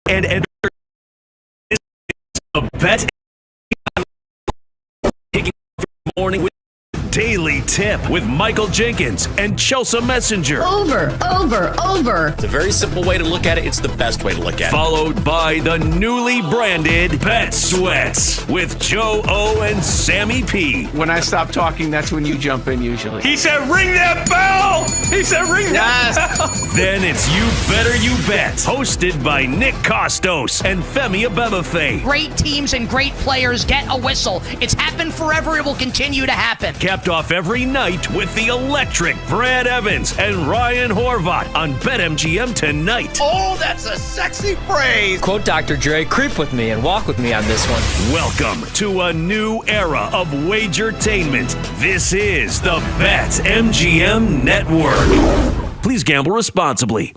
and enter a bet kicking off your morning with Daily Tip with Michael Jenkins and Chelsea Messenger. Over. It's a very simple way to look at it. It's the best way to look at it. Followed by the newly branded Bet Sweats with Joe O and Sammy P. When I stop talking, that's when you jump in usually. He said, ring that bell! He said, ring that bell! Then it's You Better You Bet, hosted by Nick Costos and Femi Abebefe. Great teams and great players get a whistle. It's happened forever. It will continue to happen. Capped off every night with the electric Brad Evans and Ryan Horvat on BetMGM tonight. Oh, that's a sexy phrase. Quote Dr. Dre, creep with me and walk with me on this one. Welcome to a new era of Wagertainment. This is the BetMGM Network. Please gamble responsibly.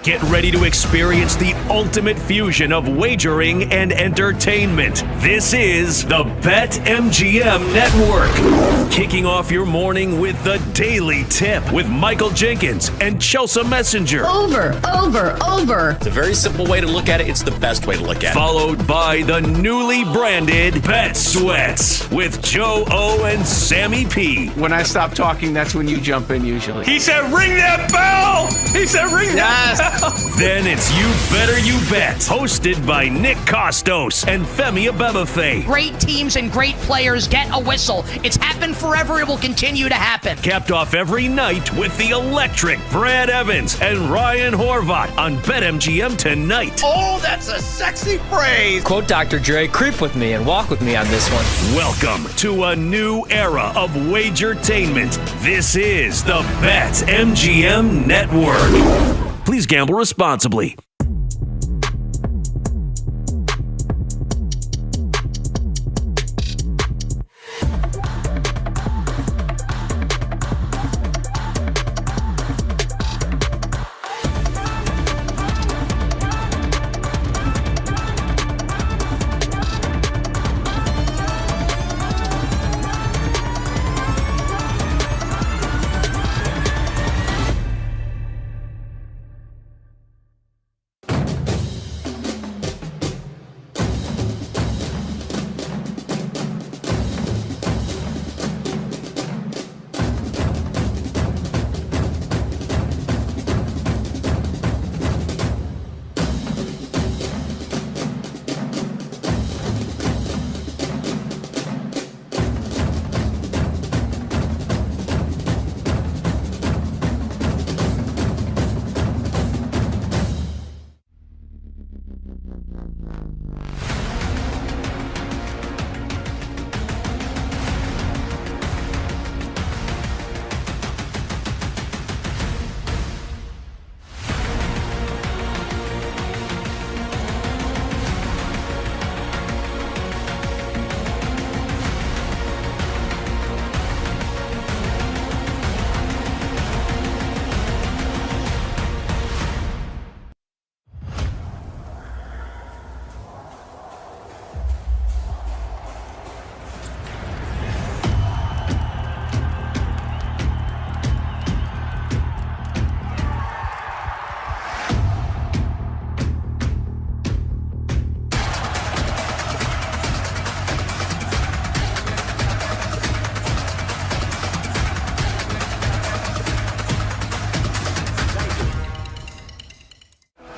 Get ready to experience the ultimate fusion of wagering and entertainment. This is the BetMGM Network. Kicking off your morning with the Daily Tip with Michael Jenkins and Chelsea Messenger. Over. It's a very simple way to look at it. It's the best way to look at it. Followed by the newly branded Bet Sweats with Joe O and Sammy P. When I stop talking, that's when you jump in usually. He said, ring that bell! He said, ring that bell! Then it's You Better You Bet, hosted by Nick Costos and Femi Abebefe. Great teams and great players get a whistle. It's happened forever. It will continue to happen. Capped off every night with the electric Brad Evans and Ryan Horvat on BetMGM tonight. Oh, that's a sexy phrase. Quote Dr. Dre, creep with me and walk with me on this one. Welcome to a new era of Wagertainment. This is the BetMGM Network. Please gamble responsibly.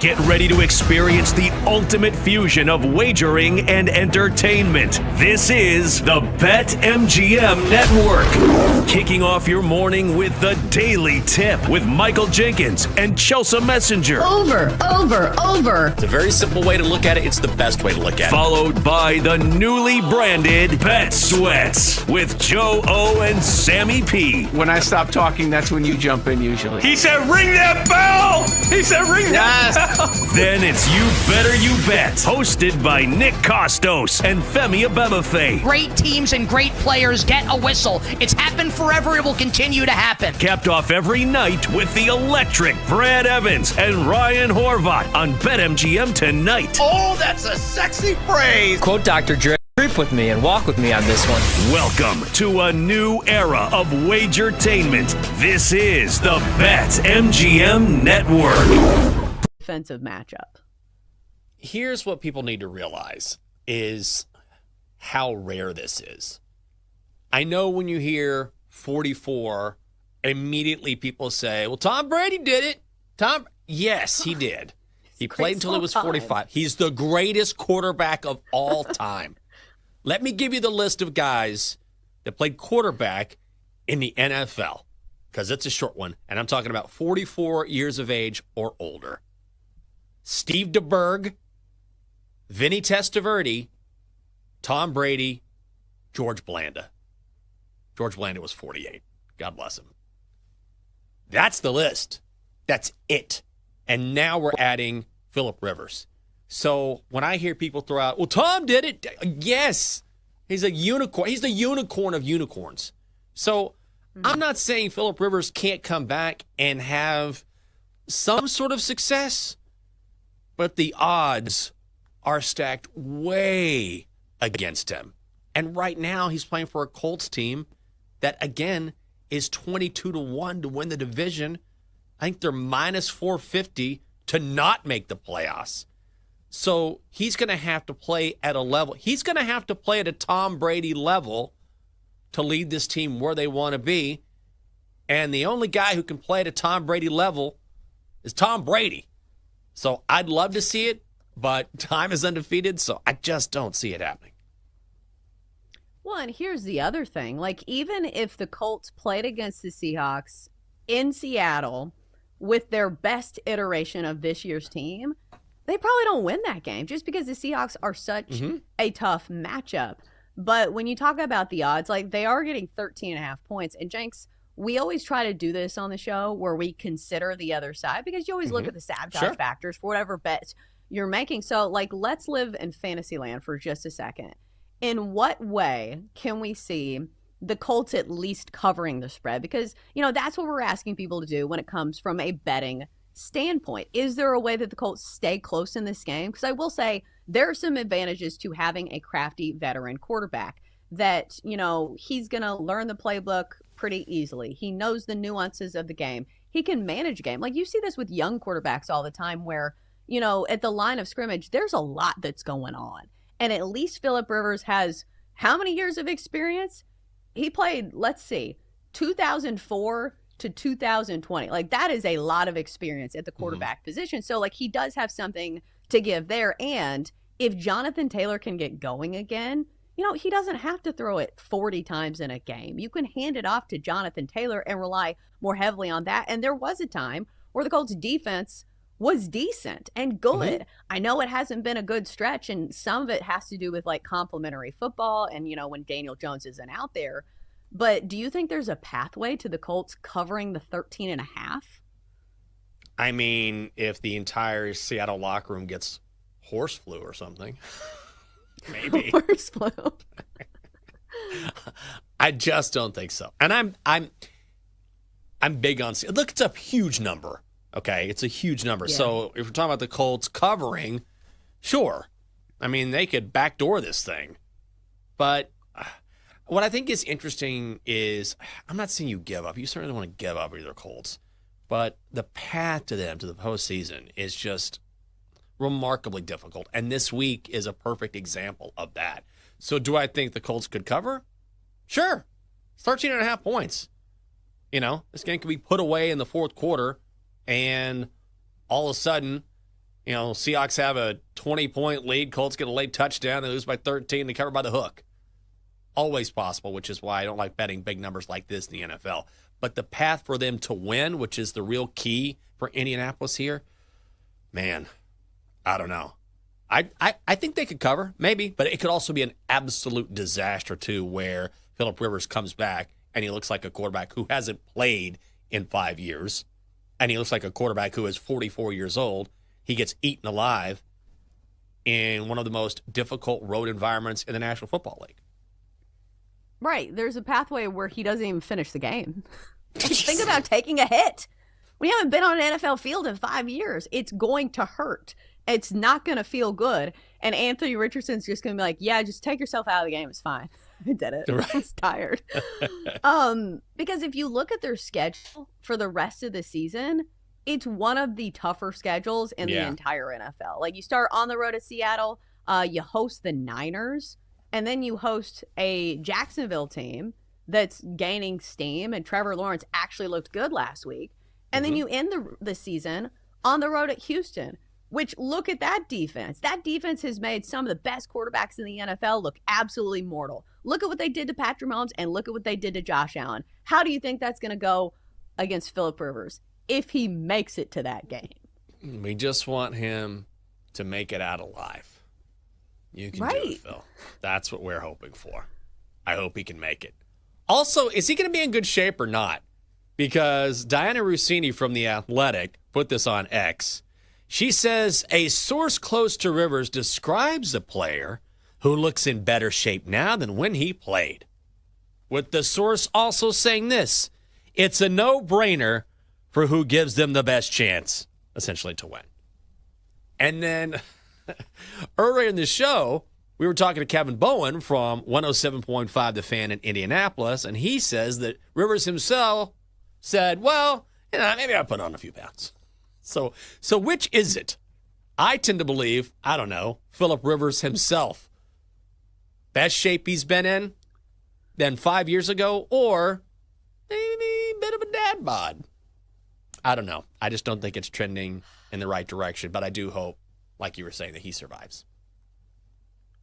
Get ready to experience the ultimate fusion of wagering and entertainment. This is the BetMGM Network. Kicking off your morning with the Daily Tip with Michael Jenkins and Chelsea Messenger. Over. It's a very simple way to look at it. It's the best way to look at it. Followed by the newly branded Bet Sweats with Joe O and Sammy P. When I stop talking, that's when you jump in usually. He said, ring that bell! He said, ring that bell! Then it's You Better You Bet, hosted by Nick Costos and Femi Abebefe. Great teams and great players get a whistle. It's happened forever. It will continue to happen. Capped off every night with the electric Brad Evans and Ryan Horvath on BetMGM tonight. Oh, that's a sexy phrase. Quote Dr. Dre, creep with me and walk with me on this one. Welcome to a new era of Wagertainment. This is the BetMGM Network. Defensive matchup. Here's what people need to realize is how rare this is. I know when you hear 44, immediately people say, well, Tom Brady did it. Yes, he did. He played until he was 45. He's the greatest quarterback of all time. Let me give you the list of guys that played quarterback in the NFL, because it's a short one, and I'm talking about 44 years of age or older. Steve DeBerg, Vinny Testaverde, Tom Brady, George Blanda. George Blanda was 48. God bless him. That's the list. That's it. And now we're adding Phillip Rivers. So when I hear people throw out, well, Tom did it. Yes. He's a unicorn. He's the unicorn of unicorns. So I'm not saying Phillip Rivers can't come back and have some sort of success, but the odds are stacked way against him. And right now he's playing for a Colts team that, again, is 22-1 to win the division. I think they're minus 450 to not make the playoffs. So he's going to have to play at a level. He's going to have to play at a Tom Brady level to lead this team where they want to be. And the only guy who can play at a Tom Brady level is Tom Brady. So I'd love to see it, but time is undefeated, so I just don't see it happening. Well, and here's the other thing. Like, even if the Colts played against the Seahawks in Seattle with their best iteration of this year's team, they probably don't win that game just because the Seahawks are such a tough matchup. But when you talk about the odds, like, they are getting 13.5 points. And Jenks, we always try to do this on the show where we consider the other side because you always look at the sabotage factors for whatever bets you're making. So, like, let's live in fantasy land for just a second. In what way can we see the Colts at least covering the spread? Because, you know, that's what we're asking people to do when it comes from a betting standpoint. Is there a way that the Colts stay close in this game? Because I will say there are some advantages to having a crafty veteran quarterback that, you know, he's going to learn the playbook pretty easily. He knows the nuances of the game. He can manage a game. Like, you see this with young quarterbacks all the time where, you know, at the line of scrimmage, there's a lot that's going on. And at least Phillip Rivers has how many years of experience? He played, let's see, 2004 to 2020. Like, that is a lot of experience at the quarterback position. So, like, he does have something to give there. And if Jonathan Taylor can get going again, you know, he doesn't have to throw it 40 times in a game. You can hand it off to Jonathan Taylor and rely more heavily on that. And there was a time where the Colts defense was decent and good. I know it hasn't been a good stretch, and some of it has to do with, like, complimentary football and, you know, when Daniel Jones isn't out there. But do you think there's a pathway to the Colts covering the 13.5? I mean, if the entire Seattle locker room gets horse flu or something, maybe. Horse flu. I just don't think so. And I'm big on. Look, it's a huge number. Okay, it's a huge number. Yeah. So if we're talking about the Colts covering, sure. I mean, they could backdoor this thing. But what I think is interesting is, I'm not saying you give up. You certainly don't want to give up either Colts. But the path to them, to the postseason, is just remarkably difficult. And this week is a perfect example of that. So do I think the Colts could cover? Sure. 13.5 points. You know, this game could be put away in the fourth quarter, and all of a sudden Seahawks have a 20-point lead. Colts get a late touchdown. They lose by 13. They cover by the hook. Always possible, which is why I don't like betting big numbers like this in the NFL. But the path for them to win, which is the real key for Indianapolis here, man, I don't know. I think they could cover, maybe, but it could also be an absolute disaster, too, where Phillip Rivers comes back and he looks like a quarterback who hasn't played in 5 years, and he looks like a quarterback who is 44 years old. He gets eaten alive in one of the most difficult road environments in the National Football League. Right. There's a pathway where he doesn't even finish the game. Think about taking a hit. We haven't been on an NFL field in 5 years. It's going to hurt. It's not going to feel good. And Anthony Richardson's just going to be like, yeah, just take yourself out of the game. It's fine. I did it. Right. I was tired. Because if you look at their schedule for the rest of the season, it's one of the tougher schedules in the entire NFL. Like, you start on the road at Seattle, you host the Niners, and then you host a Jacksonville team that's gaining steam, and Trevor Lawrence actually looked good last week. And then you end the season on the road at Houston, which, look at that defense. That defense has made some of the best quarterbacks in the NFL look absolutely mortal. Look at what they did to Patrick Mahomes and look at what they did to Josh Allen. How do you think that's going to go against Phillip Rivers if he makes it to that game? We just want him to make it out alive. You can do it, Phil. That's what we're hoping for. I hope he can make it. Also, is he going to be in good shape or not? Because Diana Rossini from The Athletic put this on X. She says a source close to Rivers describes a player who looks in better shape now than when he played. With the source also saying this, it's a no-brainer for who gives them the best chance, essentially, to win. And then earlier in the show, we were talking to Kevin Bowen from 107.5 The Fan in Indianapolis, and he says that Rivers himself said, well, maybe I'll put on a few pounds. So which is it? I tend to believe, I don't know, Phillip Rivers himself. Best shape he's been in than 5 years ago, or maybe a bit of a dad bod. I don't know. I just don't think it's trending in the right direction, but I do hope, like you were saying, that he survives.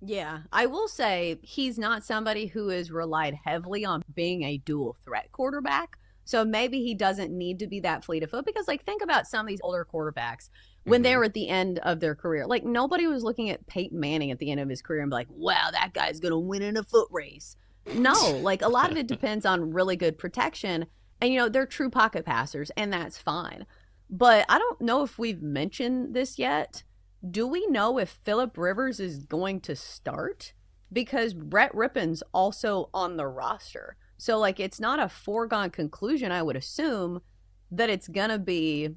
Yeah, I will say he's not somebody who has relied heavily on being a dual threat quarterback. So maybe he doesn't need to be that fleet of foot because, like, think about some of these older quarterbacks when they were at the end of their career. Like, nobody was looking at Peyton Manning at the end of his career and be like, wow, that guy's going to win in a foot race. No, like, a lot of it depends on really good protection. And, they're true pocket passers, and that's fine. But I don't know if we've mentioned this yet. Do we know if Phillip Rivers is going to start? Because Brett Rippon's also on the roster. So, like, it's not a foregone conclusion, I would assume, that it's going to be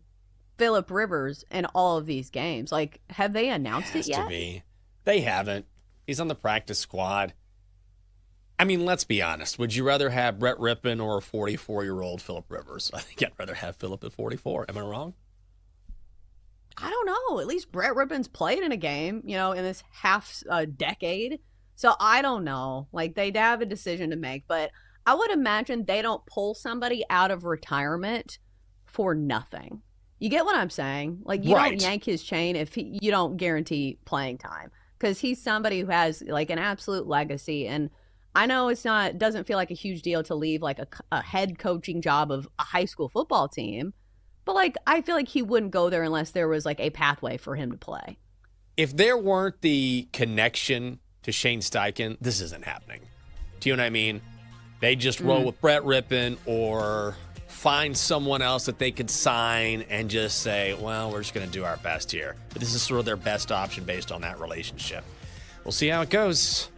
Phillip Rivers in all of these games. Like, have they announced it yet? To me. They haven't. He's on the practice squad. I mean, let's be honest. Would you rather have Brett Rippon or a 44-year-old Phillip Rivers? I think I'd rather have Phillip at 44. Am I wrong? I don't know. At least Brett Rippon's played in a game, in this half decade. So I don't know. Like, they'd have a decision to make, but I would imagine they don't pull somebody out of retirement for nothing. You get what I'm saying? Like, you don't yank his chain if you don't guarantee playing time, because he's somebody who has, like, an absolute legacy. And I know it doesn't feel like a huge deal to leave, like, a head coaching job of a high school football team, but, like, I feel like he wouldn't go there unless there was, like, a pathway for him to play. If there weren't the connection to Shane Steichen, this isn't happening. Do you know what I mean? They just roll with Brett Rippon or find someone else that they could sign and just say, well, we're just going to do our best here. But this is sort of their best option based on that relationship. We'll see how it goes.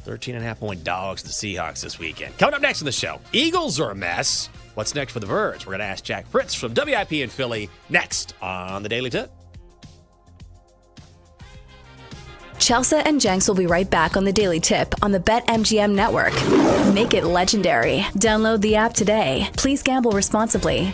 13.5-point dogs to the Seahawks this weekend. Coming up next on the show, Eagles are a mess. What's next for the Birds? We're going to ask Jack Fritz from WIP in Philly next on the Daily Tip. Chelsea and Jenks will be right back on the Daily Tip on the BetMGM network. Make it legendary. Download the app today. Please gamble responsibly.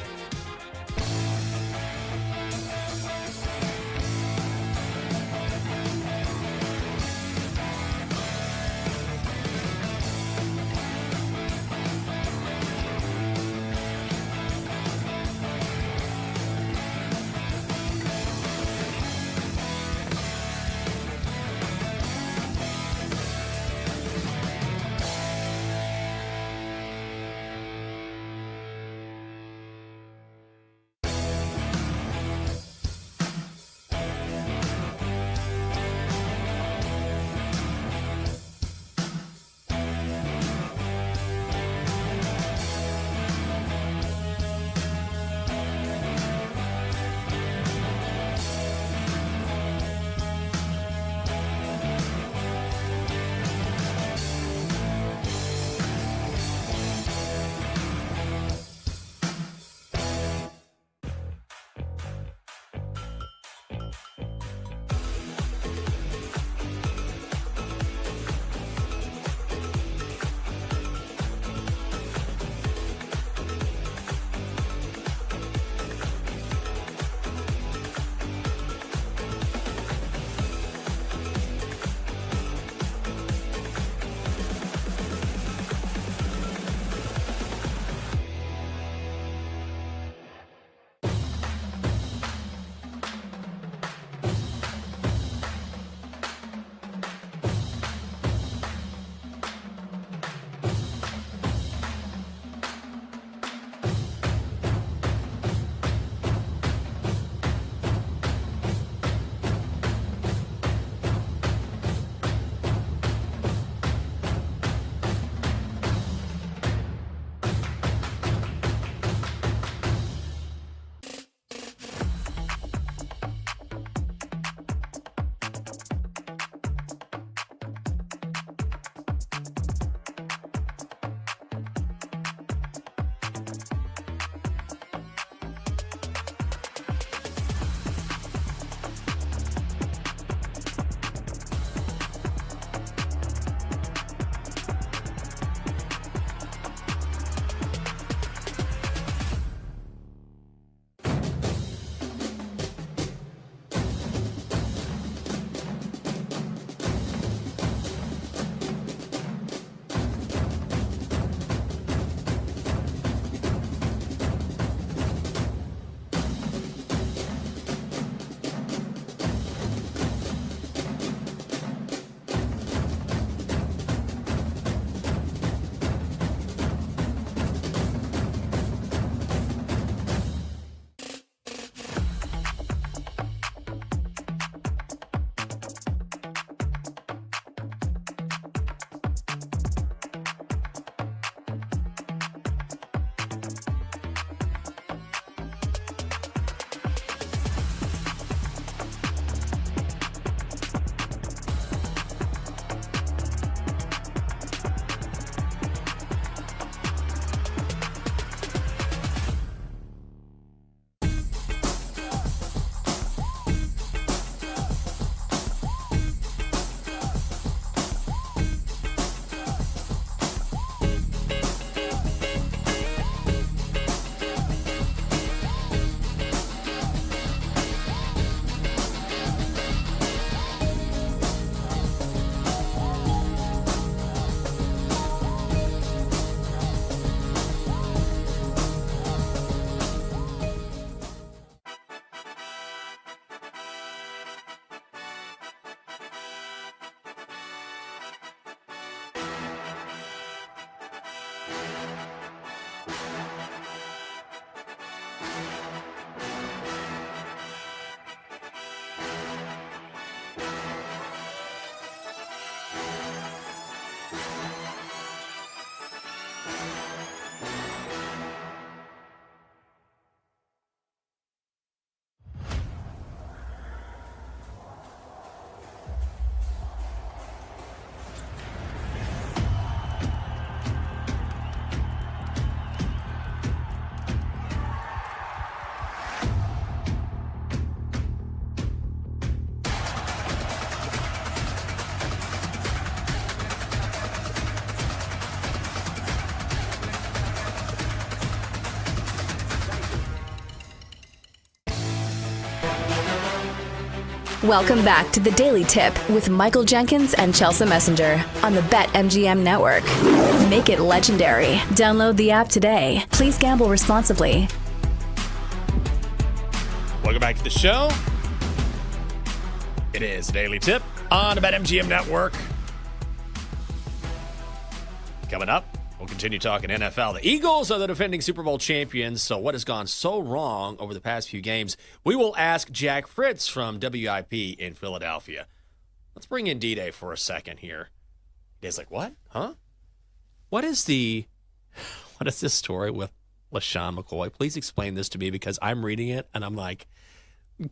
Welcome back to the Daily Tip with Michael Jenkins and Chelsea Messenger on the BetMGM Network. Make it legendary. Download the app today. Please gamble responsibly. Welcome back to the show. It is Daily Tip on the BetMGM Network. Coming up, we'll continue talking NFL. The Eagles are the defending Super Bowl champions, so what has gone so wrong over the past few games? We will ask Jack Fritz from WIP in Philadelphia. Let's bring in D-Day for a second here. Day's like, what? Huh? What is this story with LaShawn McCoy? Please explain this to me because I'm reading it and I'm like,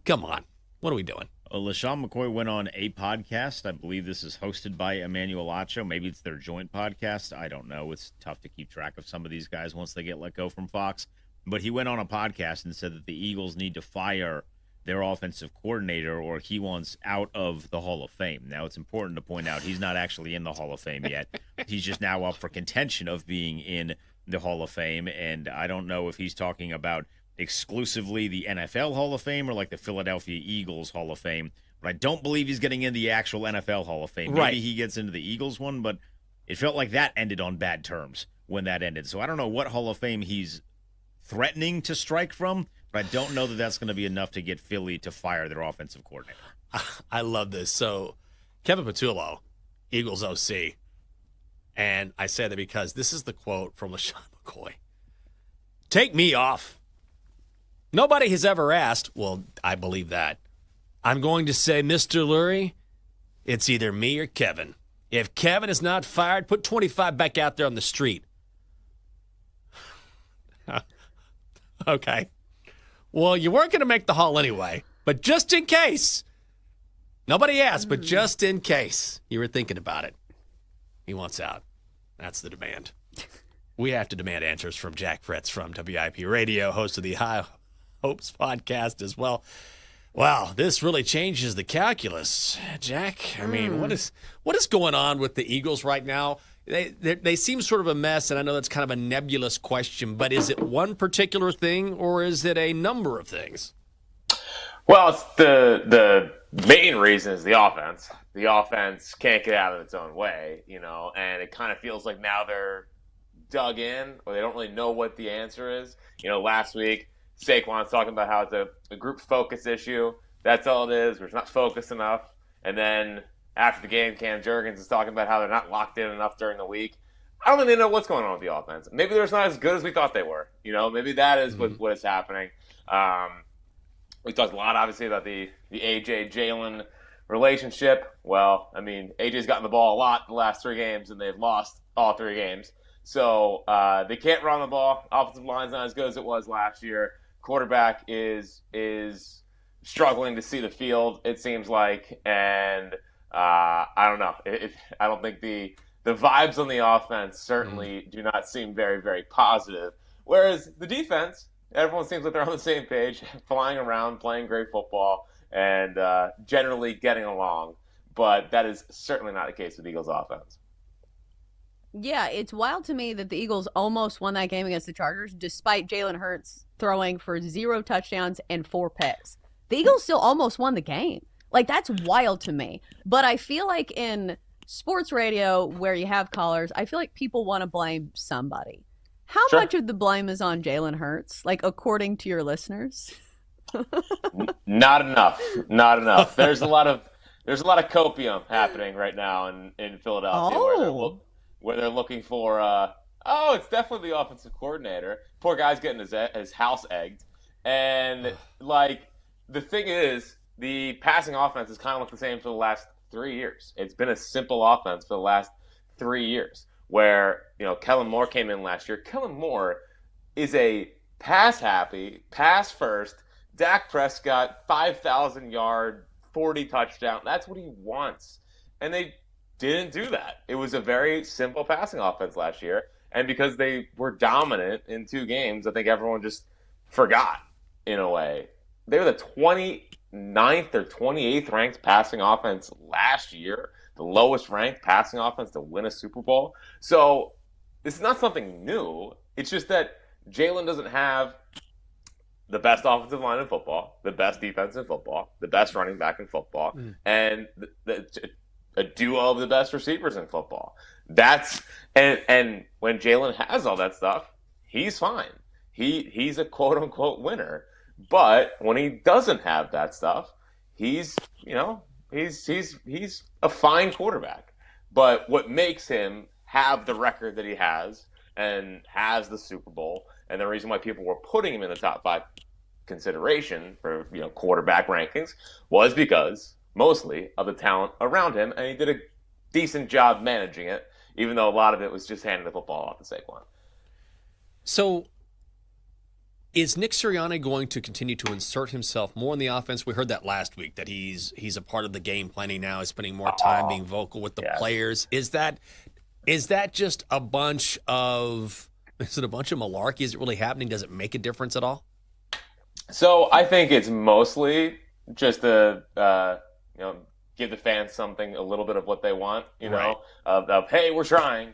come on. What are we doing? LaShawn McCoy went on a podcast. I believe this is hosted by Emmanuel Acho. Maybe it's their joint podcast. I don't know. It's tough to keep track of some of these guys once they get let go from Fox. But he went on a podcast and said that the Eagles need to fire their offensive coordinator or he wants out of the Hall of Fame. Now, it's important to point out he's not actually in the Hall of Fame yet. He's just now up for contention of being in the Hall of Fame. And I don't know if he's talking about exclusively the NFL Hall of Fame or like the Philadelphia Eagles Hall of Fame. But I don't believe he's getting in the actual NFL Hall of Fame. Right. Maybe he gets into the Eagles one, but it felt like that ended on bad terms when that ended. So I don't know what Hall of Fame he's threatening to strike from, but I don't know that that's going to be enough to get Philly to fire their offensive coordinator. I love this. So Kevin Patullo, Eagles OC, and I say that because this is the quote from LaShawn McCoy. Take me off. Nobody has ever asked, well, I believe that. I'm going to say, Mr. Lurie, it's either me or Kevin. If Kevin is not fired, put 25 back out there on the street. Okay. Well, you weren't going to make the Hall anyway, but just in case. Nobody asked, but just in case you were thinking about it. He wants out. That's the demand. We have to demand answers from Jack Fritz from WIP Radio, host of the High Hopes podcast as well. Wow, this really changes the calculus, Jack. I mean, what is going on with the Eagles right now? They seem sort of a mess, and I know that's kind of a nebulous question, but is it one particular thing or is it a number of things? Well, it's the main reason is the offense. The offense can't get out of its own way, and it kind of feels like now they're dug in or they don't really know what the answer is. Last week, Saquon's talking about how it's a group focus issue. That's all it is. We're not focused enough. And then after the game, Cam Jurgens is talking about how they're not locked in enough during the week. I don't really know what's going on with the offense. Maybe they're not as good as we thought they were. Maybe that is what is happening. We talked a lot, obviously, about the AJ-Jalen relationship. Well, I mean, AJ's gotten the ball a lot the last 3 games, and they've lost all 3 games. So they can't run the ball. Offensive line's not as good as it was last year. Quarterback is struggling to see the field, it seems like, and I don't know. I don't think the vibes on the offense certainly do not seem very, very positive. Whereas the defense, everyone seems like they're on the same page, flying around, playing great football, and generally getting along. But that is certainly not the case with Eagles offense. Yeah, it's wild to me that the Eagles almost won that game against the Chargers, despite Jalen Hurts throwing for 0 touchdowns and 4 picks. The Eagles still almost won the game. Like, that's wild to me. But I feel like in sports radio, where you have callers, I feel like people want to blame somebody. How much of the blame is on Jalen Hurts, like, according to your listeners? Not enough. Not enough. There's a lot of copium happening right now in Philadelphia where they're looking for it's definitely the offensive coordinator. Poor guy's getting his house egged. And the thing is, the passing offense has kind of looked the same for the last 3 years. It's been a simple offense for the last 3 years where, Kellen Moore came in last year. Kellen Moore is a pass-happy, pass-first, Dak Prescott, 5,000-yard, 40 touchdown. That's what he wants. And they didn't do that. It was a very simple passing offense last year. And because they were dominant in 2 games, I think everyone just forgot in a way. They were the 29th or 28th ranked passing offense last year, the lowest ranked passing offense to win a Super Bowl. So this is not something new. It's just that Jalen doesn't have the best offensive line in football, the best defense in football, the best running back in football, and a duo of the best receivers in football. And when Jalen has all that stuff, he's fine. He's a quote unquote winner. But when he doesn't have that stuff, he's a fine quarterback. But what makes him have the record that he has and has the Super Bowl, and the reason why people were putting him in the top 5 consideration for quarterback rankings was because mostly of the talent around him, and he did a decent job managing it, even though a lot of it was just handing the football off to Saquon. So is Nick Sirianni going to continue to insert himself more in the offense? We heard that last week, that he's a part of the game planning now. He's spending more time being vocal with the players. Is that just a bunch of malarkey? Is it really happening? Does it make a difference at all? So I think it's mostly just give the fans something, a little bit of what they want, of hey, we're trying.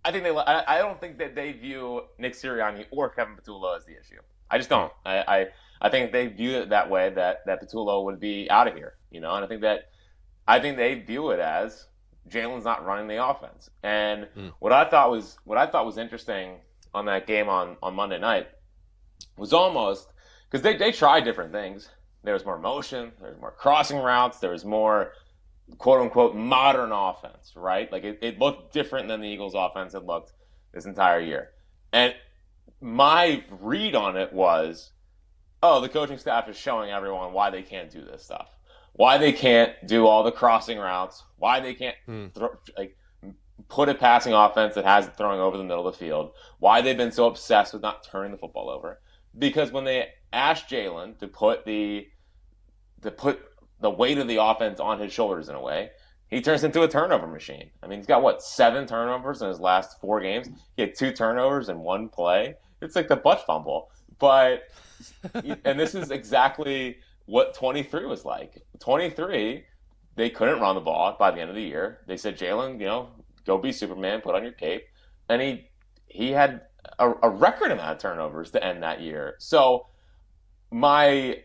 I don't think that they view Nick Sirianni or Kevin Patullo as the issue. I just don't. I think they view it that way, that Patullo would be out of here, and I think they view it as Jalen's not running the offense. And what I thought was interesting on that game on Monday night was almost because they tried different things. There was more motion, there was more crossing routes, there was more quote unquote modern offense, right? Like it looked different than the Eagles' offense had looked this entire year. And my read on it was, the coaching staff is showing everyone why they can't do this stuff, why they can't do all the crossing routes, why they can't put a passing offense that has it throwing over the middle of the field, why they've been so obsessed with not turning the football over. Because when they asked Jalen to put the weight of the offense on his shoulders in a way, he turns into a turnover machine. I mean, he's got 7 turnovers in his last 4 games. He had 2 turnovers in 1 play. It's like the butt fumble. But and this is exactly what 23 was like. 23, they couldn't run the ball by the end of the year. They said, Jalen, go be Superman, put on your cape, and he had a record amount of turnovers to end that year. So my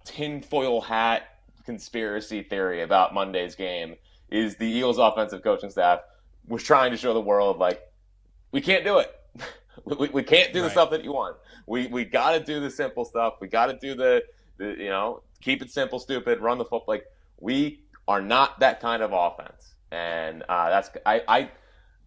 tinfoil hat conspiracy theory about Monday's game is the Eagles offensive coaching staff was trying to show the world we can't do it. we can't do the stuff that you want. We got to do the simple stuff. We got to do the keep it simple, stupid, run the football. We are not that kind of offense, and I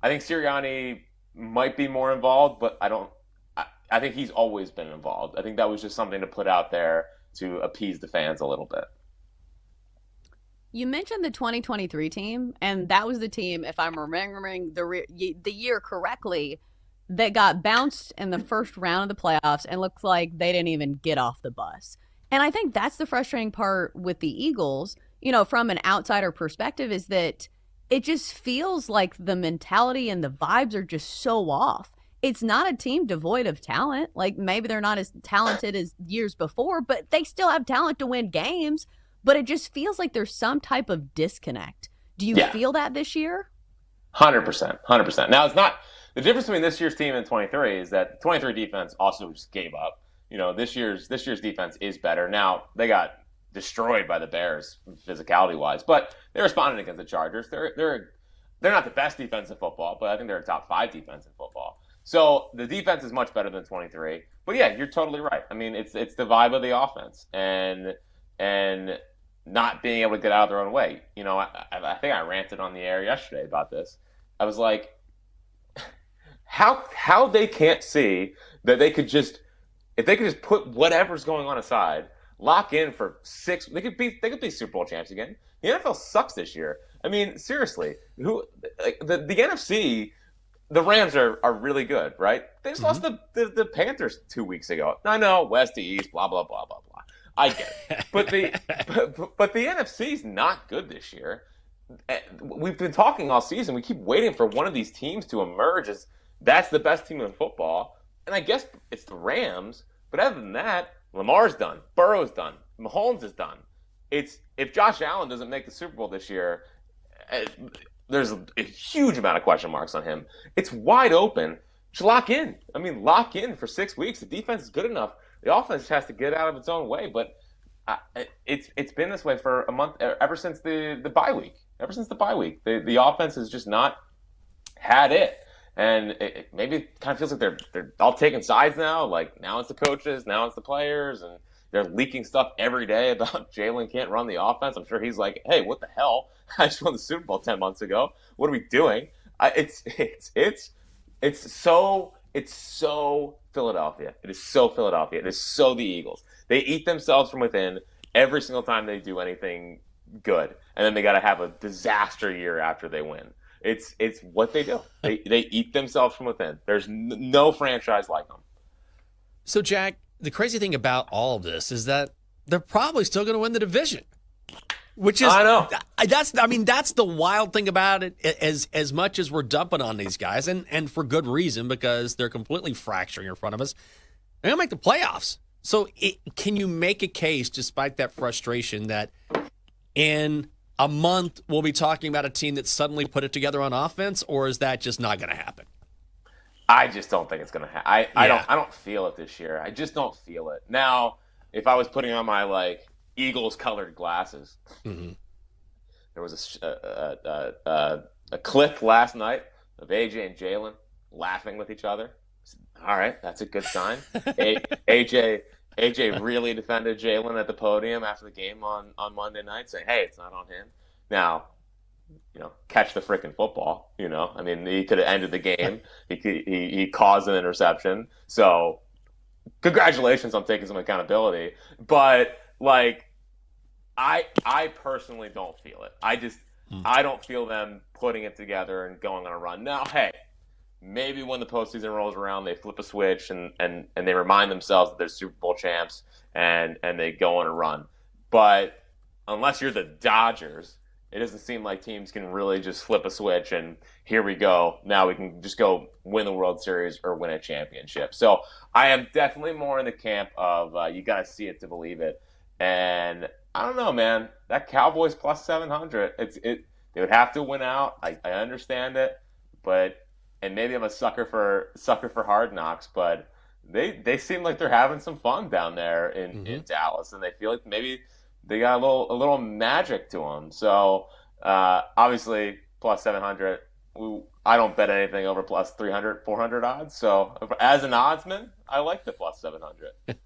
think Sirianni might be more involved, but I think he's always been involved. I think that was just something to put out there to appease the fans a little bit. You mentioned the 2023 team, and that was the team, if I'm remembering the year correctly, that got bounced in the first round of the playoffs and looked like they didn't even get off the bus. And I think that's the frustrating part with the Eagles, from an outsider perspective, is that it just feels like the mentality and the vibes are just so off. It's not a team devoid of talent. Maybe they're not as talented as years before, but they still have talent to win games. But it just feels like there's some type of disconnect. Do you feel that this year? 100%. Now, it's not the difference between this year's team and 23 is that the 23 defense also just gave up. This year's defense is better. Now, they got destroyed by the Bears physicality wise, but they responded against the Chargers. They're not the best defense in football, but I think they're a top 5 defense in football. So the defense is much better than 23. But yeah, you're totally right. I mean, it's the vibe of the offense and not being able to get out of their own way. I think I ranted on the air yesterday about this. I was like, how they can't see that if they could just put whatever's going on aside, lock in for 6. They could be Super Bowl champs again. The NFL sucks this year. I mean, seriously, the NFC, the Rams are really good, right? They just lost the Panthers 2 weeks ago. I know, west to east, blah blah blah blah blah. I get it, but the NFC is not good this year. We've been talking all season. We keep waiting for one of these teams to emerge as that's the best team in football, and I guess it's the Rams. But other than that, Lamar's done, Burrow's done, Mahomes is done. If Josh Allen doesn't make the Super Bowl this year, there's a huge amount of question marks on him. It's wide open. Just lock in. I mean, lock in for 6 weeks. The defense is good enough. The offense has to get out of its own way, but it's been this way for a month, ever since the bye week. Ever since the bye week, the offense has just not had it, and maybe it kind of feels like they're all taking sides now. Like now it's the coaches, now it's the players, and they're leaking stuff every day about Jalen can't run the offense. I'm sure he's like, hey, what the hell? I just won the Super Bowl 10 months ago. What are we doing? It's so Philadelphia. It is so Philadelphia. It is so the Eagles. They eat themselves from within every single time they do anything good, and then they got to have a disaster year after they win. It's what they do. They eat themselves from within. There's no franchise like them. So, Jack, the crazy thing about all of this is that they're probably still going to win the division. Which is, I know. That's the wild thing about it. As much as we're dumping on these guys, and for good reason, because they're completely fracturing in front of us, they're gonna make the playoffs. So, can you make a case, despite that frustration, that in a month we'll be talking about a team that suddenly put it together on offense, or is that just not going to happen? I just don't think it's gonna happen. I don't feel it this year. I just don't feel it. Now, if I was putting on my Eagles colored glasses. Mm-hmm. There was a clip last night of AJ and Jalen laughing with each other. All right, that's a good sign. AJ really defended Jalen at the podium after the game on Monday night, saying, "Hey, it's not on him." Now, catch the freaking football. I mean, he could have ended the game. He caused an interception. So, congratulations on taking some accountability. But I personally don't feel it. I don't feel them putting it together and going on a run. Now, hey, maybe when the postseason rolls around, they flip a switch and they remind themselves that they're Super Bowl champs and they go on a run. But unless you're the Dodgers, it doesn't seem like teams can really just flip a switch and here we go. Now we can just go win the World Series or win a championship. So I am definitely more in the camp of you got to see it to believe it. And I don't know, man. That Cowboys plus 700. They would have to win out. I understand it, and maybe I'm a sucker for Hard Knocks, but they seem like they're having some fun down there in Dallas, and they feel like maybe they got a little magic to them. So obviously plus 700. I don't bet anything over plus 300, 400 odds. So as an oddsman, I like the plus 700.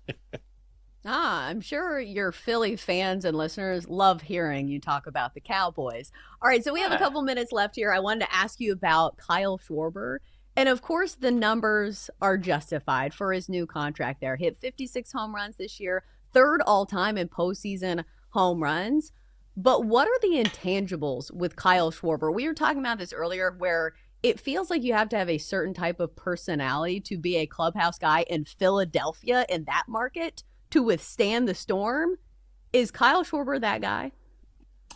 I'm sure your Philly fans and listeners love hearing you talk about the Cowboys. All right, so we have a couple minutes left here. I wanted to ask you about Kyle Schwarber. And of course, the numbers are justified for his new contract there. Hit 56 home runs this year, third all-time in postseason home runs. But what are the intangibles with Kyle Schwarber? We were talking about this earlier, where it feels like you have to have a certain type of personality to be a clubhouse guy in Philadelphia, in that market, to withstand the storm. Is Kyle Schwarber that guy?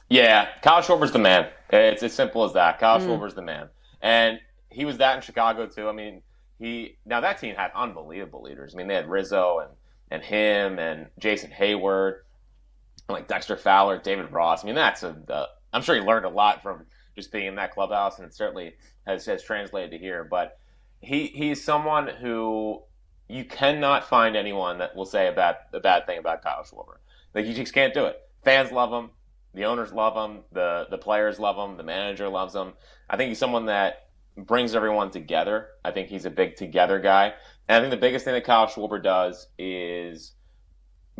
Yeah, Kyle Schwarber's the man. It's as simple as that. Kyle Schwarber's the man. And he was that in Chicago too. I mean, now that team had unbelievable leaders. I mean, they had Rizzo and him and Jason Hayward, and Dexter Fowler, David Ross. I mean, I'm sure he learned a lot from just being in that clubhouse, and it certainly has translated to here. But he's someone who you cannot find anyone that will say a bad thing about Kyle Schwarber. You just can't do it. Fans love him. The owners love him. The players love him. The manager loves him. I think he's someone that brings everyone together. I think he's a big together guy. And I think the biggest thing that Kyle Schwarber does is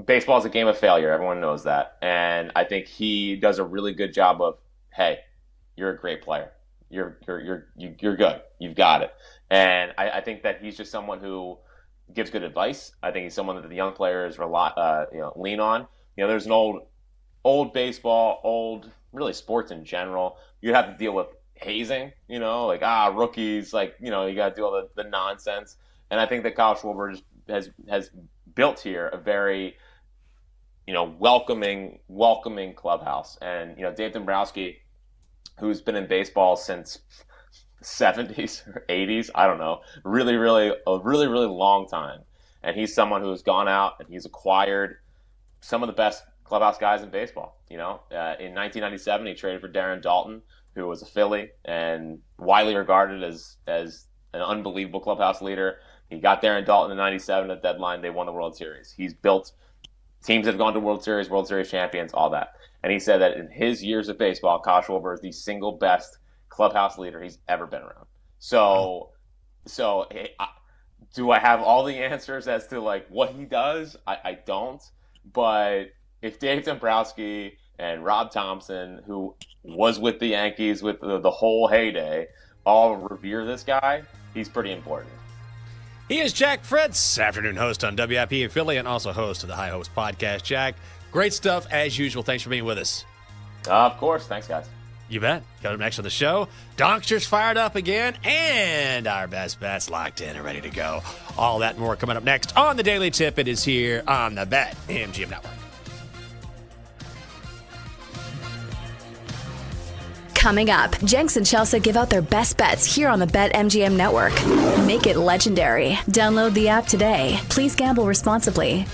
baseball is a game of failure. Everyone knows that. And I think he does a really good job of, hey, you're a great player. You're good. You've got it. And I think that he's just someone who gives good advice. I think he's someone that the young players lean on. There's an old baseball, really sports in general. You have to deal with hazing, rookies, you got to do all the nonsense. And I think that Kyle Schwarber has built here a very, welcoming clubhouse. And, Dave Dombrowski, who's been in baseball since 70s or 80s, I don't know, a really, really long time. And he's someone who has gone out and he's acquired some of the best clubhouse guys in baseball. In 1997, he traded for Darren Daulton, who was a Philly and widely regarded as an unbelievable clubhouse leader. He got there in Dalton in '97 at the deadline. They won the World Series. He's built teams that have gone to World Series champions, all that. And he said that in his years of baseball, Kyle Schwarber is the single best clubhouse leader he's ever been around. So do I have all the answers as to like what he does? I don't. But if Dave Dombrowski and Rob Thompson, who was with the Yankees with the whole heyday, all revere this guy, he's pretty important. He is Jack Fritz, afternoon host on WIP Affiliate and also host of the High Host Podcast. Jack, great stuff as usual. Thanks for being with us. Of course. Thanks, guys. You bet. Coming up next on the show, Donksters fired up again, and our best bets locked in and ready to go. All that and more coming up next on the Daily Tip. It is here on the BetMGM Network. Coming up, Jenks and Chelsea give out their best bets here on the BetMGM Network. Make it legendary. Download the app today. Please gamble responsibly.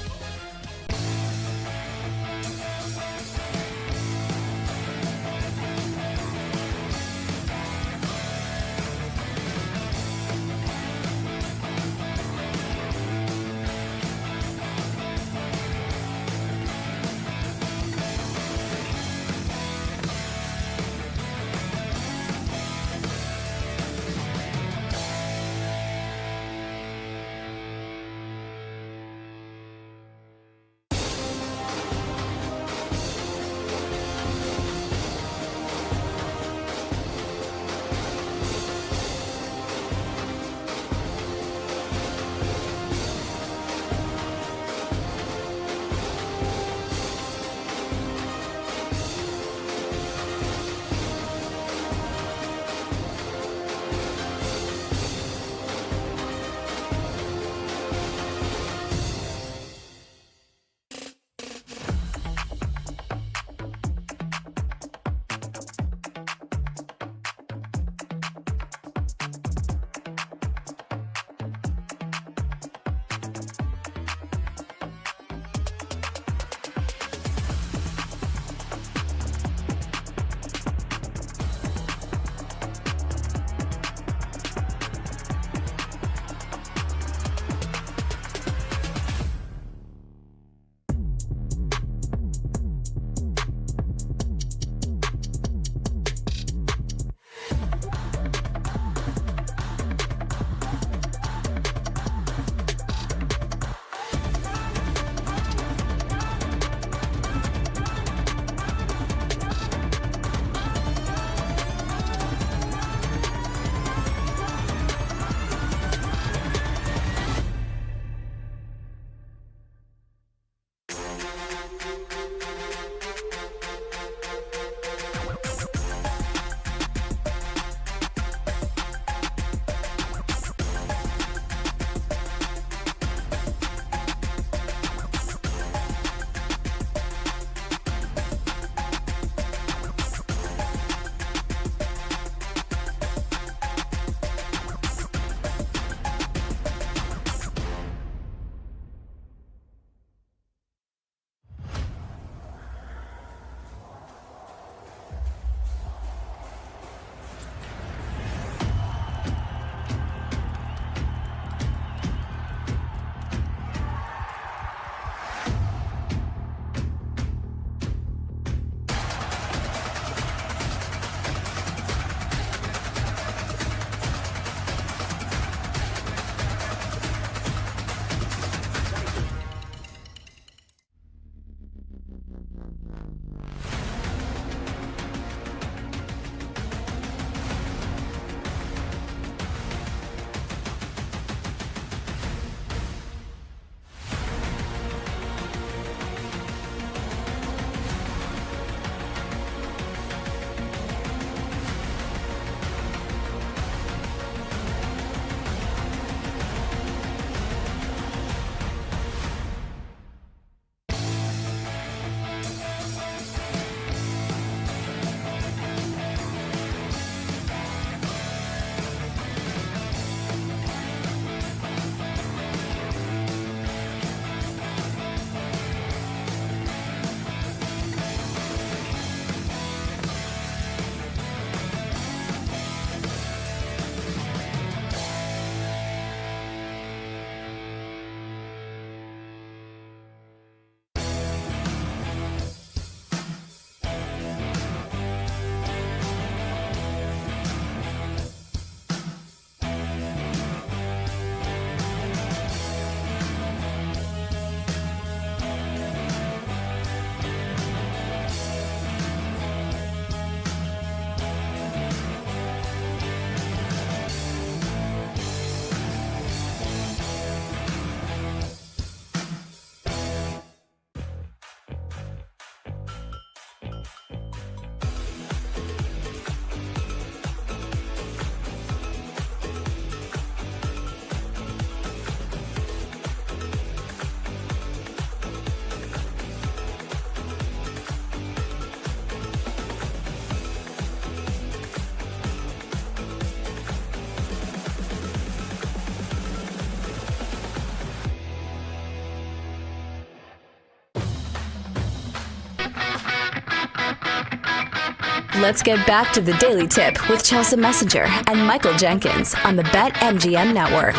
Let's get back to the Daily Tip with Chelsea Messenger and Michael Jenkins on the BetMGM Network.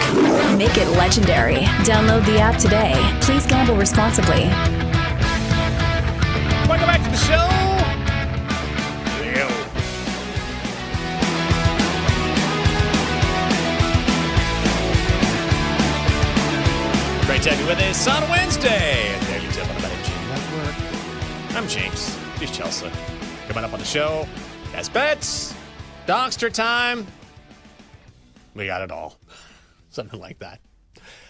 Make it legendary. Download the app today. Please gamble responsibly. Welcome back to the show. Great to have you with us on Wednesday. Daily Tip on the BetMGM Network. I'm James. She's Chelsea. Coming up on the show, that's bets, Dogster time. We got it all. Something like that.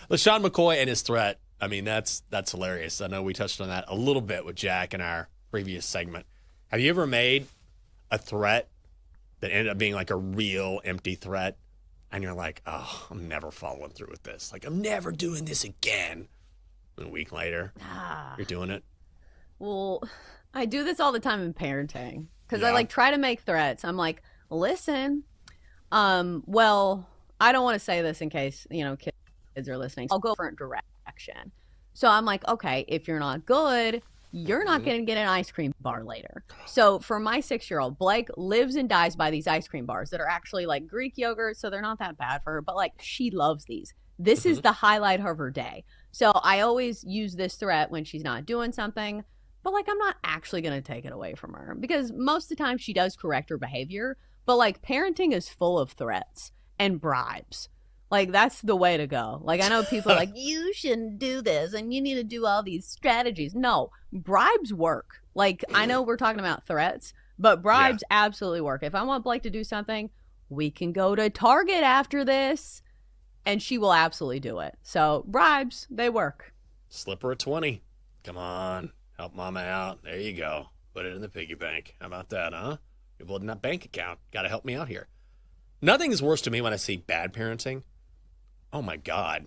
LaShawn McCoy and his threat. I mean, that's hilarious. I know we touched on that a little bit with Jack in our previous segment. Have you ever made a threat that ended up being like a real empty threat? And you're like, oh, I'm never following through with this. Like, I'm never doing this again. And a week later, you're doing it. Well, I do this all the time in parenting because I try to make threats. I'm like, listen, well, I don't want to say this in case, kids are listening. I'll go a different direction. So I'm like, okay, if you're not good, you're not going to get an ice cream bar later. So for my 6-year-old, Blake lives and dies by these ice cream bars that are actually like Greek yogurt. So they're not that bad for her, but like she loves these. This is the highlight of her day. So I always use this threat when she's not doing something. But, like, I'm not actually going to take it away from her because most of the time she does correct her behavior. But, like, parenting is full of threats and bribes. Like, that's the way to go. Like, I know people are like, you shouldn't do this and you need to do all these strategies. No, bribes work. Like, I know we're talking about threats, but bribes absolutely work. If I want Blake to do something, we can go to Target after this and she will absolutely do it. So, bribes, they work. Slip her a 20. Come on. Help mama out. There you go. Put it in the piggy bank. How about that, huh? You're building that bank account. Got to help me out here. Nothing is worse to me when I see bad parenting. Oh, my God.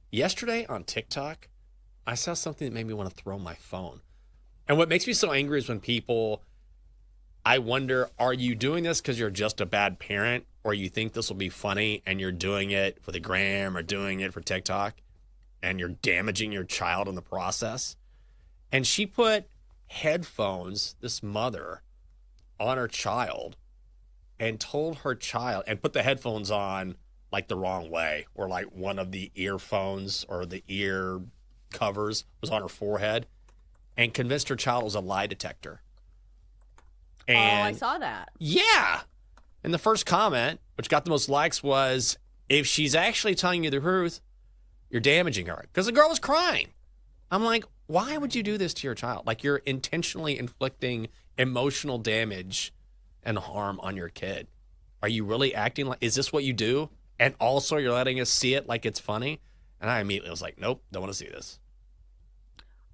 Yesterday on TikTok, I saw something that made me want to throw my phone. And what makes me so angry is when people, I wonder, are you doing this because you're just a bad parent or you think this will be funny and you're doing it for the gram or doing it for TikTok and you're damaging your child in the process? And she put headphones, this mother, on her child and told her child, and put the headphones on like the wrong way, or like one of the earphones or the ear covers was on her forehead, and convinced her child was a lie detector. And I saw that. Yeah. And the first comment, which got the most likes, was, if she's actually telling you the truth, you're damaging her. Because the girl was crying. I'm like, why would you do this to your child? Like, you're intentionally inflicting emotional damage and harm on your kid. Are you really acting like, is this what you do? And also you're letting us see it like it's funny? And I immediately was like, nope, don't want to see this.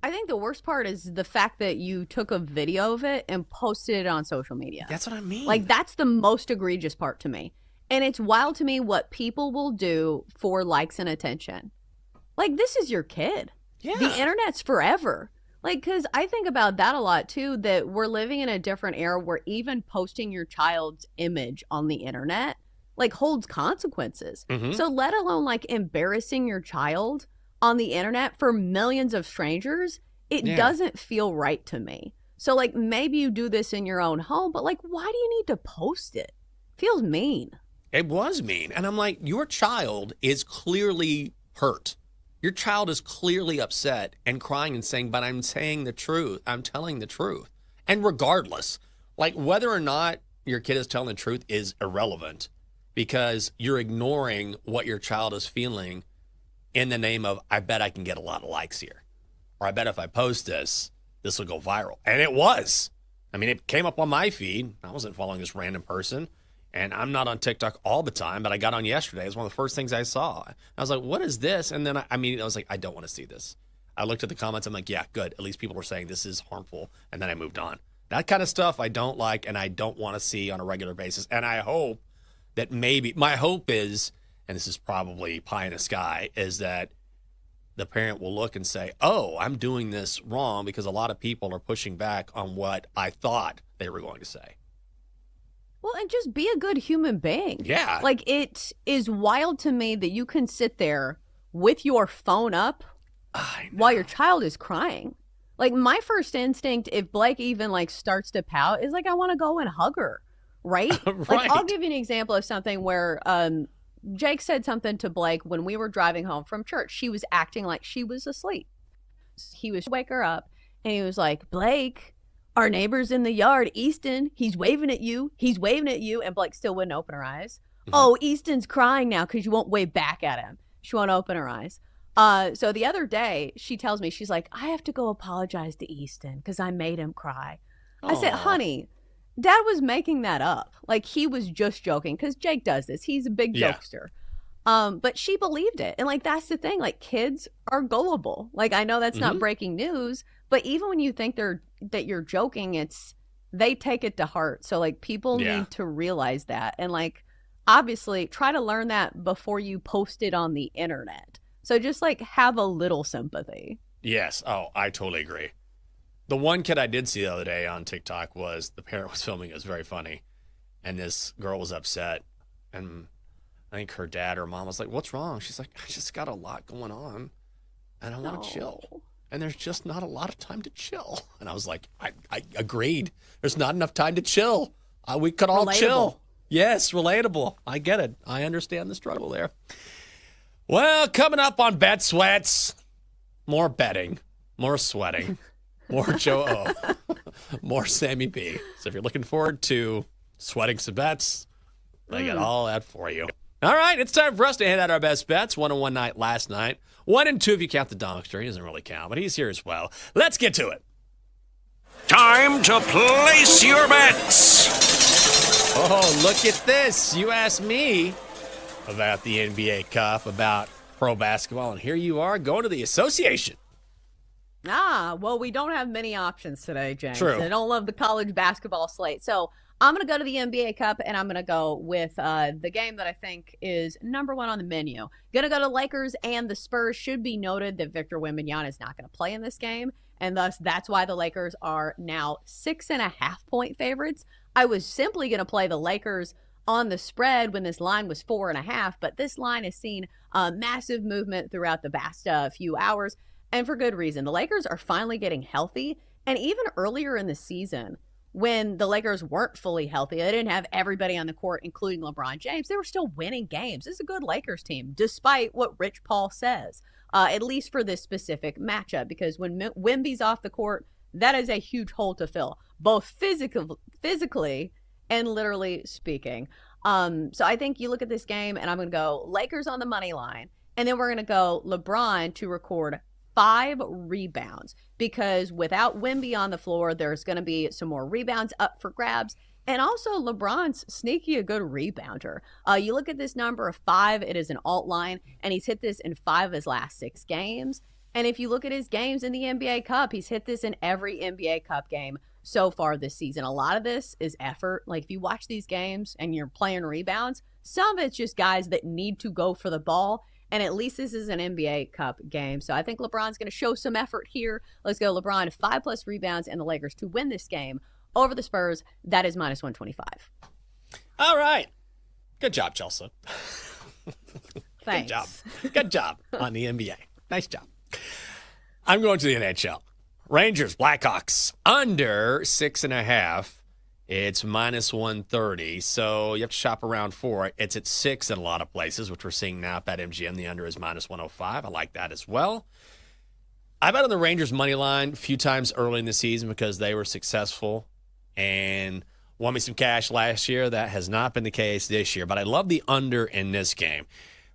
I think the worst part is the fact that you took a video of it and posted it on social media. That's what I mean. Like, that's the most egregious part to me. And it's wild to me what people will do for likes and attention. Like, this is your kid. Yeah. The internet's forever. Like, because I think about that a lot, too, that we're living in a different era where even posting your child's image on the internet, like, holds consequences. So let alone, like, embarrassing your child on the internet for millions of strangers, it doesn't feel right to me. So, like, maybe you do this in your own home, but, like, why do you need to post it? Feels mean. It was mean. And I'm like, your child is clearly hurt. Your child is clearly upset and crying and saying, but I'm saying the truth. I'm telling the truth. And regardless, like, whether or not your kid is telling the truth is irrelevant because you're ignoring what your child is feeling in the name of, I bet I can get a lot of likes here. Or I bet if I post this, this will go viral. And it was. I mean, it came up on my feed. I wasn't following this random person. And I'm not on TikTok all the time, but I got on yesterday. It was one of the first things I saw. I was like, what is this? And then I was like, I don't want to see this. I looked at the comments. I'm like, yeah, good. At least people were saying this is harmful. And then I moved on. That kind of stuff I don't like and I don't want to see on a regular basis. And I hope that my hope is, and this is probably pie in the sky, is that the parent will look and say, oh, I'm doing this wrong because a lot of people are pushing back on what I thought they were going to say. Well, and just be a good human being. Yeah. Like, it is wild to me that you can sit there with your phone up while your child is crying. Like, my first instinct, if Blake even, like, starts to pout, is, like, I want to go and hug her, right? Right. Like, I'll give you an example of something where Jake said something to Blake when we were driving home from church. She was acting like she was asleep. He was wake her up, and he was like, Blake, our neighbor's in the yard, Easton. He's waving at you. He's waving at you. And Blake still wouldn't open her eyes. Oh, Easton's crying now because you won't wave back at him. She won't open her eyes. So the other day, she tells me, she's like, I have to go apologize to Easton because I made him cry. I said, honey, Dad was making that up. Like, he was just joking because Jake does this. He's a big jokester. But she believed it. And, like, that's the thing. Like, kids are gullible. Like, I know that's not breaking news, but even when you think that you're joking, they take it to heart. So, like, people need to realize that. And, like, obviously try to learn that before you post it on the internet. So just, like, have a little sympathy. Yes. Oh, I totally agree. The one kid I did see the other day on TikTok was the parent was filming. It was very funny. And this girl was upset. And I think her dad or mom was like, what's wrong? She's like, I just got a lot going on. And I want to chill. And there's just not a lot of time to chill. And I was like, I agreed. There's not enough time to chill. We could all chill. Yes, relatable. I get it. I understand the struggle there. Well, coming up on Bet Sweats, more betting, more sweating, more Joe O, more Sammy B. So if you're looking forward to sweating some bets, they got all that for you. All right, it's time for us to hand out our best bets. 1-1 night last night. 1 and 2 if you count the Donkster. He doesn't really count, but he's here as well. Let's get to it. Time to place your bets. Oh, look at this. You asked me about the NBA Cup, about pro basketball, and here you are going to the association. Well, we don't have many options today, James. True. I don't love the college basketball slate. So I'm going to go to the NBA Cup, and I'm going to go with the game that I think is number one on the menu. Going to go to Lakers and the Spurs. Should be noted that Victor Wembanyama is not going to play in this game, and thus that's why the Lakers are now 6.5-point favorites. I was simply going to play the Lakers on the spread when this line was 4.5, but this line has seen massive movement throughout the past few hours, and for good reason. The Lakers are finally getting healthy, and even earlier in the season, when the Lakers weren't fully healthy, they didn't have everybody on the court, including LeBron James, they were still winning games. This is a good Lakers team, despite what Rich Paul says, at least for this specific matchup, because when Wemby's off the court, that is a huge hole to fill, both physically and literally speaking. So I think you look at this game, and I'm going to go Lakers on the money line, and then we're going to go LeBron to record 5 rebounds, because without Wemby on the floor, there's going to be some more rebounds up for grabs. And also, LeBron's sneaky a good rebounder. You look at this number of 5, it is an alt line, and he's hit this in 5 of his last 6 games. And if you look at his games in the NBA Cup, he's hit this in every NBA Cup game so far this season. A lot of this is effort. Like, if you watch these games and you're playing rebounds, some of it's just guys that need to go for the ball. And at least this is an NBA Cup game. So I think LeBron's going to show some effort here. Let's go LeBron, 5+ rebounds, and the Lakers to win this game over the Spurs. That is -125. All right. Good job, Chelsea. Thanks. Good job on the NBA. Nice job. I'm going to the NHL. Rangers, Blackhawks, under 6.5. It's -130, so you have to shop around for it. It's at 6 in a lot of places, which we're seeing now at BetMGM. The under is -105. I like that as well. I bet on the Rangers money line a few times early in the season because they were successful and won me some cash last year. That has not been the case this year, but I love the under in this game.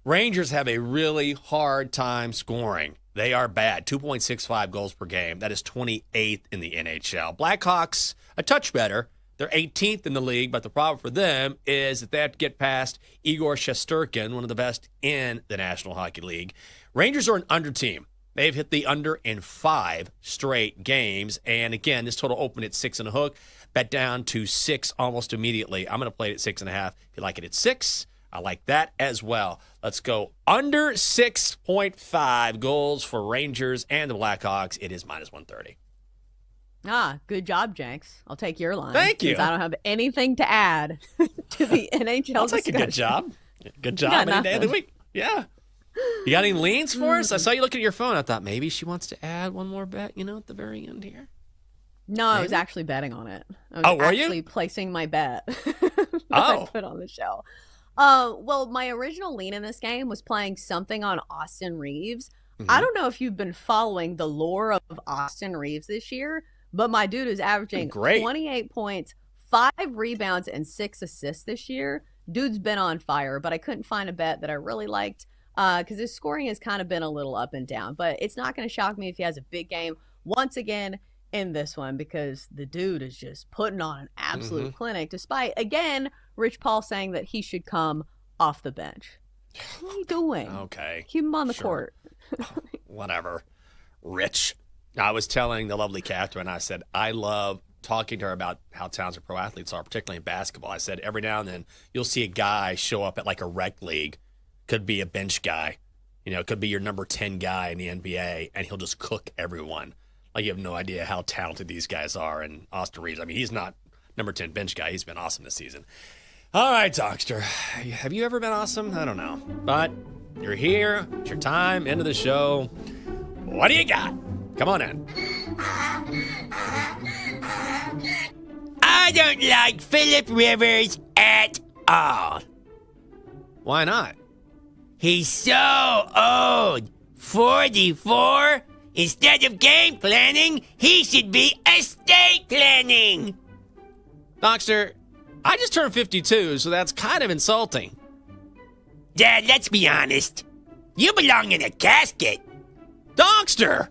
Rangers have a really hard time scoring. They are bad, 2.65 goals per game. That is 28th in the NHL. Blackhawks, a touch better. They're 18th in the league, but the problem for them is that they have to get past Igor Shesterkin, one of the best in the National Hockey League. Rangers are an under team. They've hit the under in 5 straight games. And again, this total opened at 6.5. Bet down to 6 almost immediately. I'm going to play it at 6.5. If you like it at 6, I like that as well. Let's go under 6.5 goals for Rangers and the Blackhawks. It is -130. Good job, Jenks. I'll take your line. Thank you. I don't have anything to add to the NHL I'll take a good job. Good job any day of the week. Yeah. You got any leans for us? I saw you looking at your phone. I thought maybe she wants to add one more bet, at the very end here. No, I was actually betting on it. I was Oh, were you? actually placing my bet that I put on the show. Well, my original lean in this game was playing something on Austin Reeves. I don't know if you've been following the lore of Austin Reeves this year, but my dude is averaging 28 points, 5 rebounds, and 6 assists this year. Dude's been on fire, but I couldn't find a bet that I really liked because his scoring has kind of been a little up and down. But it's not going to shock me if he has a big game once again in this one because the dude is just putting on an absolute clinic, despite, again, Rich Paul saying that he should come off the bench. What are you doing? Okay. Keep him on the court. Whatever. Rich. I was telling the lovely Catherine, I said, I love talking to her about how talented pro athletes are, particularly in basketball. I said, every now and then you'll see a guy show up at like a rec league. Could be a bench guy. It could be your number 10 guy in the NBA, and he'll just cook everyone. Like, you have no idea how talented these guys are. And Austin Reeves, he's not number 10 bench guy. He's been awesome this season. All right, Dockster. Have you ever been awesome? I don't know. But you're here. It's your time. End of the show. What do you got? Come on in. I don't like Phillip Rivers at all. Why not? He's so old. 44? Instead of game planning, he should be estate planning. Dockster, I just turned 52, so that's kind of insulting. Dad, let's be honest. You belong in a casket. Dockster!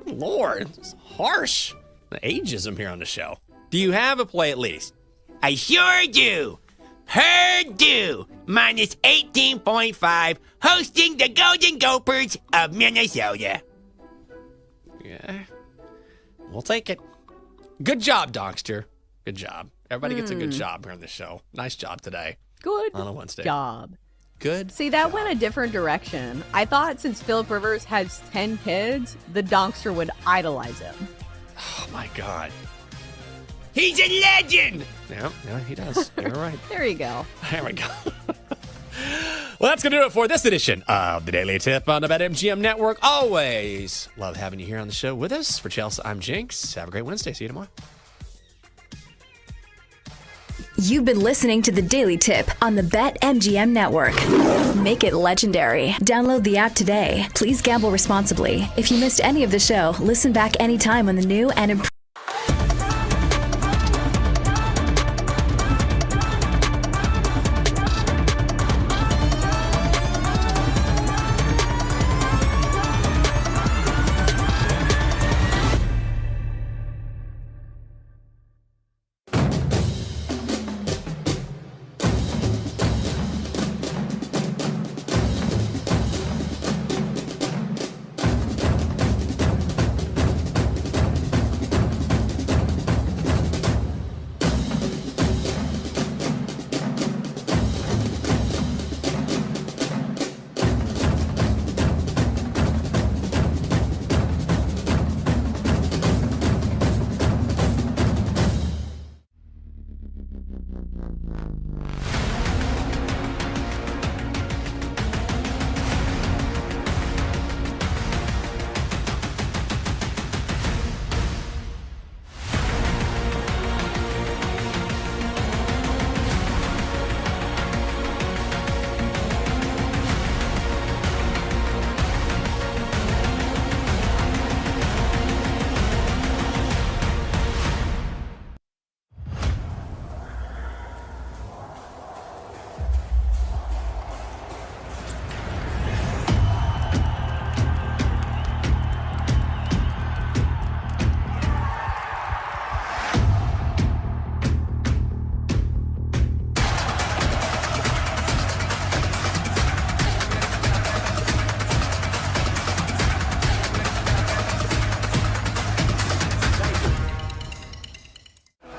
Lord, it's harsh. The ageism here on the show. Do you have a play at least? I sure do. Her do. Minus 18.5, hosting the Golden Gophers of Minnesota. Yeah. We'll take it. Good job, Dockster. Good job. Everybody gets a good job here on the show. Nice job today. Good on a Wednesday. job. Good. See, that went a different direction. I thought since Phillip Rivers has 10 kids, the Donkster would idolize him. Oh, my God. He's a legend. Yeah, he does. You're right. There you go. There we go. Well, that's going to do it for this edition of the Daily Tip on the BetMGM Network. Always love having you here on the show with us. For Chelsea, I'm Jinx. Have a great Wednesday. See you tomorrow. You've been listening to the Daily Tip on the BetMGM Network. Make it legendary. Download the app today. Please gamble responsibly. If you missed any of the show, listen back anytime on the new and improved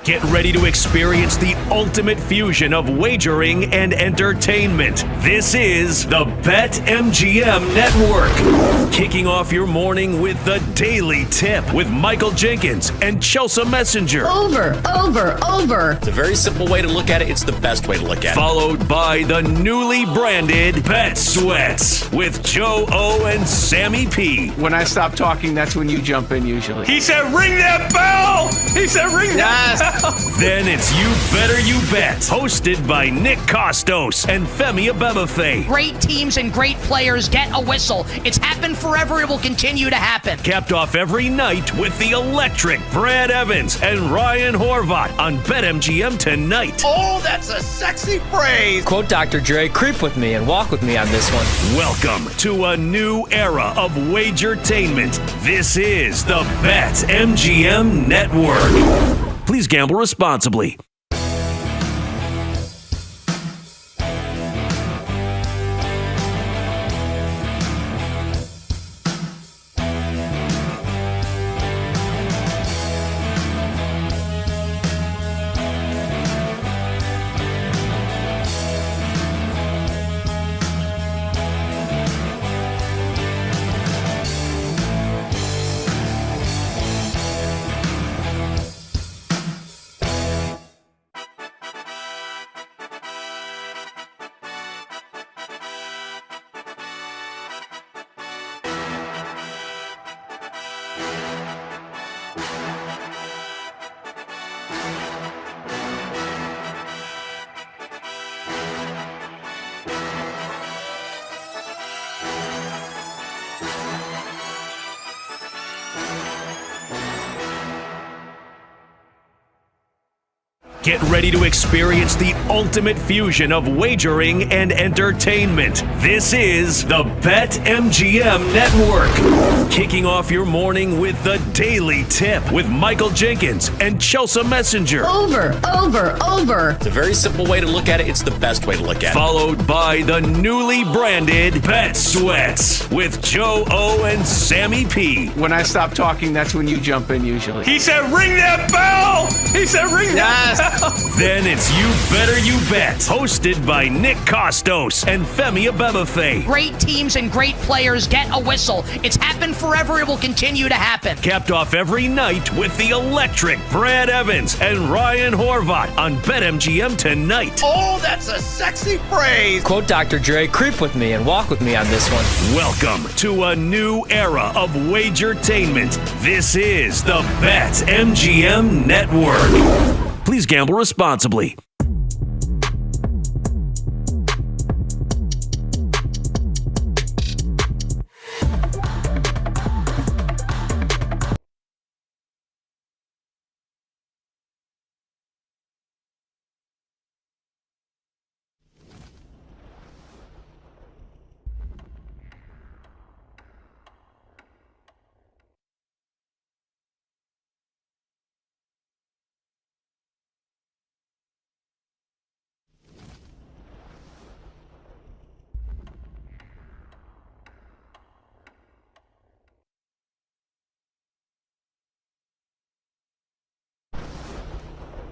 Get ready to experience the ultimate fusion of wagering and entertainment. This is the BetMGM Network. Kicking off your morning with the Daily Tip with Michael Jenkins and Chelsea Messenger. Over. It's a very simple way to look at it. It's the best way to look at it. Followed by the newly branded Bet Sweats with Joe O and Sammy P. When I stop talking, that's when you jump in usually. He said, ring that bell! He said, ring that bell! Then it's You Better You Bet, hosted by Nick Costos and Femi Abebefe. Great teams and great players get a whistle. It's happened forever. It will continue to happen. Capped off every night with the electric Brad Evans and Ryan Horvat on BetMGM tonight. Oh, that's a sexy phrase. Quote Dr. Dre, creep with me and walk with me on this one. Welcome to a new era of Wagertainment. This is the BetMGM Network. Please gamble responsibly. Get ready to experience the ultimate fusion of wagering and entertainment. This is the BetMGM Network. Kicking off your morning with the Daily Tip with Michael Jenkins and Chelsea Messenger. Over. It's a very simple way to look at it. It's the best way to look at it. Followed by the newly branded Bet Sweats with Joe O and Sammy P. When I stop talking, that's when you jump in usually. He said, ring that bell! He said, ring that bell! Then it's You Better You Bet, hosted by Nick Costos and Femi Abebefe. Great teams and great players get a whistle. It's happened forever. It will continue to happen. Capped off every night with the electric Brad Evans and Ryan Horvat on BetMGM tonight. Oh, that's a sexy phrase. Quote Dr. Dre, creep with me and walk with me on this one. Welcome to a new era of Wagertainment. This is the BetMGM Network. Please gamble responsibly.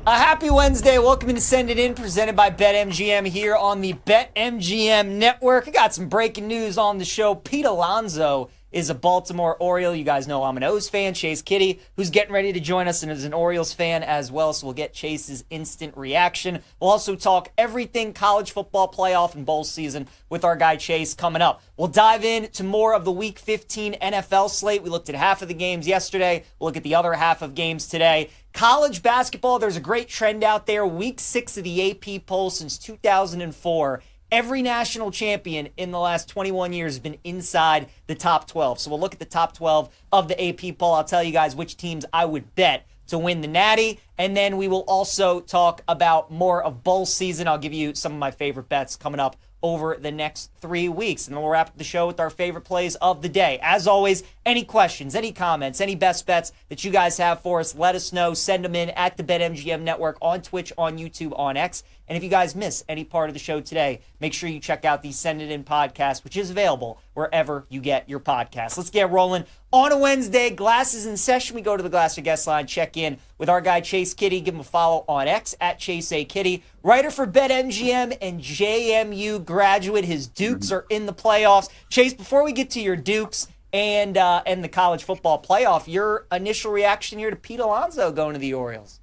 A happy Wednesday. Welcome to Send It In, presented by BetMGM here on the BetMGM Network. I got some breaking news on the show. Pete Alonso is a Baltimore Oriole. You guys know I'm an O's fan. Chase Kitty, who's getting ready to join us and is an Orioles fan as well, so we'll get Chase's instant reaction. We'll also talk everything college football playoff and bowl season with our guy Chase coming up. We'll dive into more of the Week 15 NFL slate. We looked at half of the games yesterday. We'll look at the other half of games today. College basketball, there's a great trend out there. Week 6 of the AP poll since 2004. Every national champion in the last 21 years has been inside the top 12. So we'll look at the top 12 of the AP poll. I'll tell you guys which teams I would bet to win the Natty. And then we will also talk about more of bowl season. I'll give you some of my favorite bets coming up over the next 3 weeks. And then we'll wrap up the show with our favorite plays of the day. As always, any questions, any comments, any best bets that you guys have for us, let us know. Send them in at the BetMGM Network on Twitch, on YouTube, on X, And if you guys miss any part of the show today, make sure you check out the Send It In podcast, which is available wherever you get your podcasts. Let's get rolling. On a Wednesday, Glasses in session. We go to the Glass or Guest line, check in with our guy Chase Kitty. Give him a follow on X at Chase A. Kitty. Writer for BetMGM and JMU graduate. His Dukes are in the playoffs. Chase, before we get to your Dukes and the college football playoff, your initial reaction here to Pete Alonso going to the Orioles?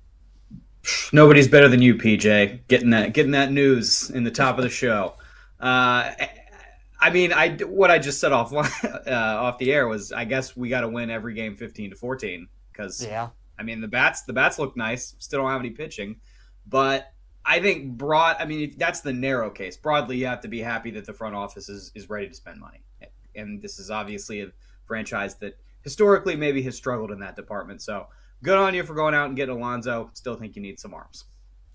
Nobody's better than you, PJ. Getting that news in the top of the show. What I just said off the air was, I guess we got to win every game 15-14 because the bats look nice. Still don't have any pitching, but I think that's the narrow case. Broadly, you have to be happy that the front office is ready to spend money, and this is obviously a franchise that historically maybe has struggled in that department. So. Good on you for going out and getting Alonso. Still think you need some arms.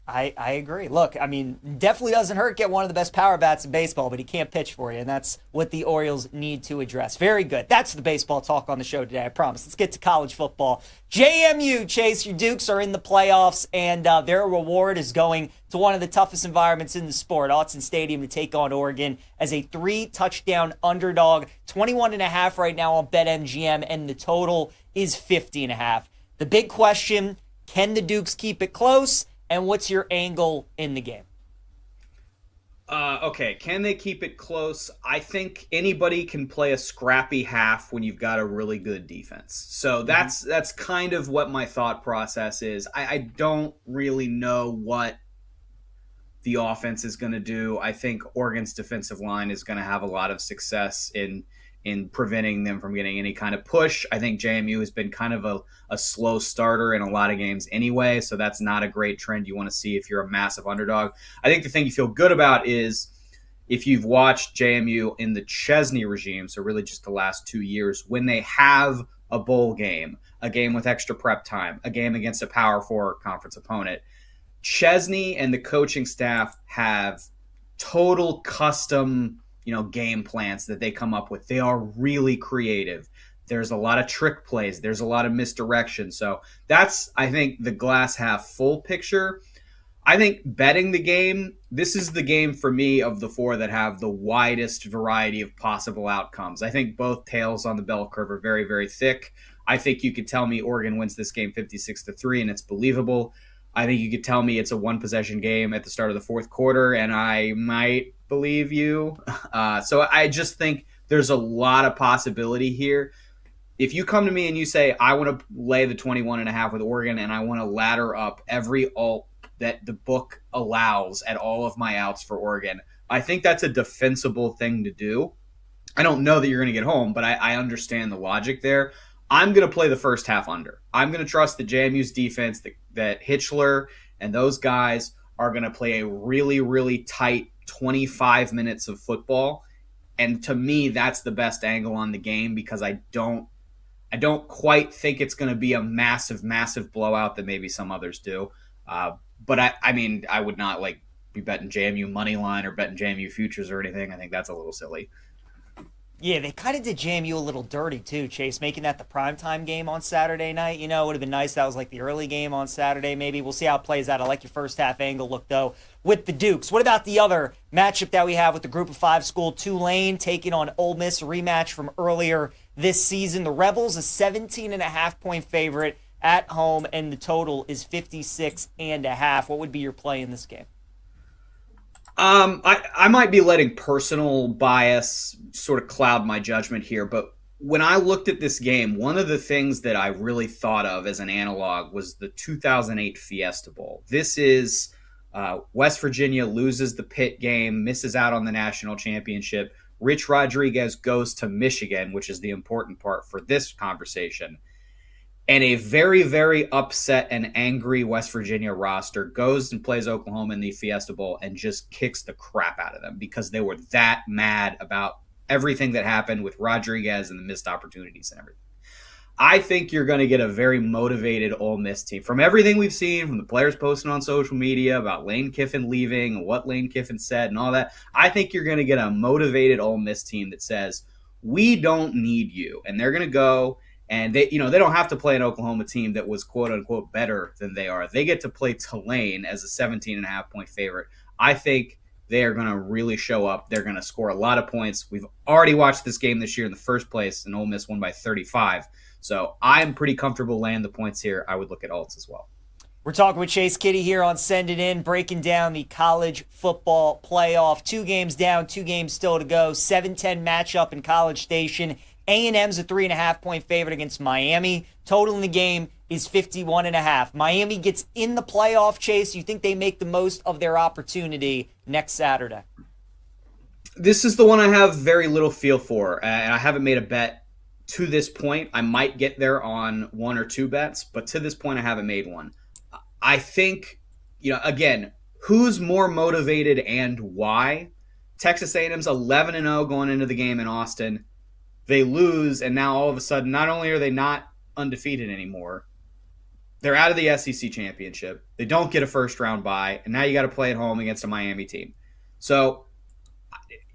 I agree. Look, definitely doesn't hurt get one of the best power bats in baseball, but he can't pitch for you, and that's what the Orioles need to address. Very good. That's the baseball talk on the show today, I promise. Let's get to college football. JMU, Chase, your Dukes are in the playoffs, and their reward is going to one of the toughest environments in the sport, Autzen Stadium, to take on Oregon as a 3-touchdown underdog. 21.5 right now on BetMGM, and the total is 50.5. The big question, can the Dukes keep it close? And what's your angle in the game? Okay, can they keep it close? I think anybody can play a scrappy half when you've got a really good defense. So that's kind of what my thought process is. I don't really know what the offense is going to do. I think Oregon's defensive line is going to have a lot of success in preventing them from getting any kind of push. I think JMU has been kind of a slow starter in a lot of games anyway, so that's not a great trend you want to see if you're a massive underdog. I think the thing you feel good about is if you've watched JMU in the Chesney regime, so really just the last 2 years, when they have a bowl game, a game with extra prep time, a game against a Power 4 conference opponent, Chesney and the coaching staff have total custom game plans that they come up with. They are really creative. There's a lot of trick plays. There's a lot of misdirection. So that's, I think, the glass half full picture. I think betting the game, this is the game for me of the four that have the widest variety of possible outcomes. I think both tails on the bell curve are very, very thick. I think you could tell me Oregon wins this game 56-3 and it's believable. I think you could tell me it's a one-possession game at the start of the fourth quarter, and I might believe you. So I just think there's a lot of possibility here. If you come to me and you say, I want to lay the 21.5 with Oregon, and I want to ladder up every alt that the book allows at all of my outs for Oregon, I think that's a defensible thing to do. I don't know that you're going to get home, but I understand the logic there. I'm going to play the first half under. I'm going to trust the JMU's defense, that Hitchler and those guys are going to play a really, really tight 25 minutes of football. And to me, that's the best angle on the game because I don't quite think it's going to be a massive, massive blowout that maybe some others do. But I would not be betting JMU money line or betting JMU futures or anything. I think that's a little silly. Yeah, they kind of did JMU a little dirty too, Chase, making that the primetime game on Saturday night. It would have been nice that was like the early game on Saturday maybe. We'll see how it plays out. I like your first half angle look, though, with the Dukes. What about the other matchup that we have with the Group of 5 school, Tulane taking on Ole Miss, a rematch from earlier this season? The Rebels, a 17.5-point favorite at home, and the total is 56.5. What would be your play in this game? I might be letting personal bias sort of cloud my judgment here, but when I looked at this game, one of the things that I really thought of as an analog was the 2008 Fiesta Bowl. This is West Virginia loses the Pitt game, misses out on the national championship. Rich Rodriguez goes to Michigan, which is the important part for this conversation. And a very, very upset and angry West Virginia roster goes and plays Oklahoma in the Fiesta Bowl and just kicks the crap out of them because they were that mad about everything that happened with Rodriguez and the missed opportunities and everything. I think you're going to get a very motivated Ole Miss team. From everything we've seen, from the players posting on social media about Lane Kiffin leaving and what Lane Kiffin said and all that, I think you're going to get a motivated Ole Miss team that says, we don't need you. And they're going to go And they don't have to play an Oklahoma team that was quote unquote better than they are. They get to play Tulane as a 17.5-point favorite. I think they are going to really show up. They're going to score a lot of points. We've already watched this game this year in the first place, and Ole Miss won by 35. So I'm pretty comfortable laying the points here. I would look at alts as well. We're talking with Chase Kitty here on Send It In, breaking down the college football playoff. 2 games down, 2 games still to go. 7-10 matchup in College Station. A&M's a 3.5-point favorite against Miami. Total in the game is 51.5. Miami gets in the playoff chase. You think they make the most of their opportunity next Saturday? This is the one I have very little feel for, and I haven't made a bet to this point. I might get there on 1 or 2 bets, but to this point I haven't made one. I think, again, who's more motivated and why? Texas A&M's 11-0 going into the game in Austin. They lose, and now all of a sudden, not only are they not undefeated anymore, they're out of the SEC championship. They don't get a first-round bye, and now you got to play at home against a Miami team. So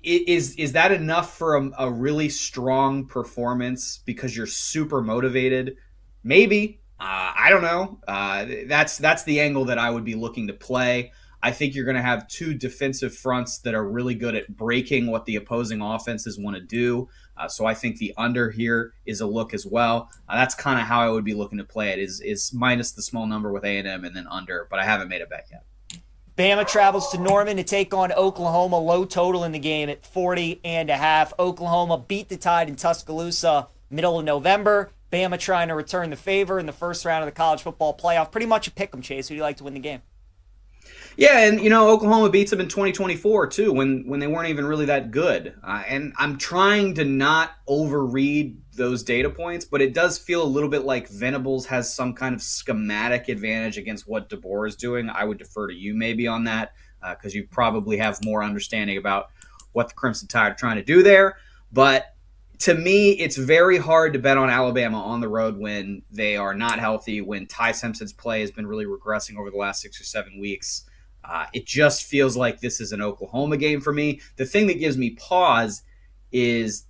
is that enough for a really strong performance because you're super motivated? Maybe. I don't know. That's the angle that I would be looking to play. I think you're going to have 2 defensive fronts that are really good at breaking what the opposing offenses want to do. So I think the under here is a look as well. That's kind of how I would be looking to play it, is minus the small number with A&M and then under, but I haven't made a bet yet. Bama travels to Norman to take on Oklahoma. Low total in the game at 40.5. Oklahoma beat the Tide in Tuscaloosa middle of November. Bama trying to return the favor in the first round of the college football playoff. Pretty much a pick 'em, Chase. Who do you like to win the game? Yeah, and Oklahoma beats them in 2024 too, when they weren't even really that good. And I'm trying to not overread those data points, but it does feel a little bit like Venables has some kind of schematic advantage against what DeBoer is doing. I would defer to you maybe on that because you probably have more understanding about what the Crimson Tide are trying to do there. But to me, it's very hard to bet on Alabama on the road when they are not healthy, when Ty Simpson's play has been really regressing over the last 6 or 7 weeks. It just feels like this is an Oklahoma game for me. The thing that gives me pause is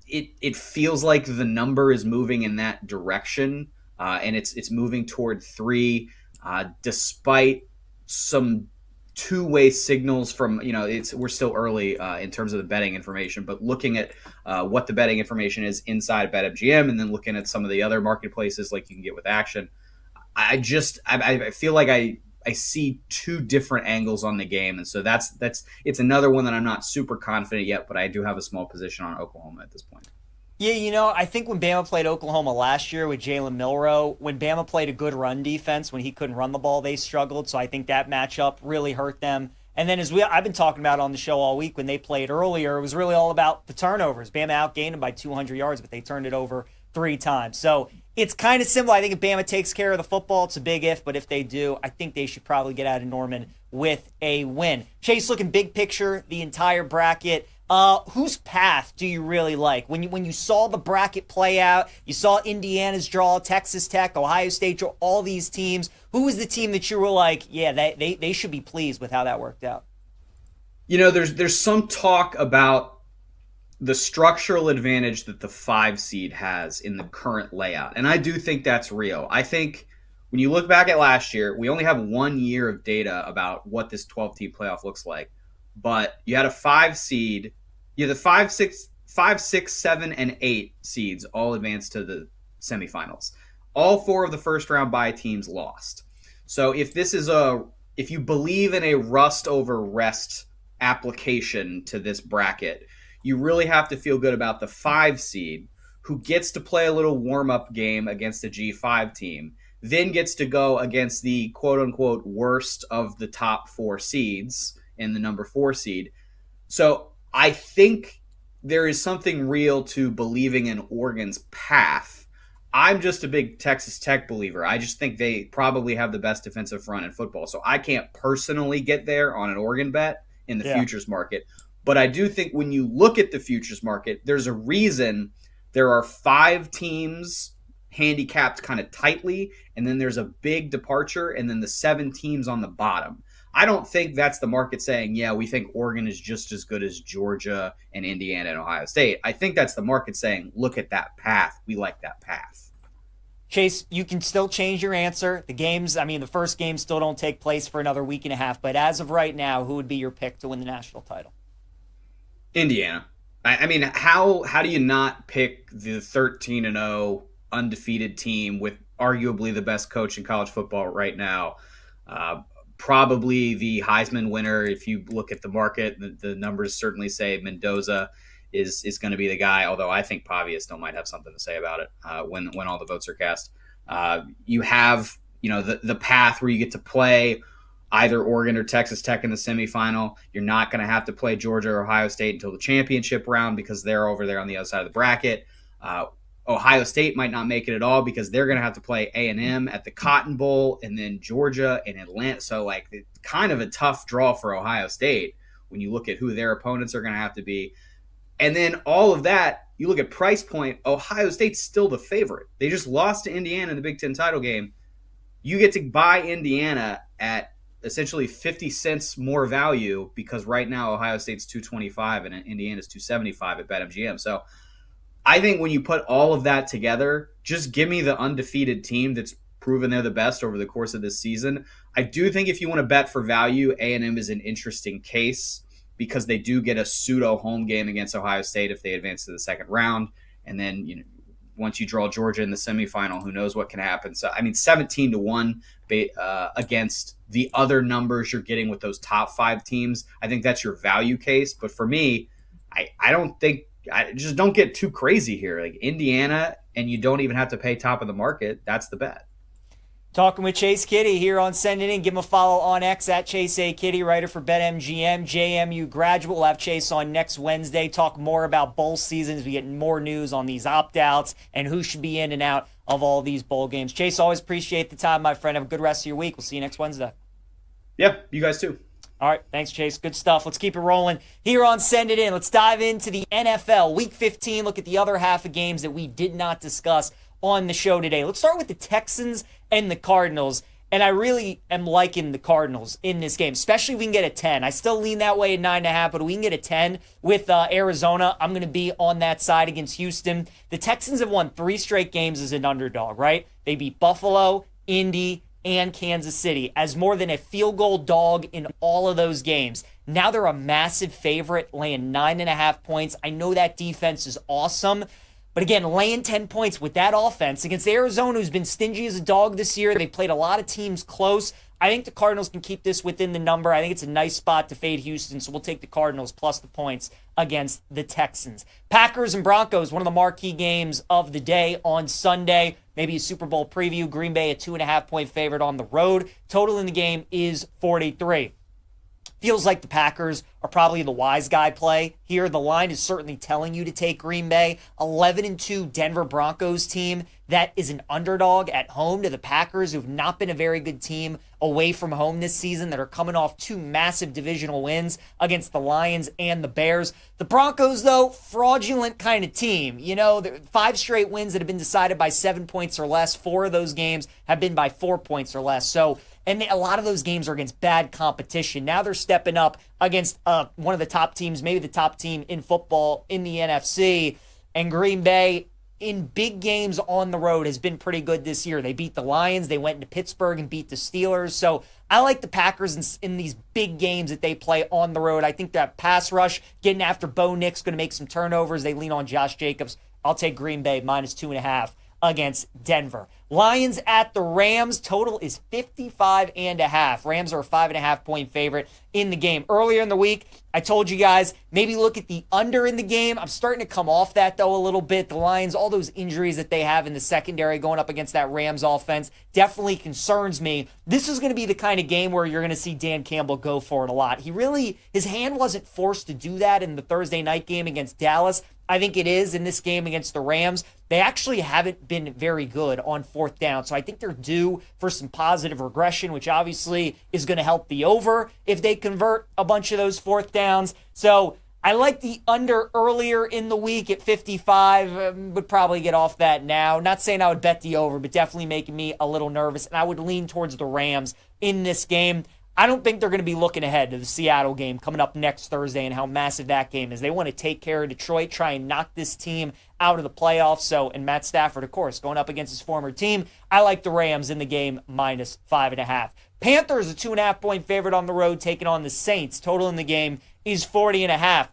it feels like the number is moving in that direction, and it's moving toward 3, despite some two-way signals from we're still early in terms of the betting information, but looking at what the betting information is inside BetMGM, and then looking at some of the other marketplaces like you can get with Action, I feel like I see 2 different angles on the game, and so it's another one that I'm not super confident yet, but I do have a small position on Oklahoma at this point. Yeah, I think when Bama played Oklahoma last year with Jalen Milroe, when Bama played a good run defense, when he couldn't run the ball, they struggled. So I think that matchup really hurt them. And then I've been talking about on the show all week, when they played earlier, it was really all about the turnovers. Bama outgained them by 200 yards, but they turned it over 3 times. So it's kind of similar. I think if Bama takes care of the football, it's a big if, but if they do, I think they should probably get out of Norman with a win. Chase, looking big picture, the entire bracket. Whose path do you really like? When you saw the bracket play out, you saw Indiana's draw, Texas Tech, Ohio State draw, all these teams. Who was the team that you were like, yeah, they should be pleased with how that worked out? There's some talk about the structural advantage that the 5 seed has in the current layout, and I do think that's real. I think when you look back at last year, we only have 1 year of data about what this 12-team playoff looks like. But you had a 5 seed. You had the 5, 6, 7, and 8 seeds all advanced to the semifinals. All 4 of the first round bye teams lost. So if you believe in a rust over rest application to this bracket, you really have to feel good about the 5 seed who gets to play a little warm-up game against a G5 team, then gets to go against the quote-unquote worst of the top 4 seeds in the number 4 seed. So I think there is something real to believing in Oregon's path. I'm just a big Texas Tech believer. I just think they probably have the best defensive front in football. So I can't personally get there on an Oregon bet in the futures market. But I do think when you look at the futures market, there's a reason there are 5 teams handicapped kind of tightly, and then there's a big departure, and then the 7 teams on the bottom. I don't think that's the market saying, yeah, we think Oregon is just as good as Georgia and Indiana and Ohio State. I think that's the market saying, look at that path. We like that path. Chase, you can still change your answer. The first games still don't take place for another week and a half. But as of right now, who would be your pick to win the national title? Indiana. I mean, how do you not pick the 13-0 undefeated team with arguably the best coach in college football right now? Probably the Heisman winner. If you look at the market, the numbers certainly say Mendoza is going to be the guy, although I think Pavia still might have something to say about it when all the votes are cast. You have the path where you get to play either Oregon or Texas Tech in the semifinal. You're not going to have to play Georgia or Ohio State until the championship round because they're over there on the other side of the bracket. Ohio State might not make it at all because they're going to have to play A&M at the Cotton Bowl and then Georgia and Atlanta. So, it's kind of a tough draw for Ohio State when you look at who their opponents are going to have to be. And then all of that, you look at price point, Ohio State's still the favorite. They just lost to Indiana in the Big Ten title game. You get to buy Indiana at essentially 50 cents more value because right now Ohio State's $2.25 and Indiana's $2.75 at BetMGM. So I think when you put all of that together, just give me the undefeated team that's proven they're the best over the course of this season. I do think if you want to bet for value, A&M is an interesting case because they do get a pseudo home game against Ohio State if they advance to the second round. And then, once you draw Georgia in the semifinal, who knows what can happen. So, 17-1 against the other numbers you're getting with those top 5 teams, I think that's your value case. But for me, I just don't get too crazy here. Like Indiana, and you don't even have to pay top of the market. That's the bet. Talking with Chase Kitty here on Send It In. Give him a follow on X at Chase A. Kitty, writer for BetMGM. JMU graduate. We'll have Chase on next Wednesday. Talk more about bowl seasons. We get more news on these opt-outs and who should be in and out of all these bowl games. Chase, always appreciate the time, my friend. Have a good rest of your week. We'll see you next Wednesday. Yeah, you guys too. All right, thanks, Chase. Good stuff. Let's keep it rolling here on Send It In. Let's dive into the NFL. Week 15, look at the other half of games that we did not discuss on the show today. Let's start with the Texans and the Cardinals. And I really am liking the Cardinals in this game, especially if we can get a 10. I still lean that way at 9.5, but if we can get a 10 with Arizona, I'm going to be on that side against Houston. The Texans have won 3 straight games as an underdog, right? They beat Buffalo, Indy, and Kansas City as more than a field goal dog in all of those games. Now they're a massive favorite, laying 9.5 points. I know that defense is awesome. But again, laying 10 points with that offense against Arizona, who's been stingy as a dog this year. They played a lot of teams close. I think the Cardinals can keep this within the number. I think it's a nice spot to fade Houston, so we'll take the Cardinals plus the points against the Texans. Packers and Broncos, one of the marquee games of the day on Sunday. Maybe a Super Bowl preview. Green Bay, a 2.5-point favorite on the road. Total in the game is 43. Feels like the Packers are probably the wise guy play here. The line is certainly telling you to take Green Bay. 11-2 Denver Broncos team that is an underdog at home to the Packers, who've not been a very good team away from home this season, that are coming off 2 massive divisional wins against the Lions and the Bears. The Broncos, though, fraudulent kind of team. 5 straight wins that have been decided by 7 points or less. 4 of those games have been by 4 points or less. And a lot of those games are against bad competition. Now they're stepping up against one of the top teams, maybe the top team in football in the NFC. And Green Bay, in big games on the road, has been pretty good this year. They beat the Lions. They went into Pittsburgh and beat the Steelers. So I like the Packers in these big games that they play on the road. I think that pass rush, getting after Bo Nick's going to make some turnovers. They lean on Josh Jacobs. I'll take Green Bay minus 2.5 against Denver. Lions at the Rams. Total is 55.5. Rams are a 5.5-point favorite in the game. Earlier in the week, I told you guys, maybe look at the under in the game. I'm starting to come off that, though, a little bit. The Lions, all those injuries that they have in the secondary going up against that Rams offense definitely concerns me. This is going to be the kind of game where you're going to see Dan Campbell go for it a lot. His hand wasn't forced to do that in the Thursday night game against Dallas. I think it is in this game against the Rams. They actually haven't been very good on 4th down, so I think they're due for some positive regression, which obviously is going to help the over if they convert a bunch of those 4th downs. So I like the under earlier in the week at 55. Would probably get off that now. Not saying I would bet the over, but definitely making me a little nervous, and I would lean towards the Rams in this game. I don't think they're going to be looking ahead to the Seattle game coming up next Thursday and how massive that game is. They want to take care of Detroit, try and knock this team out of the playoffs. So, and Matt Stafford, of course, going up against his former team. I like the Rams in the game minus 5.5. Panthers, a 2.5-point favorite on the road, taking on the Saints. Total in the game is 40.5.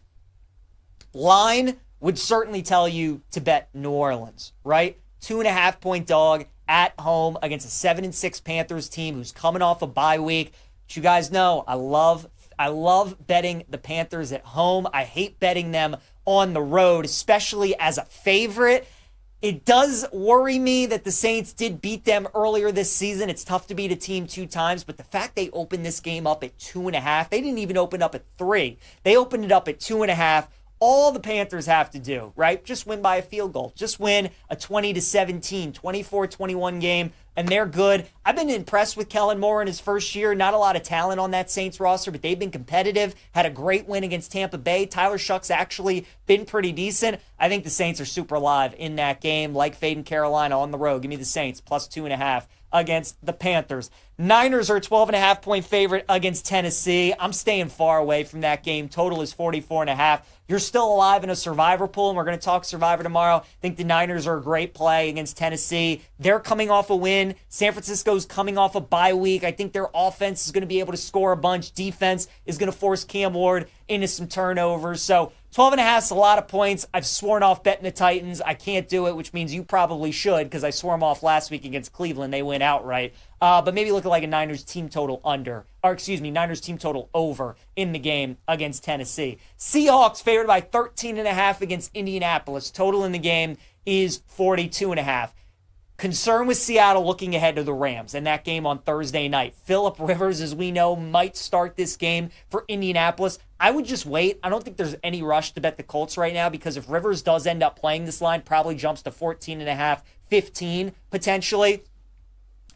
Line would certainly tell you to bet New Orleans, right? 2.5-point dog at home against a 7-6 Panthers team who's coming off a bye week. But you guys know I love betting the Panthers at home. I hate betting them on the road, especially as a favorite. It does worry me that the Saints did beat them earlier this season. It's tough to beat a team 2 times, but the fact they opened this game up at 2.5, they didn't even open up at 3. They opened it up at 2.5. All the Panthers have to do, right? Just win by a field goal. Just win a 20-17, 24-21 game, and they're good. I've been impressed with Kellen Moore in his first year. Not a lot of talent on that Saints roster, but they've been competitive. Had a great win against Tampa Bay. Tyler Shuck's actually been pretty decent. I think the Saints are super live in that game, like fading Carolina on the road. Give me the Saints, plus 2.5 against the Panthers. Niners are a 12.5-point favorite against Tennessee. I'm staying far away from that game. Total is 44.5. You're still alive in a Survivor pool, and we're going to talk Survivor tomorrow. I think the Niners are a great play against Tennessee. They're coming off a win. San Francisco's coming off a bye week. I think their offense is going to be able to score a bunch. Defense is going to force Cam Ward into some turnovers. So 12.5 is a lot of points. I've sworn off betting the Titans. I can't do it, which means you probably should, because I swore them off last week against Cleveland. They went outright. But maybe look at like a Niners team total Niners team total over in the game against Tennessee. Seahawks favored by 13.5 against Indianapolis. Total in the game is 42.5. Concern with Seattle looking ahead to the Rams and that game on Thursday night. Phillip Rivers, as we know, might start this game for Indianapolis. I would just wait. I don't think there's any rush to bet the Colts right now, because if Rivers does end up playing, this line probably jumps to 14.5, 15 potentially.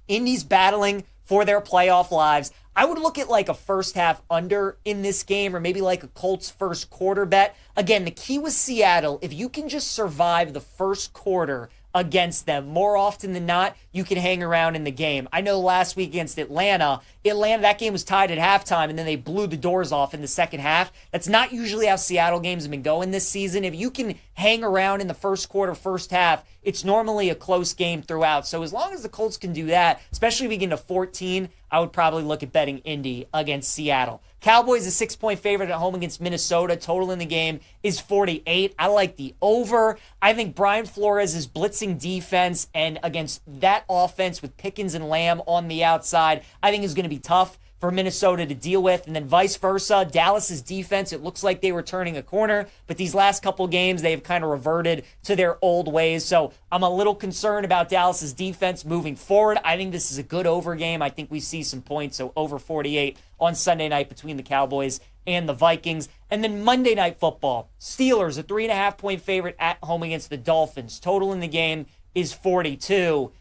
Indy's battling for their playoff lives. I would look at like a first half under in this game, or maybe like a Colts first quarter bet. Again, the key with Seattle, if you can just survive the first quarter against them, more often than not, you can hang around in the game. I know last week against Atlanta, that game was tied at halftime, and then they blew the doors off in the second half. That's not usually how Seattle games have been going this season. If you can hang around in the first quarter, first half, it's normally a close game throughout. So as long as the Colts can do that, especially if we get to 14, I would probably look at betting Indy against Seattle. Cowboys a 6-point favorite at home against Minnesota. Total in the game is 48. I like the over. I think Brian Flores' blitzing defense and against that offense with Pickens and Lamb on the outside, I think is going to be tough for Minnesota to deal with. And then vice versa, Dallas's defense, it looks like they were turning a corner, but these last couple games, they've kind of reverted to their old ways. So I'm a little concerned about Dallas's defense moving forward. I think this is a good over game. I think we see some points, so over 48 on Sunday night between the Cowboys and the Vikings. And then Monday Night Football, Steelers, a 3.5-point favorite at home against the Dolphins. Total in the game is 42.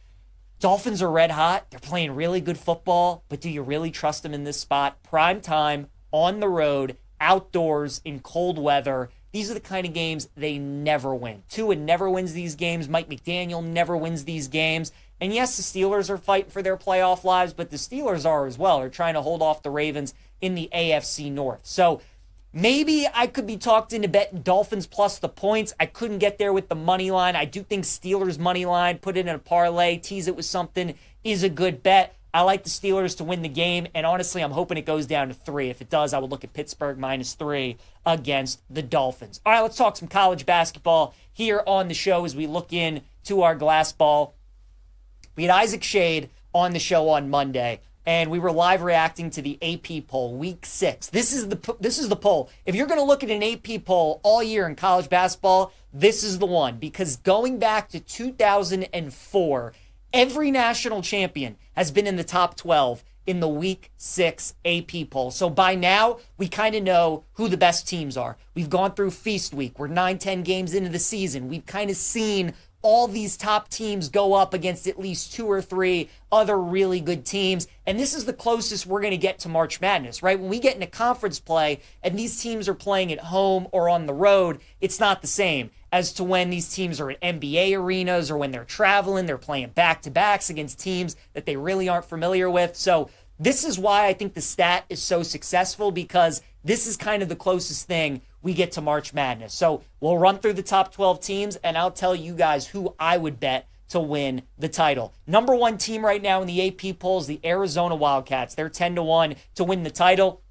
Dolphins are red hot. They're playing really good football, but do you really trust them in this spot? Prime time, on the road, outdoors, in cold weather. These are the kind of games they never win. Tua never wins these games. Mike McDaniel never wins these games. And yes, the Steelers are fighting for their playoff lives, but the Steelers are as well. They're trying to hold off the Ravens in the AFC North. So maybe I could be talked into betting Dolphins plus the points. I couldn't get there with the money line. I do think Steelers money line, put it in a parlay, tease it with something, is a good bet. I like the Steelers to win the game, and honestly, I'm hoping it goes down to 3. If it does, I would look at Pittsburgh -3 against the Dolphins. All right, let's talk some college basketball here on the show as we look into our glass ball. We had Isaac Shade on the show on Monday, and we were live reacting to the AP poll, Week 6. This is the poll. If you're going to look at an AP poll all year in college basketball, this is the one. Because going back to 2004, every national champion has been in the top 12 in the Week 6 AP poll. So by now, we kind of know who the best teams are. We've gone through Feast Week. We're 9-10 games into the season. We've kind of seen all these top teams go up against at least 2 or 3 other really good teams. And this is the closest we're going to get to March Madness, right? When we get into conference play and these teams are playing at home or on the road, it's not the same as to when these teams are at NBA arenas or when they're traveling, they're playing back-to-backs against teams that they really aren't familiar with. So This is why I think the stat is so successful, because this is kind of the closest thing we get to March Madness. So we'll run through the top 12 teams, and I'll tell you guys who I would bet to win the title. Number one team right now in the AP polls, the Arizona Wildcats. They're 10-1 to win the title.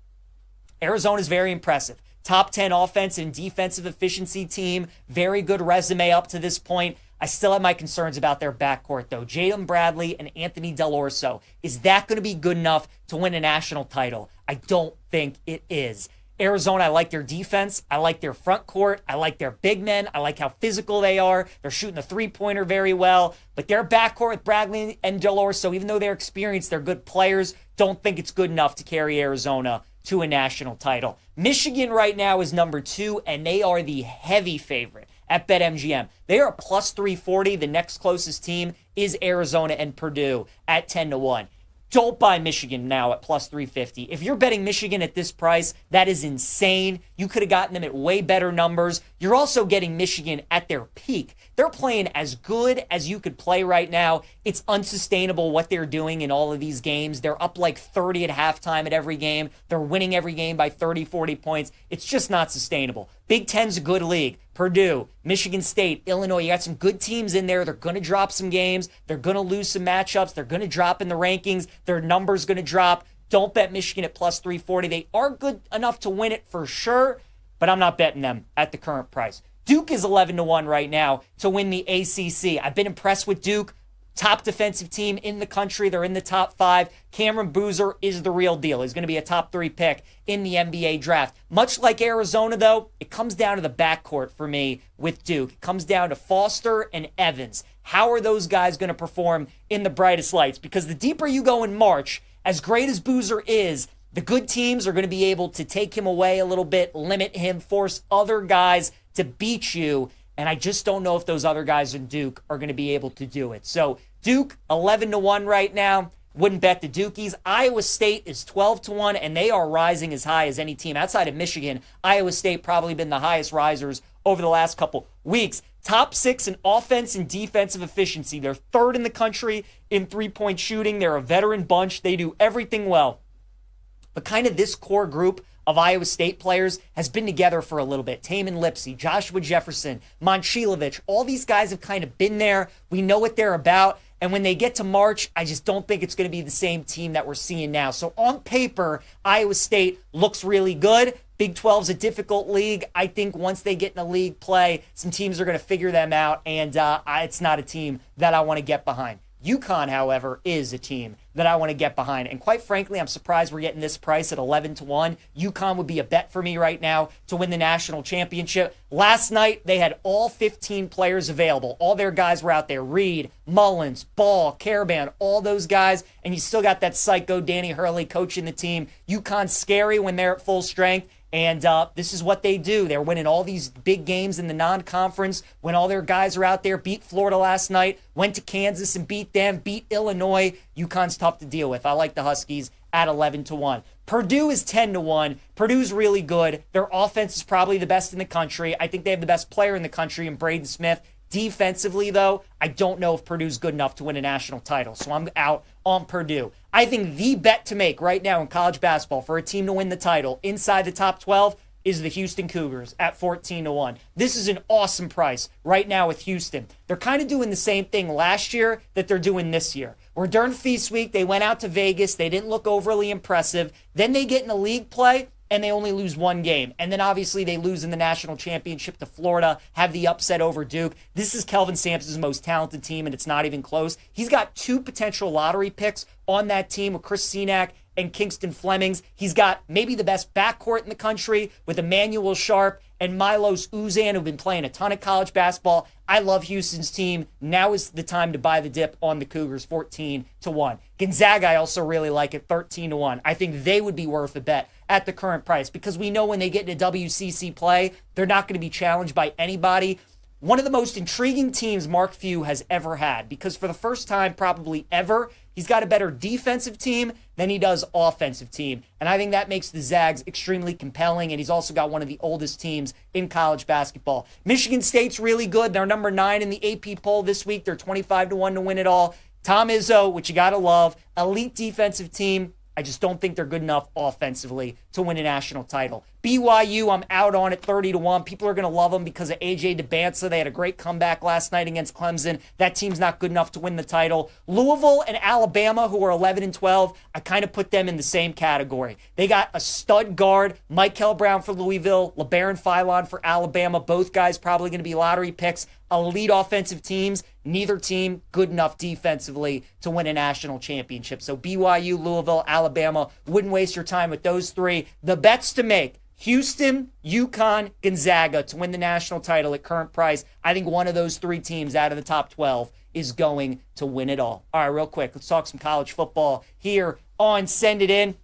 Arizona is very impressive. Top 10 offense and defensive efficiency team. Very good resume up to this point. I still have my concerns about their backcourt, though. Jaden Bradley and Anthony Delorso. Is that going to be good enough to win a national title? I don't think it is. Arizona, I like their defense. I like their front court. I like their big men. I like how physical they are. They're shooting the three-pointer very well. But their backcourt with Bradley and Delorso, even though they're experienced, they're good players, don't think it's good enough to carry Arizona to a national title. Michigan right now is number 2, and they are the heavy favorite at BetMGM. They are plus 340. The next closest team is Arizona and Purdue at 10-1. Don't buy Michigan now at plus 350. If you're betting Michigan at this price, that is insane. You could have gotten them at way better numbers. You're also getting Michigan at their peak. They're playing as good as you could play right now. It's unsustainable what they're doing in all of these games. They're up like 30 at halftime at every game. They're winning every game by 30, 40 points. It's just not sustainable. Big Ten's a good league. Purdue, Michigan State, Illinois, you got some good teams in there. They're going to drop some games. They're going to lose some matchups. They're going to drop in the rankings. Their numbers going to drop. Don't bet Michigan at plus 340. They are good enough to win it for sure, but I'm not betting them at the current price. Duke is 11-1 right now to win the ACC. I've been impressed with Duke. Top defensive team in the country. They're in the top 5. Cameron Boozer is the real deal. He's going to be a top 3 pick in the NBA draft. Much like Arizona, though, it comes down to the backcourt for me with Duke. It comes down to Foster and Evans. How are those guys going to perform in the brightest lights? Because the deeper you go in March, as great as Boozer is, the good teams are going to be able to take him away a little bit, limit him, force other guys to beat you. And I just don't know if those other guys in Duke are going to be able to do it. So Duke, 11-1 right now. Wouldn't bet the Dukies. Iowa State is 12-1, and they are rising as high as any team. Outside of Michigan, Iowa State probably been the highest risers over the last couple weeks. Top 6 in offense and defensive efficiency. They're 3rd in the country in three-point shooting. They're a veteran bunch. They do everything well. But kind of this core group of Iowa State players has been together for a little bit. Taman Lipsey, Joshua Jefferson, Momcilovic, all these guys have kind of been there. We know what they're about. And when they get to March, I just don't think it's going to be the same team that we're seeing now. So on paper, Iowa State looks really good. Big 12's a difficult league. I think once they get in a league play, some teams are going to figure them out. And it's not a team that I want to get behind. UConn, however, is a team that I want to get behind. And quite frankly, I'm surprised we're getting this price at 11-1. UConn would be a bet for me right now to win the national championship. Last night, they had all 15 players available. All their guys were out there. Reed, Mullins, Ball, Caravan, all those guys. And you still got that psycho Danny Hurley coaching the team. UConn's scary when they're at full strength. And this is what they do. They're winning all these big games in the non-conference when all their guys are out there. Beat Florida last night, went to Kansas and beat them, beat Illinois. UConn's tough to deal with. I like the Huskies at 11-1. Purdue is 10-1. Purdue's really good. Their offense is probably the best in the country. I think they have the best player in the country in Braden Smith. Defensively, though, I don't know if Purdue's good enough to win a national title, so I'm out on Purdue. I think the bet to make right now in college basketball for a team to win the title inside the top 12 is the Houston Cougars at 14-1. This is an awesome price right now with Houston. They're kind of doing the same thing last year that they're doing this year. Where during Feast Week, they went out to Vegas. They didn't look overly impressive. Then they get in a league play, and they only lose one game. And then obviously they lose in the national championship to Florida, have the upset over Duke. This is Kelvin Sampson's most talented team, and it's not even close. He's got 2 potential lottery picks on that team with Chris Senack and Kingston Flemings. He's got maybe the best backcourt in the country with Emmanuel Sharp and Milos Uzan, who've been playing a ton of college basketball. I love Houston's team. Now is the time to buy the dip on the Cougars, 14-1. Gonzaga, I also really like it, 13-1. I think they would be worth a bet at the current price because we know when they get into WCC play, they're not going to be challenged by anybody. One of the most intriguing teams Mark Few has ever had because for the first time probably ever, he's got a better defensive team than he does offensive team. And I think that makes the Zags extremely compelling. And he's also got one of the oldest teams in college basketball. Michigan State's really good. They're number 9 in the AP poll this week. They're 25-1 to win it all. Tom Izzo, which you got to love. Elite defensive team. I just don't think they're good enough offensively to win a national title. BYU, I'm out on it 30-1. People are going to love them because of AJ DeBanza. They had a great comeback last night against Clemson. That team's not good enough to win the title. Louisville and Alabama, who are 11-12, I kind of put them in the same category. They got a stud guard, Michael Brown for Louisville, LeBaron Philon for Alabama. Both guys probably going to be lottery picks. Elite offensive teams, neither team good enough defensively to win a national championship. So BYU, Louisville, Alabama, wouldn't waste your time with those three. The bets to make: Houston, UConn, Gonzaga to win the national title at current price. I think one of those three teams out of the top 12 is going to win it all. All right, real quick, let's talk some college football here on Send It In.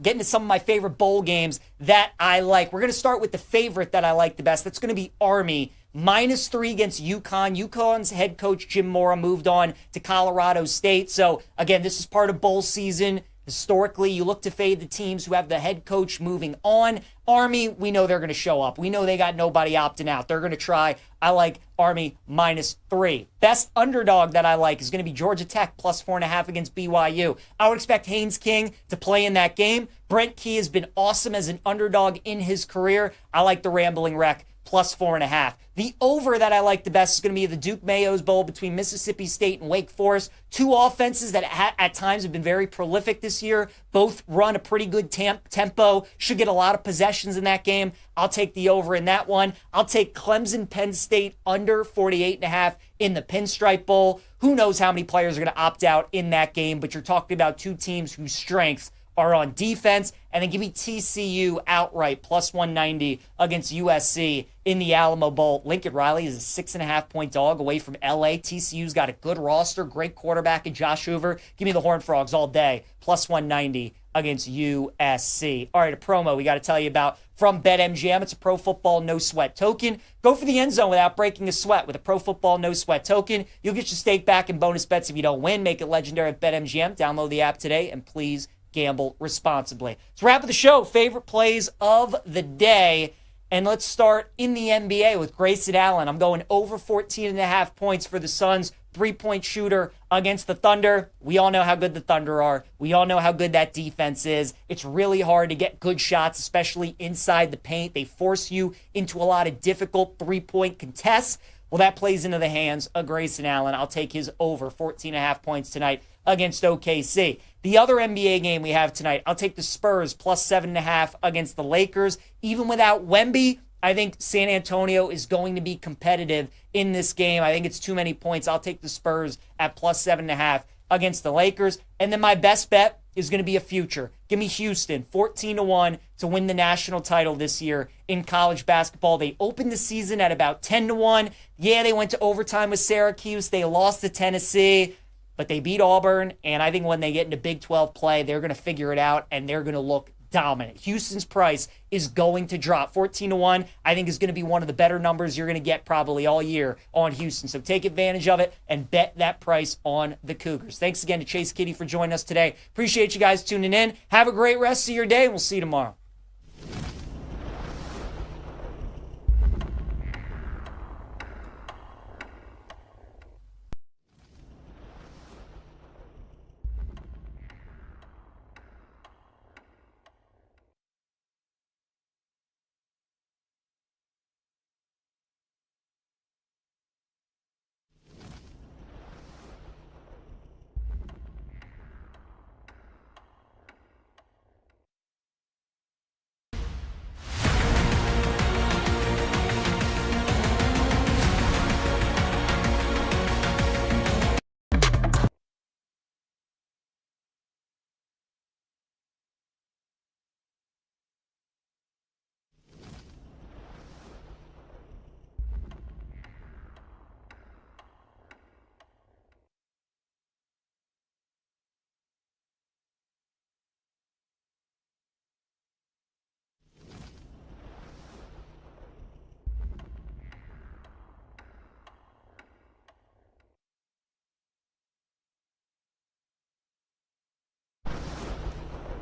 Getting to some of my favorite bowl games that I like. We're going to start with the favorite that I like the best. That's going to be Army. -3 against UConn. UConn's head coach, Jim Mora, moved on to Colorado State. So, again, this is part of bowl season. Historically, you look to fade the teams who have the head coach moving on. Army, we know they're going to show up. We know they got nobody opting out. They're going to try. I like Army -3. Best underdog that I like is going to be Georgia Tech +4.5 against BYU. I would expect Haynes King to play in that game. Brent Key has been awesome as an underdog in his career. I like the Rambling Wreck +4.5. The over that I like the best is going to be the Duke Mayo's Bowl between Mississippi State and Wake Forest. Two offenses that at times have been very prolific this year. Both run a pretty good tempo. Should get a lot of possessions in that game. I'll take the over in that one. I'll take Clemson Penn State under 48.5 in the Pinstripe Bowl. Who knows how many players are going to opt out in that game, but you're talking about two teams whose strengths are on defense. And then give me TCU outright +190 against USC in the Alamo Bowl. Lincoln Riley is a 6.5-point dog away from LA. TCU's got a good roster, great quarterback in Josh Hoover. Give me the Horned Frogs all day, +190 against USC. All right, a promo we got to tell you about from BetMGM. It's a Pro Football No Sweat token. Go for the end zone without breaking a sweat with a Pro Football No Sweat token. You'll get your stake back in bonus bets if you don't win. Make it legendary at BetMGM. Download the app today, and please gamble responsibly. Let's wrap up the show. Favorite plays of the day. And let's start in the NBA with Grayson Allen. I'm going over 14.5 points for the Suns. 3-point shooter against the Thunder. We all know how good the Thunder are. We all know how good that defense is. It's really hard to get good shots, especially inside the paint. They force you into a lot of difficult 3-point contests. Well, that plays into the hands of Grayson Allen. I'll take his over 14.5 points tonight against OKC. The other NBA game we have tonight, I'll take the Spurs +7.5 against the Lakers. Even without Wemby, I think San Antonio is going to be competitive in this game. I think it's too many points. I'll take the Spurs at +7.5 against the Lakers. And then my best bet is going to be a future. Give me Houston, 14-1 to win the national title this year in college basketball. They opened the season at about 10-1. Yeah, they went to overtime with Syracuse. They lost to Tennessee, but they beat Auburn. And I think when they get into Big 12 play, they're going to figure it out, and they're going to look dominant. Houston's price is going to drop. 14-1, I think, is going to be one of the better numbers you're going to get probably all year on Houston. So take advantage of it and bet that price on the Cougars. Thanks again to Chase Kitty for joining us today. Appreciate you guys tuning in. Have a great rest of your day, and we'll see you tomorrow.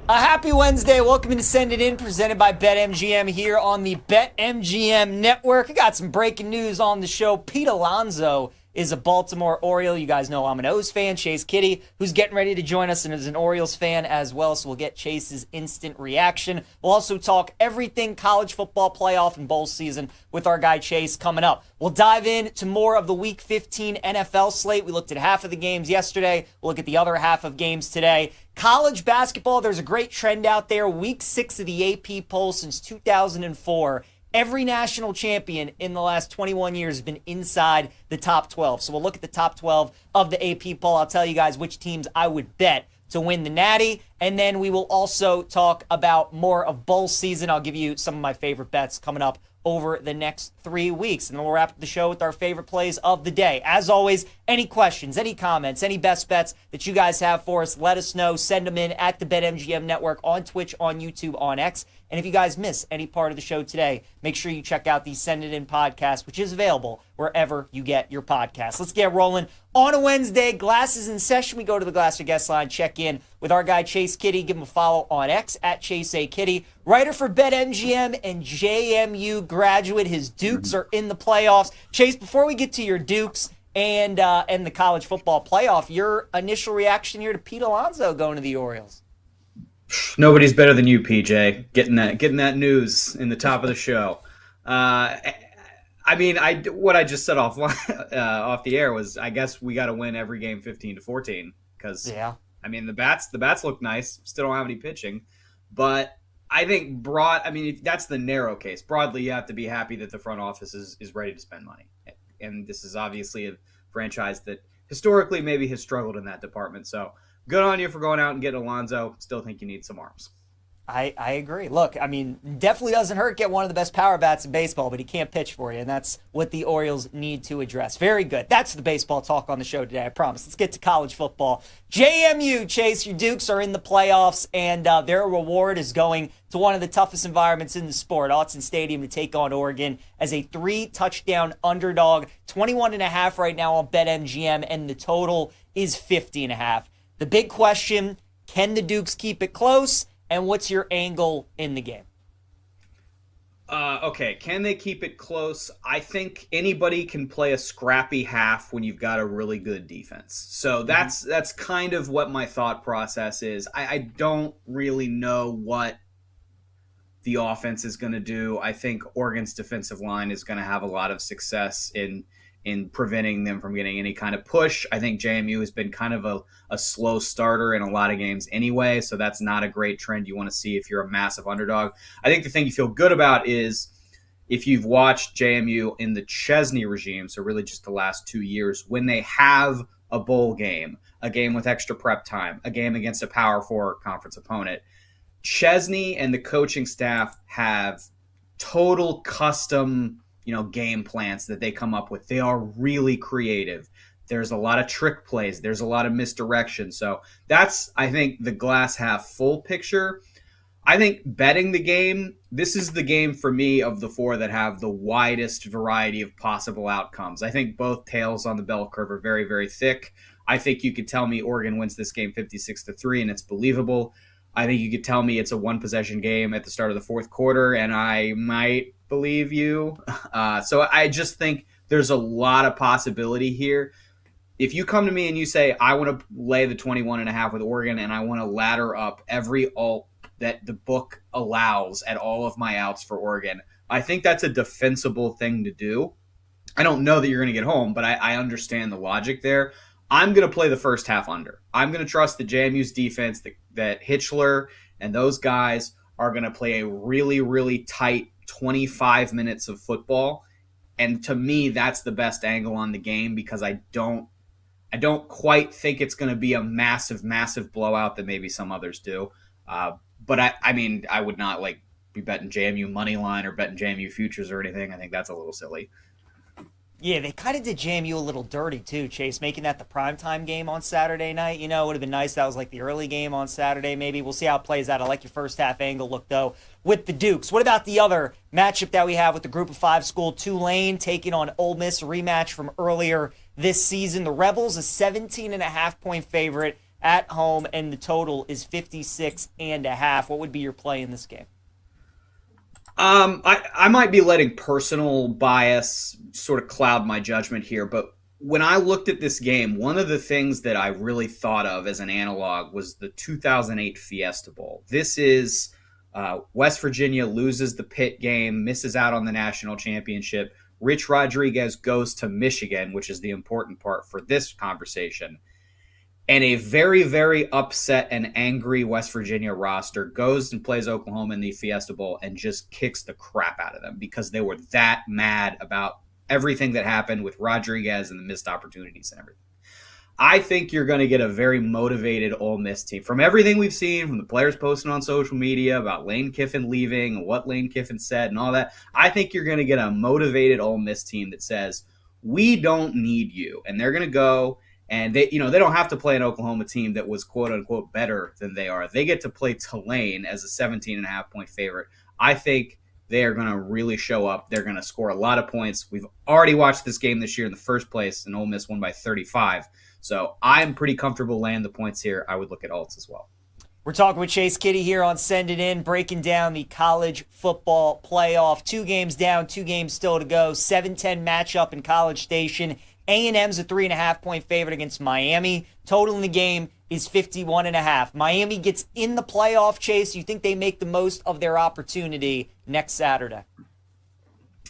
A happy Wednesday. Welcome to Send It In, presented by BetMGM here on the BetMGM network. I got some breaking news on the show. Pete Alonso is a Baltimore Oriole. You guys know I'm an O's fan. Chase Kitty, who's getting ready to join us and is an Orioles fan as well, so we'll get Chase's instant reaction. We'll also talk everything college football playoff and bowl season with our guy Chase coming up. We'll dive into more of the Week 15 NFL slate. We looked at half of the games yesterday. We'll look at the other half of games today. College basketball, there's a great trend out there. Week 6 of the AP poll since 2004. Every national champion in the last 21 years has been inside the top 12. So we'll look at the top 12 of the AP poll. I'll tell you guys which teams I would bet to win the Natty. And then we will also talk about more of bowl season. I'll give you some of my favorite bets coming up over the next 3 weeks. And then we'll wrap up the show with our favorite plays of the day. As always, any questions, any comments, any best bets that you guys have for us, let us know. Send them in at the BetMGM Network on Twitch, on YouTube, on X. And if you guys miss any part of the show today, make sure you check out the Send It In podcast, which is available wherever you get your podcasts. Let's get rolling. On a Wednesday, Glasses in session. We go to the Glass or Guest line, check in with our guy Chase Kitty. Give him a follow on X at ChaseAKitty. Writer for BetMGM and JMU graduate. His Dukes are in the playoffs. Chase, before we get to your Dukes and the college football playoff, your initial reaction here to Pete Alonso going to the Orioles? Nobody's better than you, PJ. Getting that news in the top of the show. What I just said off the air was, I guess we got to win every game 15-14 because the bats look nice. Still don't have any pitching, but I think if that's the narrow case. Broadly, you have to be happy that the front office is ready to spend money, and this is obviously a franchise that historically maybe has struggled in that department. So. Good on you for going out and getting Alonso. Still think you need some arms. I agree. Look, definitely doesn't hurt get one of the best power bats in baseball, but he can't pitch for you, and that's what the Orioles need to address. Very good. That's the baseball talk on the show today, I promise. Let's get to college football. JMU, Chase, your Dukes are in the playoffs, and their reward is going to one of the toughest environments in the sport, Autzen Stadium, to take on Oregon as a 3-touchdown underdog. 21.5 right now on BetMGM, and the total is 50.5. The big question, can the Dukes keep it close? And what's your angle in the game? Okay, can they keep it close? I think anybody can play a scrappy half when you've got a really good defense. So that's kind of what my thought process is. I don't really know what the offense is going to do. I think Oregon's defensive line is going to have a lot of success in preventing them from getting any kind of push. I think JMU has been kind of a slow starter in a lot of games anyway, so that's not a great trend you want to see if you're a massive underdog. I think the thing you feel good about is if you've watched JMU in the Chesney regime, so really just the last 2 years, when they have a bowl game, a game with extra prep time, a game against a Power 4 conference opponent, Chesney and the coaching staff have total custom game plans that they come up with. They are really creative. There's a lot of trick plays. There's a lot of misdirection. So that's, I think, the glass half full picture. I think betting the game, this is the game for me of the four that have the widest variety of possible outcomes. I think both tails on the bell curve are very, very thick. I think you could tell me Oregon wins this game 56-3 and it's believable. I think you could tell me it's a one-possession game at the start of the fourth quarter, and I might believe you. So I just think there's a lot of possibility here. If you come to me and you say, I want to lay the 21.5 with Oregon, and I want to ladder up every alt that the book allows at all of my outs for Oregon, I think that's a defensible thing to do. I don't know that you're going to get home, but I understand the logic there. I'm going to play the first half under. I'm going to trust the JMU's defense that Hitchler and those guys are going to play a really, really tight 25 minutes of football. And to me, that's the best angle on the game because I don't quite think it's going to be a massive, massive blowout that maybe some others do. But I would not be betting JMU money line or betting JMU futures or anything. I think that's a little silly. Yeah, they kind of did JMU a little dirty too, Chase, making that the primetime game on Saturday night. It would have been nice. That was like the early game on Saturday maybe. We'll see how it plays out. I like your first half angle look, though, with the Dukes. What about the other matchup that we have with the Group of 5 school, Tulane taking on Ole Miss, a rematch from earlier this season? The Rebels, a 17.5-point favorite at home, and the total is 56.5. What would be your play in this game? I might be letting personal bias sort of cloud my judgment here, but when I looked at this game, one of the things that I really thought of as an analog was the 2008 Fiesta Bowl. This is West Virginia loses the Pitt game, misses out on the national championship. Rich Rodriguez goes to Michigan, which is the important part for this conversation. And a very, very upset and angry West Virginia roster goes and plays Oklahoma in the Fiesta Bowl and just kicks the crap out of them because they were that mad about everything that happened with Rodriguez and the missed opportunities and everything. I think you're going to get a very motivated Ole Miss team. From everything we've seen, from the players posting on social media about Lane Kiffin leaving and what Lane Kiffin said and all that, I think you're going to get a motivated Ole Miss team that says, we don't need you. And they're going to go, and they don't have to play an Oklahoma team that was quote-unquote better than they are. They get to play Tulane as a 17.5-point favorite. I think they are going to really show up. They're going to score a lot of points. We've already watched this game this year in the first place, and Ole Miss won by 35. So I'm pretty comfortable laying the points here. I would look at alts as well. We're talking with Chase Kitty here on Send It In, breaking down the college football playoff. 2 games down, 2 games still to go. 7-10 matchup in College Station. A&M's a 3.5-point favorite against Miami. Total in the game is 51.5. Miami gets in the playoff, Chase. You think they make the most of their opportunity next Saturday?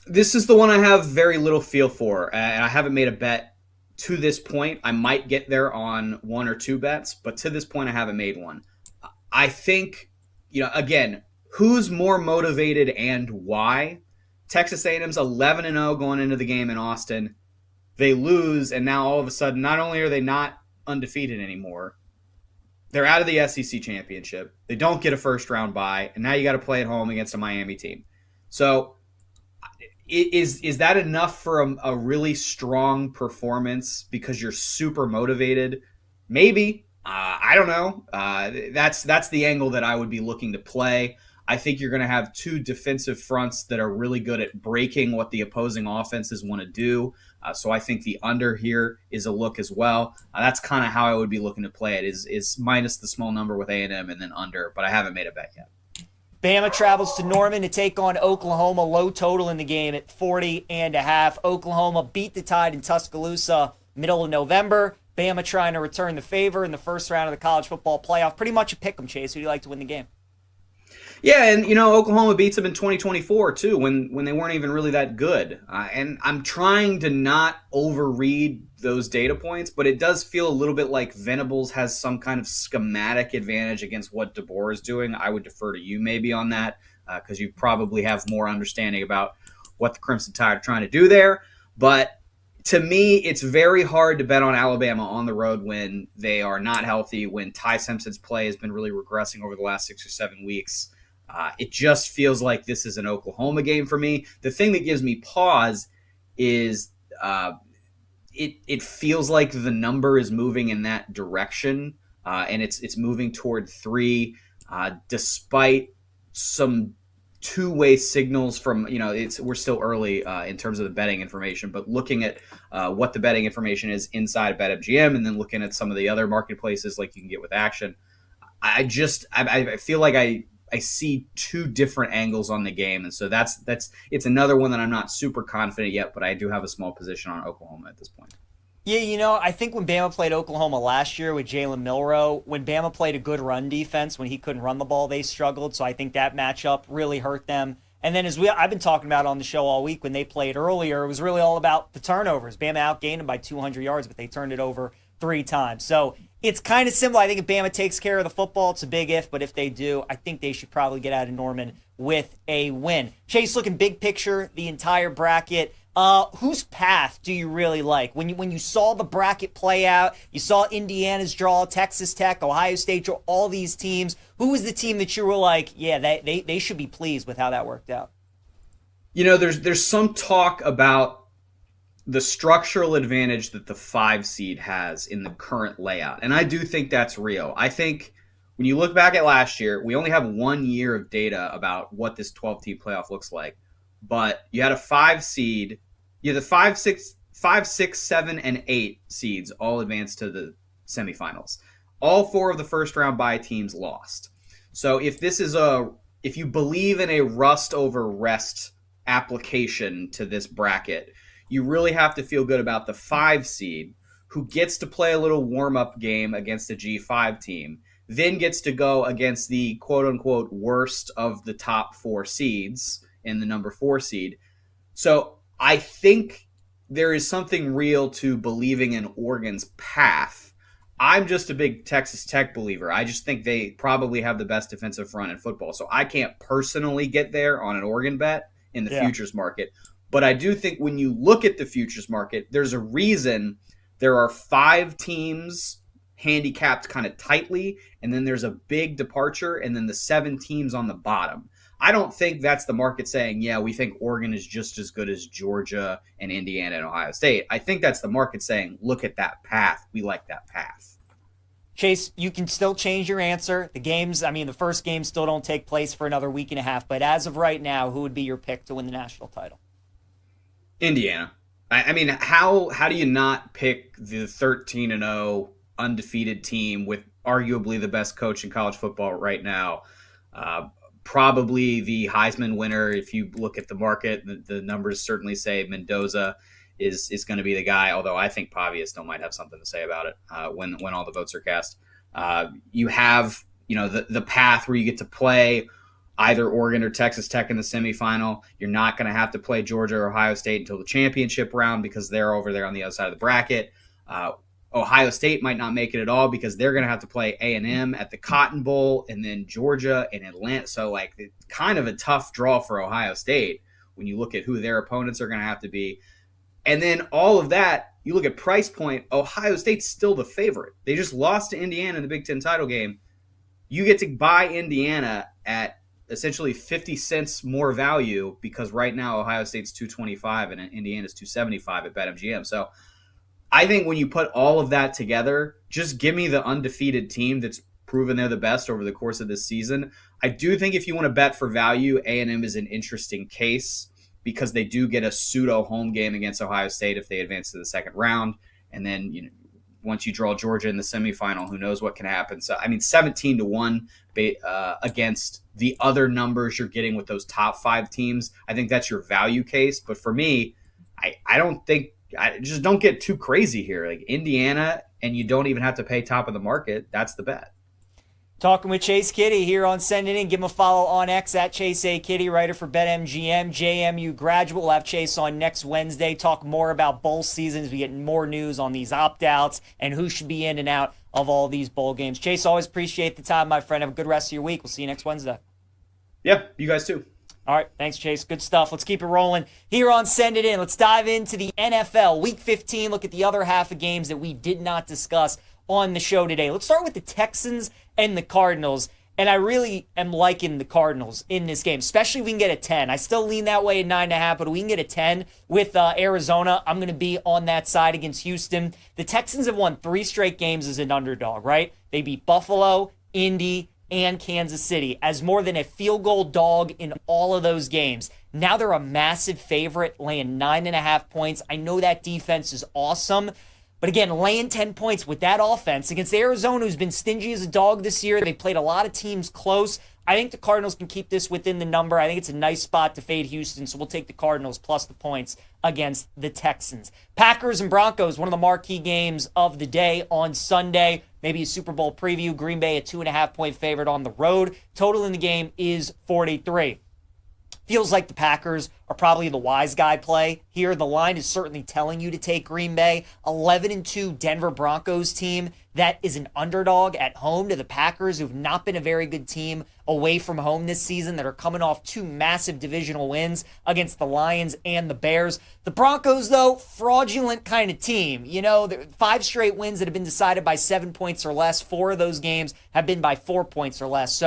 This is the one I have very little feel for, and I haven't made a bet to this point. I might get there on 1 or 2 bets, but to this point I haven't made one. I think, again, who's more motivated and why? Texas A&M's 11-0 going into the game in Austin. They lose, and now all of a sudden, not only are they not undefeated anymore, they're out of the SEC championship. They don't get a first-round bye, and now you got to play at home against a Miami team. So is that enough for a really strong performance because you're super motivated? Maybe. I don't know. That's the angle that I would be looking to play. I think you're going to have 2 defensive fronts that are really good at breaking what the opposing offenses want to do. So I think the under here is a look as well. That's kind of how I would be looking to play it, is minus the small number with A&M and then under, but I haven't made a bet yet. Bama travels to Norman to take on Oklahoma. Low total in the game at 40.5. Oklahoma beat the Tide in Tuscaloosa middle of November. Bama trying to return the favor in the first round of the college football playoff. Pretty much a pick 'em, Chase. Who do you like to win the game? Yeah, and Oklahoma beats them in 2024 too, when they weren't even really that good. And I'm trying to not overread those data points, but it does feel a little bit like Venables has some kind of schematic advantage against what DeBoer is doing. I would defer to you maybe on that because you probably have more understanding about what the Crimson Tide are trying to do there. But to me, it's very hard to bet on Alabama on the road when they are not healthy, when Ty Simpson's play has been really regressing over the last 6 or 7 weeks. It just feels like this is an Oklahoma game for me. The thing that gives me pause is it feels like the number is moving in that direction, and it's moving toward 3, despite some two-way signals from, we're still early in terms of the betting information, but looking at what the betting information is inside of BetMGM and then looking at some of the other marketplaces like you can get with Action, I feel like I see 2 different angles on the game, and so it's another one that I'm not super confident yet, but I do have a small position on Oklahoma at this point. Yeah, I think when Bama played Oklahoma last year with Jalen Milroe, when Bama played a good run defense, when he couldn't run the ball, they struggled. So I think that matchup really hurt them. And then I've been talking about on the show all week, when they played earlier, it was really all about the turnovers. Bama outgained them by 200 yards, but they turned it over 3 times. So it's kind of similar. I think if Bama takes care of the football, it's a big if, but if they do, I think they should probably get out of Norman with a win. Chase, looking big picture, the entire bracket. Whose path do you really like? When you saw the bracket play out, you saw Indiana's draw, Texas Tech, Ohio State draw, all these teams. Who was the team that you were like, yeah, they should be pleased with how that worked out? There's some talk about the structural advantage that the 5 seed has in the current layout, and I do think that's real. I think when you look back at last year, we only have 1 year of data about what this 12-team playoff looks like, but you had a 5 seed. You had the 5, 6, 7, and 8 seeds all advanced to the semifinals. All 4 of the first round bye teams lost. So if you believe in a rust over rest application to this bracket, you really have to feel good about the 5 seed who gets to play a little warm-up game against a G5 team, then gets to go against the quote-unquote worst of the top 4 seeds in the number 4 seed. So I think there is something real to believing in Oregon's path. I'm just a big Texas Tech believer. I just think they probably have the best defensive front in football. So I can't personally get there on an Oregon bet in the futures market. But I do think when you look at the futures market, there's a reason there are 5 teams handicapped kind of tightly, and then there's a big departure, and then the 7 teams on the bottom. I don't think that's the market saying, yeah, we think Oregon is just as good as Georgia and Indiana and Ohio State. I think that's the market saying, look at that path. We like that path. Chase, you can still change your answer. The first games still don't take place for another week and a half. But as of right now, who would be your pick to win the national title? Indiana. I mean, how do you not pick the 13-0 undefeated team with arguably the best coach in college football right now? Probably the Heisman winner. If you look at the market, the numbers certainly say Mendoza is going to be the guy, although I think Pavia still might have something to say about it when all the votes are cast. You have the path where you get to play either Oregon or Texas Tech in the semifinal. You're not going to have to play Georgia or Ohio State until the championship round because they're over there on the other side of the bracket. Ohio State might not make it at all because they're going to have to play A&M at the Cotton Bowl and then Georgia and Atlanta. So, it's kind of a tough draw for Ohio State when you look at who their opponents are going to have to be. And then all of that, you look at price point, Ohio State's still the favorite. They just lost to Indiana in the Big Ten title game. You get to buy Indiana at essentially 50 cents more value because right now Ohio State's $2.25 and Indiana's $2.75 at BetMGM. So I think when you put all of that together, just give me the undefeated team that's proven they're the best over the course of this season. I do think if you want to bet for value, A&M is an interesting case because they do get a pseudo home game against Ohio State if they advance to the second round. And then, once you draw Georgia in the semifinal, who knows what can happen. So, 17-1 against the other numbers you're getting with those top 5 teams. I think that's your value case. But for me, I just don't get too crazy here. Like Indiana, and you don't even have to pay top of the market. That's the bet. Talking with Chase Kitty here on Send It In. Give him a follow on X at Chase A. Kitty, writer for BetMGM. JMU graduate. We'll have Chase on next Wednesday. Talk more about bowl seasons. We get more news on these opt-outs and who should be in and out of all these bowl games. Chase, always appreciate the time, my friend. Have a good rest of your week. We'll see you next Wednesday. Yeah, you guys too. All right, thanks, Chase. Good stuff. Let's keep it rolling here on Send It In. Let's dive into the NFL Week 15. Look at the other half of games that we did not discuss on the show today. Let's start with the Texans and the Cardinals. And I really am liking the Cardinals in this game, especially if we can get a 10. I still lean that way at 9.5, but if we can get a 10 with Arizona, I'm going to be on that side against Houston. The Texans have won 3 straight games as an underdog, right? They beat Buffalo, Indy, and Kansas City as more than a field goal dog in all of those games. Now they're a massive favorite, laying 9.5 points. I know that defense is awesome, but again, laying 10 points with that offense against Arizona, who's been stingy as a dog this year. They played a lot of teams close. I think the Cardinals can keep this within the number. I think it's a nice spot to fade Houston, so we'll take the Cardinals plus the points against the Texans. Packers and Broncos, one of the marquee games of the day on Sunday. Maybe a Super Bowl preview. Green Bay, a 2.5-point favorite on the road. Total in the game is 43. Feels like the Packers are probably the wise guy play here. The line is certainly telling you to take Green Bay. 11-2 Denver Broncos team that is an underdog at home to the Packers, who've not been a very good team away from home this season, that are coming off 2 massive divisional wins against the Lions and the Bears. The Broncos, though, fraudulent kind of team. 5 straight wins that have been decided by 7 points or less. 4 of those games have been by 4 points or less.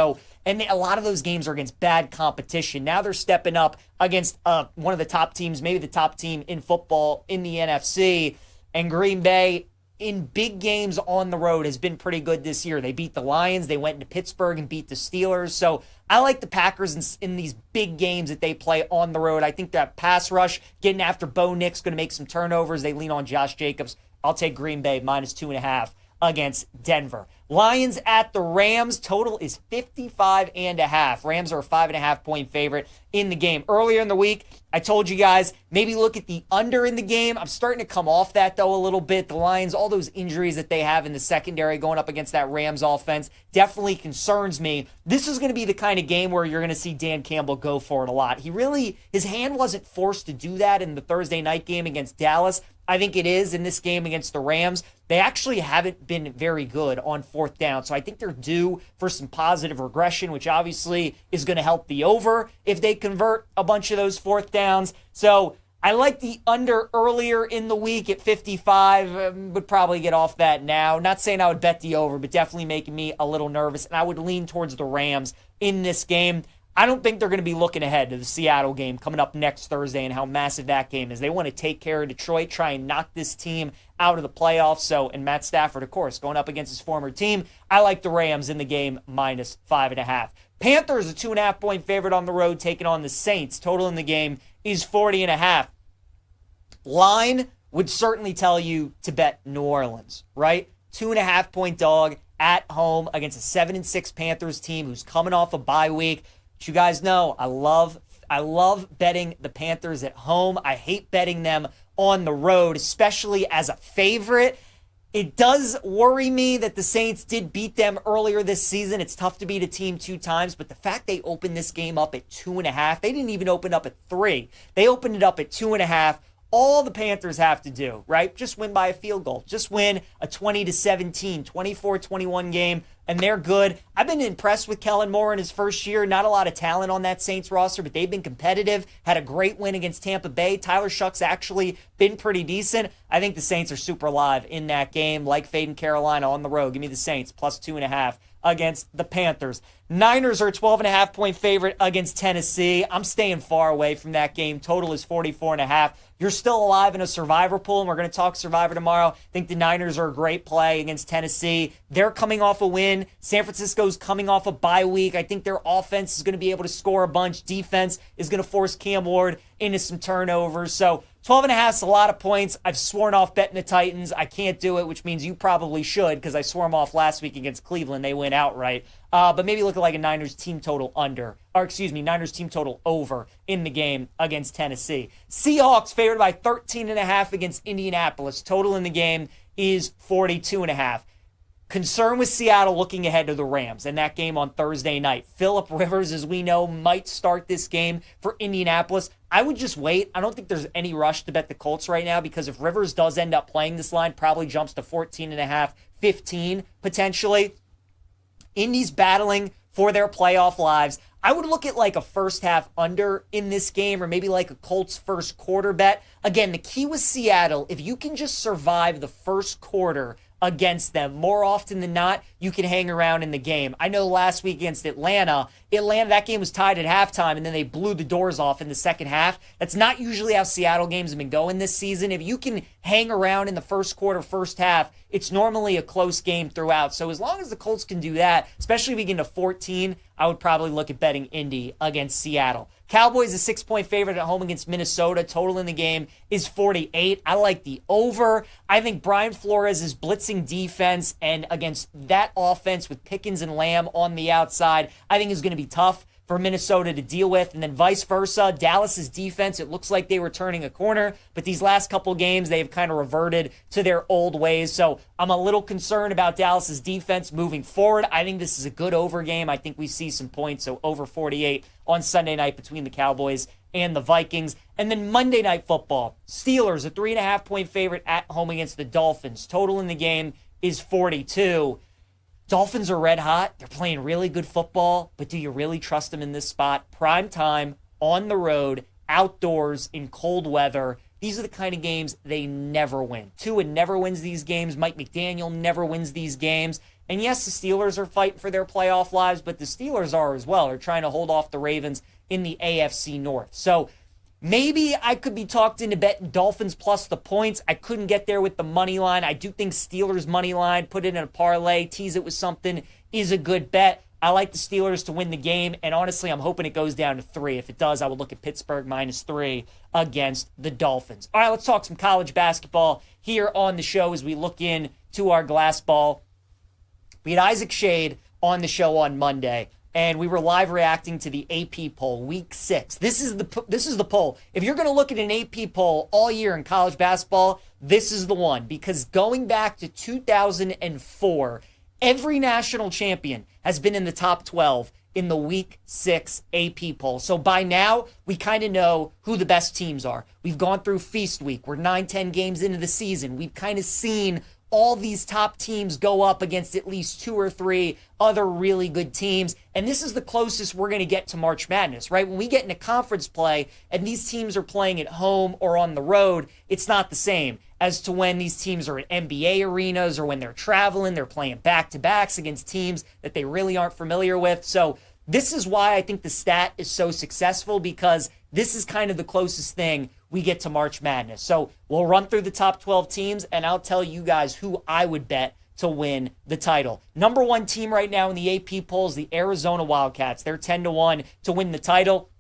And a lot of those games are against bad competition. Now they're stepping up against one of the top teams, maybe the top team in football in the NFC. And Green Bay, in big games on the road, has been pretty good this year. They beat the Lions. They went into Pittsburgh and beat the Steelers. So I like the Packers in these big games that they play on the road. I think that pass rush, getting after Bo Nick's going to make some turnovers. They lean on Josh Jacobs. I'll take Green Bay minus 2.5 against Denver. Lions at the Rams. Total is 55.5. Rams are a 5.5-point favorite in the game. Earlier in the week, I told you guys, maybe look at the under in the game. I'm starting to come off that, though, a little bit. The Lions, all those injuries that they have in the secondary going up against that Rams offense definitely concerns me. This is going to be the kind of game where you're going to see Dan Campbell go for it a lot. His hand wasn't forced to do that in the Thursday night game against Dallas. I think it is in this game against the Rams. They actually haven't been very good on fourth down, so I think they're due for some positive regression, which obviously is going to help the over if they convert a bunch of those fourth downs. So I like the under earlier in the week at 55. Would probably get off that now. Not saying I would bet the over, but definitely making me a little nervous, and I would lean towards the Rams in this game. I don't think they're going to be looking ahead to the Seattle game coming up next Thursday and how massive that game is. They want to take care of Detroit, try and knock this team out of the playoffs. So, and Matt Stafford, of course, going up against his former team. I like the Rams in the game minus 5.5. Panthers, a 2.5-point favorite on the road, taking on the Saints. Total in the game is 40.5. Line would certainly tell you to bet New Orleans, right? 2.5-point dog at home against a 7-6 Panthers team who's coming off a bye week. But you guys know I love betting the Panthers at home. I hate betting them on the road, especially as a favorite. It does worry me that the Saints did beat them earlier this season. It's tough to beat a team 2 times, but the fact they opened this game up at 2.5, they didn't even open up at 3. They opened it up at 2.5. All the Panthers have to do, right? Just win by a field goal. Just win a 20-17, 24-21 game, and they're good. I've been impressed with Kellen Moore in his first year. Not a lot of talent on that Saints roster, but they've been competitive. Had a great win against Tampa Bay. Tyler Shuck's actually been pretty decent. I think the Saints are super live in that game, like fading Carolina on the road. Give me the Saints, plus 2.5 against the Panthers. Niners are a 12.5-point favorite against Tennessee. I'm staying far away from that game. Total is 44.5. You're still alive in a survivor pool, and we're going to talk survivor tomorrow. I think the Niners are a great play against Tennessee. They're coming off a win. San Francisco's coming off a bye week. I think their offense is going to be able to score a bunch. Defense is going to force Cam Ward into some turnovers. So 12.5 is a lot of points. I've sworn off betting the Titans. I can't do it, which means you probably should, because I swore them off last week against Cleveland. They went outright. But maybe look at like a Niners team total Niners team total over in the game against Tennessee. Seahawks favored by 13.5 against Indianapolis. Total in the game is 42.5. Concern with Seattle looking ahead to the Rams and that game on Thursday night. Phillip Rivers, as we know, might start this game for Indianapolis. I would just wait. I don't think there's any rush to bet the Colts right now, because if Rivers does end up playing, this line probably jumps to 14.5, 15 potentially. Indy's battling for their playoff lives. I would look at like a first half under in this game, or maybe like a Colts first quarter bet. Again, the key with Seattle, if you can just survive the first quarter against them, more often than not, you can hang around in the game. I know last week against Atlanta, that game was tied at halftime, and then they blew the doors off in the second half. That's not usually how Seattle games have been going this season. If you can hang around in the first quarter, first half, it's normally a close game throughout. So as long as the Colts can do that, especially if we get into 14, I would probably look at betting Indy against Seattle. Cowboys a 6-point favorite at home against Minnesota. Total in the game is 48. I like the over. I think Brian Flores' blitzing defense and against that offense with Pickens and Lamb on the outside, I think is going to be tough for Minnesota to deal with. And then vice versa, Dallas's defense, it looks like they were turning a corner, but these last couple games, they've kind of reverted to their old ways. So I'm a little concerned about Dallas's defense moving forward. I think this is a good over game. I think we see some points, so over 48 on Sunday night between the Cowboys and the Vikings. And then Monday Night Football, Steelers, a 3.5-point favorite at home against the Dolphins. Total in the game is 42. Dolphins are red hot. They're playing really good football, but do you really trust them in this spot? Prime time, on the road, outdoors, in cold weather. These are the kind of games they never win. Tua never wins these games. Mike McDaniel never wins these games. And yes, the Steelers are fighting for their playoff lives, but the Steelers are as well. They're trying to hold off the Ravens in the AFC North. So maybe I could be talked into betting Dolphins plus the points. I couldn't get there with the money line. I do think Steelers money line, put it in a parlay, tease it with something, is a good bet. I like the Steelers to win the game, and honestly, I'm hoping it goes down to 3. If it does, I would look at Pittsburgh -3 against the Dolphins. All right, let's talk some college basketball here on the show as we look in to our glass ball. We had Isaac Shade on the show on Monday, and we were live reacting to the AP poll, Week 6. This is the poll. If you're going to look at an AP poll all year in college basketball, this is the one. Because going back to 2004, every national champion has been in the top 12 in the Week 6 AP poll. So by now, we kind of know who the best teams are. We've gone through Feast Week. We're 9-10 games into the season. We've kind of seen all these top teams go up against at least 2 or 3 other really good teams. And this is the closest we're going to get to March Madness, right? When we get into conference play and these teams are playing at home or on the road, it's not the same as to when these teams are at NBA arenas or when they're traveling, they're playing back-to-backs against teams that they really aren't familiar with. So this is why I think the stat is so successful, because this is kind of the closest thing we get to March Madness. So we'll run through the top 12 teams, and I'll tell you guys who I would bet to win the title. Number 1 team right now in the AP polls, the Arizona Wildcats. They're 10-1 to win the title.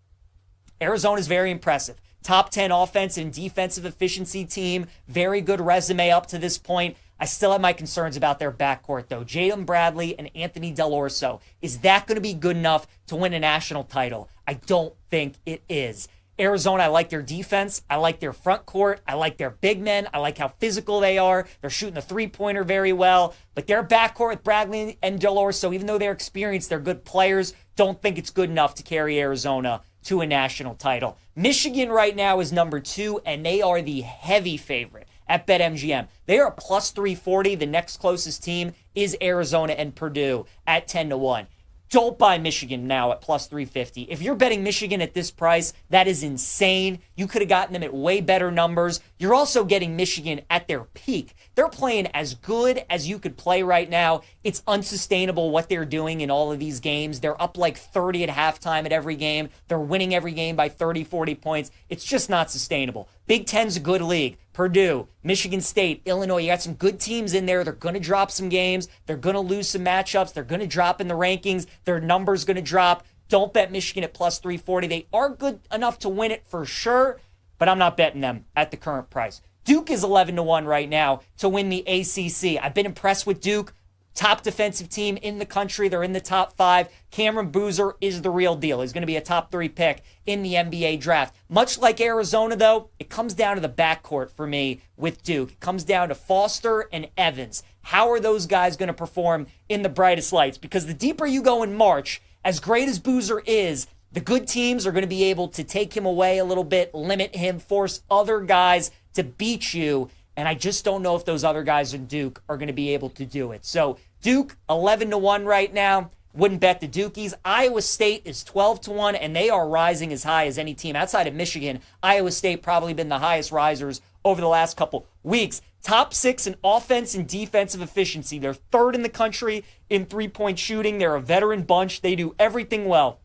Arizona's very impressive. Top 10 offense and defensive efficiency team. Very good resume up to this point. I still have my concerns about their backcourt, though. Jalen Bradley and Anthony Del Orso. Is that going to be good enough to win a national title? I don't think it is. Arizona, I like their defense. I like their front court. I like their big men. I like how physical they are. They're shooting the three-pointer very well. But their backcourt with Bradley and Del Orso, even though they're experienced, they're good players, don't think it's good enough to carry Arizona to a national title. Michigan right now is number 2, and they are the heavy favorite at BetMGM. They are plus 340. The next closest team is Arizona and Purdue at 10-1. Don't buy Michigan now at plus 350. If you're betting Michigan at this price, that is insane. You could have gotten them at way better numbers. You're also getting Michigan at their peak. They're playing as good as you could play right now. It's unsustainable what they're doing in all of these games. They're up like 30 at halftime at every game. They're winning every game by 30, 40 points. It's just not sustainable. Big Ten's a good league. Purdue, Michigan State, Illinois, you got some good teams in there. They're going to drop some games. They're going to lose some matchups. They're going to drop in the rankings. Their numbers going to drop. Don't bet Michigan at plus 340. They are good enough to win it for sure, but I'm not betting them at the current price. Duke is 11-1 right now to win the ACC. I've been impressed with Duke. Top defensive team in the country. They're in the top 5. Cameron Boozer is the real deal. He's going to be a top 3 pick in the NBA draft. Much like Arizona, though, it comes down to the backcourt for me with Duke. It comes down to Foster and Evans. How are those guys going to perform in the brightest lights? Because the deeper you go in March, as great as Boozer is, the good teams are going to be able to take him away a little bit, limit him, force other guys to beat you. And I just don't know if those other guys in Duke are going to be able to do it. So Duke, 11-1 right now. Wouldn't bet the Dukies. Iowa State is 12-1, and they are rising as high as any team. Outside of Michigan, Iowa State probably been the highest risers over the last couple weeks. Top 6 in offense and defensive efficiency. They're 3rd in the country in three-point shooting. They're a veteran bunch. They do everything well.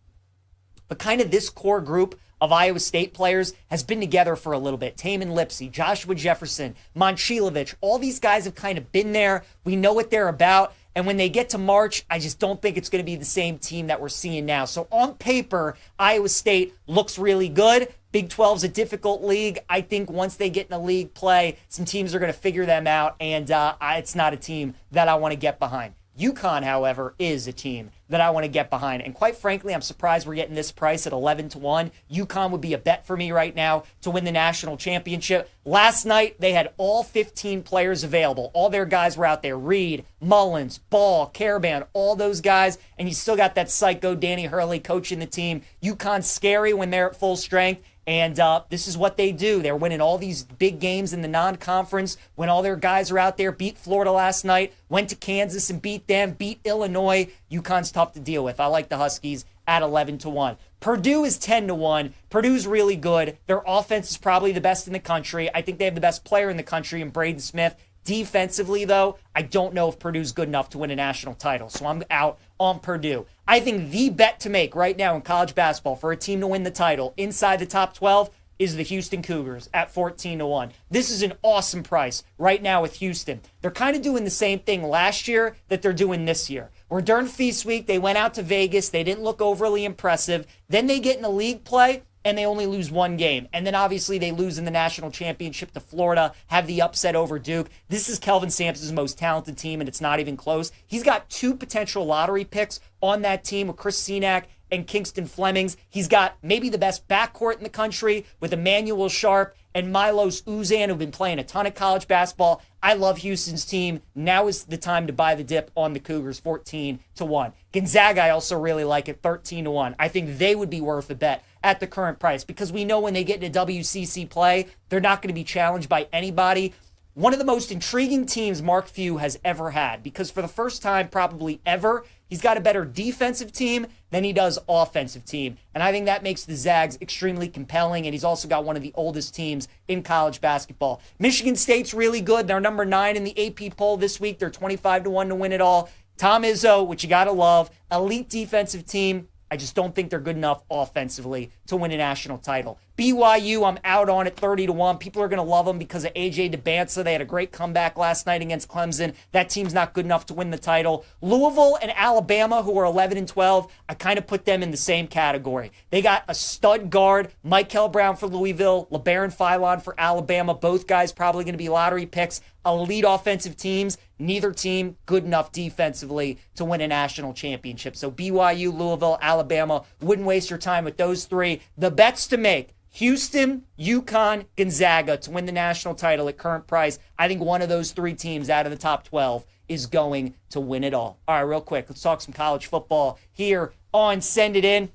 But kind of this core group of Iowa State players has been together for a little bit. Taman Lipsey, Joshua Jefferson, Momcilovic, all these guys have kind of been there. We know what they're about. And when they get to March, I just don't think it's going to be the same team that we're seeing now. So on paper, Iowa State looks really good. Big 12's a difficult league. I think once they get in a league play, some teams are going to figure them out, and it's not a team that I want to get behind. UConn, however, is a team that I want to get behind. And quite frankly, I'm surprised we're getting this price at 11-1. UConn would be a bet for me right now to win the national championship. Last night, they had all 15 players available. All their guys were out there. Reed, Mullins, Ball, Caravan, all those guys. And you still got that psycho Danny Hurley coaching the team. UConn's scary when they're at full strength. And this is what they do. They're winning all these big games in the non-conference when all their guys are out there. Beat Florida last night, went to Kansas and beat them, beat Illinois. UConn's tough to deal with. I like the Huskies at 11-1. Purdue is 10-1. Purdue's really good. Their offense is probably the best in the country. I think they have the best player in the country in Braden Smith. Defensively, though, I don't know if Purdue's good enough to win a national title, so I'm out on Purdue. I think the bet to make right now in college basketball for a team to win the title inside the top 12 is the Houston Cougars at 14-1. This is an awesome price right now with Houston. They're kind of doing the same thing last year that they're doing this year. Where during Feast Week, they went out to Vegas. They didn't look overly impressive. Then they get in the league play, and they only lose one game. And then obviously they lose in the national championship to Florida, have the upset over Duke. This is Kelvin Sampson's most talented team, and it's not even close. He's got 2 potential lottery picks on that team with Chris Senack and Kingston Flemings. He's got maybe the best backcourt in the country with Emmanuel Sharp and Milos Uzan, who've been playing a ton of college basketball. I love Houston's team. Now is the time to buy the dip on the Cougars, 14-1. Gonzaga, I also really like it, 13-1. I think they would be worth a bet at the current price because we know when they get into WCC play, they're not going to be challenged by anybody. One of the most intriguing teams Mark Few has ever had, because for the first time probably ever, he's got a better defensive team than he does offensive team. And I think that makes the Zags extremely compelling, and he's also got one of the oldest teams in college basketball. Michigan State's really good. They're number 9 in the AP poll this week. They're 25-1 to win it all. Tom Izzo, which you got to love, elite defensive team. I just don't think they're good enough offensively to win a national title. BYU, I'm out on it 30-1. People are going to love them because of AJ DeBanza. They had a great comeback last night against Clemson. That team's not good enough to win the title. Louisville and Alabama, who are 11-12, I kind of put them in the same category. They got a stud guard, Michael Brown for Louisville, LeBaron Philon for Alabama. Both guys probably going to be lottery picks. Elite offensive teams. Neither team good enough defensively to win a national championship. So BYU, Louisville, Alabama, wouldn't waste your time with those 3. The bets to make: Houston, UConn, Gonzaga to win the national title at current price. I think one of those 3 teams out of the top 12 is going to win it all. All right, real quick, let's talk some college football here on Send It In.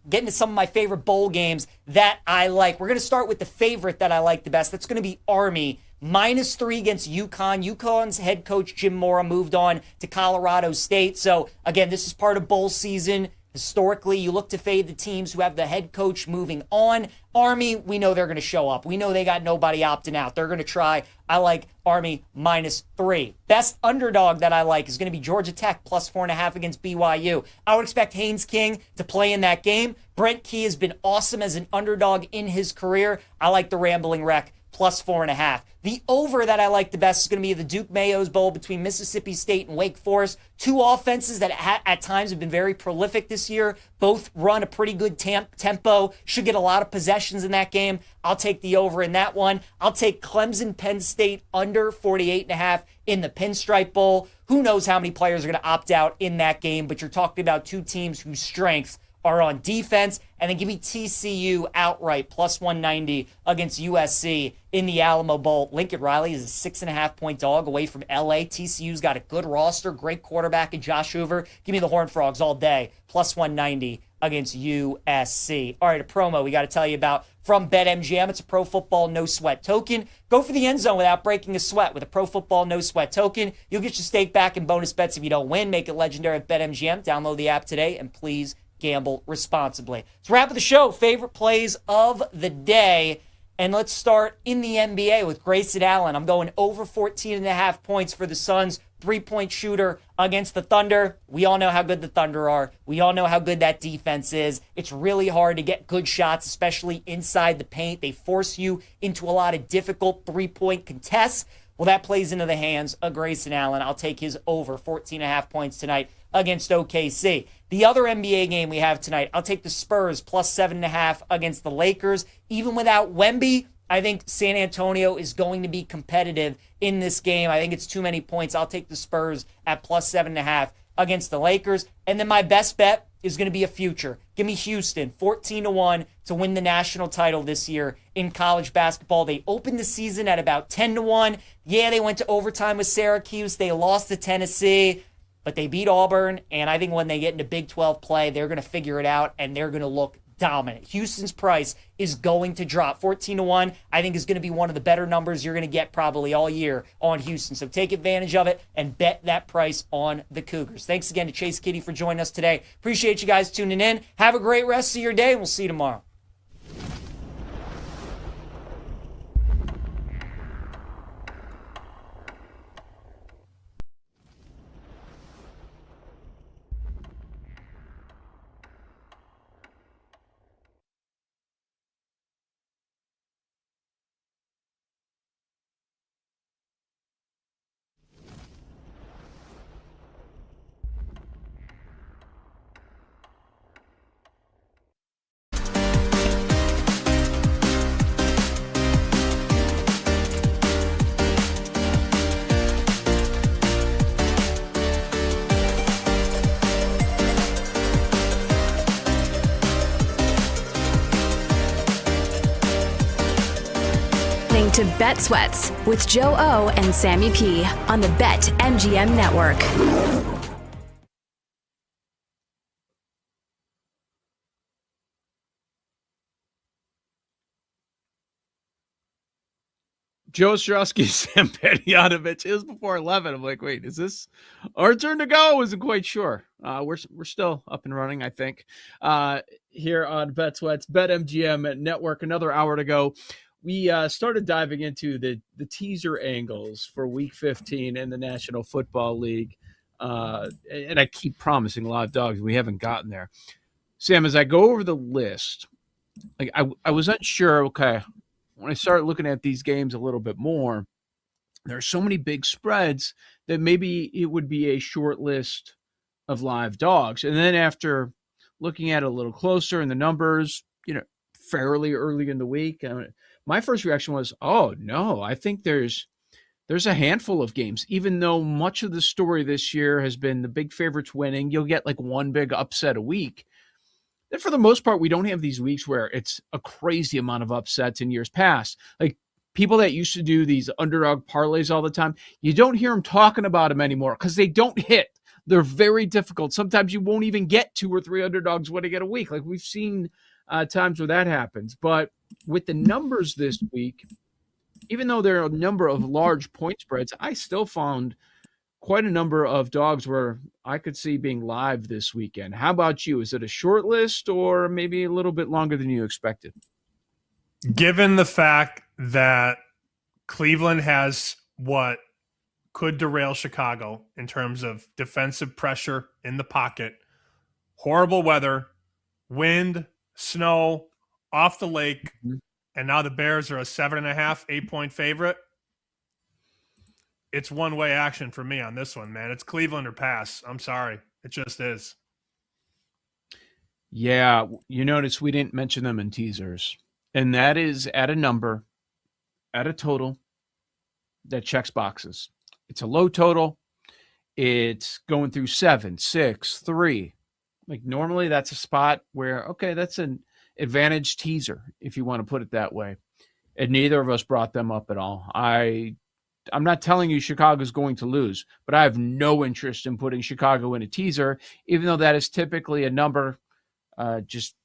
Getting to some of my favorite bowl games that I like. We're going to start with the favorite that I like the best. That's going to be Army. -3 against UConn. UConn's head coach, Jim Mora, moved on to Colorado State. So, again, this is part of bowl season. Historically, you look to fade the teams who have the head coach moving on. Army, we know they're going to show up. We know they got nobody opting out. They're going to try. I like Army -3. Best underdog that I like is going to be Georgia Tech +4.5 against BYU. I would expect Haynes King to play in that game. Brent Key has been awesome as an underdog in his career. I like the Rambling Wreck +4.5. The over that I like the best is going to be the Duke Mayo's Bowl between Mississippi State and Wake Forest. 2 offenses that at times have been very prolific this year. Both run a pretty good tempo. Should get a lot of possessions in that game. I'll take the over in that one. I'll take Clemson Penn State under 48.5 in the Pinstripe Bowl. Who knows how many players are going to opt out in that game, but you're talking about 2 teams whose strengths are on defense. And then give me TCU outright +190 against USC in the Alamo Bowl. Lincoln Riley is a 6.5-point dog away from LA. TCU's got a good roster, great quarterback in Josh Hoover. Give me the Horned Frogs all day, +190 against USC. All right, a promo we got to tell you about from BetMGM. It's a Pro Football No Sweat token. Go for the end zone without breaking a sweat with a Pro Football No Sweat token. You'll get your stake back in bonus bets if you don't win. Make it legendary at BetMGM. Download the app today, and please gamble responsibly. Let's wrap up the show. Favorite plays of the day. And let's start in the NBA with Grayson Allen. I'm going over 14.5 points for the Suns. 3-point shooter against the Thunder. We all know how good the Thunder are. We all know how good that defense is. It's really hard to get good shots, especially inside the paint. They force you into a lot of difficult 3-point contests. Well, that plays into the hands of Grayson Allen. I'll take his over 14.5 points tonight against OKC. The other NBA game we have tonight, I'll take the Spurs +7.5 against the Lakers. Even without Wemby, I think San Antonio is going to be competitive in this game. I think it's too many points. I'll take the Spurs at +7.5 against the Lakers. And then my best bet is going to be a future. Give me Houston, 14-1 to win the national title this year in college basketball. They opened the season at about 10-1. Yeah, they went to overtime with Syracuse. They lost to Tennessee, but they beat Auburn. And I think when they get into Big 12 play, they're going to figure it out, and they're going to look dominant. Houston's price is going to drop. 14-1, I think, is going to be one of the better numbers you're going to get probably all year on Houston. So take advantage of it and bet that price on the Cougars. Thanks again to Chase Kitty for joining us today. Appreciate you guys tuning in. Have a great rest of your day, and we'll see you tomorrow. Bet Sweats with Joe O and Sammy P on the BetMGM Network. Joe Ostrowski, Sam Panayotovich. It was before 11. I'm like, wait, is this our turn to go? I wasn't quite sure. We're still up and running, I think. Here on Bet Sweats, BetMGM Network, another hour to go. We started diving into the teaser angles for Week 15 in the National Football League. And I keep promising live dogs. We haven't gotten there. Sam, as I go over the list, like I was unsure, okay, when I start looking at these games a little bit more, there are so many big spreads that maybe it would be a short list of live dogs. And then after looking at it a little closer and the numbers, fairly early in the week, my first reaction was, oh no, I think there's a handful of games, even though much of the story this year has been the big favorites winning. You'll get like one big upset a week. And for the most part, we don't have these weeks where it's a crazy amount of upsets in years past. Like people that used to do these underdog parlays all the time, you don't hear them talking about them anymore because they don't hit. They're very difficult. Sometimes you won't even get 2 or 3 underdogs winning in a week. Like we've seen times where that happens. But with the numbers this week, even though there are a number of large point spreads, I still found quite a number of dogs where I could see being live this weekend. How about you? Is it a short list or maybe a little bit longer than you expected? Given the fact that Cleveland has what could derail Chicago in terms of defensive pressure in the pocket, horrible weather, wind, snow, off the lake, and now the Bears are a 7.5, 8-point favorite. It's one-way action for me on this one, man. It's Cleveland or pass. I'm sorry. It just is. Yeah, you notice we didn't mention them in teasers. And that is at a number, at a total that checks boxes. It's a low total. It's going through 7, 6, 3. Like normally that's a spot where, okay, that's an advantage teaser, if you want to put it that way. And neither of us brought them up at all. I'm not telling you Chicago's going to lose, but I have no interest in putting Chicago in a teaser, even though that is typically a number just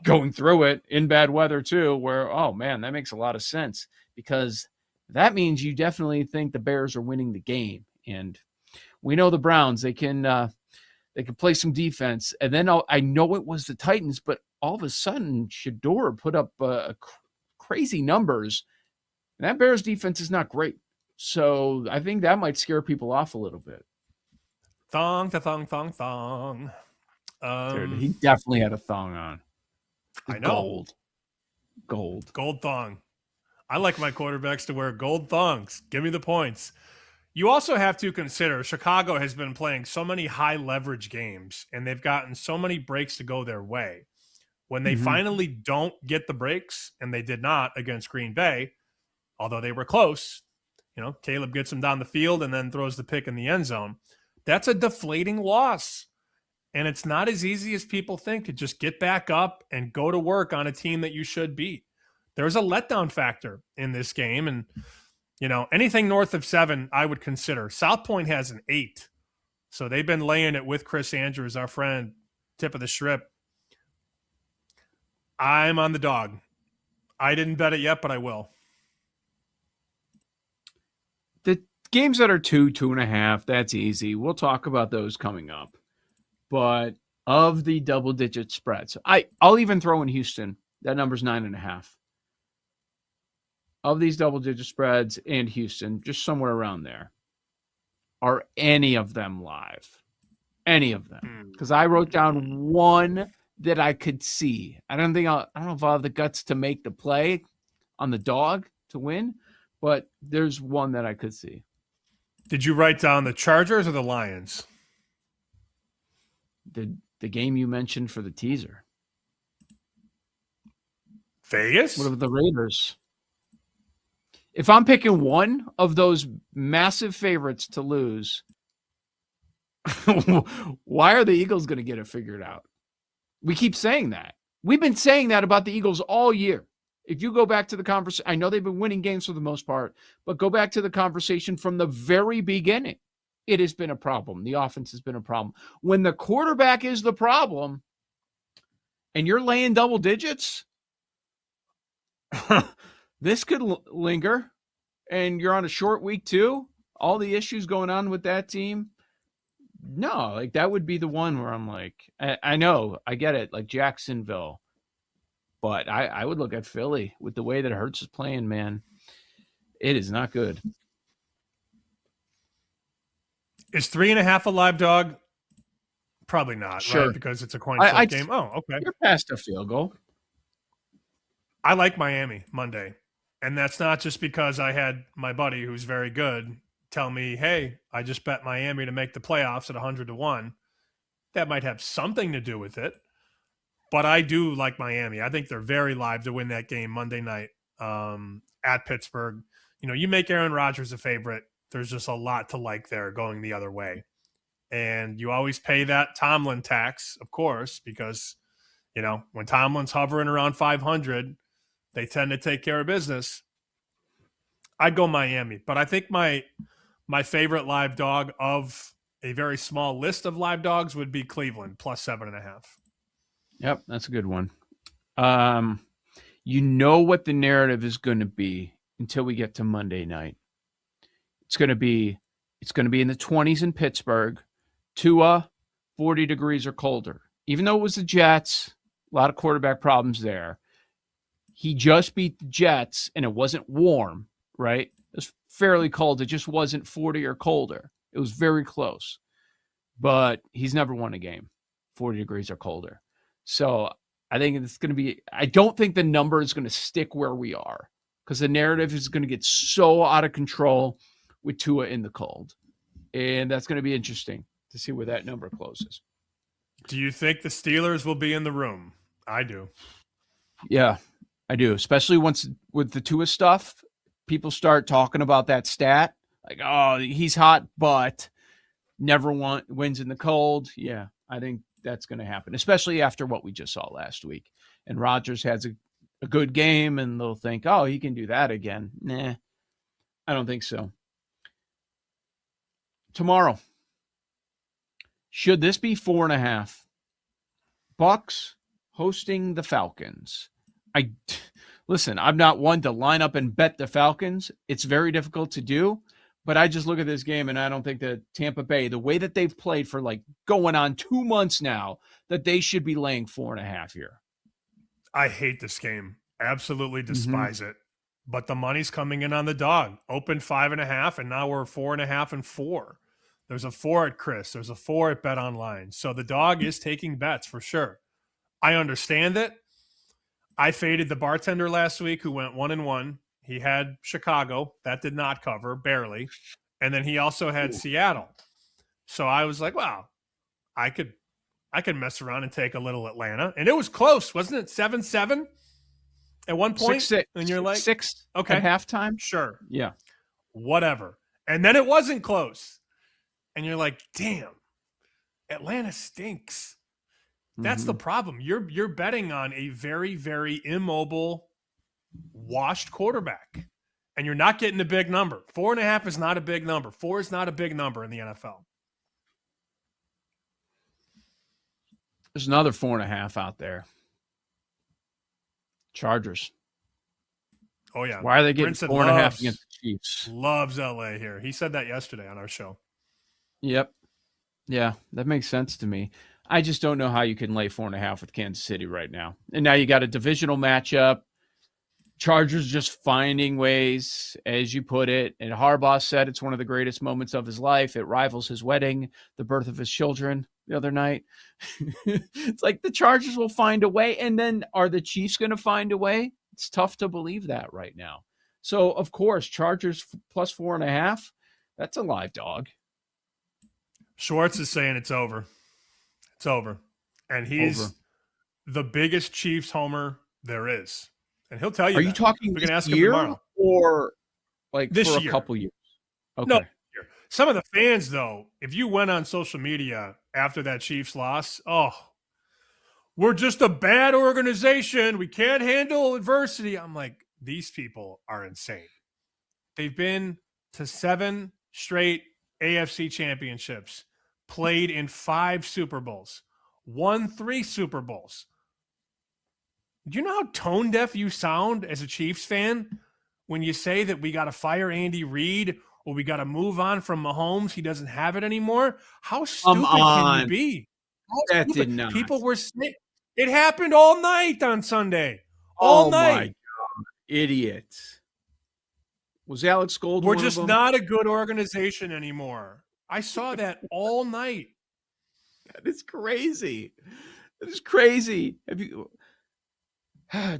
going through it in bad weather too, where, oh man, that makes a lot of sense because that means you definitely think the Bears are winning the game. And we know the Browns, they can play some defense. And then I know it was the Titans, but all of a sudden Shador put up crazy numbers. And that Bears defense is not great. So I think that might scare people off a little bit. Thong, thong, thong, thong. Dude, he definitely had a thong on. I know. Gold thong. I like my quarterbacks to wear gold thongs. Give me the points. You also have to consider Chicago has been playing so many high leverage games and they've gotten so many breaks to go their way. When they finally don't get the breaks, and they did not against Green Bay, although they were close, Caleb gets him down the field and then throws the pick in the end zone. That's a deflating loss. And it's not as easy as people think to just get back up and go to work on a team that you should beat. There's a letdown factor in this game. And, anything north of 7, I would consider. South Point has an 8. So they've been laying it with Chris Andrews, our friend, tip of the strip. I'm on the dog. I didn't bet it yet, but I will. The games that are 2, 2.5, that's easy. We'll talk about those coming up. But of the double-digit spreads, I'll even throw in Houston. That number's 9.5. Of these double-digit spreads and Houston, just somewhere around there, are any of them live? Any of them? Because I wrote down one that I could see. I don't know if I'll have the guts to make the play on the dog to win, but there's one that I could see. Did you write down the Chargers or the Lions? The game you mentioned for the teaser. Vegas? What about the Raiders? If I'm picking one of those massive favorites to lose, why are the Eagles going to get it figured out? We keep saying that. We've been saying that about the Eagles all year. If you go back to the conversation, I know they've been winning games for the most part, but go back to the conversation from the very beginning. It has been a problem. The offense has been a problem. When the quarterback is the problem and you're laying double digits, this could linger. And you're on a short week too. All the issues going on with that team. No, like that would be the one where I'm like, I know, I get it, like Jacksonville. But I would look at Philly with the way that Hurts is playing, man. It is not good. Is 3.5 a live dog? Probably not, Sure. right? Because it's a coin flip game. Oh, okay. You're past a field goal. I like Miami Monday. And that's not just because I had my buddy who's very good tell me, hey, I just bet Miami to make the playoffs at 100-1. That might have something to do with it. But I do like Miami. I think they're very live to win that game Monday night at Pittsburgh. You know, you make Aaron Rodgers a favorite. There's just a lot to like there going the other way. And you always pay that Tomlin tax, of course, because, you know, when Tomlin's hovering around 500, they tend to take care of business. I'd go Miami, but I think my favorite live dog of a very small list of live dogs would be Cleveland plus 7.5. Yep, that's a good one. You know what the narrative is going to be until we get to Monday night. It's going to be in the 20s in Pittsburgh. Tua, 40 degrees or colder. Even though it was the Jets, a lot of quarterback problems there. He just beat the Jets, and it wasn't warm, right? It was fairly cold. It just wasn't 40 or colder. It was very close. But he's never won a game 40 degrees or colder. So I think it's going to be – I don't think the number is going to stick where we are because the narrative is going to get so out of control with Tua in the cold. And that's going to be interesting to see where that number closes. Do you think the Steelers will be in the room? I do. Yeah, I do. Especially once with the Tua stuff, people start talking about that stat. Like, oh, he's hot, but never wins in the cold. Yeah, I think that's going to happen, especially after what we just saw last week. And Rodgers has a good game, and they'll think, oh, he can do that again. Nah, I don't think so. Tomorrow. Should this be 4.5? Bucks hosting the Falcons. Listen, I'm not one to line up and bet the Falcons. It's very difficult to do, but I just look at this game and I don't think that Tampa Bay, the way that they've played for like going on 2 months now, that they should be laying 4.5 here. I hate this game. Absolutely despise it. But the money's coming in on the dog. Opened 5.5, and now we're 4.5 and 4. There's a 4 at Chris. There's a 4 at Bet Online. So the dog is taking bets for sure. I understand it. I faded the bartender last week who went 1-1. He had Chicago. That did not cover, barely. And then he also had Seattle. So I was like, wow, I could mess around and take a little Atlanta. And it was close, wasn't it? 7-7 at one point? 6-6. And you're like, 6 okay, at halftime? Sure. Yeah. Whatever. And then it wasn't close. And you're like, damn, Atlanta stinks. That's the problem. You're betting on a very, very immobile, washed quarterback. And you're not getting a big number. 4.5 is not a big number. 4 is not a big number in the NFL. There's another 4.5 out there. Chargers. Oh, yeah. Why are they getting 4.5 against the Chiefs? Loves LA here. He said that yesterday on our show. Yep. Yeah, that makes sense to me. I just don't know how you can lay 4.5 with Kansas City right now. And now you got a divisional matchup. Chargers just finding ways, as you put it. And Harbaugh said it's one of the greatest moments of his life. It rivals his wedding, the birth of his children the other night. It's like the Chargers will find a way. And then are the Chiefs going to find a way? It's tough to believe that right now. So, of course, Chargers plus 4.5, that's a live dog. Schwartz is saying it's over. It's over. And he's the biggest Chiefs homer there is. And he'll tell you. Are you talking this year or like this for year. A couple years? Okay. No, some of the fans, though, if you went on social media after that Chiefs loss, we're just a bad organization. We can't handle adversity. I'm like, these people are insane. They've been to 7 straight AFC championships, played in 5 Super Bowls, won 3 Super Bowls. Do you know how tone deaf you sound as a Chiefs fan when you say that we got to fire Andy Reid or we got to move on from Mahomes? He doesn't have it anymore. How stupid can you be? That did not. People were sick. It happened all night on Sunday. All night. My God. Idiot. Was Alex Gold We're one just of them? not a good organization anymore. I saw that all night. That is crazy. That is crazy. Have you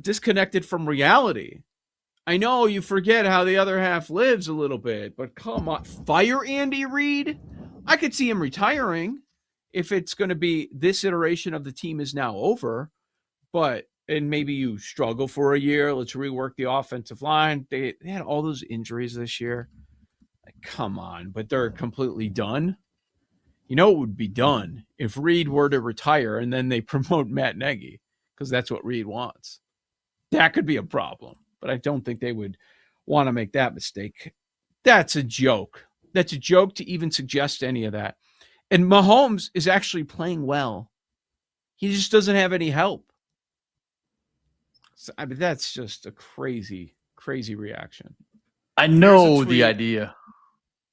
disconnected from reality? I know you forget how the other half lives a little bit, but come on. Fire Andy Reid? I could see him retiring if it's going to be this iteration of the team is now over. And maybe you struggle for a year. Let's rework the offensive line. They had all those injuries this year. Like, come on, but they're completely done. You know, it would be done if Reid were to retire and then they promote Matt Nagy, because that's what Reid wants. That could be a problem, but I don't think they would want to make that mistake. That's a joke. That's a joke to even suggest any of that. And Mahomes is actually playing well. He just doesn't have any help. So, I mean, that's just a crazy, crazy reaction. I know the idea.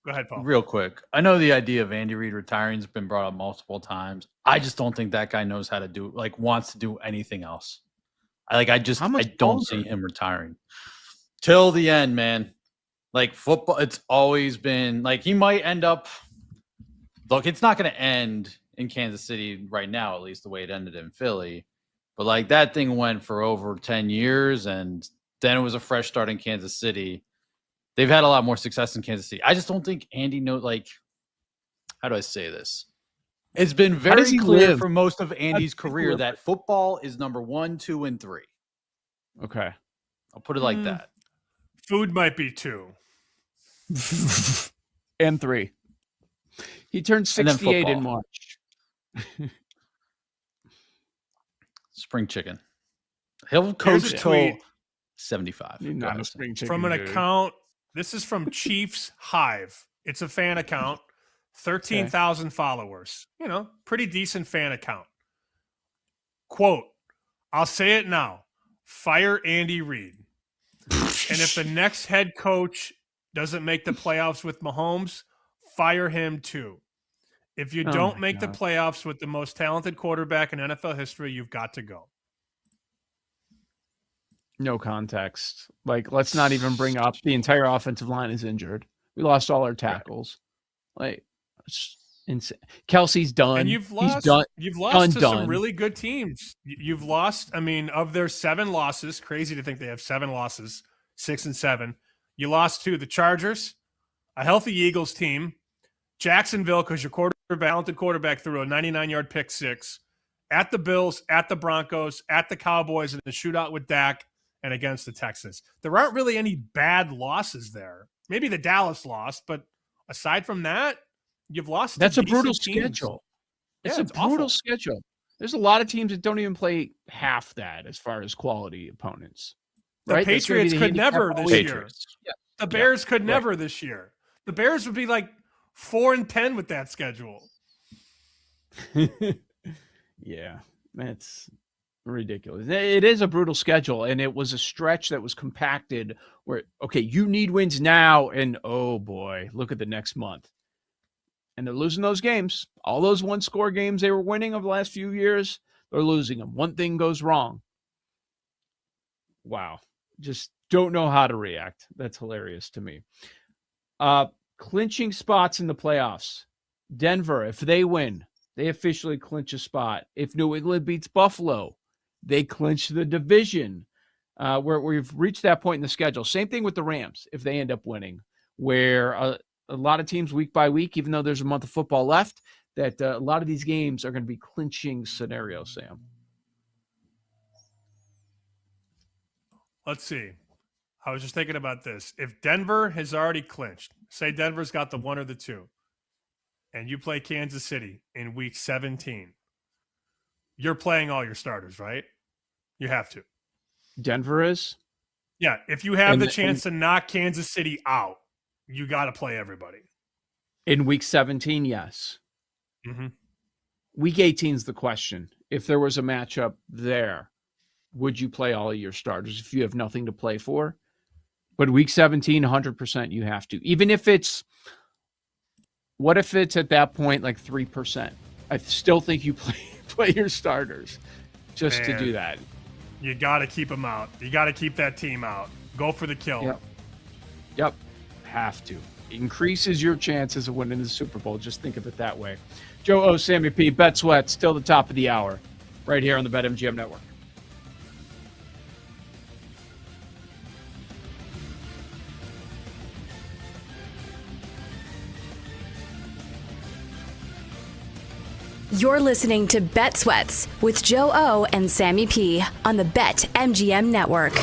Go ahead, Paul. Real quick. I know the idea of Andy Reid retiring has been brought up multiple times. I just don't think that guy knows how to do, wants to do anything else. I don't see him retiring till the end, man. Like football, it's always been he might end up. Look, it's not going to end in Kansas City right now, at least the way it ended in Philly. But that thing went for over 10 years, and then it was a fresh start in Kansas City. They've had a lot more success in Kansas City. I just don't think Andy knows, how do I say this? It's been very clear for most of Andy's career that football is number 1, 2, and 3. Okay. I'll put it like that. Food might be 2. And 3. He turned 68 in March. Spring chicken. He'll coach till 75. Not a spring chicken. From an account. This is from Chiefs Hive. It's a fan account. 13,000 followers. Pretty decent fan account. Quote, I'll say it now. Fire Andy Reid. And if the next head coach doesn't make the playoffs with Mahomes, fire him too. If you don't make the playoffs with the most talented quarterback in NFL history, you've got to go. No context. Let's not even bring up the entire offensive line is injured. We lost all our tackles. It's insane. Kelsey's done. And you've lost. He's done. You've lost to some really good teams. You've lost. I mean, of their 7 losses, crazy to think they have 7 losses, 6-7. You lost to the Chargers, a healthy Eagles team, Jacksonville because your talented quarterback threw a 99-yard pick 6, at the Bills, at the Broncos, at the Cowboys in the shootout with Dak, and against the Texans. There aren't really any bad losses there. Maybe the Dallas lost, but aside from that, you've lost. That's a brutal schedule. It's a brutal schedule. There's a lot of teams that don't even play half that as far as quality opponents. The right? Patriots could never this year. Yeah. The Bears could never this year. The Bears would be 4-10 with that schedule. Yeah, that's ridiculous. It is a brutal schedule, and it was a stretch that was compacted where, okay, you need wins now, and oh boy, look at the next month. And they're losing those games. All those one-score games they were winning over the last few years, they're losing them. One thing goes wrong. Wow. Just don't know how to react. That's hilarious to me. Clinching spots in the playoffs. Denver, if they win, they officially clinch a spot. If New England beats Buffalo, they clinch the division. We've reached that point in the schedule. Same thing with the Rams if they end up winning, where a lot of teams week by week, even though there's a month of football left, that a lot of these games are going to be clinching scenarios, Sam. Let's see. I was just thinking about this. If Denver has already clinched, say Denver's got the 1 or the 2, and you play Kansas City in week 17, you're playing all your starters, right? You have to. Denver is? Yeah, if you have And the the- chance to knock Kansas City out, you got to play everybody. In week 17, yes. Mm-hmm. Week 18 is the question. If there was a matchup there, would you play all of your starters if you have nothing to play for? But week 17, 100% you have to. Even if it's, what if it's at that point like 3%? I still think you play your starters just to do that. You got to keep them out. You got to keep that team out. Go for the kill. Yep. Have to. Increases your chances of winning the Super Bowl. Just think of it that way. Joe O, Sammy P, Bet Sweat, still the top of the hour, right here on the BetMGM Network. You're listening to Bet Sweats with Joe O and Sammy P on the BetMGM Network.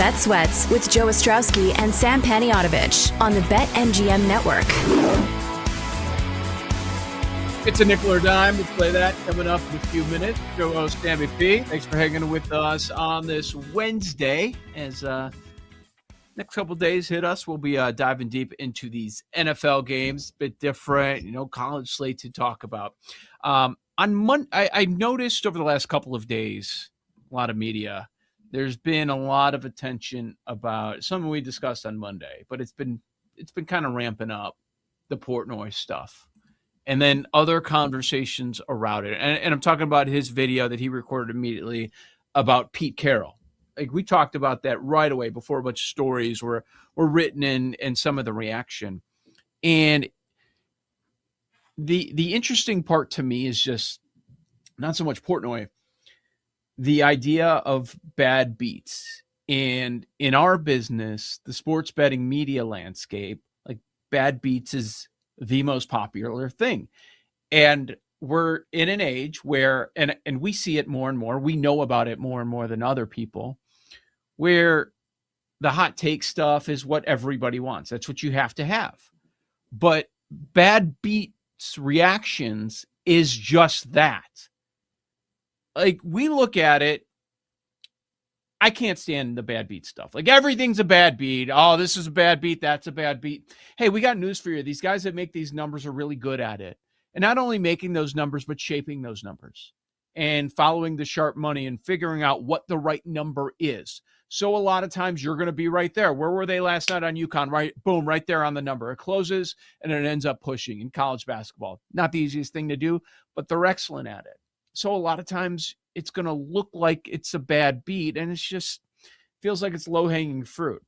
Bet Sweats with Joe Ostrowski and Sam Paniotovich on the BetMGM Network. It's a nickel or dime. We'll play that coming up in a few minutes. Joe host Sammy P. Thanks for hanging with us on this Wednesday. As next couple days hit us, we'll be diving deep into these NFL games. Bit different, college slate to talk about. On Monday, I noticed over the last couple of days, a lot of media. There's been a lot of attention about something we discussed on Monday, but it's been kind of ramping up, the Portnoy stuff. And then other conversations around it. And I'm talking about his video that he recorded immediately about Pete Carroll. Like, we talked about that right away before a bunch of stories were written in some of the reaction. And the interesting part to me is just not so much Portnoy, the idea of bad beats. And in our business, the sports betting media landscape, like, bad beats is the most popular thing. And we're in an age where, and we see it more and more, we know about it more and more than other people, where the hot take stuff is what everybody wants. That's what you have to have. But bad beats reactions is just that. Like, we look at it, I can't stand the bad beat stuff. Like, everything's a bad beat. Oh, this is a bad beat. That's a bad beat. Hey, we got news for you. These guys that make these numbers are really good at it. And not only making those numbers, but shaping those numbers and following the sharp money and figuring out what the right number is. So a lot of times you're going to be right there. Where were they last night on UConn? Right, boom, right there on the number. It closes and it ends up pushing in college basketball. Not the easiest thing to do, but they're excellent at it. So a lot of times it's going to look like it's a bad beat, and it's just feels like it's low-hanging fruit.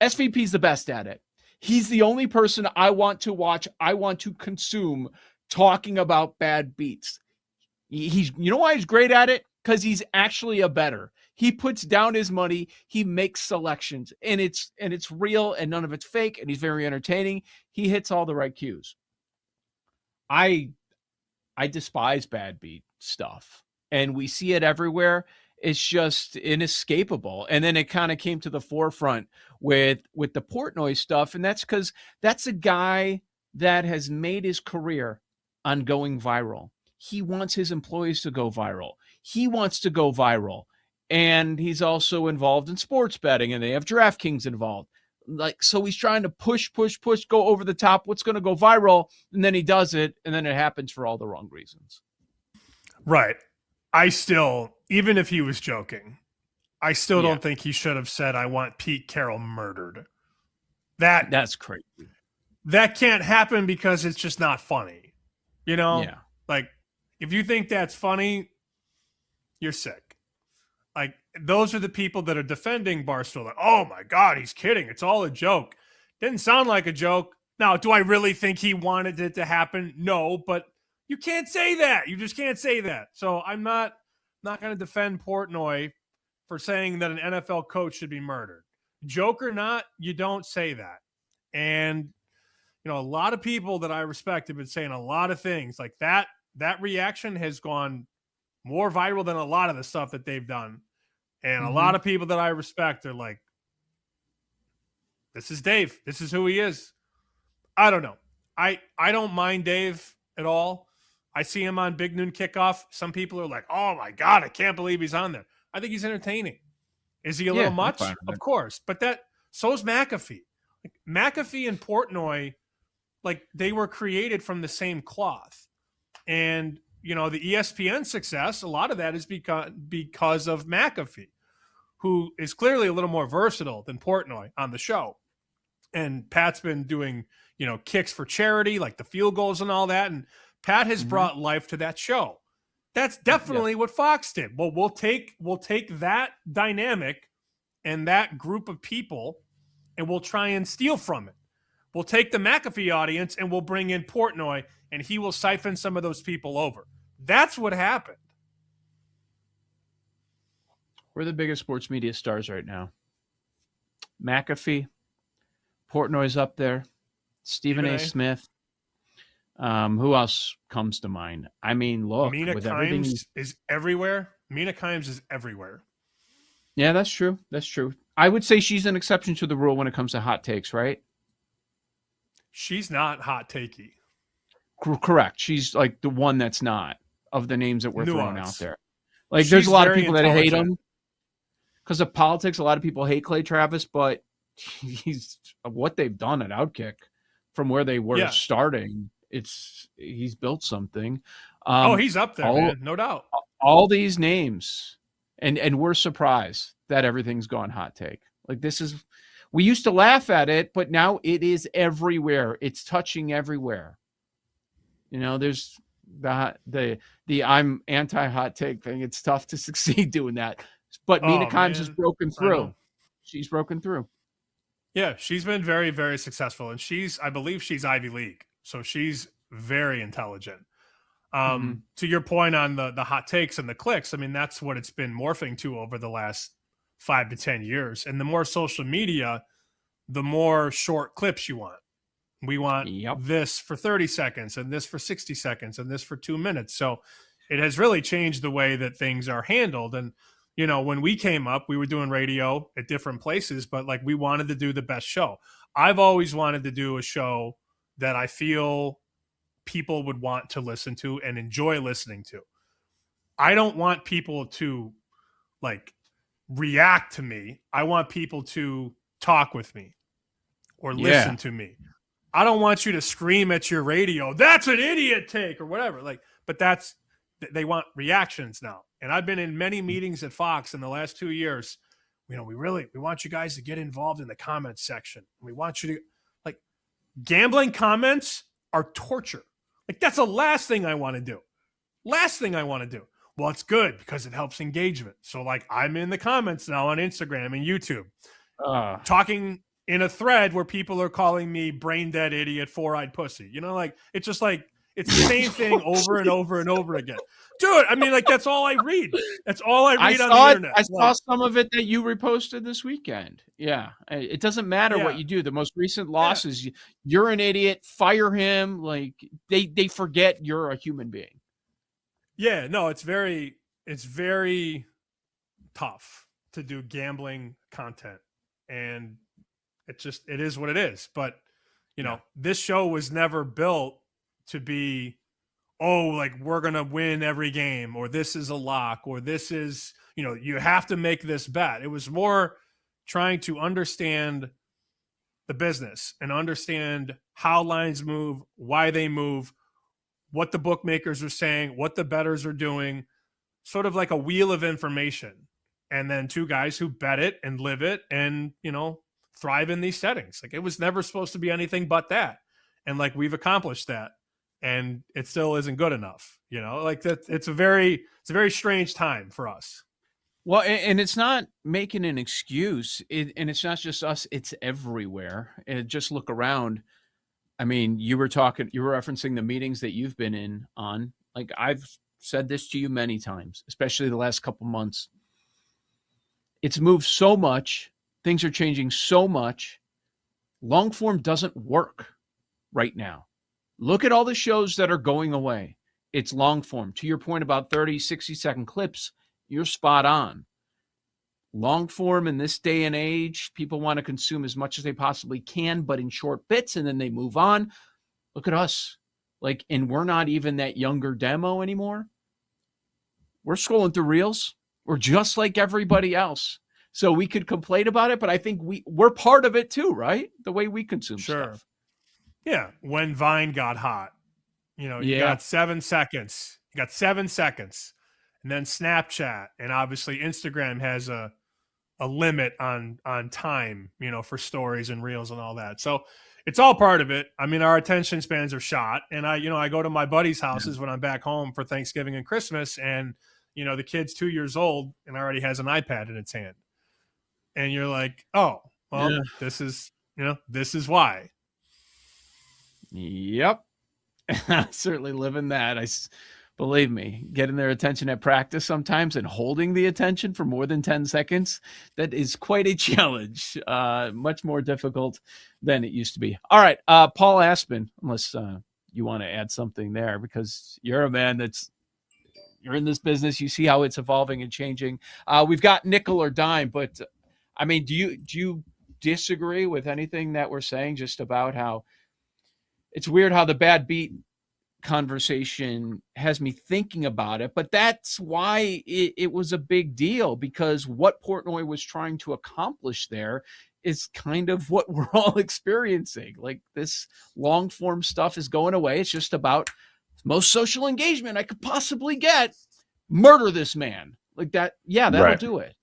SVP's the best at it. He's the only person I want to watch, I want to consume talking about bad beats. He's, you know why he's great at it? Because he's actually a bettor. He puts down his money, he makes selections, and it's real and none of it's fake, and he's very entertaining. He hits all the right cues. I despise bad beat stuff, and we see it everywhere. It's just inescapable. And then it kind of came to the forefront with the Portnoy stuff, and that's because that's a guy that has made his career on going viral. He wants his employees to go viral. He wants to go viral, and he's also involved in sports betting, and they have DraftKings involved. Like, so he's trying to push, go over the top. What's going to go viral? And then he does it. And then it happens for all the wrong reasons. Right. I still, even if he was joking, I still don't think he should have said, I want Pete Carroll murdered. That's crazy. That can't happen because it's just not funny. Yeah. Like, if you think that's funny, you're sick. Like, those are the people that are defending Barstool. Like, oh my God, he's kidding. It's all a joke. Didn't sound like a joke. Now, do I really think he wanted it to happen? No, but you can't say that. You just can't say that. So I'm not going to defend Portnoy for saying that an NFL coach should be murdered. Joke or not, you don't say that. And, a lot of people that I respect have been saying a lot of things like that. That reaction has gone more viral than a lot of the stuff that they've done. And a lot of people that I respect are like, this is Dave. This is who he is. I don't know. I don't mind Dave at all. I see him on Big Noon Kickoff. Some people are like, oh my God, I can't believe he's on there. I think he's entertaining. Is he a little much? Of course. But so's McAfee. Like, McAfee and Portnoy, like, they were created from the same cloth. And the ESPN success, a lot of that is because of McAfee, who is clearly a little more versatile than Portnoy on the show. And Pat's been doing, kicks for charity, like the field goals and all that. And Pat has brought life to that show. That's definitely what Fox did. Well, we'll take that dynamic and that group of people, and we'll try and steal from it. We'll take the McAfee audience and we'll bring in Portnoy, and he will siphon some of those people over. That's what happened. We're the biggest sports media stars right now. McAfee, Portnoy's up there, Stephen A. Smith. Who else comes to mind? I mean, look, Mina Kimes is everywhere. Mina Kimes is everywhere. Yeah, that's true. That's true. I would say she's an exception to the rule when it comes to hot takes, right? She's not hot takey. Correct. She's like the one that's not of the names that we're throwing out Nuance. there. Like, She's there's a lot of very people that hate intelligent. him because of politics. A lot of people hate Clay Travis, but he's what they've done at Outkick from where they were Yeah. starting. He's built something. He's up there, man. No doubt. All these names, and we're surprised that everything's gone hot take. Like, we used to laugh at it, but now it is everywhere. It's touching everywhere. You know, there's the I'm anti-hot take thing. It's tough to succeed doing that. But Mina Kimes has broken through. She's broken through. Yeah, she's been very, very successful. And I believe she's Ivy League. So she's very intelligent. To your point on the hot takes and the clicks, I mean, that's what it's been morphing to over the last 5 to 10 years. And the more social media, the more short clips you want. We want this for 30 seconds and this for 60 seconds and this for 2 minutes. So it has really changed the way that things are handled. And, you know, when we came up, we were doing radio at different places, but like we wanted to do the best show. I've always wanted to do a show that I feel people would want to listen to and enjoy listening to. I don't want people to like react to me. I want people to talk with me or listen to me. I don't want you to scream at your radio, "That's an idiot take," or whatever. Like, but they want reactions now. And I've been in many meetings at Fox in the last 2 years. You know, we want you guys to get involved in the comments section. We want you to, like, gambling comments are torture. Like, that's the last thing I want to do. Last thing I want to do. Well, it's good because it helps engagement. So, like, I'm in the comments now on Instagram and YouTube, talking in a thread where people are calling me brain dead idiot, four-eyed pussy. You know, like, it's just like, it's the same thing over and over and over again. Dude, I mean, like, that's all I read. That's all I read on the internet. I saw some of it that you reposted this weekend. Yeah. It doesn't matter what you do. The most recent loss is you're an idiot, fire him. Like, they forget you're a human being. Yeah, no, it's very tough to do gambling content. And it is what it is. But, you know, this show was never built to be, oh, like, we're going to win every game, or this is a lock, or this is, you know, you have to make this bet. It was more trying to understand the business and understand how lines move, why they move, what the bookmakers are saying, what the bettors are doing, sort of like a wheel of information. And then two guys who bet it and live it and, you know, thrive in these settings. Like, it was never supposed to be anything but that. And, like, we've accomplished that. And it still isn't good enough, you know, like that. It's a very strange time for us. Well, and it's not making an excuse, and it's not just us; it's everywhere. And just look around. I mean, you were referencing the meetings that you've been in on. Like, I've said this to you many times, especially the last couple months. It's moved so much; things are changing so much. Long form doesn't work right now. Look at all the shows that are going away. It's long form. To your point about 30, 60-second clips, you're spot on. Long form in this day and age, people want to consume as much as they possibly can, but in short bits, and then they move on. Look at us. Like, and we're not even that younger demo anymore. We're scrolling through reels. We're just like everybody else. So we could complain about it, but I think we're part of it too, right? The way we consume stuff. Yeah, when Vine got hot, you know, you got 7 seconds. You got 7 seconds. And then Snapchat, and obviously Instagram has a limit on time, you know, for stories and reels and all that. So it's all part of it. I mean, our attention spans are shot. And I go to my buddies' houses when I'm back home for Thanksgiving and Christmas, and, you know, the kid's 2 years old and already has an iPad in its hand. And you're like, oh, well, this is why. Yep. Certainly living that. Believe me, getting their attention at practice sometimes and holding the attention for more than 10 seconds, that is quite a challenge. Much more difficult than it used to be. All right. Paul Aspen, unless you want to add something there, because you're a man You're in this business. You see how it's evolving and changing. We've got nickel or dime, but I mean, do you disagree with anything that we're saying just about how it's weird how the bad beat conversation has me thinking about it, but that's why it was a big deal, because what Portnoy was trying to accomplish there is kind of what we're all experiencing. Like, this long form stuff is going away. It's just about most social engagement I could possibly get. Murder this man like that. Yeah, that'll do it.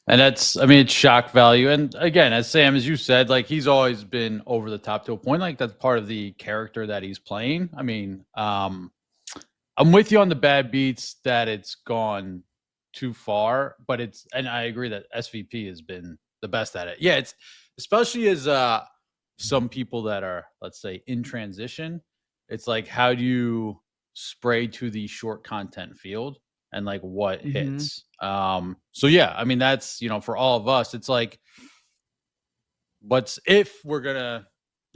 And that's, I mean, it's shock value. And again, as Sam, as you said, like, he's always been over the top to a point. Like, that's part of the character that he's playing. I mean, I'm with you on the bad beats that it's gone too far, but and I agree that SVP has been the best at it. Yeah, it's especially as some people that are, let's say, in transition. It's like, how do you spray to the short content field and like what hits? So yeah, I mean, that's, for all of us, it's like, if we're gonna,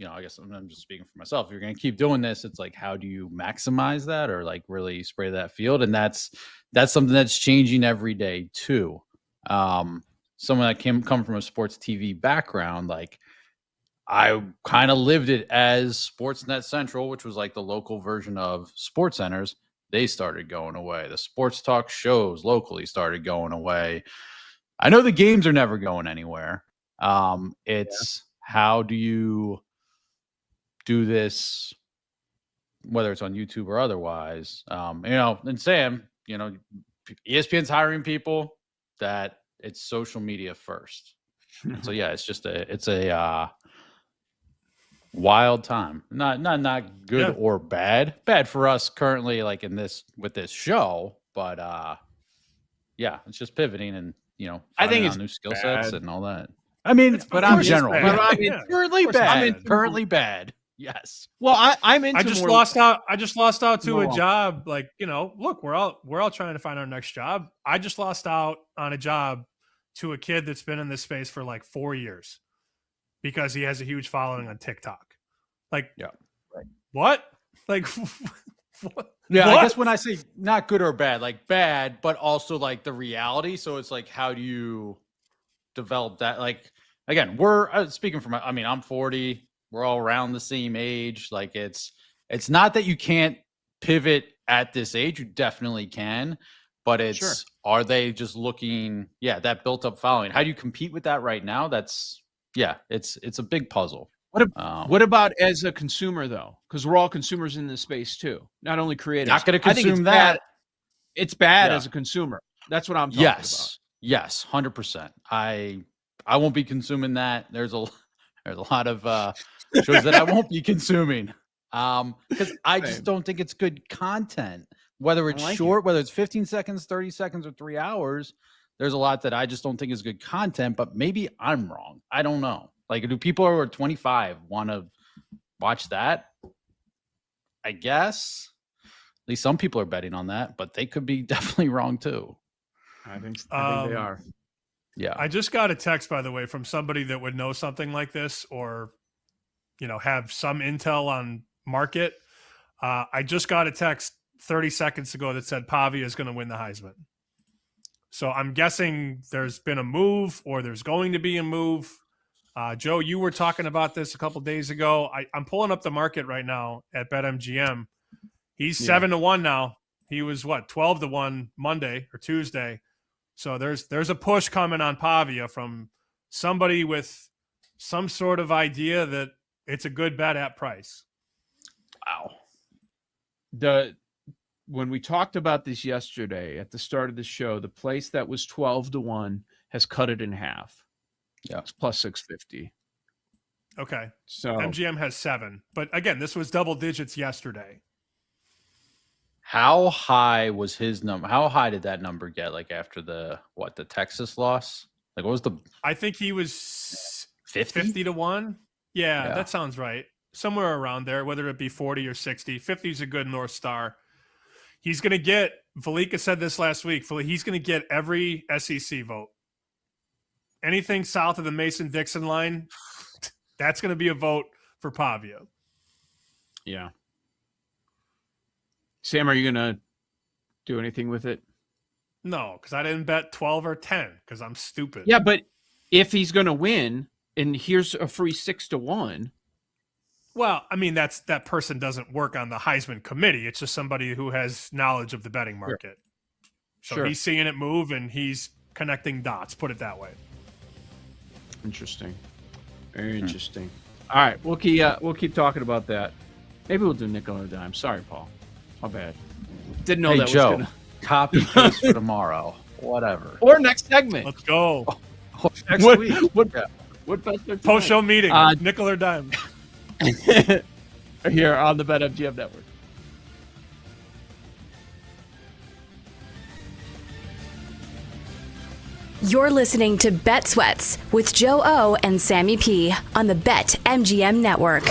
I guess I'm just speaking for myself, if you're gonna keep doing this, it's like, how do you maximize that or like really spray that field? And that's something that's changing every day too. Someone that come from a sports TV background, like, I kind of lived it as Sportsnet Central, which was like the local version of Sports Centers. They started going away. The sports talk shows locally started going away. I know the games are never going anywhere. It's how do you do this, whether it's on YouTube or otherwise? And Sam, ESPN's hiring people that it's social media first. So yeah, it's a wild time. Not good or bad. Bad for us currently, like with this show, but it's just pivoting and I think it's new skill sets and all that. I mean, but in general, currently bad. Currently bad. Yes. Well, I'm into. I just lost out to a job. Like, look, we're all trying to find our next job. I just lost out on a job to a kid that's been in this space for like 4 years because he has a huge following on TikTok. Like, what? Like, what? Yeah, I guess when I say not good or bad, like bad, but also like the reality. So it's like, how do you develop that? Like, again, we're speaking from, I'm 40. We're all around the same age. Like, it's not that you can't pivot at this age. You definitely can, but it's, are they just looking, that built up following? How do you compete with that right now? It's a big puzzle. What about as a consumer though? Because we're all consumers in this space too. Not only creators. Not going to consume that. It's bad as a consumer. That's what I'm talking about. Yes, 100%. I won't be consuming that. There's a lot of shows that I won't be consuming because I just don't think it's good content. Whether it's short, whether it's 15 seconds, 30 seconds, or 3 hours, there's a lot that I just don't think is good content. But maybe I'm wrong. I don't know. Like, do people who are 25 want to watch that? I guess. At least some people are betting on that, but they could be definitely wrong too. I think they are. Yeah. I just got a text, by the way, from somebody that would know something like this or, have some intel on market. I just got a text 30 seconds ago that said Pavia is going to win the Heisman. So I'm guessing there's been a move or there's going to be a move. Joe, you were talking about this a couple days ago. I'm pulling up the market right now at BetMGM. He's 7-1 now. He was 12-1 Monday or Tuesday. So there's a push coming on Pavia from somebody with some sort of idea that it's a good bet at price. Wow. When we talked about this yesterday at the start of the show, the place that was 12-1 has cut it in half. Yeah, it's plus 650. Okay. So MGM has 7. But again, this was double digits yesterday. How high was his number? How high did that number get? Like after the Texas loss? Like what was the? I think he was 50-1. Yeah, that sounds right. Somewhere around there, whether it be 40 or 60. 50 is a good North Star. He's going to get. Valika said this last week. He's going to get every SEC vote. Anything south of the Mason-Dixon line, that's going to be a vote for Pavia. Yeah. Sam, are you going to do anything with it? No, because I didn't bet 12 or 10 because I'm stupid. Yeah, but if he's going to win, and here's a free 6-1. Well, I mean, that person doesn't work on the Heisman committee. It's just somebody who has knowledge of the betting market. So he's seeing it move and he's connecting dots. Put it that way. Interesting. Very interesting. All right, we'll keep talking about that. Maybe we'll do nickel or dime. Sorry, Paul. My bad. Didn't know Hey, that Joe, was gonna copy paste for tomorrow. Whatever. or next segment. Let's go. Next week. What best are Post show meeting. Nickel or dime. Here on the BetMGM Network. You're listening to Bet Sweats with Joe O and Sammy P on the BetMGM Network.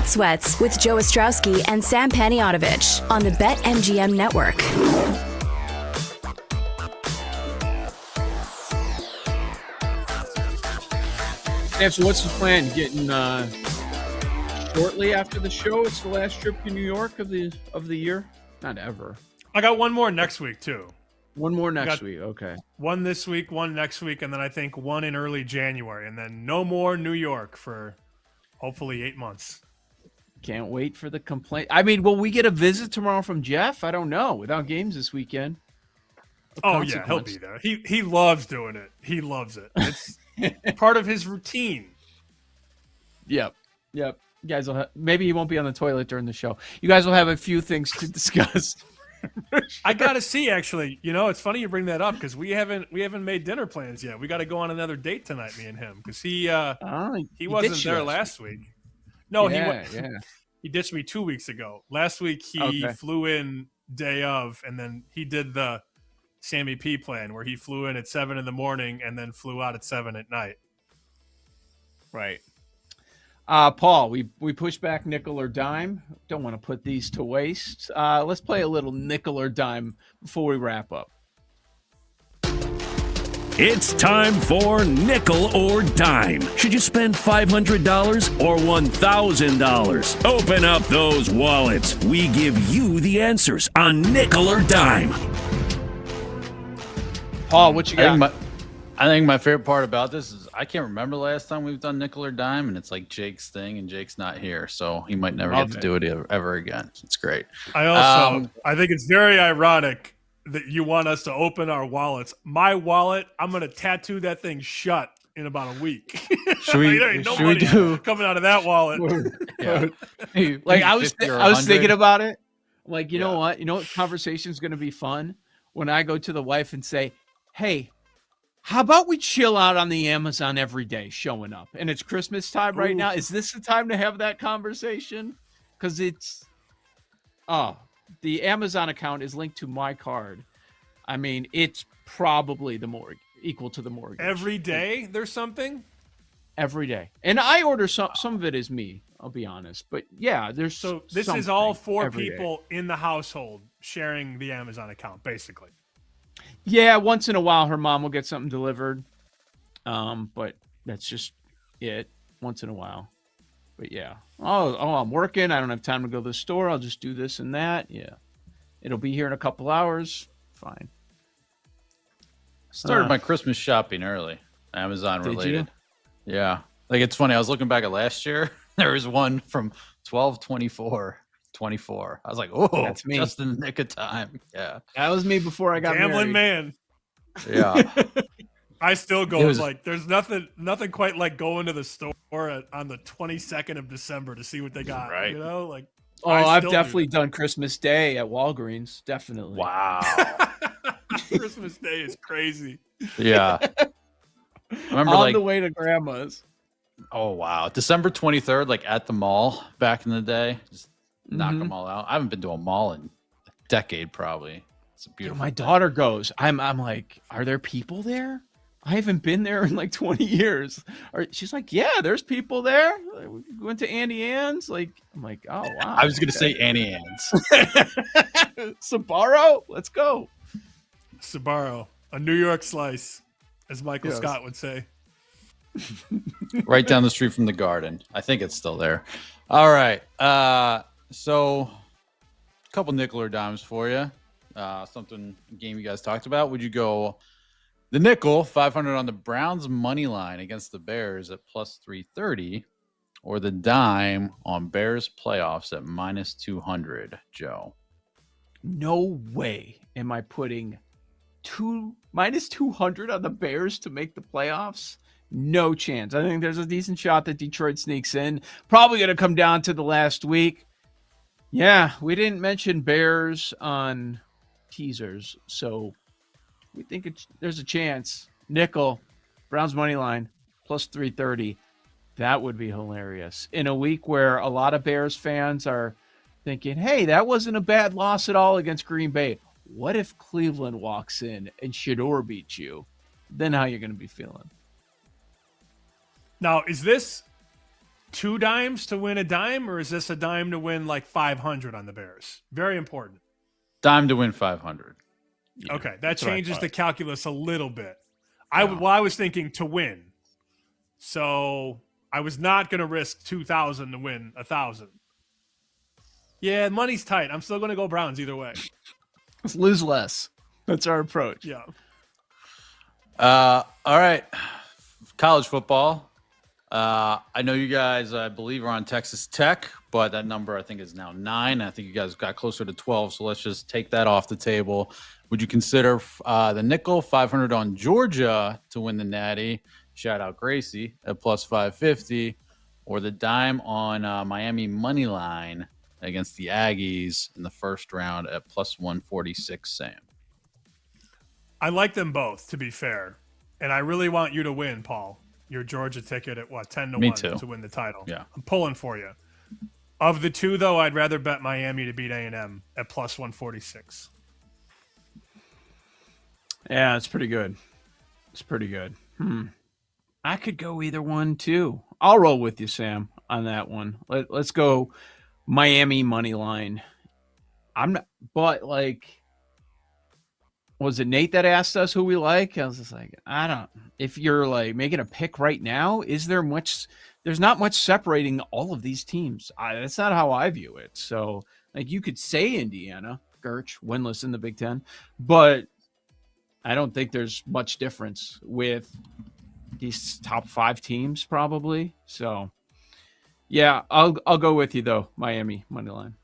Bet Sweats with Joe Ostrowski and Sam Paniotovich on the BetMGM Network. Sam, so what's the plan? Getting shortly after the show? It's the last trip to New York of the year. Not ever. I got one more next week too. One more next week. Okay. One this week, one next week, and then I think one in early January, and then no more New York for hopefully 8 months. Can't wait for the complaint. I mean, will we get a visit tomorrow from Jeff? I don't know. Without games this weekend. Oh yeah, he'll be there. He loves doing it. He loves it. It's part of his routine. Yep. You guys will maybe he won't be on the toilet during the show. You guys will have a few things to discuss. Sure. I gotta see, actually. It's funny you bring that up because we haven't made dinner plans yet. We got to go on another date tonight, me and him, because he wasn't there last week. No, he ditched me 2 weeks ago. Last week he flew in day of, and then he did the Sammy P plan where he flew in at 7 a.m. and then flew out at 7 p.m. Right. Paul, we pushed back nickel or dime. Don't want to put these to waste. Let's play a little nickel or dime before we wrap up. It's time for Nickel or Dime. Should you spend $500 or $1,000? Open up those wallets. We give you the answers on Nickel or Dime. Paul, what you got? I think my favorite part about this is I can't remember the last time we've done nickel or dime, and it's like Jake's thing, and Jake's not here, so he might never get to do it ever again. It's great. I think it's very ironic that you want us to open our wallets. My wallet, I'm going to tattoo that thing shut in about a week. There ain't no money coming out of that wallet. Like I was thinking about it. Like, you know what? You know what conversation is going to be fun? When I go to the wife and say, hey, how about we chill out on the Amazon every day showing up? And it's Christmas time right now. Is this the time to have that conversation? Because the Amazon account is linked to my card. I mean, it's probably equal to the mortgage. Every day there's something? Every day. And I order some of it is me, I'll be honest. But yeah, there's this is all 4 people in the household sharing the Amazon account, basically. Yeah, once in a while her mom will get something delivered. But that's just it. Once in a while. But yeah. Oh, I'm working. I don't have time to go to the store. I'll just do this and that. Yeah. It'll be here in a couple hours. Fine. Started my Christmas shopping early. Amazon related. Did you? Yeah. Like, it's funny. I was looking back at last year. There was one from 12/24/24. I was like, oh, that's me. Just in the nick of time. Yeah. That was me before I got gambling married. Man. Yeah. I still go like there's nothing quite like going to the store on the 22nd of December to see what they got. Right. Like, I've definitely done Christmas Day at Walgreens. Definitely. Wow. Christmas Day is crazy. Yeah. I remember on the way to grandma's. Oh wow. December 23rd, like at the mall back in the day. Just knock them all out. I haven't been to a mall in a decade probably. It's a beautiful my daughter goes. I'm like, are there people there? I haven't been there in like 20 years. She's like, yeah, there's people there. We went to Annie Ann's. Like, I'm like, oh wow. I was gonna say Annie Ann's. Sbarro, let's go. Sbarro, a New York slice, as Michael Scott would say. Right down the street from the Garden. I think it's still there. All right. So a couple nickel or dimes for you. Game you guys talked about. Would you go the nickel 500 on the Browns money line against the Bears at plus 330, or the dime on Bears playoffs at minus 200? Joe, no way am I putting minus 200 on the Bears to make the playoffs. No chance. I think there's a decent shot that Detroit sneaks in. Probably going to come down to the last week. Yeah, we didn't mention Bears on teasers, so we think there's a chance. Nickel, Browns money line, plus 330. That would be hilarious. In a week where a lot of Bears fans are thinking, hey, that wasn't a bad loss at all against Green Bay. What if Cleveland walks in and Shador beats you? Then how you going to be feeling? Now, is this 2 dimes to win a dime, or is this a dime to win like 500 on the Bears? Very important. Dime to win 500. Yeah, Okay, that that's what I changes thought. the calculus a little bit. Yeah. I was thinking to win. So I was not going to risk 2,000 to win 1,000. Yeah, money's tight. I'm still going to go Browns either way. Let's lose less. That's our approach. Yeah. All right. College football. I know you guys, I believe, are on Texas Tech, but that number I think is now 9. I think you guys got closer to 12, so let's just take that off the table. Would you consider the nickel 500 on Georgia to win the Natty? Shout out Gracie at plus 550, or the dime on Miami money line against the Aggies in the first round at plus 146. Sam, I like them both, to be fair, and I really want you to win, Paul. Your Georgia ticket at what, 10 to Me 1 too. to win the title. Yeah. I'm pulling for you. Of the two, though, I'd rather bet Miami to beat A&M at plus 146. Yeah, it's pretty good. It's pretty good. I could go either one too. I'll roll with you, Sam, on that one. Let's go Miami money line. I'm not, but like, was it Nate that asked us who we like? I was just like, I don't. If you're like making a pick right now, is there much? There's not much separating all of these teams. That's not how I view it. So, like, you could say Indiana, Gerch, winless in the Big Ten, but I don't think there's much difference with these top 5 teams, probably. So, yeah, I'll go with you though. Miami money line.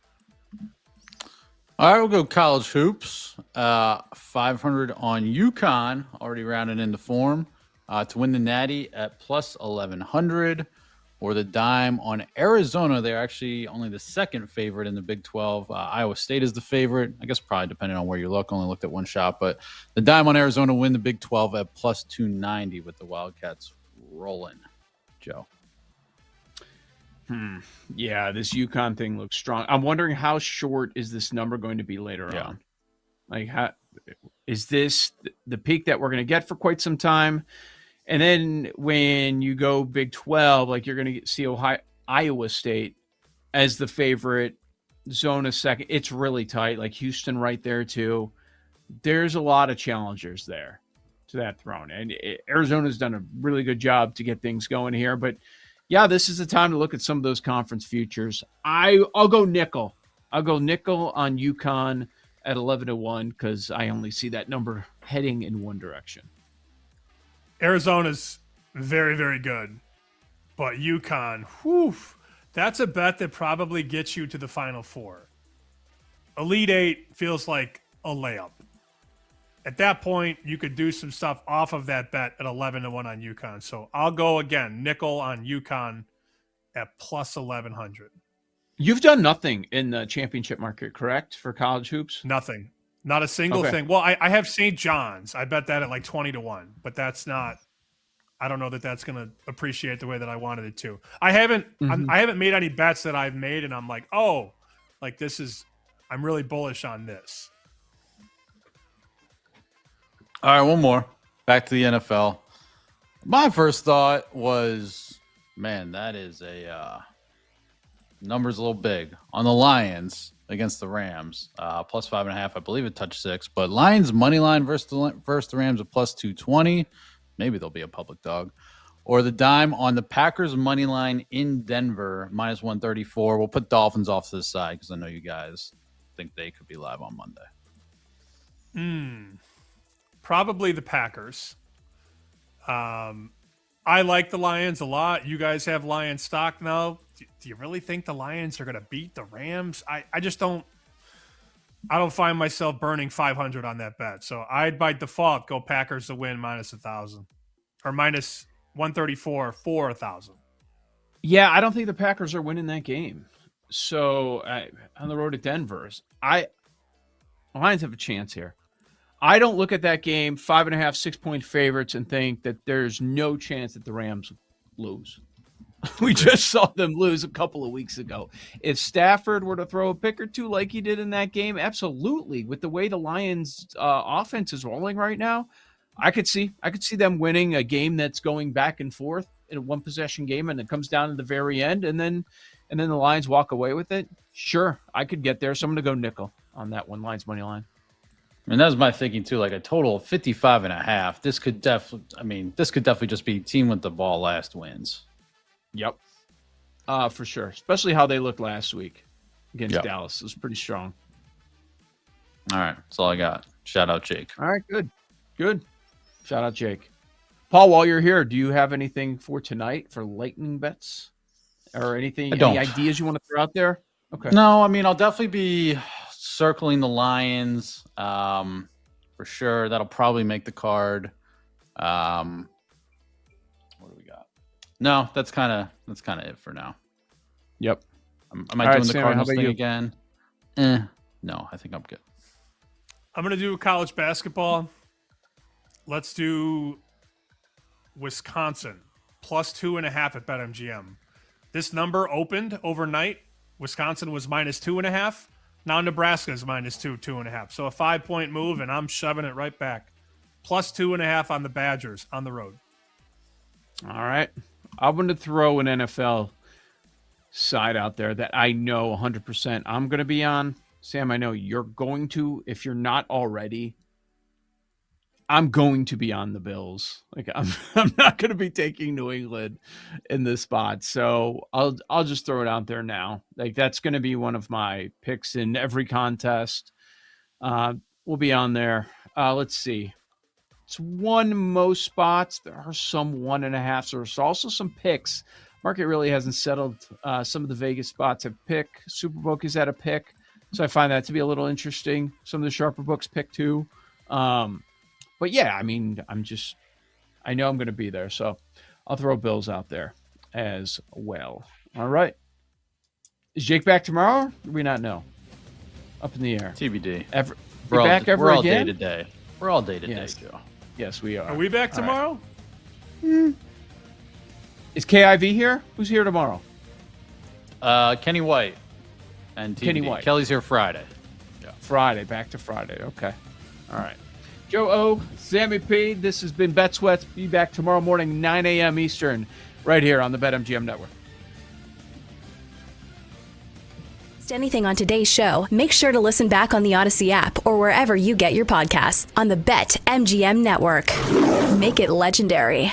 all right, we'll go college hoops. 500 on UConn, already rounding into form to win the Natty at plus 1,100, or the dime on Arizona. They're actually only the second favorite in the Big 12. Iowa State is the favorite. I guess probably depending on where you look. Only looked at one shot, but the dime on Arizona win the Big 12 at plus 290 with the Wildcats rolling. Joe. Yeah, this UConn thing looks strong. I'm wondering how short is this number going to be later on? Like, how is this the peak that we're going to get for quite some time? And then when you go Big 12, like, you're going to see Iowa State as the favorite, Zona second. It's really tight. Like Houston right there too. There's a lot of challengers there to that throne, and Arizona's done a really good job to get things going here. But yeah, this is the time to look at some of those conference futures. I'll go nickel. I'll go nickel on UConn at 11 to 1 because I only see that number heading in one direction. Arizona's very, very good, but UConn, whew, that's a bet that probably gets you to the Final Four. Elite Eight feels like a layup. At that point, you could do some stuff off of that bet at 11 to 1 on UConn. So I'll go again, nickel on UConn at plus 1,100. You've done nothing in the championship market, correct, for college hoops? Nothing. Not a single thing. Well, I have St. John's. I bet that at like 20 to 1, but that's not, I don't know that that's going to appreciate the way that I wanted it to. I haven't made any bets that I've made, and I'm like, oh, like this is, I'm really bullish on this. All right, one more. Back to the NFL. My first thought was, man, that is a number's a little big on the Lions against the Rams. Plus 5.5. I believe it touched 6. But Lions money line versus the Rams at plus 220. Maybe they'll be a public dog. Or the dime on the Packers money line in Denver, minus 134. We'll put Dolphins off to the side because I know you guys think they could be live on Monday. Probably the Packers. I like the Lions a lot. You guys have Lions stock now. Do you really think the Lions are going to beat the Rams? I just don't. I don't find myself burning 500 on that bet. So I'd by default go Packers to win minus 1,000 or minus 134 for 1,000. Yeah, I don't think the Packers are winning that game. So on the road to Denver, Lions have a chance here. I don't look at that game, 5.5, 6-point favorites, and think that there's no chance that the Rams lose. We just saw them lose a couple of weeks ago. If Stafford were to throw a pick or two like he did in that game, absolutely. With the way the Lions' offense is rolling right now, I could see them winning a game that's going back and forth in a one possession game, and it comes down to the very end, and then the Lions walk away with it. Sure, I could get there. So I'm going to go nickel on that one. Lions money line. And that was my thinking too. Like a total of 55.5. This could definitely just be team with the ball last wins. Yep. For sure. Especially how they looked last week against Dallas. It was pretty strong. All right. That's all I got. Shout out Jake. All right. Good. Shout out Jake. Paul, while you're here, do you have anything for tonight for lightning bets or anything? Any ideas you want to throw out there? Okay. No, I mean, I'll definitely be circling the Lions for sure. That'll probably make the card. What do we got? No, that's kind of it for now. Yep. Am I doing the Cardinals thing again? No, I think I'm good. I'm going to do college basketball. Let's do Wisconsin plus 2.5 at BetMGM. This number opened overnight. Wisconsin was minus 2.5. Now Nebraska is minus 2.5. So a 5-point move, and I'm shoving it right back. Plus 2.5 on the Badgers on the road. All right. I'm going to throw an NFL side out there that I know 100% I'm going to be on. Sam, I know you're going to. If you're not already, I'm going to be on the Bills. Like I'm not going to be taking New England in this spot. So I'll just throw it out there now. Like that's going to be one of my picks in every contest. We'll be on there. Let's see. It's won most spots. There are some 1.5. So there's also some picks. Market really hasn't settled. Some of the Vegas spots have pick. Superbook is at a pick. So I find that to be a little interesting. Some of the sharper books pick too. But yeah, I mean, I know I'm going to be there. So I'll throw Bills out there as well. All right. Is Jake back tomorrow? Do we not know? Up in the air. TBD. We're back ever all again? Day to day. We're all day to Yes. day, Joe. Yes, we are. Are we back tomorrow? Is KIV here? Who's here tomorrow? Kenny White and TBD. Kenny White. Kelly's here Friday. Yeah. Friday. Back to Friday. Okay. All right. Joe O, Sammy P, this has been Bet Sweats. Be back tomorrow morning, 9 a.m. Eastern, right here on the BetMGM Network. Missed anything on today's show, make sure to listen back on the Odyssey app or wherever you get your podcasts on the BetMGM Network. Make it legendary.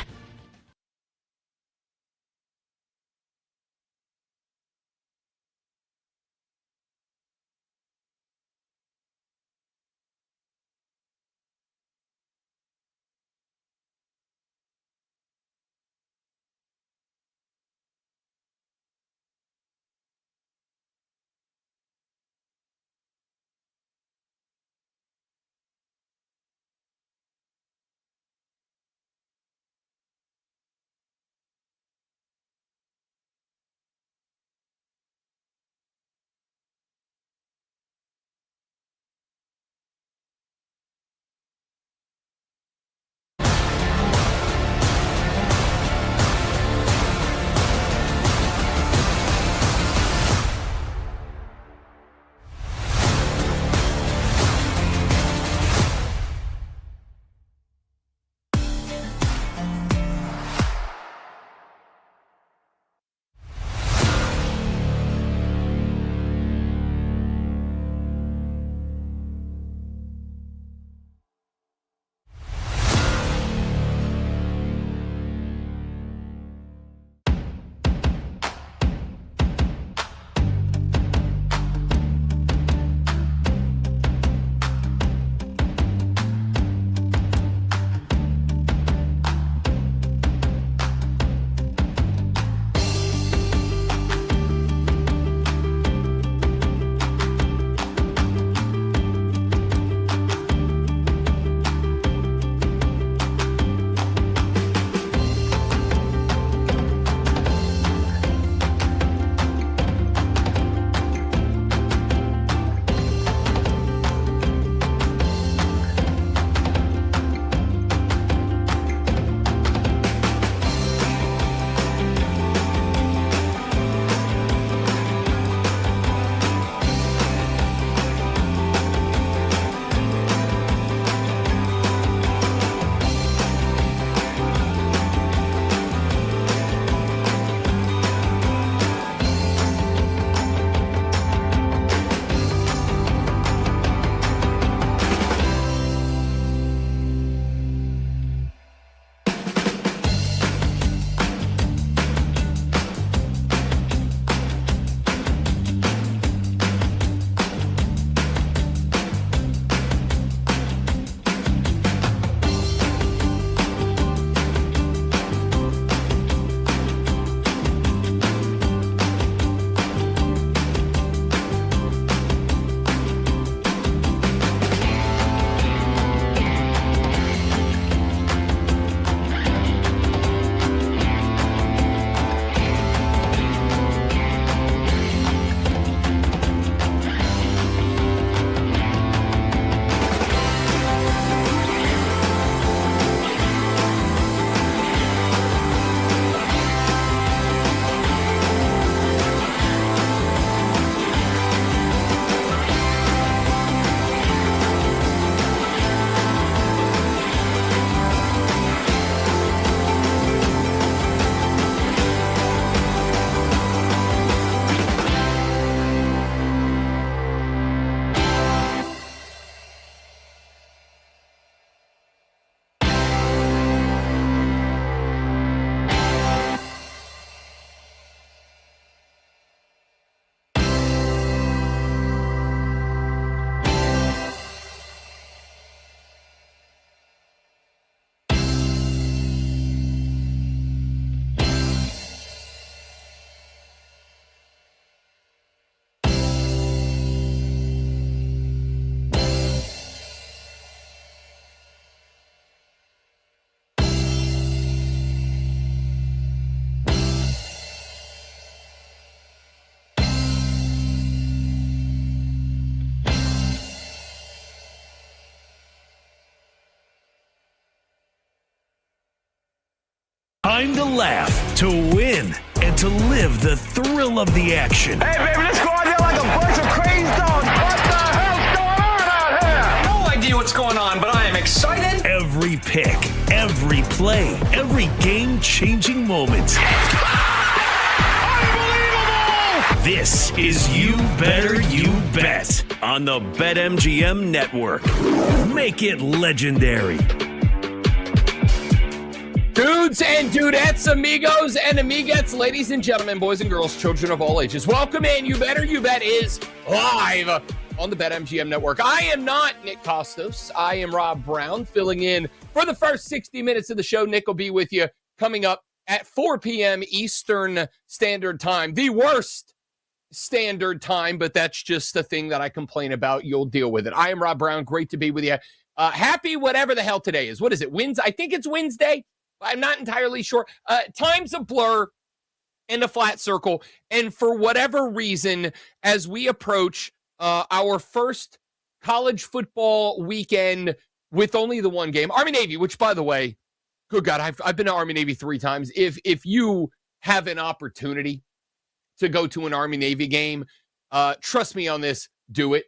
time to laugh, to win, and to live the thrill of the action. Hey, baby, let's go out there like a bunch of crazy dogs. What the hell's going on out here? No idea what's going on, but I am excited. Every pick, every play, every game-changing moment. Unbelievable! This is You Better You Bet on the BetMGM Network. Make it legendary. Dudes and dudettes, amigos and amiguettes, ladies and gentlemen, boys and girls, children of all ages, welcome in. You Better You Bet is live on the BetMGM Network. I am not Nick Costos. I am Rob Brown, filling in for the first 60 minutes of the show. Nick will be with you coming up at 4 p.m. Eastern Standard Time. The worst standard time, but that's just the thing that I complain about. You'll deal with it. I am Rob Brown. Great to be with you. Happy whatever the hell today is. What is it? Wednesday? I think it's Wednesday. I'm not entirely sure. Time's a blur in a flat circle. And for whatever reason, as we approach our first college football weekend with only the one game, Army-Navy, which, by the way, good God, I've been to Army-Navy 3 times. If you have an opportunity to go to an Army-Navy game, trust me on this, do it.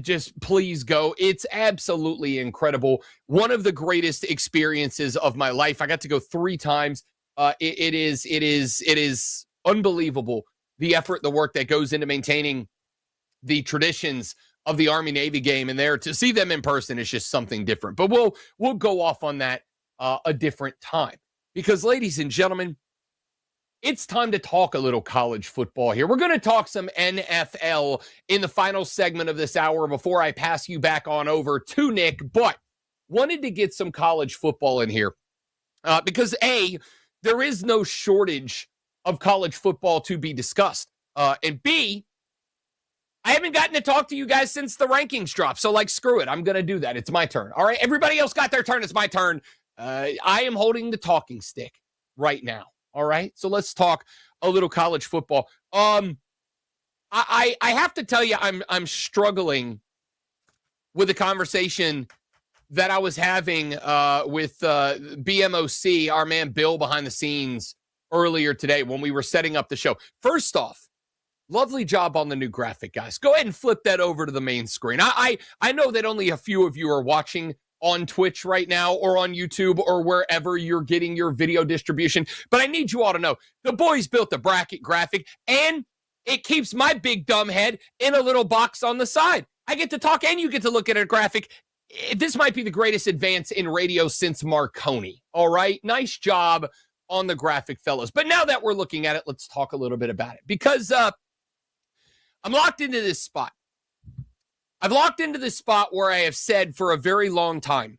Just please go. It's absolutely incredible. One of the greatest experiences of my life. I got to go 3 times. It is unbelievable, the effort, the work that goes into maintaining the traditions of the Army-Navy game, and there to see them in person is just something different. But we'll go off on that a different time, because, ladies and gentlemen, it's time to talk a little college football here. We're going to talk some NFL in the final segment of this hour before I pass you back on over to Nick, but wanted to get some college football in here because, A, there is no shortage of college football to be discussed, and B, I haven't gotten to talk to you guys since the rankings dropped, so, screw it. I'm going to do that. It's my turn. All right, everybody else got their turn. It's my turn. I am holding the talking stick right now. All right, so let's talk a little college football. I have to tell you, I'm struggling with the conversation that I was having with BMOC, our man Bill behind the scenes, earlier today when we were setting up the show. First off, lovely job on the new graphic, guys. Go ahead and flip that over to the main screen. I know that only a few of you are watching on Twitch right now or on YouTube or wherever you're getting your video distribution, but I need you all to know the boys built the bracket graphic, and it keeps my big dumb head in a little box on the side. I get to talk and you get to look at a graphic. This might be the greatest advance in radio since Marconi. All right, nice job on the graphic, fellas. But now that we're looking at it, let's talk a little bit about it, because I'm locked into this spot. I've locked into this spot where I have said for a very long time,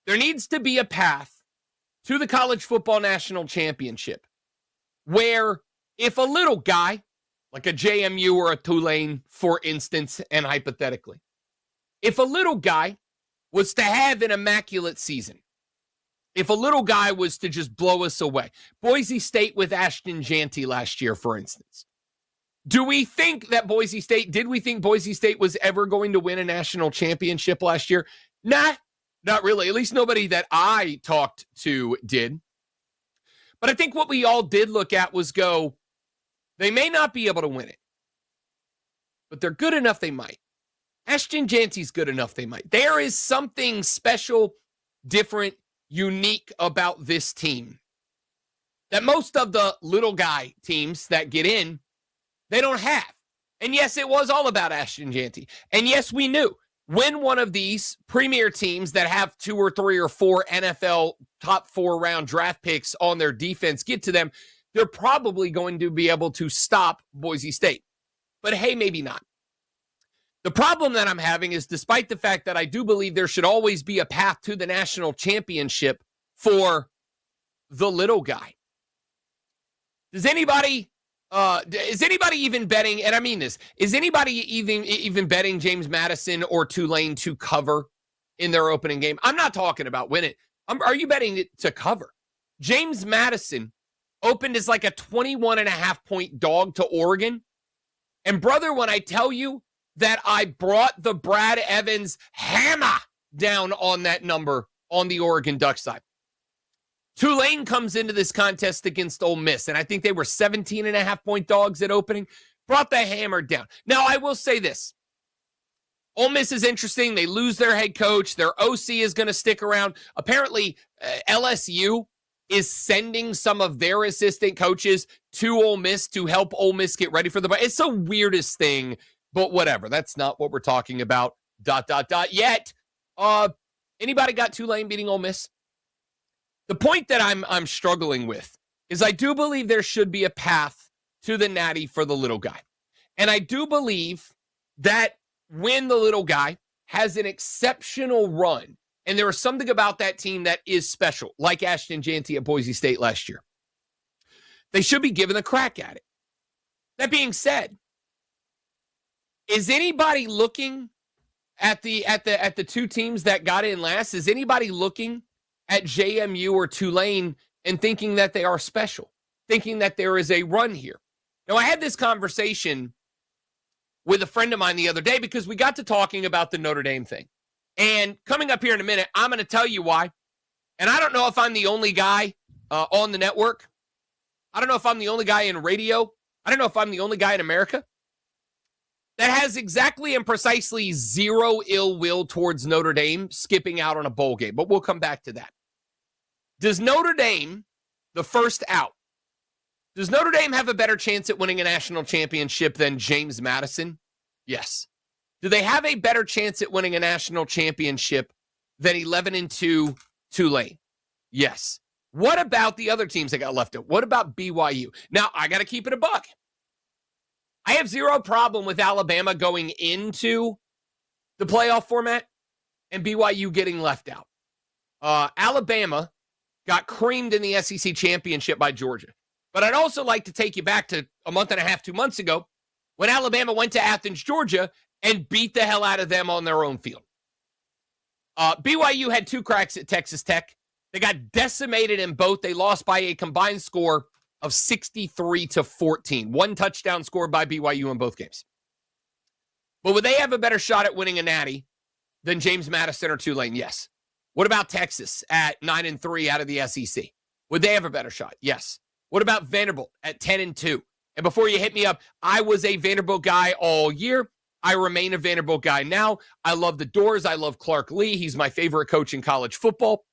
there needs to be a path to the college football national championship where if a little guy, like a JMU or a Tulane, for instance, and hypothetically, if a little guy was to have an immaculate season, if a little guy was to just blow us away, Boise State with Ashton Jeanty last year, for instance, did we think Boise State was ever going to win a national championship last year? Nah, not really. At least nobody that I talked to did. But I think what we all did look at was they may not be able to win it, but they're good enough they might. Ashton Jeanty's good enough they might. There is something special, different, unique about this team that most of the little guy teams that get in, they don't have. And yes, it was all about Ashton Jeanty. And yes, we knew when one of these premier teams that have 2 or 3 or 4 NFL top 4 round draft picks on their defense get to them, they're probably going to be able to stop Boise State. But hey, maybe not. The problem that I'm having is, despite the fact that I do believe there should always be a path to the national championship for the little guy, is anybody even betting, and I mean this, is anybody even betting James Madison or Tulane to cover in their opening game? I'm not talking about win it. Are you betting it to cover? James Madison opened as like a 21.5-point dog to Oregon. And brother, when I tell you that I brought the Brad Evans hammer down on that number on the Oregon Duck side, Tulane comes into this contest against Ole Miss, and I think they were 17.5-point dogs at opening, brought the hammer down. Now, I will say this. Ole Miss is interesting. They lose their head coach. Their OC is going to stick around. Apparently, LSU is sending some of their assistant coaches to Ole Miss to help Ole Miss get ready for the bye. It's the weirdest thing, but whatever. That's not what we're talking about. ... Yet, anybody got Tulane beating Ole Miss? The point that I'm struggling with is I do believe there should be a path to the natty for the little guy. And I do believe that when the little guy has an exceptional run, and there is something about that team that is special, like Ashton Janty at Boise State last year, they should be given a crack at it. That being said, is anybody looking at the two teams that got in last? Is anybody looking at JMU or Tulane and thinking that they are special, thinking that there is a run here? Now, I had this conversation with a friend of mine the other day because we got to talking about the Notre Dame thing. And coming up here in a minute, I'm going to tell you why. And I don't know if I'm the only guy on the network. I don't know if I'm the only guy in radio. I don't know if I'm the only guy in America that has exactly and precisely zero ill will towards Notre Dame skipping out on a bowl game. But we'll come back to that. Does Notre Dame, the first out, does Notre Dame have a better chance at winning a national championship than James Madison? Yes. Do they have a better chance at winning a national championship than 11-2 Tulane? Yes. What about the other teams that got left out? What about BYU? Now, I got to keep it a buck. I have zero problem with Alabama going into the playoff format and BYU getting left out. Alabama got creamed in the SEC championship by Georgia. But I'd also like to take you back to a month and a half, 2 months ago, when Alabama went to Athens, Georgia, and beat the hell out of them on their own field. BYU had 2 cracks at Texas Tech. They got decimated in both. They lost by a combined score of 63-14. 1 touchdown scored by BYU in both games. But would they have a better shot at winning a natty than James Madison or Tulane? Yes. What about Texas at 9-3 out of the SEC? Would they have a better shot? Yes. What about Vanderbilt at 10-2? And before you hit me up, I was a Vanderbilt guy all year. I remain a Vanderbilt guy now. I love the Doors. I love Clark Lee. He's my favorite coach in college football.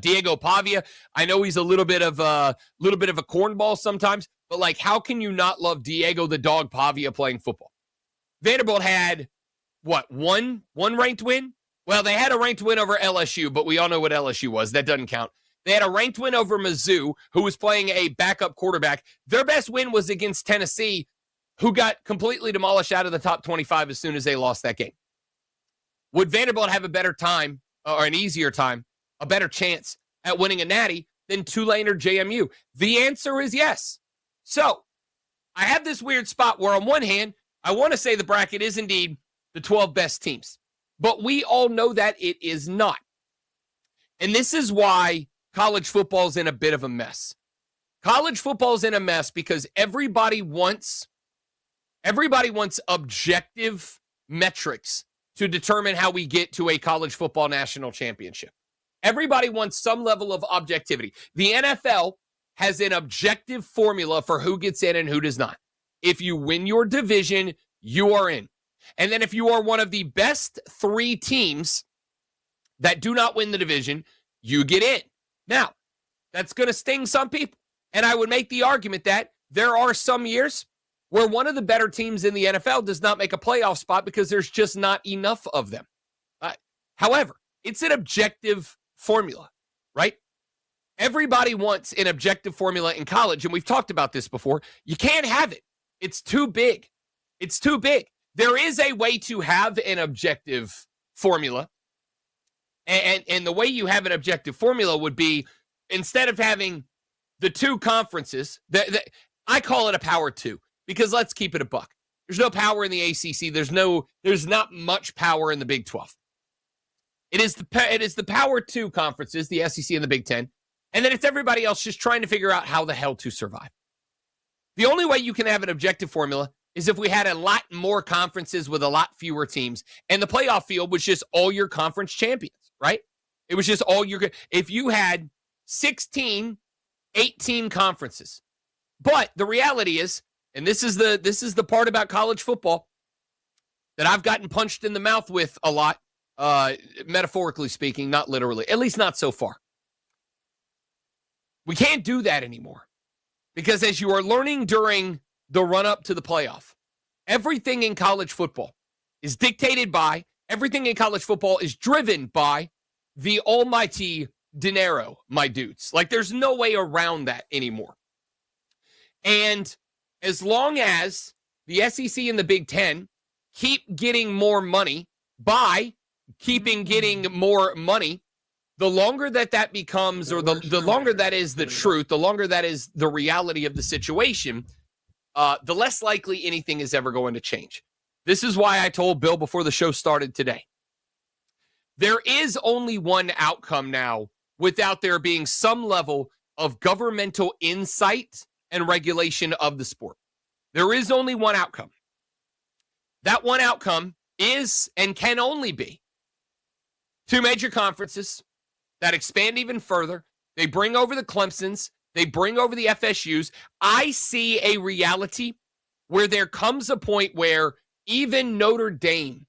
Diego Pavia. I know he's a little bit of a cornball sometimes, but like, how can you not love Diego the Dog Pavia playing football? Vanderbilt had what, one ranked win? Well, they had a ranked win over LSU, but we all know what LSU was. That doesn't count. They had a ranked win over Mizzou, who was playing a backup quarterback. Their best win was against Tennessee, who got completely demolished out of the top 25 as soon as they lost that game. Would Vanderbilt have a better time, or an easier time, a better chance at winning a natty than Tulane or JMU? The answer is yes. So I have this weird spot where on one hand, I want to say the bracket is indeed the 12 best teams, but we all know that it is not. And this is why college football is in a bit of a mess. College football is in a mess because everybody wants objective metrics to determine how we get to a college football national championship. Everybody wants some level of objectivity. The NFL has an objective formula for who gets in and who does not. If you win your division, you are in. And then if you are one of the best 3 teams that do not win the division, you get in. Now, that's going to sting some people. And I would make the argument that there are some years where one of the better teams in the NFL does not make a playoff spot because there's just not enough of them. However, it's an objective formula, right? Everybody wants an objective formula in college, and we've talked about this before. You can't have it. It's too big. It's too big. There is a way to have an objective formula, and the way you have an objective formula would be, instead of having the 2 conferences, I call it a power 2, because let's keep it a buck. There's no power in the ACC. There's not much power in the Big 12. It is the power 2 conferences, the SEC and the Big 10, and then it's everybody else just trying to figure out how the hell to survive. The only way you can have an objective formula is if we had a lot more conferences with a lot fewer teams, and the playoff field was just all your conference champions, right? It was just all your, if you had 16, 18 conferences. But the reality is, and this is the part about college football that I've gotten punched in the mouth with a lot, metaphorically speaking, not literally, at least not so far. We can't do that anymore because as you are learning during the run-up to the playoff, everything in college football is dictated by, everything in college football is driven by the almighty dinero, my dudes. Like, there's no way around that anymore. And as long as the SEC and the Big Ten keep getting more money by keeping getting more money, the longer that becomes, or the longer that is the truth, the longer that is the reality of the situation, the less likely anything is ever going to change. This is why I told Bill before the show started today. There is only one outcome now without there being some level of governmental insight and regulation of the sport. There is only one outcome. That one outcome is and can only be 2 major conferences that expand even further. They bring over the Clemsons. They bring over the FSUs. I see a reality where there comes a point where even Notre Dame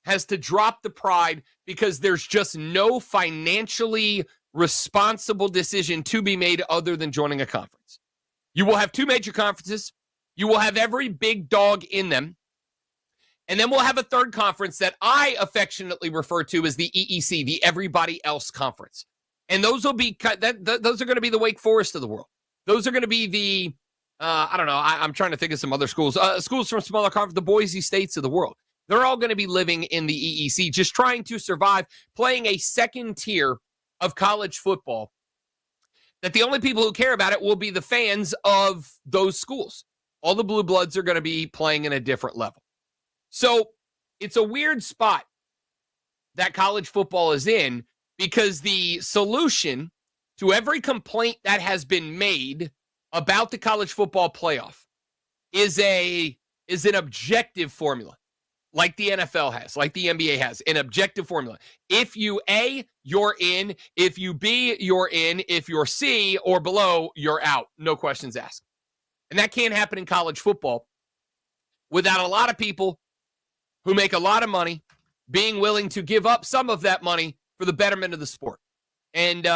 has to drop the pride because there's just no financially responsible decision to be made other than joining a conference. You will have 2 major conferences. You will have every big dog in them. And then we'll have a third conference that I affectionately refer to as the EEC, the Everybody Else Conference. And those will be those are going to be the Wake Forest of the world. Those are going to be the I don't know. I'm trying to think of some other schools. Schools from smaller conferences, the Boise States of the world. They're all going to be living in the EEC, just trying to survive, playing a second tier of college football. That the only people who care about it will be the fans of those schools. All the blue bloods are going to be playing in a different level. So it's a weird spot that college football is in because the solution to every complaint that has been made about the college football playoff is an objective formula, like the NFL has, like the NBA has, an objective formula. If you A, you're in. If you B, you're in. If you're C or below, you're out. No questions asked. And that can't happen in college football without a lot of people who make a lot of money being willing to give up some of that money for the betterment of the sport. And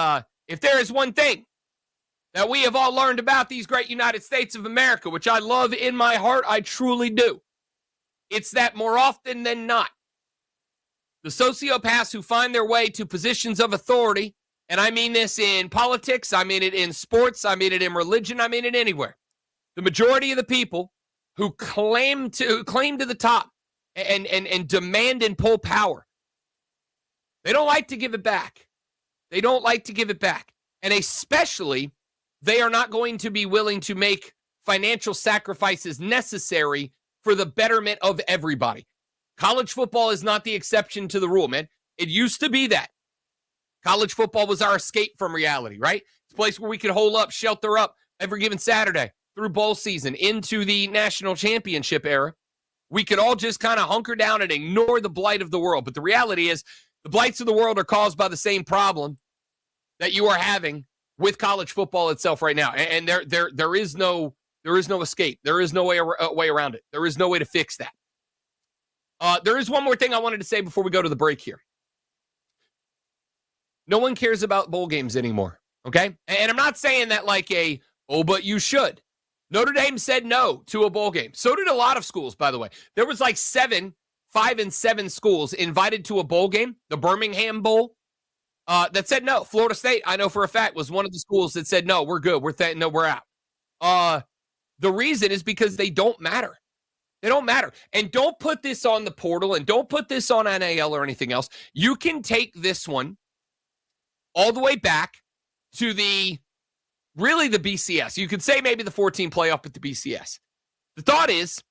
if there is one thing that we have all learned about these great United States of America, which I love in my heart, I truly do, it's that more often than not, the sociopaths who find their way to positions of authority, and I mean this in politics, I mean it in sports, I mean it in religion, I mean it anywhere. The majority of the people who claim to the top and demand and pull power, they don't like to give it back. They don't like to give it back. And especially, they are not going to be willing to make financial sacrifices necessary for the betterment of everybody. College football is not the exception to the rule, man. It used to be that. College football was our escape from reality, right? It's a place where we could hole up, shelter up every given Saturday through bowl season into the national championship era. We could all just kind of hunker down and ignore the blight of the world. But the reality is the blights of the world are caused by the same problem that you are having with college football itself right now. And there is no escape. There is no way around it. There is no way to fix that. There is one more thing I wanted to say before we go to the break here. No one cares about bowl games anymore, okay? And I'm not saying that like but you should. Notre Dame said no to a bowl game. So did a lot of schools, by the way. There was like 5 and 7 schools invited to a bowl game, the Birmingham Bowl, that said no. Florida State, I know for a fact, was one of the schools that said no, we're good. We're out. The reason is because they don't matter. They don't matter. And don't put this on the portal and don't put this on NAL or anything else. You can take this one all the way back to the BCS. You could say maybe the 14 playoff, but the BCS. The thought is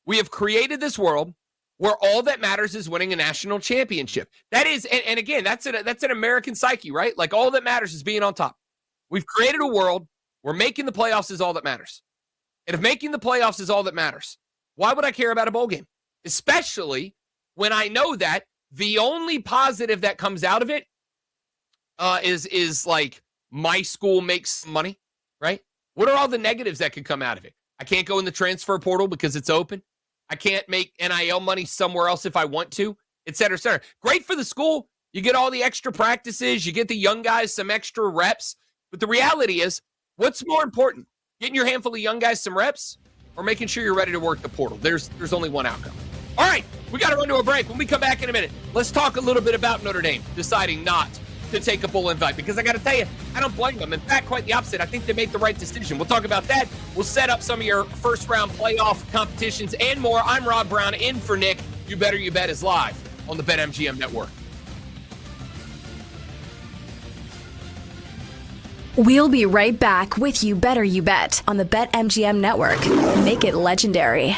we have created this world where all that matters is winning a national championship. That is, and again, that's an American psyche, right? Like all that matters is being on top. We've created a world where making the playoffs is all that matters. And if making the playoffs is all that matters, why would I care about a bowl game? Especially when I know that the only positive that comes out of it is like my school makes money, right? What are all the negatives that could come out of it? I can't go in the transfer portal because it's open. I can't make NIL money somewhere else if I want to, et cetera, et cetera. Great for the school. You get all the extra practices. You get the young guys some extra reps. But the reality is, what's more important? Getting your handful of young guys some reps or making sure you're ready to work the portal? There's only one outcome. All right, we got to run to a break. When we come back in a minute, let's talk a little bit about Notre Dame deciding not to take a bowl invite, because I got to tell you, I don't blame them. In fact, quite the opposite. I think they made the right decision. We'll talk about that. We'll set up some of your first-round playoff competitions and more. I'm Rob Brown, in for Nick. You Better You Bet is live on the BetMGM Network. We'll be right back with You Better You Bet on the BetMGM Network. Make it legendary.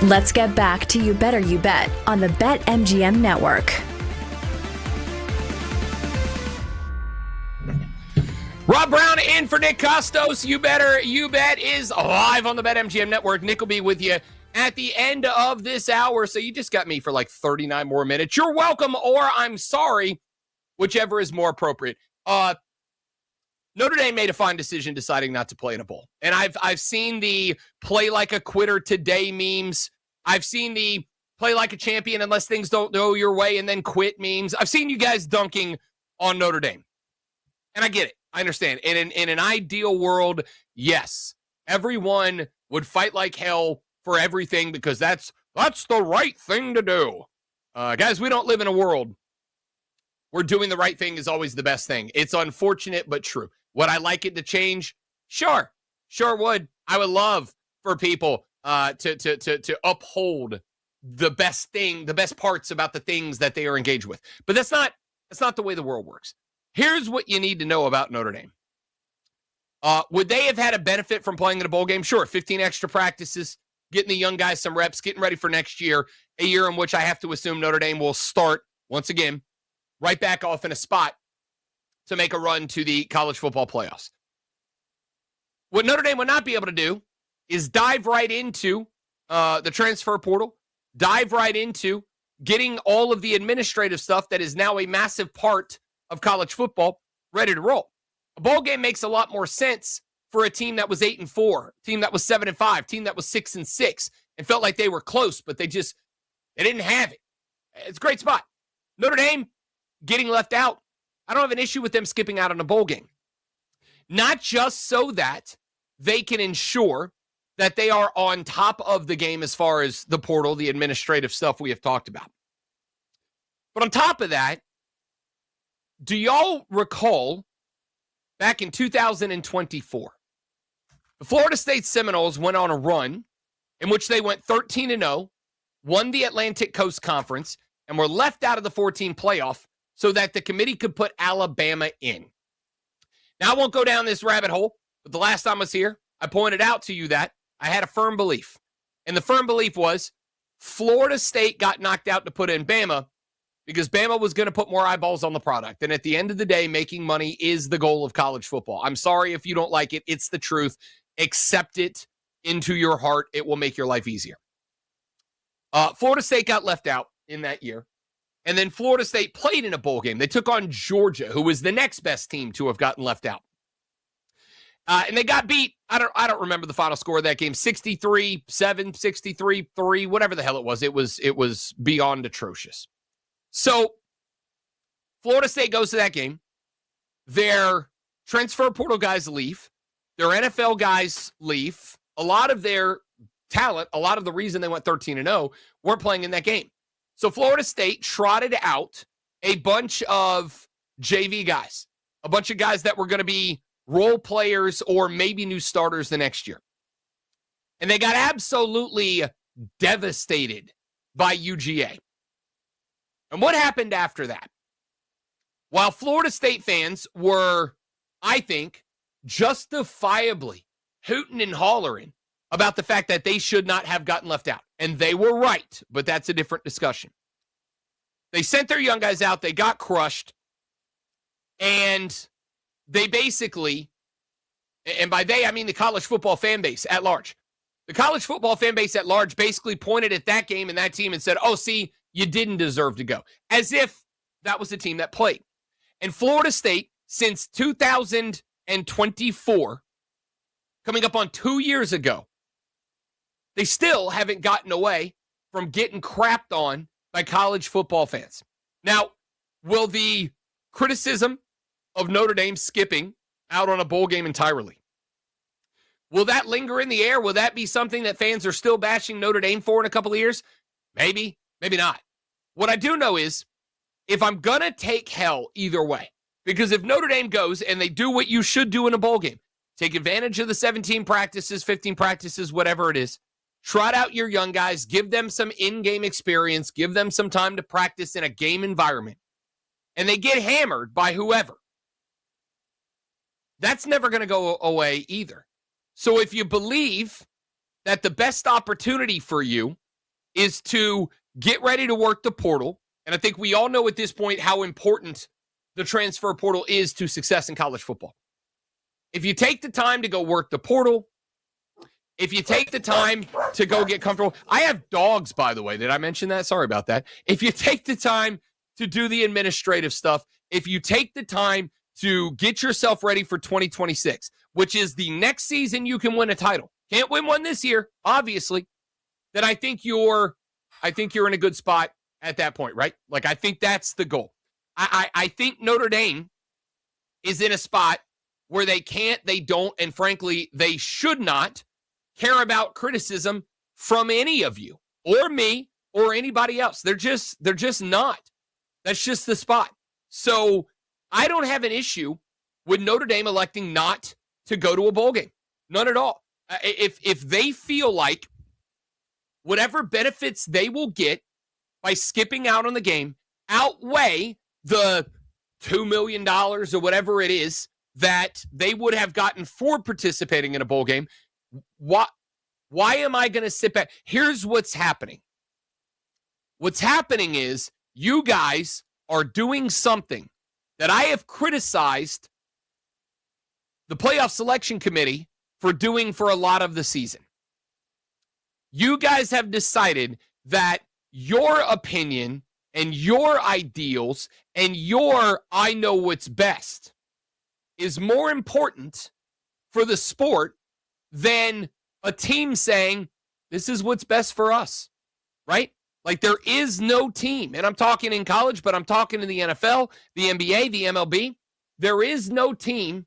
Let's get back to You Better You Bet on the BetMGM Network. Rob Brown in for Nick Costos. You Better You Bet is live on the BetMGM Network. Nick will be with you at the end of this hour, so you just got me for like 39 more minutes. You're welcome, or I'm sorry, whichever is more appropriate. Notre Dame made a fine decision deciding not to play in a bowl. And I've seen the play like a quitter today memes. I've seen the play like a champion unless things don't go your way and then quit memes. I've seen you guys dunking on Notre Dame. And I get it. I understand. And in an ideal world, yes, everyone would fight like hell for everything because that's the right thing to do. Guys, we don't live in a world where doing the right thing is always the best thing. It's unfortunate, but true. Would I like it to change? Sure would. I would love for people to uphold the best thing, the best parts about the things that they are engaged with. But that's not the way the world works. Here's what you need to know about Notre Dame. Would they have had a benefit from playing in a bowl game? Sure, 15 extra practices, getting the young guys some reps, getting ready for next year, a year in which I have to assume Notre Dame will start, once again, right back off in a spot to make a run to the college football playoffs. What Notre Dame would not be able to do is dive right into the transfer portal, dive right into getting all of the administrative stuff that is now a massive part of college football ready to roll. A bowl game makes a lot more sense for a team that was 8-4, team that was 7-5, team that was 6-6, and felt like they were close, but they didn't have it. It's a great spot. Notre Dame getting left out. I don't have an issue with them skipping out on a bowl game. Not just so that they can ensure that they are on top of the game as far as the portal, the administrative stuff we have talked about. But on top of that, do y'all recall back in 2024, the Florida State Seminoles went on a run in which they went 13-0, won the Atlantic Coast Conference, and were left out of the 14 playoff so that the committee could put Alabama in. Now, I won't go down this rabbit hole, but the last time I was here, I pointed out to you that I had a firm belief. And the firm belief was Florida State got knocked out to put in Bama because Bama was going to put more eyeballs on the product. And at the end of the day, making money is the goal of college football. I'm sorry if you don't like it. It's the truth. Accept it into your heart. It will make your life easier. Florida State got left out in that year. And then Florida State played in a bowl game. They took on Georgia, who was the next best team to have gotten left out. And they got beat. I don't remember the final score of that game. 63-7, 63-3, whatever the hell it was. It was beyond atrocious. So Florida State goes to that game. Their transfer portal guys leave. Their NFL guys leave. A lot of their talent, a lot of the reason they went 13-0, weren't playing in that game. So Florida State trotted out a bunch of JV guys, a bunch of guys that were going to be role players or maybe new starters the next year. And they got absolutely devastated by UGA. And what happened after that? While Florida State fans were, I think, justifiably hooting and hollering about the fact that they should not have gotten left out. And they were right, but that's a different discussion. They sent their young guys out. They got crushed. And they basically, and by they, I mean the college football fan base at large. The college football fan base at large basically pointed at that game and that team and said, oh, see, you didn't deserve to go. As if that was the team that played. And Florida State, since 2024, coming up on 2 years ago, they still haven't gotten away from getting crapped on by college football fans. Now, will the criticism of Notre Dame skipping out on a bowl game entirely, will that linger in the air? Will that be something that fans are still bashing Notre Dame for in a couple of years? Maybe, maybe not. What I do know is if I'm going to take hell either way, because if Notre Dame goes and they do what you should do in a bowl game, take advantage of the 17 practices, 15 practices, whatever it is, trot out your young guys, give them some in-game experience, give them some time to practice in a game environment, and they get hammered by whoever, that's never going to go away either. So if you believe that the best opportunity for you is to get ready to work the portal. And I think we all know at this point how important the transfer portal is to success in college football. If you take the time to go work the portal, if you take the time to go get comfortable, I have dogs, by the way. Did I mention that? Sorry about that. If you take the time to do the administrative stuff, if you take the time to get yourself ready for 2026, which is the next season you can win a title. Can't win one this year, obviously. Then I think you're in a good spot at that point, right? Like, I think that's the goal. I think Notre Dame is in a spot where they can't, they don't, and frankly, they should not care about criticism from any of you or me or anybody else. They're just not. That's just the spot. So I don't have an issue with Notre Dame electing not to go to a bowl game. None at all. If they feel like whatever benefits they will get by skipping out on the game outweigh the $2 million or whatever it is that they would have gotten for participating in a bowl game, why am I going to sit back? Here's what's happening. What's happening is you guys are doing something that I have criticized the playoff selection committee for doing for a lot of the season. You guys have decided that your opinion and your ideals and your I know what's best is more important for the sport than a team saying, this is what's best for us, right? Like, there is no team, and I'm talking in college, but I'm talking in the NFL, the NBA, the MLB. There is no team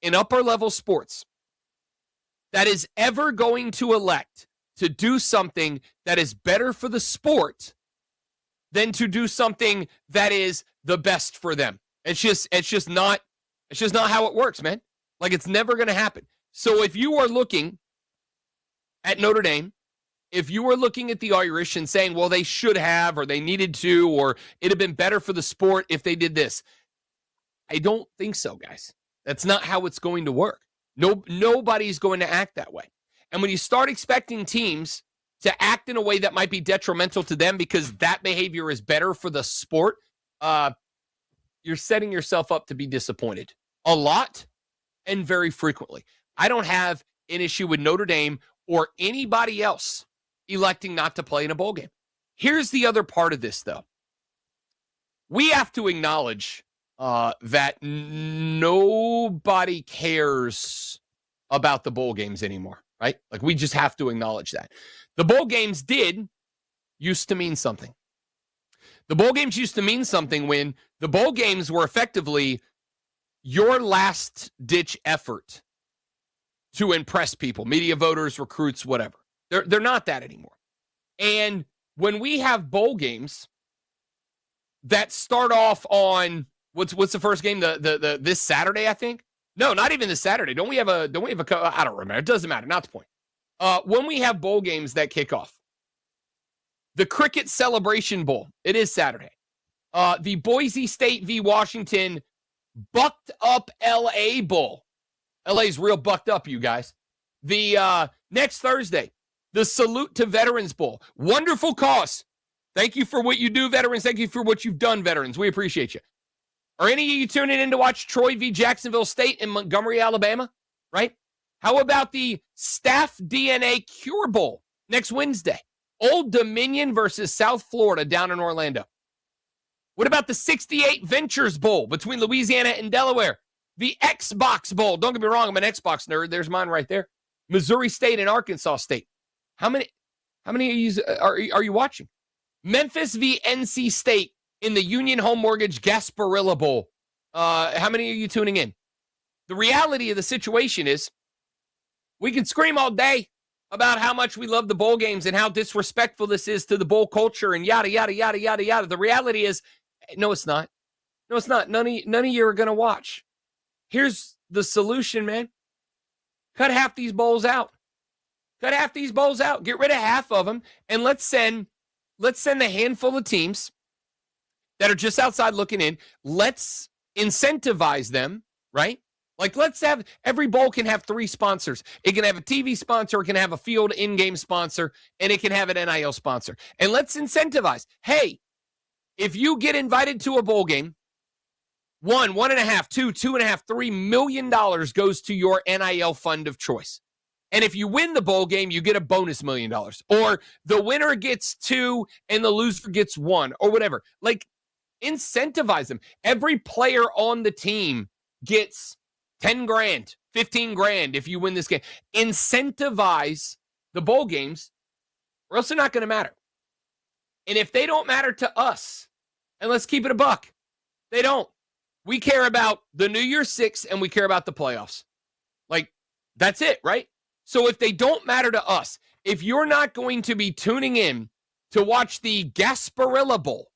in upper-level sports that is ever going to elect to do something that is better for the sport than to do something that is the best for them. It's just not how it works, man. Like, it's never going to happen. So if you are looking at Notre Dame, if you were looking at the Irish and saying, well, they should have, or they needed to, or it'd have been better for the sport if they did this, I don't think so, guys. That's not how it's going to work. Nobody's going to act that way. And when you start expecting teams to act in a way that might be detrimental to them because that behavior is better for the sport, you're setting yourself up to be disappointed a lot and very frequently. I don't have an issue with Notre Dame or anybody else electing not to play in a bowl game. Here's the other part of this, though. We have to acknowledge that nobody cares about the bowl games anymore, right? Like, we just have to acknowledge that. The bowl games used to mean something. The bowl games used to mean something when the bowl games were effectively your last-ditch effort to impress people, media, voters, recruits, whatever. They're not that anymore. And when we have bowl games that start off on what's the first game? The this Saturday, I think. No, not even this Saturday. Don't we have a I don't remember. It doesn't matter. Not the point. When we have bowl games that kick off, the Cricket Celebration Bowl, it is Saturday. The Boise State v. Washington Bucked Up LA Bowl. LA's real bucked up, you guys. The next Thursday, the Salute to Veterans Bowl. Wonderful cause. Thank you for what you do, veterans. Thank you for what you've done, veterans. We appreciate you. Are any of you tuning in to watch Troy v. Jacksonville State in Montgomery, Alabama? Right? How about the Staff DNA Cure Bowl next Wednesday? Old Dominion versus South Florida down in Orlando. What about the 68 Ventures Bowl between Louisiana and Delaware? The Xbox Bowl. Don't get me wrong, I'm an Xbox nerd. There's mine right there. Missouri State and Arkansas State. How many of you are you watching? Memphis v. NC State in the Union Home Mortgage Gasparilla Bowl. How many are you tuning in? The reality of the situation is we can scream all day about how much we love the bowl games and how disrespectful this is to the bowl culture and yada, yada, yada, yada, yada. The reality is, no, it's not. No, it's not. None of you are going to watch. Here's the solution, man. Cut half these bowls out. Cut half these bowls out. Get rid of half of them, and let's send a handful of teams that are just outside looking in. Let's incentivize them, right? Like, let's have every bowl can have 3 sponsors. It can have a TV sponsor, it can have a field in-game sponsor, and it can have an NIL sponsor. And let's incentivize. Hey, if you get invited to a bowl game, $1.5 million, $2.5 million, $3 million goes to your NIL fund of choice. And if you win the bowl game, you get a bonus $1 million. Or the winner gets 2 and the loser gets 1, or whatever. Like, incentivize them. Every player on the team gets 10 grand, 15 grand if you win this game. Incentivize the bowl games, or else they're not going to matter. And if they don't matter to us, and let's keep it a buck, they don't. We care about the New Year's Six and we care about the playoffs. Like, that's it, right? So if they don't matter to us, if you're not going to be tuning in to watch the Gasparilla Bowl,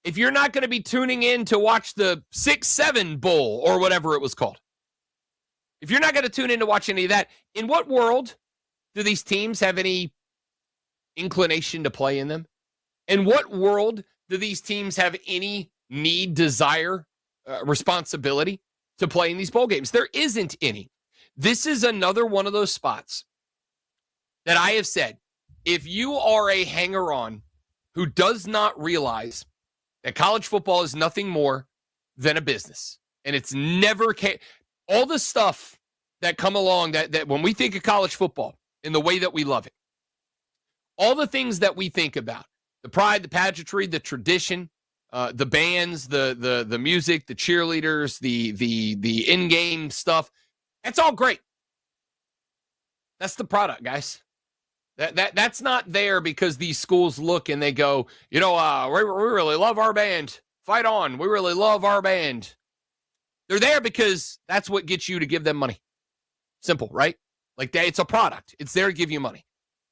if you're not going to be tuning in to watch the 6-7 Bowl or whatever it was called, if you're not going to tune in to watch any of that, in what world do these teams have any inclination to play in them? In what world do these teams have any need, desire, responsibility to play in these bowl games? There isn't any. This is another one of those spots that I have said, if you are a hanger-on who does not realize that college football is nothing more than a business, and it's never all the stuff that come along that when we think of college football in the way that we love it, all the things that we think about, the pride, the pageantry, the tradition, the bands, the music, the cheerleaders, the in-game stuff, that's all great. That's the product, guys. That's not there because these schools look and they go, we really love our band. Fight on. We really love our band. They're there because that's what gets you to give them money. Simple, right? Like, it's a product. It's there to give you money.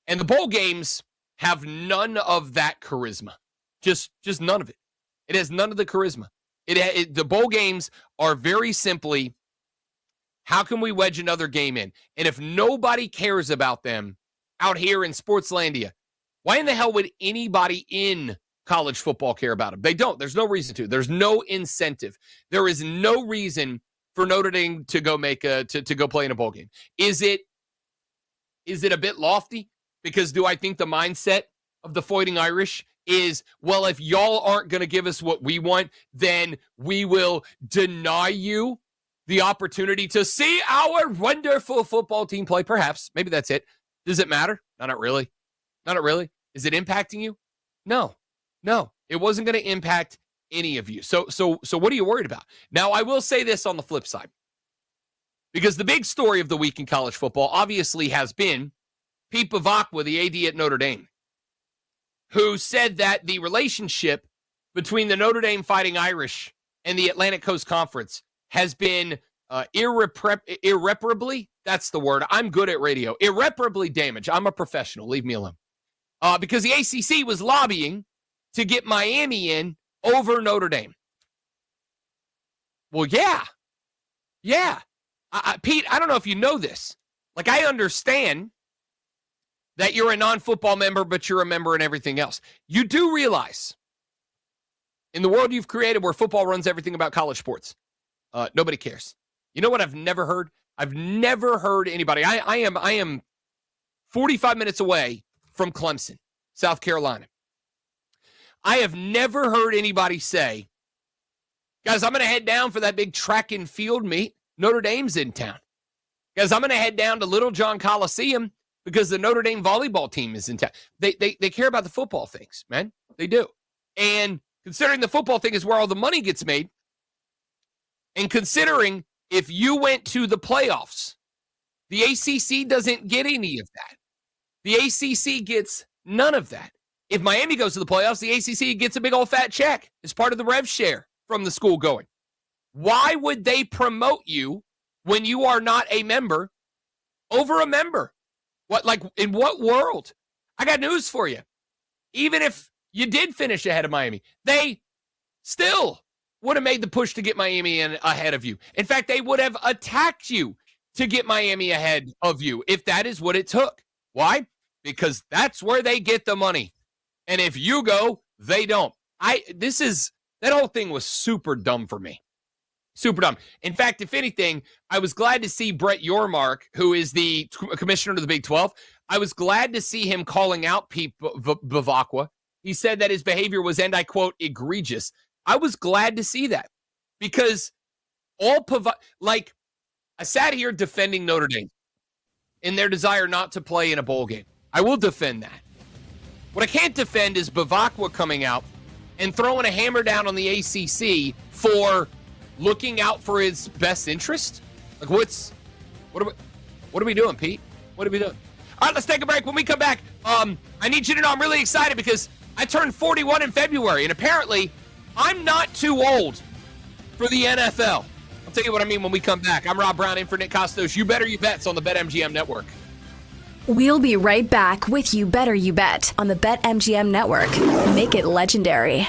And the bowl games have none of that charisma. Just none of it. It has none of the charisma. The bowl games are very simply, how can we wedge another game in? And if nobody cares about them out here in Sportslandia, why in the hell would anybody in college football care about them? They don't. There's no reason to. There's no incentive. There is no reason for Notre Dame to go to go play in a bowl game. Is it a bit lofty? Because do I think the mindset of the Fighting Irish is, well, if y'all aren't going to give us what we want, then we will deny you the opportunity to see our wonderful football team play? Perhaps. Maybe that's it. Does it matter? Not really. Not really. Is it impacting you? No. It wasn't going to impact any of you. So what are you worried about? Now, I will say this on the flip side, because the big story of the week in college football obviously has been Pete Bavacqua, the AD at Notre Dame, who said that the relationship between the Notre Dame Fighting Irish and the Atlantic Coast Conference has been irreparably, that's the word, I'm good at radio, irreparably damaged. I'm a professional, leave me alone. Because the ACC was lobbying to get Miami in over Notre Dame. Well, yeah. Pete, I don't know if you know this. Like, I understand that you're a non-football member, but you're a member in everything else. You do realize, in the world you've created where football runs everything about college sports, nobody cares. You know what I've never heard? I've never heard anybody. I am 45 minutes away from Clemson, South Carolina. I have never heard anybody say, guys, I'm going to head down for that big track and field meet. Notre Dame's in town. Guys, I'm going to head down to Little John Coliseum because the Notre Dame volleyball team is in town. They care about the football things, man. They do. And considering the football thing is where all the money gets made, and considering if you went to the playoffs, the ACC doesn't get any of that. The ACC gets none of that. If Miami goes to the playoffs, the ACC gets a big old fat check as part of the rev share from the school going. Why would they promote you when you are not a member over a member? In what world? I got news for you. Even if you did finish ahead of Miami, they still would have made the push to get Miami in ahead of you. In fact, they would have attacked you to get Miami ahead of you if that is what it took. Why? Because that's where they get the money. And if you go, they don't. That whole thing was super dumb for me. Super dumb. In fact, if anything, I was glad to see Brett Yormark, who is the commissioner of the Big 12. I was glad to see him calling out Pete Bavacqua. He said that his behavior was, and I quote, egregious. I was glad to see that because I sat here defending Notre Dame in their desire not to play in a bowl game. I will defend that. What I can't defend is Bavacqua coming out and throwing a hammer down on the ACC for looking out for his best interest. Like, what are we doing, Pete? What are we doing? All right, let's take a break. When we come back, I need you to know I'm really excited because I turned 41 in February, and apparently I'm not too old for the NFL. I'll tell you what I mean when we come back. I'm Rob Brown in for Nick Costos. You better you bets on the BetMGM Network. We'll be right back with You Better You Bet on the BetMGM Network. Make it legendary.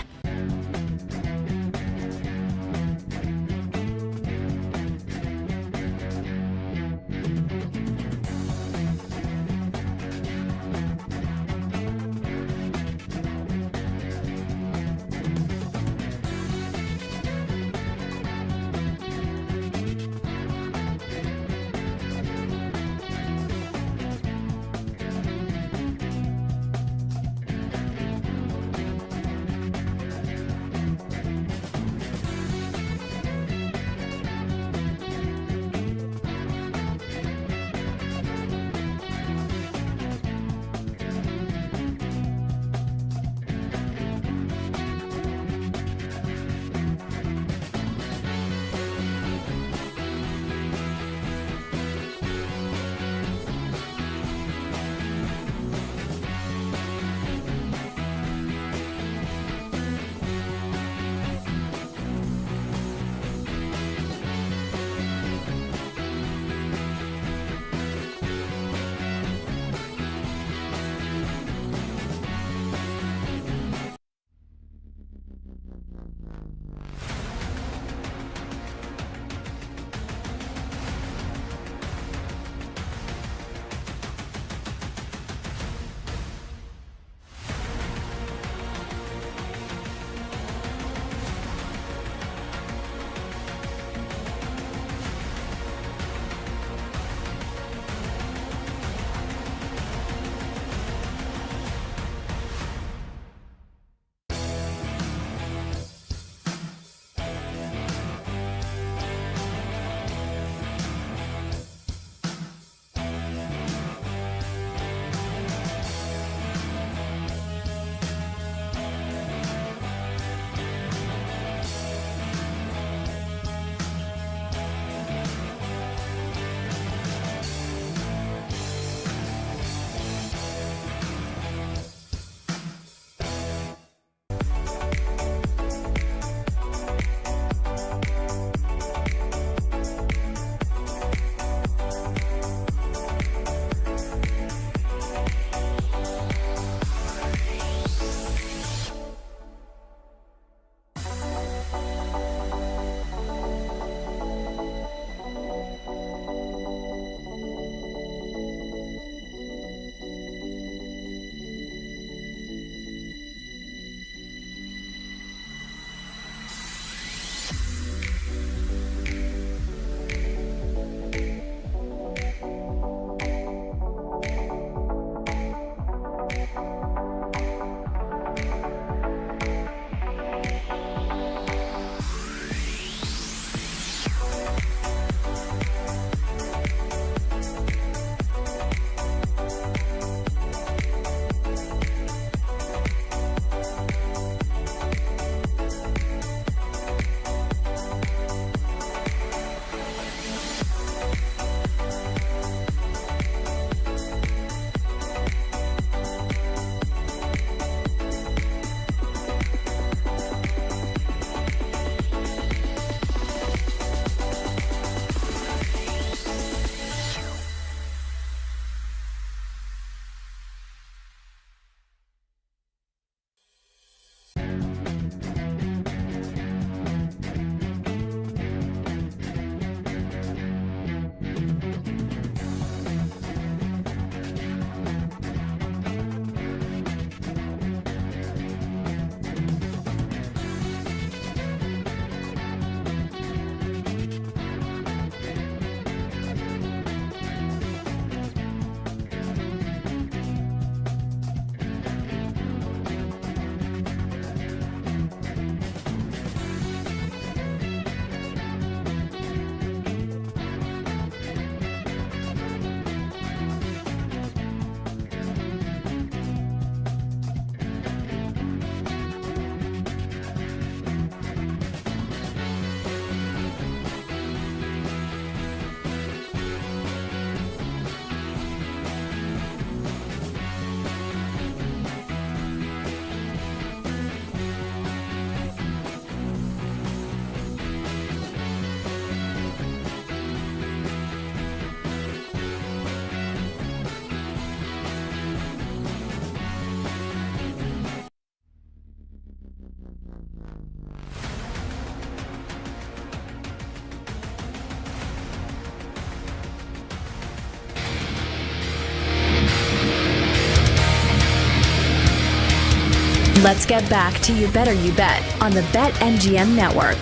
Let's get back to You Better You Bet on the BetMGM Network.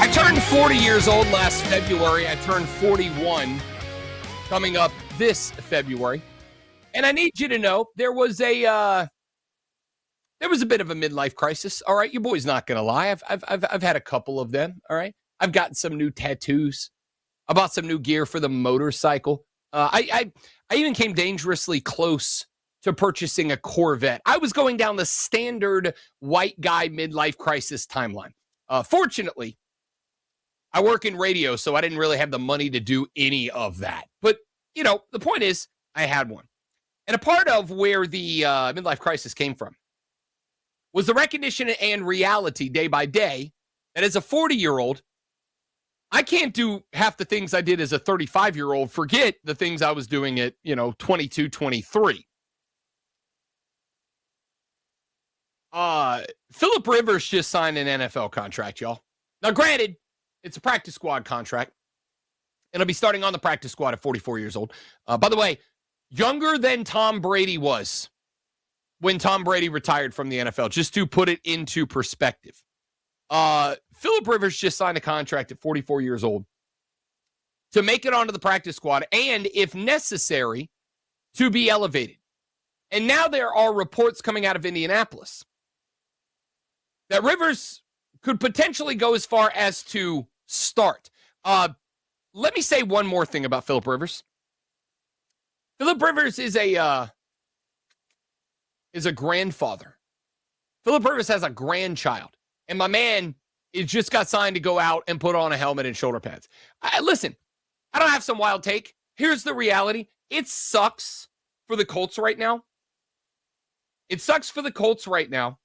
I turned 40 years old last February. I turned 41 coming up this February. And I need you to know there was a bit of a midlife crisis. All right, your boy's not going to lie. I've had a couple of them, all right? I've gotten some new tattoos. I bought some new gear for the motorcycle. I even came dangerously close to purchasing a Corvette. I was going down the standard white guy midlife crisis timeline. Fortunately, I work in radio, so I didn't really have the money to do any of that. But, the point is, I had one. And a part of where the midlife crisis came from was the recognition and reality day by day that as a 40-year-old, I can't do half the things I did as a 35-year-old. Forget the things I was doing at, 22, 23. Phillip Rivers just signed an NFL contract, y'all. Now, granted, it's a practice squad contract, and he'll be starting on the practice squad at 44 years old. By the way, younger than Tom Brady was when Tom Brady retired from the NFL, just to put it into perspective. Phillip Rivers just signed a contract at 44 years old to make it onto the practice squad and, if necessary, to be elevated. And now there are reports coming out of Indianapolis that Rivers could potentially go as far as to start. Let me say one more thing about Phillip Rivers. Phillip Rivers is a grandfather. Phillip Rivers has a grandchild. And my man just got signed to go out and put on a helmet and shoulder pads. Listen, I don't have some wild take. Here's the reality. It sucks for the Colts right now. It sucks for the Colts right now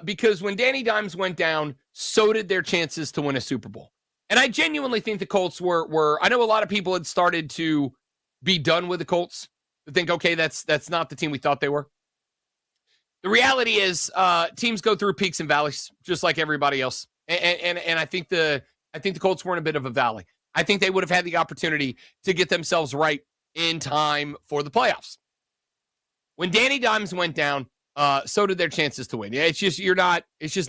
because when Danny Dimes went down, so did their chances to win a Super Bowl. And I genuinely think the Colts were I know a lot of people had started to be done with the Colts, to think, okay, that's not the team we thought they were. The reality is teams go through peaks and valleys just like everybody else. And I think the Colts were in a bit of a valley. I think they would have had the opportunity to get themselves right in time for the playoffs. When Danny Dimes went down, so did their chances to win. It's just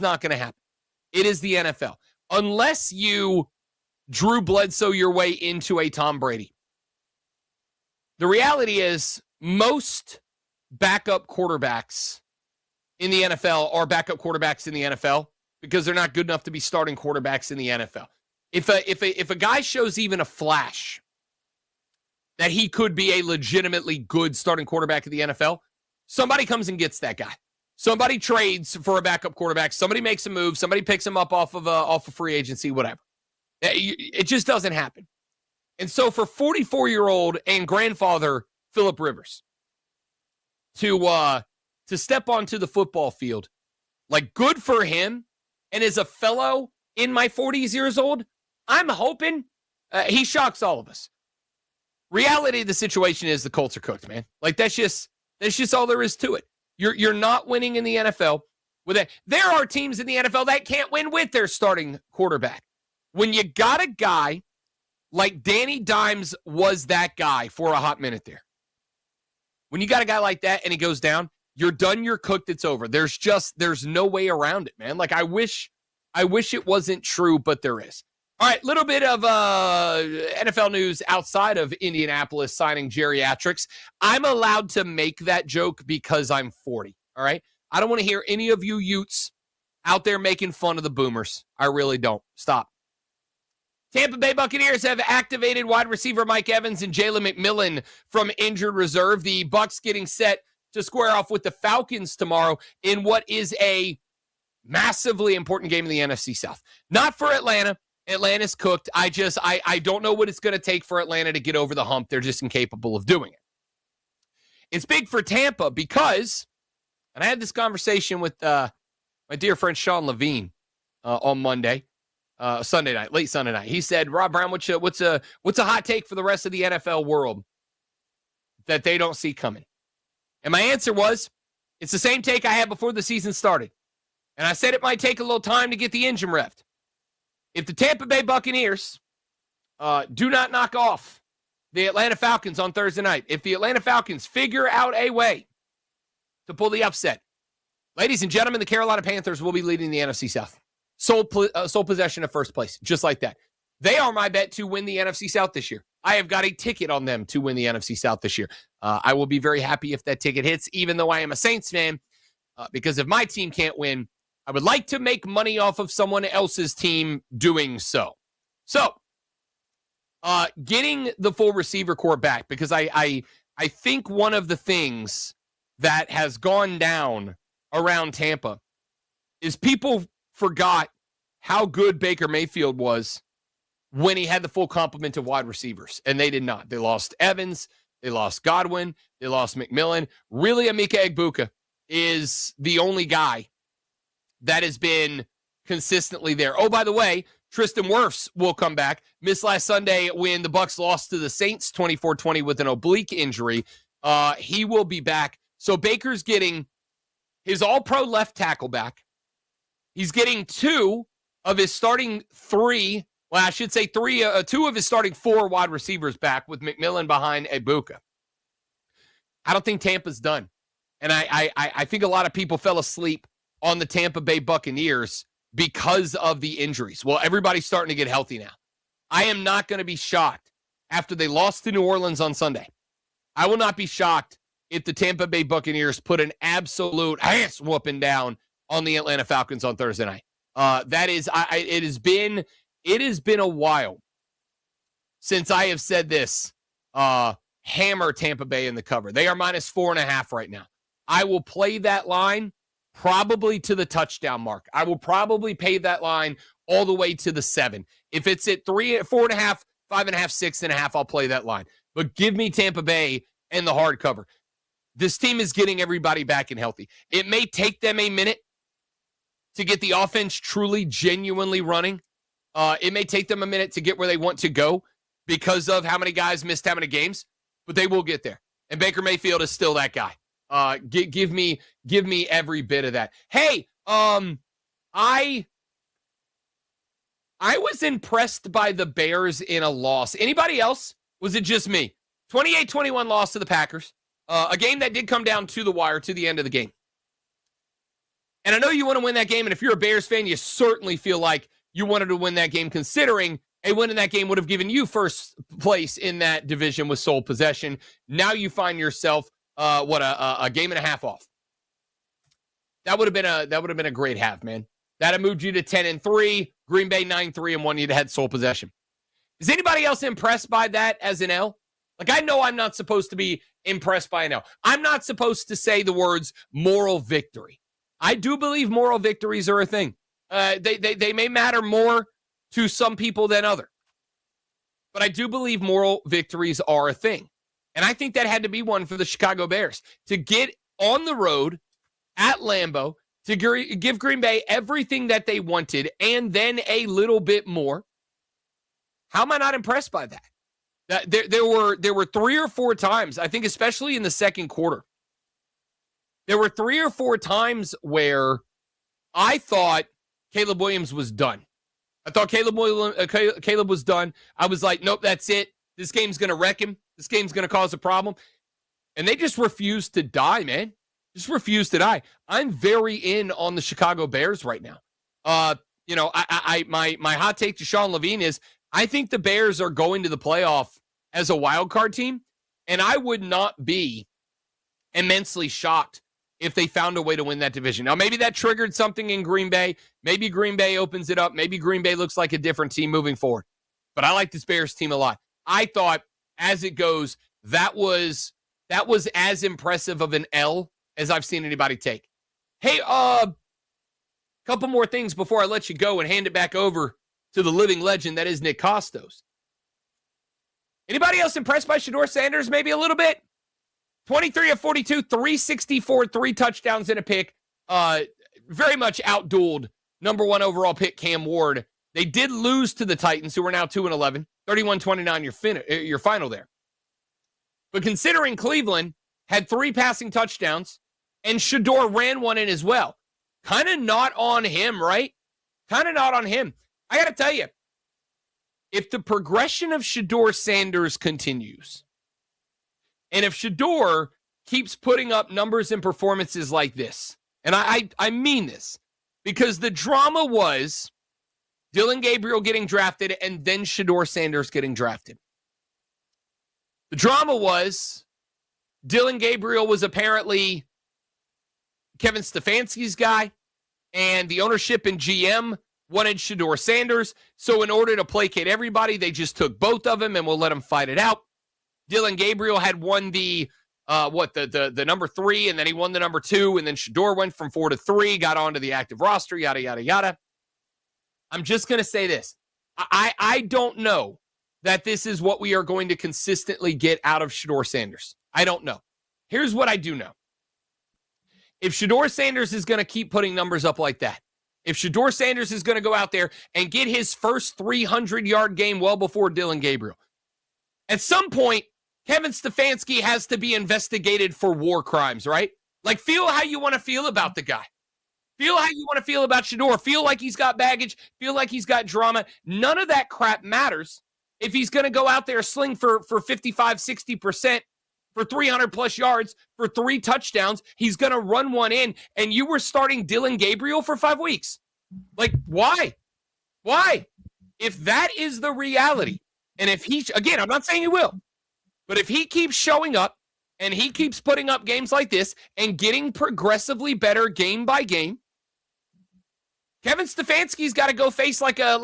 not going to happen. It is the NFL. Unless you Drew Bledsoe your way into a Tom Brady. The reality is most backup quarterbacks in the NFL are backup quarterbacks in the NFL because they're not good enough to be starting quarterbacks in the NFL. If a guy shows even a flash that he could be a legitimately good starting quarterback in the NFL, somebody comes and gets that guy. Somebody trades for a backup quarterback. Somebody makes a move. Somebody picks him up off of free agency, whatever. It just doesn't happen. And so for 44-year-old and grandfather Phillip Rivers to step onto the football field, like, good for him. And as a fellow in my 40s years old, I'm hoping he shocks all of us. Reality of the situation is the Colts are cooked, man. Like, that's just all there is to it. You're not winning in the NFL with it. There are teams in the NFL that can't win with their starting quarterback. When you got a guy like Danny Dimes was that guy for a hot minute there. When you got a guy like that and he goes down, you're done, you're cooked, it's over. There's no way around it, man. Like, I wish it wasn't true, but there is. All right, little bit of NFL news outside of Indianapolis signing geriatrics. I'm allowed to make that joke because I'm 40, all right? I don't want to hear any of you Utes out there making fun of the boomers. I really don't. Stop. Tampa Bay Buccaneers have activated wide receiver Mike Evans and Jalen McMillan from injured reserve. The Bucs getting set to square off with the Falcons tomorrow in what is a massively important game in the NFC South. Not for Atlanta. Atlanta's cooked. I don't know what it's going to take for Atlanta to get over the hump. They're just incapable of doing it. It's big for Tampa because, and I had this conversation with my dear friend Sean Levine on Monday, Sunday night, late Sunday night. He said, "Rob Brown, what's a hot take for the rest of the NFL world that they don't see coming?" And my answer was, it's the same take I had before the season started. And I said it might take a little time to get the engine revved. If the Tampa Bay Buccaneers do not knock off the Atlanta Falcons on Thursday night. If the Atlanta Falcons figure out a way to pull the upset, ladies and gentlemen, the Carolina Panthers will be leading the NFC South. Sole possession of first place, just like that. They are my bet to win the NFC South this year. I have got a ticket on them to win the NFC South this year. I will be very happy if that ticket hits, even though I am a Saints fan, because if my team can't win, I would like to make money off of someone else's team doing so. So, getting the full receiver core back, because I think one of the things that has gone down around Tampa is people forgot how good Baker Mayfield was when he had the full complement of wide receivers, and they did not. They lost Evans, they lost Godwin, they lost McMillan. Really, Emeka Egbuka is the only guy that has been consistently there. Oh, by the way, Tristan Wirfs will come back. Missed last Sunday when the Bucs lost to the Saints 24-20 with an oblique injury. He will be back. So Baker's getting his all-pro left tackle back. He's getting two of his starting three, well, I should say two of his starting four wide receivers back with McMillan behind Egbuka. I don't think Tampa's done. And I think a lot of people fell asleep on the Tampa Bay Buccaneers because of the injuries. Well, everybody's starting to get healthy now. I am not going to be shocked after they lost to New Orleans on Sunday. I will not be shocked if the Tampa Bay Buccaneers put an absolute ass whooping down on the Atlanta Falcons on Thursday night. It has been a while since I have said this. Hammer Tampa Bay in the cover. They are -4.5 right now. I will play that line probably to the touchdown mark. I will probably pay that line all the way to the 7. If it's at 3, 4.5, 5.5, 6.5, I'll play that line. But give me Tampa Bay and the hard cover. This team is getting everybody back and healthy. It may take them a minute to get the offense truly, genuinely running. It may take them a minute to get where they want to go because of how many guys missed how many games, but they will get there. And Baker Mayfield is still that guy. Give me every bit of that. Hey, I was impressed by the Bears in a loss. Anybody else? Was it just me? 28-21 loss to the Packers. A game that did come down to the wire to the end of the game. And I know you want to win that game, and if you're a Bears fan, you certainly feel like you wanted to win that game, considering a win in that game would have given you first place in that division with sole possession. Now you find yourself a game and a half off. That would have been a great half, man. That have moved you to 10-3. Green Bay 9-3-1. You'd have had sole possession. Is anybody else impressed by that as an L? Like, I know I'm not supposed to be impressed by an L. I'm not supposed to say the words moral victory. I do believe moral victories are a thing. They may matter more to some people than others. But I do believe moral victories are a thing. And I think that had to be one for the Chicago Bears. To get on the road at Lambeau, to give Green Bay everything that they wanted and then a little bit more. How am I not impressed by that? There were 3 or 4 times, I think especially in the second quarter, there were 3 or 4 times where I thought Caleb Williams was done. I thought Caleb was done. I was like, nope, that's it. This game's going to wreck him. This game's going to cause a problem. And they just refused to die, man. Just refused to die. I'm very in on the Chicago Bears right now. My hot take to Sean Levine is I think the Bears are going to the playoff as a wild card team, and I would not be immensely shocked if they found a way to win that division. Now, maybe that triggered something in Green Bay. Maybe Green Bay opens it up. Maybe Green Bay looks like a different team moving forward. But I like this Bears team a lot. I thought, as it goes, that was as impressive of an L as I've seen anybody take. Hey, couple more things before I let you go and hand it back over to the living legend that is Nick Costos. Anybody else impressed by Shedeur Sanders? Maybe a little bit. 23 of 42, 364, 3 touchdowns and a pick. Very much outdueled number 1 overall pick Cam Ward. They did lose to the Titans, who are now 2-11, 31-29 your final there. But considering Cleveland had 3 passing touchdowns and Shedeur ran one in as well, kind of not on him, right? Kind of not on him. I got to tell you, if the progression of Shedeur Sanders continues, and if Shedeur keeps putting up numbers and performances like this, and I mean this, because the drama was Dillon Gabriel getting drafted and then Shedeur Sanders getting drafted. The drama was Dillon Gabriel was apparently Kevin Stefanski's guy, and the ownership and GM wanted Shedeur Sanders. So in order to placate everybody, they just took both of them and we'll let them fight it out. Dillon Gabriel had won the number 3, and then he won the number 2, and then Shedeur went from 4 to 3, got onto the active roster, yada, yada, yada. I'm just going to say this. I don't know that this is what we are going to consistently get out of Shedeur Sanders. I don't know. Here's what I do know. If Shedeur Sanders is going to keep putting numbers up like that, if Shedeur Sanders is going to go out there and get his first 300-yard game well before Dillon Gabriel, at some point, Kevin Stefanski has to be investigated for war crimes, right? Like, feel how you want to feel about the guy. Feel how you want to feel about Shedeur. Feel like he's got baggage. Feel like he's got drama. None of that crap matters if he's going to go out there sling for 55, 60%, for 300-plus yards, for 3 touchdowns. He's going to run one in, and you were starting Dillon Gabriel for 5 weeks. Like, why? Why? If that is the reality, and if he, again, I'm not saying he will, but if he keeps showing up and he keeps putting up games like this and getting progressively better game by game, Kevin Stefanski's got to go face like a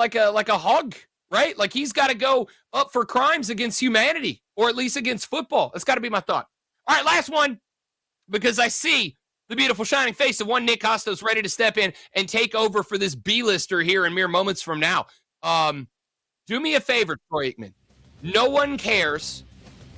hog, right? Like, he's got to go up for crimes against humanity, or at least against football. That's got to be my thought. All right, last one, because I see the beautiful shining face of one Nick Costos ready to step in and take over for this B-lister here in mere moments from now. Do me a favor, Troy Aikman. No one cares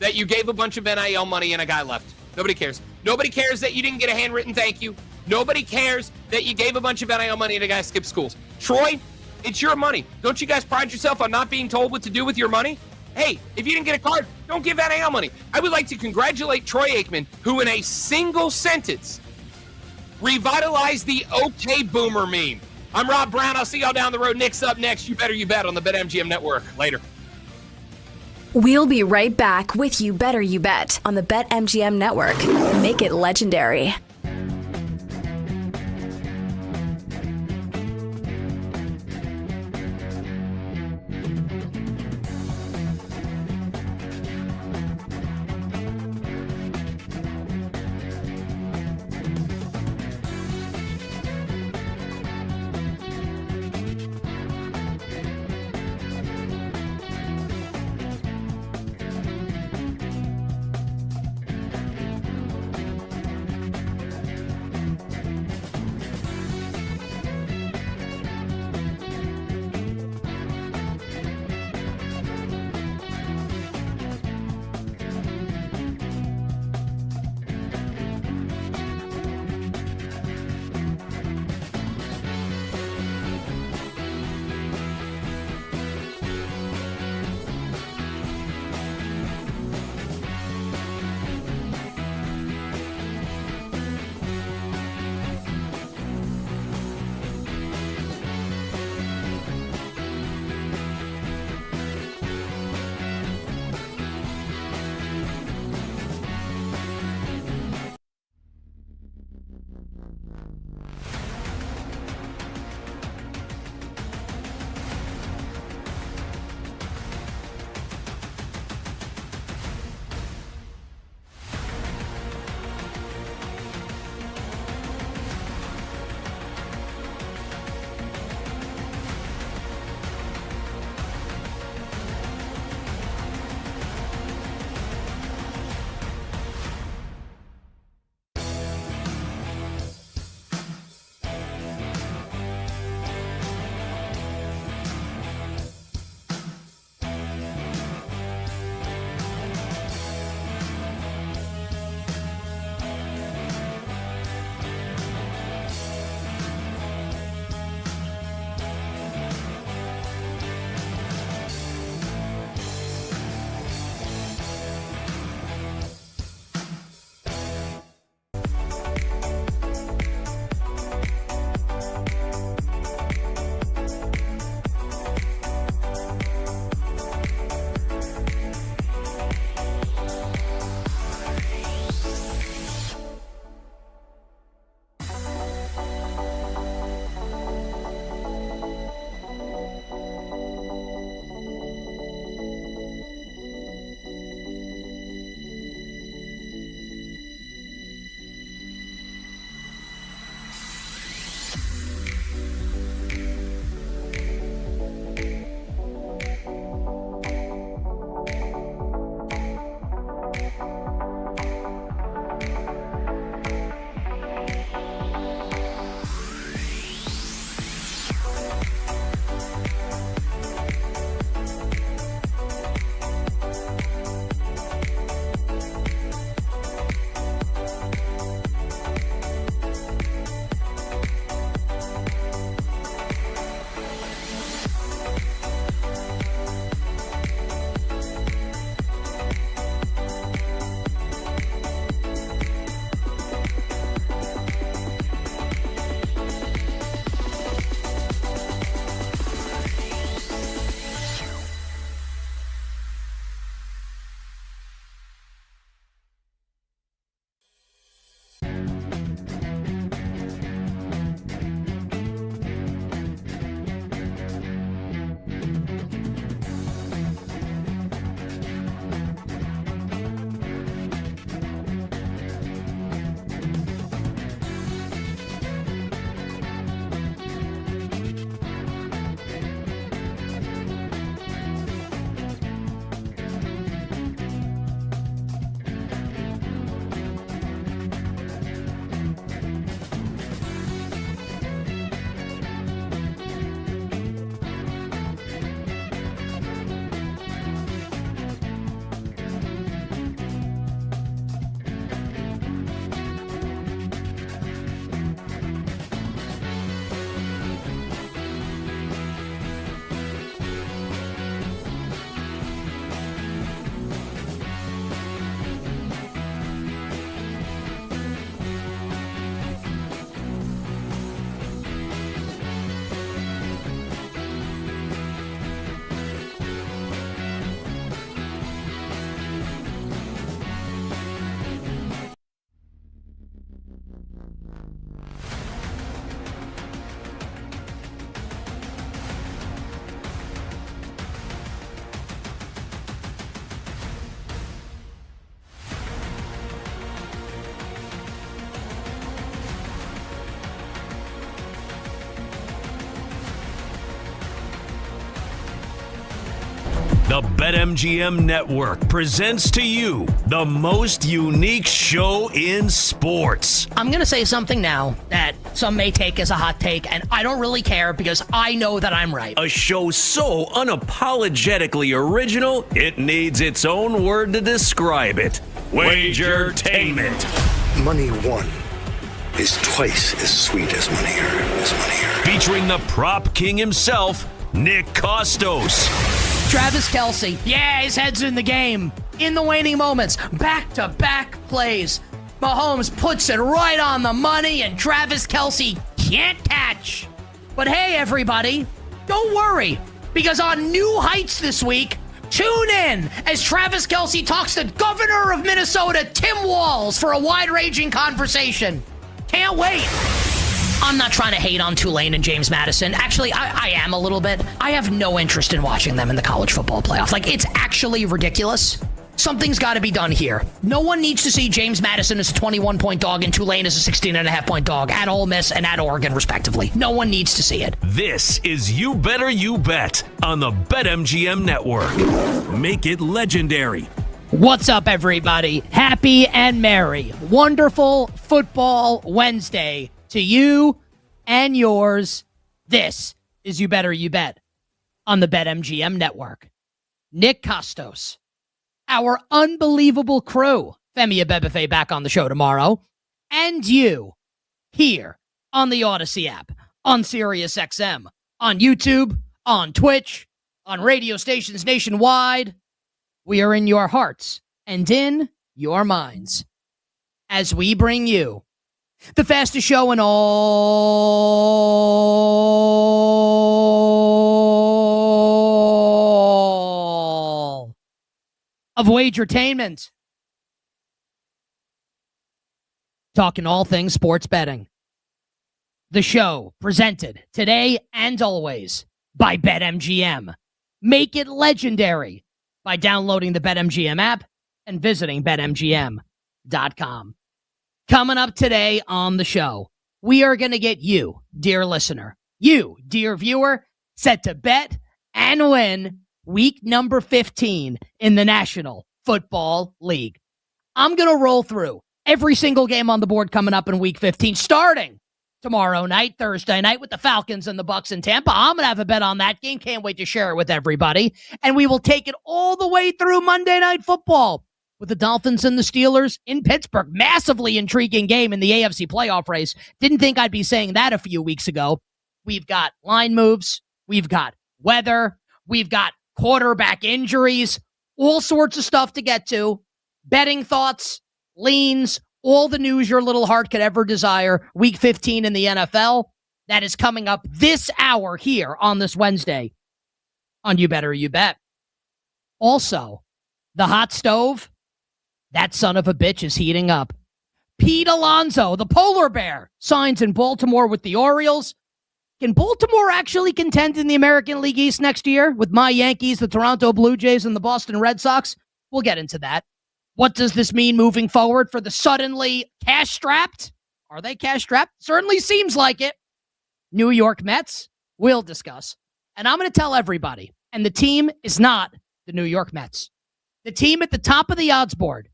that you gave a bunch of NIL money and a guy left. Nobody cares. Nobody cares that you didn't get a handwritten thank you. Nobody cares that you gave a bunch of NIL money and a guy skipped schools. Troy, it's your money. Don't you guys pride yourself on not being told what to do with your money? Hey, if you didn't get a card, don't give NIL money. I would like to congratulate Troy Aikman, who in a single sentence revitalized the OK Boomer meme. I'm Rob Brown. I'll see y'all down the road. Nick's up next. You better you bet on the BetMGM Network. Later. We'll be right back with You Better You Bet on the BetMGM Network. Make it legendary. The BetMGM Network presents to you the most unique show in sports. I'm going to say something now that some may take as a hot take, and I don't really care because I know that I'm right. A show so unapologetically original, it needs its own word to describe it. Wagertainment. Money won is twice as sweet as money earned. Featuring the prop king himself, Nick Costos. Travis Kelce, yeah, his head's in the game. In the waning moments, back-to-back plays. Mahomes puts it right on the money, and Travis Kelce can't catch. But hey, everybody, don't worry, because on New Heights this week, tune in as Travis Kelce talks to Governor of Minnesota, Tim Walz, for a wide-ranging conversation. Can't wait. I'm not trying to hate on Tulane and James Madison. Actually, I am a little bit. I have no interest in watching them in the college football playoff. Like, it's actually ridiculous. Something's got to be done here. No one needs to see James Madison as a 21-point dog and Tulane as a 16.5-point dog at Ole Miss and at Oregon, respectively. No one needs to see it. This is You Better You Bet on the BetMGM Network. Make it legendary. What's up, everybody? Happy and merry, wonderful football Wednesday to you and yours. This is You Better You Bet on the BetMGM Network. Nick Costos, our unbelievable crew, Femi Abebefe back on the show tomorrow, and you here on the Odyssey app, on SiriusXM, on YouTube, on Twitch, on radio stations nationwide. We are in your hearts and in your minds as we bring you the fastest show in all of Wagertainment. Talking all things sports betting. The show presented today and always by BetMGM. Make it legendary by downloading the BetMGM app and visiting BetMGM.com. Coming up today on the show, we are going to get you, dear listener, you, dear viewer, set to bet and win week number 15 in the National Football League. I'm going to roll through every single game on the board coming up in week 15, starting tomorrow night, Thursday night, with the Falcons and the Bucs in Tampa. I'm going to have a bet on that game. Can't wait to share it with everybody. And we will take it all the way through Monday Night Football with the Dolphins and the Steelers in Pittsburgh. Massively intriguing game in the AFC playoff race. Didn't think I'd be saying that a few weeks ago. We've got line moves. We've got weather. We've got quarterback injuries. All sorts of stuff to get to. Betting thoughts, leans, all the news your little heart could ever desire. Week 15 in the NFL. That is coming up this hour here on this Wednesday on You Better You Bet. Also, the hot stove, that son of a bitch is heating up. Pete Alonso, the polar bear, signs in Baltimore with the Orioles. Can Baltimore actually contend in the American League East next year with my Yankees, the Toronto Blue Jays, and the Boston Red Sox? We'll get into that. What does this mean moving forward for the suddenly cash-strapped? Are they cash-strapped? Certainly seems like it. New York Mets, we'll discuss. And I'm going to tell everybody, and the team is not the New York Mets. The team at the top of the odds board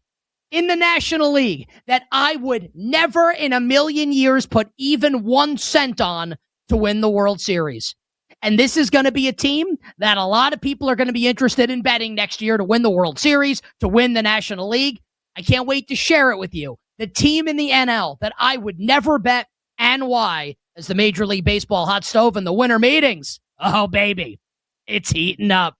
in the National League that I would never in a million years put even 1 cent on to win the World Series. And this is going to be a team that a lot of people are going to be interested in betting next year to win the World Series, to win the National League. I can't wait to share it with you. The team in the NL that I would never bet and why as the Major League Baseball hot stove in the winter meetings. Oh, baby, it's heating up.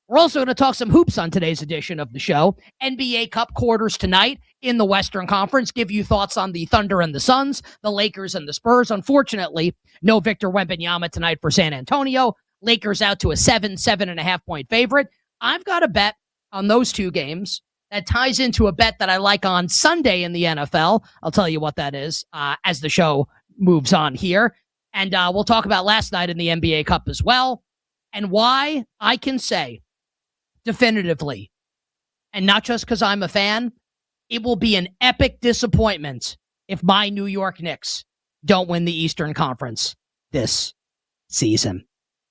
We're also going to talk some hoops on today's edition of the show. NBA Cup quarters tonight in the Western Conference. Give you thoughts on the Thunder and the Suns, the Lakers and the Spurs. Unfortunately, no Victor Wembanyama tonight for San Antonio. Lakers out to a 7.5 point favorite. I've got a bet on those two games that ties into a bet that I like on Sunday in the NFL. I'll tell you what that is as the show moves on here. And we'll talk about last night in the NBA Cup as well and why I can say definitively, and not just because I'm a fan, it will be an epic disappointment if my New York Knicks don't win the Eastern Conference this season.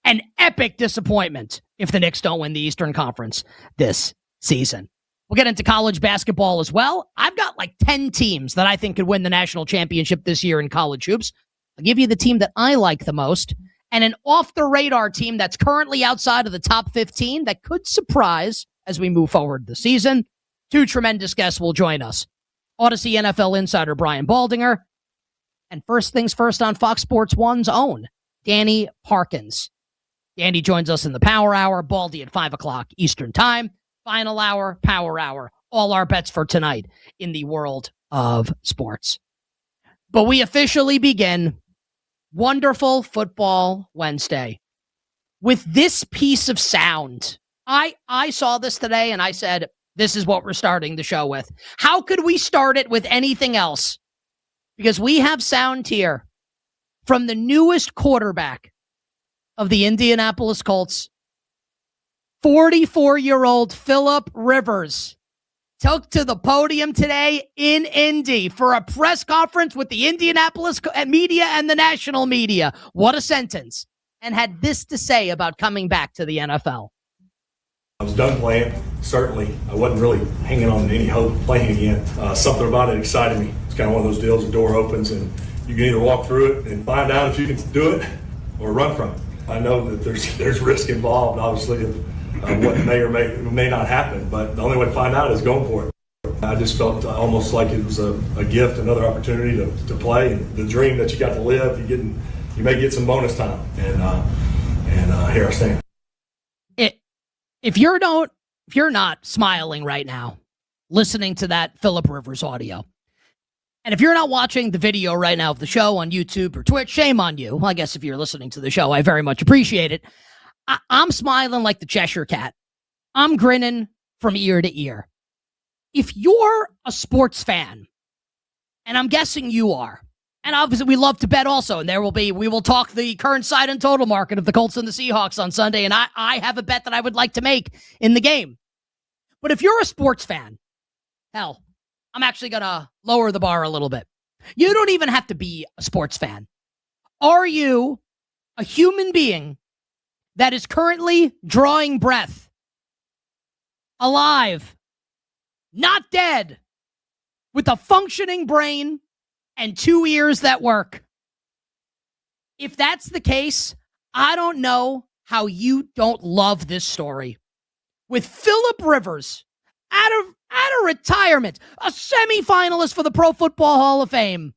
an epic disappointment if the Knicks don't win the Eastern Conference this season. We'll get into college basketball as well. I've got like 10 teams that I think could win the national championship this year in college hoops. I'll give you the team that I like the most and an off-the-radar team that's currently outside of the top 15 that could surprise as we move forward the season. Two tremendous guests will join us. Odyssey NFL insider Brian Baldinger, and first things first on Fox Sports 1's own, Danny Parkins. Danny joins us in the Power Hour, Baldy at 5 o'clock Eastern Time. Final hour, Power Hour. All our bets for tonight in the world of sports. But we officially begin Wonderful Football Wednesday with this piece of sound. I saw this today and I said, this is what we're starting the show with. How could we start it with anything else? Because we have sound here from the newest quarterback of the Indianapolis Colts, 44-year-old Philip Rivers, took to the podium today in Indy for a press conference with the Indianapolis media and the national media. What a sentence. And had this to say about coming back to the NFL. I was done playing, certainly. I wasn't really hanging on any hope of playing again. Something about it excited me. It's kind of one of those deals, the door opens and you can either walk through it and find out if you can do it or run from it. I know that there's risk involved, obviously, of what may or may not happen, but the only way to find out is going for it. I just felt almost like it was a gift, another opportunity to play, and the dream that you got to live. You may get some bonus time, and here I stand. If you're not smiling right now, listening to that Philip Rivers audio, and if you're not watching the video right now of the show on YouTube or Twitch, shame on you. Well, I guess if you're listening to the show, I very much appreciate it. I'm smiling like the Cheshire Cat. I'm grinning from ear to ear. If you're a sports fan, and I'm guessing you are, and obviously we love to bet also, and we will talk the current side and total market of the Colts and the Seahawks on Sunday, and I have a bet that I would like to make in the game. But if you're a sports fan, hell, I'm actually going to lower the bar a little bit. You don't even have to be a sports fan. Are you a human being that is currently drawing breath, alive, not dead, with a functioning brain and 2 ears that work? If that's the case, I don't know how you don't love this story. With Philip Rivers out of retirement, a semifinalist for the Pro Football Hall of Fame.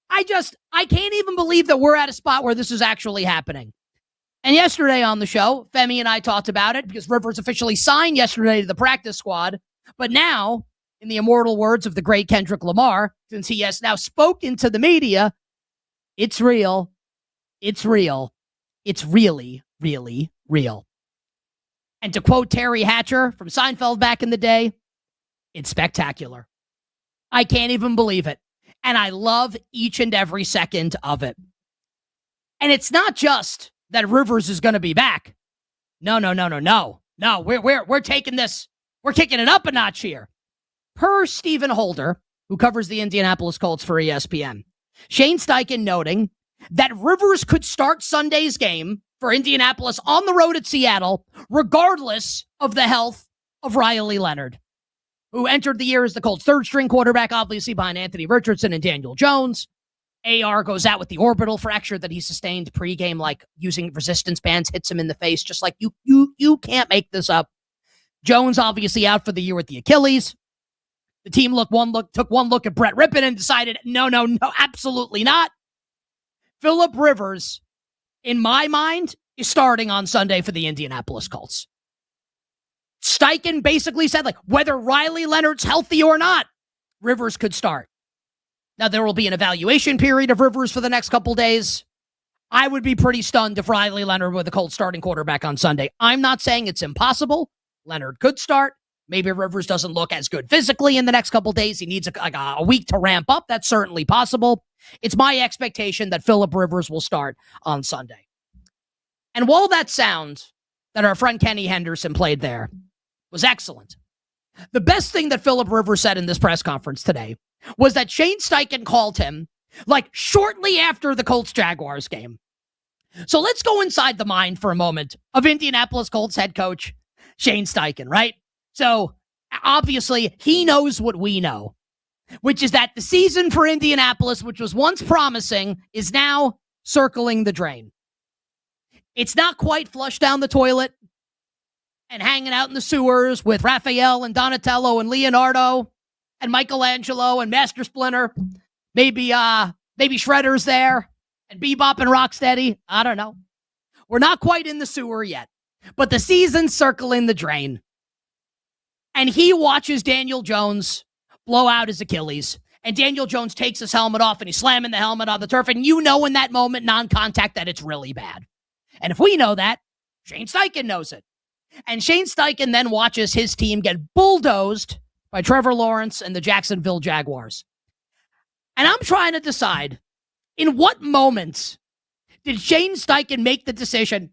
I can't even believe that we're at a spot where this is actually happening. And yesterday on the show, Femi and I talked about it because Rivers officially signed yesterday to the practice squad. But now, in the immortal words of the great Kendrick Lamar, since he has now spoken to the media, it's real. It's real. It's really, really real. And to quote Terry Hatcher from Seinfeld back in the day, it's spectacular. I can't even believe it. And I love each and every second of it. And it's not just that Rivers is going to be back. No. No, we're taking this. We're kicking it up a notch here. Per Stephen Holder, who covers the Indianapolis Colts for ESPN, Shane Steichen noting that Rivers could start Sunday's game for Indianapolis on the road at Seattle, regardless of the health of Riley Leonard, who entered the year as the Colts' third-string quarterback, obviously behind Anthony Richardson and Daniel Jones. AR goes out with the orbital fracture that he sustained pregame, like using resistance bands, hits him in the face, just like you can't make this up. Jones obviously out for the year with the Achilles. The team took one look at Brett Rippon and decided, no, absolutely not. Philip Rivers, in my mind, is starting on Sunday for the Indianapolis Colts. Steichen basically said, whether Riley Leonard's healthy or not, Rivers could start. Now, there will be an evaluation period of Rivers for the next couple days. I would be pretty stunned if Riley Leonard were the Colts starting quarterback on Sunday. I'm not saying it's impossible. Leonard could start. Maybe Rivers doesn't look as good physically in the next couple days. He needs a week to ramp up. That's certainly possible. It's my expectation that Philip Rivers will start on Sunday. And while that sound that our friend Kenny Henderson played there was excellent, the best thing that Philip Rivers said in this press conference today was that Shane Steichen called him shortly after the Colts-Jaguars game So let's go inside the mind for a moment of Indianapolis Colts head coach Shane Steichen, right? So obviously he knows what we know, which is that the season for Indianapolis, which was once promising, is now circling the drain. It's not quite flushed down the toilet and hanging out in the sewers with Raphael and Donatello and Leonardo and Michelangelo and Master Splinter. Maybe Shredder's there and Bebop and Rocksteady. I don't know. We're not quite in the sewer yet, but the season's circling the drain. And he watches Daniel Jones blow out his Achilles. And Daniel Jones takes his helmet off and he's slamming the helmet on the turf. And you know in that moment, non-contact, that it's really bad. And if we know that, Shane Steichen knows it. And Shane Steichen then watches his team get bulldozed by Trevor Lawrence and the Jacksonville Jaguars. And I'm trying to decide, in what moments did Shane Steichen make the decision,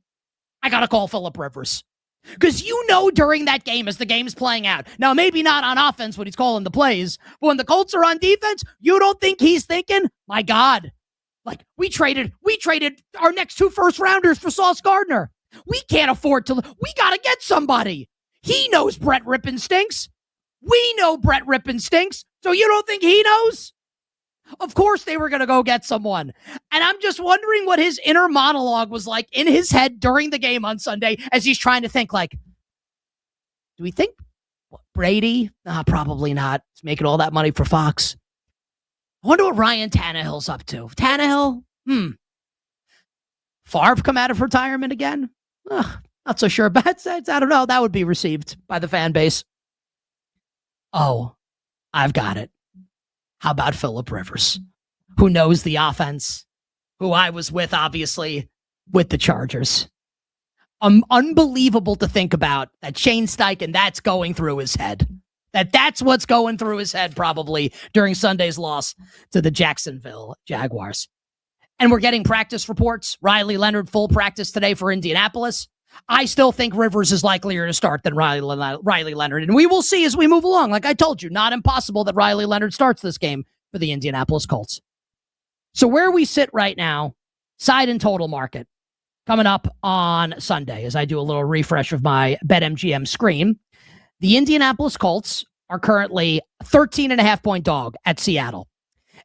I got to call Phillip Rivers? Because you know during that game, as the game's playing out, now maybe not on offense when he's calling the plays, but when the Colts are on defense, you don't think he's thinking, my God, like we traded our next 2 first-rounders for Sauce Gardner. We can't afford to, we got to get somebody. He knows Brett Rippon stinks. We know Brett Rippon stinks. So you don't think he knows? Of course they were going to go get someone. And I'm just wondering what his inner monologue was like in his head during the game on Sunday as he's trying to think like, do we think Brady? Probably not. He's making all that money for Fox. I wonder what Ryan Tannehill's up to. Tannehill? Favre come out of retirement again? Not so sure. But I don't know. That would be received by the fan base. Oh, I've got it. How about Phillip Rivers, who knows the offense, who I was with, obviously, with the Chargers. Unbelievable to think about that Shane Steichen, that's going through his head. That's what's going through his head probably during Sunday's loss to the Jacksonville Jaguars. And we're getting practice reports. Riley Leonard, full practice today for Indianapolis. I still think Rivers is likelier to start than Riley Leonard. And we will see as we move along. Like I told you, not impossible that Riley Leonard starts this game for the Indianapolis Colts. So where we sit right now, side and total market, coming up on Sunday, as I do a little refresh of my BetMGM screen, the Indianapolis Colts are currently a 13.5-point dog at Seattle.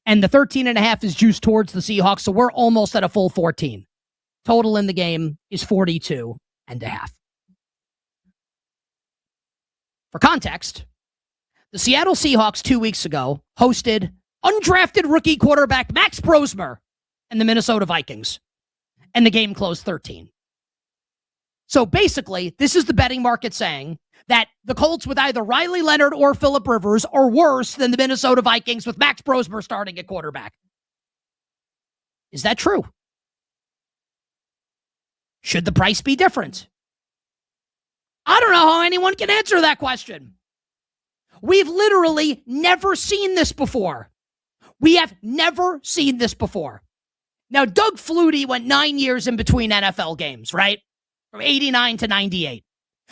And the 13.5 is juiced towards the Seahawks, so we're almost at a full 14. Total in the game is 42.5. For context, the Seattle Seahawks 2 weeks ago hosted undrafted rookie quarterback Max Brosmer and the Minnesota Vikings, and the game closed 13. So basically, this is the betting market saying that the Colts with either Riley Leonard or Phillip Rivers are worse than the Minnesota Vikings with Max Brosmer starting at quarterback. Is that true? Should the price be different? I don't know how anyone can answer that question. We've literally never seen this before. We have never seen this before. Now, Doug Flutie went 9 years in between NFL games, right? From 89 to 98.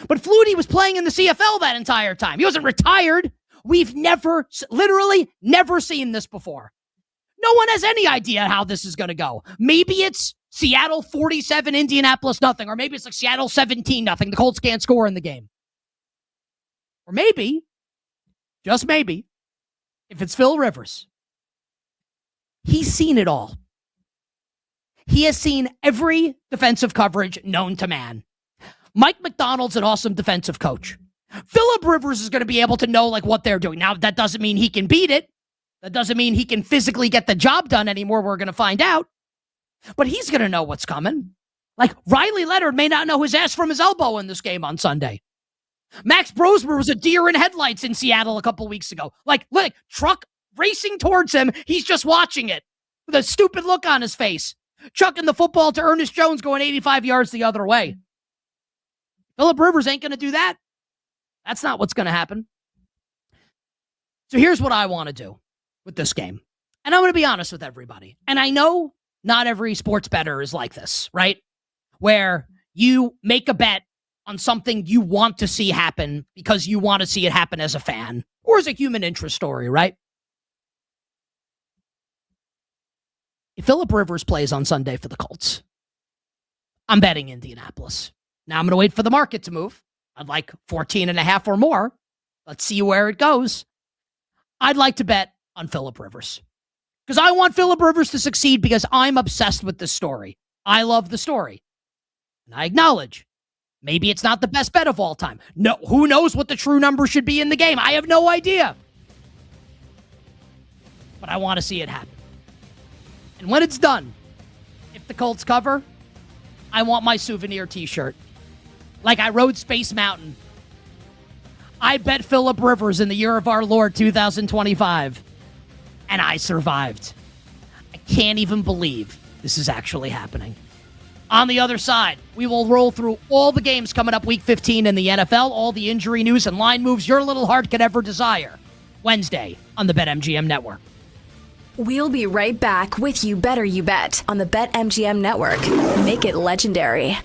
But Flutie was playing in the CFL that entire time. He wasn't retired. We've literally never seen this before. No one has any idea how this is going to go. Maybe it's Seattle 47, Indianapolis nothing, or maybe it's like Seattle 17 nothing. The Colts can't score in the game. Or maybe, just maybe, if it's Phil Rivers, he's seen it all. He has seen every defensive coverage known to man. Mike McDonald's an awesome defensive coach. Phillip Rivers is going to be able to know like what they're doing. Now, that doesn't mean he can beat it. That doesn't mean he can physically get the job done anymore. We're going to find out. But he's going to know what's coming. Like, Riley Leonard may not know his ass from his elbow in this game on Sunday. Max Brosmer was a deer in headlights in Seattle a couple weeks ago. Like, truck racing towards him. He's just watching it with a stupid look on his face. Chucking the football to Ernest Jones going 85 yards the other way. Phillip Rivers ain't going to do that. That's not what's going to happen. So here's what I want to do with this game. And I'm going to be honest with everybody. And I know not every sports bettor is like this, right? Where you make a bet on something you want to see happen because you want to see it happen as a fan or as a human interest story, right? If Phillip Rivers plays on Sunday for the Colts, I'm betting Indianapolis. Now I'm going to wait for the market to move. I'd like 14.5 or more. Let's see where it goes. I'd like to bet on Phillip Rivers because I want Phillip Rivers to succeed because I'm obsessed with this story. I love the story. And I acknowledge maybe it's not the best bet of all time. No, who knows what the true number should be in the game? I have no idea. But I want to see it happen. And when it's done, if the Colts cover, I want my souvenir t-shirt. Like I rode Space Mountain. I bet Phillip Rivers in the year of our Lord 2025. And I survived. I can't even believe this is actually happening. On the other side, we will roll through all the games coming up week 15 in the NFL, all the injury news and line moves your little heart could ever desire. Wednesday on the BetMGM Network. We'll be right back with You Better You Bet on the BetMGM Network. Make it legendary.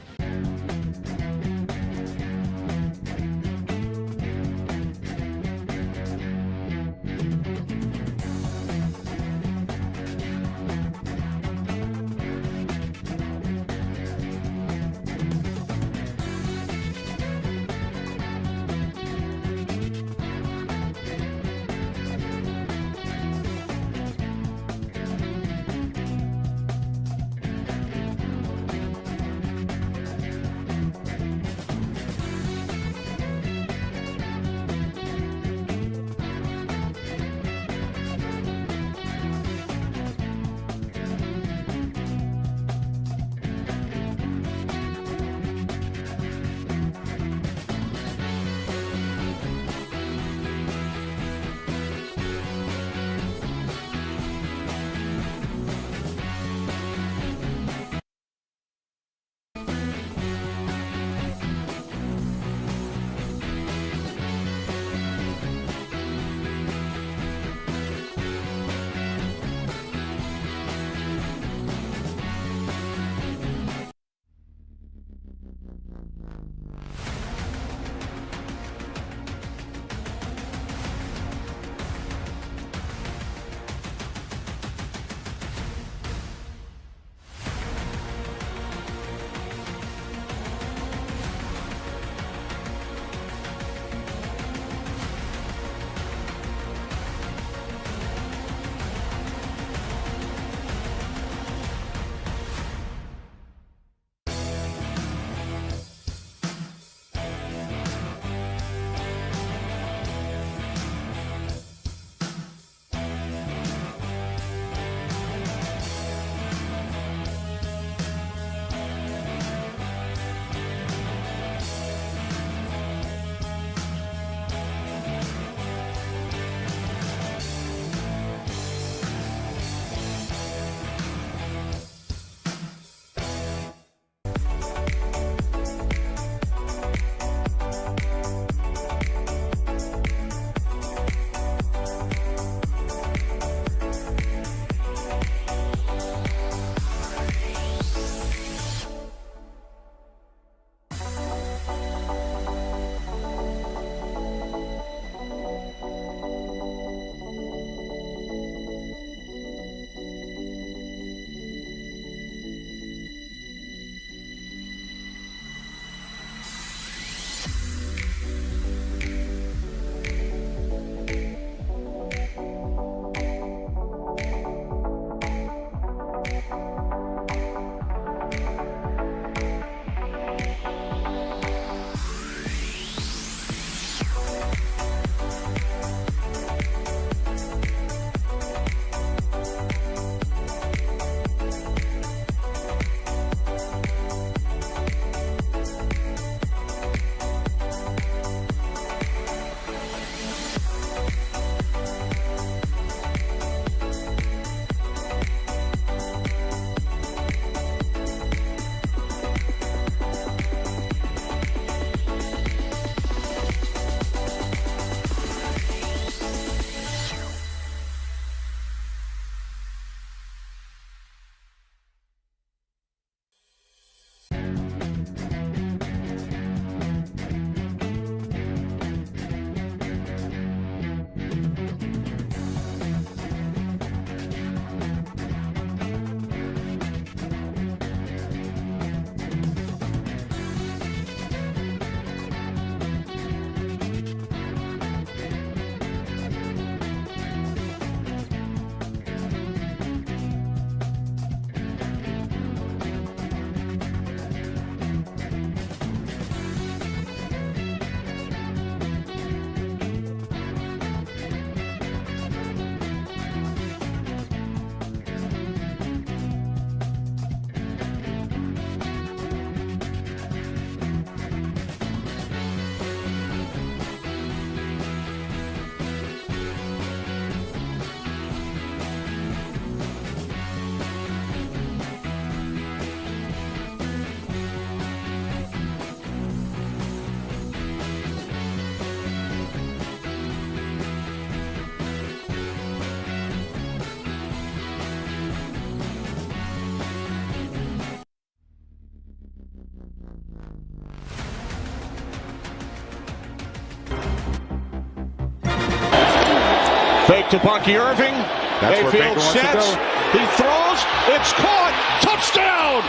Fake to Bucky Irving. That's where Baker Mayfield wants to sets. go. He throws. It's caught. Touchdown.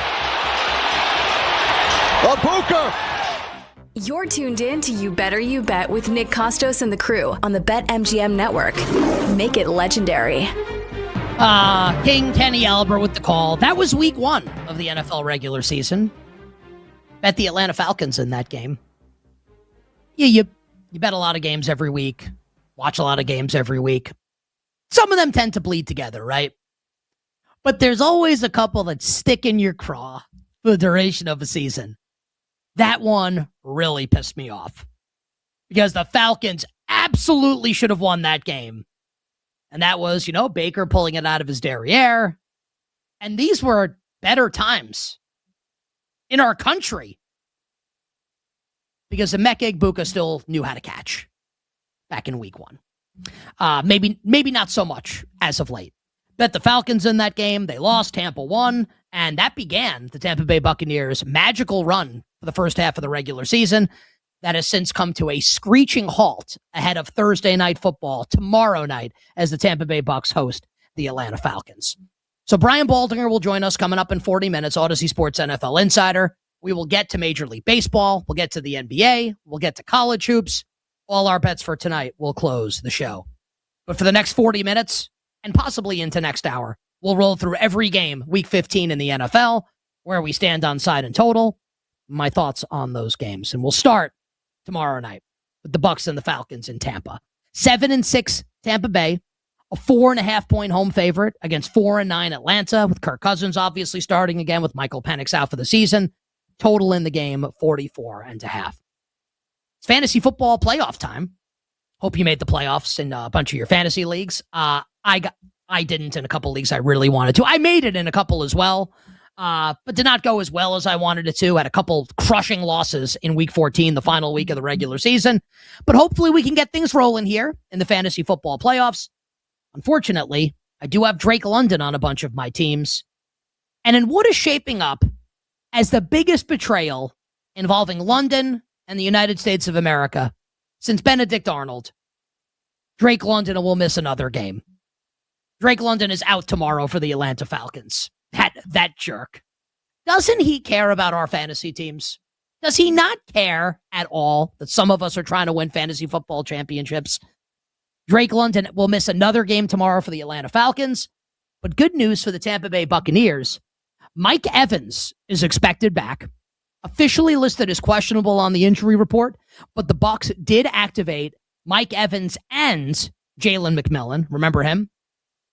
Abuka. You're tuned in to You Better You Bet with Nick Costos and the crew on the BetMGM network. Make it legendary. King Kenny Albert with the call. That was week 1 of the NFL regular season. Bet the Atlanta Falcons in that game. Yeah, you bet a lot of games every week. Watch a lot of games every week. Some of them tend to bleed together, right? But there's always a couple that stick in your craw for the duration of a season. That one really pissed me off because the Falcons absolutely should have won that game. And that was, Baker pulling it out of his derriere. And these were better times in our country because Emeka Egbuka still knew how to catch back in week 1. Maybe not so much as of late. Bet the Falcons in that game. They lost. Tampa won. And that began the Tampa Bay Buccaneers' magical run for the first half of the regular season that has since come to a screeching halt ahead of Thursday Night Football tomorrow night as the Tampa Bay Bucs host the Atlanta Falcons. So Brian Baldinger will join us coming up in 40 minutes, Odyssey Sports NFL Insider. We will get to Major League Baseball. We'll get to the NBA. We'll get to college hoops. All our bets for tonight will close the show. But for the next 40 minutes, and possibly into next hour, we'll roll through every game, Week 15 in the NFL, where we stand on side and total, my thoughts on those games. And we'll start tomorrow night with the Bucs and the Falcons in Tampa. 7-6 Tampa Bay, a 4.5-point home favorite against 4-9 Atlanta, with Kirk Cousins obviously starting again with Michael Penix out for the season. Total in the game, 44.5. It's fantasy football playoff time. Hope you made the playoffs in a bunch of your fantasy leagues. I didn't in a couple leagues I really wanted to. I made it in a couple as well, but did not go as well as I wanted it to. Had a couple crushing losses in Week 14, the final week of the regular season. But hopefully we can get things rolling here in the fantasy football playoffs. Unfortunately, I do have Drake London on a bunch of my teams. And in what is shaping up as the biggest betrayal involving London and the United States of America since Benedict Arnold, Drake London will miss another game. Drake London is out tomorrow for the Atlanta Falcons. That jerk. Doesn't he care about our fantasy teams? Does he not care at all that some of us are trying to win fantasy football championships? Drake London will miss another game tomorrow for the Atlanta Falcons. But good news for the Tampa Bay Buccaneers. Mike Evans is expected back. Officially listed as questionable on the injury report, but the Bucs did activate Mike Evans and Jalen McMillan. Remember him?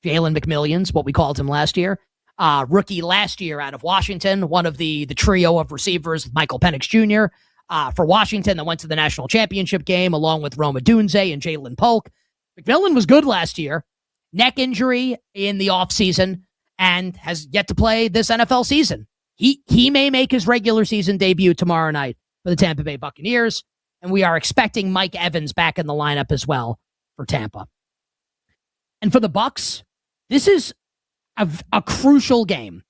Jalen McMillions, what we called him last year. Rookie last year out of Washington, one of the trio of receivers, Michael Penix Jr. For Washington that went to the national championship game along with Roma Dunze and Jalen Polk. McMillan was good last year. Neck injury in the offseason and has yet to play this NFL season. He may make his regular season debut tomorrow night for the Tampa Bay Buccaneers, and we are expecting Mike Evans back in the lineup as well for Tampa. And for the Bucs, this is a crucial game.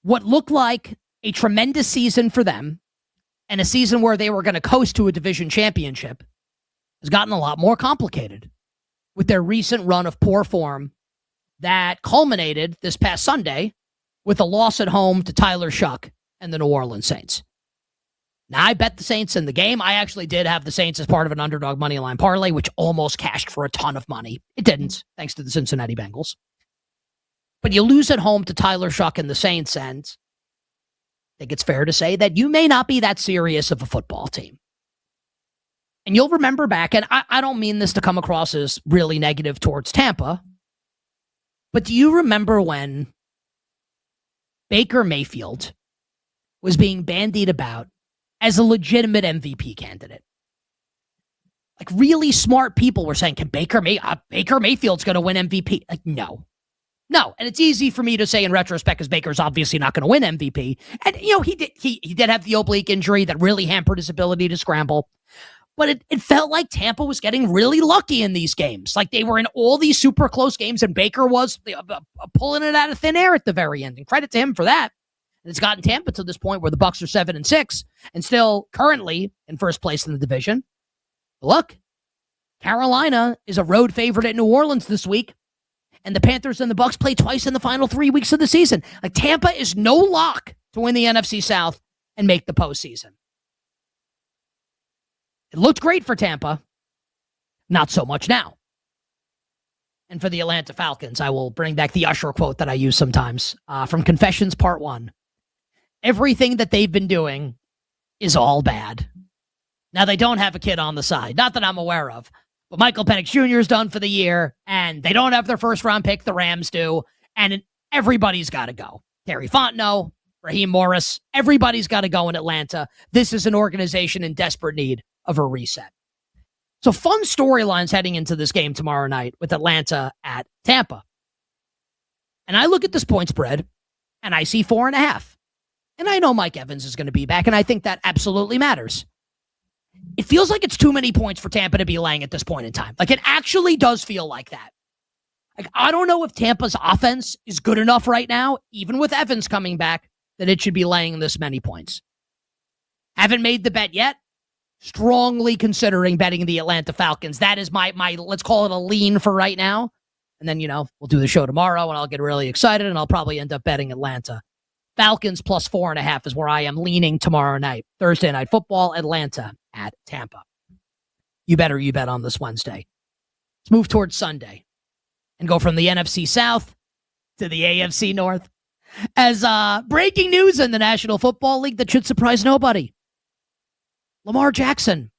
What looked like a tremendous season for them and a season where they were going to coast to a division championship has gotten a lot more complicated with their recent run of poor form that culminated this past Sunday with a loss at home to Tyler Shuck and the New Orleans Saints. Now, I bet the Saints in the game. I actually did have the Saints as part of an underdog moneyline parlay, which almost cashed for a ton of money. It didn't, thanks to the Cincinnati Bengals. But you lose at home to Tyler Shuck and the Saints, and I think it's fair to say that you may not be that serious of a football team. And you'll remember back, and I don't mean this to come across as really negative towards Tampa, but do you remember when Baker Mayfield was being bandied about as a legitimate MVP candidate? Like, really smart people were saying, can Baker Mayfield's going to win MVP? Like, no. And it's easy for me to say in retrospect because Baker's obviously not going to win MVP. And, he did have the oblique injury that really hampered his ability to scramble. But it felt like Tampa was getting really lucky in these games. Like, they were in all these super close games, and Baker was pulling it out of thin air at the very end. And credit to him for that. And it's gotten Tampa to this point where the Bucs are 7-6 and still currently in first place in the division. But look, Carolina is a road favorite at New Orleans this week, and the Panthers and the Bucs play twice in the final 3 weeks of the season. Like, Tampa is no lock to win the NFC South and make the postseason. It looked great for Tampa. Not so much now. And for the Atlanta Falcons, I will bring back the Usher quote that I use sometimes from Confessions Part 1. Everything that they've been doing is all bad. Now, they don't have a kid on the side, not that I'm aware of, but Michael Penix Jr. is done for the year, and they don't have their first-round pick, the Rams do, and everybody's got to go. Terry Fontenot, Raheem Morris, everybody's got to go in Atlanta. This is an organization in desperate need of a reset. So fun storylines heading into this game tomorrow night with Atlanta at Tampa. And I look at this point spread, and I see 4.5. And I know Mike Evans is going to be back, and I think that absolutely matters. It feels like it's too many points for Tampa to be laying at this point in time. Like, it actually does feel like that. Like, I don't know if Tampa's offense is good enough right now, even with Evans coming back, that it should be laying this many points. Haven't made the bet yet. Strongly considering betting the Atlanta Falcons. That is my let's call it a lean for right now. And then, we'll do the show tomorrow, and I'll get really excited, and I'll probably end up betting Atlanta. Falcons plus 4.5 is where I am leaning tomorrow night. Thursday Night Football, Atlanta at Tampa. You bet on this Wednesday. Let's move towards Sunday and go from the NFC South to the AFC North. As breaking news in the National Football League that should surprise nobody. Lamar Jackson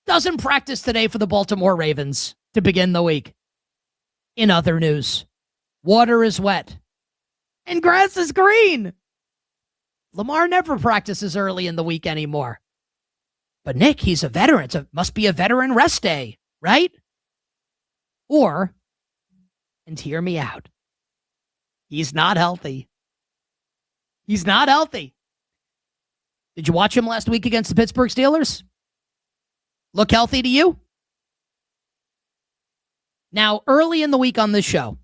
doesn't practice today for the Baltimore Ravens to begin the week. In other news, water is wet and grass is green. Lamar never practices early in the week anymore. But Nick, he's a veteran. It must be a veteran rest day, right? Or, and hear me out, he's not healthy. He's not healthy. Did you watch him last week against the Pittsburgh Steelers? Look healthy to you? Now, early in the week on this show,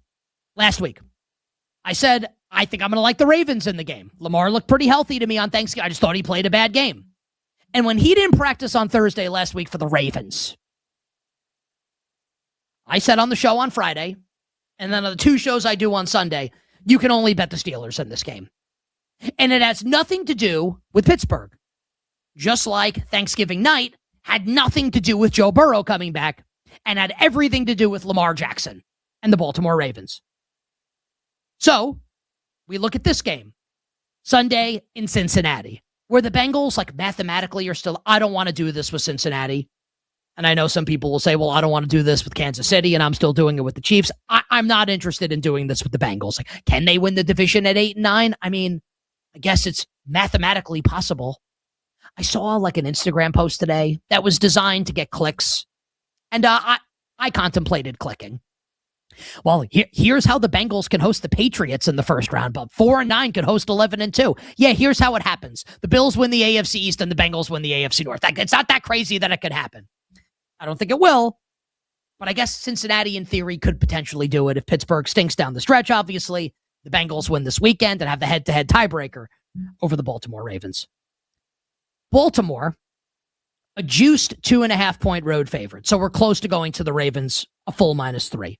last week, I said, I think I'm going to like the Ravens in the game. Lamar looked pretty healthy to me on Thanksgiving. I just thought he played a bad game. And when he didn't practice on Thursday last week for the Ravens, I said on the show on Friday, and then on the 2 shows I do on Sunday, you can only bet the Steelers in this game. And it has nothing to do with Pittsburgh. Just like Thanksgiving night had nothing to do with Joe Burrow coming back and had everything to do with Lamar Jackson and the Baltimore Ravens. So, we look at this game. Sunday in Cincinnati, where the Bengals, mathematically are still, I don't want to do this with Cincinnati. And I know some people will say, well, I don't want to do this with Kansas City, and I'm still doing it with the Chiefs. I'm not interested in doing this with the Bengals. Can they win the division at 8-9? I mean, I guess it's mathematically possible. I saw an Instagram post today that was designed to get clicks. And I contemplated clicking. Well, here's how the Bengals can host the Patriots in the first round, but 4-9 could host 11-2. Yeah, here's how it happens. The Bills win the AFC East and the Bengals win the AFC North. It's not that crazy that it could happen. I don't think it will, but I guess Cincinnati in theory could potentially do it if Pittsburgh stinks down the stretch, obviously. The Bengals win this weekend and have the head-to-head tiebreaker over the Baltimore Ravens. Baltimore, a juiced 2.5-point road favorite. So we're close to going to the Ravens, a full -3.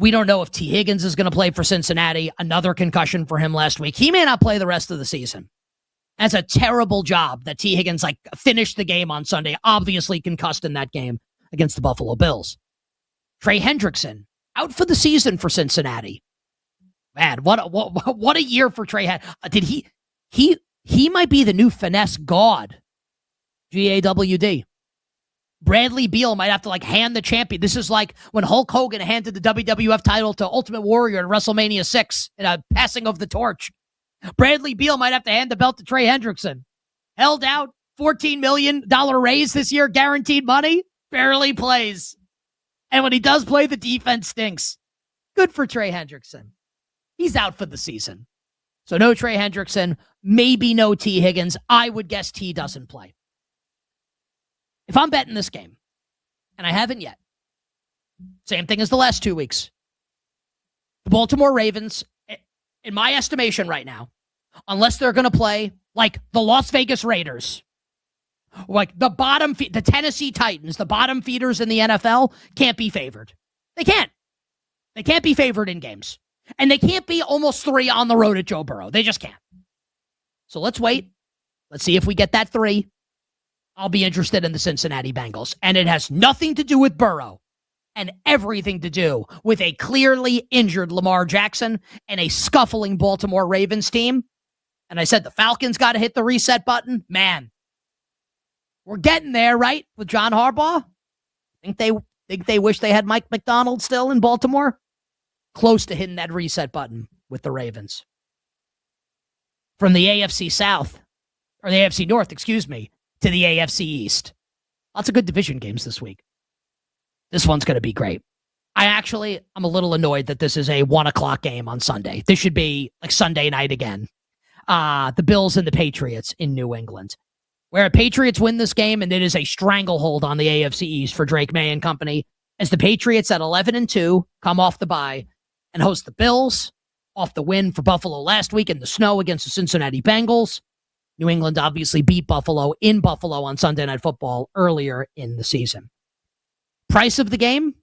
We don't know if T. Higgins is going to play for Cincinnati. Another concussion for him last week. He may not play the rest of the season. That's a terrible job that T. Higgins finished the game on Sunday, obviously concussed in that game against the Buffalo Bills. Trey Hendrickson, out for the season for Cincinnati. Man, what a year for Trey. Did he might be the new finesse god. GAWD. Bradley Beal might have to hand the champion. This is like when Hulk Hogan handed the WWF title to Ultimate Warrior at WrestleMania 6 in a passing of the torch. Bradley Beal might have to hand the belt to Trey Hendrickson. Held out, $14 million raise this year, guaranteed money, barely plays. And when he does play, the defense stinks. Good for Trey Hendrickson. He's out for the season. So no Trey Hendrickson, maybe no T. Higgins. I would guess T doesn't play. If I'm betting this game, and I haven't yet, same thing as the last 2 weeks. The Baltimore Ravens, in my estimation right now, unless they're going to play like the Las Vegas Raiders, Like the the Tennessee Titans, the bottom feeders in the NFL, can't be favored. They can't. They can't be favored in games. And they can't be almost 3 on the road at Joe Burrow. They just can't. So let's wait. Let's see if we get that 3. I'll be interested in the Cincinnati Bengals. And it has nothing to do with Burrow and everything to do with a clearly injured Lamar Jackson and a scuffling Baltimore Ravens team. And I said the Falcons got to hit the reset button. Man, we're getting there, right? With John Harbaugh. Think they wish they had Mike McDonald still in Baltimore? Close to hitting that reset button with the Ravens. From the AFC South, or the AFC North, excuse me, to the AFC East. Lots of good division games this week. This one's going to be great. I'm a little annoyed that this is a 1:00 game on Sunday. This should be like Sunday night again. The Bills and the Patriots in New England. Where Patriots win this game, and it is a stranglehold on the AFC East for Drake May and company, as the Patriots at 11-2 come off the bye and host the Bills off the win for Buffalo last week in the snow against the Cincinnati Bengals. New England obviously beat Buffalo in Buffalo on Sunday Night Football earlier in the season. Price of the game?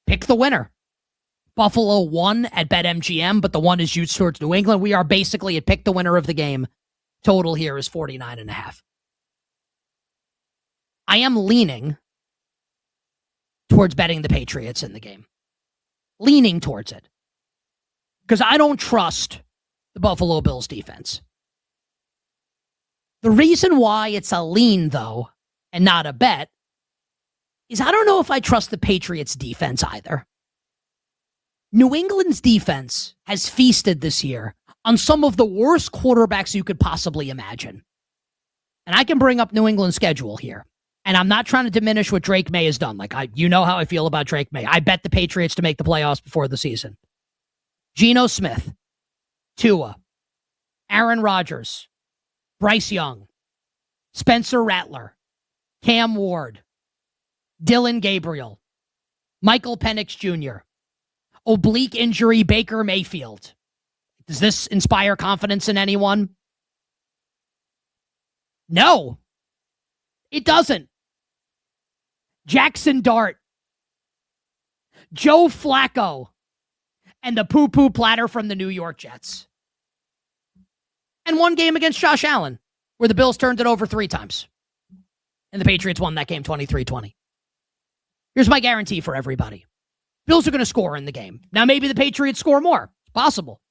Pick the winner. Buffalo won at BetMGM, but the one is used towards New England. We are basically at pick the winner of the game. Total here is 49.5. I am leaning towards betting the Patriots in the game. Leaning towards it. Because I don't trust the Buffalo Bills defense. The reason why it's a lean, though, and not a bet, is I don't know if I trust the Patriots defense either. New England's defense has feasted this year on some of the worst quarterbacks you could possibly imagine. And I can bring up New England's schedule here. And I'm not trying to diminish what Drake May has done. You know how I feel about Drake May. I bet the Patriots to make the playoffs before the season. Geno Smith, Tua, Aaron Rodgers, Bryce Young, Spencer Rattler, Cam Ward, Dylan Gabriel, Michael Penix Jr., oblique injury Baker Mayfield. Does this inspire confidence in anyone? No, it doesn't. Jackson Dart, Joe Flacco, and the poo-poo platter from the New York Jets. And one game against Josh Allen, where the Bills turned it over 3 times. And the Patriots won that game 23-20. Here's my guarantee for everybody. Bills are going to score in the game. Now, maybe the Patriots score more. It's possible.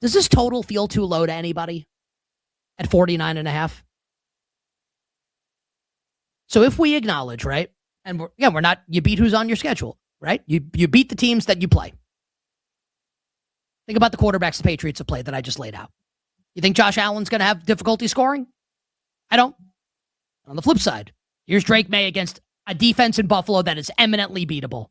Does this total feel too low to anybody at 49.5? So if we acknowledge, right, and we're not, you beat who's on your schedule, right? You beat the teams that you play. Think about the quarterbacks the Patriots have played that I just laid out. You think Josh Allen's going to have difficulty scoring? I don't. On the flip side, here's Drake May against a defense in Buffalo that is eminently beatable.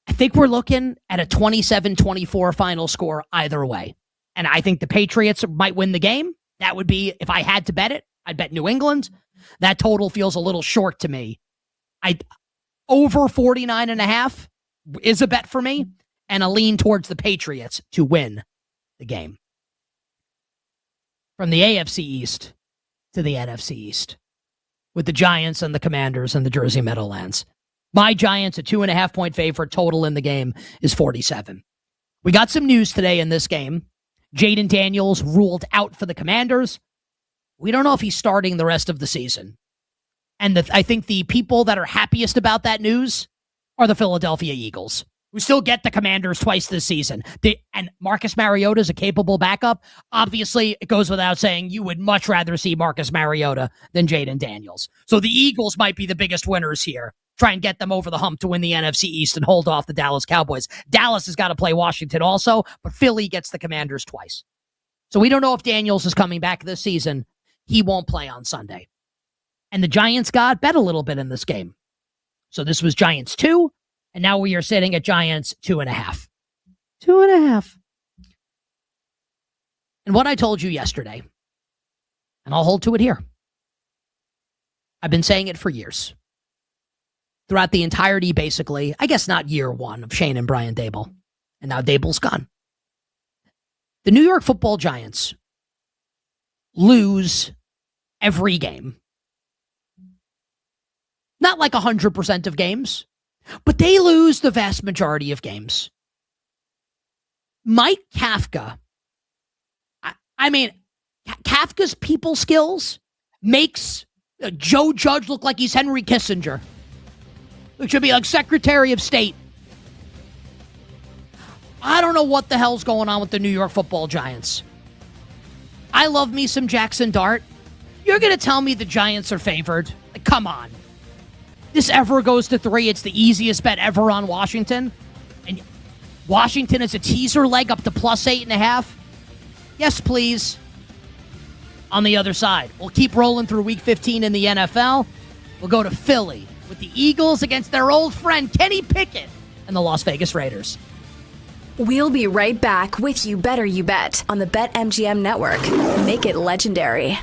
I think we're looking at a 27-24 final score either way. And I think the Patriots might win the game. That would be, if I had to bet it, I'd bet New England. That total feels a little short to me. Over 49.5 is a bet for me, and a lean towards the Patriots to win the game. From the AFC East to the NFC East, with the Giants and the Commanders and the Jersey Meadowlands. My Giants, a 2.5-point favorite. Total in the game is 47. We got some news today in this game. Jaden Daniels ruled out for the Commanders. We don't know if he's starting the rest of the season. And I think the people that are happiest about that news are the Philadelphia Eagles, who still get the Commanders twice this season. And Marcus Mariota is a capable backup. Obviously, it goes without saying you would much rather see Marcus Mariota than Jaden Daniels. So the Eagles might be the biggest winners here. Try and get them over the hump to win the NFC East and hold off the Dallas Cowboys. Dallas has got to play Washington also, but Philly gets the Commanders twice. So we don't know if Daniels is coming back this season. He won't play on Sunday. And the Giants got bet a little bit in this game. So this was Giants 2, and now we are sitting at Giants 2.5. 2.5. And what I told you yesterday, and I'll hold to it here. I've been saying it for years. Throughout the entirety, basically, I guess not year one of Shane and Brian Daboll. And now Daboll's gone. The New York Football Giants lose every game. Not like 100% of games, but they lose the vast majority of games. Mike Kafka, I mean, Kafka's people skills makes Joe Judge look like he's Henry Kissinger. It should be like Secretary of State. I don't know what the hell's going on with the New York Football Giants. I love me some Jackson Dart. You're going to tell me the Giants are favored? Like, come on. This ever goes to 3. It's the easiest bet ever on Washington. And Washington is a teaser leg up to plus 8.5. Yes, please. On the other side, we'll keep rolling through Week 15 in the NFL. We'll go to Philly with the Eagles against their old friend Kenny Pickett and the Las Vegas Raiders. We'll be right back with You Better You Bet on the BetMGM Network. Make it legendary.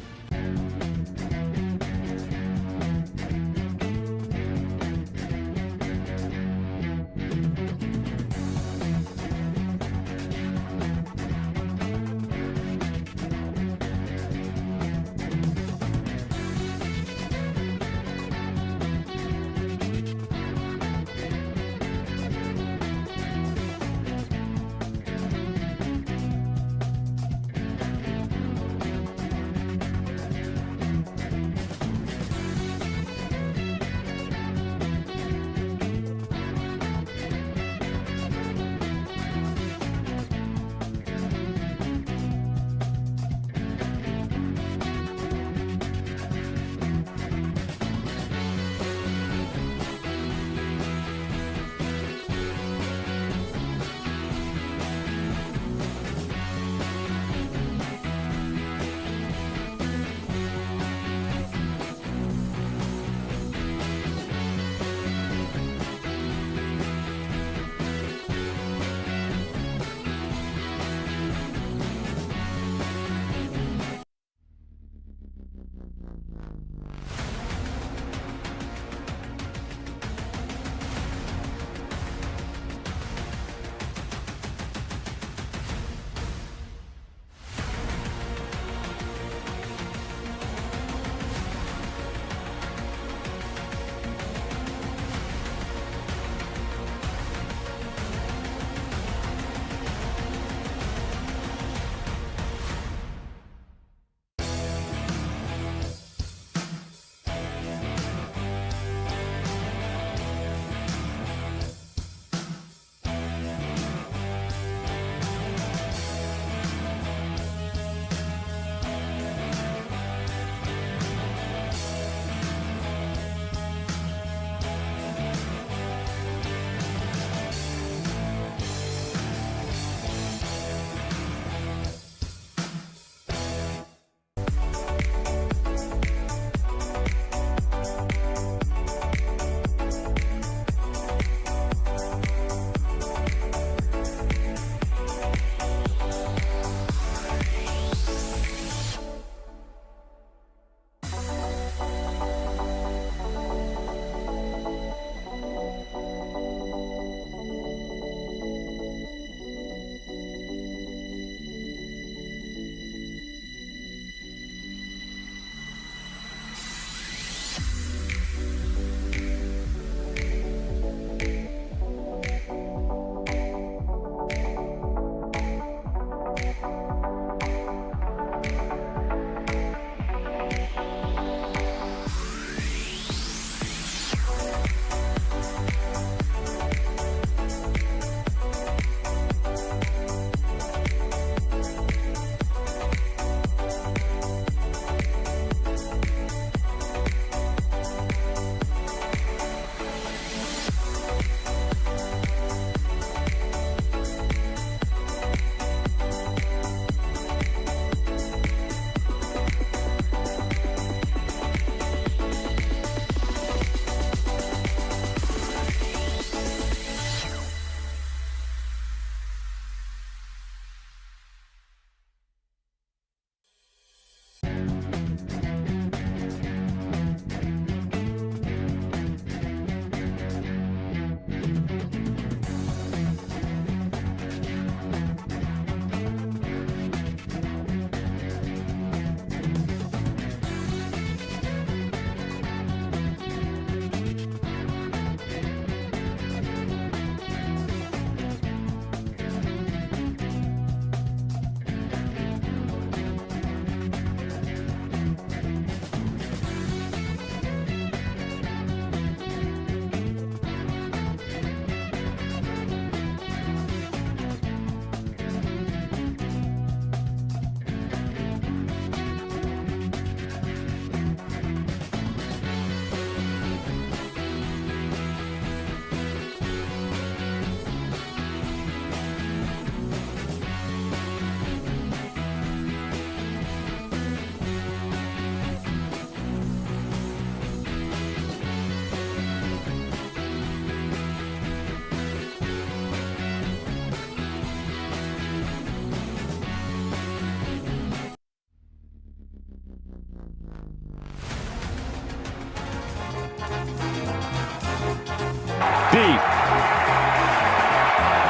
beat.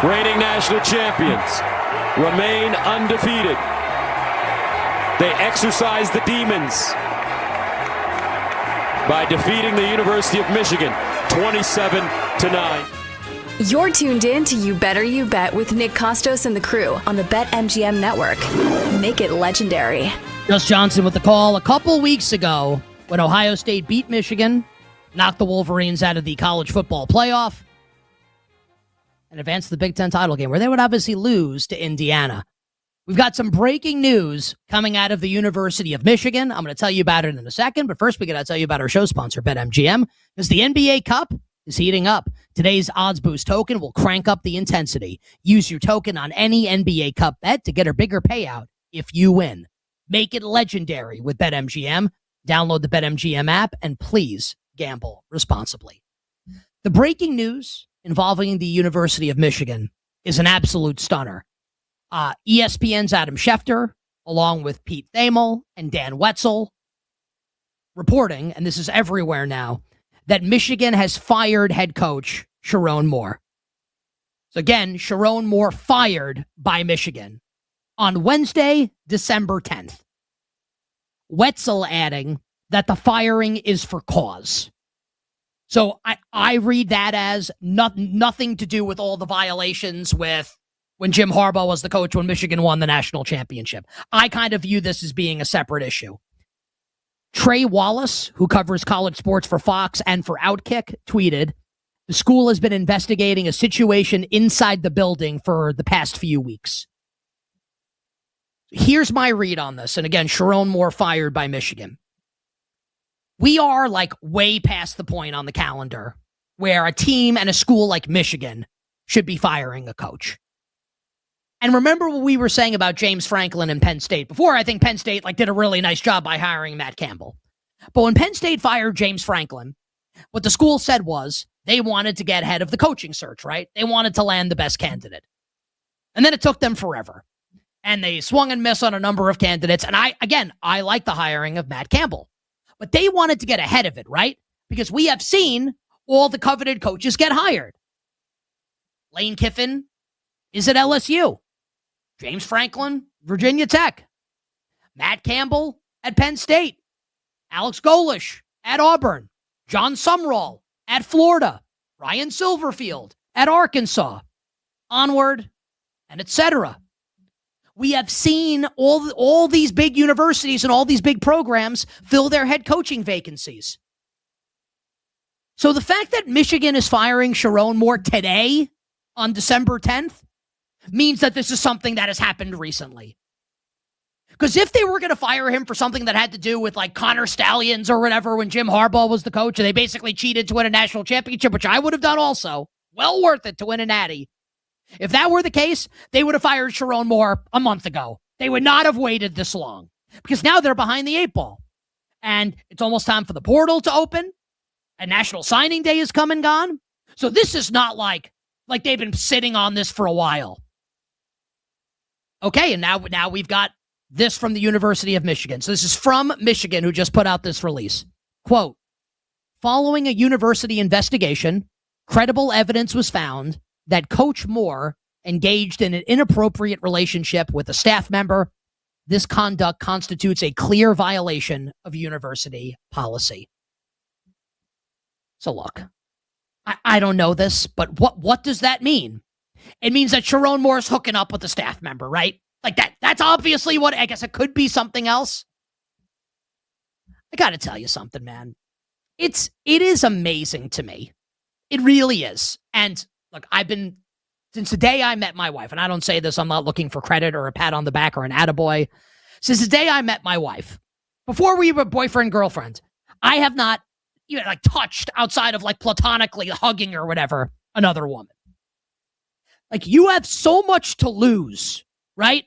Reigning national champions remain undefeated. They exorcise the demons by defeating the University of Michigan 27-9. You're tuned in to You Better You Bet with Nick Costos and the crew on the BetMGM network. Make it legendary. Gus Johnson with the call. A couple weeks ago, when Ohio State beat Michigan, knocked the Wolverines out of the college football playoff, and advanced to the Big Ten title game, where they would obviously lose to Indiana. We've got some breaking news coming out of the University of Michigan. I'm going to tell you about it in a second, but first we got to tell you about our show sponsor, BetMGM, because the NBA Cup is heating up. Today's Odds Boost token will crank up the intensity. Use your token on any NBA Cup bet to get a bigger payout if you win. Make it legendary with BetMGM. Download the BetMGM app and please gamble responsibly. The breaking news involving the University of Michigan is an absolute stunner. ESPN's Adam Schefter, along with Pete Thamel and Dan Wetzel, reporting, and this is everywhere now, that Michigan has fired head coach Sharon Moore. So again, Sharon Moore fired by Michigan on Wednesday, December 10th. Wetzel adding that the firing is for cause. So I read that as nothing to do with all the violations with when Jim Harbaugh was the coach when Michigan won the national championship. I kind of view this as being a separate issue. Trey Wallace, who covers college sports for Fox and for Outkick, tweeted, the school has been investigating a situation inside the building for the past few weeks. Here's my read on this. And again, Sharon Moore fired by Michigan. We are like way past the point on the calendar where a team and a school like Michigan should be firing a coach. And remember what we were saying about James Franklin and Penn State before. I think Penn State did a really nice job by hiring Matt Campbell. But when Penn State fired James Franklin, what the school said was they wanted to get ahead of the coaching search, right? They wanted to land the best candidate. And then it took them forever. And they swung and missed on a number of candidates. And I like the hiring of Matt Campbell. But they wanted to get ahead of it, right? Because we have seen all the coveted coaches get hired. Lane Kiffin is at LSU. James Franklin, Virginia Tech. Matt Campbell at Penn State. Alex Golish at Auburn. John Sumrall at Florida. Ryan Silverfield at Arkansas. Onward and etc. We have seen all these big universities and all these big programs fill their head coaching vacancies. So the fact that Michigan is firing Sharon Moore today on December 10th means that this is something that has happened recently. Because if they were going to fire him for something that had to do with like Connor Stallions or whatever when Jim Harbaugh was the coach and they basically cheated to win a national championship, which I would have done also, well worth it to win a natty. If that were the case, they would have fired Sharon Moore a month ago. They would not have waited this long because now they're behind the 8 ball. And it's almost time for the portal to open. And National Signing Day is come and gone. So this is not like they've been sitting on this for a while. Okay, and now we've got this from the University of Michigan. So this is from Michigan, who just put out this release. Quote, following a university investigation, credible evidence was found that Coach Moore engaged in an inappropriate relationship with a staff member. This conduct constitutes a clear violation of university policy. So look, I don't know this, but what does that mean? It means that Sharon Moore's hooking up with a staff member, right? Like that's obviously what, I guess it could be something else. I got to tell you something, man. It is amazing to me. It really is. And look, since the day I met my wife, and I don't say this, I'm not looking for credit or a pat on the back or an attaboy. Since the day I met my wife, before we were boyfriend, girlfriend, I have not touched outside of platonically hugging or whatever another woman. You have so much to lose, right?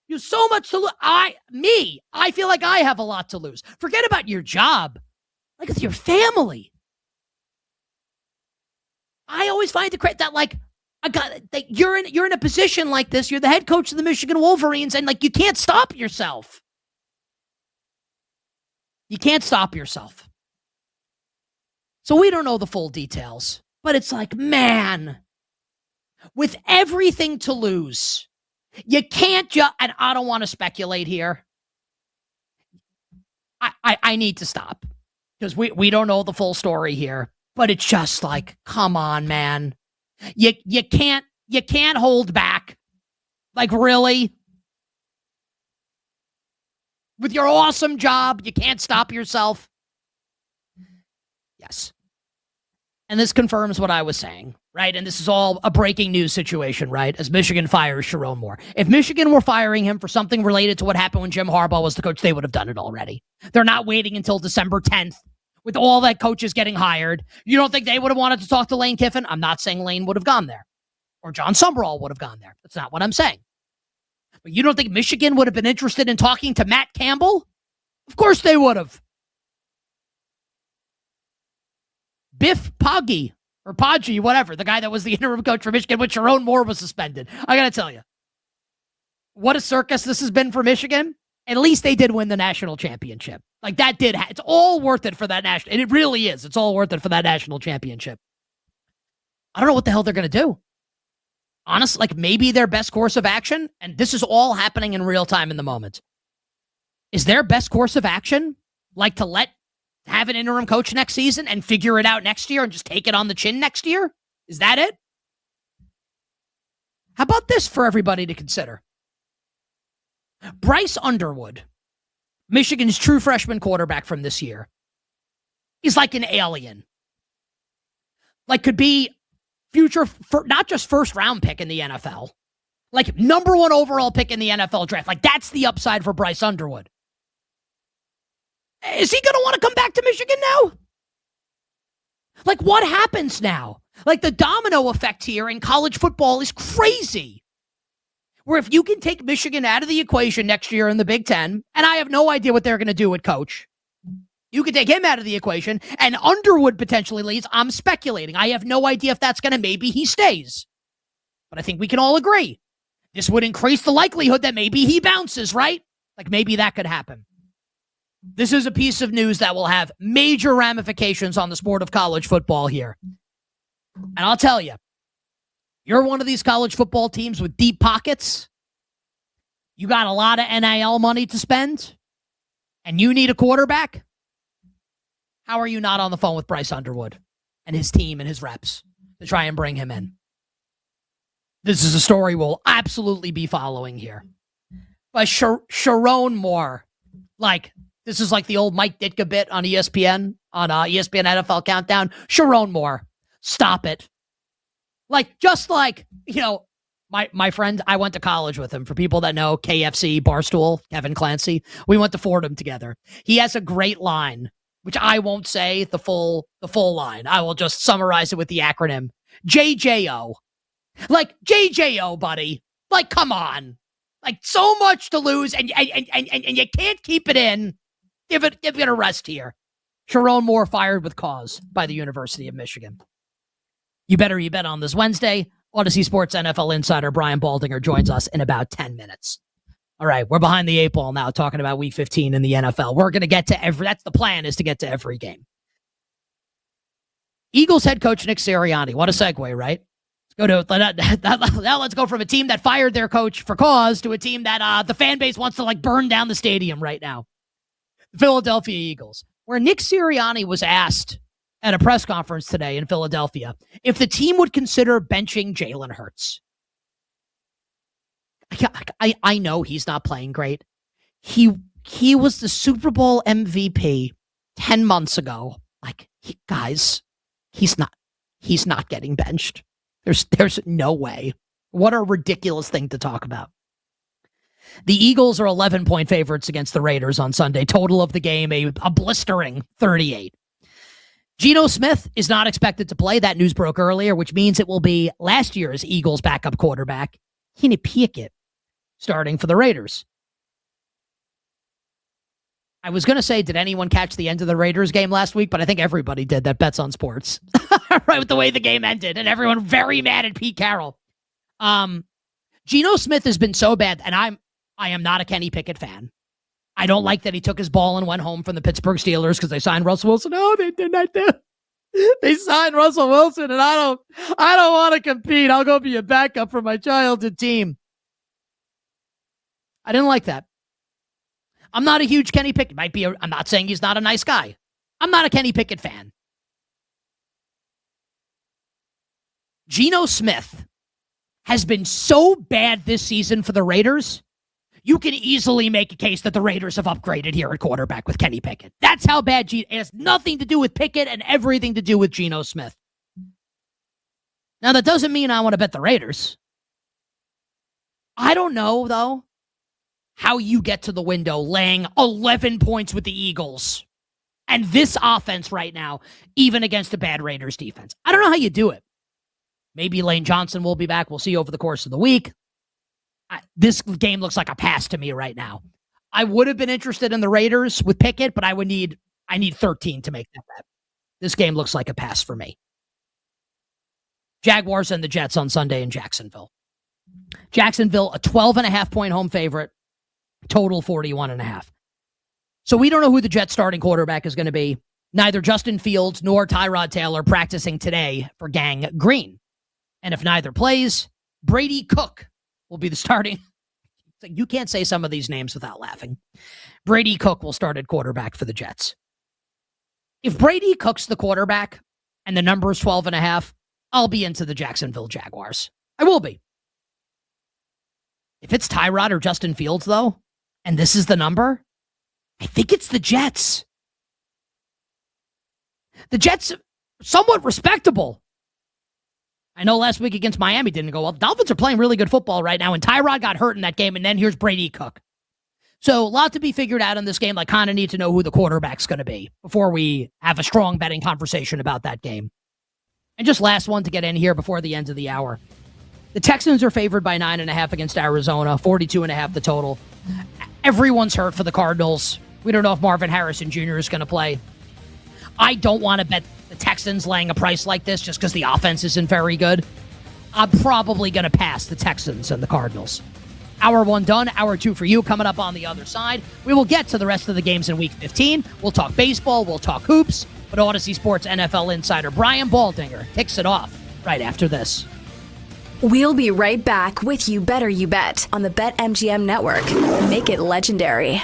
You have so much to lose. I feel like I have a lot to lose. Forget about your job. With your family. I always find it great that you're in a position like this. You're the head coach of the Michigan Wolverines, and you can't stop yourself. You can't stop yourself. So we don't know the full details But it's like, man, with everything to lose, you can't just, and I don't want to speculate here. I need to stop because we don't know the full story here, but it's just like, come on, man. You can't hold back. Like, really? With your awesome job, you can't stop yourself? Yes. And this confirms what I was saying, right? And this is all a breaking news situation, right? As Michigan fires Sharon Moore. If Michigan were firing him for something related to what happened when Jim Harbaugh was the coach, they would have done it already. They're not waiting until December 10th with all that coaches getting hired. You don't think they would have wanted to talk to Lane Kiffin? I'm not saying Lane would have gone there or John Summerall would have gone there. That's not what I'm saying. But you don't think Michigan would have been interested in talking to Matt Campbell? Of course they would have. Biff Poggi, or Poggi, whatever, the guy that was the interim coach for Michigan when Sharon Moore was suspended. I got to tell you, what a circus this has been for Michigan. At least they did win the national championship. Like, that did, it's all worth it for that national, and it really is. It's all worth it for that national championship. I don't know what the hell they're going to do. Honestly, like, maybe their best course of action, and this is all happening in real time in the moment, is their best course of action like to have an interim coach next season and figure it out next year and just take it on the chin next year? Is that it? How about this for everybody to consider? Bryce Underwood, Michigan's true freshman quarterback from this year, is like an alien. Like, could be future, not just first round pick in the NFL, like number 1 overall pick in the NFL draft. Like, that's the upside for Bryce Underwood. Is he going to want to come back to Michigan now? Like, what happens now? Like, the domino effect here in college football is crazy. Where if you can take Michigan out of the equation next year in the Big Ten, and I have no idea what they're going to do with coach, you could take him out of the equation, and Underwood potentially leaves. I'm speculating. I have no idea if that's going to, maybe he stays. But I think we can all agree. This would increase the likelihood that maybe he bounces, right? Like, maybe that could happen. This is a piece of news that will have major ramifications on the sport of college football here. And I'll tell you, you're one of these college football teams with deep pockets. You got a lot of NIL money to spend, and you need a quarterback. How are you not on the phone with Bryce Underwood and his team and his reps to try and bring him in? This is a story we'll absolutely be following here. But Sharon Moore, like, this is like the old Mike Ditka bit on ESPN, on ESPN NFL Countdown. Sharon Moore, stop it. Like, just like, you know, my friend, I went to college with him. For people that know, KFC, Barstool, Kevin Clancy, we went to Fordham together. He has a great line, which I won't say the full line. I will just summarize it with the acronym JJO. Like, JJO, buddy. Like, come on. Like, so much to lose, and you can't keep it in. Give it a rest here. Sharon Moore fired with cause by the University of Michigan. You bet on this Wednesday. Odyssey Sports NFL insider Brian Baldinger joins us in about 10 minutes. All right, we're behind the 8 ball now, talking about Week 15 in the NFL. We're going to get to that's the plan, is to get to every game. Eagles head coach Nick Sirianni. What a segue, right? Now let's go from a team that fired their coach for cause to a team that the fan base wants to, like, burn down the stadium right now. The Philadelphia Eagles, where Nick Sirianni was asked at a press conference today in Philadelphia if the team would consider benching Jalen Hurts. I know he's not playing great. He was the Super Bowl MVP 10 months ago. Like, guys, he's not getting benched. There's no way. What a ridiculous thing to talk about. The Eagles are 11-point favorites against the Raiders on Sunday. Total of the game, a blistering 38. Geno Smith is not expected to play. That news broke earlier, which means it will be last year's Eagles backup quarterback, Kenny Pickett, starting for the Raiders. I was going to say, did anyone catch the end of the Raiders game last week? But I think everybody did that bets on sports. Right, with the way the game ended, and everyone very mad at Pete Carroll. Geno Smith has been so bad, and I am not a Kenny Pickett fan. I don't like that he took his ball and went home from the Pittsburgh Steelers because they signed Russell Wilson. Oh, they did not do. They signed Russell Wilson, and I don't want to compete. I'll go be a backup for my childhood team. I didn't like that. I'm not a huge Kenny Pickett. I'm not saying he's not a nice guy. I'm not a Kenny Pickett fan. Geno Smith has been so bad this season for the Raiders, you can easily make a case that the Raiders have upgraded here at quarterback with Kenny Pickett. That's how bad it has nothing to do with Pickett and everything to do with Geno Smith. Now, that doesn't mean I want to bet the Raiders. I don't know, though, how you get to the window laying 11 points with the Eagles and this offense right now, even against a bad Raiders defense. I don't know how you do it. Maybe Lane Johnson will be back. We'll see over the course of the week. This game looks like a pass to me right now. I would have been interested in the Raiders with Pickett, but I need 13 to make that bet. This game looks like a pass for me. Jaguars and the Jets on Sunday in Jacksonville. Jacksonville, a 12.5-point home favorite, total 41.5. So we don't know who the Jets starting quarterback is going to be. Neither Justin Fields nor Tyrod Taylor practicing today for Gang Green. And if neither plays, Brady Cook will be the starting. You can't say some of these names without laughing. Brady Cook will start at quarterback for the Jets. If Brady Cook's the quarterback and the number is 12.5, I'll be into the Jacksonville Jaguars. I will be. If it's Tyrod or Justin Fields, though, and this is the number, I think it's the Jets. The Jets, somewhat respectable. I know last week against Miami didn't go well. The Dolphins are playing really good football right now, and Tyrod got hurt in that game, and then here's Brady Cook. So a lot to be figured out in this game. I kind of need to know who the quarterback's going to be before we have a strong betting conversation about that game. And just last one to get in here before the end of the hour. The Texans are favored by 9.5 against Arizona, 42.5 the total. Everyone's hurt for the Cardinals. We don't know if Marvin Harrison Jr. is going to play. I don't want to bet the Texans laying a price like this just because the offense isn't very good. I'm probably going to pass the Texans and the Cardinals. Hour one done, hour two for you. Coming up on the other side, we will get to the rest of the games in Week 15. We'll talk baseball, we'll talk hoops, but Odyssey Sports NFL insider Brian Baldinger kicks it off right after this. We'll be right back with You Better You Bet on the BetMGM Network. Make it legendary.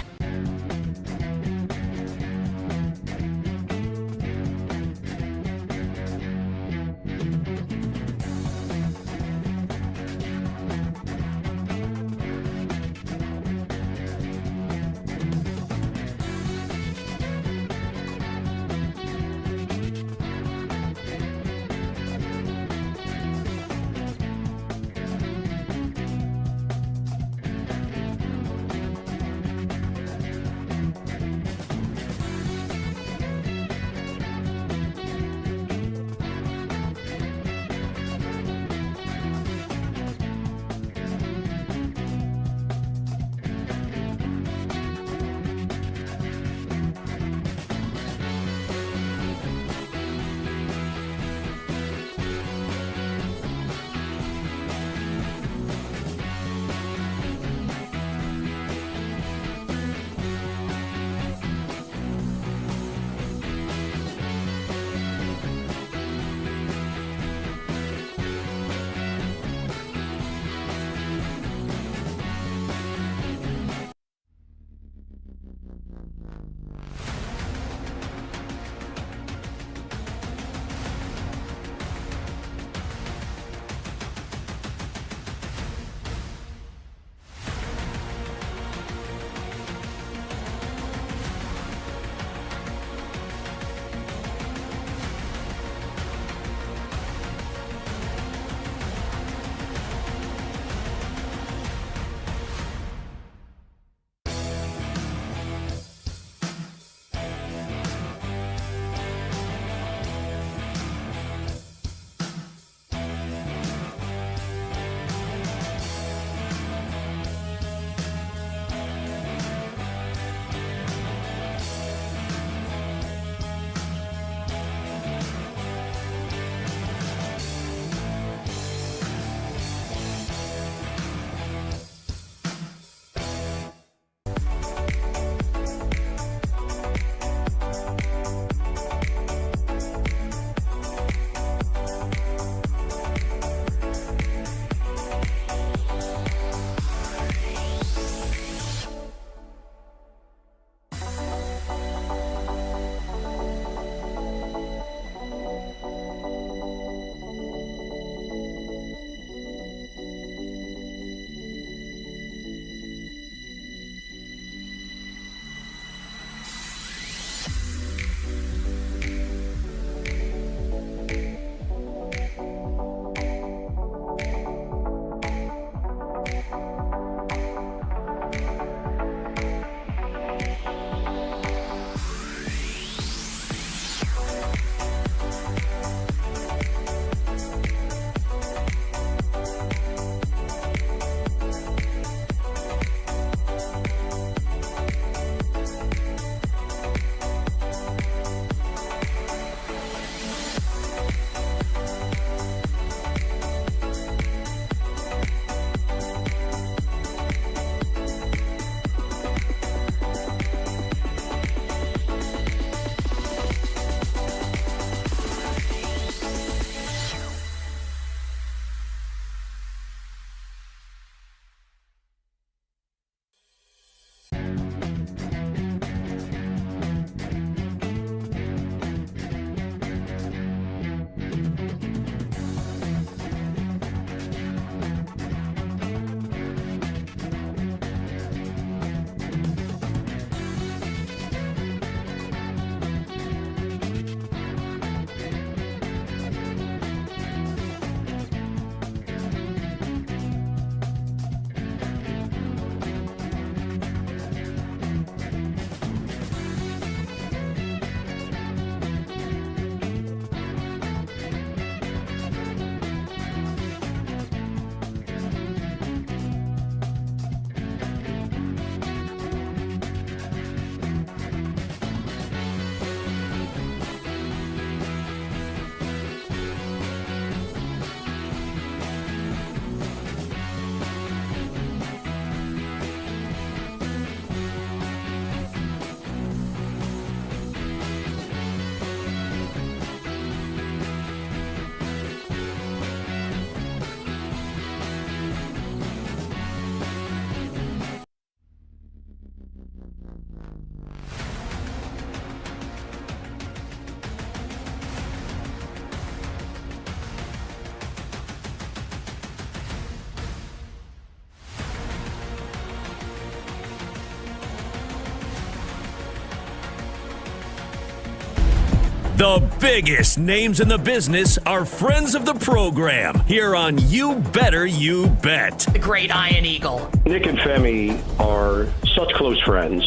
The biggest names in the business are friends of the program here on You Better You Bet. The great Iron Eagle. Nick and Femi are such close friends.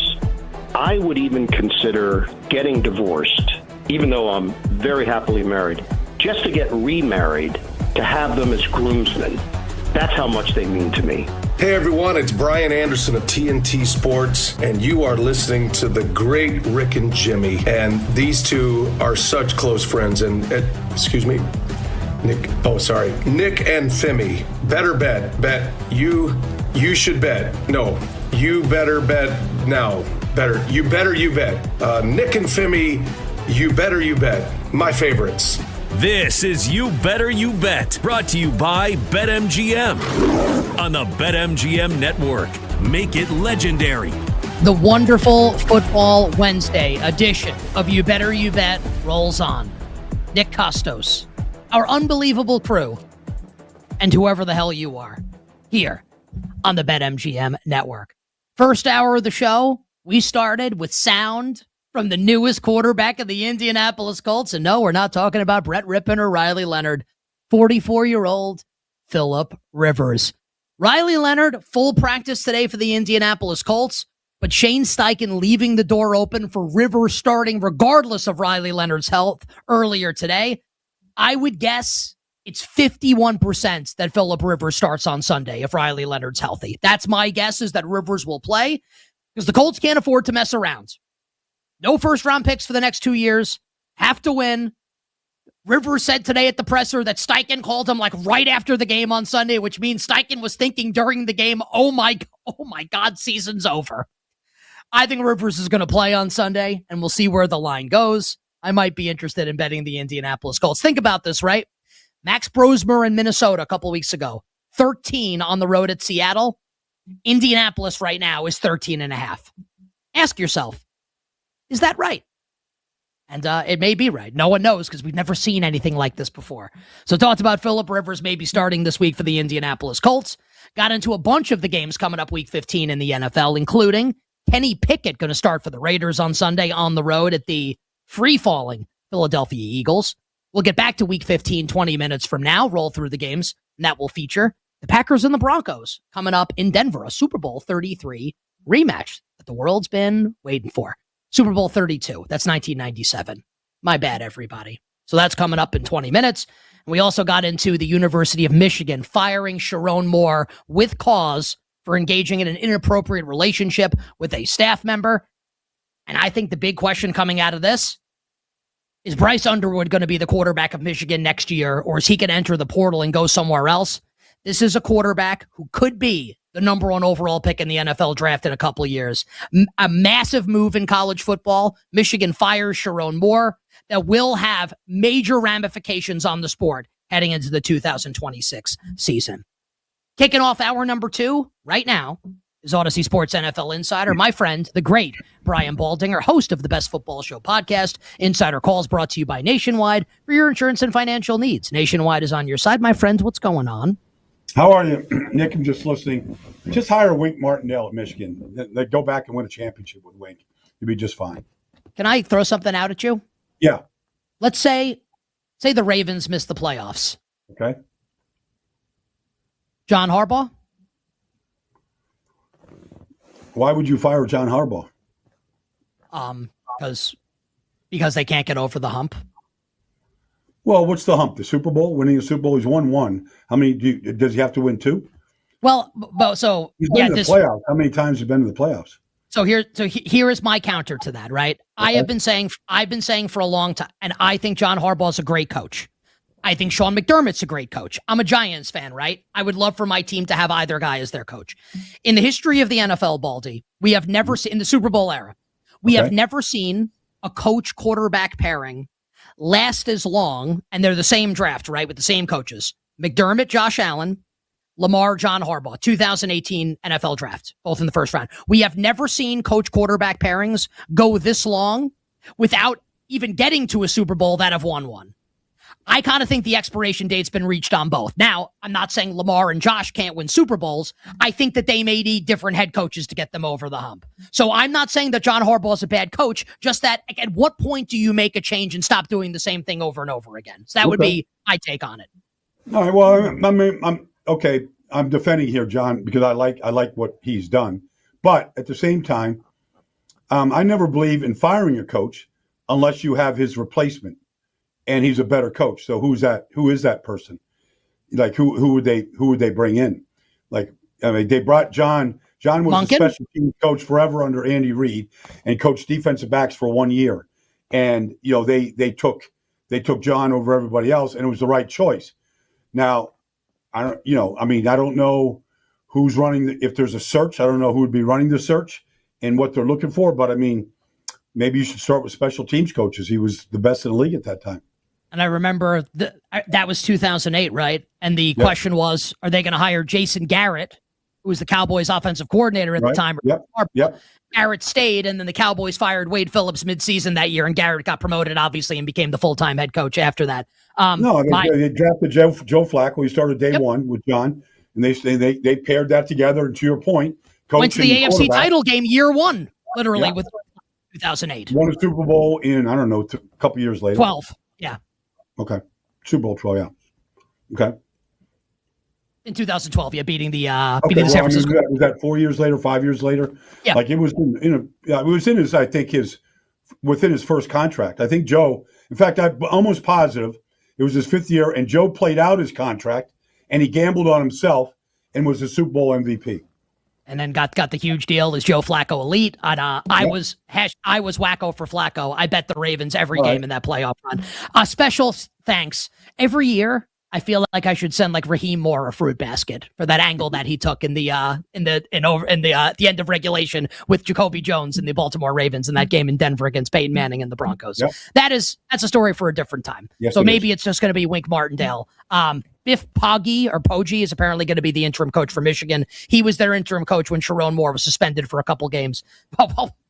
I would even consider getting divorced, even though I'm very happily married, just to get remarried, to have them as groomsmen. That's how much they mean to me. Hey everyone, it's Brian Anderson of TNT Sports, and you are listening to the great Rick and Jimmy. And these two are such close friends. And excuse me, Nick. Oh, sorry, Nick and Femi. Better bet. You should bet. No, you better bet now. Better. You bet. Nick and Femi. You better you bet. My favorites. This is You Better You Bet, brought to you by BetMGM on the BetMGM Network. Make it legendary. The wonderful Football Wednesday edition of You Better You Bet rolls on. Nick Costos, our unbelievable crew, and whoever the hell you are, here on the BetMGM Network. First hour of the show, we started with sound from the newest quarterback of the Indianapolis Colts. And no, we're not talking about Brett Rippon or Riley Leonard. 44-year-old Phillip Rivers. Riley Leonard, full practice today for the Indianapolis Colts, but Shane Steichen leaving the door open for Rivers starting regardless of Riley Leonard's health earlier today. I would guess it's 51% that Phillip Rivers starts on Sunday if Riley Leonard's healthy. That's my guess, is that Rivers will play because the Colts can't afford to mess around. No first-round picks for the next 2 years. Have to win. Rivers said today at the presser that Steichen called him like right after the game on Sunday, which means Steichen was thinking during the game, oh my God, season's over. I think Rivers is going to play on Sunday, and we'll see where the line goes. I might be interested in betting the Indianapolis Colts. Think about this, right? Max Brosmer in Minnesota a couple weeks ago, 13 on the road at Seattle. Indianapolis right now is 13.5. Ask yourself, is that right? And it may be right. No one knows because we've never seen anything like this before. So talked about Phillip Rivers maybe starting this week for the Indianapolis Colts. Got into a bunch of the games coming up week 15 in the NFL, including Kenny Pickett going to start for the Raiders on Sunday on the road at the free-falling Philadelphia Eagles. We'll get back to week 15 20 minutes from now, roll through the games, and that will feature the Packers and the Broncos coming up in Denver, a Super Bowl 33 rematch that the world's been waiting for. Super Bowl 32. That's 1997. My bad, everybody. So that's coming up in 20 minutes. And we also got into the University of Michigan firing Sharon Moore with cause for engaging in an inappropriate relationship with a staff member. And I think the big question coming out of this is Bryce Underwood going to be the quarterback of Michigan next year, or is he going to enter the portal and go somewhere else? This is a quarterback who could be the number one overall pick in the NFL draft in a couple of years. A massive move in college football. Michigan fires Sharon Moore that will have major ramifications on the sport heading into the 2026 season. Kicking off hour number 2 right now is Odyssey Sports NFL Insider. My friend, the great Brian Baldinger, host of the Best Football Show podcast. Insider Calls brought to you by Nationwide for your insurance and financial needs. Nationwide is on your side. My friends, what's going on? How are you, Nick? I'm just listening. Just hire Wink Martindale at Michigan. They go back and win a championship with Wink. You'll be just fine. Can I throw something out at you? Yeah. Let's say the Ravens miss the playoffs. Okay. John Harbaugh? Why would you fire John Harbaugh? Because they can't get over the hump. Well, what's the hump? The Super Bowl? Winning the Super Bowl? He's won one. How many does he have to win two? Well, he's been to the playoffs. How many times have you been to the playoffs? So here is my counter to that, right? Okay. I've been saying for a long time, and I think John Harbaugh is a great coach. I think Sean McDermott's a great coach. I'm a Giants fan, right? I would love for my team to have either guy as their coach. In the history of the NFL, Baldy, we have never seen, in the Super Bowl era, we have never seen a coach-quarterback pairing last as long, and they're the same draft, right, with the same coaches. McDermott, Josh Allen, Lamar, John Harbaugh, 2018 NFL draft, both in the first round. We have never seen coach-quarterback pairings go this long without even getting to a Super Bowl that have won one. I kind of think the expiration date's been reached on both. Now, I'm not saying Lamar and Josh can't win Super Bowls. I think that they may need different head coaches to get them over the hump. So I'm not saying that John Harbaugh is a bad coach, just that at what point do you make a change and stop doing the same thing over and over again? So that would be my take on it. All right. Well, I mean, I'm okay. I'm defending here, John, because I like what he's done. But at the same time, I never believe in firing a coach unless you have his replacement. And he's a better coach. So who's that? Who is that person? Like who would they bring in? Like, I mean, they brought John. John was a special teams coach forever under Andy Reid and coached defensive backs for 1 year. And they took John over everybody else, and it was the right choice. Now, I don't know who's running if there's a search. I don't know who would be running the search and what they're looking for. But I mean, maybe you should start with special teams coaches. He was the best in the league at that time. And I remember that was 2008, right? And the question was, are they going to hire Jason Garrett, who was the Cowboys offensive coordinator at the time? Yep. Garrett stayed, and then the Cowboys fired Wade Phillips midseason that year, and Garrett got promoted, obviously, and became the full-time head coach after that. They drafted Joe Flacco. He started day one with John, and they paired that together. And to your point, went to the AFC title game year one, literally, with 2008. Won a Super Bowl in, I don't know, a couple years later. 12, yeah. Okay. Super Bowl 12, yeah. Okay. In 2012, beating the San Francisco. I mean, was that 4 years later, 5 years later? Yeah. Like it was it was in his, I think, within his first contract. I think Joe, in fact, I'm almost positive it was his fifth year, and Joe played out his contract, and he gambled on himself and was the Super Bowl MVP. And then got the huge deal as Joe Flacco elite. And I was wacko for Flacco. I bet the Ravens every game in that playoff run. Special thanks every year. I feel like I should send like Raheem Moore a fruit basket for that angle that he took in the end of regulation with Jacoby Jones and the Baltimore Ravens in that game in Denver against Peyton Manning and the Broncos. Yep. That's a story for a different time. Yes, so maybe it's just going to be Wink Martindale. Biff Poggi is apparently going to be the interim coach for Michigan. He was their interim coach when Sharon Moore was suspended for a couple games.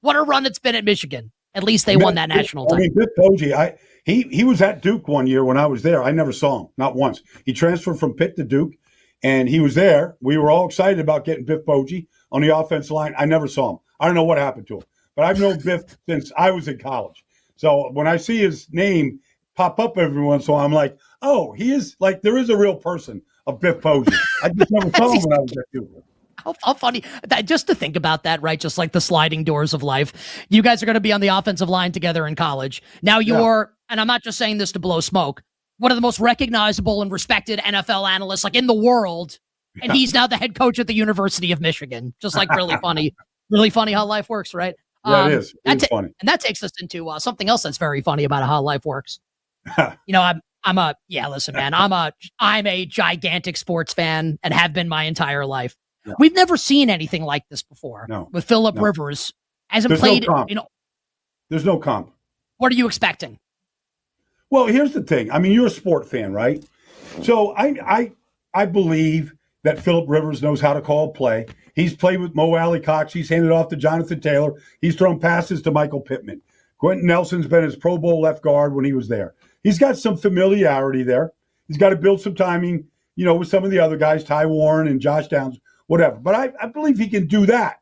What a run it's been at Michigan. At least they won that national title. I mean, Biff Poggi, he was at Duke one year when I was there. I never saw him, not once. He transferred from Pitt to Duke, and he was there. We were all excited about getting Biff Poggi on the offensive line. I never saw him. I don't know what happened to him. But I've known Biff since I was in college. So when I see his name pop up every once in a while, I'm like, oh, he is like, there is a real person of Biff Poggi. I just never saw him when I was at Duke. How funny that, just to think about that, right? Just like the sliding doors of life. You guys are going to be on the offensive line together in college. Now you're, and I'm not just saying this to blow smoke, one of the most recognizable and respected NFL analysts like in the world. And he's now the head coach at the University of Michigan. Just like really funny how life works, right? Yeah, it is. It's funny. And that takes us into something else that's very funny about how life works. Listen, man, I'm a gigantic sports fan and have been my entire life. Yeah. We've never seen anything like this before. No. With Phillip Rivers, hasn't played. There's no comp. What are you expecting? Well, here's the thing. I mean, you're a sport fan, right? So I believe that Phillip Rivers knows how to call play. He's played with Mo Alley Cox. He's handed off to Jonathan Taylor. He's thrown passes to Michael Pittman. Quentin Nelson's been his Pro Bowl left guard when he was there. He's got some familiarity there. He's got to build some timing, with some of the other guys, Ty Warren and Josh Downs, whatever. But I believe he can do that.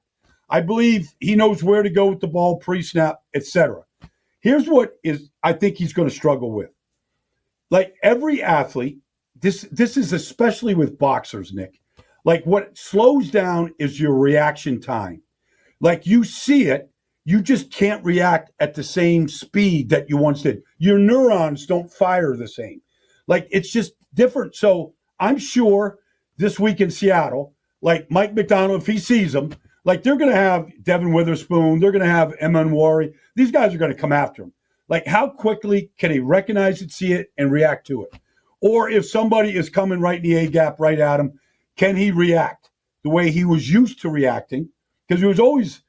I believe he knows where to go with the ball, pre-snap, etc. Here's what I think he's going to struggle with. Like every athlete, this is especially with boxers, Nick. Like what slows down is your reaction time. Like you see it, you just can't react at the same speed that you once did. Your neurons don't fire the same. Like it's just different. So I'm sure this week in Seattle, like Mike McDonald, if he sees them, like they're going to have Devin Witherspoon, they're going to have Wari. These guys are going to come after him. Like how quickly can he recognize it, see it, and react to it? Or if somebody is coming right in the A-gap, right at him, can he react the way he was used to reacting? Because he was always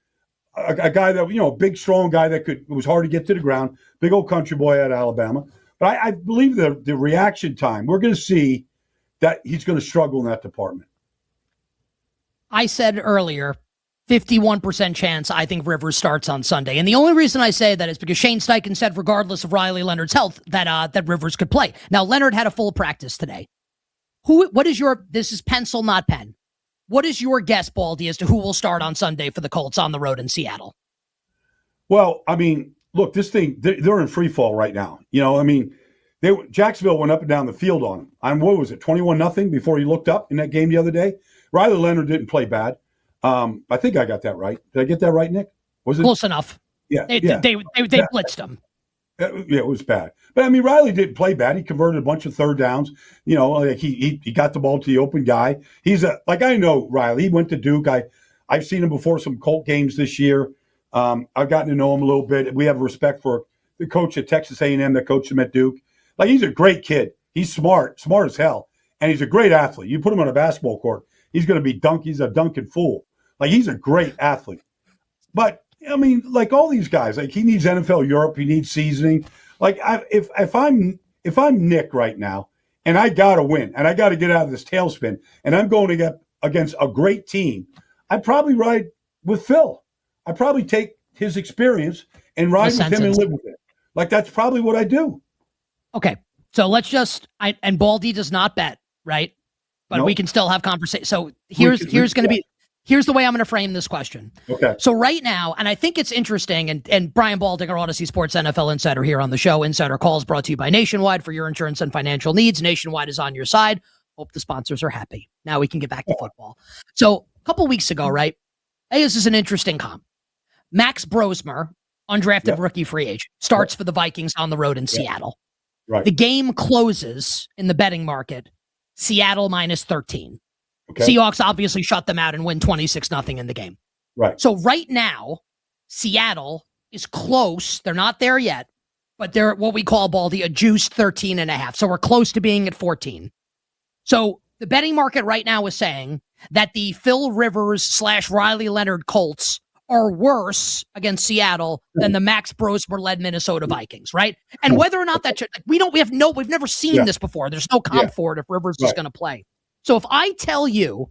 a guy that, a big, strong guy that it was hard to get to the ground, big old country boy out of Alabama. But I believe the reaction time, we're going to see that he's going to struggle in that department. I said earlier, 51% chance I think Rivers starts on Sunday. And the only reason I say that is because Shane Steichen said, regardless of Riley Leonard's health, that Rivers could play. Now, Leonard had a full practice today. This is pencil, not pen. What is your guess, Baldy, as to who will start on Sunday for the Colts on the road in Seattle? Well, I mean, look, this thing, they're in free fall right now. Jacksonville went up and down the field on him. What was it, 21-0 before he looked up in that game the other day? Riley Leonard didn't play bad. I think I got that right. Did I get that right, Nick? Was it close enough? Yeah. They blitzed him. Yeah, it was bad. But I mean, Riley didn't play bad. He converted a bunch of third downs. Like he got the ball to the open guy. He's I know Riley. He went to Duke. I've seen him before some Colt games this year. I've gotten to know him a little bit. We have respect for the coach at Texas A&M that coached him at Duke. Like he's a great kid. He's smart as hell, and he's a great athlete. You put him on a basketball court, he's going to be He's a dunking fool. Like he's a great athlete. But I mean, like all these guys, like he needs NFL Europe. He needs seasoning. Like if I'm Nick right now, and I got to win, and I got to get out of this tailspin, and I'm going to get against a great team, I'd probably ride with Phil. I'd probably take his experience and ride with him and live with it. Like that's probably what I do. Okay, so let's and Baldy does not bet, right? But nope. We can still have conversation. So here's the way I'm going to frame this question. Okay. So right now, and I think it's interesting, and Brian Balding, our Odyssey Sports NFL Insider here on the show. Insider Calls brought to you by Nationwide for your insurance and financial needs. Nationwide is on your side. Hope the sponsors are happy. Now we can get back to football. So a couple weeks ago, right? Hey, this is an interesting comp. Max Brosmer, undrafted rookie free agent, starts for the Vikings on the road in Seattle. Right. The game closes in the betting market, Seattle minus 13. Okay. Seahawks obviously shut them out and win 26-0 in the game. Right. So right now, Seattle is close. They're not there yet, but they're what we call, Baldy, a juiced 13.5. So we're close to being at 14. So the betting market right now is saying that the Phil Rivers / Riley Leonard Colts are worse against Seattle than the Max Brosmer-led Minnesota Vikings, right? And whether or not that we've never seen this before. There's no comp for it if Rivers is going to play. So if I tell you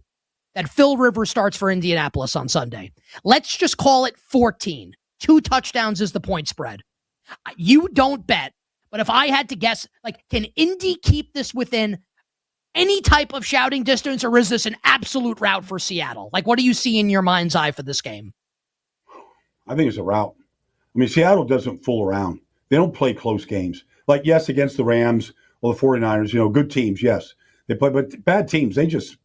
that Phil Rivers starts for Indianapolis on Sunday, let's just call it 14. 2 touchdowns is the point spread. You don't bet, but if I had to guess, like, can Indy keep this within any type of shouting distance, or is this an absolute rout for Seattle? Like, what do you see in your mind's eye for this game? I think it's a rout. I mean, Seattle doesn't fool around. They don't play close games. Like, yes, against the Rams or the 49ers, good teams, yes. They play, but bad teams, they just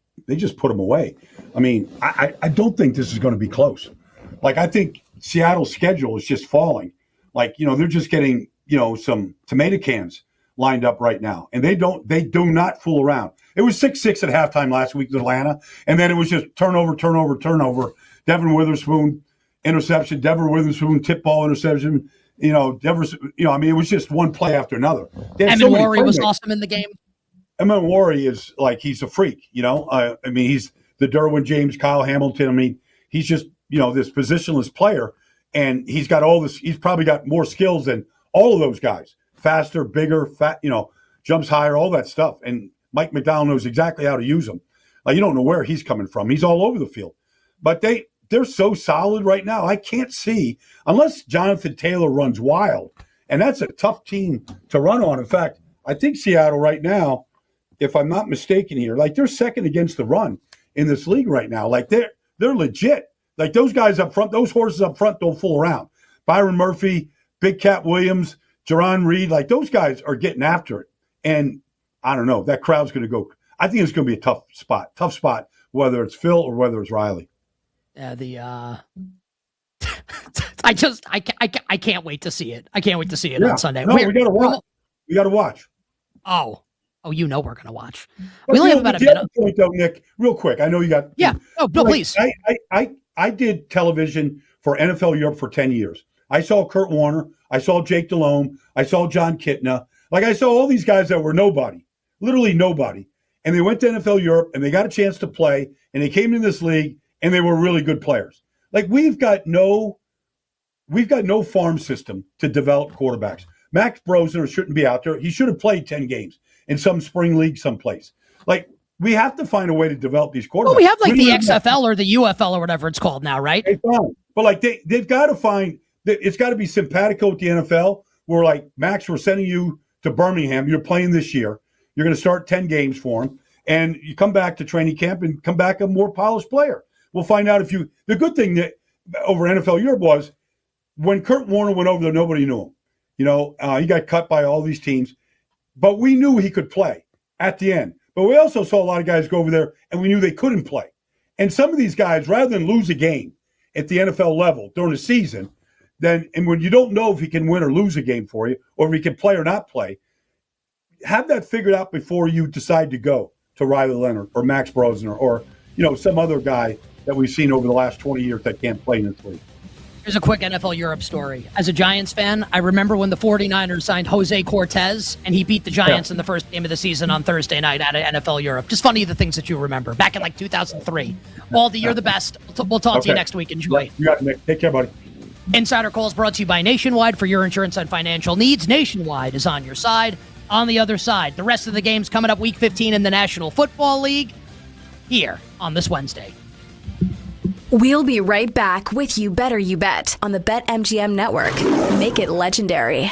put them away. I mean, I don't think this is going to be close. Like, I think Seattle's schedule is just falling. Like, they're just getting, some tomato cans lined up right now. And they do not fool around. It was 6-6 at halftime last week in Atlanta. And then it was just turnover. Devin Witherspoon, interception. Devin Witherspoon, tip ball, interception. It was just one play after another. Wari was awesome in the game. Wari is like, he's a freak, I mean, he's the Derwin James, Kyle Hamilton. I mean, he's just, this positionless player, and he's got all this, he's probably got more skills than all of those guys. Faster, bigger, jumps higher, all that stuff. And Mike McDonald knows exactly how to use them. Like, you don't know where he's coming from. He's all over the field. But they're so solid right now. I can't see, unless Jonathan Taylor runs wild, and that's a tough team to run on. In fact, I think Seattle right now, if I'm not mistaken here, like they're second against the run in this league right now. Like they're legit. Like those guys up front, those horses up front don't fool around. Byron Murphy, Big Cat Williams, Jerron Reed, like those guys are getting after it. And I don't know, that crowd's going to go. I think it's going to be a tough spot, whether it's Phil or whether it's Riley. I can't wait to see it. I can't wait to see it on Sunday. No, we got to watch. We got to watch. Oh, you know we're going to watch. We only have about a minute. Point, though, Nick, real quick. I know you got. Yeah. Oh, no, please. I did television for NFL Europe for 10 years. I saw Kurt Warner. I saw Jake Delhomme. I saw John Kitna. Like, I saw all these guys that were nobody, literally nobody. And they went to NFL Europe, and they got a chance to play, and they came into this league, and they were really good players. Like, we've got no farm system to develop quarterbacks. Max Brosner shouldn't be out there. He should have played 10 games in some spring league someplace. Like, we have to find a way to develop these quarterbacks. Well, we have like the XFL or the UFL or whatever it's called now, right? But like they've got to find – it's got to be simpatico with the NFL where, like, Max, we're sending you to Birmingham. You're playing this year. You're going to start 10 games for him. And you come back to training camp and come back a more polished player. We'll find out if you – the good thing that over NFL Europe was when Kurt Warner went over there, nobody knew him. You know, he got cut by all these teams. But we knew he could play at the end. But we also saw a lot of guys go over there, and we knew they couldn't play. And some of these guys, rather than lose a game at the NFL level during the season, and when you don't know if he can win or lose a game for you, or if he can play or not play, have that figured out before you decide to go to Riley Leonard or Max Brosner or, you know, some other guy that we've seen over the last 20 years that can't play in this league. Here's a quick NFL Europe story. As a Giants fan, I remember when the 49ers signed Jose Cortez, and he beat the Giants in the first game of the season on Thursday night at NFL Europe. Just funny the things that you remember. Back in like 2003. Baldy, you're the best. We'll talk to you next week. Enjoy. You got it, Nick. Take care, buddy. Insider Calls brought to you by Nationwide. For your insurance and financial needs, Nationwide is on your side. On the other side, the rest of the games coming up Week 15 in the National Football League here on this Wednesday. We'll be right back with You Better You Bet on the BetMGM Network. Make it legendary.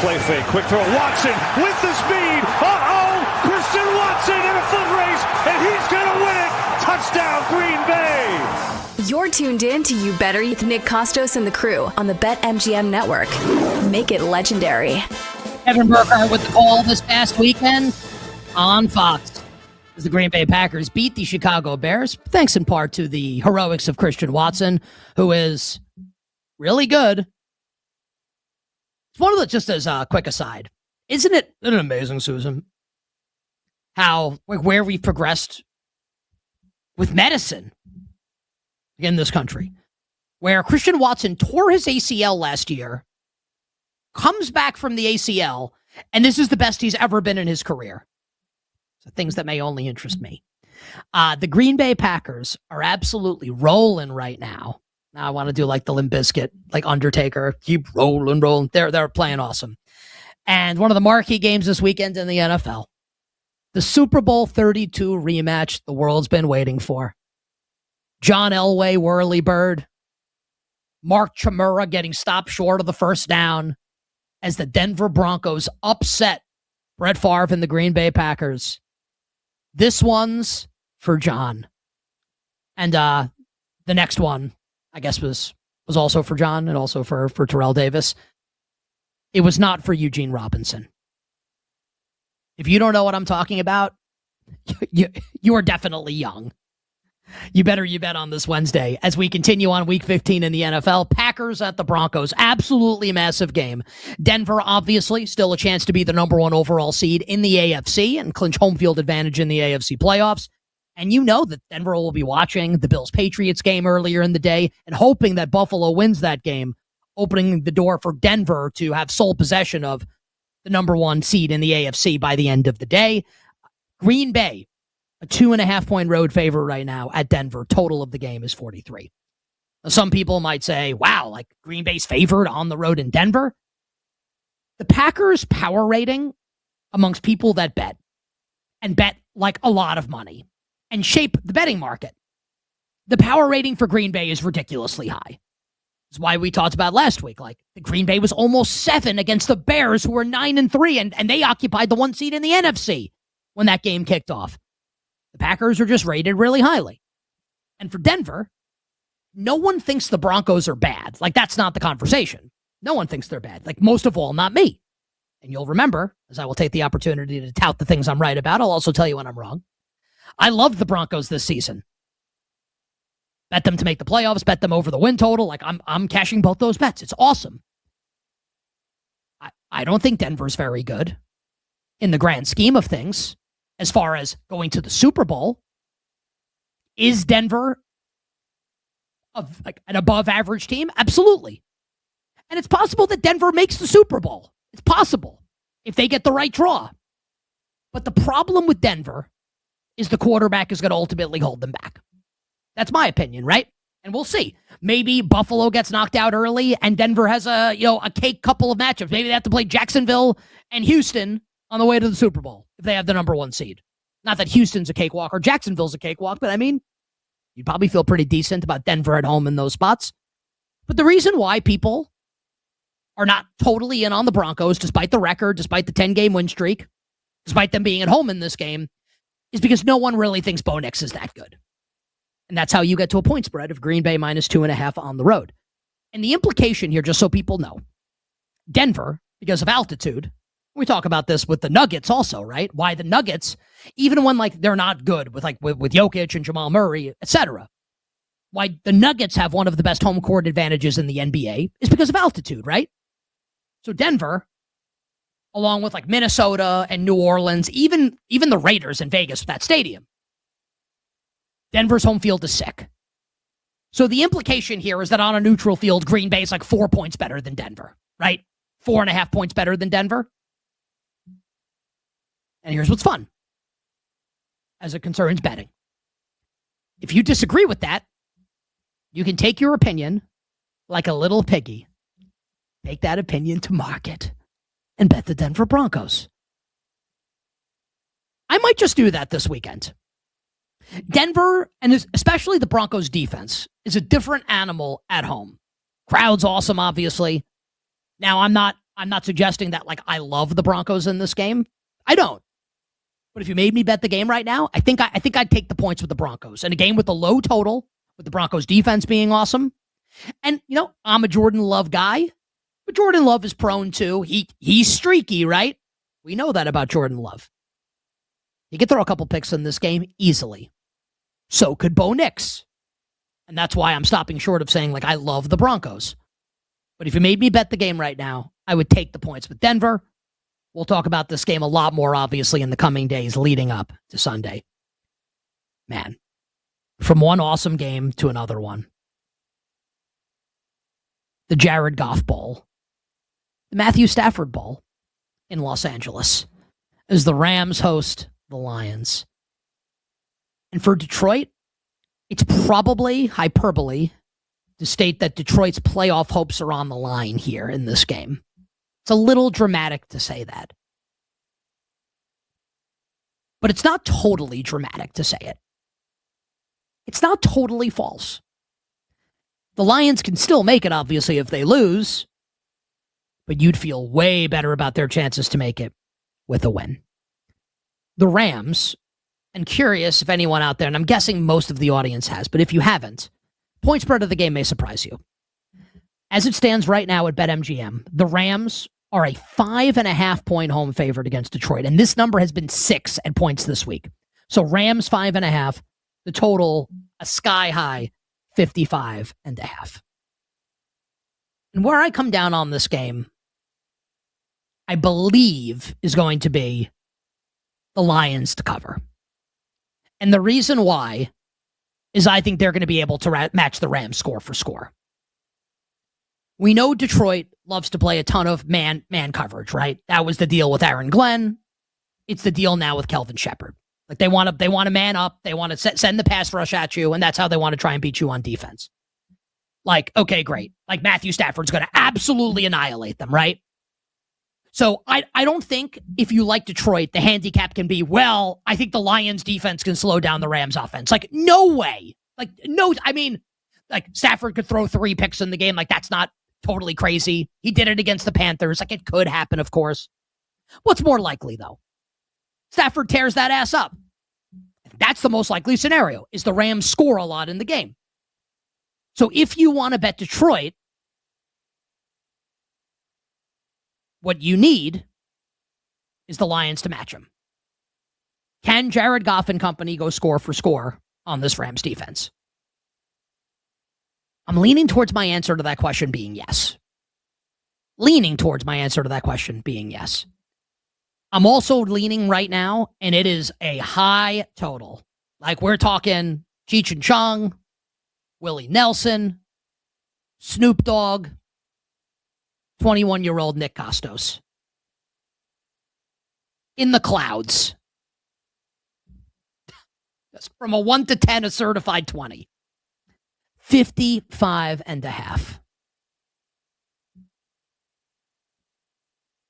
play fake. Quick throw. Watson with the speed. Christian Watson in a foot race, and he's going to win it. Touchdown, Green Bay. You're tuned in to You Better with Nick Costos and the crew on the BetMGM network. Make it legendary. Kevin Burkhardt with the call this past weekend on Fox as the Green Bay Packers beat the Chicago Bears, thanks in part to the heroics of Christian Watson, who is really good. It's one of the, just as a quick aside, isn't it amazing, Susan, how, like, where we've progressed with medicine in this country, where Christian Watson tore his ACL last year, comes back from the ACL, and this is the best he's ever been in his career. So things that may only interest me. The Green Bay Packers are absolutely rolling right now. Now I want to do like the Limp Bizkit, like Undertaker, keep rolling. They're playing awesome. And one of the marquee games this weekend in the NFL, the Super Bowl 32 rematch the world's been waiting for. John Elway, whirly bird. Mark Chmura getting stopped short of the first down as the Denver Broncos upset Brett Favre and the Green Bay Packers. This one's for John. And the next one, I guess, was also for John and also for Terrell Davis. It was not for Eugene Robinson. If you don't know what I'm talking about, you are definitely young. You bet on this Wednesday as we continue on Week 15 in the NFL. Packers at the Broncos. Absolutely massive game. Denver, obviously, still a chance to be the number one overall seed in the AFC and clinch home field advantage in the AFC playoffs. And you know that Denver will be watching the Bills-Patriots game earlier in the day and hoping that Buffalo wins that game, opening the door for Denver to have sole possession of the number one seed in the AFC by the end of the day. Green Bay, a 2.5-point road favorite right now at Denver. Total of the game is 43. Now, some people might say, wow, like Green Bay's favored on the road in Denver. The Packers' power rating amongst people that bet, and bet like a lot of money, and shape the betting market. The power rating for Green Bay is ridiculously high. That's why we talked about last week. Like, the Green Bay was almost 7 against the Bears, who were 9-3, and they occupied the 1 seed in the NFC when that game kicked off. The Packers are just rated really highly. And for Denver, no one thinks the Broncos are bad. Like, that's not the conversation. No one thinks they're bad. Like, most of all, not me. And you'll remember, as I will take the opportunity to tout the things I'm right about, I'll also tell you when I'm wrong. I loved the Broncos this season. Bet them to make the playoffs, bet them over the win total. Like, I'm cashing both those bets. It's awesome. I don't think Denver's very good in the grand scheme of things. As far as going to the Super Bowl, is Denver an above average team? Absolutely. And it's possible that Denver makes the Super Bowl. It's possible if they get the right draw. But the problem with Denver is the quarterback is going to ultimately hold them back. That's my opinion, right? And we'll see. Maybe Buffalo gets knocked out early and Denver has a cake couple of matchups. Maybe they have to play Jacksonville and Houston on the way to the Super Bowl if they have the number one seed. Not that Houston's a cakewalk or Jacksonville's a cakewalk, but I mean, you'd probably feel pretty decent about Denver at home in those spots. But the reason why people are not totally in on the Broncos, despite the record, despite the 10-game win streak, despite them being at home in this game, is because no one really thinks Bo Nix is that good. And that's how you get to a point spread of Green Bay minus 2.5 on the road. And the implication here, just so people know, Denver, because of altitude, we talk about this with the Nuggets also, right? Why the Nuggets, even when like they're not good with Jokic and Jamal Murray, etc., why the Nuggets have one of the best home court advantages in the NBA is because of altitude, right? So Denver, along with like Minnesota and New Orleans, even the Raiders in Vegas, that stadium, Denver's home field is sick. So the implication here is that on a neutral field, Green Bay is like 4 points better than Denver, right? 4.5 points better than Denver. And here's what's fun as it concerns betting. If you disagree with that, you can take your opinion like a little piggy, take that opinion to market, and bet the Denver Broncos. I might just do that this weekend. Denver, and especially the Broncos defense, is a different animal at home. Crowd's awesome, obviously. Now, I'm not I'm not suggesting that like I love the Broncos in this game. I don't. But if you made me bet the game right now, I think I'd take the points with the Broncos. And a game with a low total, with the Broncos defense being awesome. And, I'm a Jordan Love guy, but Jordan Love is prone to, he's streaky, right? We know that about Jordan Love. He could throw a couple picks in this game easily. So could Bo Nix. And that's why I'm stopping short of saying, like, I love the Broncos. But if you made me bet the game right now, I would take the points with Denver. We'll talk about this game a lot more, obviously, in the coming days leading up to Sunday. Man, from one awesome game to another one. The Jared Goff Bowl. The Matthew Stafford Bowl in Los Angeles as the Rams host the Lions. And for Detroit, it's probably hyperbole to state that Detroit's playoff hopes are on the line here in this game. It's a little dramatic to say that. But it's not totally dramatic to say it. It's not totally false. The Lions can still make it, obviously, if they lose, but you'd feel way better about their chances to make it with a win. The Rams, and curious if anyone out there, and I'm guessing most of the audience has, but if you haven't, point spread of the game may surprise you. As it stands right now at BetMGM, the Rams are a 5.5-point home favorite against Detroit, and this number has been 6 at points this week. So Rams 5.5, the total a sky high 55.5. And where I come down on this game, I believe, is going to be the Lions to cover. And the reason why is I think they're going to be able to match the Rams score for score. We know Detroit loves to play a ton of man coverage, right? That was the deal with Aaron Glenn. It's the deal now with Kelvin Shepard. Like they want to man up, they want to send the pass rush at you, and that's how they want to try and beat you on defense. Like, okay, great. Like Matthew Stafford's going to absolutely annihilate them, right? So I don't think if you like Detroit, the handicap can be, well, I think the Lions defense can slow down the Rams offense. Like, no way. Like, no, I mean, like Stafford could throw 3 picks in the game. Like, that's not totally crazy. He did it against the Panthers. Like, it could happen, of course. What's more likely, though? Stafford tears that ass up. That's the most likely scenario, is the Rams score a lot in the game. So if you want to bet Detroit, what you need is the Lions to match them. Can Jared Goff and company go score for score on this Rams defense? I'm leaning towards my answer to that question being yes. I'm also leaning right now, and it is a high total. Like we're talking Cheech and Chong, Willie Nelson, Snoop Dogg, 21-year-old Nick Costos. In the clouds. From a 1 to 10, a certified 20. 55.5.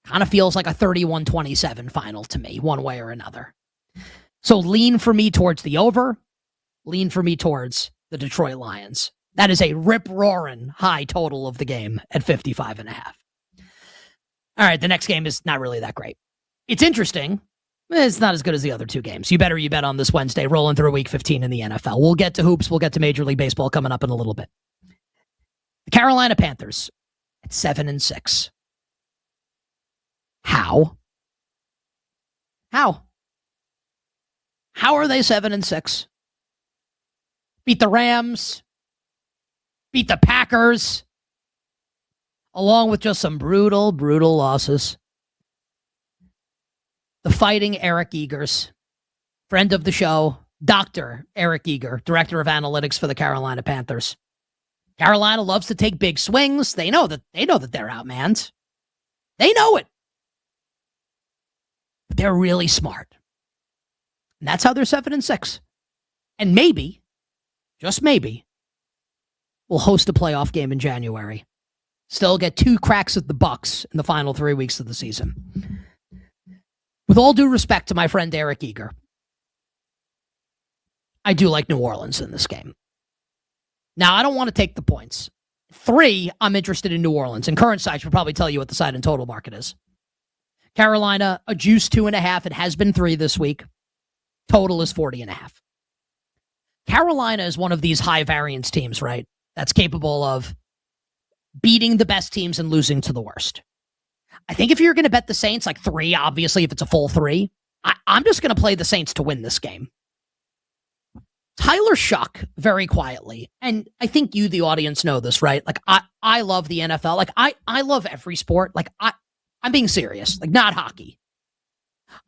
Kind of feels like a 31-27 final to me, one way or another. So lean for me towards the over. Lean for me towards the Detroit Lions. That is a rip-roaring high total of the game at 55.5. All right, the next game is not really that great. It's interesting. It's not as good as the other 2 games. You bet on this Wednesday, rolling through week 15 in the NFL. We'll get to hoops. We'll get to Major League Baseball coming up in a little bit. The Carolina Panthers at 7-6. How? How are they 7-6? Beat the Rams, beat the Packers, along with just some brutal, brutal losses. The Fighting Eric Eagers, friend of the show, Dr. Eric Eager, Director of Analytics for the Carolina Panthers. Carolina loves to take big swings. They know that they're outmanned. They know it. But they're really smart. And that's how they're 7-6. And maybe, just maybe, we'll host a playoff game in January. Still get 2 cracks at the Bucks in the final 3 weeks of the season. With all due respect to my friend Eric Eager, I do like New Orleans in this game. Now, I don't want to take the points. 3, I'm interested in New Orleans. And current sites will probably tell you what the side and total market is. Carolina, a juice 2.5. It has been 3 this week. Total is 40.5. Carolina is one of these high variance teams, right? That's capable of beating the best teams and losing to the worst. I think if you're going to bet the Saints, like 3, obviously, if it's a full 3, I'm just going to play the Saints to win this game. Tyler Shuck, very quietly, and I think you, the audience, know this, right? Like, I love the NFL. Like, I love every sport. Like, I'm being serious. Like, not hockey.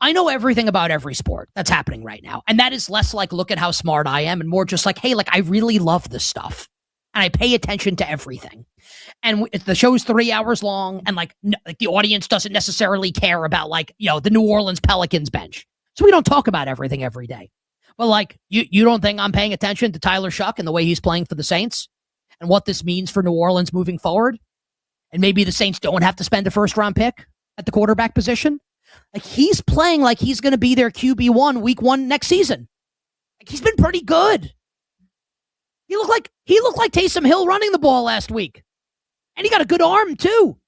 I know everything about every sport that's happening right now. And that is less like, look at how smart I am, and more just like, hey, like, I really love this stuff. And I pay attention to everything. And the show's 3 hours long, and like the audience doesn't necessarily care about, like, you know, the New Orleans Pelicans bench. So we don't talk about everything every day. But like, you don't think I'm paying attention to Tyler Shuck and the way he's playing for the Saints and what this means for New Orleans moving forward? And maybe the Saints don't have to spend a first-round pick at the quarterback position. Like, he's playing like he's going to be their QB1 week 1 next season. Like, he's been pretty good. He looked like Taysom Hill running the ball last week. And he got a good arm, too.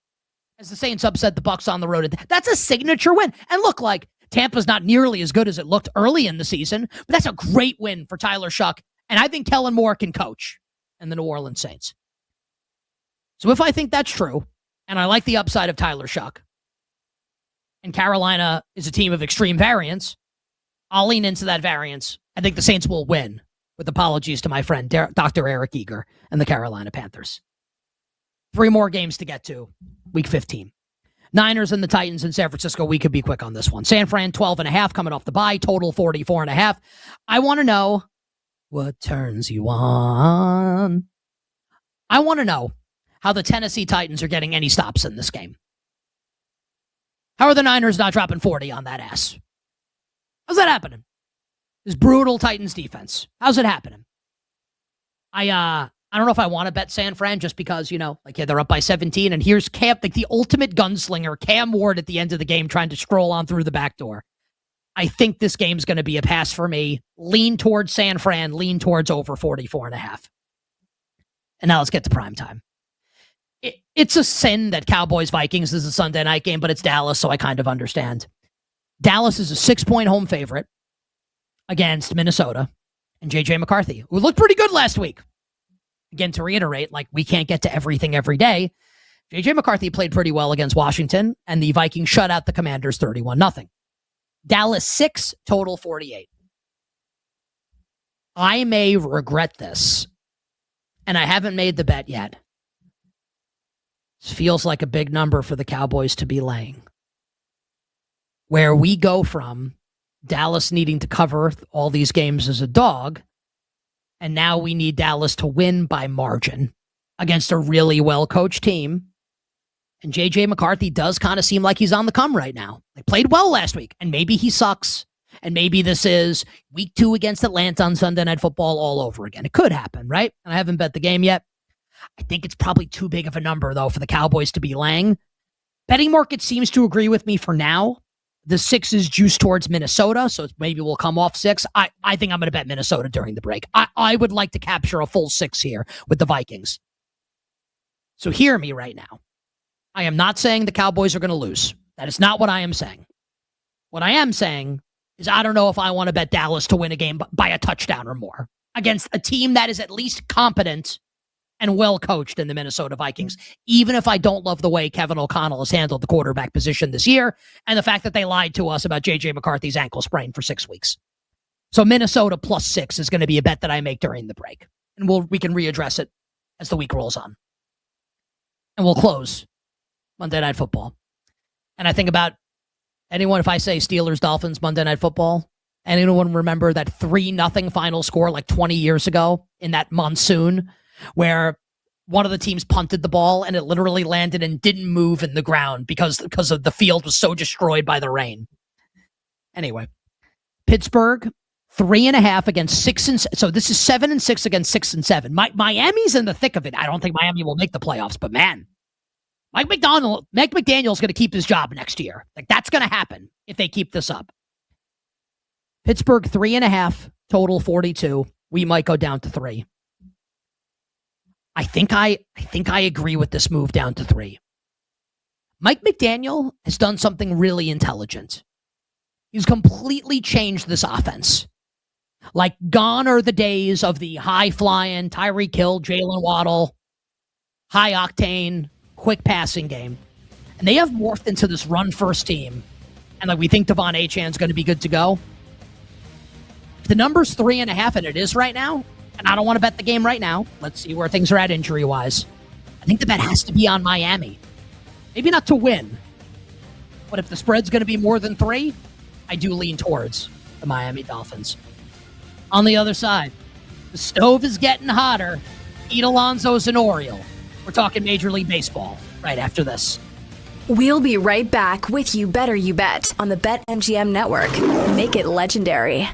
As the Saints upset the Bucs on the road. That's a signature win. And look, like, Tampa's not nearly as good as it looked early in the season, but that's a great win for Tyler Shuck. And I think Kellen Moore can coach and the New Orleans Saints. So if I think that's true, and I like the upside of Tyler Shuck, and Carolina is a team of extreme variance, I'll lean into that variance. I think the Saints will win, with apologies to my friend Dr. Eric Eager and the Carolina Panthers. 3 more games to get to, week 15. Niners and the Titans in San Francisco. We could be quick on this one. San Fran, 12.5 coming off the bye. Total 44.5. I want to know what turns you on. I want to know how the Tennessee Titans are getting any stops in this game. How are the Niners not dropping 40 on that ass? How's that happening? This brutal Titans defense. How's it happening? I don't know if I want to bet San Fran just because, you know, like, yeah, they're up by 17, and here's Cam, like the ultimate gunslinger, Cam Ward at the end of the game trying to stroll on through the back door. I think this game's going to be a pass for me. Lean towards San Fran, lean towards over 44.5. And now let's get to prime time. It's a sin that Cowboys-Vikings is a Sunday night game, but it's Dallas, so I kind of understand. Dallas is a 6-point home favorite against Minnesota and J.J. McCarthy, who looked pretty good last week. Again, to reiterate, like, we can't get to everything every day. J.J. McCarthy played pretty well against Washington, and the Vikings shut out the Commanders 31-0. Dallas 6, total 48. I may regret this, and I haven't made the bet yet. This feels like a big number for the Cowboys to be laying. Where we go from Dallas needing to cover all these games as a dog, and now we need Dallas to win by margin against a really well-coached team. And J.J. McCarthy does kind of seem like he's on the come right now. They played well last week, and maybe he sucks. And maybe this is week 2 against Atlanta on Sunday Night Football all over again. It could happen, right? And I haven't bet the game yet. I think it's probably too big of a number, though, for the Cowboys to be laying. Betting market seems to agree with me for now. The 6 is juiced towards Minnesota, so maybe we'll come off 6. I think I'm going to bet Minnesota during the break. I would like to capture a full 6 here with the Vikings. So hear me right now. I am not saying the Cowboys are going to lose. That is not what I am saying. What I am saying is I don't know if I want to bet Dallas to win a game by a touchdown or more against a team that is at least competent and well coached in the Minnesota Vikings, even if I don't love the way Kevin O'Connell has handled the quarterback position this year and the fact that they lied to us about J.J. McCarthy's ankle sprain for 6 weeks. So Minnesota plus 6 is going to be a bet that I make during the break. And we can readdress it as the week rolls on. And we'll close Monday Night Football. And I think about anyone, if I say Steelers-Dolphins Monday Night Football, anyone remember that 3-0 final score like 20 years ago in that monsoon where one of the teams punted the ball and it literally landed and didn't move in the ground because of the field was so destroyed by the rain. Anyway, Pittsburgh 3.5 against 6 and so this is 7-6 against 6 and 7. Miami's in the thick of it. I don't think Miami will make the playoffs, but man, Mike McDaniel's going to keep his job next year. Like, that's going to happen if they keep this up. Pittsburgh 3.5, total 42. We might go down to 3. I think I agree with this move down to 3. Mike McDaniel has done something really intelligent. He's completely changed this offense. Like, gone are the days of the high-flying Tyreek Hill, Jalen Waddle, high-octane, quick passing game. And they have morphed into this run-first team. And like, we think Devon Achan's going to be good to go. If the number's 3.5, and it is right now, and I don't want to bet the game right now. Let's see where things are at injury-wise. I think the bet has to be on Miami. Maybe not to win, but if the spread's going to be more than 3, I do lean towards the Miami Dolphins. On the other side, the stove is getting hotter. Pete Alonso's an Oriole. We're talking Major League Baseball right after this. We'll be right back with You Better You Bet on the BetMGM Network. Make it legendary.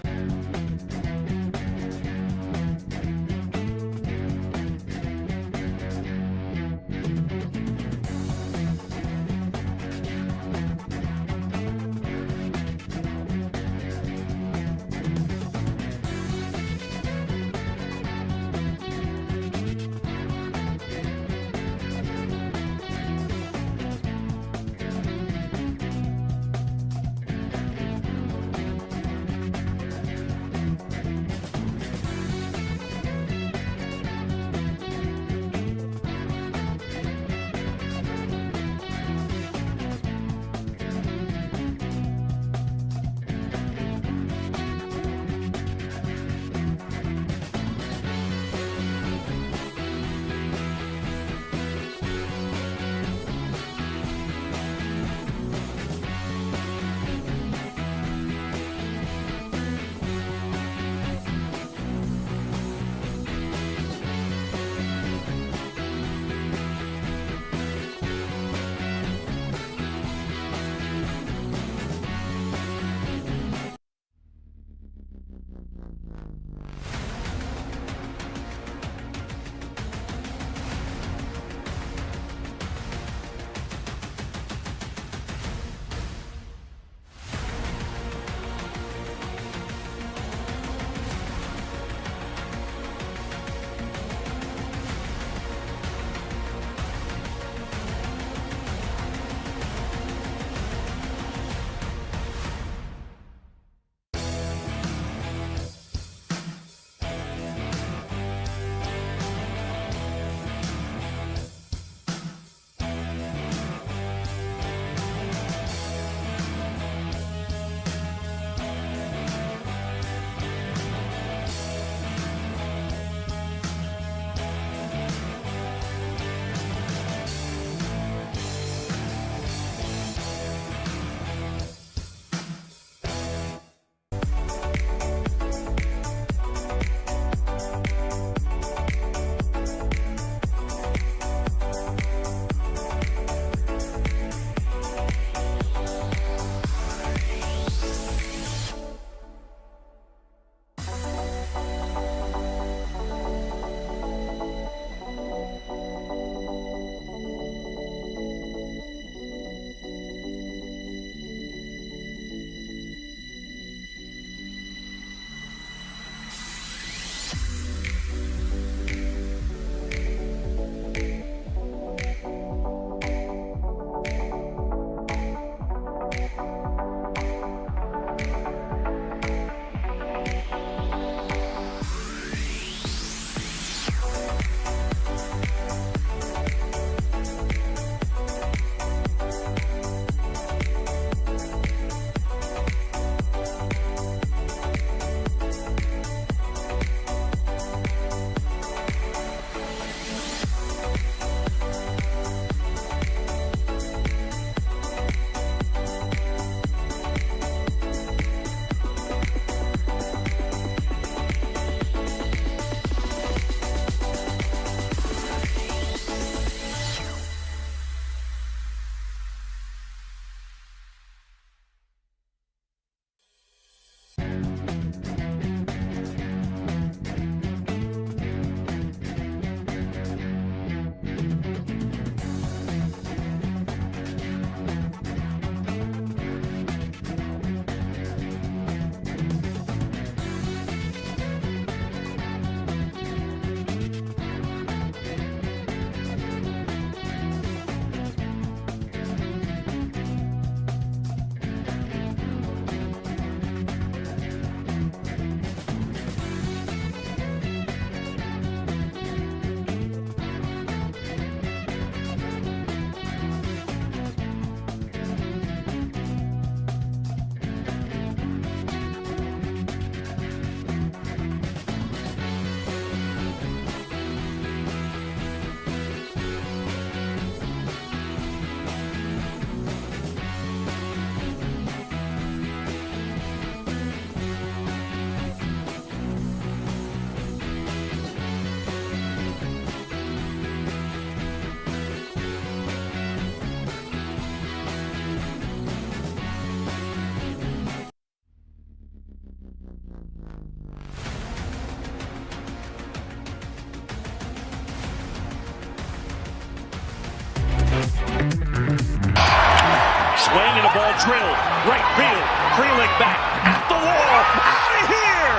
drill. Right field. Frelick back at the wall. Out of here!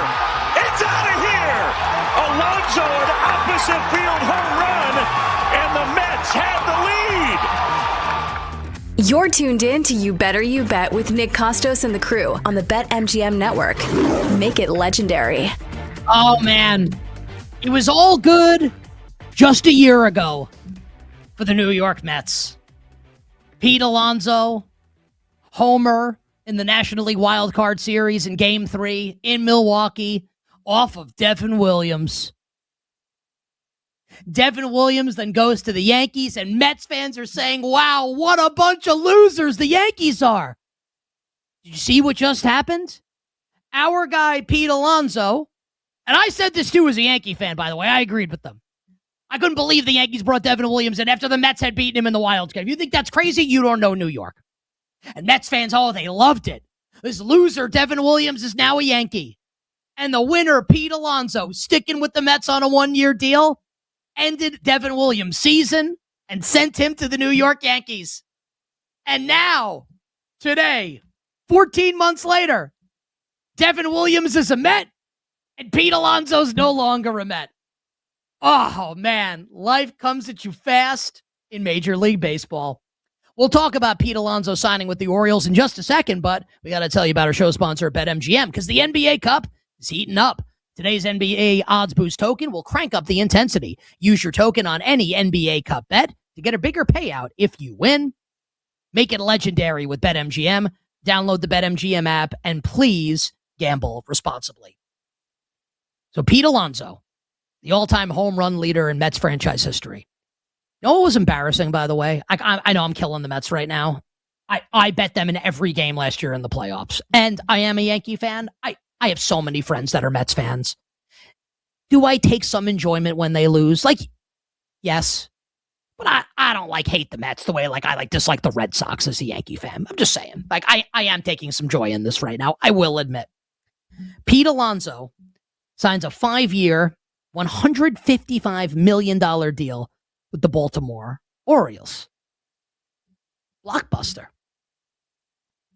It's out of here! Alonso, an opposite field home run, and the Mets have the lead. You're tuned in to You Better You Bet with Nick Costos and the crew on the BetMGM network. Make it legendary. Oh, man. It was all good just a year ago for the New York Mets. Pete Alonso, homer in the National League Wild Card Series in Game 3 in Milwaukee off of Devin Williams. Devin Williams then goes to the Yankees, and Mets fans are saying, wow, what a bunch of losers the Yankees are. Did you see what just happened? Our guy, Pete Alonso, and I said this too as a Yankee fan, by the way. I agreed with them. I couldn't believe the Yankees brought Devin Williams in after the Mets had beaten him in the Wild Card. If you think that's crazy, you don't know New York. And Mets fans, oh, they loved it. This loser, Devin Williams, is now a Yankee. And the winner, Pete Alonso, sticking with the Mets on a one-year deal, ended Devin Williams' season and sent him to the New York Yankees. And now, today, 14 months later, Devin Williams is a Met, and Pete Alonso's no longer a Met. Oh, man, life comes at you fast in Major League Baseball. We'll talk about Pete Alonso signing with the Orioles in just a second, but we got to tell you about our show sponsor, BetMGM, because the NBA Cup is heating up. Today's NBA Odds Boost token will crank up the intensity. Use your token on any NBA Cup bet to get a bigger payout if you win. Make it legendary with BetMGM. Download the BetMGM app, and please gamble responsibly. So Pete Alonso, the all-time home run leader in Mets franchise history. You know what was embarrassing, by the way? I know I'm killing the Mets right now. I bet them in every game last year in the playoffs. And I am a Yankee fan. I have so many friends that are Mets fans. Do I take some enjoyment when they lose? Like, yes. But I don't hate the Mets the way I dislike the Red Sox as a Yankee fan. I'm just saying. I am taking some joy in this right now. I will admit. Pete Alonso signs a 5-year, $155 million deal with the Baltimore Orioles. Blockbuster.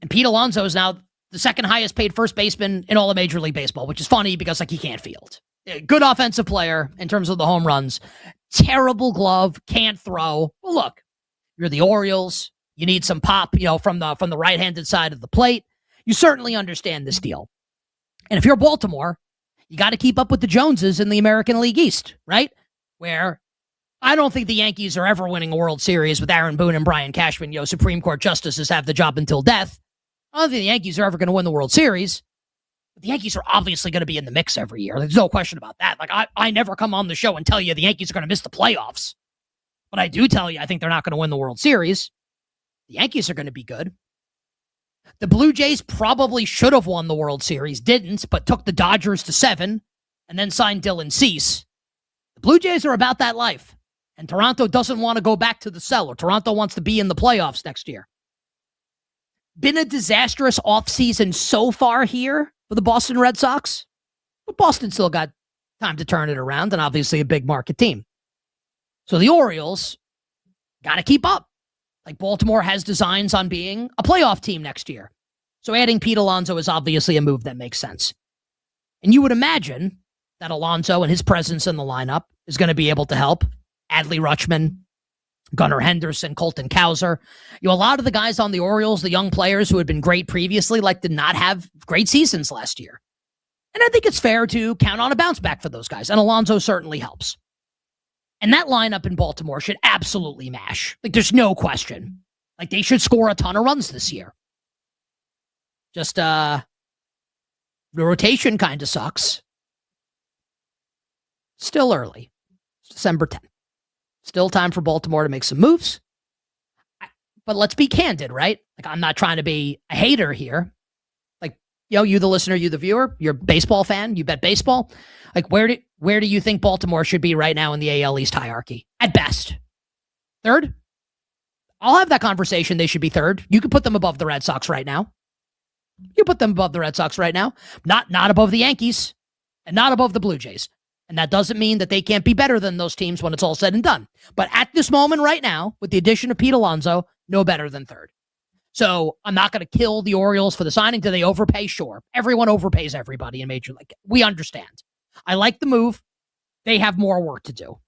And Pete Alonso is now the second highest paid first baseman in all of Major League Baseball, which is funny because he can't field. Good offensive player in terms of the home runs. Terrible glove, can't throw. Well, look, you're the Orioles. You need some pop, from the right-handed side of the plate. You certainly understand this deal. And if you're Baltimore, you got to keep up with the Joneses in the American League East, right? Where I don't think the Yankees are ever winning a World Series with Aaron Boone and Brian Cashman. Supreme Court justices have the job until death. I don't think the Yankees are ever going to win the World Series. But the Yankees are obviously going to be in the mix every year. There's no question about that. I never come on the show and tell you the Yankees are going to miss the playoffs. But I do tell you I think they're not going to win the World Series. The Yankees are going to be good. The Blue Jays probably should have won the World Series, didn't, but took the Dodgers to 7 and then signed Dylan Cease. The Blue Jays are about that life. And Toronto doesn't want to go back to the cellar. Toronto wants to be in the playoffs next year. Been a disastrous offseason so far here for the Boston Red Sox. But Boston still got time to turn it around, and obviously a big market team. So the Orioles got to keep up. Baltimore has designs on being a playoff team next year. So adding Pete Alonso is obviously a move that makes sense. And you would imagine that Alonso and his presence in the lineup is going to be able to help Adley Rutschman, Gunnar Henderson, Colton Cowser. A lot of the guys on the Orioles, the young players who had been great previously, did not have great seasons last year. And I think it's fair to count on a bounce back for those guys. And Alonso certainly helps. And that lineup in Baltimore should absolutely mash. There's no question. They should score a ton of runs this year. Just, the rotation kind of sucks. Still early. It's December 10th. Still time for Baltimore to make some moves. But let's be candid, right? I'm not trying to be a hater here. You the listener, you the viewer, you're a baseball fan, you bet baseball. Where do you think Baltimore should be right now in the AL East hierarchy? At best. Third? I'll have that conversation. They should be third. You can put them above the Red Sox right now. You put them above the Red Sox right now. Not above the Yankees and not above the Blue Jays. And that doesn't mean that they can't be better than those teams when it's all said and done. But at this moment right now, with the addition of Pete Alonso, no better than third. So I'm not going to kill the Orioles for the signing. Do they overpay? Sure. Everyone overpays everybody in Major League. We understand. I like the move. They have more work to do.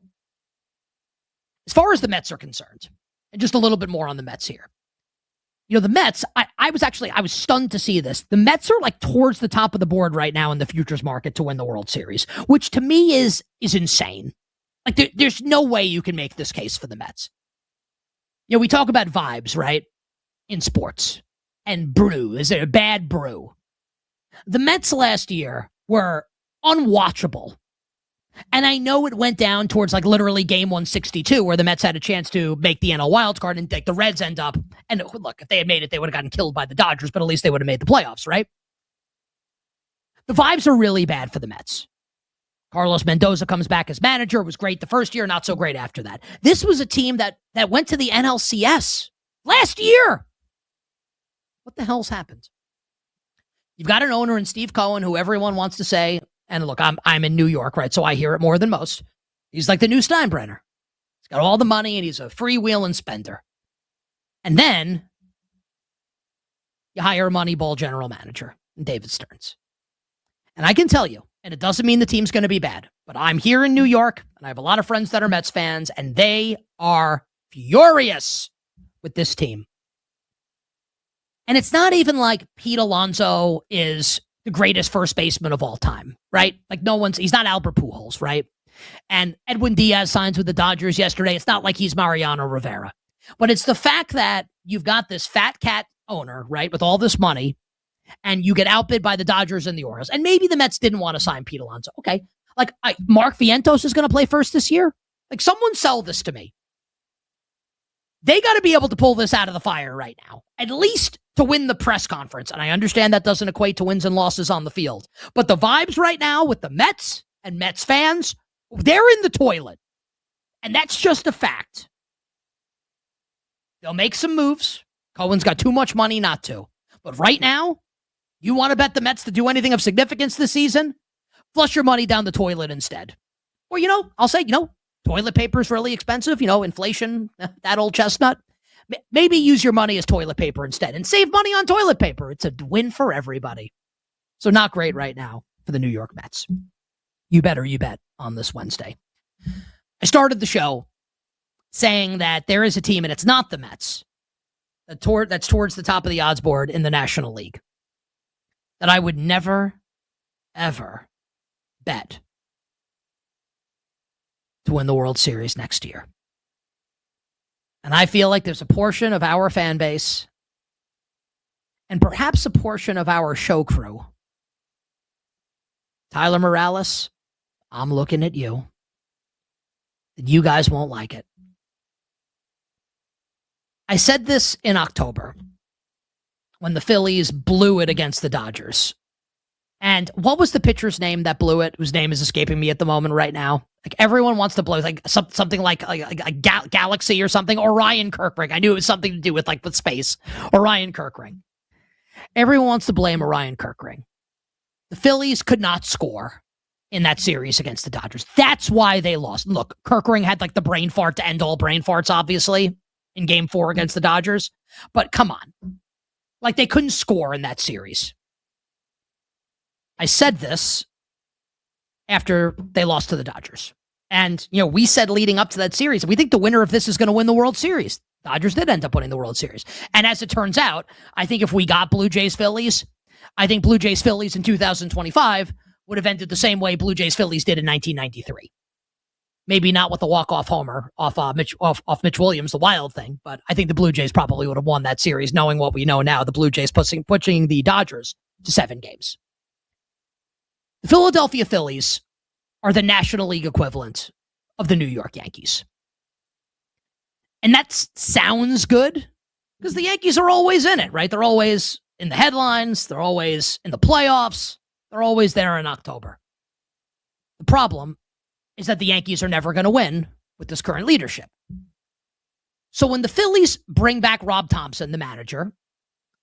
As far as the Mets are concerned, and just a little bit more on the Mets here. The Mets, I was stunned to see this. The Mets are like towards the top of the board right now in the futures market to win the World Series, which to me is insane. Like there's no way you can make this case for the Mets. We talk about vibes, right? In sports. And brew. Is it a bad brew? The Mets last year were unwatchable. And I know it went down towards like literally game 162 where the Mets had a chance to make the NL wildcard and like the Reds end up. And look, if they had made it, they would have gotten killed by the Dodgers, but at least they would have made the playoffs, right? The vibes are really bad for the Mets. Carlos Mendoza comes back as manager. It was great the first year, not so great after that. This was a team that went to the NLCS last year. What the hell's happened? You've got an owner in Steve Cohen who everyone wants to say, and look, I'm in New York, right? So I hear it more than most. He's like the new Steinbrenner. He's got all the money and he's a freewheeling spender. And then you hire a Moneyball general manager, David Stearns. And I can tell you, and it doesn't mean the team's going to be bad, but I'm here in New York and I have a lot of friends that are Mets fans and they are furious with this team. And it's not even like Pete Alonso is the greatest first baseman of all time, right? Like he's not Albert Pujols, right? And Edwin Diaz signs with the Dodgers yesterday. It's not like he's Mariano Rivera. But it's the fact that you've got this fat cat owner, right, with all this money, and you get outbid by the Dodgers and the Orioles. And maybe the Mets didn't want to sign Pete Alonso. Okay. Like Mark Vientos is going to play first this year. Like someone sell this to me. They got to be able to pull this out of the fire right now, at least to win the press conference. And I understand that doesn't equate to wins and losses on the field. But the vibes right now with the Mets and Mets fans, they're in the toilet. And that's just a fact. They'll make some moves. Cohen's got too much money not to. But right now, you want to bet the Mets to do anything of significance this season? Flush your money down the toilet instead. Or, I'll say, toilet paper is really expensive. Inflation, that old chestnut. Maybe use your money as toilet paper instead and save money on toilet paper. It's a win for everybody. So not great right now for the New York Mets. You bet on this Wednesday. I started the show saying that there is a team, and it's not the Mets, that's towards the top of the odds board in the National League, that I would never, ever bet to win the World Series next year. And I feel like there's a portion of our fan base and perhaps a portion of our show crew. Tyler Morales, I'm looking at you. You guys won't like it. I said this in October when the Phillies blew it against the Dodgers. And what was the pitcher's name that blew it, whose name is escaping me at the moment right now? Like everyone wants to blow, like something like a Galaxy or something. Orion Kirkring. I knew it was something to do with space. Orion Kirkring. Everyone wants to blame Orion Kirkring. The Phillies could not score in that series against the Dodgers. That's why they lost. Look, Kirkring had the brain fart to end all brain farts, obviously, in Game 4 against the Dodgers. But come on. They couldn't score in that series. I said this after they lost to the Dodgers. And, we said leading up to that series, we think the winner of this is going to win the World Series. Dodgers did end up winning the World Series. And as it turns out, I think if we got Blue Jays-Phillies, I think Blue Jays-Phillies in 2025 would have ended the same way Blue Jays-Phillies did in 1993. Maybe not with the walk-off homer off Mitch Williams, the wild thing, but I think the Blue Jays probably would have won that series, knowing what we know now, the Blue Jays pushing the Dodgers to 7 games. The Philadelphia Phillies are the National League equivalent of the New York Yankees. And that sounds good because the Yankees are always in it, right? They're always in the headlines. They're always in the playoffs. They're always there in October. The problem is that the Yankees are never going to win with this current leadership. So when the Phillies bring back Rob Thompson, the manager,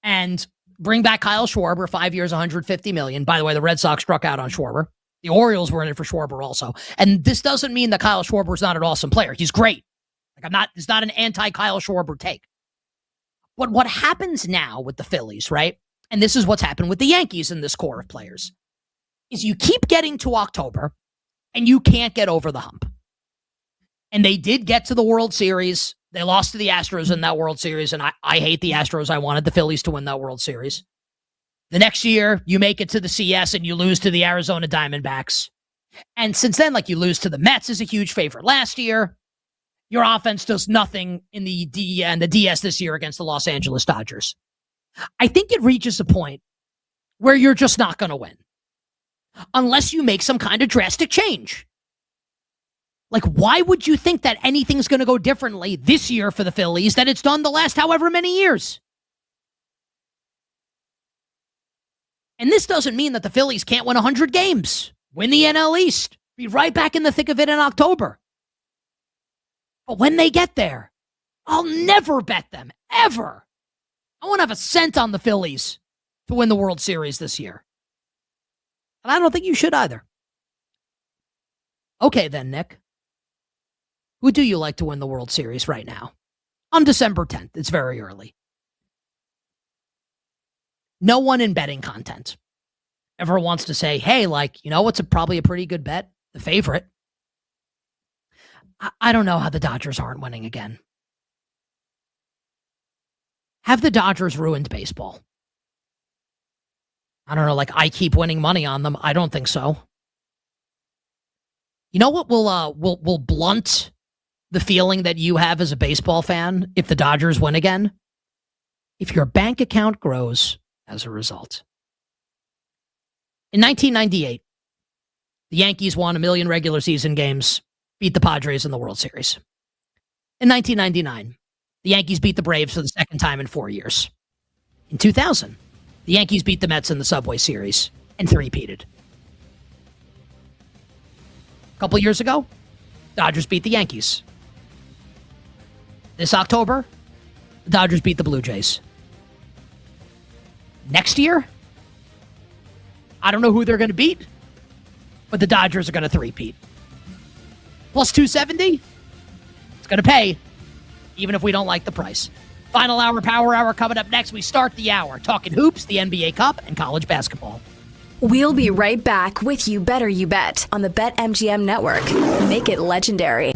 and bring back Kyle Schwarber, 5 years, $150 million. By the way, the Red Sox struck out on Schwarber. The Orioles were in it for Schwarber also. And this doesn't mean that Kyle Schwarber is not an awesome player. He's great. It's not an anti-Kyle Schwarber take. But what happens now with the Phillies, right? And this is what's happened with the Yankees in this core of players, is you keep getting to October and you can't get over the hump. And they did get to the World Series. They lost to the Astros in that World Series, and I hate the Astros. I wanted the Phillies to win that World Series. The next year, you make it to the CS and you lose to the Arizona Diamondbacks. And since then, like, you lose to the Mets as a huge favorite last year. Your offense does nothing in the DS this year against the Los Angeles Dodgers. I think it reaches a point where you're just not going to win unless you make some kind of drastic change. Like, why would you think that anything's going to go differently this year for the Phillies than it's done the last however many years? And this doesn't mean that the Phillies can't win 100 games, win the NL East, be right back in the thick of it in October. But when they get there, I'll never bet them, ever. I won't have a cent on the Phillies to win the World Series this year. And I don't think you should either. Okay then, Nick. Who do you like to win the World Series right now? On December 10th. It's very early. No one in betting content ever wants to say, hey, like, you know what's probably a pretty good bet? The favorite. I don't know how the Dodgers aren't winning again. Have the Dodgers ruined baseball? I don't know, like, I keep winning money on them. I don't think so. You know what will blunt the feeling that you have as a baseball fan if the Dodgers win again? If your bank account grows as a result. In 1998, the Yankees won 1 million regular season games, beat the Padres in the World Series. In 1999, the Yankees beat the Braves for the second time in 4 years. In 2000, the Yankees beat the Mets in the Subway Series and three-peated. A couple years ago, Dodgers beat the Yankees. This October, the Dodgers beat the Blue Jays. Next year, I don't know who they're going to beat, but the Dodgers are going to three-peat. Plus 270, it's going to pay, even if we don't like the price. Final hour, power hour coming up next. We start the hour talking hoops, the NBA Cup, and college basketball. We'll be right back with You Better You Bet on the BetMGM Network. Make it legendary.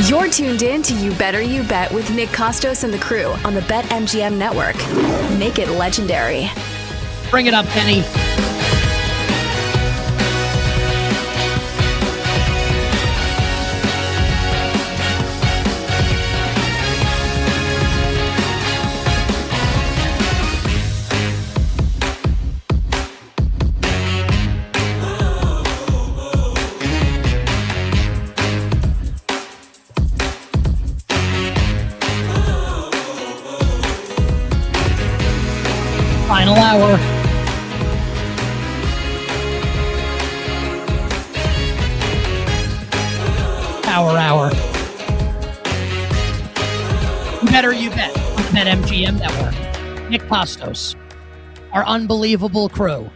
You're tuned in to You Better You Bet with Nick Costos and the crew on the BetMGM network. Make it legendary. Bring it up, Penny. Final hour. Hour. You Better You Bet on the BetMGM network. Nick Costos, our unbelievable crew,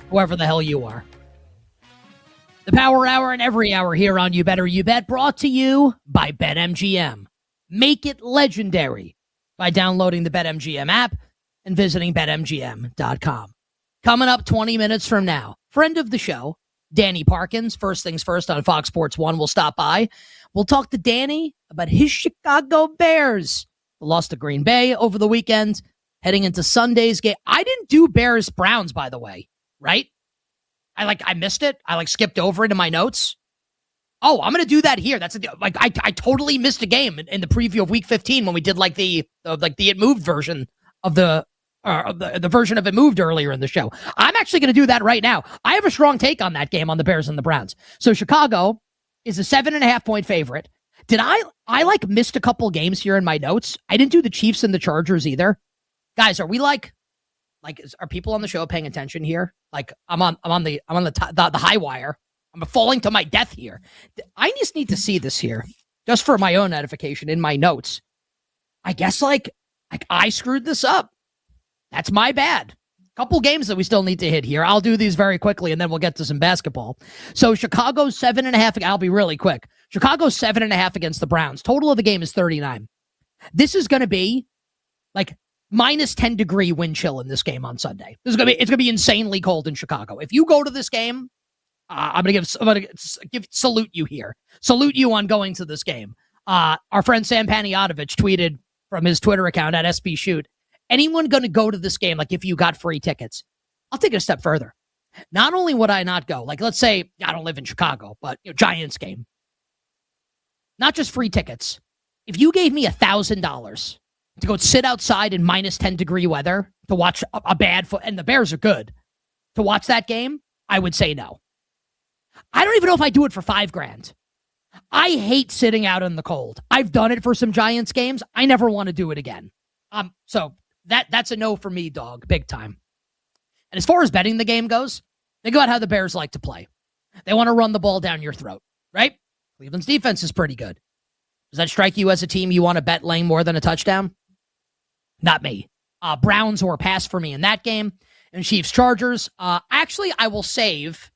whoever the hell you are. The Power Hour and every hour here on You Better You Bet, brought to you by BetMGM. Make it legendary by downloading the BetMGM app and visiting BetMGM.com. Coming up 20 minutes from now, friend of the show, Danny Parkins, First Things First on Fox Sports 1, will stop by. We'll talk to Danny about his Chicago Bears. They lost to Green Bay over the weekend, heading into Sunday's game. I didn't do Bears-Browns, by the way, right? I missed it. I skipped over it in my notes. Oh, I'm going to do that here. I totally missed a game in the preview of Week 15 when we did the It Moved version of the version of It Moved earlier in the show. I'm actually going to do that right now. I have a strong take on that game on the Bears and the Browns. So Chicago is a 7.5-point favorite. Did I missed a couple games here in my notes? I didn't do the Chiefs and the Chargers either. Guys, are we are people on the show paying attention here? I'm on the high wire. I'm falling to my death here. I just need to see this here, just for my own edification in my notes. I guess I screwed this up. That's my bad. Couple games that we still need to hit here. I'll do these very quickly, and then we'll get to some basketball. So Chicago's 7.5. I'll be really quick. Chicago's 7.5 against the Browns. Total of the game is 39. This is going to be minus 10-degree wind chill in this game on Sunday. It's going to be insanely cold in Chicago. If you go to this game, I'm going to salute you here. Salute you on going to this game. Our friend Sam Panayotovich tweeted from his Twitter account at SB Shoot, anyone going to go to this game, if you got free tickets? I'll take it a step further. Not only would I not go, let's say I don't live in Chicago, but Giants game. Not just free tickets. If you gave me $1,000 to go sit outside in minus 10-degree weather to watch a bad and the Bears are good, to watch that game, I would say no. I don't even know if I do it for $5,000. I hate sitting out in the cold. I've done it for some Giants games. I never want to do it again. So that's a no for me, dog, big time. And as far as betting the game goes, think about how the Bears like to play. They want to run the ball down your throat, right? Cleveland's defense is pretty good. Does that strike you as a team you want to bet laying more than a touchdown? Not me. Browns or pass for me in that game. And Chiefs Chargers. Actually, I will save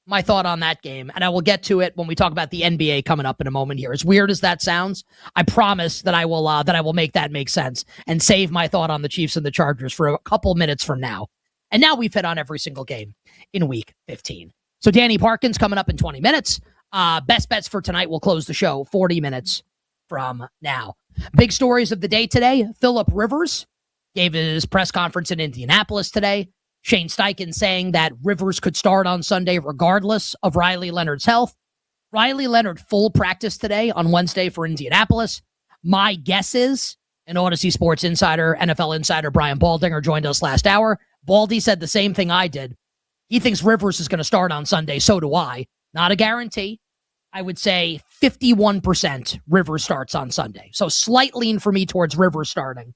my thought on that game, and I will get to it when we talk about the NBA coming up in a moment here. As weird as that sounds, I promise that I will make that make sense and save my thought on the Chiefs and the Chargers for a couple minutes from now. And now we've hit on every single game in Week 15. So Danny Parkins coming up in 20 minutes. Best bets for tonight will close the show 40 minutes from now. Big stories of the day today. Phillip Rivers gave his press conference in Indianapolis today. Shane Steichen saying that Rivers could start on Sunday regardless of Riley Leonard's health. Riley Leonard full practice today on Wednesday for Indianapolis. My guess is, and Odyssey Sports Insider, NFL Insider Brian Baldinger joined us last hour. Baldy said the same thing I did. He thinks Rivers is going to start on Sunday. So do I. Not a guarantee. I would say 51% Rivers starts on Sunday. So slight lean for me towards Rivers starting.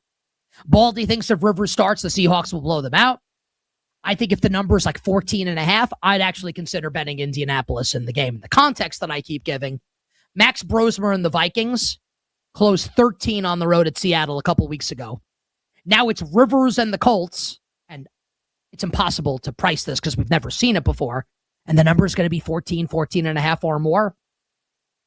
Baldy thinks if Rivers starts, the Seahawks will blow them out. I think if the number is 14.5, I'd actually consider betting Indianapolis in the game. The context that I keep giving, Max Brosmer and the Vikings closed 13 on the road at Seattle a couple weeks ago. Now it's Rivers and the Colts, and it's impossible to price this because we've never seen it before, and the number is going to be 14.5 or more.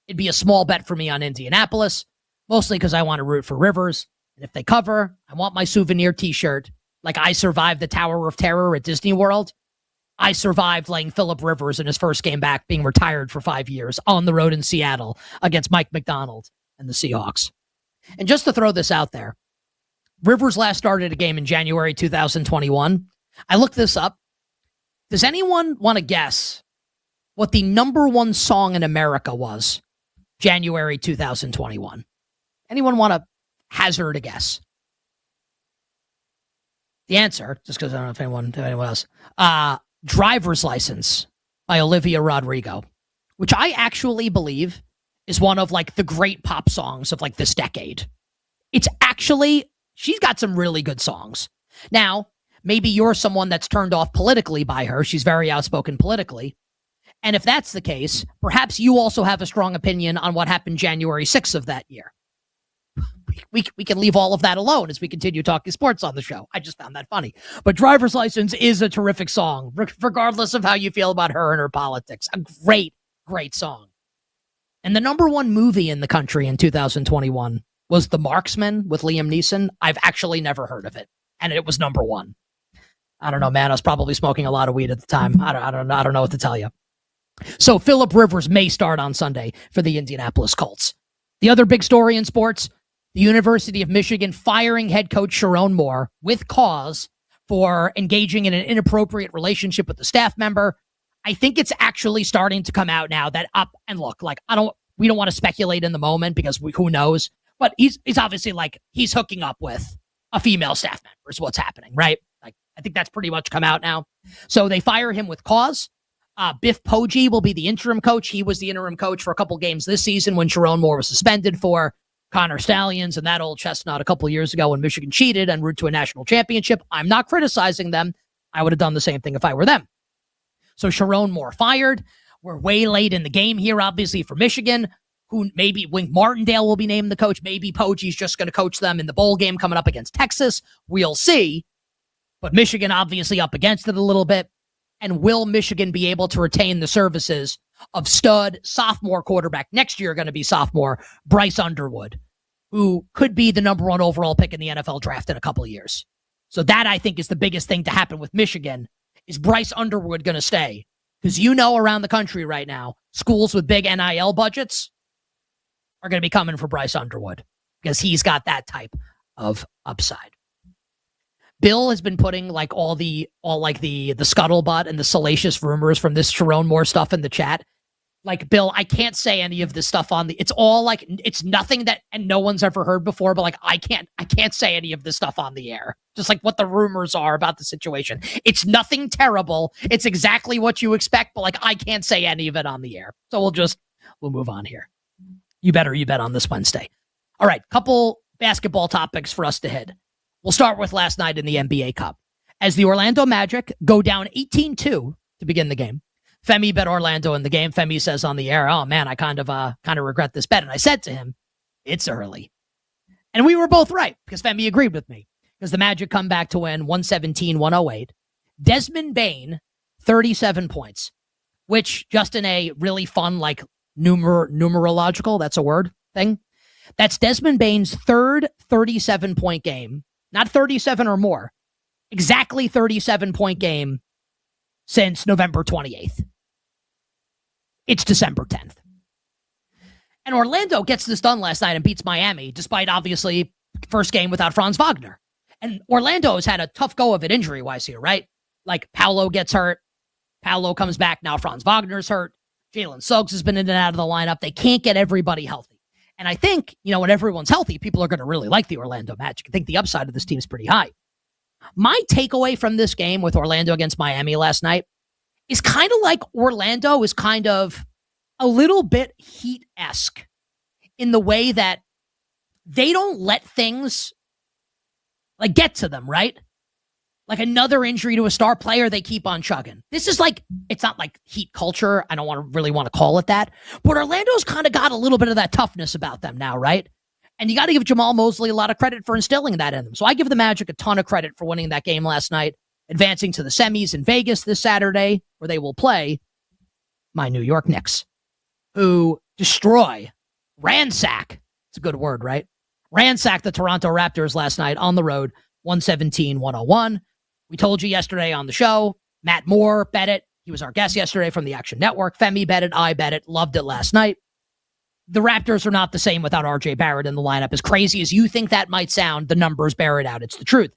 It'd be a small bet for me on Indianapolis, mostly because I want to root for Rivers, and if they cover, I want my souvenir t-shirt like I survived the Tower of Terror at Disney World. I survived laying Phillip Rivers in his first game back, being retired for 5 years on the road in Seattle against Mike McDonald and the Seahawks. And just to throw this out there, Rivers last started a game in January 2021. I looked this up. Does anyone want to guess what the number one song in America was January 2021? Anyone want to hazard a guess? The answer, just because I don't know if anyone else, Driver's License by Olivia Rodrigo, which I actually believe is one of like the great pop songs of like this decade. It's actually, she's got some really good songs. Now, maybe you're someone that's turned off politically by her. She's very outspoken politically. And if that's the case, perhaps you also have a strong opinion on what happened January 6th of that year. We can leave all of that alone as we continue talking sports on the show. I just found that funny. But Driver's License is a terrific song, regardless of how you feel about her and her politics. A great, great song. And the number one movie in the country in 2021 was The Marksman with Liam Neeson. I've actually never heard of it, and it was number one. I don't know, man. I was probably smoking a lot of weed at the time. I don't know what to tell you. So Phillip Rivers may start on Sunday for the Indianapolis Colts. The other big story in sports, the University of Michigan firing head coach Sharon Moore with cause for engaging in an inappropriate relationship with a staff member. I think it's actually starting to come out now that and look, like we don't want to speculate in the moment because who knows, but he's obviously like he's hooking up with a female staff member is what's happening, right? Like I think that's pretty much come out now. So they fire him with cause. Biff Poggi will be the interim coach. He was the interim coach for a couple games this season when Sharon Moore was suspended for Connor Stallions and that old chestnut a couple years ago when Michigan cheated en route to a national championship. I'm not criticizing them. I would have done the same thing if I were them. So Sharon Moore fired. We're way late in the game here, obviously, for Michigan, who maybe Wink Martindale will be named the coach. Maybe Poggi's just going to coach them in the bowl game coming up against Texas. We'll see. But Michigan obviously up against it a little bit. And will Michigan be able to retain the services of stud sophomore quarterback, next year going to be sophomore, Bryce Underwood, who could be the number one overall pick in the NFL draft in a couple of years? So that, I think, is the biggest thing to happen with Michigan. Is Bryce Underwood going to stay? Because around the country right now, schools with big NIL budgets are going to be coming for Bryce Underwood because he's got that type of upside. Bill has been putting like all the scuttlebutt and the salacious rumors from this Sharon Moore stuff in the chat. Like, Bill, I can't say any of this stuff it's all like, it's nothing that, and no one's ever heard before, but like, I can't say any of this stuff on the air. Just like what the rumors are about the situation. It's nothing terrible. It's exactly what you expect, but like, I can't say any of it on the air. So we'll move on here. You bet on this Wednesday. All right. Couple basketball topics for us to hit. We'll start with last night in the NBA Cup. As the Orlando Magic go down 18-2 to begin the game, Femi bet Orlando in the game. Femi says on the air, "Oh man, I kind of regret this bet." And I said to him, "It's early." And we were both right because Femi agreed with me because the Magic come back to win 117-108. Desmond Bane, 37 points, which just in a really fun like numerological, that's a word thing. That's Desmond Bane's third 37-point game. Not 37 or more. Exactly 37-point game since November 28th. It's December 10th. And Orlando gets this done last night and beats Miami, despite obviously first game without Franz Wagner. And Orlando has had a tough go of it injury-wise here, right? Like Paolo gets hurt. Paolo comes back. Now Franz Wagner's hurt. Jalen Suggs has been in and out of the lineup. They can't get everybody healthy. And I think, when everyone's healthy, people are going to really like the Orlando Magic. I think the upside of this team is pretty high. My takeaway from this game with Orlando against Miami last night is kind of like Orlando is kind of a little bit Heat-esque in the way that they don't let things like get to them, right? Like another injury to a star player, they keep on chugging. This is like, it's not like Heat culture. I don't really want to call it that. But Orlando's kind of got a little bit of that toughness about them now, right? And you got to give Jamal Mosley a lot of credit for instilling that in them. So I give the Magic a ton of credit for winning that game last night, advancing to the semis in Vegas this Saturday, where they will play my New York Knicks, who ransack, it's a good word, right? Ransack the Toronto Raptors last night on the road, 117-101. We told you yesterday on the show, Matt Moore bet it. He was our guest yesterday from the Action Network. Femi bet it. I bet it. Loved it last night. The Raptors are not the same without RJ Barrett in the lineup. As crazy as you think that might sound, the numbers bear it out. It's the truth.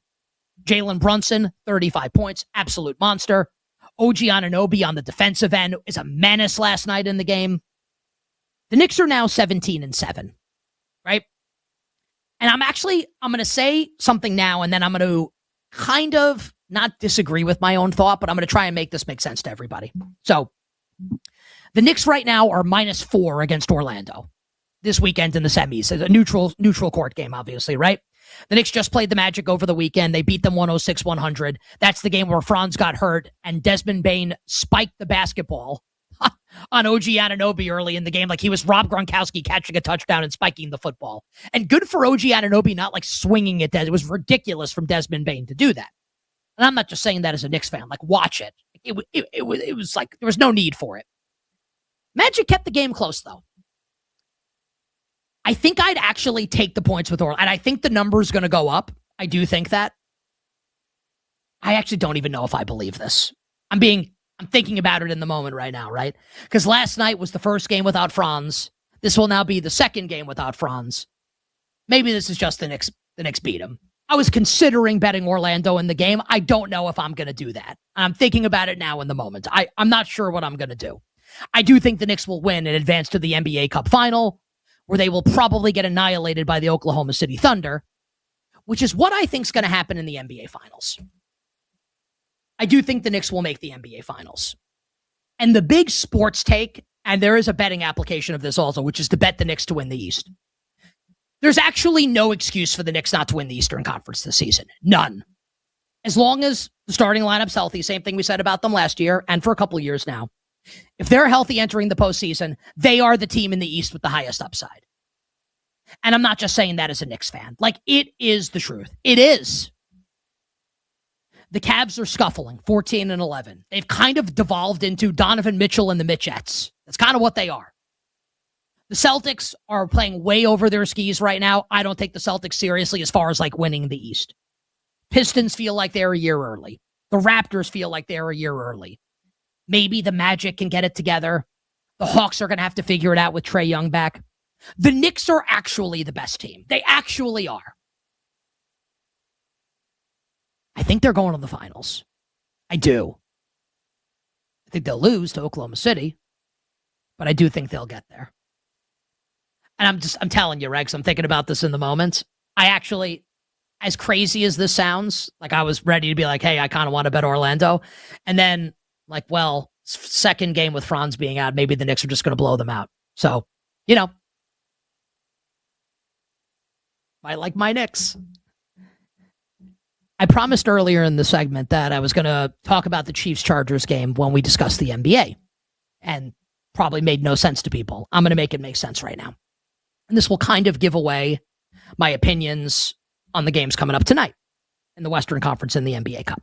Jalen Brunson, 35 points, absolute monster. OG Anunoby on the defensive end is a menace last night in the game. The Knicks are now 17-7, right? And I'm going to say something now, and then I'm going to kind of not disagree with my own thought, but I'm going to try and make this make sense to everybody. So the Knicks right now are -4 against Orlando this weekend in the semis. It's a neutral court game, obviously, right? The Knicks just played the Magic over the weekend. They beat them 106-100. That's the game where Franz got hurt and Desmond Bane spiked the basketball on OG Anunoby early in the game, like he was Rob Gronkowski catching a touchdown and spiking the football. And good for OG Anunoby not like swinging it. It was ridiculous from Desmond Bane to do that. And I'm not just saying that as a Knicks fan. Like, watch it. It was like there was no need for it. Magic kept the game close, though. I think I'd actually take the points with Orlando, and I think the number's going to go up. I do think that. I actually don't even know if I believe this. I'm thinking about it in the moment right now, right? Because last night was the first game without Franz. This will now be the second game without Franz. Maybe this is just the Knicks beat him. I was considering betting Orlando in the game. I don't know if I'm going to do that. I'm thinking about it now in the moment. I'm not sure what I'm going to do. I do think the Knicks will win and advance to the NBA Cup final, where they will probably get annihilated by the Oklahoma City Thunder, which is what I think is going to happen in the NBA Finals. I do think the Knicks will make the NBA Finals. And the big sports take, and there is a betting application of this also, which is to bet the Knicks to win the East. There's actually no excuse for the Knicks not to win the Eastern Conference this season. None. As long as the starting lineup's healthy, same thing we said about them last year and for a couple of years now. If they're healthy entering the postseason, they are the team in the East with the highest upside. And I'm not just saying that as a Knicks fan. Like, it is the truth. It is. The Cavs are scuffling, 14-11. They've kind of devolved into Donovan Mitchell and the Mitchettes. That's kind of what they are. The Celtics are playing way over their skis right now. I don't take the Celtics seriously as far as like winning the East. Pistons feel like they're a year early. The Raptors feel like they're a year early. Maybe the Magic can get it together. The Hawks are going to have to figure it out with Trae Young back. The Knicks are actually the best team. They actually are. I think they're going to the finals. I do. I think they'll lose to Oklahoma City, but I do think they'll get there. And I'm telling you, Rex, I'm thinking about this in the moment. I actually, as crazy as this sounds, like I was ready to be like, hey, I kind of want to bet Orlando. And then like, well, second game with Franz being out, maybe the Knicks are just going to blow them out. So, I like my Knicks. I promised earlier in the segment that I was going to talk about the Chiefs-Chargers game when we discussed the NBA. And probably made no sense to people. I'm going to make it make sense right now. And this will kind of give away my opinions on the games coming up tonight in the Western Conference in the NBA Cup.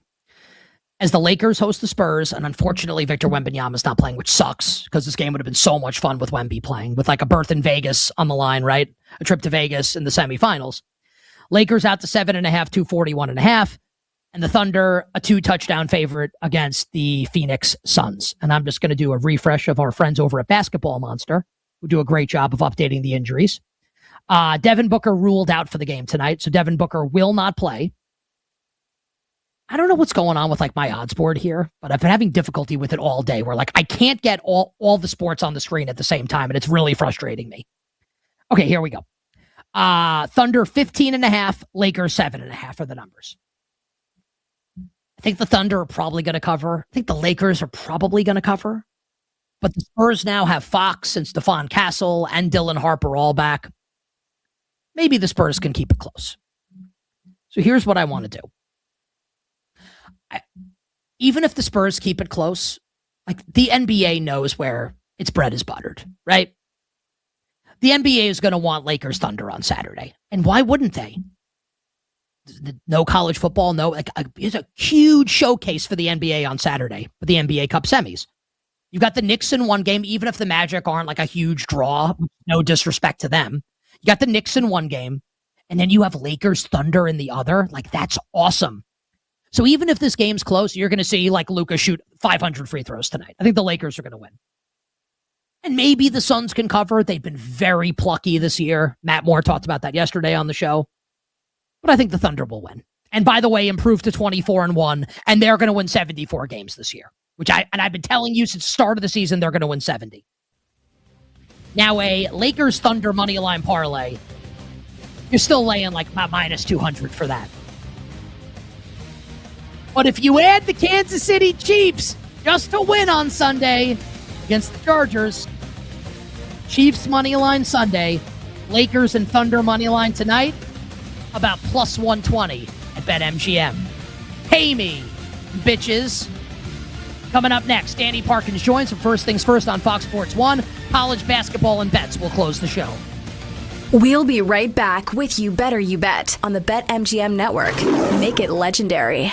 As the Lakers host the Spurs, and unfortunately Victor Wembanyama is not playing, which sucks because this game would have been so much fun with Wemby playing, with like a berth in Vegas on the line, right? A trip to Vegas in the semifinals. Lakers out to 7.5, 241.5, and the Thunder a 2-touchdown favorite against the Phoenix Suns. And I'm just going to do a refresh of our friends over at Basketball Monster, who do a great job of updating the injuries. Devin Booker ruled out for the game tonight, so Devin Booker will not play. I don't know what's going on with like my odds board here, but I've been having difficulty with it all day where like I can't get all the sports on the screen at the same time, and it's really frustrating me. Okay, here we go. Thunder 15.5, Lakers 7.5 are the numbers. I think the Thunder are probably going to cover. I think the Lakers are probably going to cover. But the Spurs now have Fox and Stephon Castle and Dylan Harper all back. Maybe the Spurs can keep it close. So here's what I want to do. Even if the Spurs keep it close, like the NBA knows where its bread is buttered, right? The NBA is going to want Lakers Thunder on Saturday. And why wouldn't they? No college football, it's a huge showcase for the NBA on Saturday for the NBA Cup semis. You've got the Knicks in one game, even if the Magic aren't like a huge draw, no disrespect to them. You got the Knicks in one game, and then you have Lakers Thunder in the other. Like, that's awesome. So even if this game's close, you're going to see like Luka shoot 500 free throws tonight. I think the Lakers are going to win. And maybe the Suns can cover. They've been very plucky this year. Matt Moore talked about that yesterday on the show. But I think the Thunder will win. And by the way, improve to 24-1, and they're going to win 74 games this year, I've been telling you since the start of the season they're going to win 70. Now a Lakers Thunder money line parlay, you're still laying like about minus 200 for that. But if you add the Kansas City Chiefs just to win on Sunday against the Chargers, Chiefs money line Sunday, Lakers and Thunder money line tonight, about plus 120 at BetMGM. Pay me, bitches. Coming up next, Danny Parkins joins from First Things First on Fox Sports 1. College basketball and bets will close the show. We'll be right back with You Better You Bet on the BetMGM Network. Make it legendary.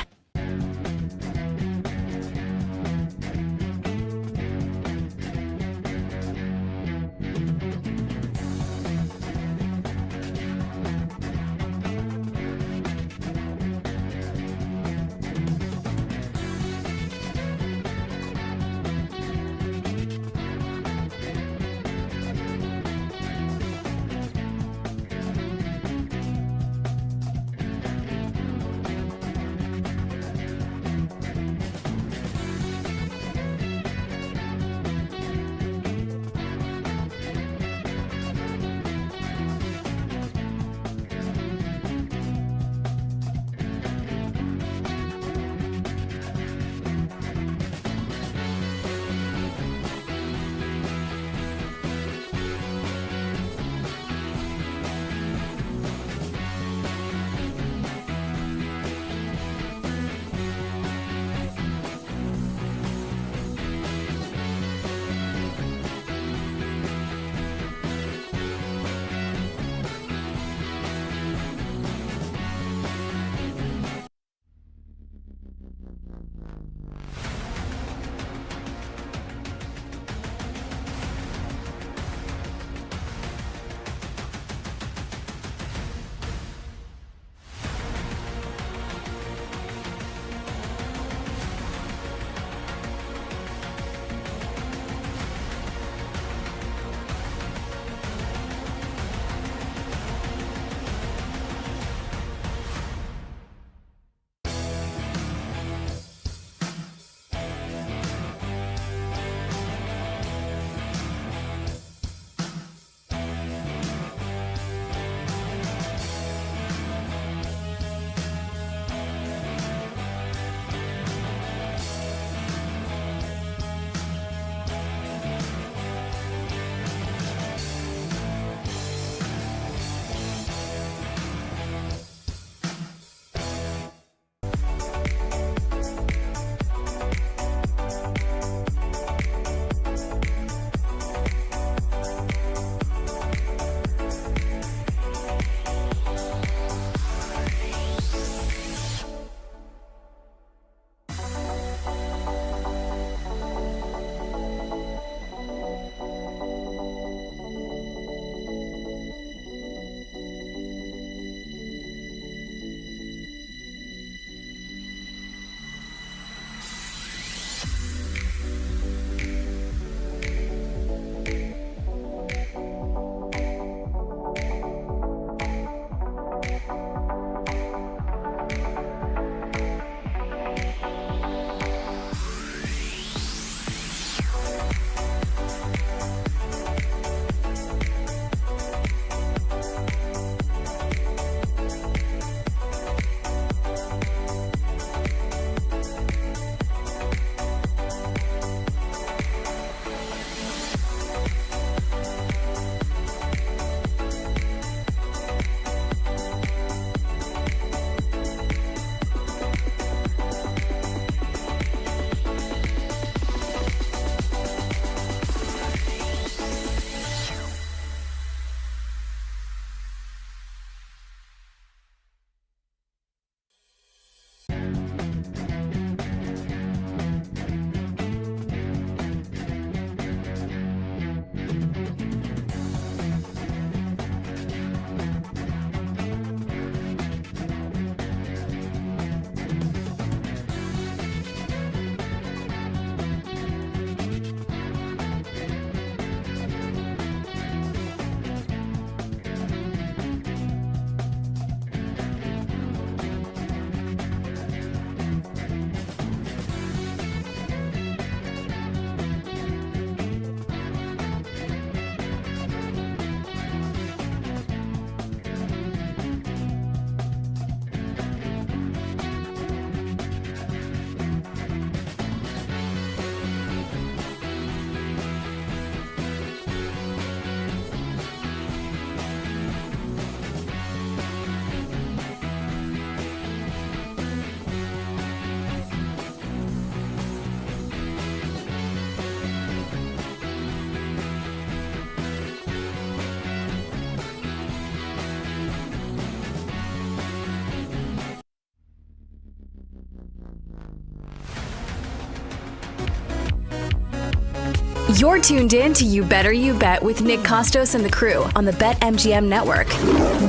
You're tuned in to You Better You Bet with Nick Costos and the crew on the BetMGM network.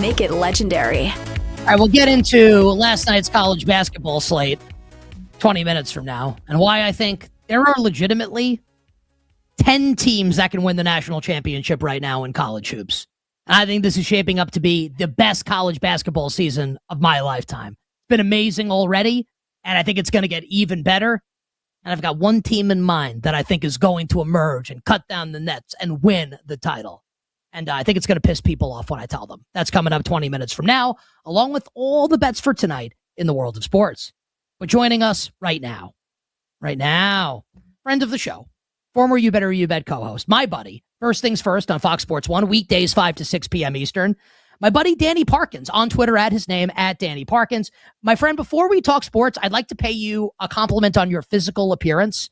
Make it legendary. All right, we'll get into last night's college basketball slate 20 minutes from now and why I think there are legitimately 10 teams that can win the national championship right now in college hoops. And I think this is shaping up to be the best college basketball season of my lifetime. It's been amazing already, and I think it's going to get even better. And I've got one team in mind that I think is going to emerge and cut down the nets and win the title. And I think it's going to piss people off when I tell them. That's coming up 20 minutes from now, along with all the bets for tonight in the world of sports. But joining us right now, friend of the show, former You Better You Bet co-host, my buddy, First Things First on Fox Sports 1, weekdays 5 to 6 p.m. Eastern. My buddy Danny Parkins, on Twitter at his name, at Danny Parkins. My friend, before we talk sports, I'd like to pay you a compliment on your physical appearance.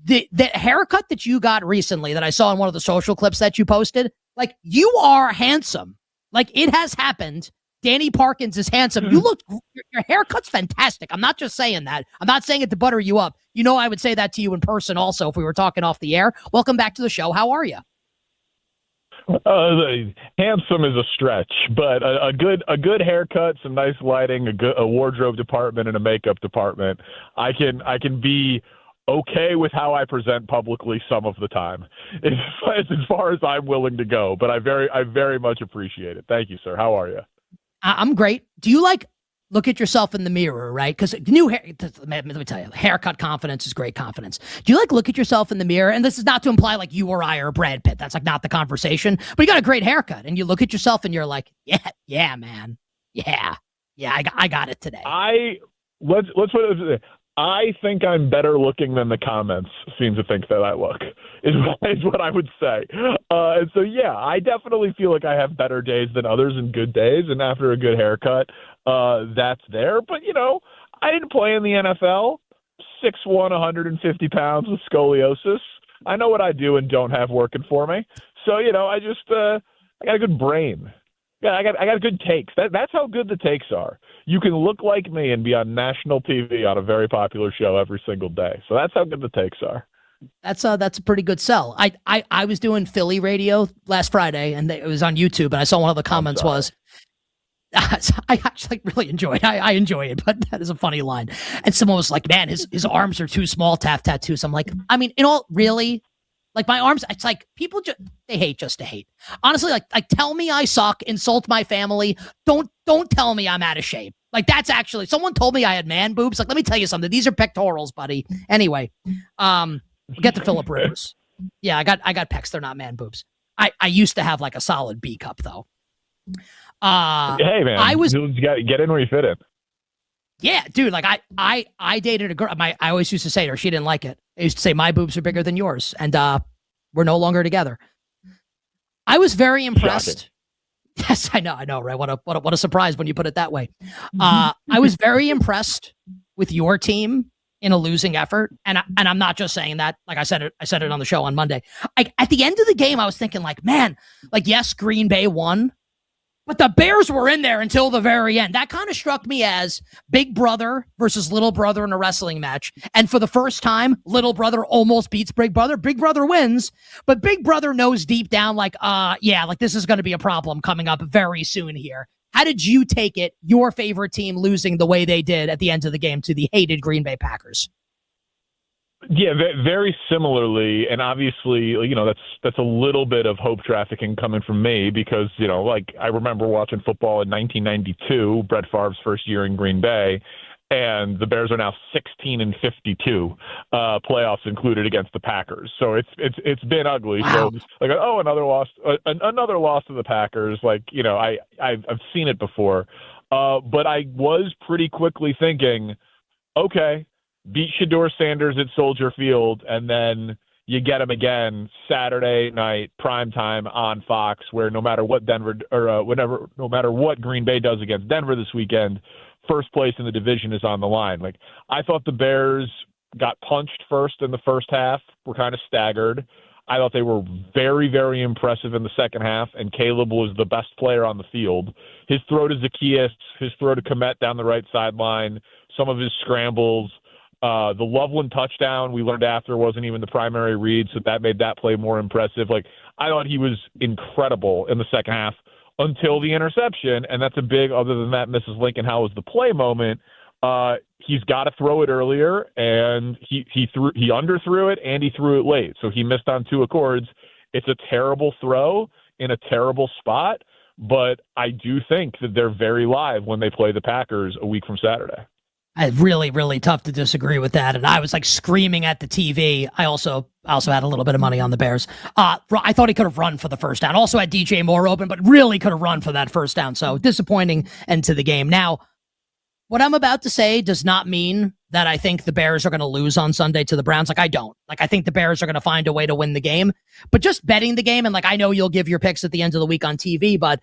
The haircut that you got recently that I saw in one of the social clips that you posted, like, you are handsome. Like, it has happened. Danny Parkins is handsome. You look, your haircut's fantastic. I'm not just saying that. I'm not saying it to butter you up. You know, I would say that to you in person also if we were talking off the air. Welcome back to the show. How are you? Handsome is a stretch, but a good haircut, some nice lighting, a wardrobe department, and a makeup department. I can be okay with how I present publicly some of the time. It's as far as I'm willing to go, but I very much appreciate it. Thank you, sir. How are you? I'm great. Do you look at yourself in the mirror, right? Because let me tell you, haircut confidence is great confidence. Do you look at yourself in the mirror? And this is not to imply like you or I are Brad Pitt. That's not the conversation. But you got a great haircut, and you look at yourself and you're like, yeah, man, yeah, I got it today. Let's put it this way. I think I'm better looking than the comments seem to think that I look, is what I would say. And so, yeah, I definitely feel like I have better days than others and good days. And after a good haircut, that's there. But, I didn't play in the NFL. 6'1", 150 pounds with scoliosis. I know what I do and don't have working for me. So, I got a good brain. Yeah, I got good takes. That's how good the takes are. You can look like me and be on national TV on a very popular show every single day. So that's how good the takes are. That's a pretty good sell. I was doing Philly radio last Friday, and it was on YouTube, and I saw one of the comments was, I actually really enjoyed. I enjoy it, but that is a funny line. And someone was like, "Man, his arms are too small to have tattoos." I'm like, I mean, really. Like, my arms, it's like people they hate just to hate. Honestly, like tell me I suck, insult my family. Don't tell me I'm out of shape. Like, that's actually, someone told me I had man boobs. Like, let me tell you something. These are pectorals, buddy. Anyway, we'll get to Phillip Rivers. Yeah, I got pecs. They're not man boobs. I used to have like a solid B cup though. Hey man, you got to get in where you fit in. Yeah, dude, like I dated a girl. I always used to say to her, she didn't like it. I used to say, my boobs are bigger than yours. And we're no longer together. I was very impressed. Shocking. Yes, I know, right? What a surprise when you put it that way. I was very impressed with your team in a losing effort. And I'm not just saying that. Like I said it on the show on Monday. At the end of the game, I was thinking like, man, like, yes, Green Bay won, but the Bears were in there until the very end. That kind of struck me as big brother versus little brother in a wrestling match. And for the first time, little brother almost beats big brother. Big brother wins, but big brother knows deep down like, like this is going to be a problem coming up very soon here. How did you take it, your favorite team losing the way they did at the end of the game to the hated Green Bay Packers? Yeah, very similarly, and obviously, that's a little bit of hope trafficking coming from me because, I remember watching football in 1992, Brett Favre's first year in Green Bay, and the Bears are now 16-52, playoffs included against the Packers. So it's been ugly. Wow. So another loss to the Packers. I've seen it before, but I was pretty quickly thinking, okay, beat Shedeur Sanders at Soldier Field, and then you get him again Saturday night, primetime on Fox, where no matter what no matter what Green Bay does against Denver this weekend, first place in the division is on the line. Like, I thought the Bears got punched first in the first half, were kind of staggered. I thought they were very, very impressive in the second half, and Caleb was the best player on the field. His throw to Zacchaeus, his throw to Kmet down the right sideline, some of his scrambles, The Loveland touchdown we learned after wasn't even the primary read, so that made that play more impressive. Like, I thought he was incredible in the second half until the interception, and that's a big, other than that, Mrs. Lincoln, how was the play moment. He's got to throw it earlier, and he underthrew it, and he threw it late, so he missed on two accords. It's a terrible throw in a terrible spot, but I do think that they're very live when they play the Packers a week from Saturday. Really, really tough to disagree with that. And I was like screaming at the TV. I also had a little bit of money on the Bears. I thought he could have run for the first down. Also had DJ Moore open, but really could have run for that first down. So disappointing end to the game. Now, what I'm about to say does not mean that I think the Bears are going to lose on Sunday to the Browns. Like, I don't. Like, I think the Bears are going to find a way to win the game. But just betting the game, and like, I know you'll give your picks at the end of the week on TV, but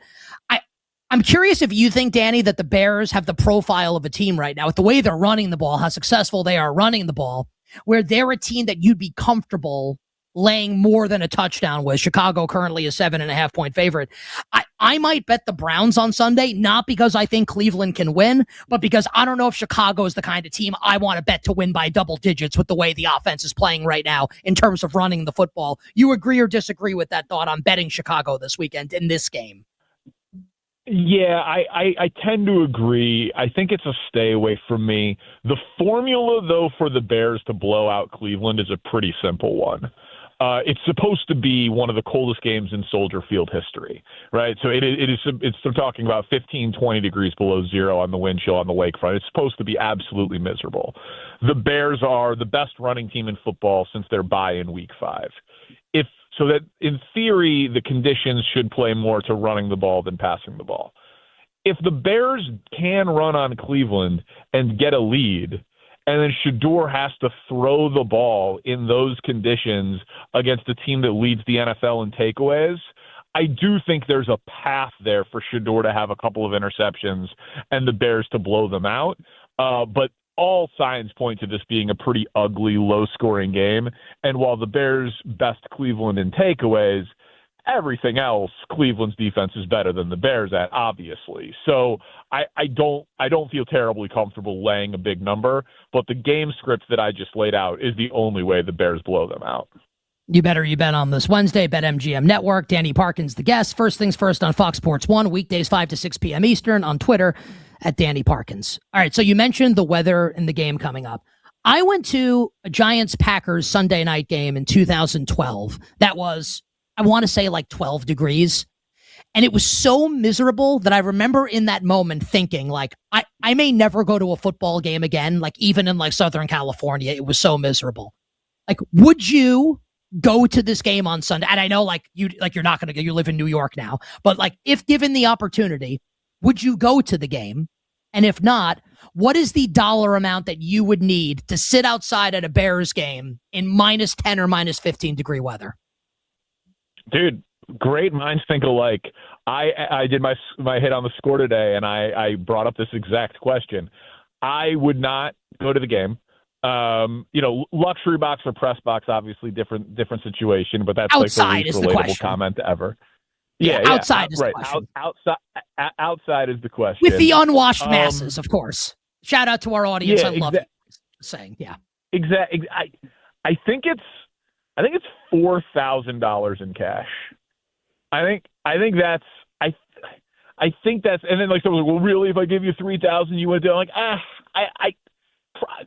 I'm curious if you think, Danny, that the Bears have the profile of a team right now with the way they're running the ball, how successful they are running the ball, where they're a team that you'd be comfortable laying more than a touchdown with. Chicago currently a 7.5-point favorite. I might bet the Browns on Sunday, not because I think Cleveland can win, but because I don't know if Chicago is the kind of team I want to bet to win by double digits with the way the offense is playing right now in terms of running the football. You agree or disagree with that thought on betting Chicago this weekend in this game? Yeah, I tend to agree. I think it's a stay away from me. The formula, though, for the Bears to blow out Cleveland is a pretty simple one. It's supposed to be one of the coldest games in Soldier Field history, right? So they're talking about 15, 20 degrees below zero on the wind chill on the lakefront. It's supposed to be absolutely miserable. The Bears are the best running team in football since their bye in week 5. So that in theory, the conditions should play more to running the ball than passing the ball. If the Bears can run on Cleveland and get a lead, and then Shedeur has to throw the ball in those conditions against a team that leads the NFL in takeaways, I do think there's a path there for Shedeur to have a couple of interceptions and the Bears to blow them out. But all signs point to this being a pretty ugly, low-scoring game. And while the Bears best Cleveland in takeaways, everything else, Cleveland's defense is better than the Bears at, obviously. So I don't feel terribly comfortable laying a big number, but the game script that I just laid out is the only way the Bears blow them out. You bet on this Wednesday. BetMGM Network. Danny Parkins, the guest. First things first on Fox Sports 1, weekdays 5 to 6 p.m. Eastern, on Twitter at Danny Parkins. All right, so you mentioned the weather in the game coming up. I went to a Giants-Packers Sunday night game in 2012. That was, I want to say, like 12 degrees. And it was so miserable that I remember in that moment thinking, like, I may never go to a football game again, like even in like Southern California. It was so miserable. Like, would you go to this game on Sunday? And I know you're not going to go, you live in New York now, but like if given the opportunity, would you go to the game? And if not, what is the dollar amount that you would need to sit outside at a Bears game in minus 10 or minus 15 degree weather? Dude, great minds think alike. I did my hit on the score today, and I brought up this exact question. I would not go to the game. Luxury box or press box, obviously different situation, but that's outside like the least relatable comment ever. Yeah, outside is right. the question. Outside is the question. With the unwashed masses, of course. Shout out to our audience. I love it. Saying, yeah. Exactly. I think it's $4,000 in cash. I think that's, and then like someone's like, well, really, if I give you $3,000, you went down, like,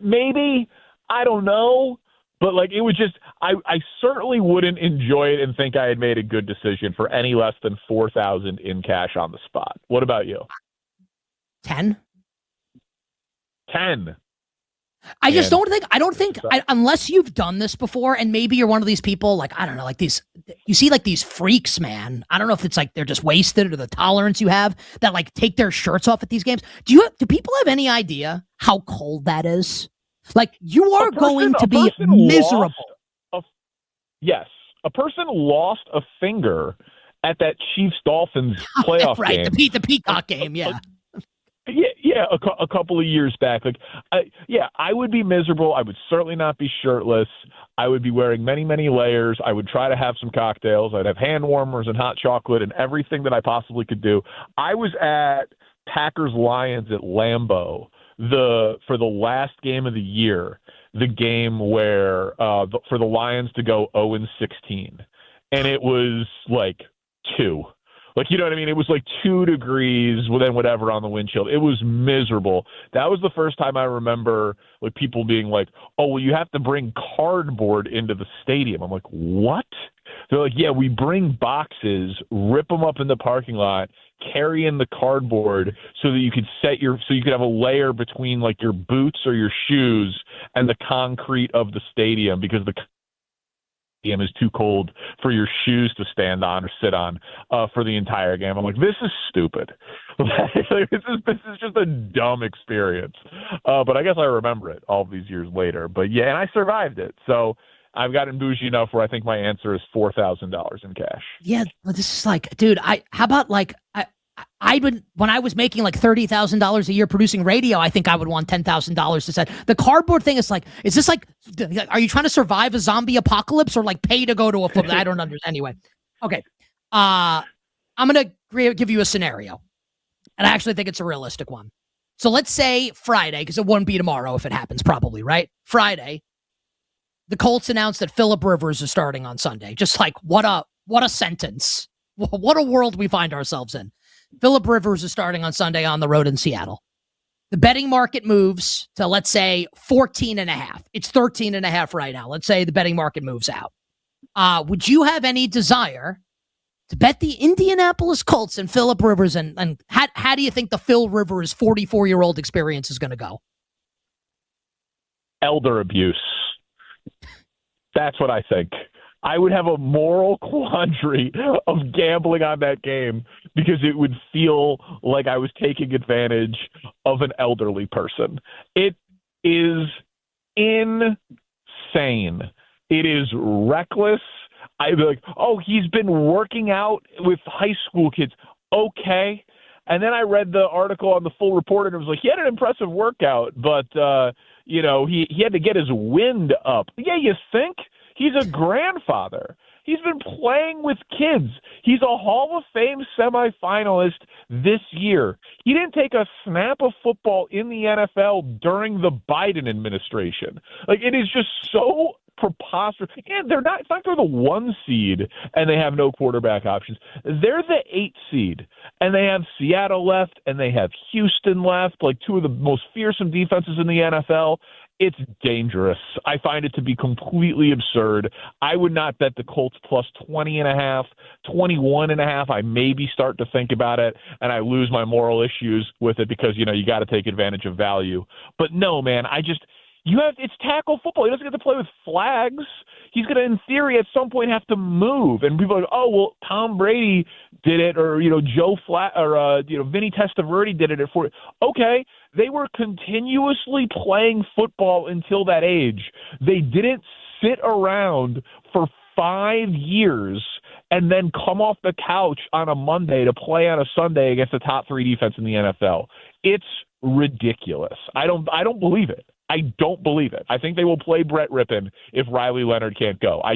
maybe, I don't know. But like it was just, I certainly wouldn't enjoy it and think I had made a good decision for any less than $4,000 in cash on the spot. What about you? 10. I don't think unless you've done this before, and maybe you're one of these people, like, I don't know, like these, you see like these freaks, man. I don't know if it's like they're just wasted or the tolerance you have that like take their shirts off at these games. Do people have any idea how cold that is? Like, you are going to be miserable. Yes. A person lost a finger at that Chiefs-Dolphins playoff right, game. The Peacock game, yeah. Yeah, a couple of years back. Like, I would be miserable. I would certainly not be shirtless. I would be wearing many, many layers. I would try to have some cocktails. I'd have hand warmers and hot chocolate and everything that I possibly could do. I was at Packers-Lions at Lambeau for the last game of the year. the game where for the Lions to go 0-16, and it was like 2. Like, you know what I mean? It was like 2 degrees, then whatever on the windshield. It was miserable. That was the first time I remember like people being like, "Oh, well, you have to bring cardboard into the stadium." I'm like, "What?" They're like, "Yeah, we bring boxes, rip them up in the parking lot, carry in the cardboard so that you could so you could have a layer between like your boots or your shoes and the concrete of the stadium because the game is too cold for your shoes to stand on or sit on for the entire game." I'm like, this is stupid. This is just a dumb experience. But I guess I remember it all these years later. But yeah, and I survived it. So I've gotten bougie enough where I think my answer is $4,000 in cash. Yeah, but this is like, dude, how about like I would, when I was making like $30,000 a year producing radio, I think I would want $10,000 to set. The cardboard thing is like, is this like, are you trying to survive a zombie apocalypse or like pay to go to a football? I don't understand. Anyway, okay. I'm gonna give you a scenario, and I actually think it's a realistic one. So let's say Friday, because it won't be tomorrow if it happens, probably, right? Friday, the Colts announced that Phillip Rivers is starting on Sunday. Just like what a sentence. What a world we find ourselves in. Phillip Rivers is starting on Sunday on the road in Seattle. The betting market moves to, let's say, 14.5. It's 13.5 right now. Let's say the betting market moves out. Would you have any desire to bet the Indianapolis Colts and Phillip Rivers? And how do you think the Phil Rivers 44-year-old experience is going to go? Elder abuse. That's what I think. I would have a moral quandary of gambling on that game because it would feel like I was taking advantage of an elderly person. It is insane. It is reckless. I'd be like, "Oh, he's been working out with high school kids." Okay. And then I read the article on the Full Report, and it was like, he had an impressive workout, but, he had to get his wind up. Yeah, you think? He's a grandfather. He's been playing with kids. He's a Hall of Fame semifinalist this year. He didn't take a snap of football in the NFL during the Biden administration. Like, it is just so preposterous. And it's not like they're the 1 seed and they have no quarterback options. They're the 8 seed and they have Seattle left and they have Houston left, like 2 of the most fearsome defenses in the NFL. It's dangerous. I find it to be completely absurd. I would not bet the Colts plus 20.5, 21.5. I maybe start to think about it, and I lose my moral issues with it because, you got to take advantage of value. But no, man, it's tackle football. He doesn't get to play with flags. He's going to, in theory, at some point have to move. And people are like, "Oh, well, Tom Brady did it," or, Joe Flat, or, Vinny Testaverde did it at 40. Okay. They were continuously playing football until that age. They didn't sit around for 5 years and then come off the couch on a Monday to play on a Sunday against the top 3 defense in the NFL. It's ridiculous. I don't believe it. I don't believe it. I think they will play Brett Rippon if Riley Leonard can't go. I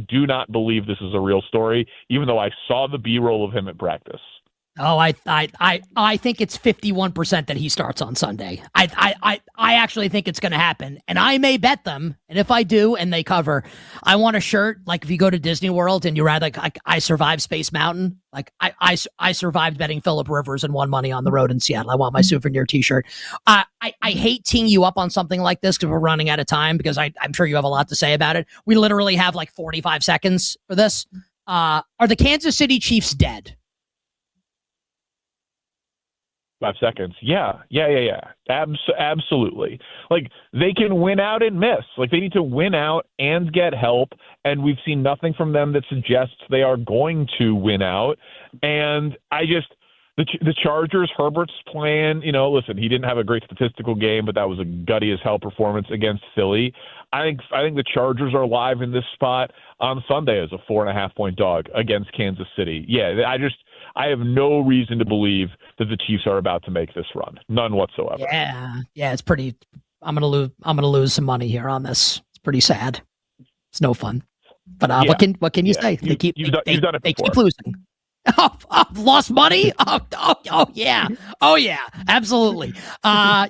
do not believe this is a real story, even though I saw the B-roll of him at practice. Oh, I think it's 51% that he starts on Sunday. I actually think it's going to happen, and I may bet them. And if I do, and they cover, I want a shirt. Like if you go to Disney World and you ride like I survived Space Mountain. Like I survived betting Phillip Rivers and won money on the road in Seattle. I want my souvenir T-shirt. I hate teeing you up on something like this because we're running out of time. Because I'm sure you have a lot to say about it. We literally have like 45 seconds for this. Are the Kansas City Chiefs dead? 5 seconds. Yeah. Absolutely. Like, they can win out and miss. Like, they need to win out and get help, and we've seen nothing from them that suggests they are going to win out. And the Chargers, Herbert's playing, listen, he didn't have a great statistical game, but that was a gutty as hell performance against Philly. I think the Chargers are live in this spot on Sunday as a 4.5-point dog against Kansas City. Yeah, I have no reason to believe that the Chiefs are about to make this run. None whatsoever. Yeah, it's pretty. I'm gonna lose some money here on this. It's pretty sad. It's no fun. But what can you say? They keep losing. Lost money? Oh yeah. Oh yeah. Absolutely. I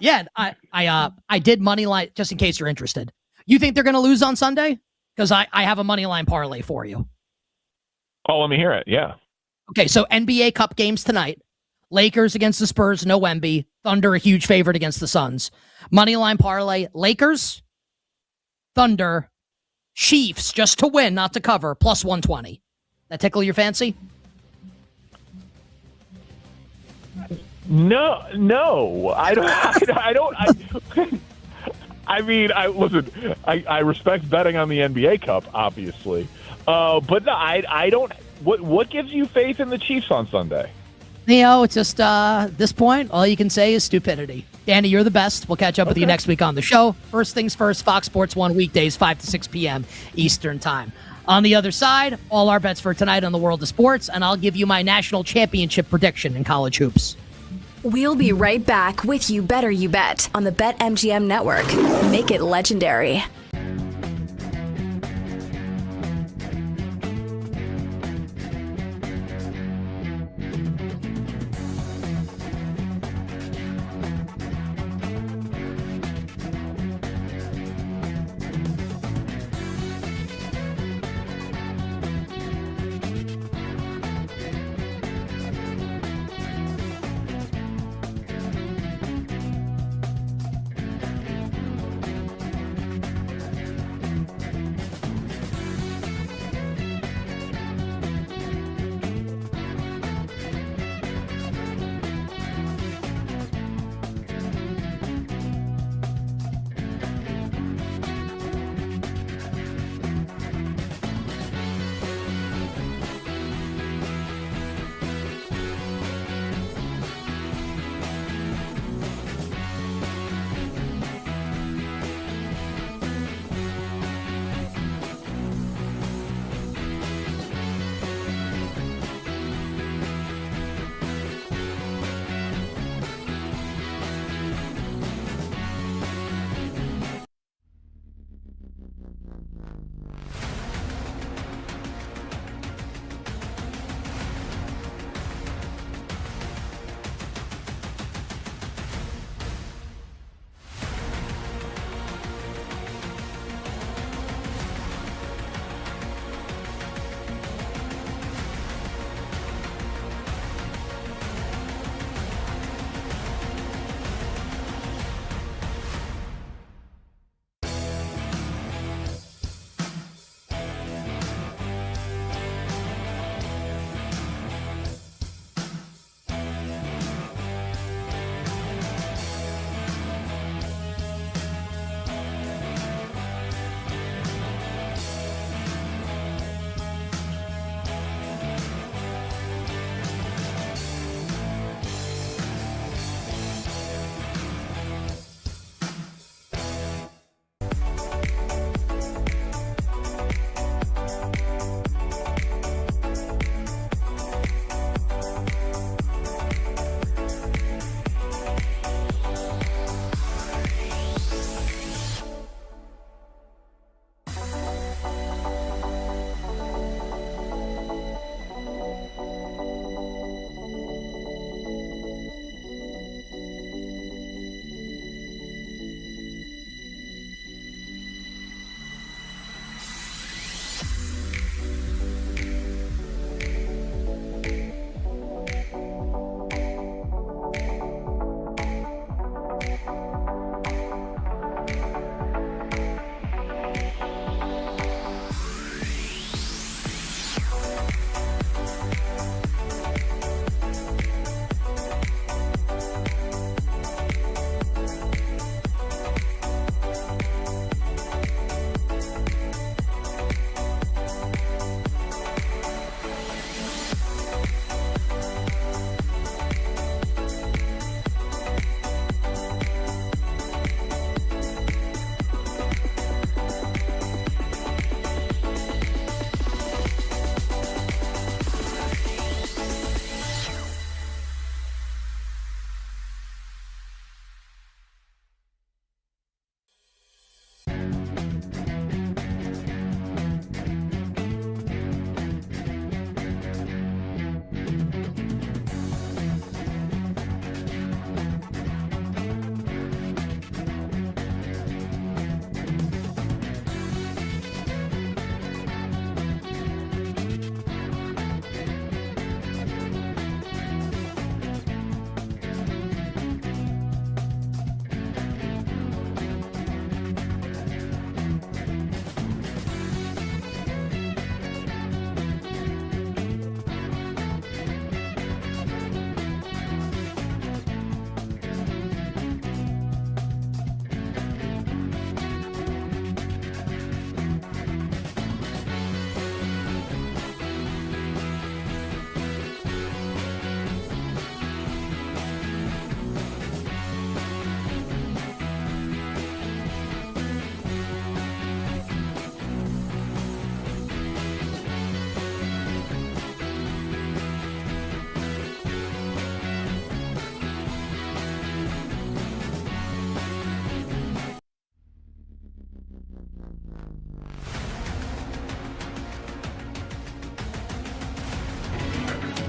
did money line just in case you're interested. You think they're going to lose on Sunday? Because I have a money line parlay for you. Oh, let me hear it. Yeah. Okay, so NBA Cup games tonight. Lakers against the Spurs, no Wemby. Thunder a huge favorite against the Suns. Money line parlay: Lakers, Thunder, Chiefs just to win, not to cover, plus 120. That tickle your fancy? No, I don't. I mean, listen. I respect betting on the NBA Cup, obviously, but no, I don't. What gives you faith in the Chiefs on Sunday? It's just at this point, all you can say is stupidity. Danny, you're the best. We'll catch up with you next week on the show. First things first, Fox Sports 1 weekdays, 5 to 6 p.m. Eastern Time. On the other side, all our bets for tonight on the world of sports, and I'll give you my national championship prediction in college hoops. We'll be right back with You Better You Bet on the BetMGM Network. Make it legendary.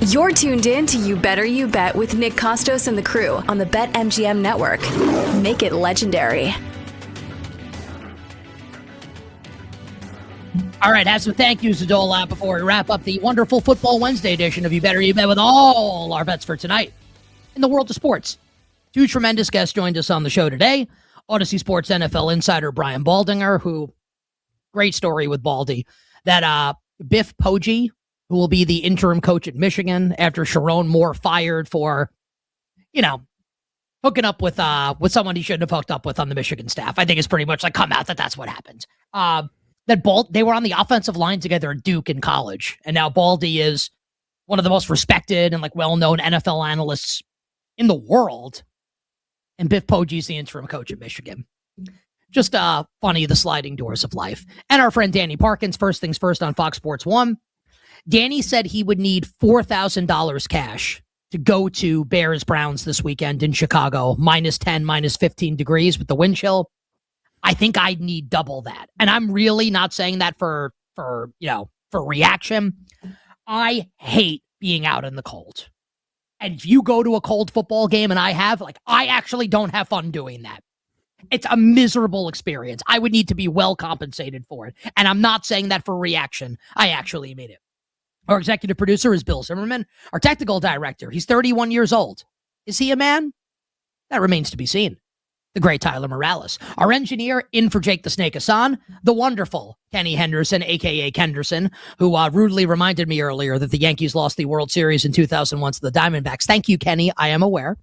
You're tuned in to You Better You Bet with Nick Costos and the crew on the BetMGM network. Make it legendary. All right, have some thank yous to dole out before we wrap up the wonderful Football Wednesday edition of You Better You Bet with all our bets for tonight in the world of sports. Two tremendous guests joined us on the show today. Odyssey Sports NFL insider Brian Baldinger, who, great story with Baldy, that Biff Poggi, who will be the interim coach at Michigan after Sharon Moore fired for, hooking up with someone he shouldn't have hooked up with on the Michigan staff. I think it's pretty much like come out that that's what happened. They were on the offensive line together at Duke in college, and now Baldy is one of the most respected and well-known NFL analysts in the world, and Biff Poggi is the interim coach at Michigan. Just funny, the sliding doors of life. And our friend Danny Parkins, first things first on Fox Sports 1. Danny said he would need $4,000 cash to go to Bears-Browns this weekend in Chicago, -10, -15 degrees with the wind chill. I think I'd need double that. And I'm really not saying that for reaction. I hate being out in the cold. And if you go to a cold football game, and I actually don't have fun doing that. It's a miserable experience. I would need to be well compensated for it. And I'm not saying that for reaction. I actually mean it. Our executive producer is Bill Zimmerman. Our technical director, he's 31 years old. Is he a man? That remains to be seen. The great Tyler Morales. Our engineer, in for Jake the Snake Hassan, the wonderful Kenny Henderson, a.k.a. Kenderson, who rudely reminded me earlier that the Yankees lost the World Series in 2001 to the Diamondbacks. Thank you, Kenny. I am aware.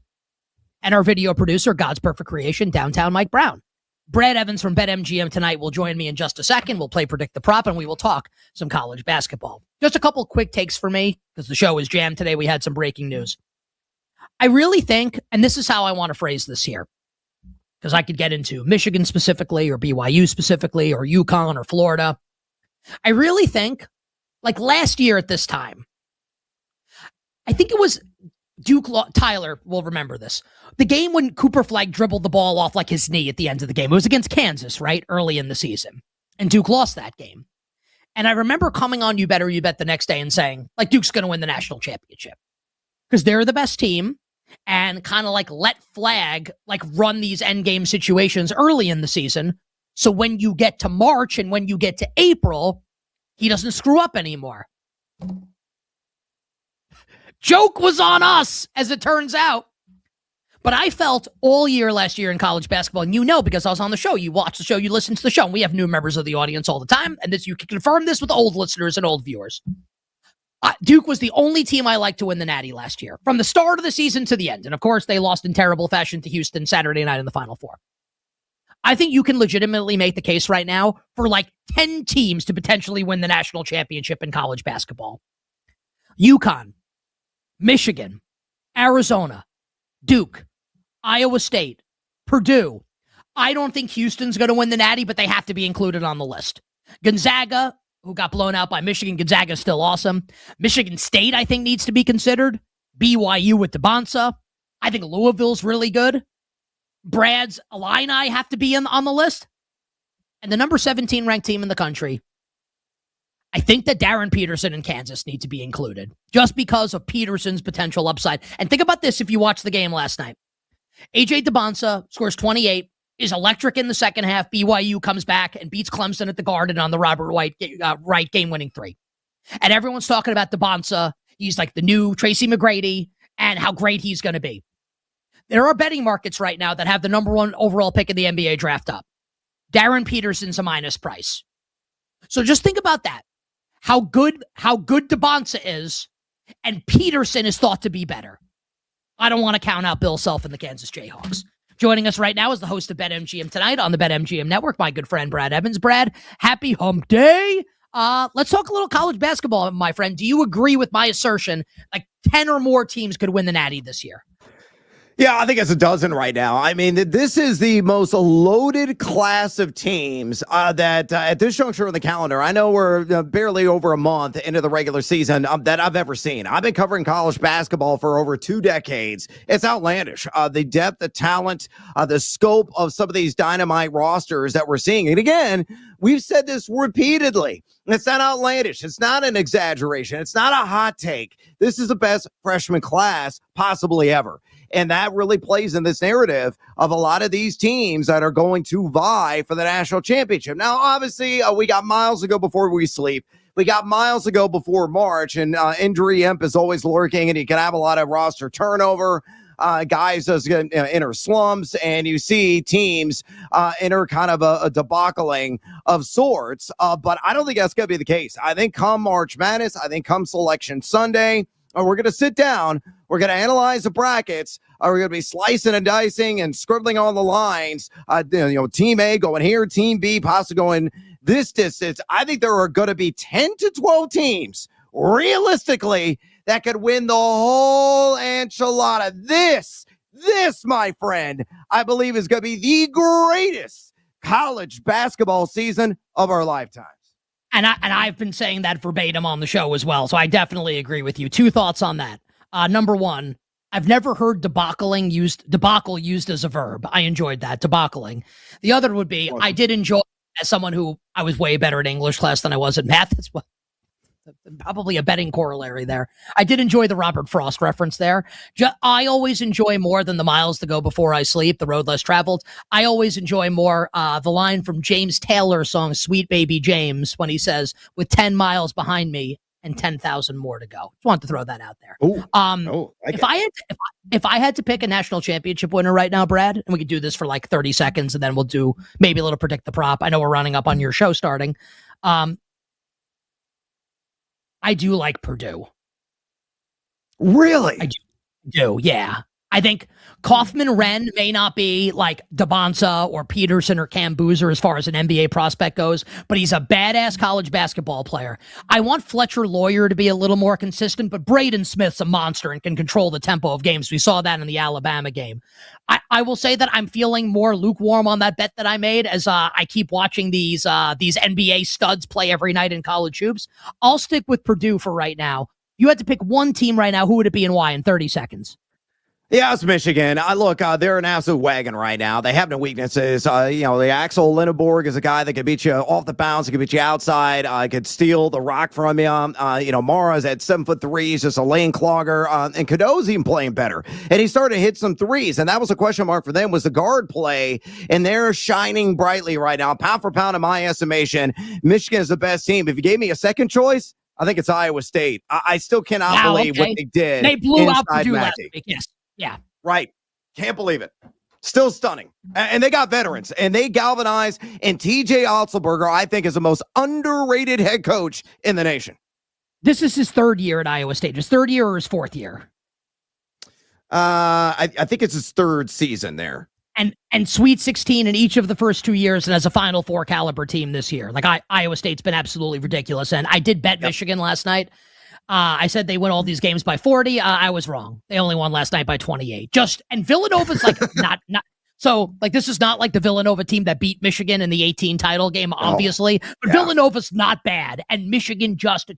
And our video producer, God's Perfect Creation, downtown Mike Brown. Brad Evans from BetMGM tonight will join me in just a second. We'll play Predict the Prop, and we will talk some college basketball. Just a couple quick takes for me, because the show is jammed today. We had some breaking news. I really think, and this is how I want to phrase this here, because I could get into Michigan specifically, or BYU specifically, or UConn, or Florida. I really think, last year at this time, I think it was Duke, Tyler will remember this. The game when Cooper Flagg dribbled the ball off his knee at the end of the game. It was against Kansas, right? Early in the season. And Duke lost that game. And I remember coming on You Better You Bet the next day and saying, Duke's going to win the national championship. Because they're the best team. And kind of let Flagg run these end game situations early in the season. So when you get to March and when you get to April, he doesn't screw up anymore. Joke was on us, as it turns out. But I felt all year last year in college basketball, and because I was on the show, you watch the show, you listen to the show, and we have new members of the audience all the time, and you can confirm this with old listeners and old viewers. Duke was the only team I liked to win the Natty last year, from the start of the season to the end. And of course, they lost in terrible fashion to Houston Saturday night in the Final Four. I think you can legitimately make the case right now for 10 teams to potentially win the national championship in college basketball. UConn, Michigan, Arizona, Duke, Iowa State, Purdue. I don't think Houston's going to win the Natty, but they have to be included on the list. Gonzaga, who got blown out by Michigan. Gonzaga's still awesome. Michigan State, I think, needs to be considered. BYU with DeBonsa. I think Louisville's really good. Brad's Illini have to be on the list. And the number 17 ranked team in the country, I think that Darren Peterson and Kansas need to be included just because of Peterson's potential upside. And think about this if you watched the game last night. AJ DeBonsa scores 28, is electric in the second half. BYU comes back and beats Clemson at the Garden on the Robert Wright game-winning three. And everyone's talking about DeBonsa. He's the new Tracy McGrady and how great he's going to be. There are betting markets right now that have the number 1 overall pick in the NBA draft up. Darren Peterson's a minus price. So just think about that. How good DeBonsa is, and Peterson is thought to be better. I don't want to count out Bill Self and the Kansas Jayhawks. Joining us right now is the host of BetMGM Tonight on the BetMGM Network, my good friend Brad Evans. Brad, happy hump day. Let's talk a little college basketball, my friend. Do you agree with my assertion 10 or more teams could win the Natty this year? Yeah, I think it's a dozen right now. I mean, this is the most loaded class of teams that at this juncture in the calendar, I know we're barely over a month into the regular season that I've ever seen. I've been covering college basketball for over 2 decades. It's outlandish. The depth, the talent, the scope of some of these dynamite rosters that we're seeing. And again, we've said this repeatedly. It's not outlandish. It's not an exaggeration. It's not a hot take. This is the best freshman class possibly ever. And that really plays in this narrative of a lot of these teams that are going to vie for the national championship. Now, obviously, we got miles to go before we sleep. We got miles to go before March, and injury imp is always lurking, and you can have a lot of roster turnover. Guys just enter slumps, and you see teams enter kind of a debacling of sorts. But I don't think that's going to be the case. I think come March Madness, I think come Selection Sunday, we're going to sit down. We're going to analyze the brackets. We're going to be slicing and dicing and scribbling on the lines. Team A going here, Team B possibly going this distance. I think there are going to be 10 to 12 teams, realistically, that could win the whole enchilada. This, my friend, I believe is going to be the greatest college basketball season of our lifetimes. And I've been saying that verbatim on the show as well, so I definitely agree with you. Two thoughts on that. Number one, I've never heard debacle used as a verb. I enjoyed that, debacling. The other would be, I did enjoy, as someone who I was way better at English class than I was at math. That's what probably a betting corollary there. I did enjoy the Robert Frost reference there. I always enjoy more than the miles to go before I sleep, the road less traveled. I always enjoy more the line from James Taylor's song Sweet Baby James when he says, with 10 miles behind me and 10,000 more to go. Just wanted to throw that out there. If I had to pick a national championship winner right now, Brad, and we could do this for like 30 seconds and then we'll do maybe a little predict the prop. I know we're running up on your show starting. I do like Purdue. Really? I do, yeah. I think Kaufman-Wren may not be like Dabonsa or Peterson or Cam Boozer as far as an NBA prospect goes, but he's a badass college basketball player. I want Fletcher Lawyer to be a little more consistent, but Braden Smith's a monster and can control the tempo of games. We saw that in the Alabama game. I will say that I'm feeling more lukewarm on that bet that I made as I keep watching these NBA studs play every night in college hoops. I'll stick with Purdue for right now. You had to pick one team right now. Who would it be and why in 30 seconds? Yeah, it's Michigan. Look, they're an absolute wagon right now. They have no weaknesses. The Axel Lindeborg is a guy that could beat you off the bounce. He could beat you outside. Could steal the rock from you. Mara's at 7'3". He's just a lane clogger. And Cadeau's even playing better. And he started to hit some threes. And that was a question mark for them, was the guard play. And they're shining brightly right now. Pound for pound, in my estimation, Michigan is the best team. If you gave me a second choice, I think it's Iowa State. I still cannot believe what they did. They blew out Purdue last week. Yes. Yeah. Right. Can't believe it. Still stunning. And they got veterans and they galvanized. And TJ Otzelberger, I think, is the most underrated head coach in the nation. This is his third year at Iowa State. His third year or his fourth year? I think it's his third season there. And Sweet 16 in each of the first 2 years, and as a Final Four caliber team this year. Like Iowa State's been absolutely ridiculous. And I did bet Michigan last night. I said they win all these games by 40. I was wrong. They only won last night by 28. And Villanova's like not so like this is not like the Villanova team that beat Michigan in the 18 title game, obviously. But Villanova's not bad, and Michigan just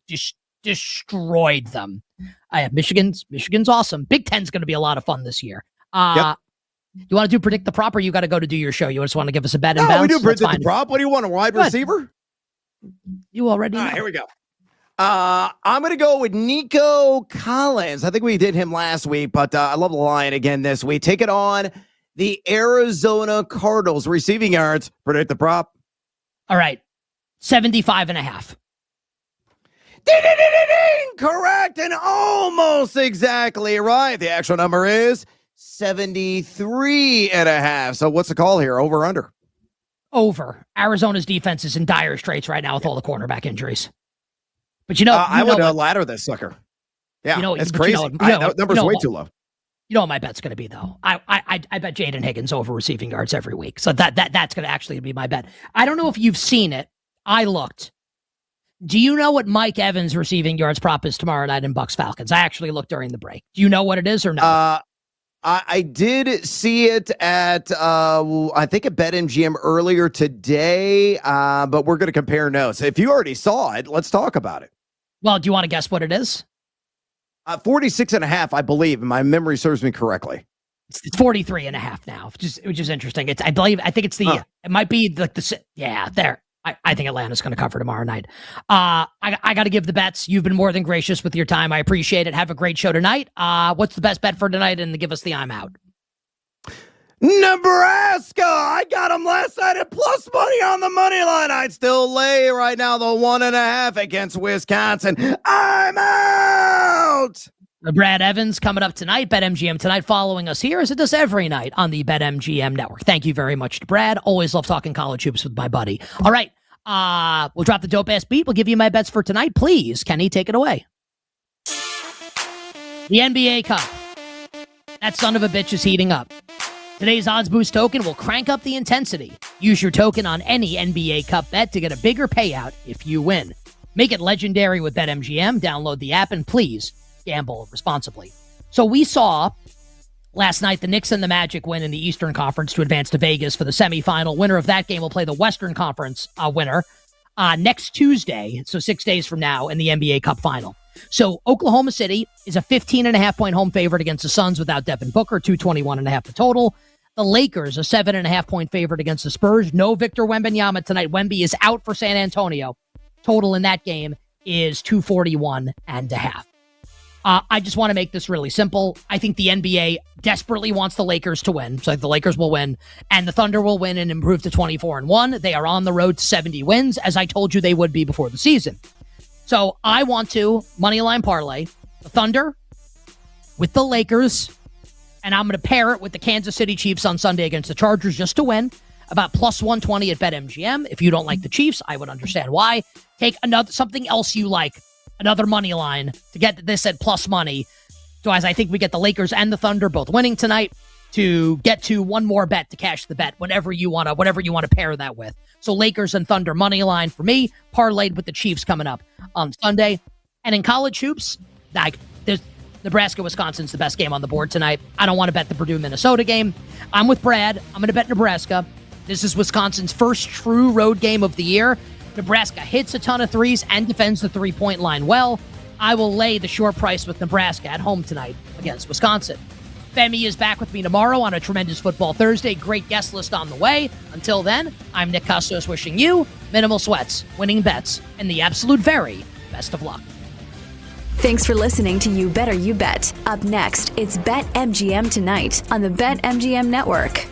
destroyed them. Michigan's awesome. Big Ten's going to be a lot of fun this year. You want to do predict the prop, or you got to go to do your show? You just want to give us a bet and bounce? We do predict the prop. What do you want? A wide receiver? You already know. Here we go. I'm going to go with Nico Collins. I think we did him last week, but I love the Lion again this week. Take it on the Arizona Cardinals. Receiving yards. Predict the prop. All right. 75.5. Ding! Correct and almost exactly right. The actual number is 73.5. So what's the call here? Over or under? Over. Arizona's defense is in dire straits right now with all the cornerback injuries. But I would ladder this sucker. Yeah, it's crazy. That number's way too low. You know what my bet's going to be, though? I bet Jaden Higgins over receiving yards every week. So that's going to actually be my bet. I don't know if you've seen it. I looked. Do you know what Mike Evans' receiving yards prop is tomorrow night in Bucks Falcons? I actually looked during the break. Do you know what it is or no? I did see it at, I think at BetMGM earlier today, but we're going to compare notes. If you already saw it, let's talk about it. Well, do you want to guess what it is? 46.5, I believe, if my memory serves me correctly. It's 43.5 now, which is interesting. I think it's it might be like there. I think Atlanta's going to cover tomorrow night. I got to give the bets. You've been more than gracious with your time. I appreciate it. Have a great show tonight. What's the best bet for tonight? And give us the I'm out. Nebraska. I got them last night at plus money on the money line. I'd still lay right now the 1.5 against Wisconsin. I'm out. Brad Evans coming up tonight. BetMGM tonight, following us here as it does every night on the BetMGM network. Thank you very much to Brad. Always love talking college hoops with my buddy. All right. We'll drop the dope ass beat. We'll give you my bets for tonight. Please, Kenny, take it away. The NBA Cup. That son of a bitch is heating up. Today's Odds Boost token will crank up the intensity. Use your token on any NBA Cup bet to get a bigger payout if you win. Make it legendary with BetMGM. Download the app and please gamble responsibly. So we saw last night the Knicks and the Magic win in the Eastern Conference to advance to Vegas for the semifinal. Winner of that game will play the Western Conference winner next Tuesday, so 6 days from now, in the NBA Cup final. So Oklahoma City is a 15.5-point home favorite against the Suns without Devin Booker, 221.5 the total. The Lakers, a 7.5-point favorite against the Spurs. No Victor Wembanyama tonight. Wemby is out for San Antonio. Total in that game is 241.5. I just want to make this really simple. I think the NBA desperately wants the Lakers to win. So the Lakers will win, and the Thunder will win and improve to 24-1. They are on the road to 70 wins, as I told you they would be before the season. So I want to moneyline parlay the Thunder with the Lakers, and I'm going to pair it with the Kansas City Chiefs on Sunday against the Chargers just to win. About plus 120 at BetMGM. If you don't like the Chiefs, I would understand why. Take something else you like, another money line to get this at plus money. So as I think we get the Lakers and the Thunder both winning tonight, to get to one more bet to cash the bet, whatever you want to pair that with. So Lakers and Thunder money line for me, parlayed with the Chiefs coming up on Sunday. And in college hoops, there's Nebraska-Wisconsin's the best game on the board tonight. I don't want to bet the Purdue-Minnesota game. I'm with Brad. I'm going to bet Nebraska. This is Wisconsin's first true road game of the year. Nebraska hits a ton of threes and defends the three-point line well. I will lay the short price with Nebraska at home tonight against Wisconsin. Femi is back with me tomorrow on a tremendous Football Thursday. Great guest list on the way. Until then, I'm Nick Costos wishing you minimal sweats, winning bets, and the absolute very best of luck. Thanks for listening to You Better You Bet. Up next, it's BetMGM tonight on the BetMGM network.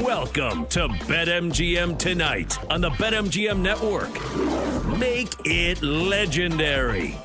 Welcome to BetMGM Tonight on the BetMGM Network. Make it legendary.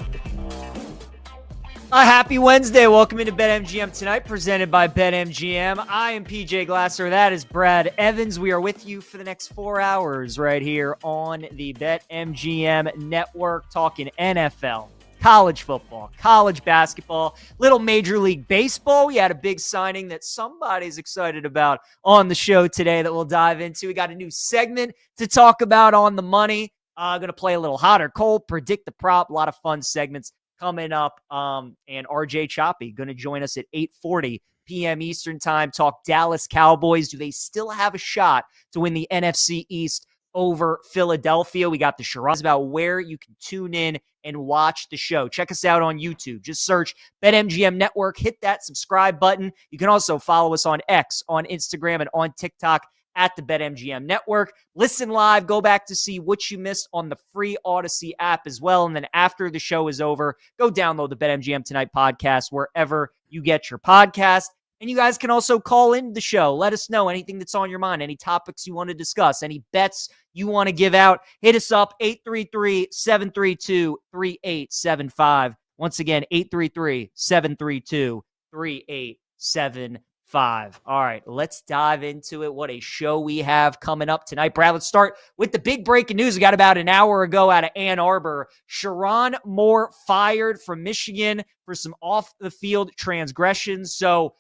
A happy Wednesday. Welcome into BetMGM Tonight, presented by BetMGM. I am PJ Glasser. That is Brad Evans. We are with you for the next 4 hours right here on the BetMGM Network, talking NFL, college football, college basketball, little Major League Baseball. We had a big signing that somebody's excited about on the show today that we'll dive into. We got a new segment to talk about on the money. Going to play a little hot or cold, predict the prop, a lot of fun segments coming up, and RJ Choppy going to join us at 8:40 p.m. Eastern time. Talk Dallas Cowboys. Do they still have a shot to win the NFC East over Philadelphia? We got the charades about where you can tune in and watch the show. Check us out on YouTube. Just search BetMGM Network. Hit that subscribe button. You can also follow us on X, on Instagram, and on TikTok at the BetMGM Network. Listen live. Go back to see what you missed on the free Odyssey app as well. And then after the show is over, go download the BetMGM Tonight podcast wherever you get your podcast. And you guys can also call in the show. Let us know anything that's on your mind, any topics you want to discuss, any bets you want to give out. Hit us up, 833-732-3875. Once again, 833-732-3875. All right, let's dive into it. What a show we have coming up tonight. Brad, let's start with the big breaking news. We got about an hour ago out of Ann Arbor. Sherrone Moore fired from Michigan for some off-the-field transgressions. So,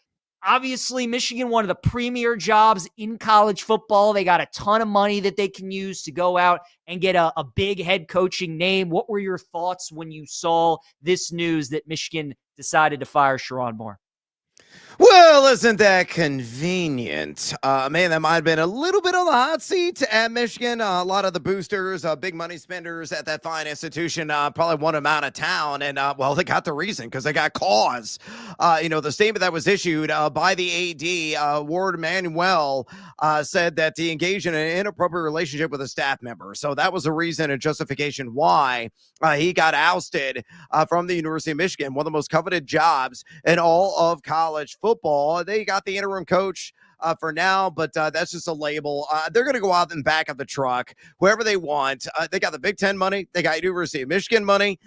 obviously, Michigan, one of the premier jobs in college football. They got a ton of money that they can use to go out and get a big head coaching name. What were your thoughts when you saw this news that Michigan decided to fire Sherrone Moore? Well, isn't that convenient? Man, that might have been a little bit on the hot seat at Michigan. A lot of the boosters, big money spenders at that fine institution probably want him out of town. And, well, they got the reason because they got cause. The statement that was issued by the AD, Ward Manuel, said that he engaged in an inappropriate relationship with a staff member. So that was the reason and justification why he got ousted from the University of Michigan, one of the most coveted jobs in all of college football. They got the interim coach for now, but that's just a label. They're going to go out and back of the truck, whoever they want. They got the Big Ten money. They got University of Michigan money.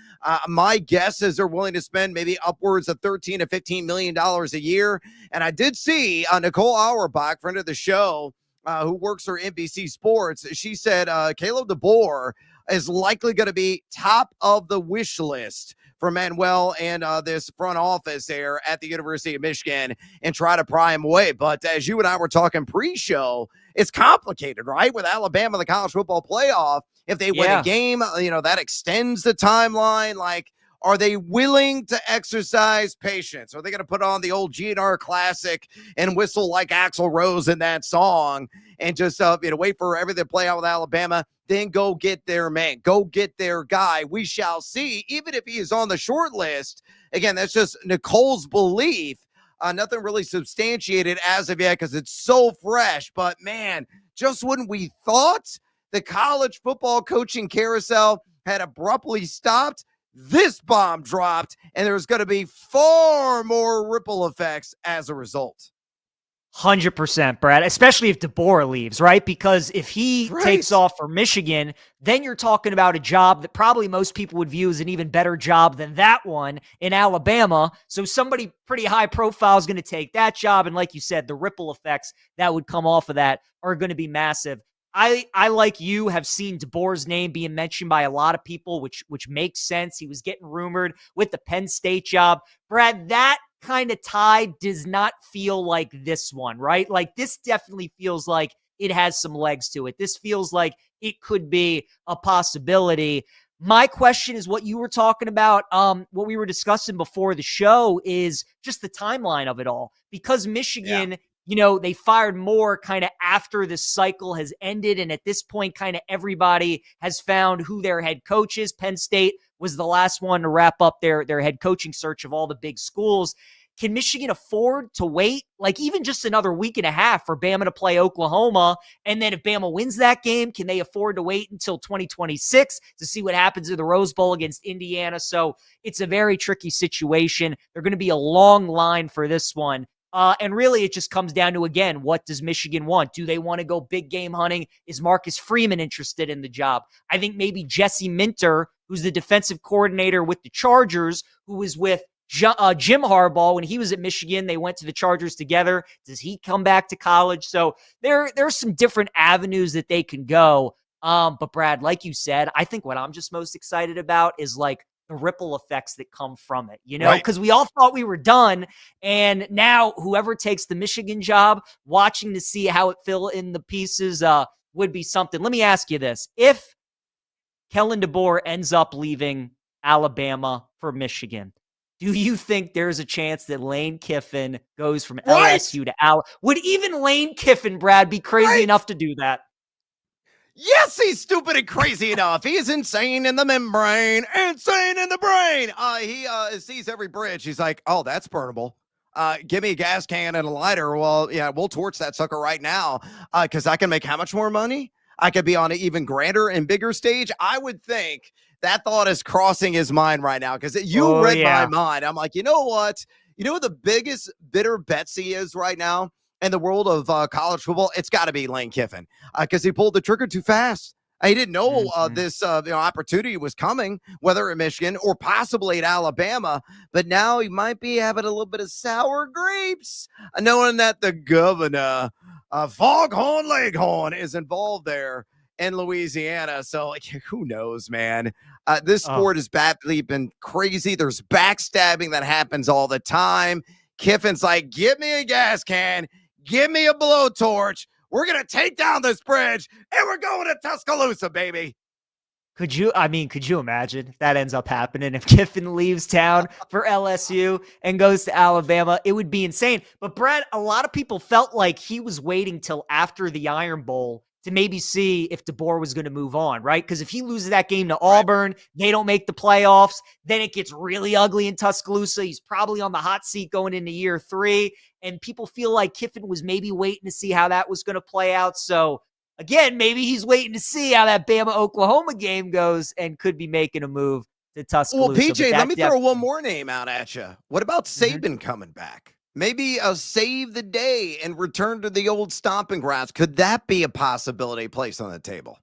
My guess is they're willing to spend maybe upwards of $13 to $15 million a year. And I did see Nicole Auerbach, friend of the show, who works for NBC Sports. She said Caleb DeBoer is likely going to be top of the wish list for Manuel and this front office there at the University of Michigan and try to pry him away. But as you and I were talking pre-show, it's complicated, right? With Alabama, the college football playoff, if they win a game, that extends the timeline. Like, are they willing to exercise patience? Are they going to put on the old GNR classic and whistle like Axl Rose in that song and just wait for everything to play out with Alabama? Then go get their man, go get their guy. We shall see. Even if he is on the short list, again, that's just Nicole's belief. Nothing really substantiated as of yet because it's so fresh. But man, just when we thought the college football coaching carousel had abruptly stopped, this bomb dropped, and there's going to be far more ripple effects as a result. 100%, Brad, especially if DeBoer leaves, right? Because if he takes off for Michigan, then you're talking about a job that probably most people would view as an even better job than that one in Alabama. So somebody pretty high profile is going to take that job. And like you said, the ripple effects that would come off of that are going to be massive. I like you, have seen DeBoer's name being mentioned by a lot of people, which makes sense. He was getting rumored with the Penn State job. Brad, that kind of tie does not feel like this one, right? Like, this definitely feels like it has some legs to it. This feels like it could be a possibility. My question is what you were talking about, what we were discussing before the show, is just the timeline of it all. Because Michigan, they fired Moore kind of after the cycle has ended. And at this point, kind of everybody has found who their head coach is. Penn State was the last one to wrap up their head coaching search of all the big schools. Can Michigan afford to wait, like, even just another week and a half for Bama to play Oklahoma? And then if Bama wins that game, can they afford to wait until 2026 to see what happens in the Rose Bowl against Indiana? So it's a very tricky situation. They're going to be a long line for this one. And really, it just comes down to, again, what does Michigan want? Do they want to go big game hunting? Is Marcus Freeman interested in the job? I think maybe Jesse Minter, who's the defensive coordinator with the Chargers, who was with Jim Harbaugh when he was at Michigan. They went to the Chargers together. Does he come back to college? So there's some different avenues that they can go. But Brad, like you said, I think what I'm just most excited about is like the ripple effects that come from it, because we all thought we were done. And now whoever takes the Michigan job, watching to see how it fill in the pieces would be something. Let me ask you this. If Kellen DeBoer ends up leaving Alabama for Michigan, do you think there's a chance that Lane Kiffin goes from LSU to Alabama? Would even Lane Kiffin, Brad, be crazy enough to do that? Yes, he's stupid and crazy enough. He's insane in the membrane, insane in the brain. He sees every bridge. He's like, oh, that's burnable. Give me a gas can and a lighter. Well, yeah, we'll torch that sucker right now because I can make how much more money? I could be on an even grander and bigger stage. I would think that thought is crossing his mind right now because you read my mind. I'm like, you know what? You know what the biggest bitter Betsy is right now? In the world of college football, it's got to be Lane Kiffin because he pulled the trigger too fast. He didn't know this opportunity was coming, whether at Michigan or possibly at Alabama. But now he might be having a little bit of sour grapes, knowing that the governor, Foghorn Leghorn, is involved there in Louisiana. So who knows, man? This sport has badly been crazy. There's backstabbing that happens all the time. Kiffin's like, give me a gas can. Give me a blowtorch. We're going to take down this bridge, and we're going to Tuscaloosa, baby. Could you imagine if that ends up happening? If Kiffin leaves town for LSU and goes to Alabama, it would be insane. But Brad, a lot of people felt like he was waiting till after the Iron Bowl to maybe see if DeBoer was going to move on, right? Because if he loses that game to Auburn, they don't make the playoffs, then it gets really ugly in Tuscaloosa. He's probably on the hot seat going into year 3, and people feel like Kiffin was maybe waiting to see how that was going to play out. So, again, maybe he's waiting to see how that Bama-Oklahoma game goes and could be making a move to Tuscaloosa. Well, PJ, let me throw one more name out at you. What about Saban coming back? Maybe save the day and return to the old stomping grounds. Could that be a possibility placed on the table?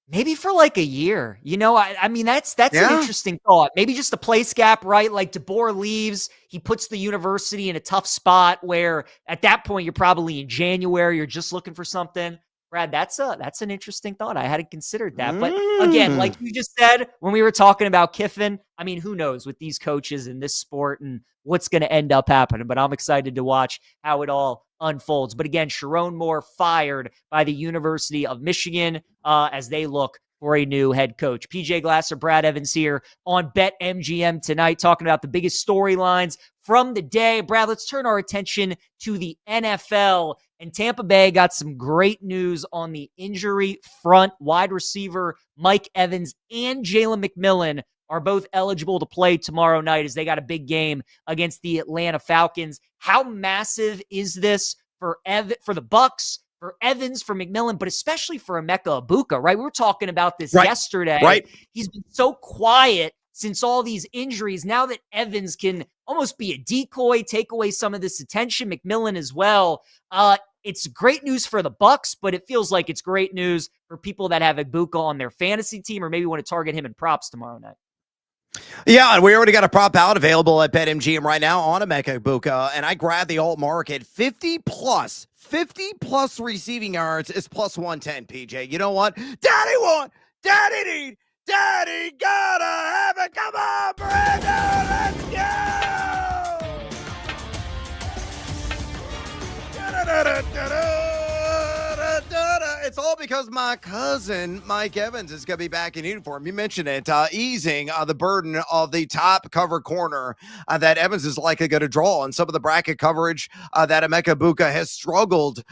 Maybe for like a year. I mean, that's an interesting thought. Maybe just a place gap, right? Like DeBoer leaves, he puts the university in a tough spot where at that point you're probably in January, you're just looking for something. Brad, that's an interesting thought. I hadn't considered that. But again, like you just said, when we were talking about Kiffin, I mean, who knows with these coaches in this sport and what's going to end up happening. But I'm excited to watch how it all unfolds. But again, Sharon Moore fired by the University of Michigan as they look for a new head coach. PJ Glasser, Brad Evans here on BetMGM tonight, talking about the biggest storylines from the day. Brad, let's turn our attention to the NFL. And Tampa Bay got some great news on the injury front. Wide receiver Mike Evans and Jalen McMillan are both eligible to play tomorrow night as they got a big game against the Atlanta Falcons. How massive is this for the Bucs, for Evans, for McMillan, but especially for Emeka Egbuka, right? We were talking about this yesterday. Right. He's been so quiet since all these injuries. Now that Evans can almost be a decoy, take away some of this attention, McMillan as well. It's great news for the Bucs, but it feels like it's great news for people that have Egbuka on their fantasy team or maybe want to target him in props tomorrow night. Yeah, and we already got a prop out available at BetMGM right now on Emeka Egbuka, and I grabbed the alt market 50 plus receiving yards is plus 110, PJ. You know what? Daddy want, Daddy need, Daddy gotta have it. Come on, Brandon, let's go! It's all because my cousin, Mike Evans, is going to be back in uniform. You mentioned it, easing the burden of the top cover corner that Evans is likely going to draw. And some of the bracket coverage that Emeka Egbuka has struggled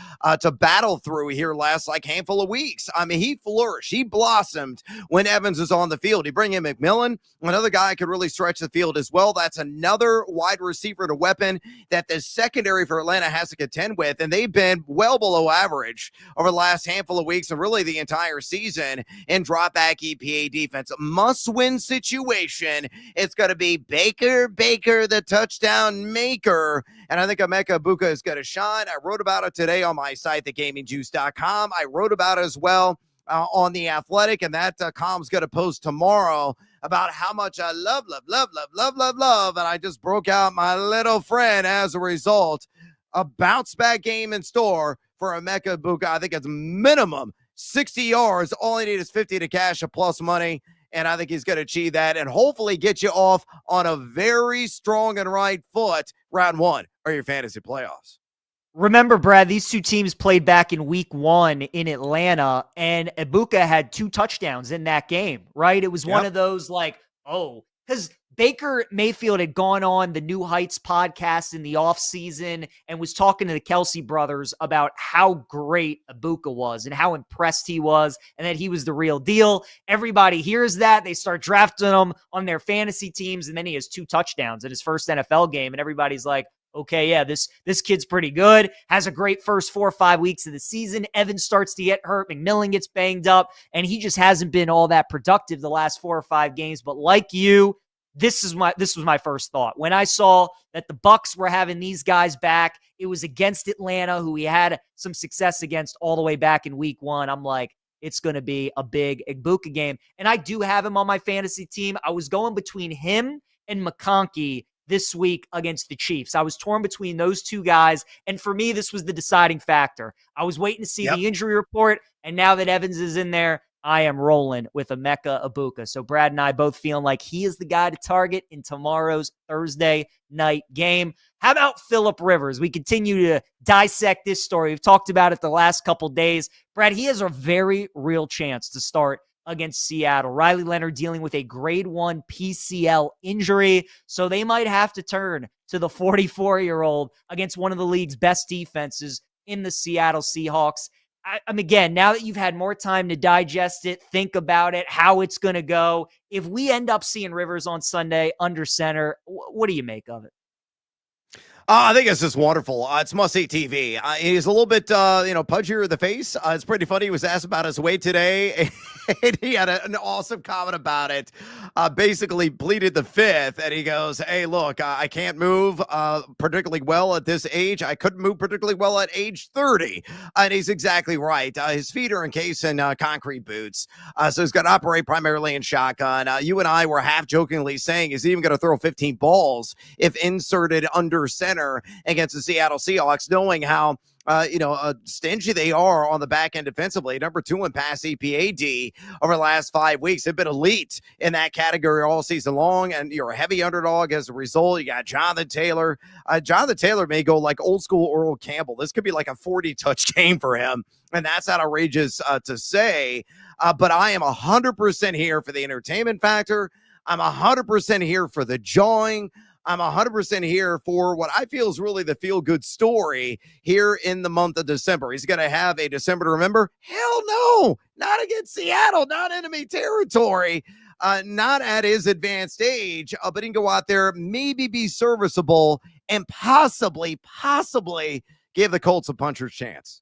to battle through here last handful of weeks. I mean, he flourished. He blossomed when Evans is on the field. You bring in McMillan, another guy could really stretch the field as well. That's another wide receiver to weapon that the secondary for Atlanta has to contend with. And they've been well below average over the last handful handful of weeks and really the entire season in drop back EPA defense. Must-win situation. It's going to be Baker, the touchdown maker. And I think Emeka Egbuka is going to shine. I wrote about it today on my site, thegamingjuice.com. I wrote about it as well on The Athletic, and that column's going to post tomorrow about how much I love. And I just broke out my little friend as a result. A bounce back game in store for Emeka Egbuka. I think it's minimum 60 yards. All he needs is 50 to cash a plus money. And I think he's going to achieve that and hopefully get you off on a very strong and right foot. Round one or your fantasy playoffs. Remember, Brad, these two teams played back in week 1 in Atlanta, and Egbuka had 2 touchdowns in that game, right? It was one of those because Baker Mayfield had gone on the New Heights podcast in the offseason and was talking to the Kelsey brothers about how great Egbuka was and how impressed he was and that he was the real deal. Everybody hears that. They start drafting him on their fantasy teams, and then he has 2 touchdowns in his first NFL game, and everybody's like, okay, yeah, this kid's pretty good, has a great first 4 or 5 weeks of the season. Evans starts to get hurt. McMillan gets banged up, and he just hasn't been all that productive the last 4 or 5 games. But like you, this was my first thought. When I saw that the Bucs were having these guys back, it was against Atlanta, who he had some success against all the way back in week 1. I'm like, it's going to be a big Egbuka game. And I do have him on my fantasy team. I was going between him and McConkey this week against the Chiefs. I was torn between those 2 guys, and for me, this was the deciding factor. I was waiting to see the injury report, and now that Evans is in there, I am rolling with Emeka Egbuka. So Brad and I both feeling like he is the guy to target in tomorrow's Thursday night game. How about Phillip Rivers? We continue to dissect this story. We've talked about it the last couple days. Brad, he has a very real chance to start against Seattle. Riley Leonard dealing with a grade 1 PCL injury, so they might have to turn to the 44-year-old against one of the league's best defenses in the Seattle Seahawks. Again, now that you've had more time to digest it, think about it, how it's going to go, if we end up seeing Rivers on Sunday under center, what do you make of it? I think it's just wonderful. It's must-see TV. He's a little bit, pudgier in the face. It's pretty funny. He was asked about his weight today, and he had an awesome comment about it. Basically pleaded the fifth, and he goes, hey, look, I can't move particularly well at this age. I couldn't move particularly well at age 30. And he's exactly right. His feet are encased in concrete boots, so he's going to operate primarily in shotgun. You and I were half-jokingly saying he's even going to throw 15 balls if inserted under center against the Seattle Seahawks, knowing how stingy they are on the back end defensively. Number 2 in pass EPA over the last 5 weeks. They've been elite in that category all season long, and you're a heavy underdog as a result. You got Jonathan Taylor. Jonathan Taylor may go like old school Earl Campbell. This could be like a 40-touch game for him, and that's not outrageous to say. But I am 100% here for the entertainment factor. I'm 100% here for the jawing. I'm 100% here for what I feel is really the feel-good story here in the month of December. He's going to have a December to remember? Hell no, not against Seattle, not enemy territory, not at his advanced age, but he can go out there, maybe be serviceable, and possibly give the Colts a puncher's chance.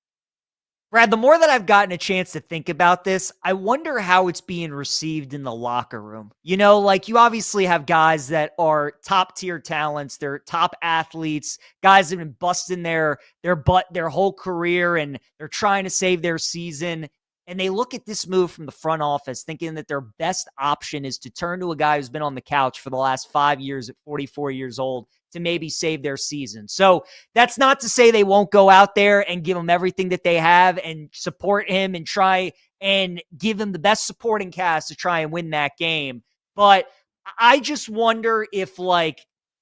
Brad, the more that I've gotten a chance to think about this, I wonder how it's being received in the locker room. You obviously have guys that are top tier talents. They're top athletes, guys that have been busting their butt their whole career, and they're trying to save their season. And they look at this move from the front office thinking that their best option is to turn to a guy who's been on the couch for the last 5 years at 44 years old to maybe save their season. So that's not to say they won't go out there and give him everything that they have and support him and try and give him the best supporting cast to try and win that game. But I just wonder if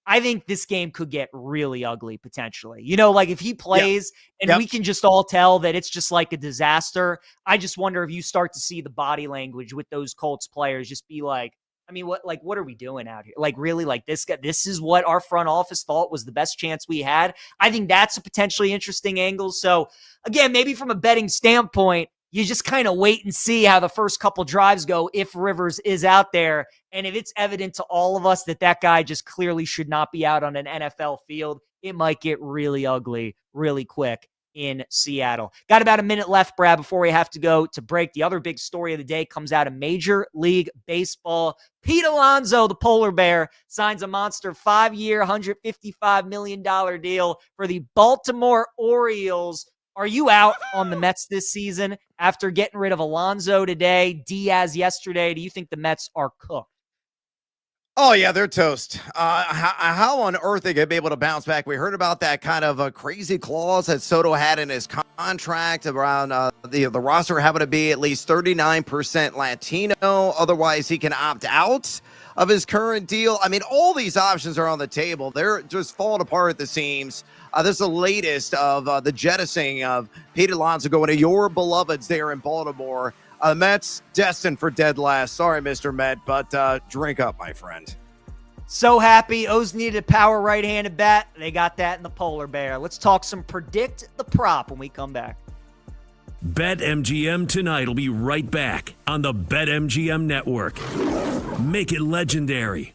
I think this game could get really ugly potentially. If he plays and we can just all tell that it's just like a disaster, I just wonder if you start to see the body language with those Colts players just be like, what are we doing out here? Really, this guy, this is what our front office thought was the best chance we had. I think that's a potentially interesting angle. So again, maybe from a betting standpoint, you just kind of wait and see how the first couple drives go if Rivers is out there. And if it's evident to all of us that that guy just clearly should not be out on an NFL field, it might get really ugly really quick. in Seattle. Got about a minute left, Brad, before we have to go to break. The other big story of the day comes out of Major League Baseball. Pete Alonso, the polar bear, signs a monster 5-year, $155 million deal for the Baltimore Orioles. Are you out on the Mets this season after getting rid of Alonso today, Diaz yesterday? Do you think the Mets are cooked? Oh, yeah, they're toast. How on earth they could be able to bounce back? We heard about that kind of a crazy clause that Soto had in his contract around the roster having to be at least 39% Latino. Otherwise, he can opt out of his current deal. I mean, all these options are on the table. They're just falling apart at the seams. This is the latest of the jettisoning of Pete Alonso going to your beloveds there in Baltimore. Mets destined for dead last. Sorry, Mr. Met, but drink up, my friend. So happy. O's needed a power right-handed bat. They got that in the polar bear. Let's talk some predict the prop when we come back. BetMGM tonight will be right back on the BetMGM network. Make it legendary.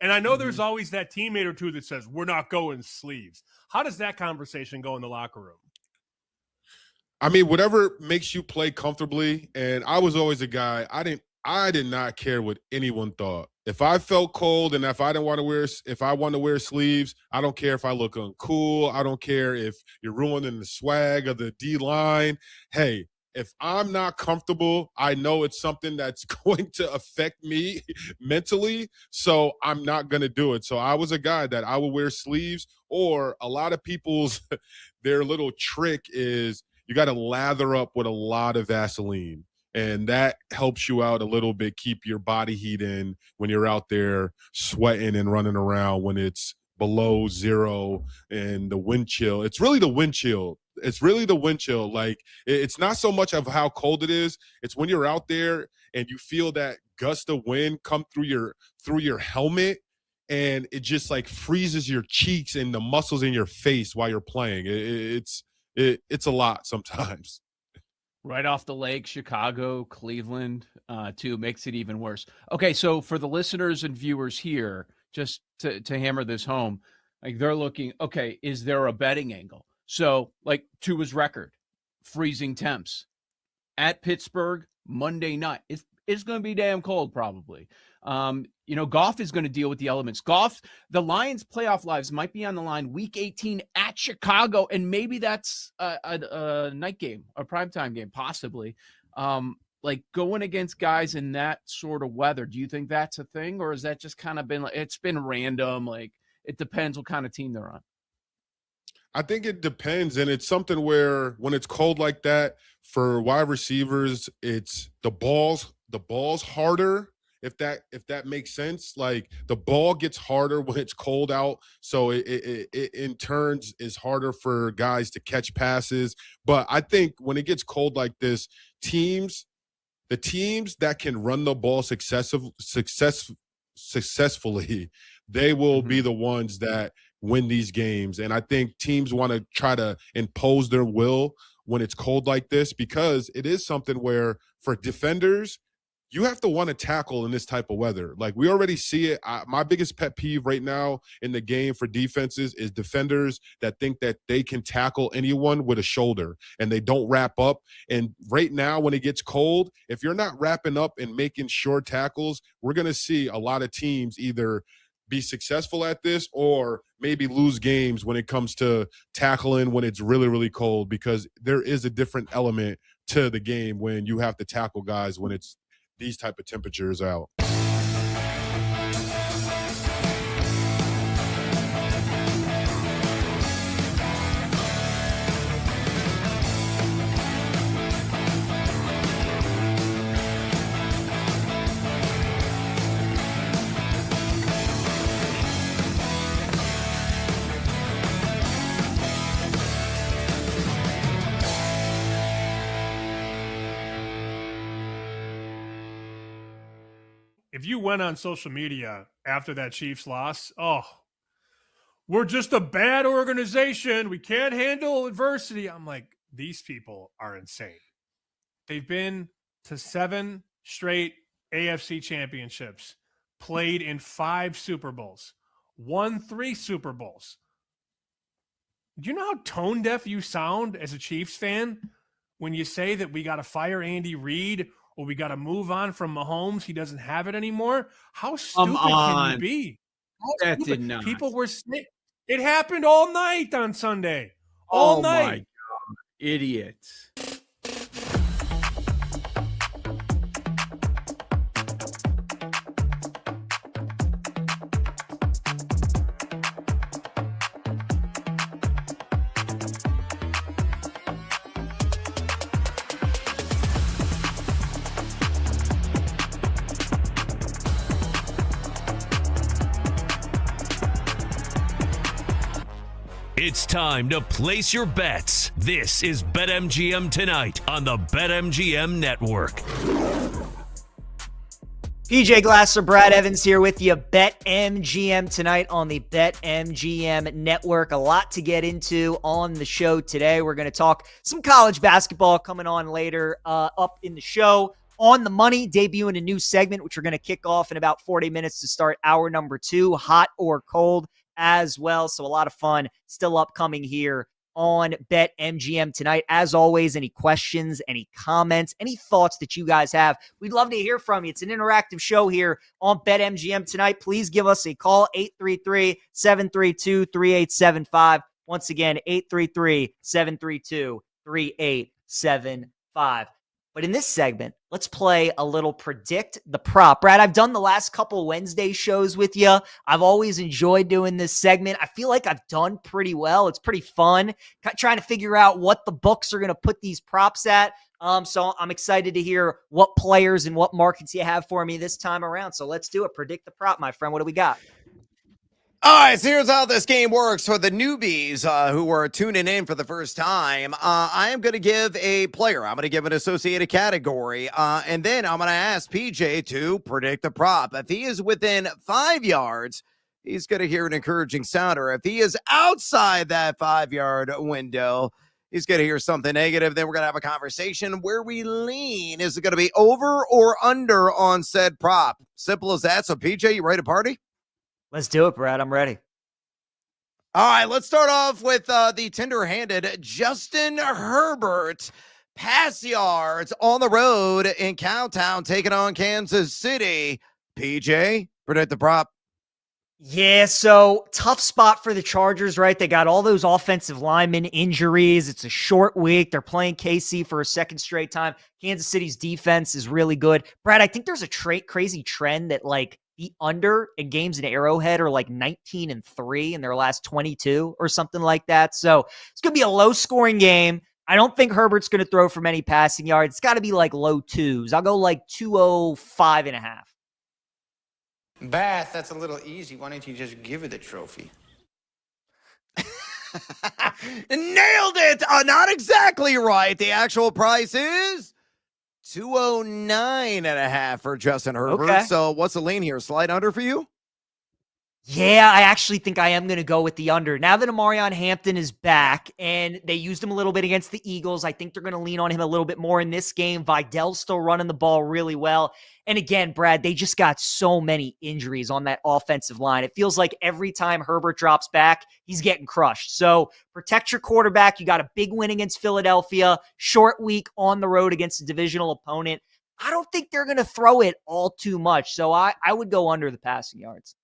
And I know there's always that teammate or two that says, we're not going sleeves. How does that conversation go in the locker room? I mean, whatever makes you play comfortably. And I was always a guy, I did not care what anyone thought. If I felt cold and if I want to wear sleeves, I don't care if I look uncool. I don't care if you're ruining the swag of the D line. Hey, if I'm not comfortable, I know it's something that's going to affect me mentally, so I'm not going to do it. So I was a guy that I would wear sleeves, or a lot of people's, their little trick is you got to lather up with a lot of Vaseline, and that helps you out a little bit, keep your body heat in when you're out there sweating and running around when it's below zero and the wind chill. It's really the wind chill. Like, it's not so much of how cold it is. It's when you're out there and you feel that gust of wind come through your helmet, and it just like freezes your cheeks and the muscles in your face while you're playing. It's a lot sometimes. Right off the lake, Chicago, Cleveland, too, makes it even worse. Okay, so for the listeners and viewers here, just to hammer this home, like they're looking, okay, is there a betting angle? So, like, to his record, freezing temps at Pittsburgh Monday night. It's going to be damn cold, probably. Goff is going to deal with the elements. The Lions' playoff lives might be on the line week 18 at Chicago, and maybe that's a night game, a primetime game, possibly. Like, going against guys in that sort of weather, do you think that's a thing, or has that just kind of been, it's been random? Like, it depends what kind of team they're on. I think it depends, and it's something where when it's cold like that, for wide receivers, it's the ball's harder, if that makes sense. Like, the ball gets harder when it's cold out, so it in turns is harder for guys to catch passes. But I think when it gets cold like this, the teams that can run the ball successfully, they will be the ones that win these games. And I think teams want to try to impose their will when it's cold like this, because it is something where for defenders, you have to want to tackle in this type of weather. Like, we already see it. My biggest pet peeve right now in the game for defenses is defenders that think that they can tackle anyone with a shoulder and they don't wrap up. And right now, when it gets cold, if you're not wrapping up and making short tackles, we're going to see a lot of teams either be successful at this or maybe lose games when it comes to tackling when it's really, really cold, because there is a different element to the game when you have to tackle guys when it's these type of temperatures out. if you went on social media after that Chiefs loss, oh, we're just a bad organization. We can't handle adversity. I'm like, these people are insane. They've been to 7 straight AFC championships, played in 5 Super Bowls, won 3 Super Bowls. Do you know how tone deaf you sound as a Chiefs fan when you say that we got to fire Andy Reid or we got to move on from Mahomes? He doesn't have it anymore. How stupid can you be? That did not. People were sick. It happened all night on Sunday. All night. My God. Idiots. It's time to place your bets. This is BetMGM Tonight on the BetMGM Network. PJ Glasser, Brad Evans here with you. BetMGM Tonight on the BetMGM Network. A lot to get into on the show today. We're going to talk some college basketball coming on later up in the show. On the Money, debuting a new segment, which we're going to kick off in about 40 minutes to start hour number 2, hot or cold as well. So a lot of fun still upcoming here on BetMGM Tonight. As always, any questions, any comments, any thoughts that you guys have, we'd love to hear from you. It's an interactive show here on BetMGM Tonight. Please give us a call, 833-732-3875. Once again, 833-732-3875. But in this segment, let's play a little Predict the Prop. Brad, I've done the last couple Wednesday shows with you. I've always enjoyed doing this segment. I feel like I've done pretty well. It's pretty fun trying to figure out what the books are going to put these props at. So I'm excited to hear what players and what markets you have for me this time around. So let's do it. Predict the Prop, my friend. What do we got? All right, so here's how this game works for the newbies who are tuning in for the first time. I am going to give a player. I'm going to give an associated category, and then I'm going to ask PJ to predict the prop. If he is within 5 yards, he's going to hear an encouraging sounder. If he is outside that 5-yard window, he's going to hear something negative. Then we're going to have a conversation where we lean. Is it going to be over or under on said prop? Simple as that. So, PJ, you ready to party? Let's do it, Brad. I'm ready. All right, let's start off with the tender-handed Justin Herbert. Pass yards on the road in Cowtown, taking on Kansas City. PJ, predict the prop. Yeah, so tough spot for the Chargers, right? They got all those offensive lineman injuries. It's a short week. They're playing KC for a second straight time. Kansas City's defense is really good. Brad, I think there's a crazy trend that, like, the under in games in Arrowhead are like 19-3 in their last 22 or something like that. So it's going to be a low-scoring game. I don't think Herbert's going to throw for many passing yards. It's got to be like low 2s. I'll go like 205.5. Bath, that's a little easy. Why don't you just give her the trophy? Nailed it! Not exactly right. The actual price is 209.5 for Justin Herbert. Okay. So what's the lean here? Slight under for you? Yeah, I actually think I am going to go with the under. Now that Amarion Hampton is back and they used him a little bit against the Eagles, I think they're going to lean on him a little bit more in this game. Vidal's still running the ball really well. And again, Brad, they just got so many injuries on that offensive line. It feels like every time Herbert drops back, he's getting crushed. So protect your quarterback. You got a big win against Philadelphia, short week on the road against a divisional opponent. I don't think they're going to throw it all too much. So I would go under the passing yards.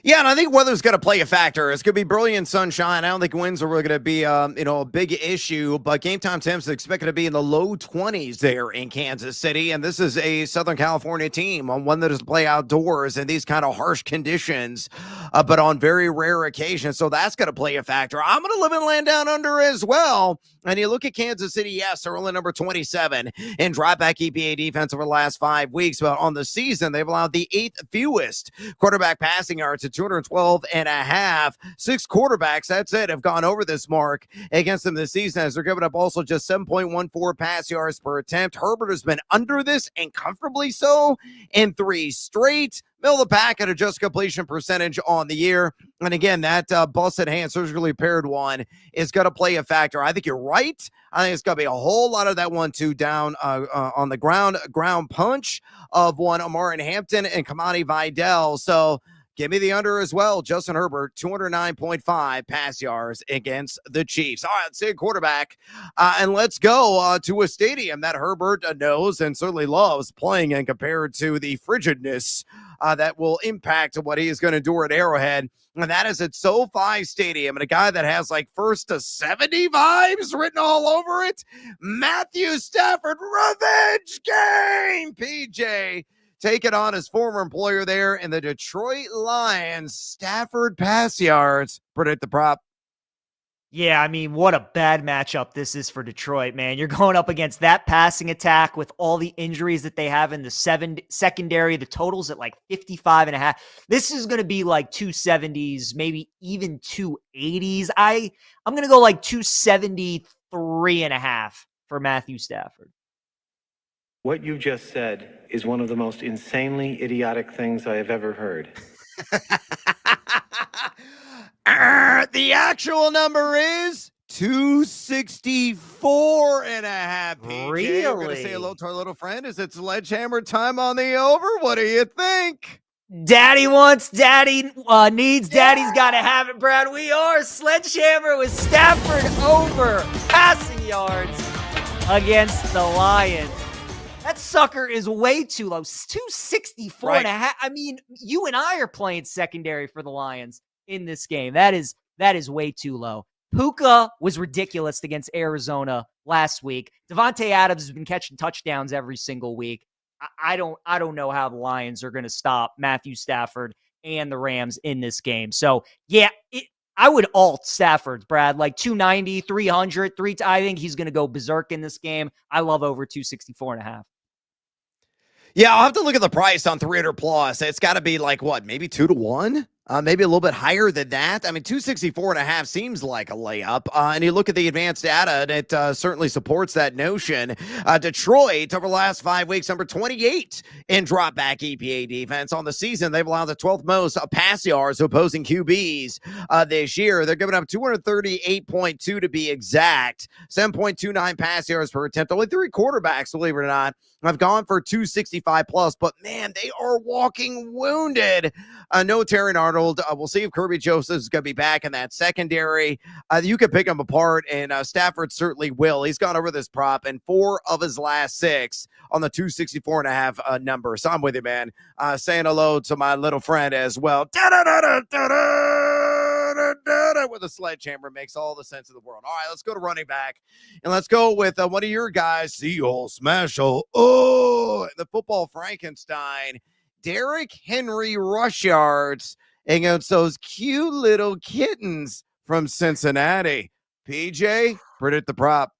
Yeah, and I think weather's going to play a factor. It's going to be brilliant sunshine. I don't think winds are really going to be, a big issue, but game time temps are expected to be in the low 20s there in Kansas City, and this is a Southern California team, one that is to play outdoors in these kind of harsh conditions, but on very rare occasions, so that's going to play a factor. I'm going to live and land down under as well, and you look at Kansas City, yes, they're only number 27 in dropback EPA defense over the last 5 weeks, but on the season, they've allowed the 8th fewest quarterback passing yards at 212.5. 6 quarterbacks, that's it, have gone over this mark against them this season, as they're giving up also just 7.14 pass yards per attempt. Herbert has been under this, and comfortably so, in 3 straight. Middle of the pack at adjusted completion percentage on the year. And again, that busted hand, surgically paired one is going to play a factor. I think you're right. I think it's going to be a whole lot of that 1-2 down on the ground punch of one Amari Hampton and Kamani Vidal. So give me the under as well. Justin Herbert, 209.5 pass yards against the Chiefs. All right, let's see a quarterback. And let's go to a stadium that Herbert knows and certainly loves playing in compared to the frigidness that will impact what he is going to do at Arrowhead. And that is at SoFi Stadium. And a guy that has like first to 70 vibes written all over it, Matthew Stafford, revenge game, PJ. Taking on his former employer there in the Detroit Lions. Stafford pass yards. Predict the prop. Yeah, I mean, what a bad matchup this is for Detroit, man. You're going up against that passing attack with all the injuries that they have in the secondary. The total's at like 55.5. This is going to be like 270s, maybe even 280s. I'm going to go like 273.5 for Matthew Stafford. What you just said is one of the most insanely idiotic things I have ever heard. The actual number is 264.5. PJ. Really? We're going to say hello to our little friend. Is it sledgehammer time on the over? What do you think? Daddy wants, daddy needs, daddy's got to have it, Brad. We are sledgehammer with Stafford over passing yards against the Lions. That sucker is way too low. 264.5. I mean, you and I are playing secondary for the Lions in this game. That is way too low. Puka was ridiculous against Arizona last week. Devontae Adams has been catching touchdowns every single week. I don't know how the Lions are going to stop Matthew Stafford and the Rams in this game. So, yeah, I would alt Stafford, Brad, like 290, 300, I think he's going to go berserk in this game. I love over 264.5. Yeah, I'll have to look at the price on 300 plus. It's got to be like what, maybe 2-1? Maybe a little bit higher than that. I mean, 264.5 seems like a layup. And you look at the advanced data, and it certainly supports that notion. Detroit, over the last 5 weeks, number 28 in drop back EPA defense. On the season, they've allowed the 12th most pass yards to opposing QBs this year. They're giving up 238.2 to be exact, 7.29 pass yards per attempt. Only 3 quarterbacks, believe it or not, have gone for 265 plus. But man, they are walking wounded. No Terry Arnold. We'll see if Kirby Joseph is going to be back in that secondary. You can pick him apart, and Stafford certainly will. He's gone over this prop in 4 of his last 6 on the 264.5 number. So I'm with you, man. Saying hello to my little friend as well. With a sledgehammer makes all the sense in the world. All right, let's go to running back, and let's go with one of your guys, Seahawks Smashel. Oh, the football Frankenstein, Derrick Henry rush yards against those cute little kittens from Cincinnati. PJ, predict the prop.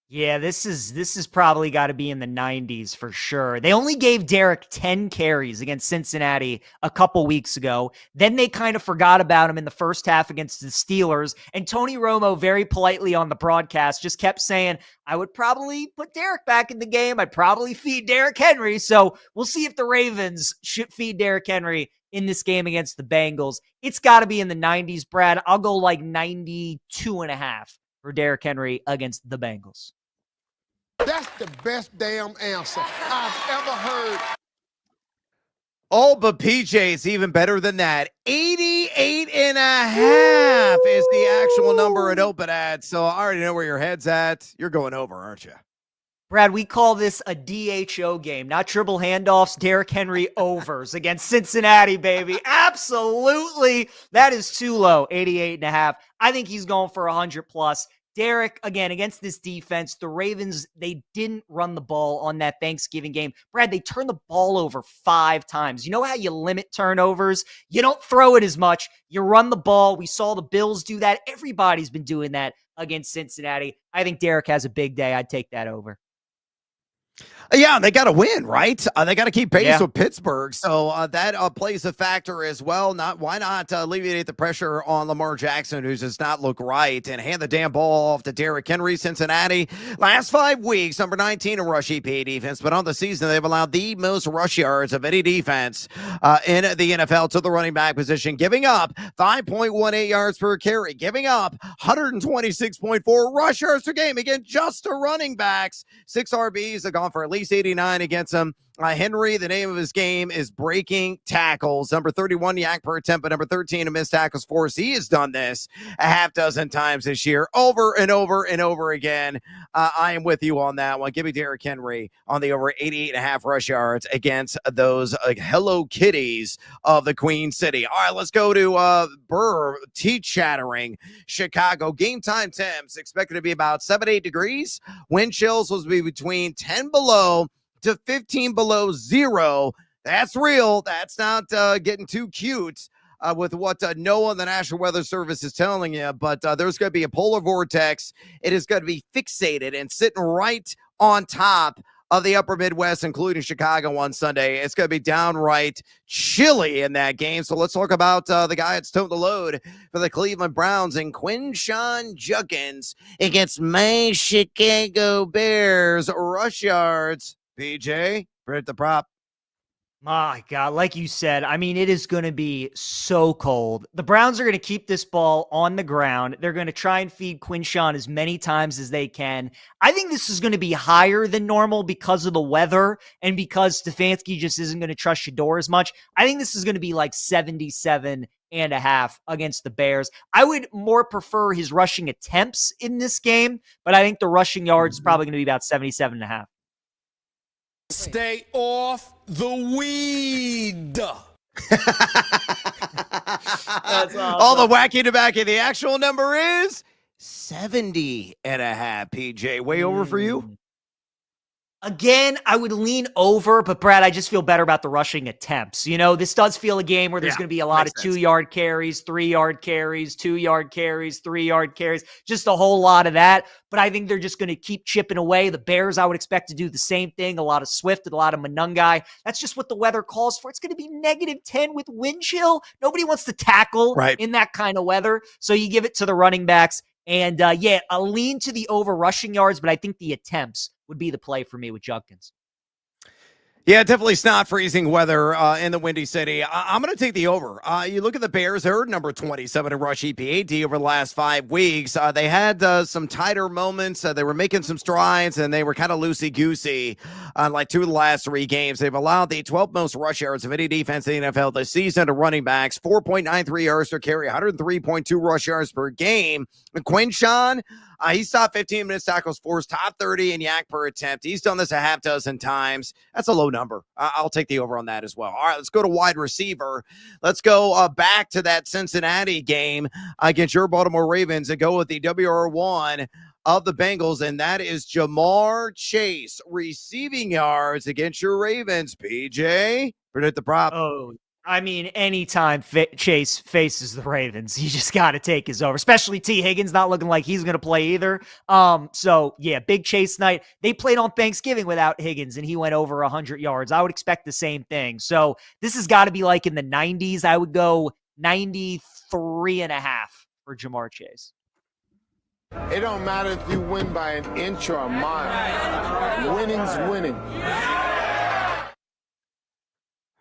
Yeah, this is probably got to be in the 90s for sure. They only gave Derrick 10 carries against Cincinnati a couple weeks ago. Then they kind of forgot about him in the first half against the Steelers. And Tony Romo very politely on the broadcast just kept saying, I would probably put Derrick back in the game. I'd probably feed Derrick Henry. So we'll see if the Ravens should feed Derrick Henry in this game against the Bengals. It's got to be in the 90s, Brad. I'll go like 92.5 for Derrick Henry against the Bengals. That's the best damn answer I've ever heard. Oh, but PJ is even better than that. 88.5 is the actual number at open at. So I already know where your head's at. You're going over, aren't you? Brad, we call this a DHO game, not triple handoffs, Derrick Henry overs against Cincinnati, baby. Absolutely. That is too low, 88.5. I think he's going for 100 plus. Derrick, again, against this defense, the Ravens, they didn't run the ball on that Thanksgiving game. Brad, they turned the ball over 5 times. You know how you limit turnovers? You don't throw it as much. You run the ball. We saw the Bills do that. Everybody's been doing that against Cincinnati. I think Derrick has a big day. I'd take that over. Yeah, they got to win, right? They got to keep pace Yeah. with Pittsburgh, so that plays a factor as well. Why not alleviate the pressure on Lamar Jackson, who does not look right, and hand the damn ball off to Derrick Henry. Cincinnati, last 5 weeks, number 19 in rush EPA defense, but on the season they've allowed the most rush yards of any defense in the NFL to the running back position, giving up 5.18 yards per carry, giving up 126.4 rush yards per game. Again, just to running backs. 6 RBs have gone for at least 89 against him. Henry, the name of his game is breaking tackles. Number 31 yak per attempt, but number 13 in missed tackles force. He has done this a half dozen times this year, over and over and over again. I am with you on that one. Give me Derrick Henry on the over 88.5 rush yards against those Hello Kitties of the Queen City. All right, let's go to Burr, tea-chattering Chicago. Game time temps expected to be about 7-8 degrees. Wind chills will be between 10 below to 15 below zero. That's real. That's not getting too cute with what NOAA, the National Weather Service, is telling you. But there's going to be a polar vortex. It is going to be fixated and sitting right on top of the upper Midwest, including Chicago on Sunday. It's going to be downright chilly in that game. So let's talk about the guy that's toting the load for the Cleveland Browns and Quinshon Judkins against my Chicago Bears. Rush yards. PJ, predict the prop. My God, like you said, I mean, it is going to be so cold. The Browns are going to keep this ball on the ground. They're going to try and feed Quinshon as many times as they can. I think this is going to be higher than normal because of the weather and because Stefanski just isn't going to trust Shador as much. I think this is going to be like 77.5 against the Bears. I would more prefer his rushing attempts in this game, but I think the rushing yards is probably going to be about 77.5. Stay off the weed. That's awesome. All the wacky tobacco. The actual number is 70.5, PJ. Way over for you? Again, I would lean over, but Brad, I just feel better about the rushing attempts. You know, this does feel a game where there's going to be a lot of 2-yard carries, 3-yard carries, 2-yard carries, 3-yard carries, just a whole lot of that. But I think they're just going to keep chipping away. The Bears, I would expect to do the same thing. A lot of Swift and a lot of Monungai. That's just what the weather calls for. It's going to be -10 with wind chill. Nobody wants to tackle in that kind of weather. So you give it to the running backs. And yeah, I'll lean to the over rushing yards, but I think the attempts would be the play for me with Judkins. Yeah, definitely snot freezing weather in the Windy City. I'm going to take the over. You look at the Bears, they're number 27 in rush EPA over the last 5 weeks. They had some tighter moments. They were making some strides, and they were kind of loosey-goosey on like 2 of the last 3 games. They've allowed the 12th most rush yards of any defense in the NFL this season to running backs, 4.93 yards per carry, 103.2 rush yards per game. Quinshon, he's top 15 minutes tackles forced, top 30 in yak per attempt. He's done this a half dozen times. That's a low number. I'll take the over on that as well. All right, let's go to wide receiver. Let's go back to that Cincinnati game against your Baltimore Ravens and go with the WR1 of the Bengals, and that is Jamar Chase receiving yards against your Ravens. PJ, predict the prop. Oh, I mean, anytime Chase faces the Ravens, you just got to take his over, especially T. Higgins not looking like he's going to play either. So, yeah, big Chase night. They played on Thanksgiving without Higgins, and he went over 100 yards. I would expect the same thing. So this has got to be like in the 90s. I would go 93.5 for Jamar Chase. It don't matter if you win by an inch or a mile. Winning's winning.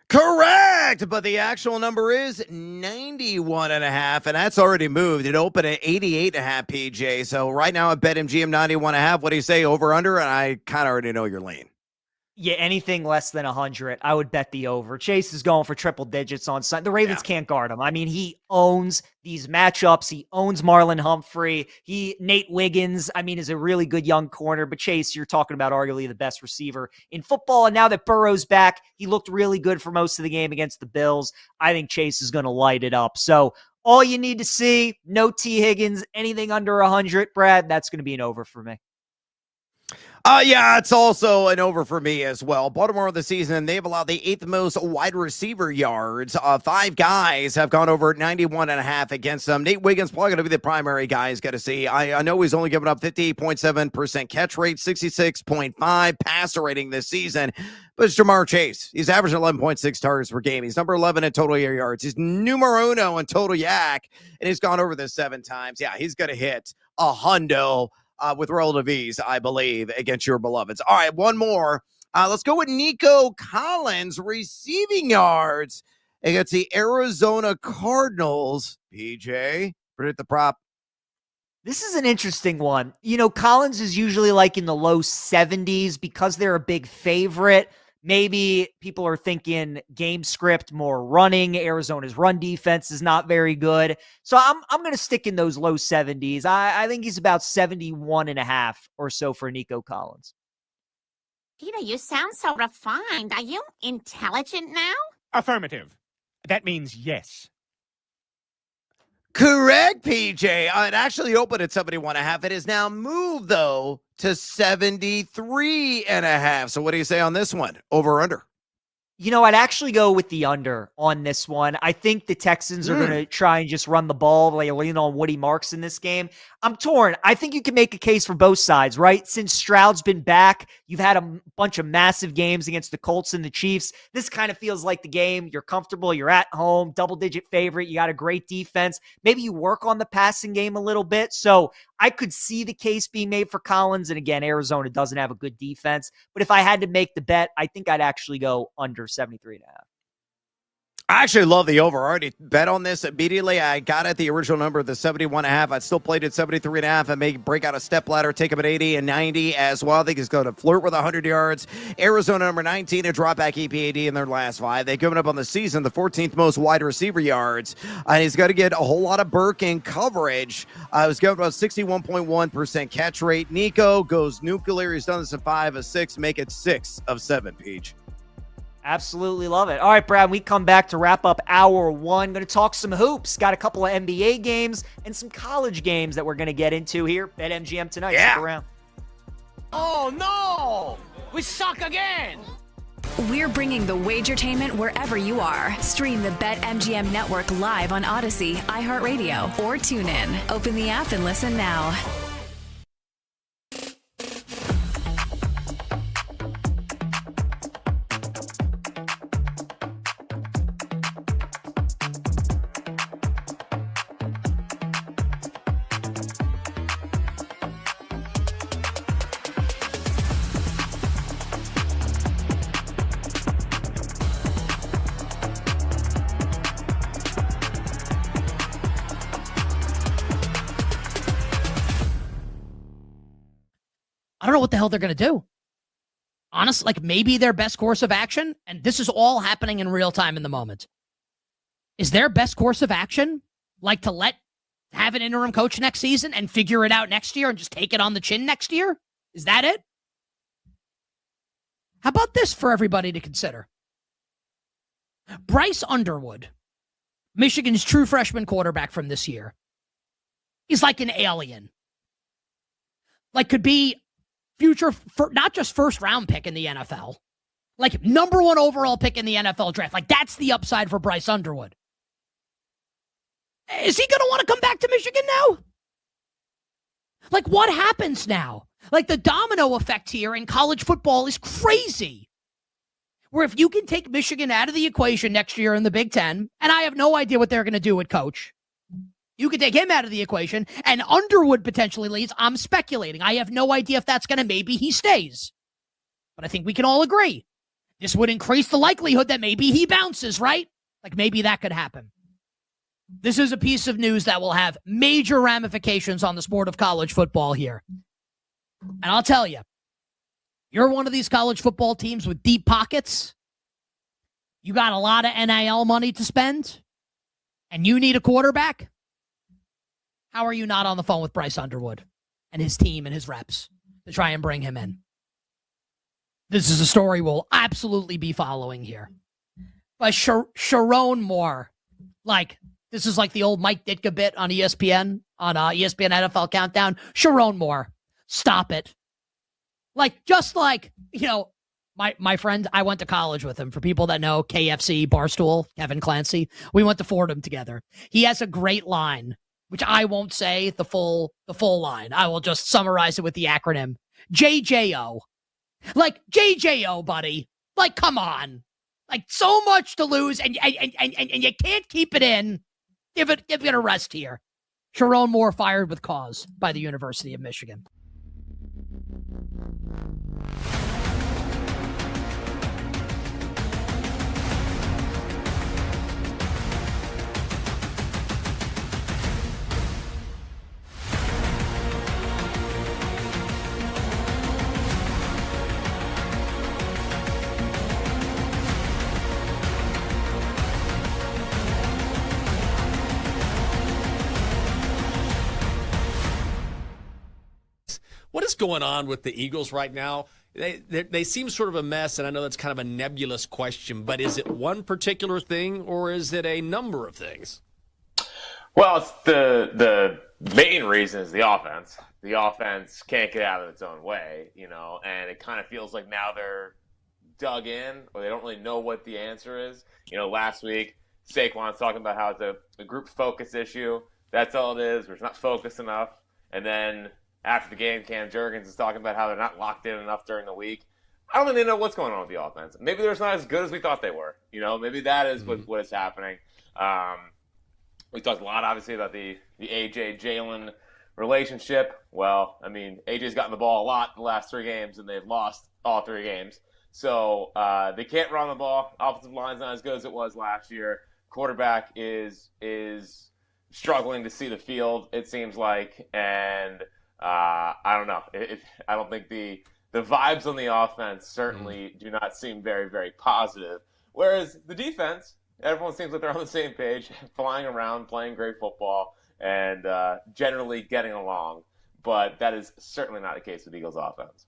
Correct, but the actual number is 91.5, and that's already moved. It opened at 88.5, PJ. So right now at BetMGM 91.5, what do you say, over, under? And I kind of already know your lane. Yeah, anything less than 100, I would bet the over. Chase is going for triple digits on Sunday. The Ravens can't guard him. I mean, he owns these matchups. He owns Marlon Humphrey. Nate Wiggins, I mean, is a really good young corner. But Chase, you're talking about arguably the best receiver in football. And now that Burrow's back, he looked really good for most of the game against the Bills. I think Chase is going to light it up. So all you need to see, no T. Higgins, anything under 100, Brad, that's going to be an over for me. Yeah, it's also an over for me as well. Baltimore this season, they've allowed the 8th most wide receiver yards. 5 guys have gone over 91.5 against them. Nate Wiggins probably going to be the primary guy he's got to see. I know he's only given up 58.7% catch rate, 66.5 passer rating this season. But it's Jamar Chase. He's averaging 11.6 targets per game. He's number 11 in total air yards. He's numero uno in total yak, and he's gone over this 7 times. Yeah, he's going to hit a hundo with relative ease, I believe, against your beloveds. All right, one more. Let's go with Nico Collins, receiving yards against the Arizona Cardinals. PJ, predict the prop. This is an interesting one. You know, Collins is usually like in the low 70s because they're a big favorite. Maybe people are thinking game script, more running. Arizona's run defense is not very good. So I'm going to stick in those low 70s. I think he's about 71.5 or so for Nico Collins. Peter, you sound so refined. Are you intelligent now? Affirmative. That means yes. Correct, PJ. It actually opened at 71.5. It is now moved, though, to 73.5. So what do you say on this one? Over or under? You know, I'd actually go with the under on this one. I think the Texans are going to try and just run the ball. They lean on Woody Marks in this game. I'm torn. I think you can make a case for both sides, right? Since Stroud's been back, you've had a bunch of massive games against the Colts and the Chiefs. This kind of feels like the game. You're comfortable. You're at home, double-digit favorite. You got a great defense. Maybe you work on the passing game a little bit. So I could see the case being made for Collins. And again, Arizona doesn't have a good defense. But if I had to make the bet, I think I'd actually go under 73.5. I actually love the over. I already bet on this immediately. I got at the original number, the 71.5. I still played at 73.5. I may break out a step ladder, take him at 80 and 90 as well. I think he's going to flirt with 100 yards. Arizona, number 19, a drop back EPAD in their last 5. They've given up on the season the 14th most wide receiver yards. And he's got to get a whole lot of Burke in coverage. He's given about 61.1% catch rate. Nico goes nuclear. He's done this in 5 of 6. Make it 6 of 7, Peach. Absolutely love it. All right, Brad, we come back to wrap up hour 1. Going to talk some hoops. Got a couple of NBA games and some college games that we're going to get into here. BetMGM tonight. Yeah. Stick around. Oh, no! We suck again! We're bringing the Wagertainment wherever you are. Stream the BetMGM network live on Odyssey, iHeartRadio, or TuneIn. Open the app and listen now. I don't know what the hell they're going to do. Honestly, like maybe their best course of action, and this is all happening in real time in the moment, is their best course of action like to have an interim coach next season and figure it out next year and just take it on the chin next year? Is that it? How about this for everybody to consider? Bryce Underwood, Michigan's true freshman quarterback from this year, is like an alien. Like could be future, not just first round pick in the NFL, like number 1 overall pick in the NFL draft. Like that's the upside for Bryce Underwood. Is he going to want to come back to Michigan now? Like what happens now? Like the domino effect here in college football is crazy. Where if you can take Michigan out of the equation next year in the Big Ten, and I have no idea what they're going to do with coach, you could take him out of the equation, and Underwood potentially leaves. I'm speculating. I have no idea if that's going to maybe he stays. But I think we can all agree. This would increase the likelihood that maybe he bounces, right? Like maybe that could happen. This is a piece of news that will have major ramifications on the sport of college football here. And I'll tell you, you're one of these college football teams with deep pockets. You got a lot of NIL money to spend, and you need a quarterback. How are you not on the phone with Bryce Underwood and his team and his reps to try and bring him in? This is a story we'll absolutely be following here. But Sharon Moore, like, this is like the old Mike Ditka bit on ESPN, on ESPN NFL Countdown. Sharon Moore, stop it. Just like, my friend, I went to college with him. For people that know, KFC, Barstool, Kevin Clancy, we went to Fordham together. He has a great line, which I won't say the full line. I will just summarize it with the acronym JJO. JJO, buddy. Come on. So much to lose, and you can't keep it in. Give it a rest here. Sharon Moore fired with cause by the University of Michigan. What is going on with the Eagles right now? They seem sort of a mess, and I know that's kind of a nebulous question, but is it one particular thing, or is it a number of things? Well, it's the main reason is the offense. The offense can't get out of its own way, and it kind of feels like now they're dug in, or they don't really know what the answer is. Last week, Saquon's talking about how it's a group focus issue. That's all it is. We're not focused enough. And then after the game, Cam Jurgens is talking about how they're not locked in enough during the week. I don't really know what's going on with the offense. Maybe they're not as good as we thought they were. Maybe that is what is happening. We talked a lot, obviously, about the AJ Jalen relationship. Well, AJ's gotten the ball a lot in the last 3 games, and they've lost all 3 games. So they can't run the ball. Offensive line's not as good as it was last year. Quarterback is struggling to see the field, it seems like, and I don't know. I don't think the vibes on the offense certainly do not seem very, very positive. Whereas the defense, everyone seems like they're on the same page, flying around, playing great football, and generally getting along. But that is certainly not the case with Eagles offense.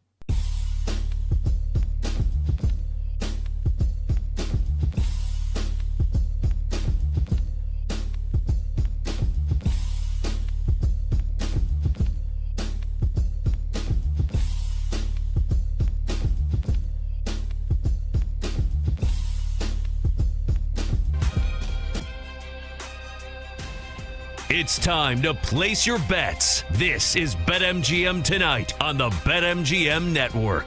It's time to place your bets. This is BetMGM Tonight on the BetMGM Network.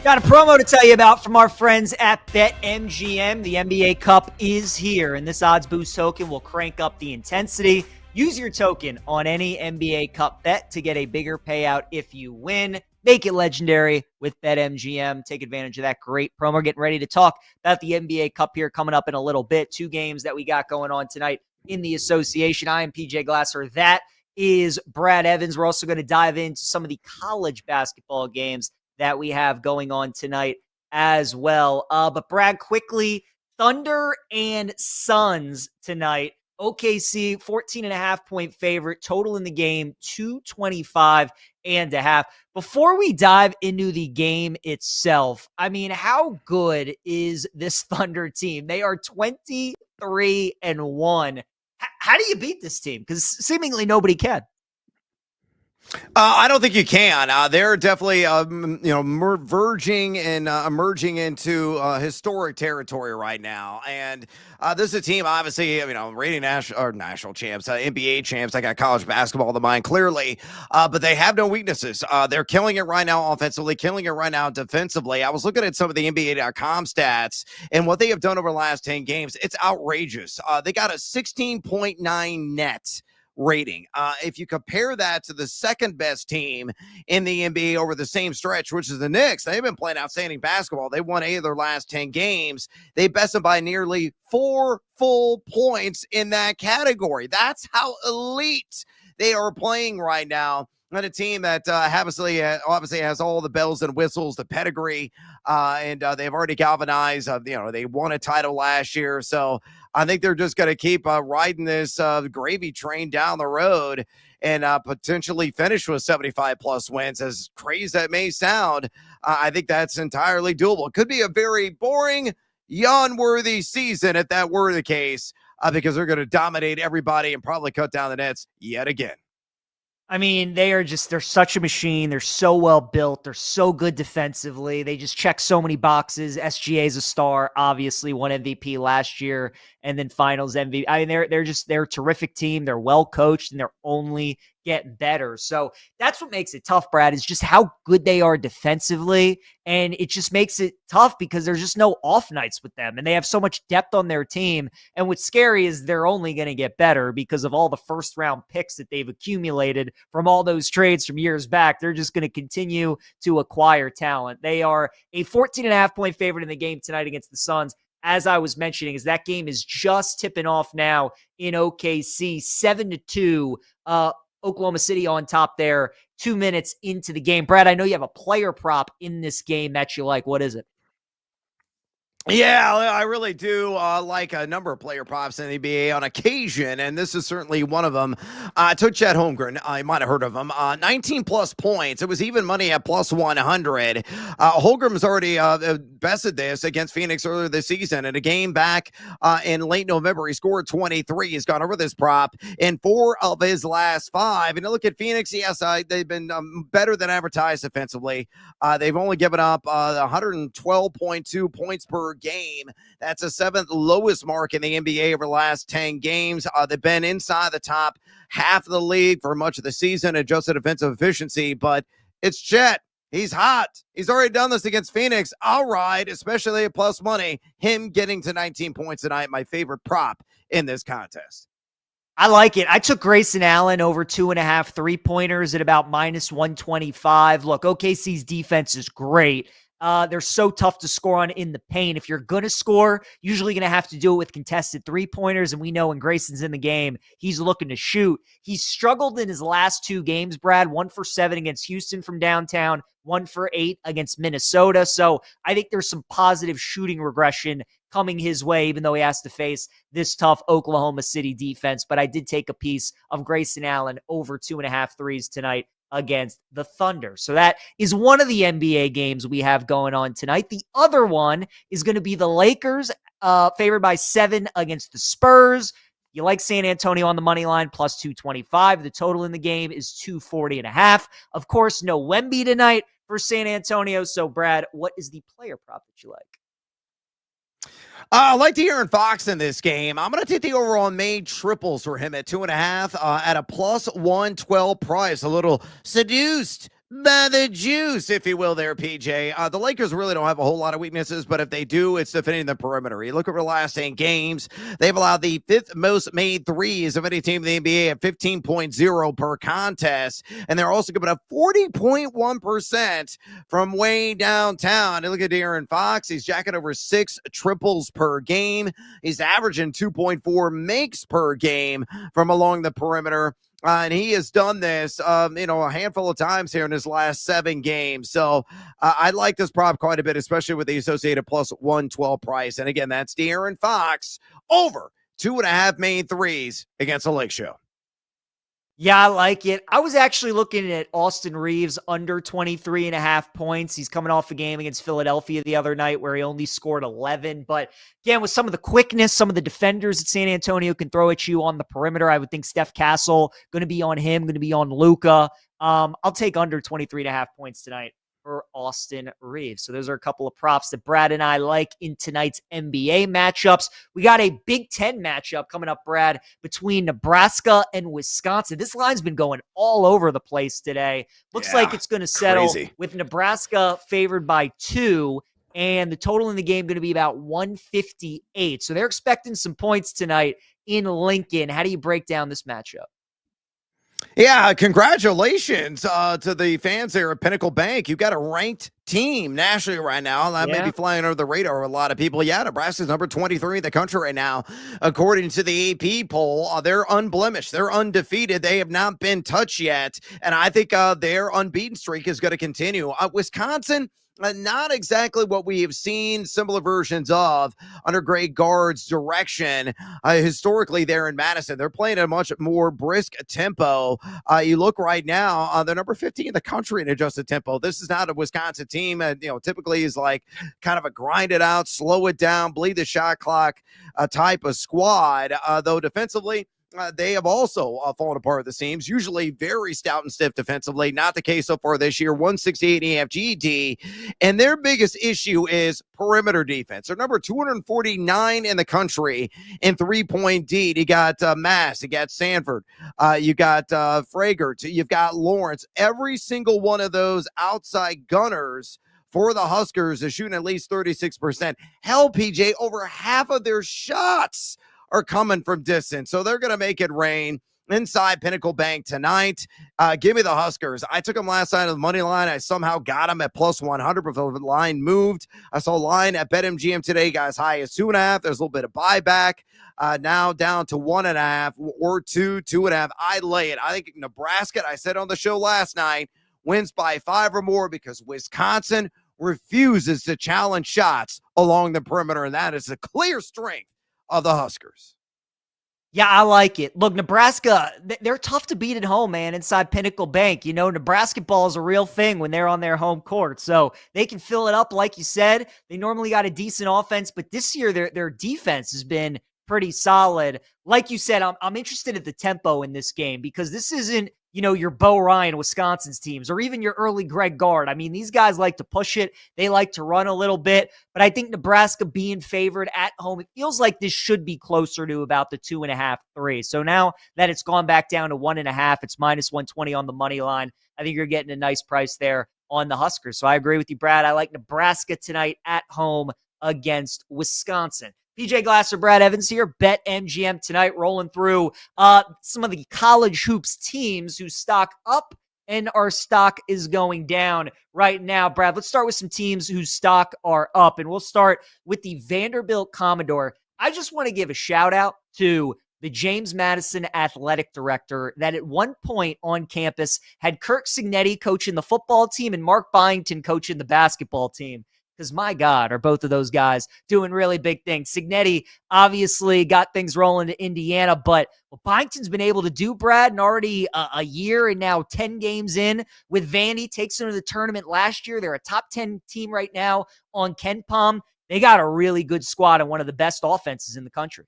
Got a promo to tell you about from our friends at BetMGM. The NBA Cup is here, and this odds boost token will crank up the intensity. Use your token on any NBA Cup bet to get a bigger payout if you win. Make it legendary with BetMGM. Take advantage of that great promo. We're getting ready to talk about the NBA Cup here coming up in a little bit. 2 games that we got going on tonight in the association. I am PJ Glasser. That is Brad Evans. We're also going to dive into some of the college basketball games that we have going on tonight as well. But Brad, quickly, Thunder and Suns tonight. OKC, 14.5-point favorite. Total in the game, 225.5. Before we dive into the game itself, how good is this Thunder team? They are 23-1. How do you beat this team? Because seemingly nobody can. I don't think you can. They're definitely, verging and emerging into historic territory right now. And this is a team, obviously, reigning national champs, NBA champs. I got college basketball in the mind, clearly. But they have no weaknesses. They're killing it right now offensively, killing it right now defensively. I was looking at some of the NBA.com stats and what they have done over the last 10 games. It's outrageous. They got a 16.9 net rating. If you compare that to the second best team in the NBA over the same stretch, which is the Knicks, they've been playing outstanding basketball. They won 8 of their last 10 games. They bested by nearly 4 full points in that category. That's how elite they are playing right now. And a team that obviously has all the bells and whistles, the pedigree, and they've already galvanized. They won a title last year, so I think they're just going to keep riding this gravy train down the road and potentially finish with 75-plus wins. As crazy as that may sound, I think that's entirely doable. It could be a very boring, yawn-worthy season if that were the case, because they're going to dominate everybody and probably cut down the nets yet again. I mean, they're such a machine. They're so well built. They're so good defensively. They just check so many boxes. SGA's a star, obviously won MVP last year and then finals MVP. I mean, they're a terrific team. They're well coached and they're only getting better. So that's what makes it tough, Brad, is just how good they are defensively. And it just makes it tough because there's just no off nights with them. And they have so much depth on their team. And what's scary is they're only going to get better because of all the first round picks that they've accumulated from all those trades from years back. They're just going to continue to acquire talent. They are a 14.5-point favorite in the game tonight against the Suns. As I was mentioning, is that game is just tipping off now in OKC, 7-2. Oklahoma City on top there, 2 minutes into the game. Brad, I know you have a player prop in this game that you like. What is it? Yeah, I really do like a number of player props in the NBA on occasion, and this is certainly one of them. I took Chet Holmgren. You might have heard of him. 19-plus points. It was even money at plus 100. Holmgren's already bested this against Phoenix earlier this season. In a game back in late November, he scored 23. He's gone over this prop in 4 of his last 5. And you look at Phoenix, yes, they've been better than advertised offensively. They've only given up 112.2 points per game. That's a 7th lowest mark in the NBA over the last 10 games. They've been inside the top half of the league for much of the season, adjusted defensive efficiency, but it's Chet. He's hot. He's already done this against Phoenix. I'll ride, especially at plus money, him getting to 19 points tonight, my favorite prop in this contest. I like it. I took Grayson Allen over 2.5 3-pointers at about minus 125. Look, OKC's defense is great. They're so tough to score on in the paint. If you're going to score, usually going to have to do it with contested 3-pointers. And we know when Grayson's in the game, he's looking to shoot. He's struggled in his last 2 games, Brad, 1 for 7 against Houston from downtown, 1 for 8 against Minnesota. So I think there's some positive shooting regression coming his way, even though he has to face this tough Oklahoma City defense. But I did take a piece of Grayson Allen over 2.5 threes tonight against the Thunder. So that is one of the NBA games we have going on tonight. The other one is going to be the Lakers favored by 7 against the Spurs. You like San Antonio on the money line, plus 225. The total in the game is 240.5. Of course, no Wemby tonight for San Antonio. So, Brad, what is the player prop that you like? I like De'Aaron Fox in this game. I'm going to take the over on made triples for him at 2.5 at a plus 112 price. A little seduced by the juice, if you will, there, PJ. The Lakers really don't have a whole lot of weaknesses, but if they do, it's defending the perimeter. You look over the last 10 games, they've allowed the 5th most made threes of any team in the NBA at 15.0 per contest, and they're also giving up 40.1% from way downtown. You look at De'Aaron Fox, he's jacking over 6 triples per game. He's averaging 2.4 makes per game from along the perimeter. And he has done this, a handful of times here in his last 7 games. So I like this prop quite a bit, especially with the associated plus 112 price. And again, that's De'Aaron Fox over 2.5 made threes against the Lake Show. Yeah, I like it. I was actually looking at Austin Reeves under 23.5 points. He's coming off a game against Philadelphia the other night where he only scored 11. But again, with some of the quickness, some of the defenders that San Antonio can throw at you on the perimeter, I would think Steph Castle going to be on him, going to be on Luka. I'll take under 23.5 points tonight for Austin Reeves. So those are a couple of props that Brad and I like in tonight's NBA matchups. We got a Big Ten matchup coming up, Brad, between Nebraska and Wisconsin. This line's been going all over the place today. Looks like it's going to settle with Nebraska favored by 2, and the total in the game going to be about 158. So they're expecting some points tonight in Lincoln. How do you break down this matchup? Yeah, congratulations to the fans there at Pinnacle Bank. You got a ranked team nationally right now. That may be flying under the radar of a lot of people. Yeah, Nebraska's number 23 in the country right now. According to the AP poll, they're unblemished. They're undefeated. They have not been touched yet. And I think their unbeaten streak is going to continue. Wisconsin, not exactly what we have seen similar versions of under Greg Gard's direction. Historically, there in Madison, they're playing at a much more brisk tempo. You look right now, they're number 15 in the country in adjusted tempo. This is not a Wisconsin team. Typically is like kind of a grind it out, slow it down, bleed the shot clock type of squad. Though defensively, they have also fallen apart at the seams, usually very stout and stiff defensively. Not the case so far this year, 168 EFGD. And their biggest issue is perimeter defense. They're number 249 in the country in three-point D. You got Mass, you got Sanford, you got Fragert, you've got Lawrence. Every single one of those outside gunners for the Huskers is shooting at least 36%. Hell, PJ, over half of their shots are coming from distance. So they're going to make it rain inside Pinnacle Bank tonight. Give me the Huskers. I took them last night on the money line. I somehow got them at plus 100 before the line moved. I saw a line at BetMGM today, guys, high as 2.5. There's a little bit of buyback. Now down to 1.5 or 2.5. I lay it. I think Nebraska, I said on the show last night, wins by 5 or more because Wisconsin refuses to challenge shots along the perimeter, and that is a clear strength of the Huskers. Yeah, I like it. Look, Nebraska, they're tough to beat at home, man, inside Pinnacle Bank. You know, Nebraska ball is a real thing when they're on their home court. So they can fill it up, like you said. They normally got a decent offense, but this year their defense has been pretty solid. Like you said, I'm interested in the tempo in this game because this isn't, you know, your Bo Ryan, Wisconsin's teams, or even your early Greg Gard. I mean, these guys like to push it. They like to run a little bit, but I think Nebraska being favored at home, it feels like this should be closer to about the 2.5, 3. So now that it's gone back down to 1.5, it's minus 120 on the money line. I think you're getting a nice price there on the Huskers. So I agree with you, Brad. I like Nebraska tonight at home against Wisconsin. PJ Glasser, Brad Evans here, BetMGM tonight, rolling through some of the college hoops teams whose stock up and our stock is going down right now. Brad, let's start with some teams whose stock are up, and we'll start with the Vanderbilt Commodore. I just want to give a shout out to the James Madison athletic director that at one point on campus had Kirk Cignetti coaching the football team and Mark Byington coaching the basketball team. Because, my God, are both of those guys doing really big things. Cignetti obviously got things rolling to Indiana, but what Byington's been able to do, Brad, and already a year and now 10 games in with Vandy, takes them to the tournament last year. They're a top 10 team right now on KenPom. They got a really good squad and one of the best offenses in the country.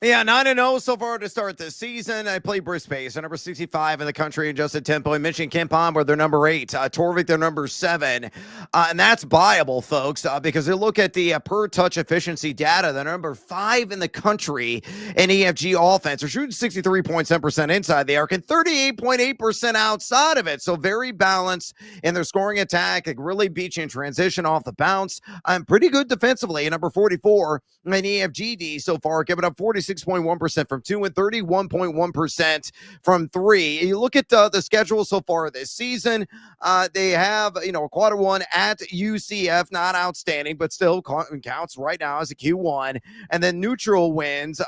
Yeah, 9-0 so far to start this season. I played Brisbane, so number 65 in the country in just a tempo. I mentioned KenPom, where they're number 8. Torvik, they're number 7. And that's viable, folks, because they look at the per-touch efficiency data. They're number 5 in the country in EFG offense. They're shooting 63.7% inside the arc and 38.8% outside of it. So very balanced in their scoring attack. They really beat you in transition off the bounce. Pretty good defensively. Number 44 in EFGD so far, giving up 46.1% from 2 and 31.1% from 3. You look at the schedule so far this season. They have, quarter one at UCF, not outstanding, but still counts right now as a Q1. And then neutral wins.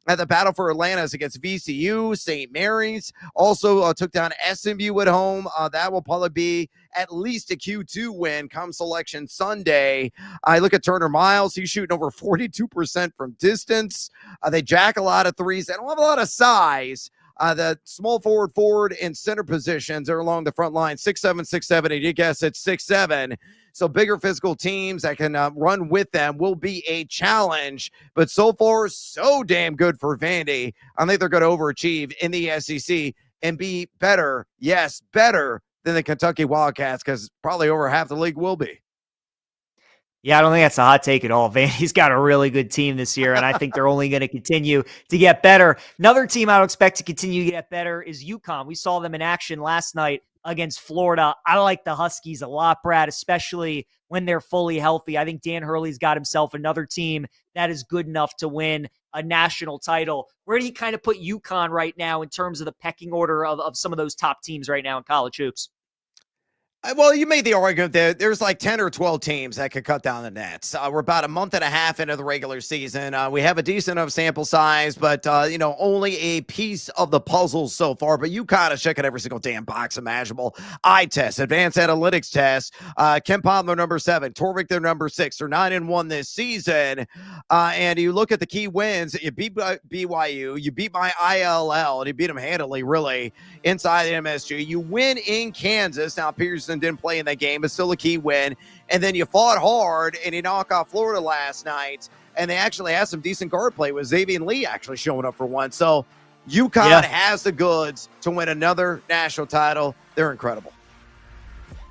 At the battle for Atlanta's against VCU, St. Mary's also took down SMU at home. That will probably be at least a Q2 win come Selection Sunday. I look at Turner Miles. He's shooting over 42% from distance. They jack a lot of threes. They don't have a lot of size. The small forward, and center positions are along the front line, 6'7", 6'7", and you guess it's 6'7". So bigger physical teams that can run with them will be a challenge. But so far, so damn good for Vandy. I think they're going to overachieve in the SEC and be better, yes, better than the Kentucky Wildcats, because probably over half the league will be. Yeah, I don't think that's a hot take at all. Vandy's got a really good team this year, and I think they're only going to continue to get better. Another team I would expect to continue to get better is UConn. We saw them in action last night against Florida. I like the Huskies a lot, Brad, especially when they're fully healthy. I think Dan Hurley's got himself another team that is good enough to win a national title. Where do you kind of put UConn right now in terms of the pecking order of some of those top teams right now in college hoops? Well, you made the argument that there's like 10 or 12 teams that could cut down the nets. We're about a month and a half into the regular season. We have a decent enough sample size, but, only a piece of the puzzle so far. But UConn is checking every single damn box imaginable. Eye test, advanced analytics test. KenPom, they're number 7. Torvik, they're number 6. They're 9-1 this season. And you look at the key wins. You beat BYU. You beat my ILL. And you beat them handily, really, inside the MSG. You win in Kansas. Now, Pearson Anderson didn't play in that game, but still a key win. And then you fought hard and you knock off Florida last night. And they actually had some decent guard play with Xavier Lee actually showing up for one. So UConn has the goods to win another national title. They're incredible.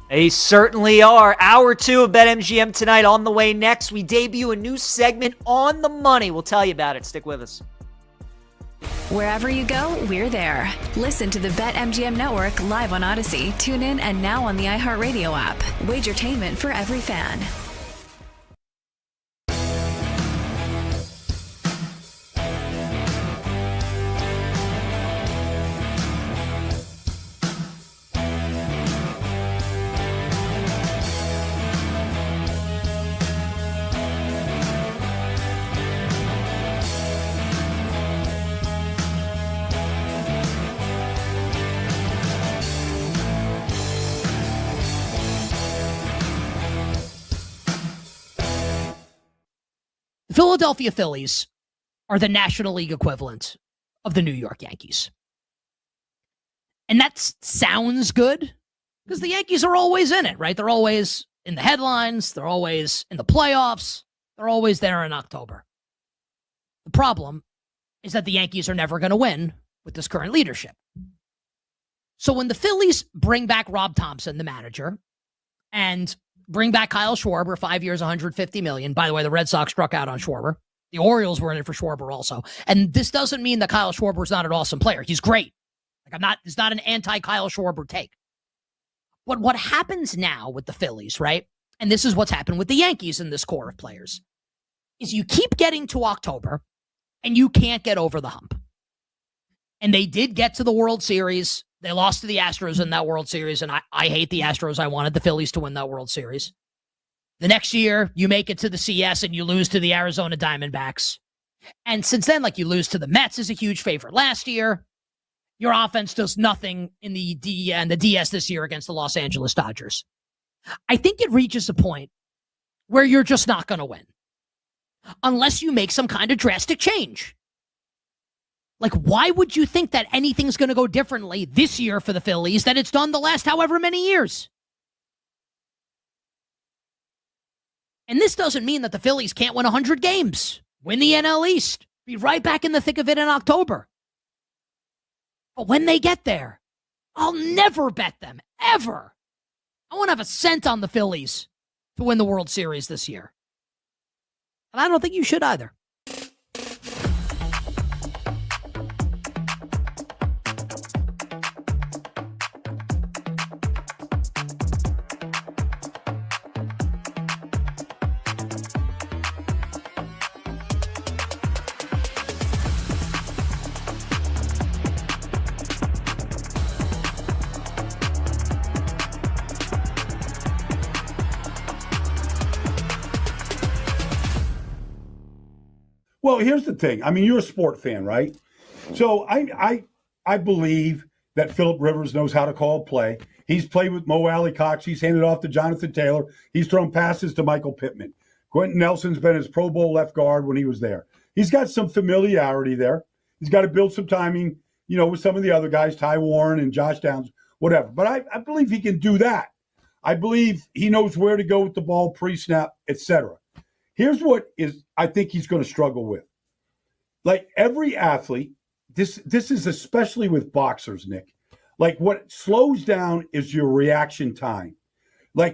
They certainly are. Hour 2 of BetMGM tonight. On the way next, we debut a new segment, On the Money. We'll tell you about it. Stick with us. Wherever you go, we're there. Listen to the BetMGM Network live on Odyssey, TuneIn, and now on the iHeartRadio app. Wagertainment for every fan. Philadelphia Phillies are the National League equivalent of the New York Yankees. And that sounds good because the Yankees are always in it, right? They're always in the headlines. They're always in the playoffs. They're always there in October. The problem is that the Yankees are never going to win with this current leadership. So when the Phillies bring back Rob Thompson, the manager, and bring back Kyle Schwarber, 5 years, $150 million. By the way, the Red Sox struck out on Schwarber. The Orioles were in it for Schwarber also. And this doesn't mean that Kyle Schwarber is not an awesome player. He's great. It's not an anti-Kyle Schwarber take. But what happens now with the Phillies, right? And this is what's happened with the Yankees in this core of players, is you keep getting to October and you can't get over the hump. And they did get to the World Series. They lost to the Astros in that World Series, and I hate the Astros. I wanted the Phillies to win that World Series. The next year, you make it to the CS and you lose to the Arizona Diamondbacks. And since then, you lose to the Mets as a huge favorite last year. Your offense does nothing in the DS this year against the Los Angeles Dodgers. I think it reaches a point where you're just not going to win unless you make some kind of drastic change. Why would you think that anything's going to go differently this year for the Phillies than it's done the last however many years? And this doesn't mean that the Phillies can't win 100 games, win the NL East, be right back in the thick of it in October. But when they get there, I'll never bet them, ever. I won't have a cent on the Phillies to win the World Series this year. And I don't think you should either. Well, here's the thing. I mean, you're a sport fan, right? So I believe that Phillip Rivers knows how to call play. He's played with Mo Alley-Cox. He's handed off to Jonathan Taylor. He's thrown passes to Michael Pittman. Quentin Nelson's been his Pro Bowl left guard when he was there. He's got some familiarity there. He's got to build some timing, with some of the other guys, Ty Warren and Josh Downs, whatever. But I believe he can do that. I believe he knows where to go with the ball, pre-snap, etc. Here's what I think he's going to struggle with. Like every athlete, this is especially with boxers, Nick. What slows down is your reaction time.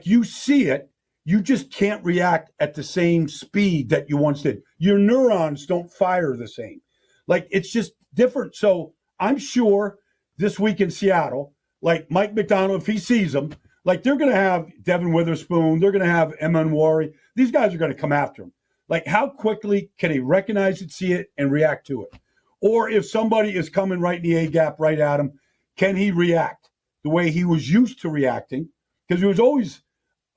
You see it, you just can't react at the same speed that you once did. Your neurons don't fire the same. It's just different. So I'm sure this week in Seattle, Mike McDonald, if he sees them, they're going to have Devin Witherspoon, they're going to have Eman Wari. These guys are going to come after him. How quickly can he recognize it, see it, and react to it? Or if somebody is coming right in the A-gap right at him, can he react the way he was used to reacting? Because he was always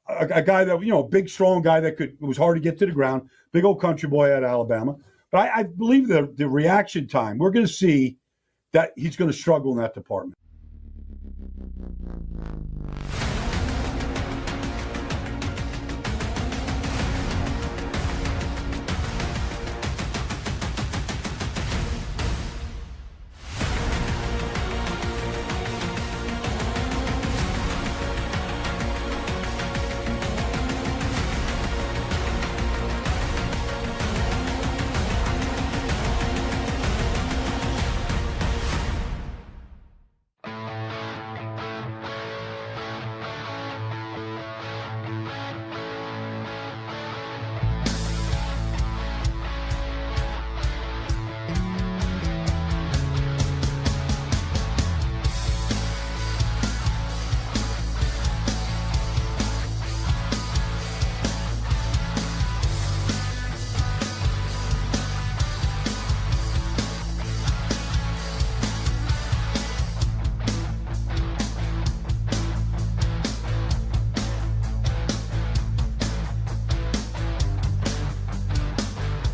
a guy that, a big, strong guy that it was hard to get to the ground, big old country boy out of Alabama. But I believe the reaction time, we're going to see that he's going to struggle in that department.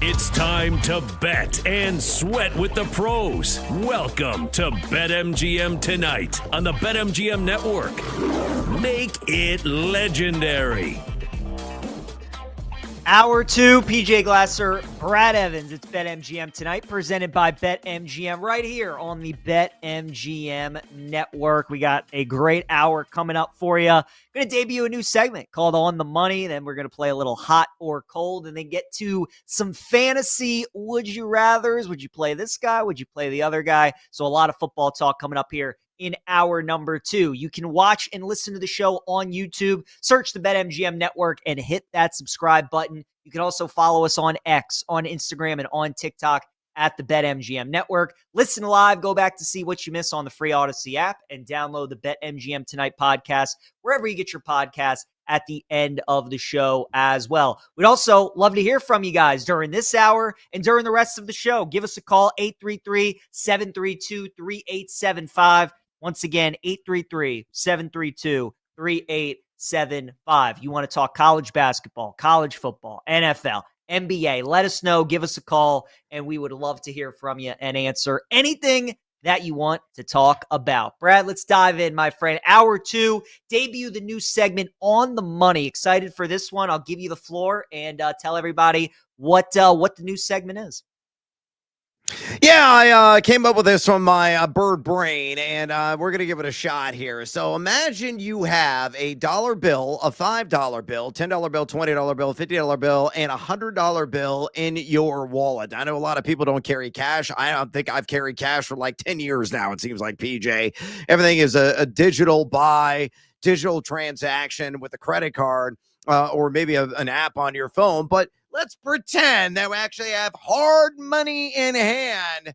It's time to bet and sweat with the pros. Welcome to BetMGM Tonight on the BetMGM Network. Make it legendary. Hour 2, PJ Glasser, Brad Evans. It's BetMGM Tonight, presented by BetMGM right here on the BetMGM Network. We got a great hour coming up for you. Going to debut a new segment called On the Money. Then we're going to play a little hot or cold and then get to some fantasy would you rathers. Would you play this guy? Would you play the other guy? So a lot of football talk coming up here in hour number 2. You can watch and listen to the show on YouTube. Search the BetMGM Network and hit that subscribe button. You can also follow us on X, on Instagram, and on TikTok at the BetMGM Network. Listen live, go back to see what you miss on the free Odyssey app, and download the BetMGM Tonight podcast wherever you get your podcasts at the end of the show as well. We'd also love to hear from you guys during this hour and during the rest of the show. Give us a call, 833-732-3875. Once again, 833-732-3875. You want to talk college basketball, college football, NFL, NBA, let us know. Give us a call, and we would love to hear from you and answer anything that you want to talk about. Brad, let's dive in, my friend. Hour 2, debut the new segment On the Money. Excited for this one. I'll give you the floor and tell everybody what the new segment is. Yeah, I came up with this from my bird brain, and we're going to give it a shot here. So imagine you have a dollar bill, a $5 bill, $10 bill, $20 bill, $50 bill, and a $100 bill in your wallet. I know a lot of people don't carry cash. I don't think I've carried cash for like 10 years now, it seems like, PJ. Everything is a digital buy, digital transaction with a credit card or maybe an app on your phone. But let's pretend that we actually have hard money in hand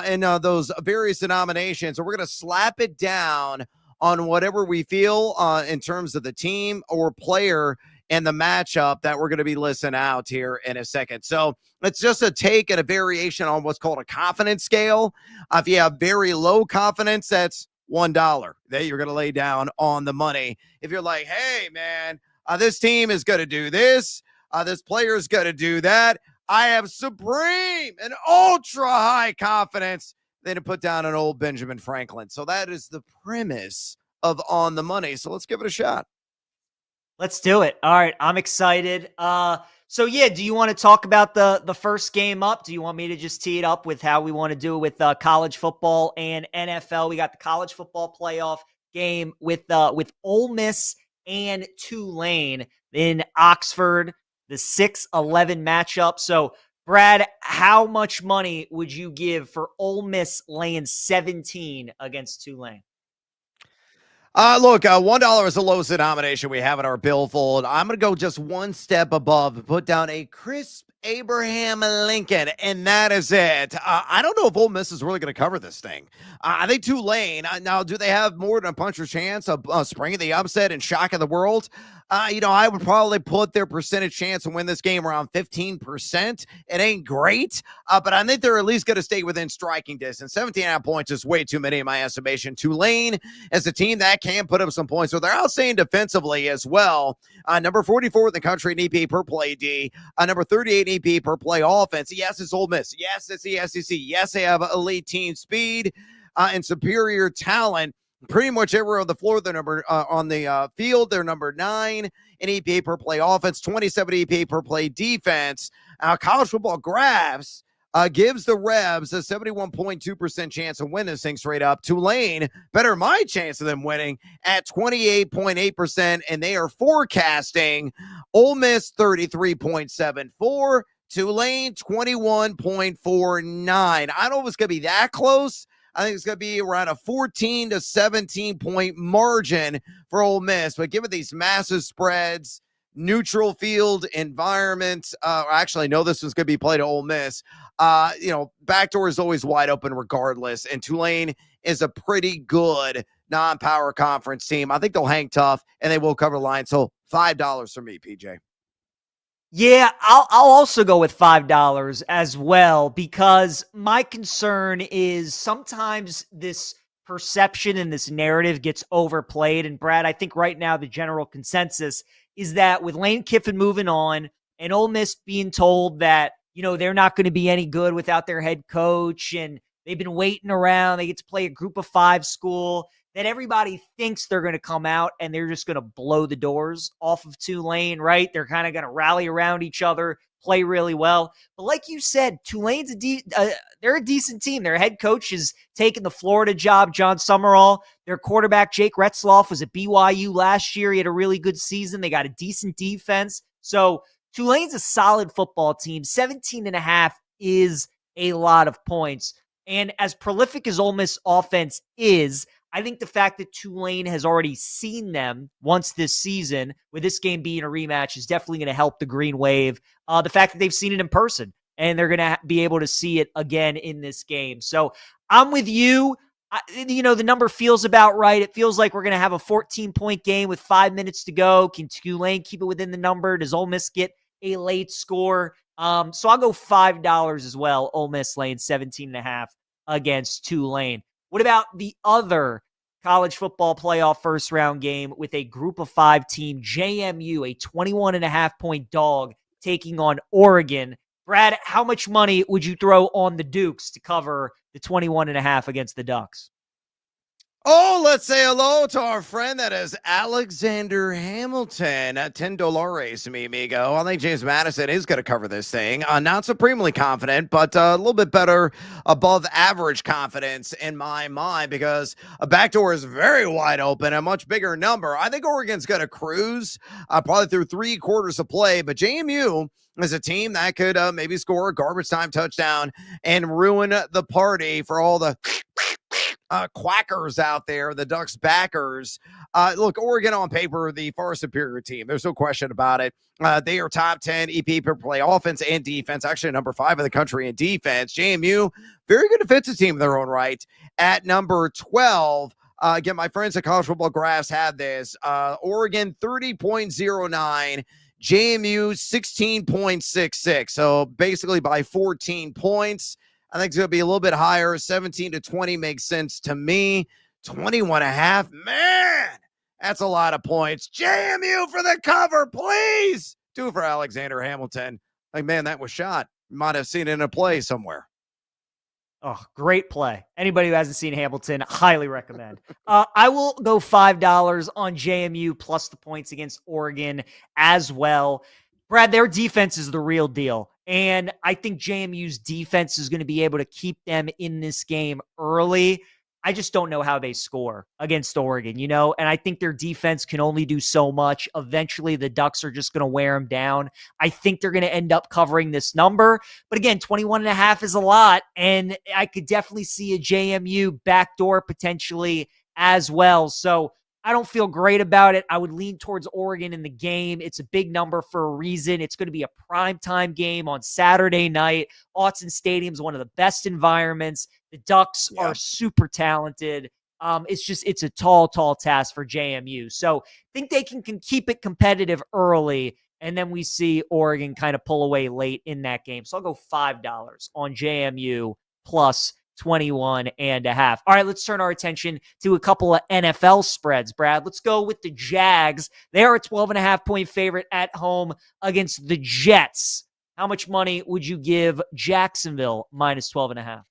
in those various denominations. So we're going to slap it down on whatever we feel in terms of the team or player and the matchup that we're going to be listing out here in a second. So it's just a take and a variation on what's called a confidence scale. If you have very low confidence, that's $1 that you're going to lay down on the money. If you're like, hey, man, this team is going to do this. This player's going to do that. I have supreme and ultra high confidence. Then to put down an old Benjamin Franklin. So that is the premise of On the Money. So let's give it a shot. Let's do it. All right, I'm excited. So yeah, do you want to talk about the first game up? Do you want me to just tee it up with how we want to do it with college football and NFL? We got the college football playoff game with Ole Miss and Tulane in Oxford. The 6-11 matchup. So, Brad, how much money would you give for Ole Miss laying 17 against Tulane? Look, $1 is the lowest denomination we have in our billfold. I'm going to go just one step above and put down a crisp Abraham Lincoln, and that is it. I don't know if Ole Miss is really going to cover this thing. I think Tulane, now, do they have more than a puncher's chance of springing the upset and shocking the world? I would probably put their percentage chance to win this game around 15%. It ain't great, but I think they're at least going to stay within striking distance. 17.5 points is way too many in my estimation. Tulane is a team that can put up some points, so they're outstanding defensively as well. Number 44 in the country in EP per play D. Number 38 in EP per play offense. Yes, it's Ole Miss. Yes, it's the SEC. Yes, they have elite team speed and superior talent. Pretty much everywhere on the floor, they're on the field. They're number 9 in EPA per play offense, 27 EPA per play defense. College football graphs gives the Rebs a 71.2% chance of winning this thing straight up. Tulane, better my chance of them winning at 28.8%, and they are forecasting Ole Miss 33.74, Tulane 21.49. I don't know if it's going to be that close. I think it's going to be around a 14 to 17 point margin for Ole Miss. But given these massive spreads, neutral field environment, actually, no, this was going to be played at Ole Miss. Backdoor is always wide open regardless. And Tulane is a pretty good non-power conference team. I think they'll hang tough and they will cover the line. So $5 for me, PJ. Yeah, I'll also go with $5 as well, because my concern is sometimes this perception and this narrative gets overplayed. And Brad, I think right now the general consensus is that with Lane Kiffin moving on and Ole Miss being told that they're not going to be any good without their head coach, and they've been waiting around. They get to play a group of 5 school that everybody thinks they're going to come out and they're just going to blow the doors off of Tulane, right? They're kind of going to rally around each other, play really well. But like you said, Tulane's they're a decent team. Their head coach is taking the Florida job, John Summerall. Their quarterback, Jake Retzloff, was at BYU last year. He had a really good season. They got a decent defense. So Tulane's a solid football team. 17.5 is a lot of points. And as prolific as Ole Miss offense is, I think the fact that Tulane has already seen them once this season, with this game being a rematch, is definitely going to help the Green Wave. The fact that they've seen it in person and they're going to be able to see it again in this game. So I'm with you. The number feels about right. It feels like we're going to have a 14-point game with 5 minutes to go. Can Tulane keep it within the number? Does Ole Miss get a late score? So I'll go $5 as well. Ole Miss laying 17.5 against Tulane. What about the other college football playoff first round game with a group of 5 team, JMU, a 21.5-point dog taking on Oregon? Brad, how much money would you throw on the Dukes to cover the 21.5 against the Ducks? Oh, let's say hello to our friend that is Alexander Hamilton at $10, mi amigo. I think James Madison is going to cover this thing. Not supremely confident, but a little bit better, above average confidence in my mind, because a backdoor is very wide open, a much bigger number. I think Oregon's going to cruise probably through 3 quarters of play, but JMU is a team that could maybe score a garbage time touchdown and ruin the party for all the quackers out there, the Ducks backers. Look, Oregon on paper, the far superior team. There's no question about it. They are top 10 EP per play offense and defense, actually number 5 in the country in defense. JMU, very good defensive team in their own right. At number 12, again, my friends at College Football Graphs had this. Oregon 30.09, JMU 16.66. So basically by 14 points. I think it's going to be a little bit higher. 17 to 20 makes sense to me. 21.5, man, that's a lot of points. JMU for the cover, please. Do it for Alexander Hamilton. Like, man, that was shot. You might have seen it in a play somewhere. Oh, great play. Anybody who hasn't seen Hamilton, highly recommend. I will go $5 on JMU plus the points against Oregon as well. Brad, their defense is the real deal. And I think JMU's defense is going to be able to keep them in this game early. I just don't know how they score against Oregon, and I think their defense can only do so much. Eventually, the Ducks are just going to wear them down. I think they're going to end up covering this number. But again, 21.5 is a lot. And I could definitely see a JMU backdoor potentially as well. So I don't feel great about it. I would lean towards Oregon in the game. It's a big number for a reason. It's going to be a primetime game on Saturday night. Autzen Stadium is one of the best environments. The Ducks are super talented. It's a tall task for JMU. So I think they can keep it competitive early, and then we see Oregon kind of pull away late in that game. So I'll go $5 on JMU plus 21.5. All right, let's turn our attention to a couple of NFL spreads, Brad. Let's go with the Jags. They are a 12.5-point favorite at home against the Jets. How much money would you give Jacksonville minus 12.5?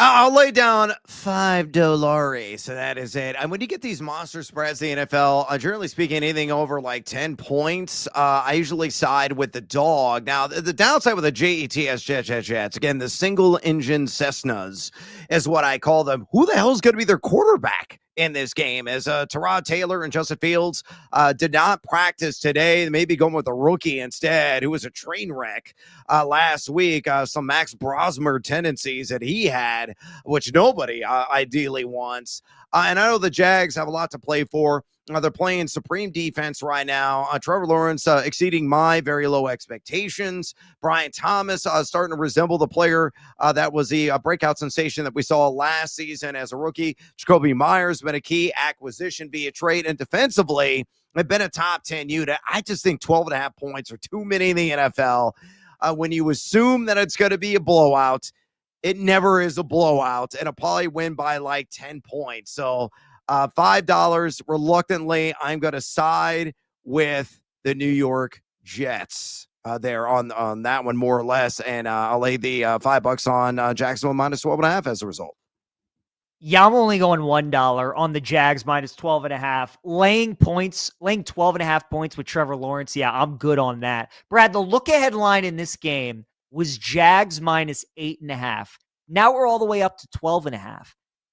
I'll lay down $5. So that is it. And when you get these monster spreads, the NFL, generally speaking, anything over like 10 points, I usually side with the dog. Now, the downside with the Jets, again, the single engine Cessnas is what I call them. Who the hell is going to be their quarterback in this game? As Tyrod Taylor and Justin Fields did not practice today. They may be going with a rookie instead, who was a train wreck last week. Some Max Brosmer tendencies that he had, which nobody ideally wants. And I know the Jags have a lot to play for. They're playing supreme defense right now. Trevor Lawrence exceeding my very low expectations. Brian Thomas starting to resemble the player that was the breakout sensation that we saw last season as a rookie. Jacoby Myers been a key acquisition via trade, and defensively, they've been a top 10 unit. I just think 12.5 points are too many in the NFL. When you assume that it's going to be a blowout, it never is a blowout, and it'll probably win by like 10 points. So $5, reluctantly, I'm going to side with the New York Jets. there on that one, more or less. And I'll lay the $5 on Jacksonville minus 12.5 as a result. Yeah, I'm only going $1 on the Jags minus 12.5. Laying 12.5 points with Trevor Lawrence. Yeah, I'm good on that. Brad, the look ahead line in this game was Jags minus 8.5. Now we're all the way up to 12.5.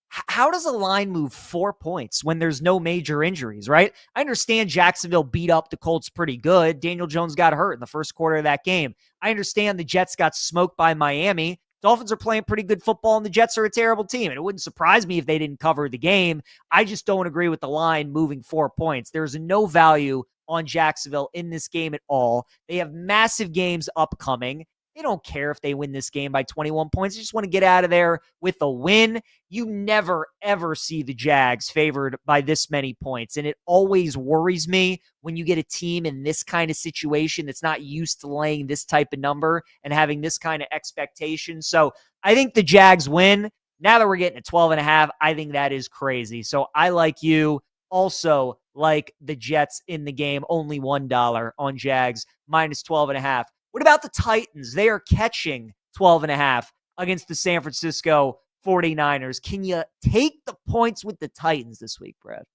How does a line move 4 points when there's no major injuries, right? I understand Jacksonville beat up the Colts pretty good. Daniel Jones got hurt in the first quarter of that game. I understand the Jets got smoked by Miami. Dolphins are playing pretty good football, and the Jets are a terrible team. And it wouldn't surprise me if they didn't cover the game. I just don't agree with the line moving 4 points. There's no value on Jacksonville in this game at all. They have massive games upcoming. They don't care if they win this game by 21 points. They just want to get out of there with a win. You never, ever see the Jags favored by this many points. And it always worries me when you get a team in this kind of situation that's not used to laying this type of number and having this kind of expectation. So I think the Jags win. Now that we're getting at 12.5, I think that is crazy. So I, like you, also like the Jets in the game, only $1 on Jags minus 12.5. What about the Titans? They are catching 12.5 against the San Francisco 49ers. Can you take the points with the Titans this week, Brad?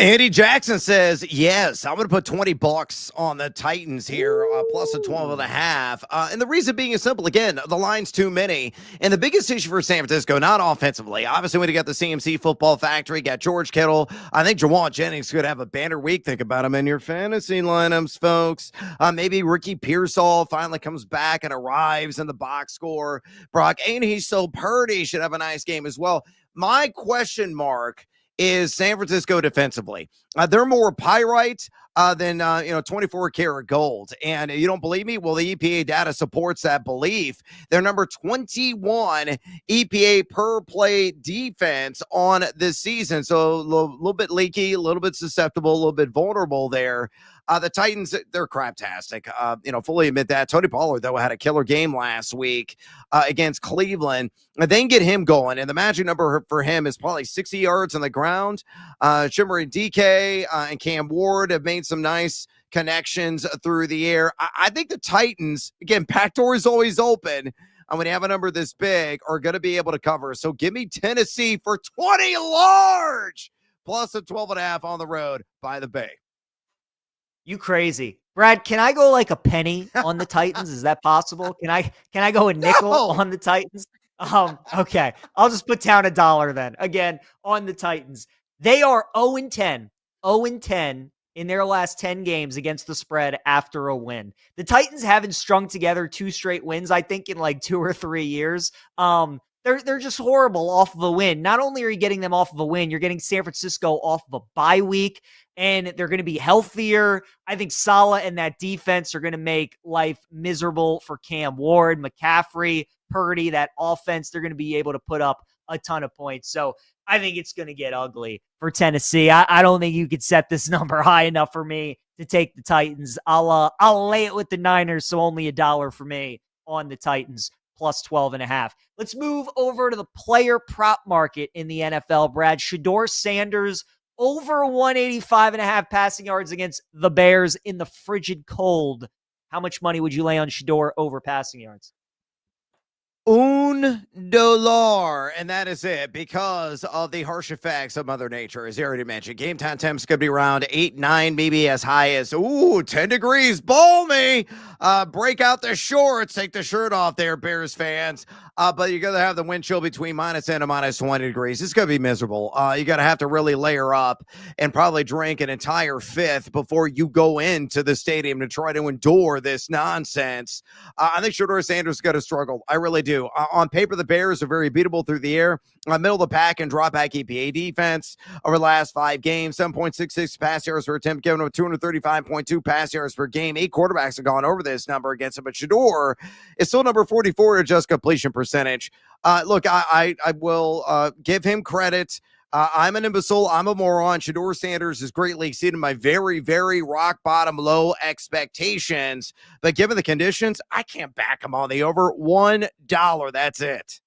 Andy Jackson says, yes, I'm going to put $20 on the Titans here, plus a 12.5. And the reason being is simple. Again, the line's too many. And the biggest issue for San Francisco, not offensively. Obviously, when you got the CMC Football Factory, got George Kittle. I think Jawan Jennings could have a banner week. Think about him in your fantasy lineups, folks. Maybe Ricky Pearsall finally comes back and arrives in the box score. Brock, ain't he so purdy? Should have a nice game as well. My question mark is San Francisco defensively. They're more pyrite than 24 karat gold. And you don't believe me? Well, the EPA data supports that belief. They're number 21 EPA per play defense on this season. So a little bit leaky, a little bit susceptible, a little bit vulnerable there. The Titans, they're craptastic. Fully admit that. Tony Pollard, though, had a killer game last week against Cleveland. And then get him going. And the magic number for him is probably 60 yards on the ground. Shimmery DK and Cam Ward have made some nice connections through the air. I think the Titans, again, backdoor is always open. And when you have a number this big, are going to be able to cover. So give me Tennessee for 20 large, plus a 12.5 on the road by the Bay. You crazy. Brad, can I go like a penny on the Titans? Is that possible? Can I go a nickel on the Titans? Okay. I'll just put down $1 then. Again, on the Titans. They are 0-10. 0-10 in their last 10 games against the spread after a win. The Titans haven't strung together 2 straight wins, I think, in like 2 or 3 years. They're just horrible off of a win. Not only are you getting them off of a win, you're getting San Francisco off of a bye week, and they're going to be healthier. I think Saleh and that defense are going to make life miserable for Cam Ward, McCaffrey, Purdy, that offense. They're going to be able to put up a ton of points. So I think it's going to get ugly for Tennessee. I don't think you could set this number high enough for me to take the Titans. I'll lay it with the Niners, so only $1 for me on the Titans, plus 12.5. Let's move over to the player prop market in the NFL, Brad. Shedeur Sanders over 185.5 passing yards against the Bears in the frigid cold. How much money would you lay on Shedeur over passing yards? $1, and that is it because of the harsh effects of Mother Nature, as you already mentioned. Game time temps could be around 8, 9, maybe as high as 10 degrees. Balmy. Break out the shorts. Take the shirt off there, Bears fans. But you're going to have the wind chill between -10 and -20 degrees. It's going to be miserable. You're going to have to really layer up and probably drink an entire fifth before you go into the stadium to try to endure this nonsense. I think Shedeur Sanders is going to struggle. I really do. On paper, the Bears are very beatable through the air. Middle of the pack and drop back EPA defense over the last 5 games. 7.66 pass yards per attempt, giving up 235.2 pass yards per game. 8 quarterbacks have gone over this number against him, but Shedeur is still number 44 to just completion percentage. Look, I will give him credit. I'm an imbecile. I'm a moron. Shedeur Sanders has greatly exceeded my very, very rock bottom low expectations. But given the conditions, I can't back him on the over. $1. That's it.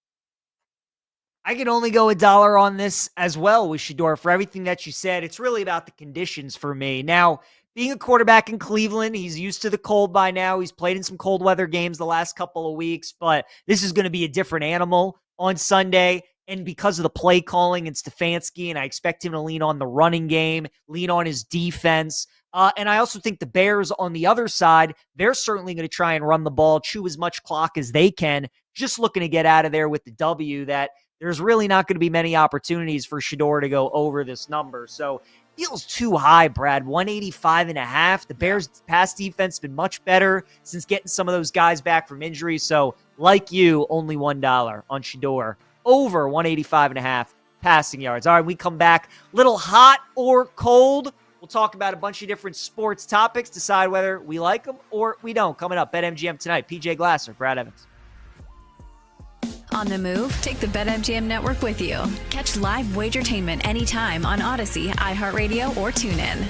I can only go $1 on this as well with Shedeur for everything that you said. It's really about the conditions for me. Now, being a quarterback in Cleveland, he's used to the cold by now. He's played in some cold weather games the last couple of weeks, but this is going to be a different animal on Sunday. And because of the play calling and Stefanski, and I expect him to lean on the running game, lean on his defense. And I also think the Bears on the other side, they're certainly going to try and run the ball, chew as much clock as they can, just looking to get out of there with the W. That there's really not going to be many opportunities for Shedeur to go over this number. So feels too high, Brad. 185.5. The Bears' pass defense has been much better since getting some of those guys back from injury. So, like you, only $1 on Shedeur. Over 185.5 passing yards. All right, we come back. Little hot or cold. We'll talk about a bunch of different sports topics, decide whether we like them or we don't. Coming up, BetMGM tonight. PJ Glasser, Brad Evans. On the move? Take the BetMGM network with you. Catch live Wagertainment anytime on Odyssey, iHeartRadio, or TuneIn.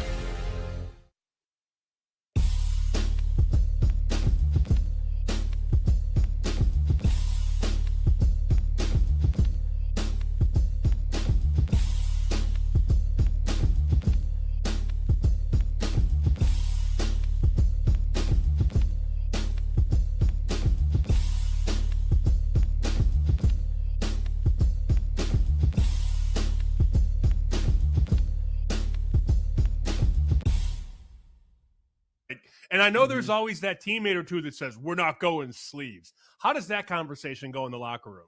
And I know there's always that teammate or two that says, we're not going sleeves. How does that conversation go in the locker room?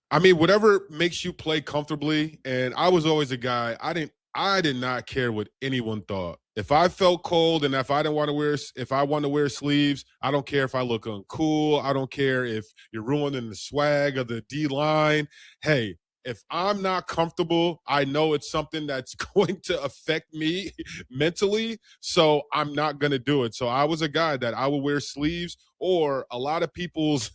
I mean, whatever makes you play comfortably. And I was always a guy, I did not care what anyone thought. If I felt cold and if I want to wear sleeves, I don't care if I look uncool. I don't care if you're ruining the swag of the D line. Hey, if I'm not comfortable, I know it's something that's going to affect me mentally, so I'm not going to do it. So I was a guy that I would wear sleeves, or a lot of people's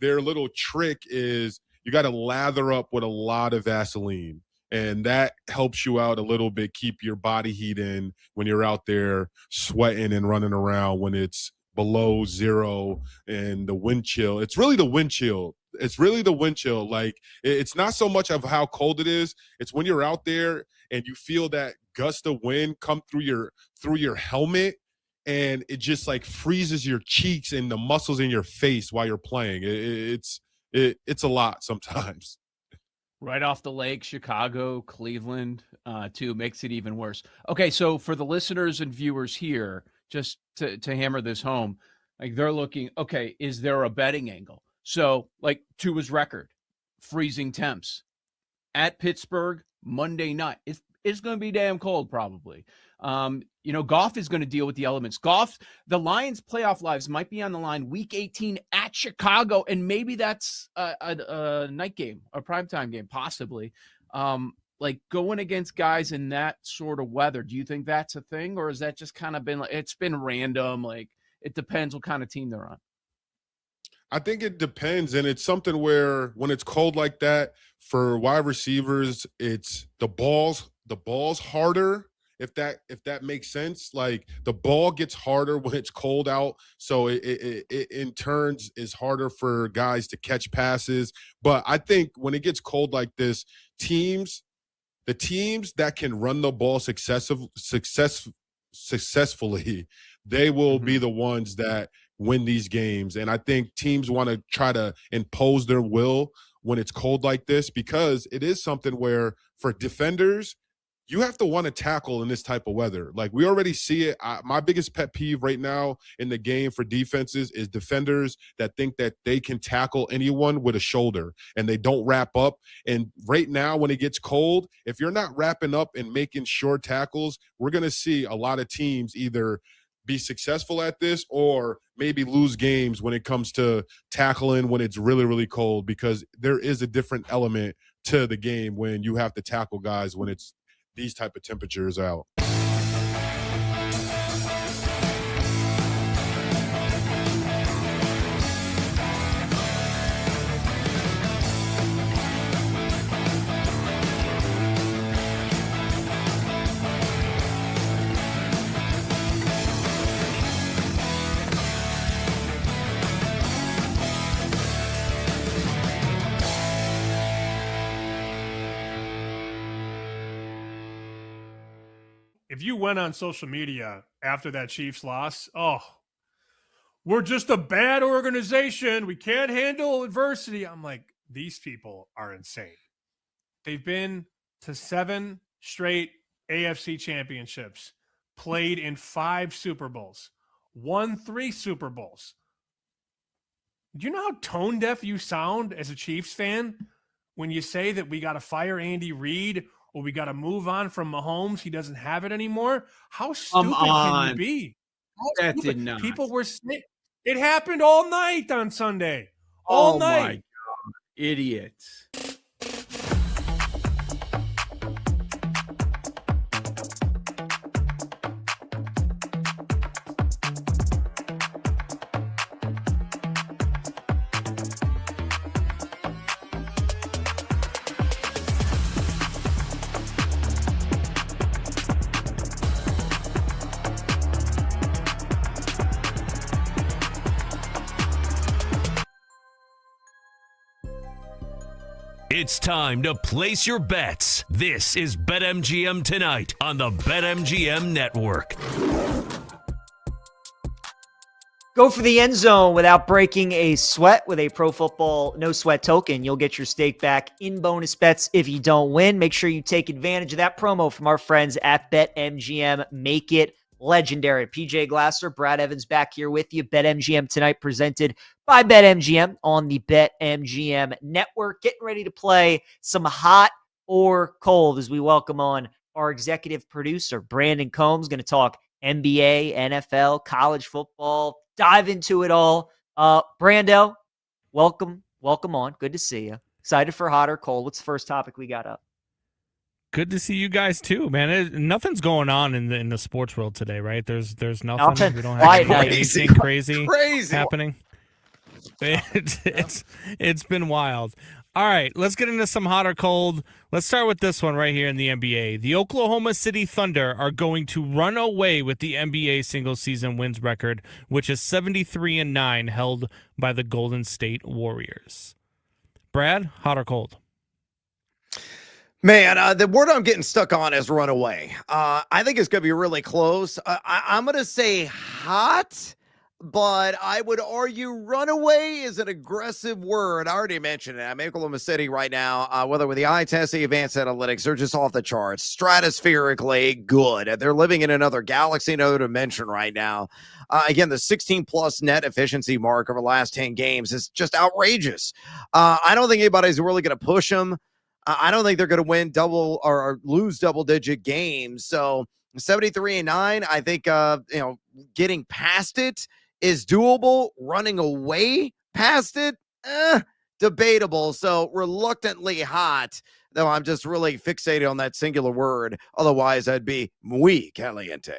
their little trick is you got to lather up with a lot of Vaseline, and that helps you out a little bit, keep your body heat in when you're out there sweating and running around when it's below zero and the wind chill. It's really the wind chill. Like, it's not so much of how cold it is. It's when you're out there and you feel that gust of wind come through your helmet, and it just like freezes your cheeks and the muscles in your face while you're playing. It's a lot sometimes. Right off the lake, Chicago, Cleveland, too, makes it even worse. Okay, so for the listeners and viewers here, just to hammer this home, like they're looking, okay, is there a betting angle? So, like, Tua's record, freezing temps. At Pittsburgh, Monday night. It's going to be damn cold, probably. Goff is going to deal with the elements. The Lions' playoff lives might be on the line week 18 at Chicago, and maybe that's a night game, a primetime game, possibly. Like, going against guys in that sort of weather, do you think that's a thing, or has that just kind of been like, it's been random? Like, it depends what kind of team they're on. I think it depends, and it's something where when it's cold like that, for wide receivers, it's the ball's harder, if that makes sense. Like, the ball gets harder when it's cold out, so it in turns is harder for guys to catch passes. But I think when it gets cold like this, the teams that can run the ball successfully, they will be the ones that win these games. And I think teams want to try to impose their will when it's cold like this, because it is something where for defenders, you have to want to tackle in this type of weather. Like, we already see it. My biggest pet peeve right now in the game for defenses is defenders that think that they can tackle anyone with a shoulder and they don't wrap up. And right now, when it gets cold, if you're not wrapping up and making short tackles, we're going to see a lot of teams either be successful at this or maybe lose games when it comes to tackling when it's really, really cold, because there is a different element to the game when you have to tackle guys when it's these type of temperatures out. if you went on social media after that Chiefs loss, oh, we're just a bad organization. We can't handle adversity. I'm like, these people are insane. They've been to 7 straight AFC championships, played in 5 Super Bowls, won 3 Super Bowls. Do you know how tone deaf you sound as a Chiefs fan when you say that we got to fire Andy Reid or we got to move on from Mahomes? He doesn't have it anymore. How stupid can you be? That did not. People were sick. It happened all night on Sunday. All night. My God. Idiots. It's time to place your bets. This is BetMGM Tonight on the BetMGM Network. Go for the end zone without breaking a sweat with a Pro Football No Sweat token. You'll get your stake back in bonus bets if you don't win. Make sure you take advantage of that promo from our friends at BetMGM. Make it legendary. PJ Glasser, Brad Evans back here with you. BetMGM Tonight presented by BetMGM on the BetMGM Network. Getting ready to play some hot or cold as we welcome on our executive producer, Brandon Combs, going to talk NBA, NFL, college football, dive into it all. Brando, welcome on. Good to see you. Excited for hot or cold. What's the first topic we got up? Good to see you guys too, man. Nothing's going on in the sports world today, right? There's nothing. We don't have anything crazy happening. It's been wild. All right, let's get into some hot or cold. Let's start with this one right here in the NBA. The Oklahoma City Thunder are going to run away with the NBA single-season wins record, which is 73-9, held by the Golden State Warriors. Brad, hot or cold? Man, the word I'm getting stuck on is run away. I think it's going to be really close. I'm going to say hot, but I would argue runaway is an aggressive word. I already mentioned it. I'm in Oklahoma City right now, whether with the eye testing, advanced analytics, they're just off the charts. Stratospherically good. They're living in another galaxy, another dimension right now. Again, the 16-plus net efficiency mark over the last 10 games is just outrageous. I don't think anybody's really going to push them. I don't think they're going to win double or lose double-digit games. So 73-9, I think, getting past it is doable. Running away past it, debatable. So reluctantly hot, though I'm just really fixated on that singular word. Otherwise, I'd be muy caliente.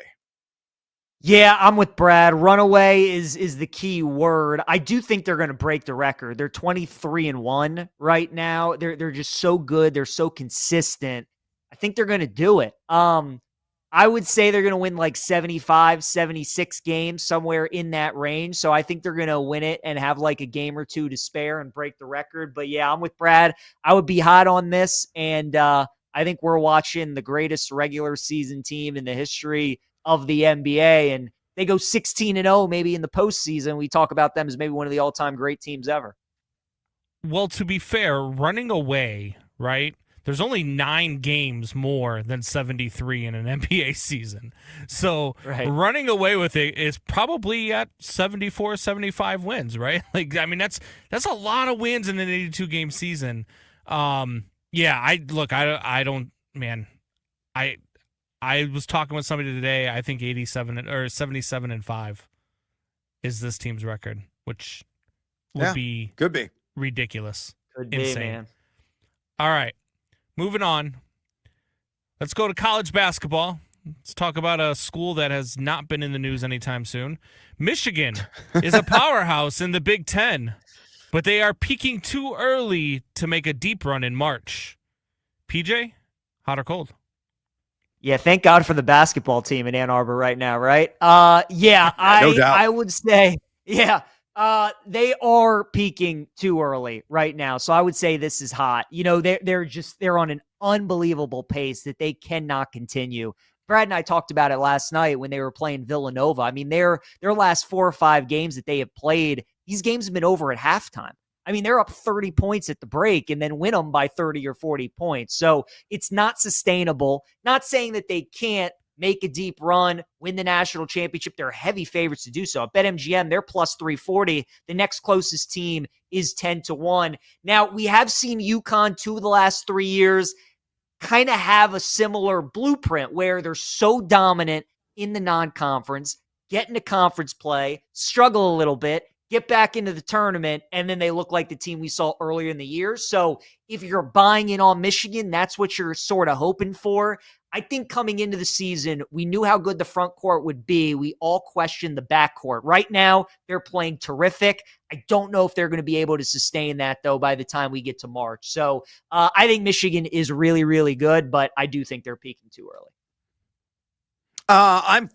Yeah, I'm with Brad. Runaway is the key word. I do think they're going to break the record. They're 23-1 right now. They're just so good. They're so consistent. I think they're going to do it. I would say they're going to win like 75, 76 games, somewhere in that range. So I think they're going to win it and have like a game or two to spare and break the record. But yeah, I'm with Brad. I would be hot on this. And I think we're watching the greatest regular season team in the history of the NBA, and they go 16-0 maybe in the postseason. We talk about them as maybe one of the all-time great teams ever. Well, to be fair, running away, right? There's only 9 games more than 73 in an NBA season. So running away with it is probably at 74, 75 wins, right? Like, I mean, that's a lot of wins in an 82-game season. I was talking with somebody today. I think 77-5 is this team's record, which could be ridiculous. Could be, insane. man. All right, moving on. Let's go to college basketball. Let's talk about a school that has not been in the news anytime soon. Michigan is a powerhouse in the Big Ten, but they are peaking too early to make a deep run in March. PJ, hot or cold? Yeah, thank God for the basketball team in Ann Arbor right now, right? No doubt. I would say, they are peaking too early right now. So I would say this is hot. You know, they're on an unbelievable pace that they cannot continue Brad and I talked about it last night when they were playing Villanova. I mean, their last 4 or 5 games that they have played, these games have been over at halftime. I mean, they're up 30 points at the break and then win them by 30 or 40 points. So it's not sustainable. Not saying that they can't make a deep run, win the national championship. They're heavy favorites to do so. At BetMGM, they're plus 340. The next closest team is 10-1. Now, we have seen UConn 2 of the last 3 years kind of have a similar blueprint where they're so dominant in the non-conference, get into conference play, struggle a little bit, get back into the tournament, and then they look like the team we saw earlier in the year. So if you're buying in on Michigan, that's what you're sort of hoping for. I think coming into the season, we knew how good the front court would be. We all questioned the backcourt. Right now, they're playing terrific. I don't know if they're going to be able to sustain that, though, by the time we get to March. So I think Michigan is really, really good, but I do think they're peaking too early. I'm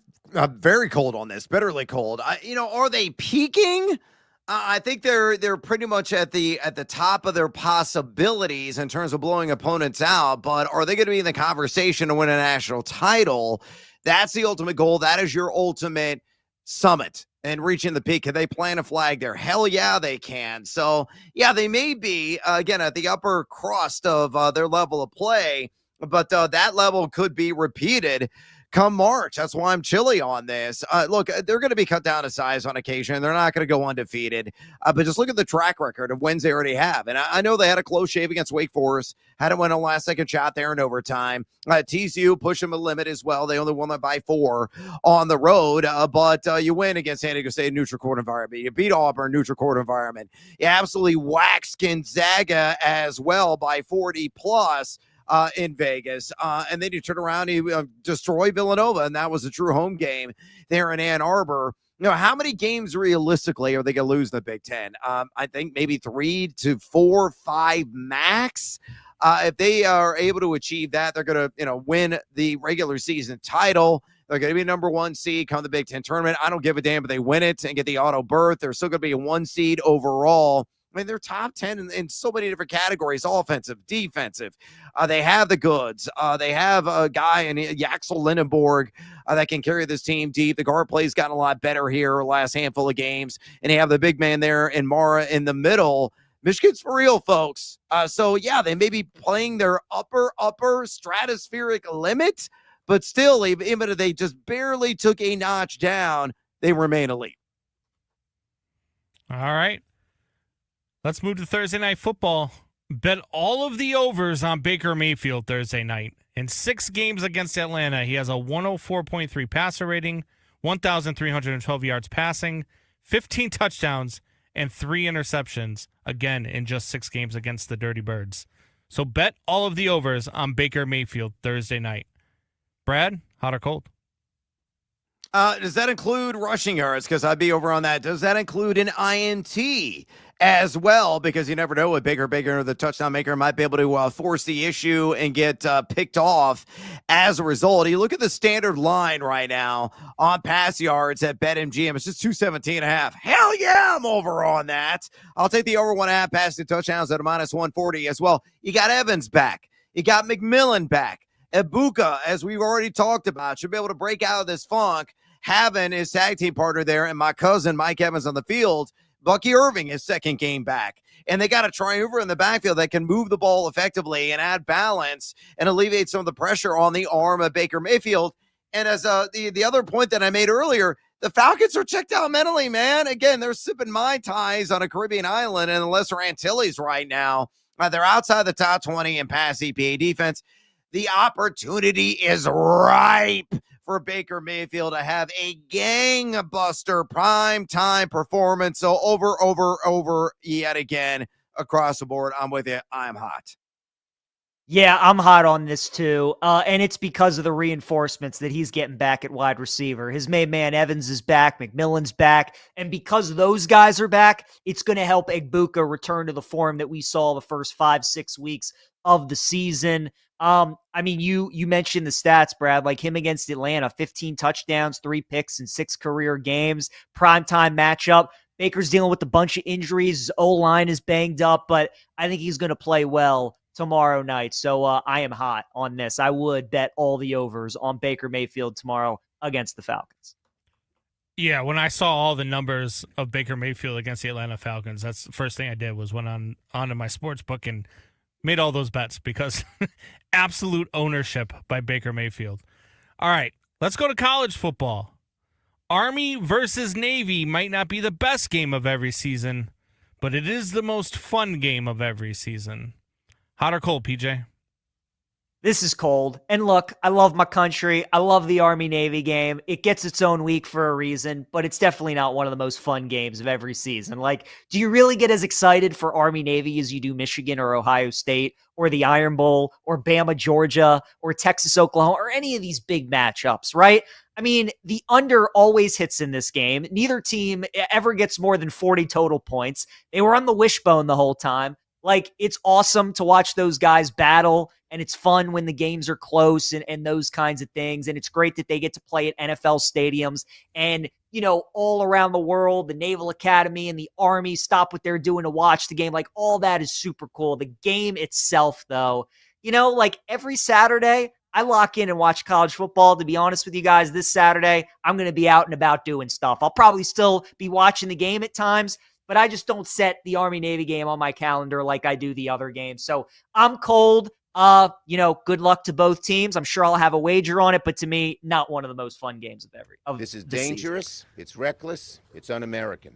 very cold on this, bitterly cold. Are they peaking? I think they're pretty much at the top of their possibilities in terms of blowing opponents out. But are they going to be in the conversation to win a national title? That's the ultimate goal. That is your ultimate summit and reaching the peak. Can they plant a flag there? Hell yeah, they can. So yeah, they may be again at the upper crust of their level of play, but that level could be repeated come March. That's why I'm chilly on this. Look, they're going to be cut down to size on occasion. They're not going to go undefeated. But just look at the track record of wins they already have. And I know they had a close shave against Wake Forest, had to win a last-second shot there in overtime. TCU pushed them a limit as well. They only won that by 4 on the road. But you win against San Diego State neutral court environment. You beat Auburn neutral court environment. You absolutely waxed Gonzaga as well by 40+. In Vegas. And then you turn around and you destroy Villanova, and that was a true home game there in Ann Arbor. How many games realistically are they going to lose in the Big Ten? I think maybe 3 to 4, 5 max. If they are able to achieve that, they're going to win the regular season title. They're going to be number 1 seed come the Big Ten tournament. I don't give a damn if they win it and get the auto berth. They're still going to be a 1 seed overall. I mean, they're top 10 in so many different categories, offensive, defensive. They have the goods. They have a guy in Yaxel Lindenborg that can carry this team deep. The guard play's gotten a lot better here last handful of games. And they have the big man there in Mara in the middle. Michigan's for real, folks. So, yeah, they may be playing their upper stratospheric limit, but still, even if they just barely took a notch down, they remain elite. All right. Let's move to Thursday Night Football. Bet all of the overs on Baker Mayfield Thursday night. In 6 games against Atlanta, he has a 104.3 passer rating, 1,312 yards passing, 15 touchdowns, and 3 interceptions, again, in just 6 games against the Dirty Birds. So bet all of the overs on Baker Mayfield Thursday night. Brad, hot or cold? Does that include rushing yards? Because I'd be over on that. Does that include an INT as well? Because you never know with Baker, the touchdown maker, might be able to force the issue and get picked off as a result. You look at the standard line right now on pass yards at BetMGM. It's just 217.5. Hell yeah, I'm over on that. I'll take the over 1.5 passing touchdowns at a minus 140 as well. You got Evans back. You got McMillan back. Ibuka, as we've already talked about, should be able to break out of this funk. Having his tag team partner there and my cousin Mike Evans on the field, Bucky Irving, his second game back. And they got a triumvirate in the backfield that can move the ball effectively and add balance and alleviate some of the pressure on the arm of Baker Mayfield. And as the other point that I made earlier, the Falcons are checked out mentally, man. Again, they're sipping Mai Tais on a Caribbean island in the Lesser Antilles right now. They're outside the top 20 in pass EPA defense. The opportunity is ripe for Baker Mayfield to have a gangbuster primetime performance. So over yet again across the board. I'm with you. I'm hot. Yeah, I'm hot on this too. And it's because of the reinforcements that he's getting back at wide receiver. His main man Evans is back. McMillan's back. And because those guys are back, it's going to help Egbuka return to the form that we saw the first 5-6 weeks of the season. I mean, you mentioned the stats, Brad, like him against Atlanta, 15 touchdowns, 3 picks in 6 career games, primetime matchup. Baker's dealing with a bunch of injuries. His O-line is banged up, but I think he's going to play well tomorrow night. So I am hot on this. I would bet all the overs on Baker Mayfield tomorrow against the Falcons. Yeah, when I saw all the numbers of Baker Mayfield against the Atlanta Falcons, that's the first thing I did was went onto my sports book and made all those bets because absolute ownership by Baker Mayfield. All right, let's go to college football. Army versus Navy might not be the best game of every season, but it is the most fun game of every season. Hot or cold, PJ? This is cold. And look, I love my country. I love the Army-Navy game. It gets its own week for a reason, but it's definitely not one of the most fun games of every season. Like, do you really get as excited for Army-Navy as you do Michigan or Ohio State or the Iron Bowl or Bama, Georgia or Texas, Oklahoma or any of these big matchups, right? I mean, the under always hits in this game. Neither team ever gets more than 40 total points. They were on the wishbone the whole time. Like, it's awesome to watch those guys battle, and it's fun when the games are close and those kinds of things. And it's great that they get to play at NFL stadiums. And, you know, all around the world, the Naval Academy and the Army stop what they're doing to watch the game. Like, all that is super cool. The game itself, though, you know, like every Saturday, I lock in and watch college football. To be honest with you guys, this Saturday, I'm going to be out and about doing stuff. I'll probably still be watching the game at times, but I just don't set the Army-Navy game on my calendar like I do the other games. So I'm cold. You know, good luck to both teams. I'm sure I'll have a wager on it, but to me, not one of the most fun games of This is the dangerous. season. It's reckless. It's un-American.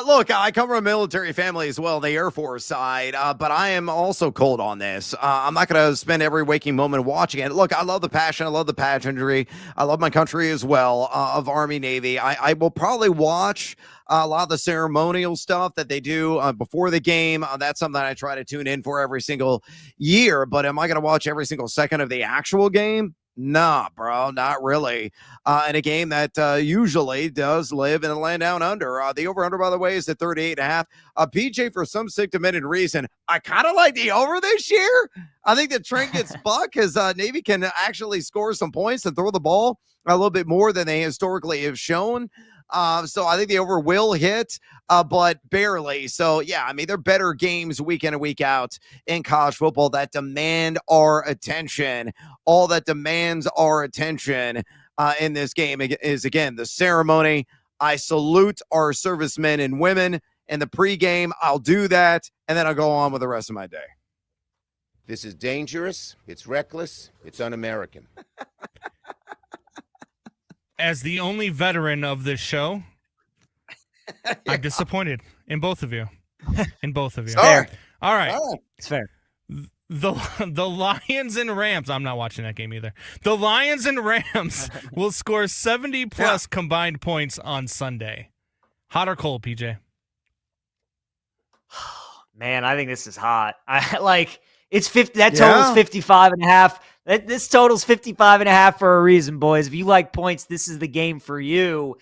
Look, I come from a military family as well, the Air Force side, but I am also cold on this. I'm not going to spend every waking moment watching it. Look, I love the passion. I love the pageantry. I love my country as well, of Army, Navy. I will probably watch a lot of the ceremonial stuff that they do before the game. That's something I try to tune in for every single year, but am I going to watch every single second of the actual game? Nah, bro, not really. In a game that usually does live in the land down under. The over-under, by the way, is at 38.5. PJ, for some sick demented reason, I kind of like the over this year. I think that Trent gets buck because Navy can actually score some points and throw the ball a little bit more than they historically have shown. So I think the over will hit, but barely. So, yeah, I mean, they're better games week in and week out in college football that demand our attention. All that demands our attention in this game is, again, the ceremony. I salute our servicemen and women in the pregame. I'll do that, and then I'll go on with the rest of my day. This is dangerous. It's reckless. It's un-American. As the only veteran of this show, I'm disappointed in both of you. Fair. All right. It's fair. The Lions and Rams, I'm not watching that game either. The Lions and Rams will score 70-plus combined points on Sunday. Hot or cold, PJ? Man, I think this is hot. It's 50. That total's 55.5. This total's 55.5 for a reason, boys. If you like points, this is the game for you.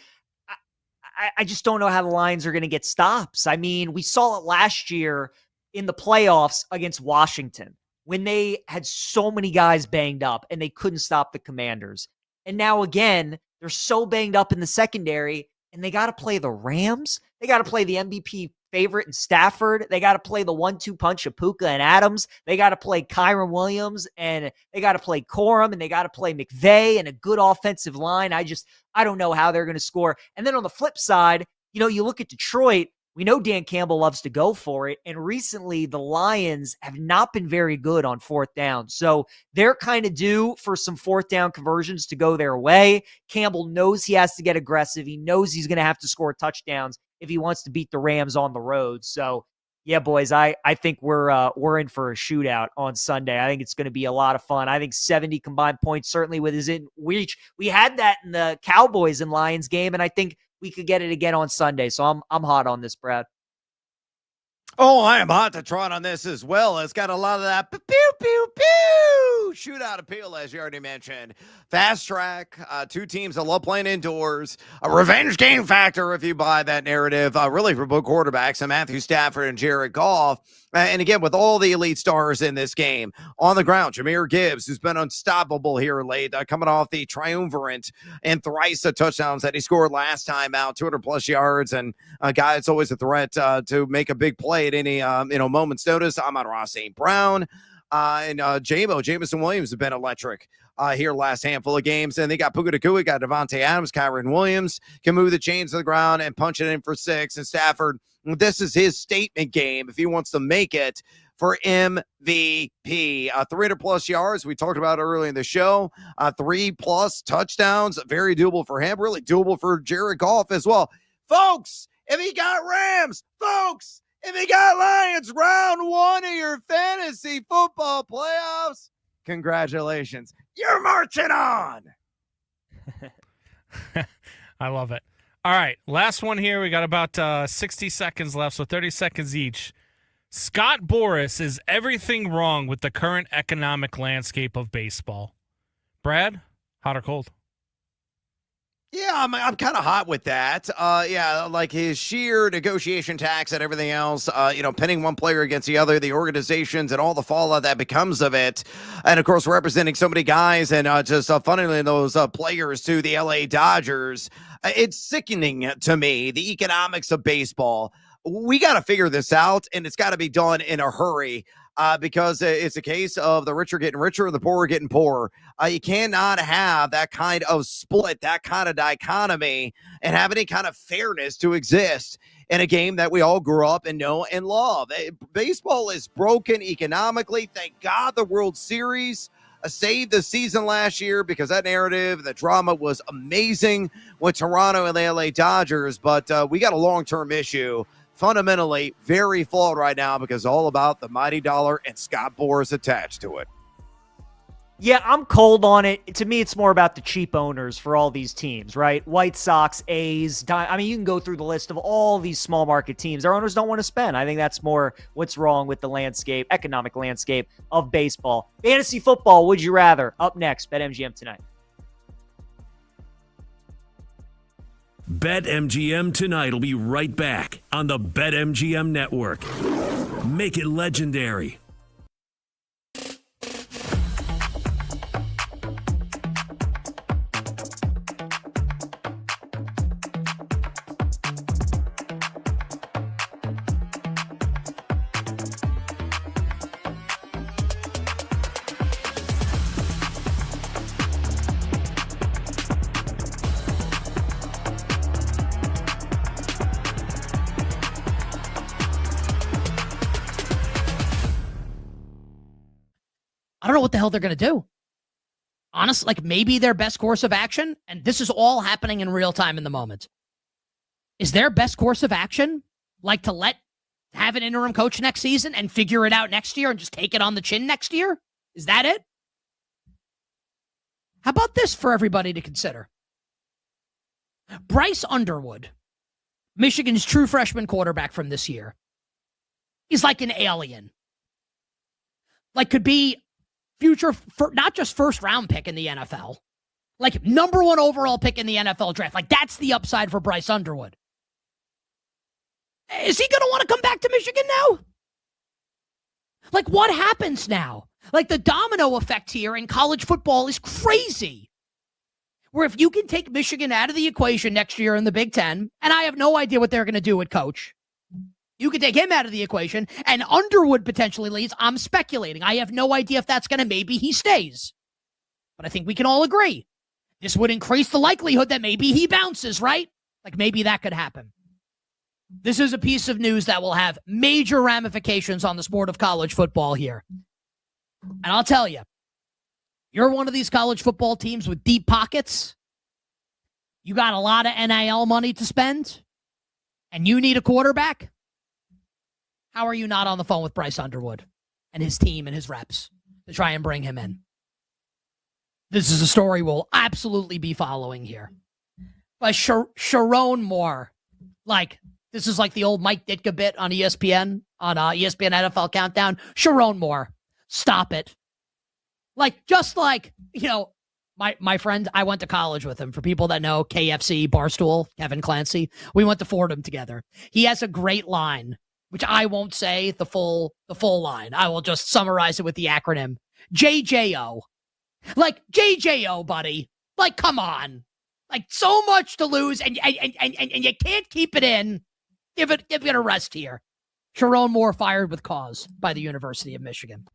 I just don't know how the Lions are going to get stops. I mean, we saw it last year in the playoffs against Washington when they had so many guys banged up and they couldn't stop the Commanders. And now again, they're so banged up in the secondary and they got to play the Rams. They got to play the MVP favorite in Stafford. They got to play the 1-2 punch of Puka and Adams. They got to play Kyron Williams and they got to play Corum and they got to play McVay and a good offensive line. I don't know how they're going to score. And then on the flip side, you know, you look at Detroit. We know Dan Campbell loves to go for it. And recently the Lions have not been very good on fourth down. So they're kind of due for some fourth down conversions to go their way. Campbell knows he has to get aggressive. He knows he's going to have to score touchdowns if he wants to beat the Rams on the road. So yeah, boys, I think we're in for a shootout on Sunday. I think it's going to be a lot of fun. I think 70 combined points certainly within reach. We had that in the Cowboys and Lions game, and I think we could get it again on Sunday. So I'm hot on this, Brad. Oh, I am hot to trot on this as well. It's got a lot of that pew, pew, pew shootout appeal, as you already mentioned. Fast track, two teams that love playing indoors. A revenge game factor, if you buy that narrative, really for both quarterbacks, and Matthew Stafford and Jared Goff. And again, with all the elite stars in this game on the ground, Jahmyr Gibbs, who's been unstoppable here late, coming off the triumvirate and thrice the touchdowns that he scored last time out, 200-plus yards, and a guy that's always a threat to make a big play at any moment's notice. Amon-Ra St. Brown and Jameson Williams have been electric here last handful of games. And they got Puka Nacua, got Devontae Adams, Kyron Williams can move the chains to the ground and punch it in for 6. And Stafford, this is his statement game if he wants to make it for MVP. 300-plus yards, we talked about earlier in the show. 3+ touchdowns, very doable for him, really doable for Jared Goff as well. Folks, if he got Rams, folks, if he got Lions, round 1 of your fantasy football playoffs, congratulations. You're marching on. I love it. All right, last one here. We got about 60 seconds left, so 30 seconds each. Scott Boras, is everything wrong with the current economic landscape of baseball? Brad, hot or cold? Yeah, I'm kind of hot with that. Like his sheer negotiation tax and everything else, pinning one player against the other, the organizations and all the fallout that becomes of it. And, of course, representing so many guys and just funneling those players to the L.A. Dodgers. It's sickening to me, the economics of baseball. We got to figure this out, and it's got to be done in a hurry. Because it's a case of the rich are getting richer and the poor are getting poorer. You cannot have that kind of split, that kind of dichotomy, and have any kind of fairness to exist in a game that we all grew up and know and love. Baseball is broken economically. Thank God the World Series saved the season last year because that narrative, the drama was amazing with Toronto and the LA Dodgers, but we got a long-term issue. Fundamentally very flawed right now because all about the mighty dollar and Scott Boras attached to it. Yeah, I'm cold on it. To me, it's more about the cheap owners for all these teams, right? White Sox, A's. I mean, you can go through the list of all these small market teams. Their owners don't want to spend. I think that's more what's wrong with the landscape, economic landscape of baseball. Fantasy football, would you rather? Up next, BetMGM tonight. BetMGM tonight will be right back on the BetMGM network. Make it legendary. I don't know what the hell they're going to do. Honestly, like maybe their best course of action, and this is all happening in real time in the moment. Is their best course of action like to have an interim coach next season and figure it out next year and just take it on the chin next year? Is that it? How about this for everybody to consider? Bryce Underwood, Michigan's true freshman quarterback from this year, is like an alien. Like could be future, not just first round pick in the NFL, like number 1 overall pick in the NFL draft. Like that's the upside for Bryce Underwood. Is he going to want to come back to Michigan now? Like what happens now? Like the domino effect here in college football is crazy. Where if you can take Michigan out of the equation next year in the Big Ten, and I have no idea what they're going to do with coach, you could take him out of the equation, and Underwood potentially leaves. I'm speculating. I have no idea if that's going to, maybe he stays. But I think we can all agree. This would increase the likelihood that maybe he bounces, right? Like maybe that could happen. This is a piece of news that will have major ramifications on the sport of college football here. And I'll tell you, you're one of these college football teams with deep pockets. You got a lot of NIL money to spend, and you need a quarterback. How are you not on the phone with Bryce Underwood and his team and his reps to try and bring him in? This is a story we'll absolutely be following here. But Sharon Moore, like, this is like the old Mike Ditka bit on ESPN, on ESPN NFL Countdown. Sharon Moore, stop it. Just like, my friend, I went to college with him. For people that know, KFC, Barstool, Kevin Clancy, we went to Fordham together. He has a great line, which I won't say the full line. I will just summarize it with the acronym JJO. JJO, buddy. Come on. So much to lose, and you can't keep it in. Give it a rest here. Sharon Moore fired with cause by the University of Michigan.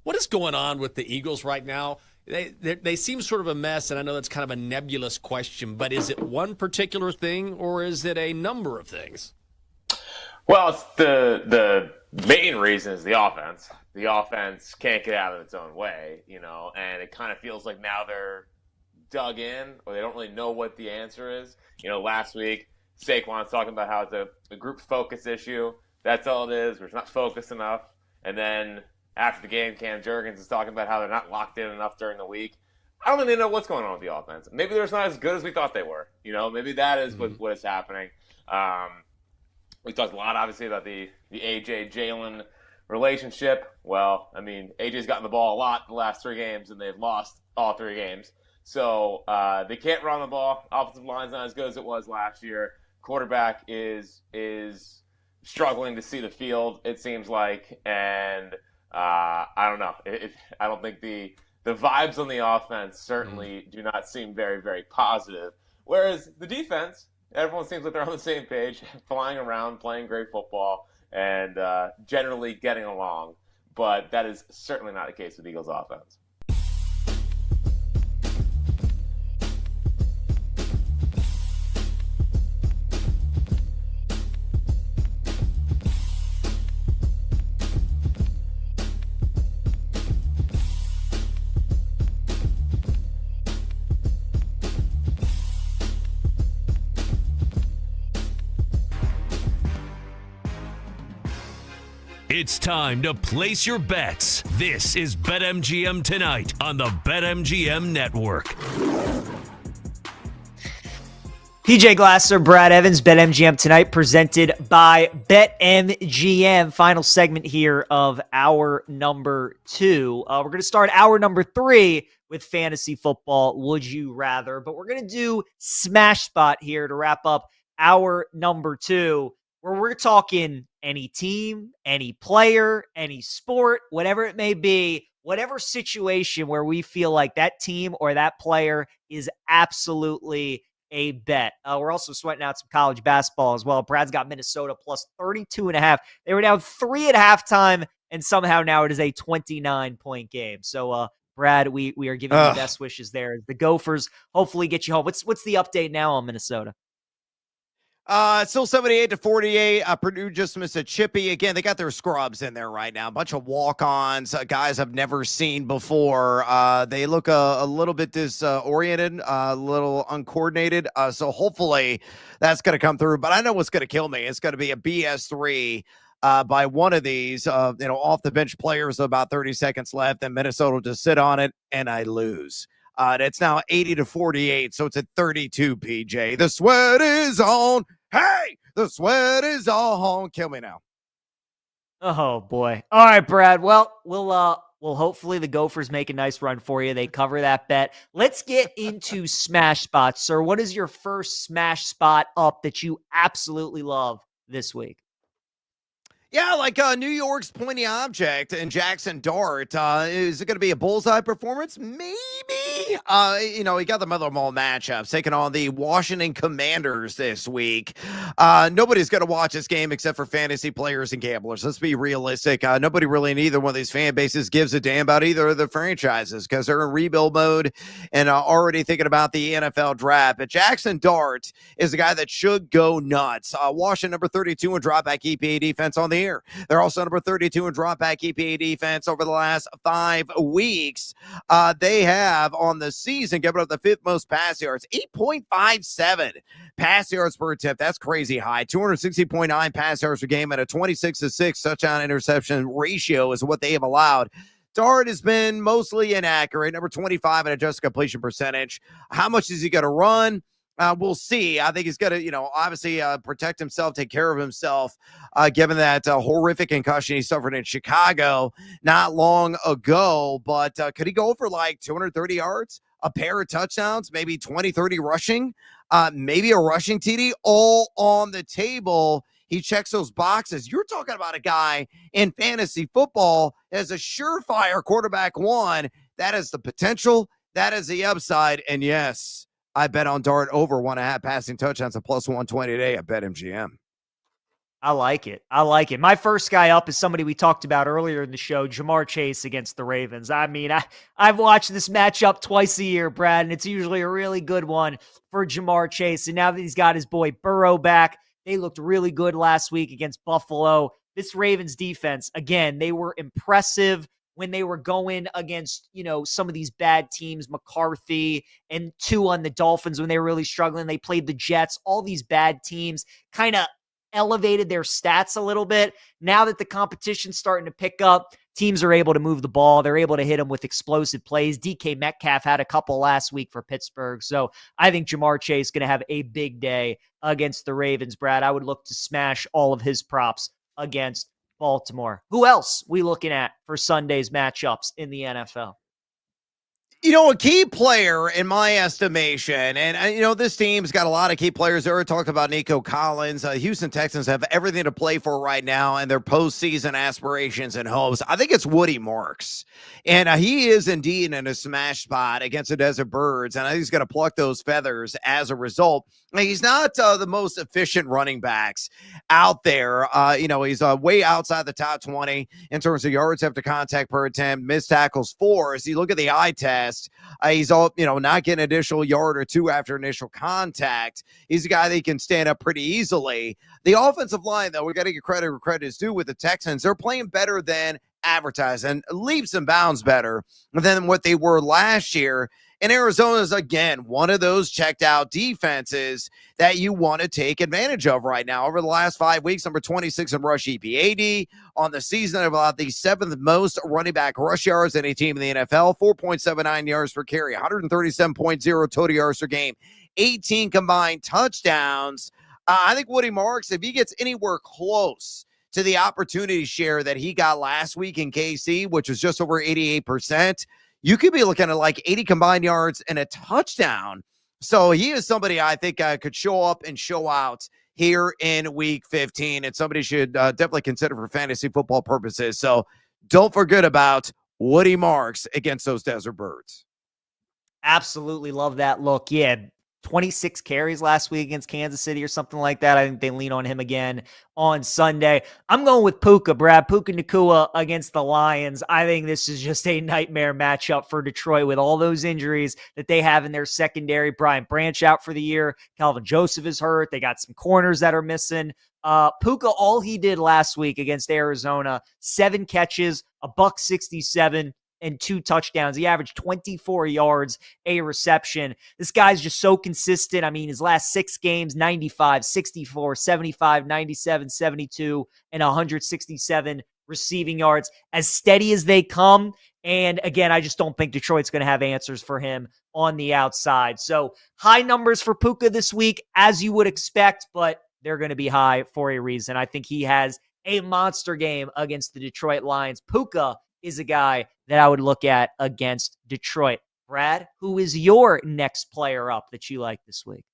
What is going on with the Eagles right now? They seem sort of a mess, and I know that's kind of a nebulous question, but is it one particular thing or is it a number of things? Well, it's the main reason is the offense. The offense can't get out of its own way, and it kind of feels like now they're dug in or they don't really know what the answer is. Last week, Saquon's talking about how it's a group focus issue. That's all it is. We're not focused enough. And then after the game, Cam Jurgens is talking about how they're not locked in enough during the week. I don't really know what's going on with the offense. Maybe they're not as good as we thought they were. Maybe that is what is happening. We talked a lot, obviously, about the AJ-Jalen relationship. Well, AJ's gotten the ball a lot the last 3 games, and they've lost all 3 games. So they can't run the ball. Offensive line's not as good as it was last year. Quarterback is struggling to see the field, it seems like, and I don't know. I don't think the vibes on the offense certainly do not seem very, very positive. Whereas the defense, everyone seems like they're on the same page, flying around, playing great football, and generally getting along. But that is certainly not the case with Eagles offense. It's time to place your bets. This is BetMGM Tonight on the BetMGM Network. PJ Glasser, Brad Evans, BetMGM Tonight, presented by BetMGM. Final segment here of hour number 2. We're going to start hour number 3 with fantasy football, Would You Rather? But we're going to do Smash Spot here to wrap up hour number 2, where we're talking any team, any player, any sport, whatever it may be, whatever situation where we feel like that team or that player is absolutely a bet. We're also sweating out some college basketball as well. Brad's got Minnesota plus 32.5. They were down 3 at halftime, and somehow now it is a 29-point game. So, Brad, we are giving you best wishes there. The Gophers hopefully get you home. What's the update now on Minnesota? Still 78-48. Purdue just missed a chippy. Again, they got their scrubs in there right now. A bunch of walk-ons, guys I've never seen before. They look a little bit disoriented, a little uncoordinated. So hopefully that's going to come through. But I know what's going to kill me. It's going to be a BS3 by one of these, off the bench players with about 30 seconds left, and Minnesota will just sit on it, and I lose. It's now 80-48, so it's at 32, PJ. The sweat is on. Hey, the sweat is on. Kill me now. Oh, boy. All right, Brad. Well, we'll hopefully the Gophers make a nice run for you. They cover that bet. Let's get into Smash Spots, sir. What is your first Smash Spot up that you absolutely love this week? Yeah, like New York's pointy object and Jackson Dart. Is it going to be a bullseye performance? Maybe. He got the Mother of all matchups, taking on the Washington Commanders this week. Nobody's going to watch this game except for fantasy players and gamblers. Let's be realistic. Nobody really in either one of these fan bases gives a damn about either of the franchises because they're in rebuild mode and already thinking about the NFL draft. But Jackson Dart is the guy that should go nuts. Washington, number 32 in dropback EPA defense on the year. They're also number 32 in dropback EPA defense over the last 5 weeks. They have on the season given up the 5th most pass yards, 8.57 pass yards per attempt. That's crazy high. 260.9 pass yards per game and a 26-6 touchdown interception ratio is what they have allowed. Dart has been mostly inaccurate, number 25 in adjusted completion percentage. How much is he going to run? We'll see. I think he's going to, obviously protect himself, take care of himself, given that horrific concussion he suffered in Chicago not long ago. But could he go for like 230 yards, a pair of touchdowns, maybe 20, 30 rushing, maybe a rushing TD, all on the table? He checks those boxes. You're talking about a guy in fantasy football as a surefire quarterback one. That is the potential. That is the upside. And yes, I bet on Dart over 1.5 passing touchdowns at plus 120 today at BetMGM. I like it. My first guy up is somebody we talked about earlier in the show, Jamar Chase against the Ravens. I mean, I've watched this matchup twice a year, Brad, and it's usually a really good one for Jamar Chase. And now that he's got his boy Burrow back, they looked really good last week against Buffalo. This Ravens defense, again, they were impressive when they were going against, some of these bad teams, McCarthy and Tua on the Dolphins when they were really struggling. They played the Jets. All these bad teams kind of elevated their stats a little bit. Now that the competition's starting to pick up, teams are able to move the ball. They're able to hit them with explosive plays. DK Metcalf had a couple last week for Pittsburgh. So I think Jamar Chase is going to have a big day against the Ravens, Brad. I would look to smash all of his props against Baltimore. Who else we looking at for Sunday's matchups in the NFL? A key player in my estimation, and this team's got a lot of key players. They already talked about Nico Collins. Houston Texans have everything to play for right now and their postseason aspirations and hopes. I think it's Woody Marks, and he is indeed in a smash spot against the Desert Birds, and I think he's going to pluck those feathers as a result. He's not the most efficient running backs out there. He's way outside the top 20 in terms of yards after contact per attempt, missed tackles 4. As you look at the eye test, he's not getting an additional yard or 2 after initial contact. He's a guy that can stand up pretty easily. The offensive line, though, we got to give credit where credit is due with the Texans. They're playing better than advertised and leaps and bounds better than what they were last year. And Arizona is, again, one of those checked out defenses that you want to take advantage of right now. Over the last 5 weeks, number 26 in rush EPAD. On the season, about the 7th most running back rush yards any team in the NFL. 4.79 yards per carry, 137.0 total yards per game, 18 combined touchdowns. I think Woody Marks, if he gets anywhere close to the opportunity share that he got last week in KC, which was just over 88%, you could be looking at like 80 combined yards and a touchdown. So he is somebody I think could show up and show out here in week 15, and somebody should definitely consider for fantasy football purposes. So don't forget about Woody Marks against those Desert Birds. Absolutely love that look. Yeah, 26 carries last week against Kansas City or something like that. I think they lean on him again on Sunday. I'm going with Puka, Brad. Puka Nacua against the Lions. I think this is just a nightmare matchup for Detroit with all those injuries that they have in their secondary. Brian Branch out for the year. Calvin Joseph is hurt. They got some corners that are missing. Puka, all he did last week against Arizona, 7 catches, $167. And 2 touchdowns. He averaged 24 yards a reception. This guy's just so consistent. I mean, his last 6 games, 95, 64, 75, 97, 72, and 167 receiving yards. As steady as they come. And again, I just don't think Detroit's going to have answers for him on the outside. So high numbers for Puka this week, as you would expect, but they're going to be high for a reason. I think he has a monster game against the Detroit Lions. Puka is a guy that I would look at against Detroit. Brad, who is your next player up that you like this week?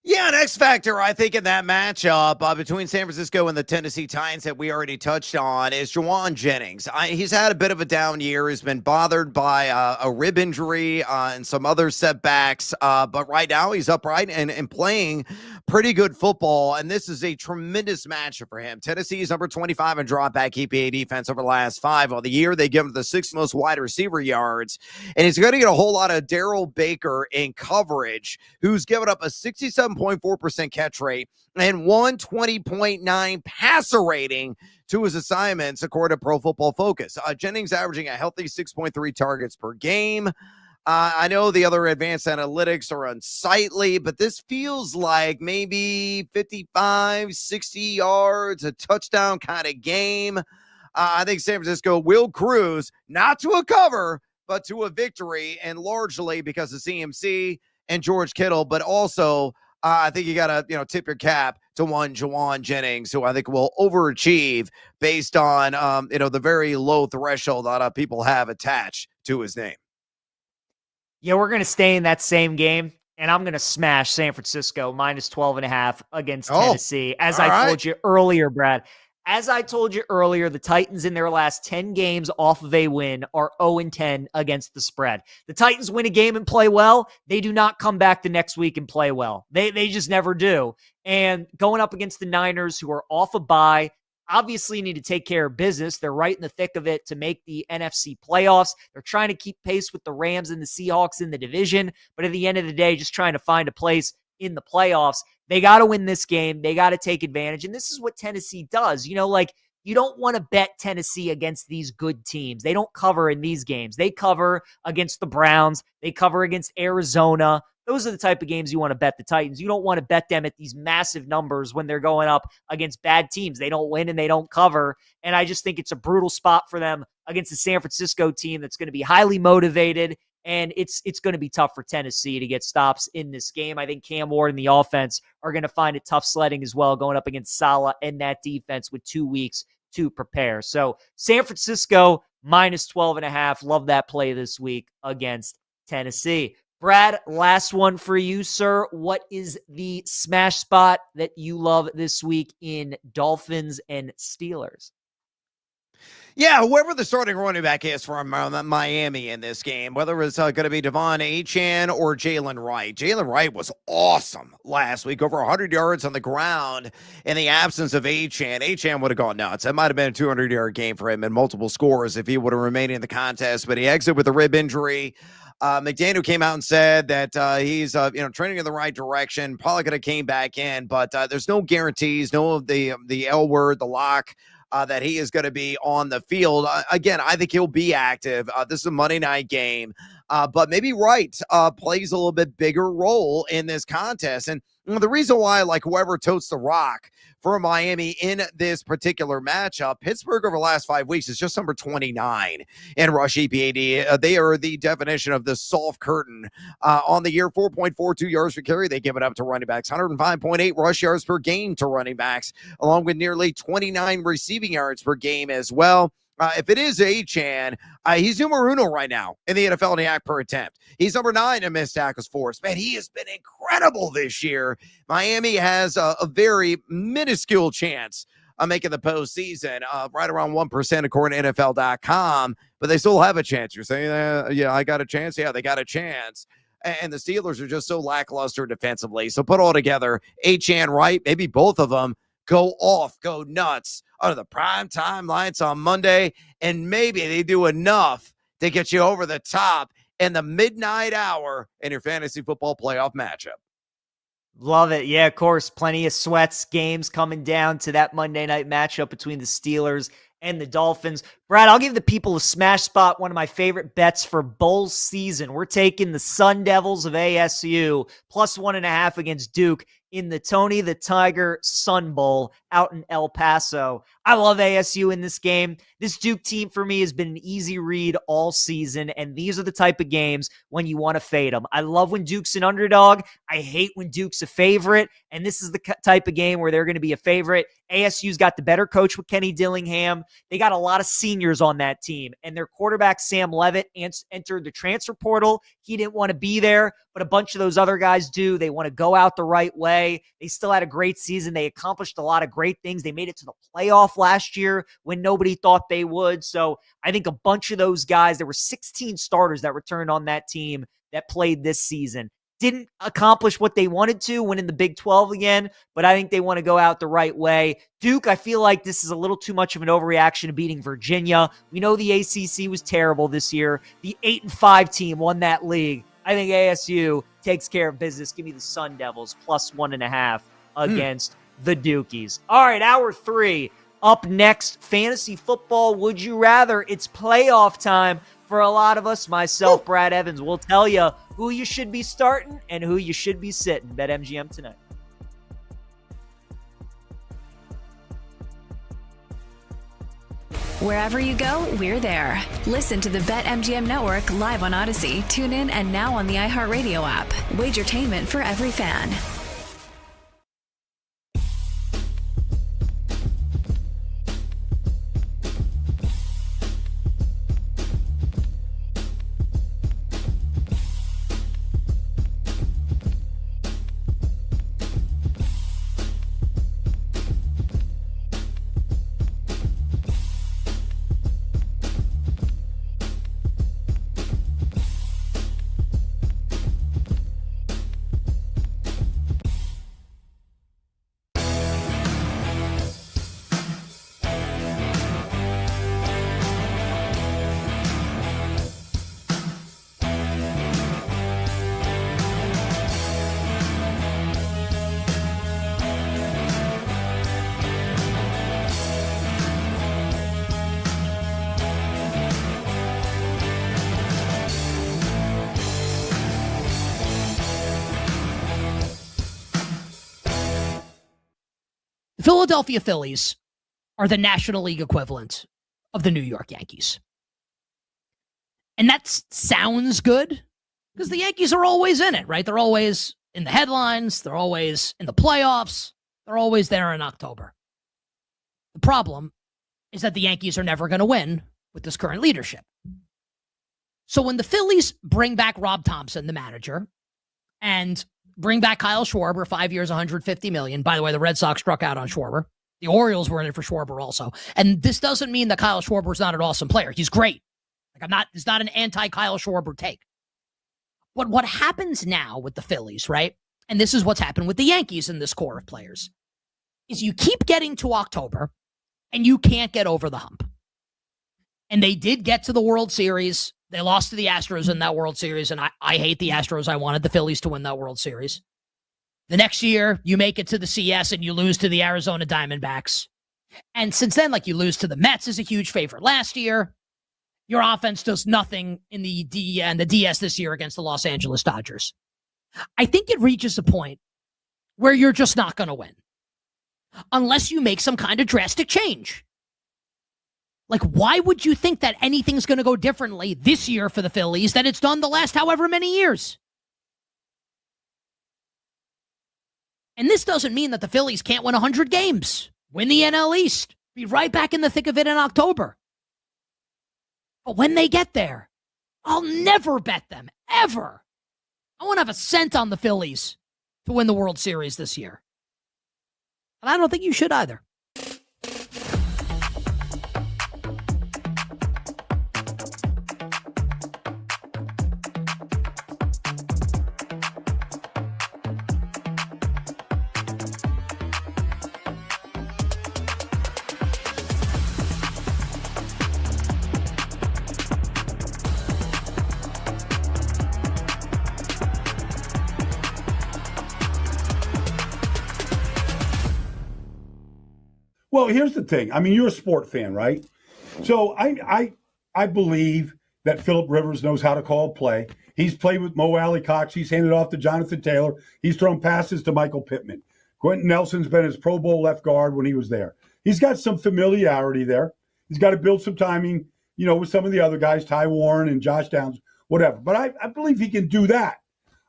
Yeah, an X factor, I think, in that matchup between San Francisco and the Tennessee Titans that we already touched on is Juwan Jennings. He's had a bit of a down year. He's been bothered by a rib injury and some other setbacks. But right now, he's upright and playing pretty good football. And this is a tremendous matchup for him. Tennessee is number 25 in dropback EPA defense over the last 5 on the year. They give him the 6th most wide receiver yards. And he's going to get a whole lot of Darrell Baker in coverage, who's given up a 67.4% catch rate and 120.9 passer rating to his assignments, according to Pro Football Focus. Jennings averaging a healthy 6.3 targets per game. I know the other advanced analytics are unsightly, but this feels like maybe 55, 60 yards, a touchdown kind of game. I think San Francisco will cruise, not to a cover, but to a victory, and largely because of CMC and George Kittle, but also I think you got to tip your cap to one Juwan Jennings, who I think will overachieve based on the very low threshold that people have attached to his name. Yeah, we're going to stay in that same game, and I'm going to smash San Francisco minus 12.5 against Tennessee. As I told you earlier, Brad, as I told you earlier, the Titans in their last 10 games off of a win are 0-10 against the spread. The Titans win a game and play well. They do not come back the next week and play well. They just never do. And going up against the Niners, who are off a bye, obviously need to take care of business. They're right in the thick of it to make the NFC playoffs. They're trying to keep pace with the Rams and the Seahawks in the division, but at the end of the day, just trying to find a place in the playoffs. They got to win this game. They got to take advantage. And this is what Tennessee does. You don't want to bet Tennessee against these good teams. They don't cover in these games. They cover against the Browns. They cover against Arizona. Those are the type of games you want to bet the Titans. You don't want to bet them at these massive numbers when they're going up against bad teams. They don't win and they don't cover. And I just think it's a brutal spot for them against the San Francisco team that's going to be highly motivated. And it's going to be tough for Tennessee to get stops in this game. I think Cam Ward and the offense are going to find it tough sledding as well, going up against Saleh and that defense with 2 weeks to prepare. So San Francisco minus 12.5. Love that play this week against Tennessee. Brad, last one for you, sir. What is the smash spot that you love this week in Dolphins and Steelers? Yeah, whoever the starting running back is from Miami in this game, whether it's going to be Devon Achane or Jalen Wright. Jalen Wright was awesome last week, over 100 yards on the ground in the absence of Achane. Achane would have gone nuts. That might have been a 200-yard game for him and multiple scores if he would have remained in the contest, but he exited with a rib injury. McDaniel came out and said that he's trending in the right direction. Probably could have came back in, but there's no guarantees, no of the L word, the lock. That he is going to be on the field. Again, I think he'll be active. This is a Monday night game, but maybe Wright plays a little bit bigger role in this contest. And the reason why, whoever totes the rock for Miami in this particular matchup, Pittsburgh over the last 5 weeks is just number 29 in rush EPAD. They are the definition of the soft curtain on the year. 4.42 yards per carry. They give it up to running backs. 105.8 rush yards per game to running backs, along with nearly 29 receiving yards per game as well. If it is Achane, he's numero uno right now in the NFL in the act per attempt. He's number 9 in missed tackles forced. Man, he has been incredible this year. Miami has a very minuscule chance of making the postseason, right around 1% according to NFL.com, but they still have a chance. You're saying, yeah, I got a chance? Yeah, they got a chance. And the Steelers are just so lackluster defensively. So put all together, Achane, Wright, maybe both of them go off, go nuts under the primetime lights on Monday, and maybe they do enough to get you over the top in the midnight hour in your fantasy football playoff matchup. Love it. Yeah, of course, plenty of sweats games coming down to that Monday night matchup between the Steelers and the Dolphins. Brad, I'll give the people a smash spot, one of my favorite bets for bowl season. We're taking the Sun Devils of ASU plus 1.5 against Duke in the Tony the Tiger Sun Bowl out in El Paso. I love ASU in this game. This Duke team for me has been an easy read all season, and these are the type of games when you want to fade them. I love when Duke's an underdog. I hate when Duke's a favorite, and this is the type of game where they're going to be a favorite. ASU's got the better coach with Kenny Dillingham. They got a lot of seniors on that team, and their quarterback, Sam Levitt, entered the transfer portal. He didn't want to be there, but a bunch of those other guys do. They want to go out the right way. They still had a great season. They accomplished a lot of great things. They made it to the playoff last year when nobody thought they would. So I think a bunch of those guys, there were 16 starters that returned on that team that played this season. Didn't accomplish what they wanted to, winning the Big 12 again, but I think they want to go out the right way. Duke, I feel like this is a little too much of an overreaction to beating Virginia. We know the ACC was terrible this year. The 8-5 team won that league. I think ASU takes care of business. Give me the Sun Devils plus 1.5 against the Dukies. All right, hour 3. Up next, fantasy football. Would you rather? It's playoff time for a lot of us. Myself, Brad Evans, will tell you who you should be starting and who you should be sitting. BetMGM tonight. Wherever you go, we're there. Listen to the BetMGM Network live on Odyssey, TuneIn, and now on the iHeartRadio app. Wagertainment for every fan. Philadelphia Phillies are the National League equivalent of the New York Yankees. And that sounds good because the Yankees are always in it, right? They're always in the headlines. They're always in the playoffs. They're always there in October. The problem is that the Yankees are never going to win with this current leadership. So when the Phillies bring back Rob Thompson, the manager, and bring back Kyle Schwarber, 5 years, $150 million. By the way, the Red Sox struck out on Schwarber. The Orioles were in it for Schwarber also. And this doesn't mean that Kyle Schwarber is not an awesome player. He's great. It's not an anti-Kyle Schwarber take. But what happens now with the Phillies, right? And this is what's happened with the Yankees in this core of players, is you keep getting to October and you can't get over the hump. And they did get to the World Series. They lost to the Astros in that World Series, and I hate the Astros. I wanted the Phillies to win that World Series. The next year, you make it to the CS, and you lose to the Arizona Diamondbacks. And since then, you lose to the Mets as a huge favorite last year. Your offense does nothing in the DS this year against the Los Angeles Dodgers. I think it reaches a point where you're just not going to win unless you make some kind of drastic change. Why would you think that anything's going to go differently this year for the Phillies than it's done the last however many years? And this doesn't mean that the Phillies can't win 100 games, win the NL East, be right back in the thick of it in October. But when they get there, I'll never bet them, ever. I won't have a cent on the Phillies to win the World Series this year. And I don't think you should either. Well, here's the thing. I mean, you're a sport fan, right? So I believe that Phillip Rivers knows how to call play. He's played with Mo Alley Cox. He's handed off to Jonathan Taylor. He's thrown passes to Michael Pittman. Quentin Nelson's been his Pro Bowl left guard when he was there. He's got some familiarity there. He's got to build some timing, with some of the other guys, Ty Warren and Josh Downs, whatever. But I believe he can do that.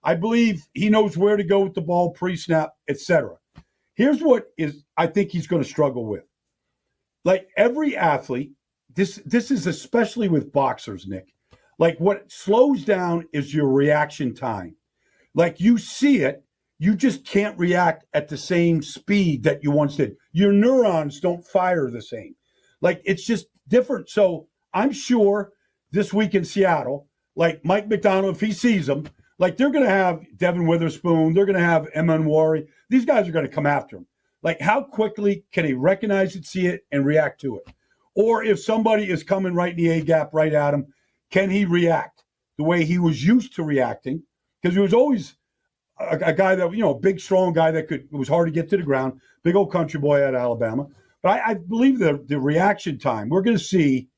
I believe he knows where to go with the ball, pre-snap, etc. Here's what I think he's going to struggle with. Like every athlete, this is especially with boxers, Nick. Like what slows down is your reaction time. Like you see it, you just can't react at the same speed that you once did. Your neurons don't fire the same. Like it's just different. So I'm sure this week in Seattle, like Mike McDonald, if he sees them, like they're going to have Devin Witherspoon, they're going to have Eman Wari. These guys are going to come after him. Like how quickly can he recognize it, see it, and react to it? Or if somebody is coming right in the A gap, right at him, can he react the way he was used to reacting? Because he was always a guy that, you know, a big, strong guy that it was hard to get to the ground, big old country boy out of Alabama. But I believe the reaction time, we're going to see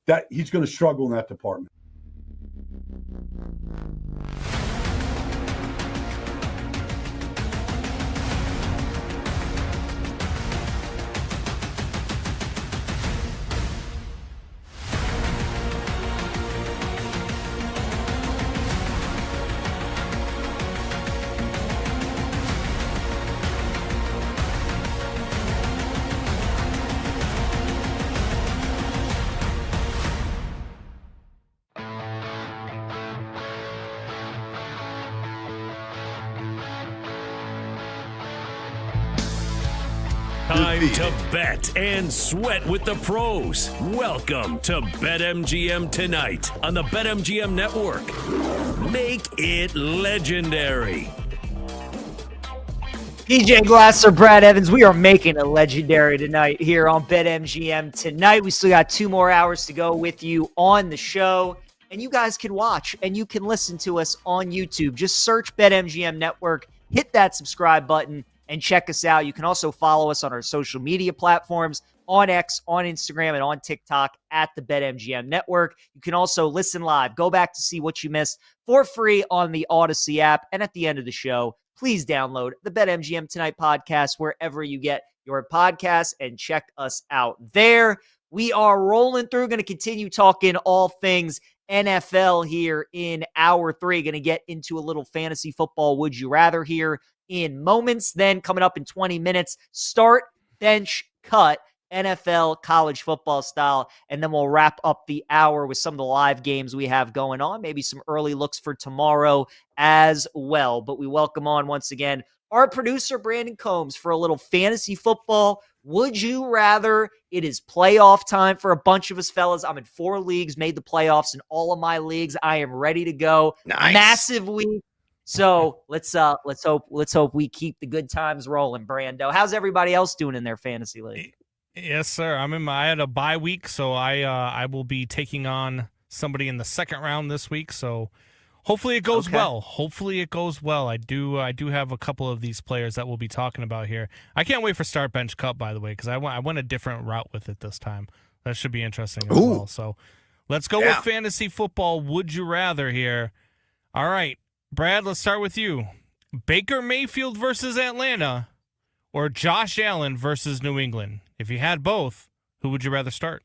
that he's going to struggle in that department. Time to bet and sweat with the pros. Welcome to BetMGM Tonight on the BetMGM Network. Make it legendary. PJ Glasser, Brad Evans, we are making it legendary tonight here on BetMGM Tonight. We still got 2 more hours to go with you on the show. And you guys can watch and you can listen to us on YouTube. Just search BetMGM Network, hit that subscribe button, and check us out. You can also follow us on our social media platforms, on X, on Instagram, and on TikTok at the BetMGM Network. You can also listen live. Go back to see what you missed for free on the Odyssey app. And at the end of the show, please download the BetMGM Tonight podcast wherever you get your podcasts and check us out there. We are rolling through, going to continue talking all things NFL here in hour 3. Going to get into a little fantasy football would you rather here in moments. Then coming up in 20 minutes, start, bench, cut, NFL college football style. And then we'll wrap up the hour with some of the live games we have going on, maybe some early looks for tomorrow as well. But we welcome on once again our producer, Brandon Combs, for a little fantasy football. Would you rather? It is playoff time for a bunch of us fellas. I'm in 4 leagues, made the playoffs in all of my leagues. I am ready to go. Nice. Massive week. So let's hope we keep the good times rolling, Brando. How's everybody else doing in their fantasy league? Yes, sir. I had a bye week, so I will be taking on somebody in the second round this week. So hopefully it goes well. Hopefully it goes well. I do have a couple of these players that we'll be talking about here. I can't wait for Start Bench Cup, by the way, because I went a different route with it this time. That should be interesting as well. So let's go with fantasy football. Would you rather here? All right. Brad, let's start with you. Baker Mayfield versus Atlanta or Josh Allen versus New England? If you had both, who would you rather start?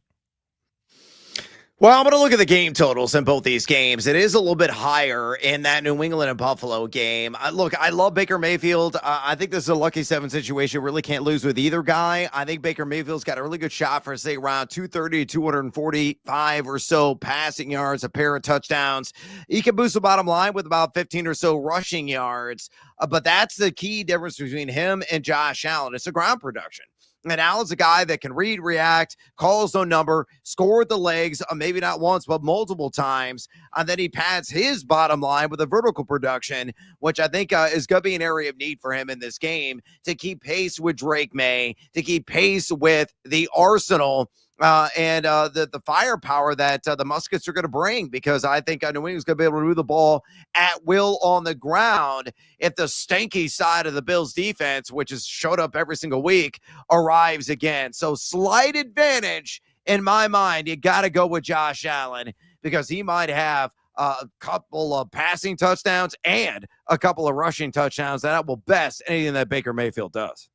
Well, I'm going to look at the game totals in both these games. It is a little bit higher in that New England and Buffalo game. Look, I love Baker Mayfield. I think this is a lucky 7 situation. Really can't lose with either guy. I think Baker Mayfield's got a really good shot for, say, around 230 to 245 or so passing yards, a pair of touchdowns. He can boost the bottom line with about 15 or so rushing yards. But that's the key difference between him and Josh Allen. It's the ground production. And Allen's a guy that can read, react, call his own number, score with the legs, maybe not once, but multiple times. And then he pads his bottom line with a vertical production, which I think is going to be an area of need for him in this game to keep pace with Drake May, to keep pace with the arsenal and the firepower that the Muskets are going to bring, because I think New England's going to be able to move the ball at will on the ground if the stanky side of the Bills defense, which has showed up every single week, arrives again. So slight advantage in my mind. You got to go with Josh Allen because he might have a couple of passing touchdowns and a couple of rushing touchdowns that will best anything that Baker Mayfield does.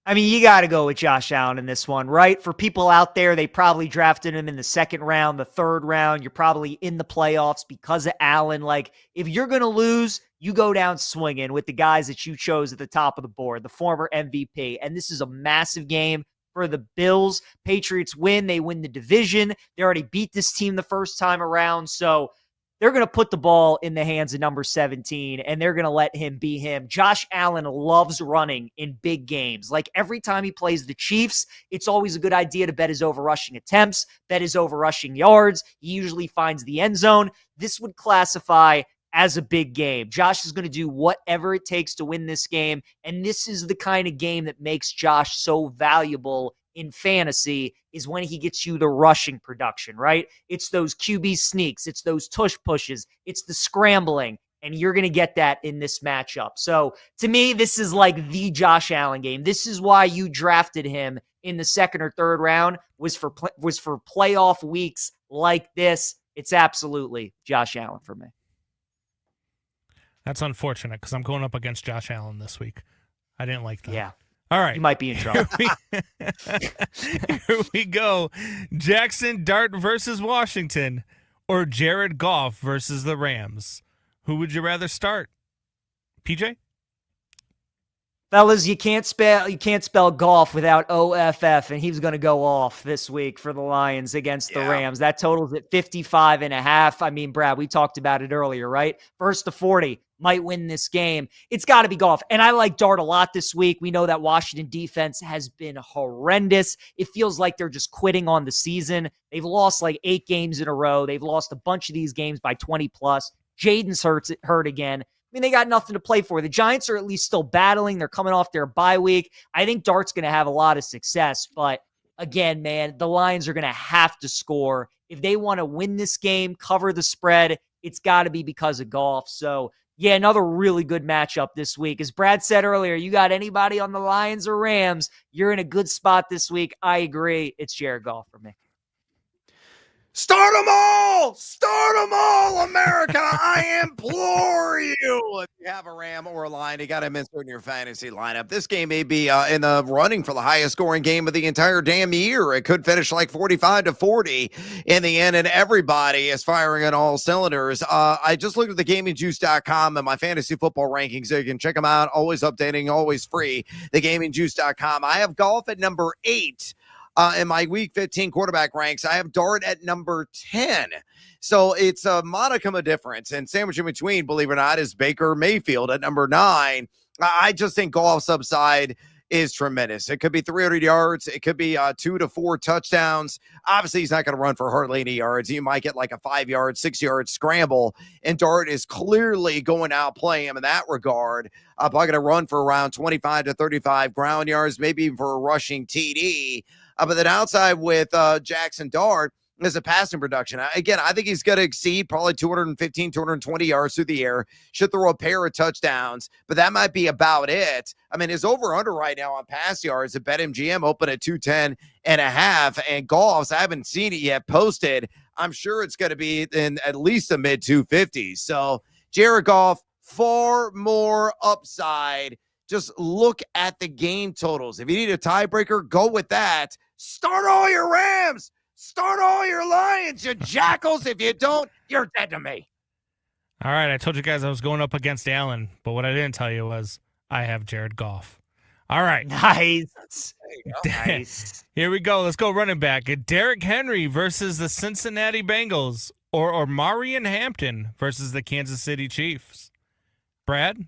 I mean, you got to go with Josh Allen in this one, right? For people out there, they probably drafted him in the 2nd round, the 3rd round. You're probably in the playoffs because of Allen. Like, if you're going to lose, you go down swinging with the guys that you chose at the top of the board, the former MVP. And this is a massive game for the Bills. Patriots win. They win the division. They already beat this team the first time around. So they're going to put the ball in the hands of number 17, and they're going to let him be him. Josh Allen loves running in big games. Like every time he plays the Chiefs, it's always a good idea to bet his over rushing attempts, bet his over rushing yards. He usually finds the end zone. This would classify as a big game. Josh is going to do whatever it takes to win this game, and this is the kind of game that makes Josh so valuable in fantasy, is when he gets you the rushing production, right? It's those QB sneaks, it's those tush pushes, it's the scrambling, and you're going to get that in this matchup. So to me, this is like the Josh Allen game. This is why you drafted him in the second or third round, was for playoff weeks like this. It's absolutely Josh Allen for me. That's unfortunate because I'm going up against Josh Allen this week. I didn't like that. Yeah. All right. You might be in trouble. Here we go. Jackson Dart versus Washington, or Jared Goff versus the Rams. Who would you rather start? PJ? Fellas, you can't spell golf without OFF, and he's going to go off this week for the Lions against the Rams. That totals at 55.5. I mean, Brad, we talked about it earlier, right? First to 40 might win this game. It's got to be golf. And I like Dart a lot this week. We know that Washington defense has been horrendous. It feels like they're just quitting on the season. They've lost like 8 games in a row. They've lost a bunch of these games by 20 plus. Jaden's hurt again. I mean, they got nothing to play for. The Giants are at least still battling. They're coming off their bye week. I think Dart's going to have a lot of success. But again, man, the Lions are going to have to score. If they want to win this game, cover the spread, it's got to be because of golf. So, yeah, another really good matchup this week. As Brad said earlier, you got anybody on the Lions or Rams, you're in a good spot this week. I agree. It's Jared Goff for me. Start them all! Start them all, America! I implore you! If you have a Ram or a Lion, you got to insert in your fantasy lineup. This game may be in the running for the highest scoring game of the entire damn year. It could finish like 45-40 in the end, and everybody is firing on all cylinders. I just looked at the GamingJuice.com and my fantasy football rankings, so you can check them out. Always updating, always free. The GamingJuice.com. I have golf at number 8. In my week 15 quarterback ranks. I have Dart at number 10. So it's a modicum of difference. And sandwich in between, believe it or not, is Baker Mayfield at number 9. I just think Goff's upside is tremendous. It could be 300 yards. It could be 2 to 4 touchdowns. Obviously, he's not going to run for hardly any yards. You might get like a 5-yard, 6-yard scramble. And Dart is clearly going to outplay him in that regard. Probably going to run for around 25 to 35 ground yards, maybe even for a rushing TD. But then outside with Jackson Dart is a passing production. Again, I think he's going to exceed probably 215, 220 yards through the air. Should throw a pair of touchdowns, but that might be about it. I mean, his over-under right now on pass yards at BetMGM open at 210.5, and Goff's, I haven't seen it yet posted. I'm sure it's going to be in at least the mid-250s. So Jared Goff, far more upside. Just look at the game totals. If you need a tiebreaker, go with that. Start all your Rams. Start all your Lions, you jackals. If you don't, you're dead to me. All right, I told you guys I was going up against Allen, but what I didn't tell you was I have Jared Goff. All right. Nice. Nice. Here we go. Let's go running back. Derrick Henry versus the Cincinnati Bengals, or Marion Hampton versus the Kansas City Chiefs. Brad?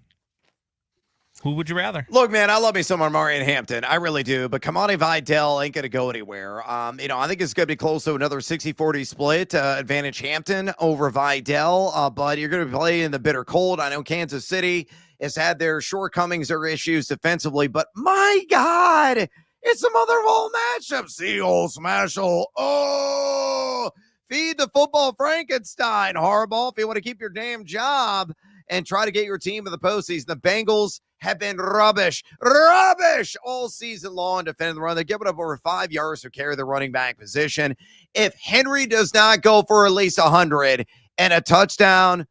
Who would you rather? Look, man, I love me some Marion Hampton. I really do. But Kamani Vidal ain't going to go anywhere. I think it's going to be close to another 60-40 split. Advantage Hampton over Vidal. But you're going to be playing in the bitter cold. I know Kansas City has had their shortcomings or issues defensively. But my God, it's a mother of all matchups. Seagull Smashel. Oh, feed the football Frankenstein, Harbaugh, if you want to keep your damn job and try to get your team to the postseason. The Bengals have been rubbish all season long defending the run. They're giving up over 5 yards to carry the running back position. If Henry does not go for at least 100 and a touchdown,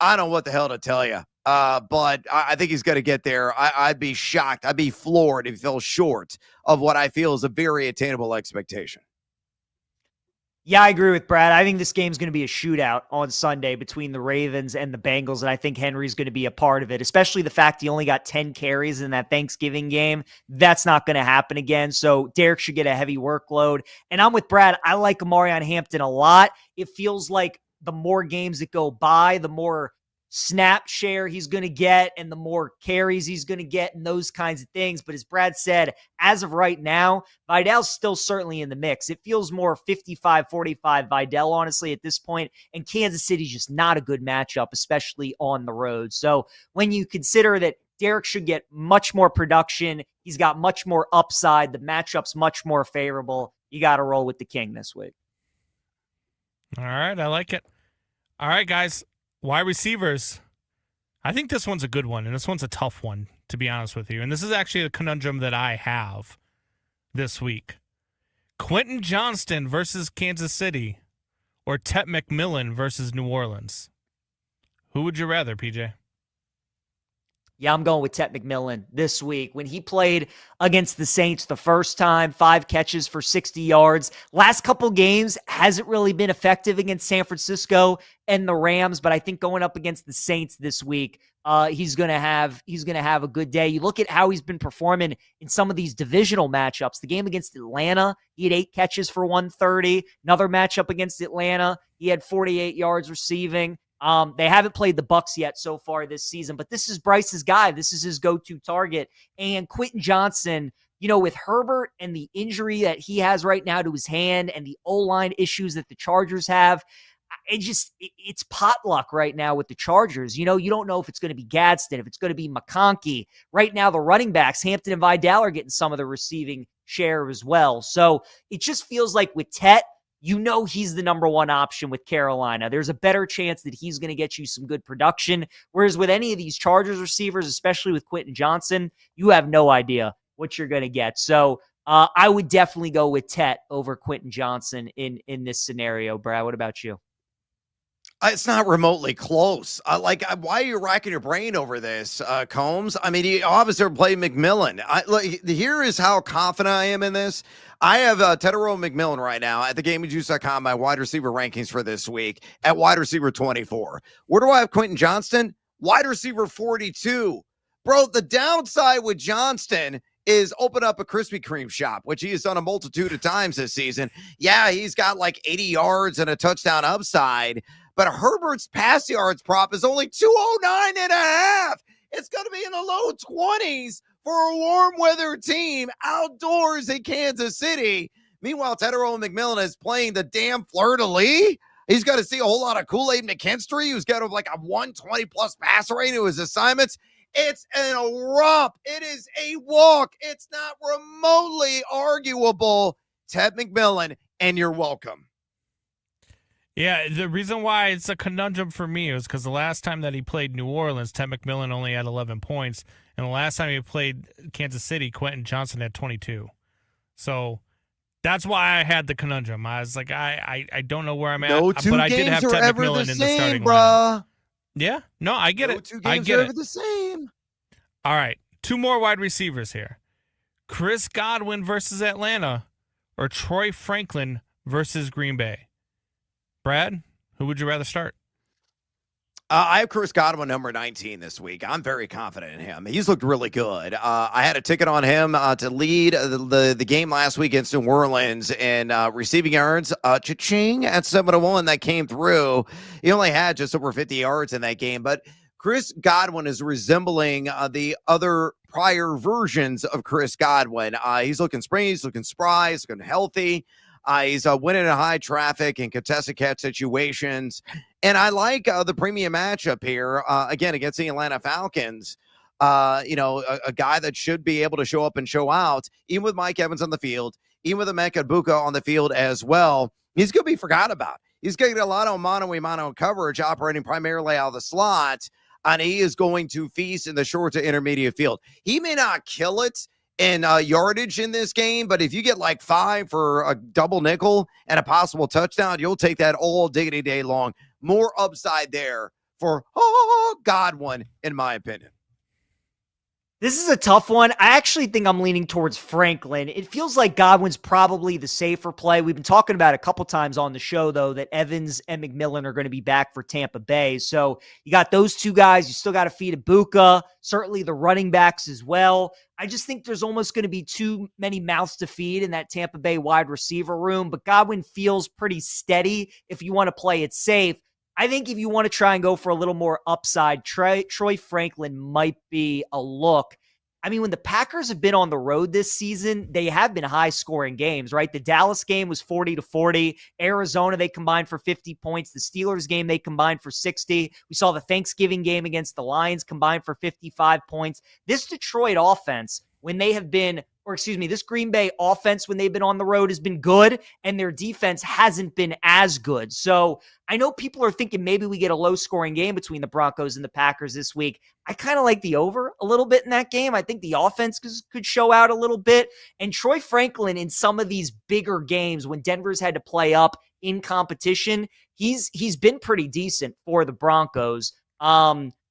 I don't know what the hell to tell you. But I think he's going to get there. I'd be shocked. I'd be floored if he fell short of what I feel is a very attainable expectation. Yeah, I agree with Brad. I think this game's going to be a shootout on Sunday between the Ravens and the Bengals, and I think Henry's going to be a part of it, especially the fact he only got 10 carries in that Thanksgiving game. That's not going to happen again, so Derek should get a heavy workload. And I'm with Brad. I like Marion Hampton a lot. It feels like the more games that go by, the more snap share he's going to get and the more carries he's going to get and those kinds of things. But as Brad said, as of right now, Vidal's still certainly in the mix. It feels more 55-45 Vidal, honestly, at this point. And Kansas City's just not a good matchup, especially on the road. So when you consider that Derek should get much more production, he's got much more upside, the matchup's much more favorable, you got to roll with the King this week. All right, I like it. All right, guys. Wide receivers. I think this one's a good one, and this one's a tough one, to be honest with you. And this is actually a conundrum that I have this week. Quentin Johnston versus Kansas City or Tet McMillan versus New Orleans. Who would you rather, PJ? Yeah, I'm going with Tet McMillan this week. When he played against the Saints the first time, 5 catches for 60 yards. Last couple games hasn't really been effective against San Francisco and the Rams, but I think going up against the Saints this week, he's gonna have a good day. You look at how he's been performing in some of these divisional matchups. The game against Atlanta, he had 8 catches for 130. Another matchup against Atlanta, he had 48 yards receiving. They haven't played the Bucs yet so far this season, but this is Bryce's guy. This is his go-to target. And Quentin Johnson, with Herbert and the injury that he has right now to his hand and the O-line issues that the Chargers have, it's potluck right now with the Chargers. You don't know if it's going to be Gadsden, if it's going to be McConkey. Right now, the running backs, Hampton and Vidal, are getting some of the receiving share as well. So it just feels like with Tet, he's the number one option with Carolina. There's a better chance that he's going to get you some good production. Whereas with any of these Chargers receivers, especially with Quentin Johnson, you have no idea what you're going to get. So I would definitely go with Tet over Quentin Johnson in this scenario. Brad, what about you? It's not remotely close. Why are you racking your brain over this, Combs? I mean, he obviously played McMillan. Here is how confident I am in this. I have Tedero McMillan right now at thegamejuice.com, my wide receiver rankings for this week at wide receiver 24. Where do I have Quentin Johnston? Wide receiver 42. Bro, the downside with Johnston is open up a Krispy Kreme shop, which he has done a multitude of times this season. Yeah, he's got like 80 yards and a touchdown upside, but Herbert's pass yards prop is only 209 and a half. It's going to be in the low 20s for a warm weather team outdoors in Kansas City. Meanwhile, Tedero McMillan is playing the damn fleur-de-lis. He's got to see a whole lot of Kool-Aid McKinstry, who's got like a 120 plus passer rate to his assignments. It's a romp. It is a walk. It's not remotely arguable. Ted McMillan, and you're welcome. Yeah, the reason why it's a conundrum for me is because the last time that he played New Orleans, Ted McMillan only had 11 points. And the last time he played Kansas City, Quentin Johnson had 22. So that's why I had the conundrum. I was like, I don't know where I'm at. No two but I games did have are Ted ever McMillan the in the same, starting bruh. lineup. Yeah, no, I get it. Two I games get are it. ever the same. All right, 2 more wide receivers here. Chris Godwin versus Atlanta or Troy Franklin versus Green Bay. Brad, who would you rather start? I have Chris Godwin, number 19 this week. I'm very confident in him. He's looked really good. I had a ticket on him to lead the game last week against New Orleans and receiving yards. Cha-ching at 7-1 that came through. He only had just over 50 yards in that game, but Chris Godwin is resembling the other prior versions of Chris Godwin. He's looking springy, he's looking spry, he's looking healthy. He's winning in high traffic and contested catch situations. And I like the premium matchup here, again, against the Atlanta Falcons. A guy that should be able to show up and show out, even with Mike Evans on the field, even with Emeka Egbuka on the field as well. He's going to be forgot about. He's going to get a lot of mono coverage operating primarily out of the slot, and he is going to feast in the short to intermediate field. He may not kill it in yardage in this game, but if you get like 5 for a double nickel and a possible touchdown, you'll take that all diggity day long. More upside there for Godwin, in my opinion. This is a tough one. I actually think I'm leaning towards Franklin. It feels like Godwin's probably the safer play. We've been talking about a couple times on the show, though, that Evans and McMillan are going to be back for Tampa Bay. So you got those two guys. You still got to feed Egbuka, certainly the running backs as well. I just think there's almost going to be too many mouths to feed in that Tampa Bay wide receiver room. But Godwin feels pretty steady if you want to play it safe. I think if you want to try and go for a little more upside, Troy Franklin might be a look. I mean, when the Packers have been on the road this season, they have been high-scoring games, right? The Dallas game was 40-40. Arizona, they combined for 50 points. The Steelers game, they combined for 60. We saw the Thanksgiving game against the Lions combined for 55 points. This Detroit offense, when they have been, or excuse me, this Green Bay offense, when they've been on the road, has been good, and their defense hasn't been as good. So I know people are thinking maybe we get a low-scoring game between the Broncos and the Packers this week. I kind of like the over a little bit in that game. I think the offense could show out a little bit. And Troy Franklin, in some of these bigger games when Denver's had to play up in competition, he's been pretty decent for the Broncos.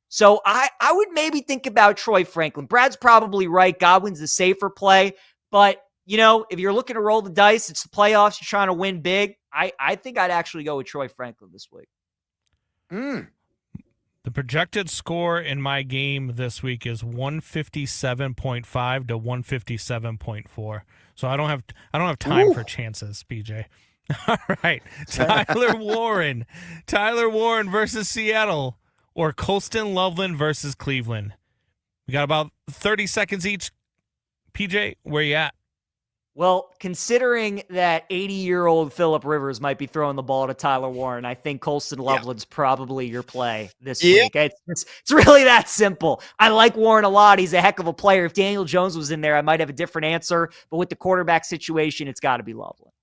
So I would maybe think about Troy Franklin. Brad's probably right. Godwin's the safer play. But, if you're looking to roll the dice, it's the playoffs, you're trying to win big, I think I'd actually go with Troy Franklin this week. The projected score in my game this week is 157.5 to 157.4. So I don't have time for chances, BJ. All right. Tyler Warren versus Seattle, or Colston Loveland versus Cleveland. We got about 30 seconds each. PJ, where you at? Well, considering that 80-year-old Phillip Rivers might be throwing the ball to Tyler Warren, I think Colston Loveland's probably your play this week. It's really that simple. I like Warren a lot. He's a heck of a player. If Daniel Jones was in there, I might have a different answer. But with the quarterback situation, it's got to be Loveland.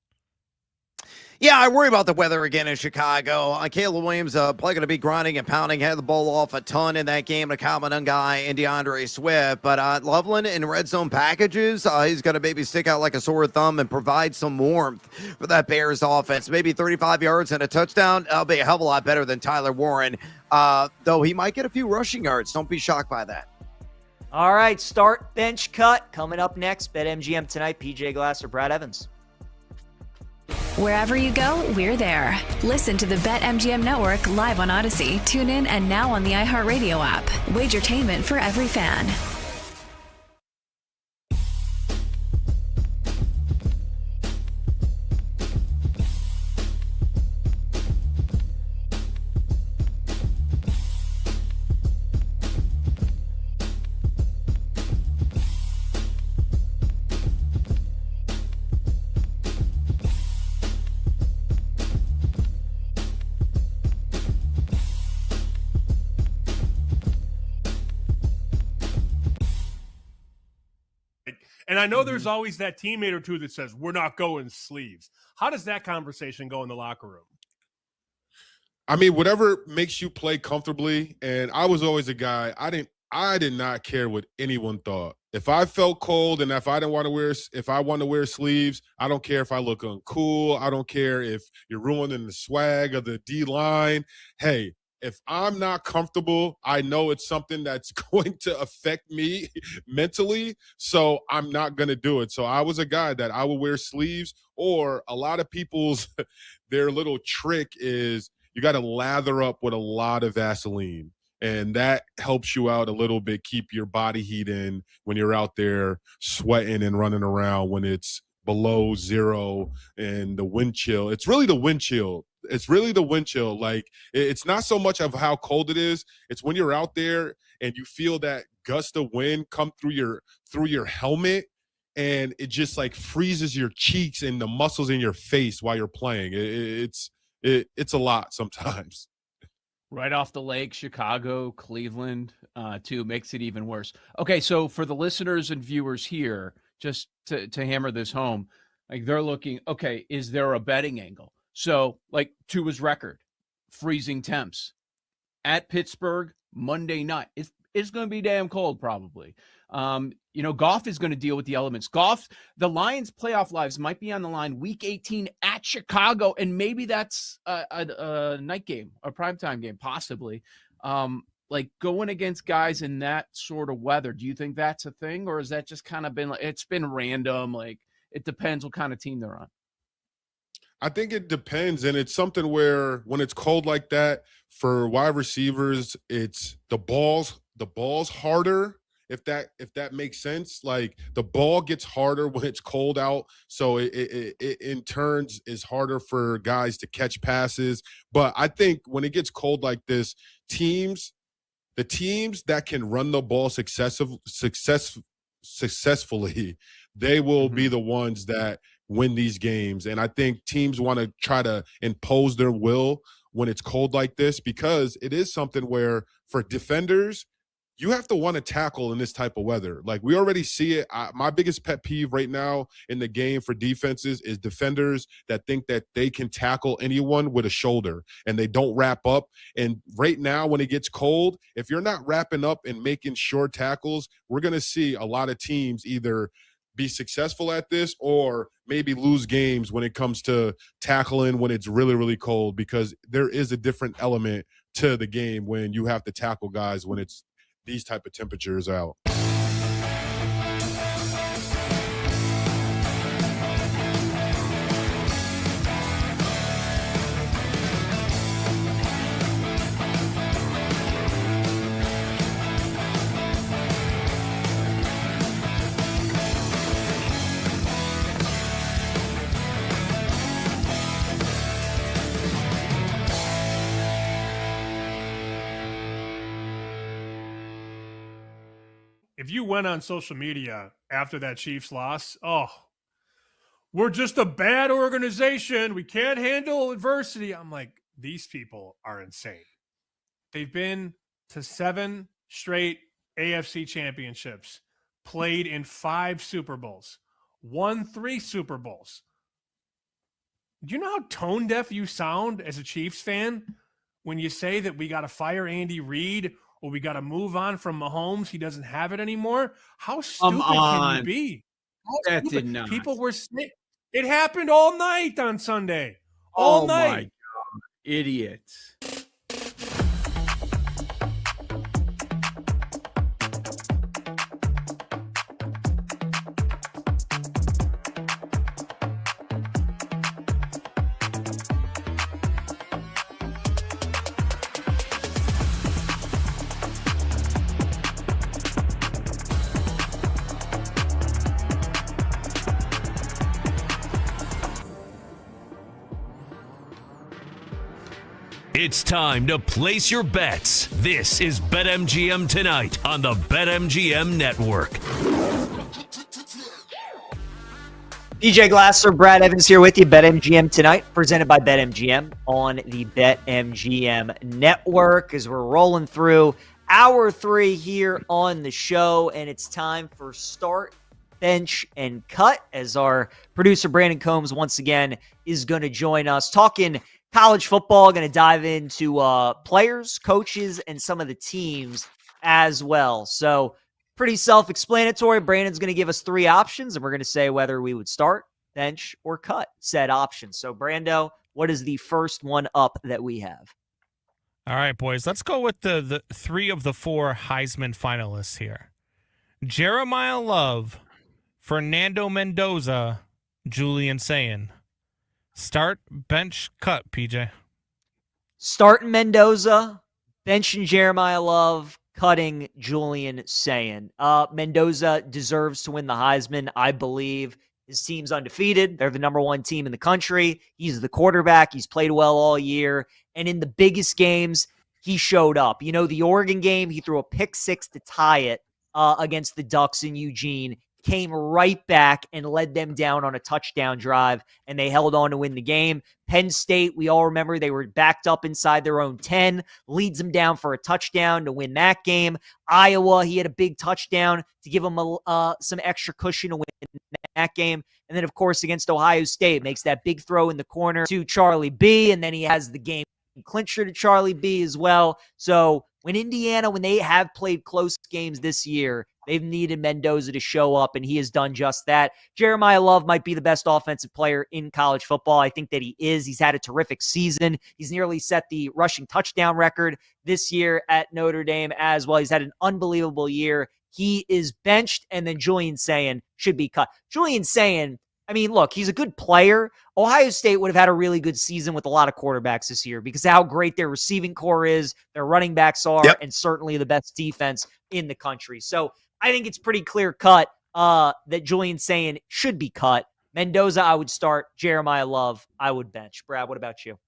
Yeah, I worry about the weather again in Chicago. Caleb Williams probably going to be grinding and pounding, had the ball off a ton in that game to Calvin Guy and DeAndre Swift. But Loveland in red zone packages, he's going to maybe stick out like a sore thumb and provide some warmth for that Bears offense. Maybe 35 yards and a touchdown. That'll be a hell of a lot better than Tyler Warren, though he might get a few rushing yards. Don't be shocked by that. All right, start, bench, cut. Coming up next, BetMGM tonight, PJ Glasser, Brad Evans. Wherever you go, we're there. Listen to the BetMGM Network live on Odyssey, TuneIn, and now on the iHeartRadio app. Wagertainment for every fan. And I know there's always that teammate or two that says, we're not going sleeves. How does that conversation go in the locker room? I mean, whatever makes you play comfortably. And I was always a guy, I did not care what anyone thought. If I felt cold and if I want to wear sleeves, I don't care if I look uncool. I don't care if you're ruining the swag of the D line. Hey, if I'm not comfortable, I know it's something that's going to affect me mentally, so I'm not going to do it. So I was a guy that I would wear sleeves, or a lot of people's, their little trick is you got to lather up with a lot of Vaseline, and that helps you out a little bit, keep your body heat in when you're out there sweating and running around when it's below zero and the wind chill. It's really the wind chill. Like, it's not so much of how cold it is. It's when you're out there and you feel that gust of wind come through your helmet, and it just like freezes your cheeks and the muscles in your face while you're playing. It's a lot sometimes. Right off the lake, Chicago, Cleveland, too, makes it even worse. Okay, so for the listeners and viewers here, just to hammer this home, like they're looking, okay, is there a betting angle? So, like Tua's record, freezing temps at Pittsburgh Monday night. It's going to be damn cold, probably. Goff is going to deal with the elements. The Lions' playoff lives might be on the line week 18 at Chicago, and maybe that's a night game, a primetime game, possibly. Like going against guys in that sort of weather. Do you think that's a thing, or has that just kind of been like it's been random? Like it depends what kind of team they're on. I think it depends, and it's something where when it's cold like that, for wide receivers, it's the ball's harder, if that makes sense. Like the ball gets harder when it's cold out, so it in turns is harder for guys to catch passes. But I think when it gets cold like this, the teams that can run the ball successfully, they will be the ones that win these games. And I think teams want to try to impose their will when it's cold like this, because it is something where for defenders, you have to want to tackle in this type of weather. Like we already see it. My biggest pet peeve right now in the game for defenses is defenders that think that they can tackle anyone with a shoulder and they don't wrap up. And right now when it gets cold, if you're not wrapping up and making short tackles, we're going to see a lot of teams either be successful at this or maybe lose games when it comes to tackling when it's really, really cold, because there is a different element to the game when you have to tackle guys when it's these type of temperatures out. If you went on social media after that Chiefs loss, we're just a bad organization. We can't handle adversity. I'm like, these people are insane. They've been to 7 straight AFC championships, played in 5 Super Bowls, won 3 Super Bowls. Do you know how tone deaf you sound as a Chiefs fan when you say that we got to fire Andy Reid or we got to move on from Mahomes? He doesn't have it anymore. How stupid can you be? That did not. People were sick. It happened all night on Sunday. All night. My God. Idiots. It's time to place your bets. This is BetMGM Tonight on the BetMGM Network. DJ Glasser, Brad Evans here with you. BetMGM Tonight, presented by BetMGM on the BetMGM Network. As we're rolling through hour 3 here on the show, and it's time for Start, Bench, and Cut, as our producer Brandon Combs once again is going to join us talking college football. Going to dive into players, coaches, and some of the teams as well. So pretty self-explanatory. Brandon's going to give us 3 options, and we're going to say whether we would start, bench, or cut said options. So, Brando, what is the first one up that we have? All right, boys. Let's go with the 3 of the 4 Heisman finalists here. Jeremiah Love, Fernando Mendoza, Julian Sayin. Start, bench, cut, PJ. Starting Mendoza, benching Jeremiah Love, cutting Julian Sayin. Mendoza deserves to win the Heisman, I believe. His team's undefeated. They're the number 1 team in the country. He's the quarterback. He's played well all year. And in the biggest games, he showed up. You know, the Oregon game, he threw a pick 6 to tie it against the Ducks in Eugene. Came right back and led them down on a touchdown drive, and they held on to win the game. Penn State, we all remember they were backed up inside their own 10, leads them down for a touchdown to win that game. Iowa, he had a big touchdown to give them some extra cushion to win that game. And then, of course, against Ohio State, makes that big throw in the corner to Charlie B, and then he has the game clincher to Charlie B as well. So when Indiana, when they have played close games this year, they've needed Mendoza to show up, and he has done just that. Jeremiah Love might be the best offensive player in college football. I think that he is. He's had a terrific season. He's nearly set the rushing touchdown record this year at Notre Dame as well. He's had an unbelievable year. He is benched, and then Julian Sayin should be cut. Julian Sayin, I mean, look, he's a good player. Ohio State would have had a really good season with a lot of quarterbacks this year because of how great their receiving core is, their running backs are, and certainly the best defense in the country. So I think it's pretty clear cut that Julian's saying should be cut. Mendoza, I would start. Jeremiah Love, I would bench. Brad, what about you?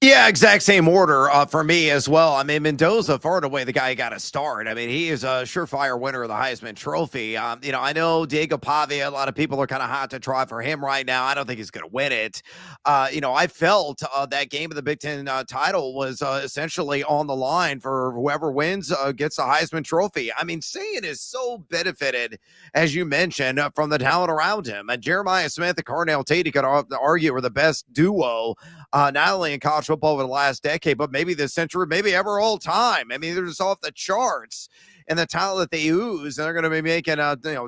Yeah, exact same order for me as well. I mean, Mendoza, far and away, the guy you got to start. I mean, he is a surefire winner of the Heisman Trophy. I know Diego Pavia, a lot of people are kind of hot to try for him right now. I don't think he's going to win it. I felt that game of the Big Ten title was essentially on the line for whoever wins gets the Heisman Trophy. I mean, Sayin is so benefited, as you mentioned, from the talent around him. And Jeremiah Smith and Carnell Tate, you could argue, were the best duo, not only in college football over the last decade, but maybe this century, maybe ever all time. I mean, they're just off the charts and the talent that they ooze, and they're going to be making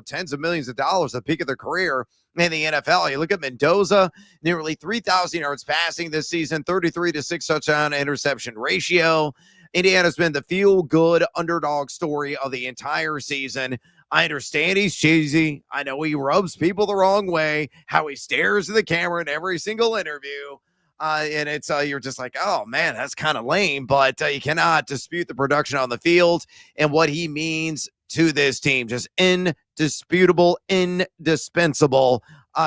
tens of millions of dollars at the peak of their career in the NFL. You look at Mendoza, nearly 3,000 yards passing this season, 33 to 6 touchdown interception ratio. Indiana's been the feel-good underdog story of the entire season. I understand he's cheesy. I know he rubs people the wrong way, how he stares at the camera in every single interview. And it's you're just like, oh man, that's kind of lame, but you cannot dispute the production on the field and what he means to this team. Just indisputable, indispensable.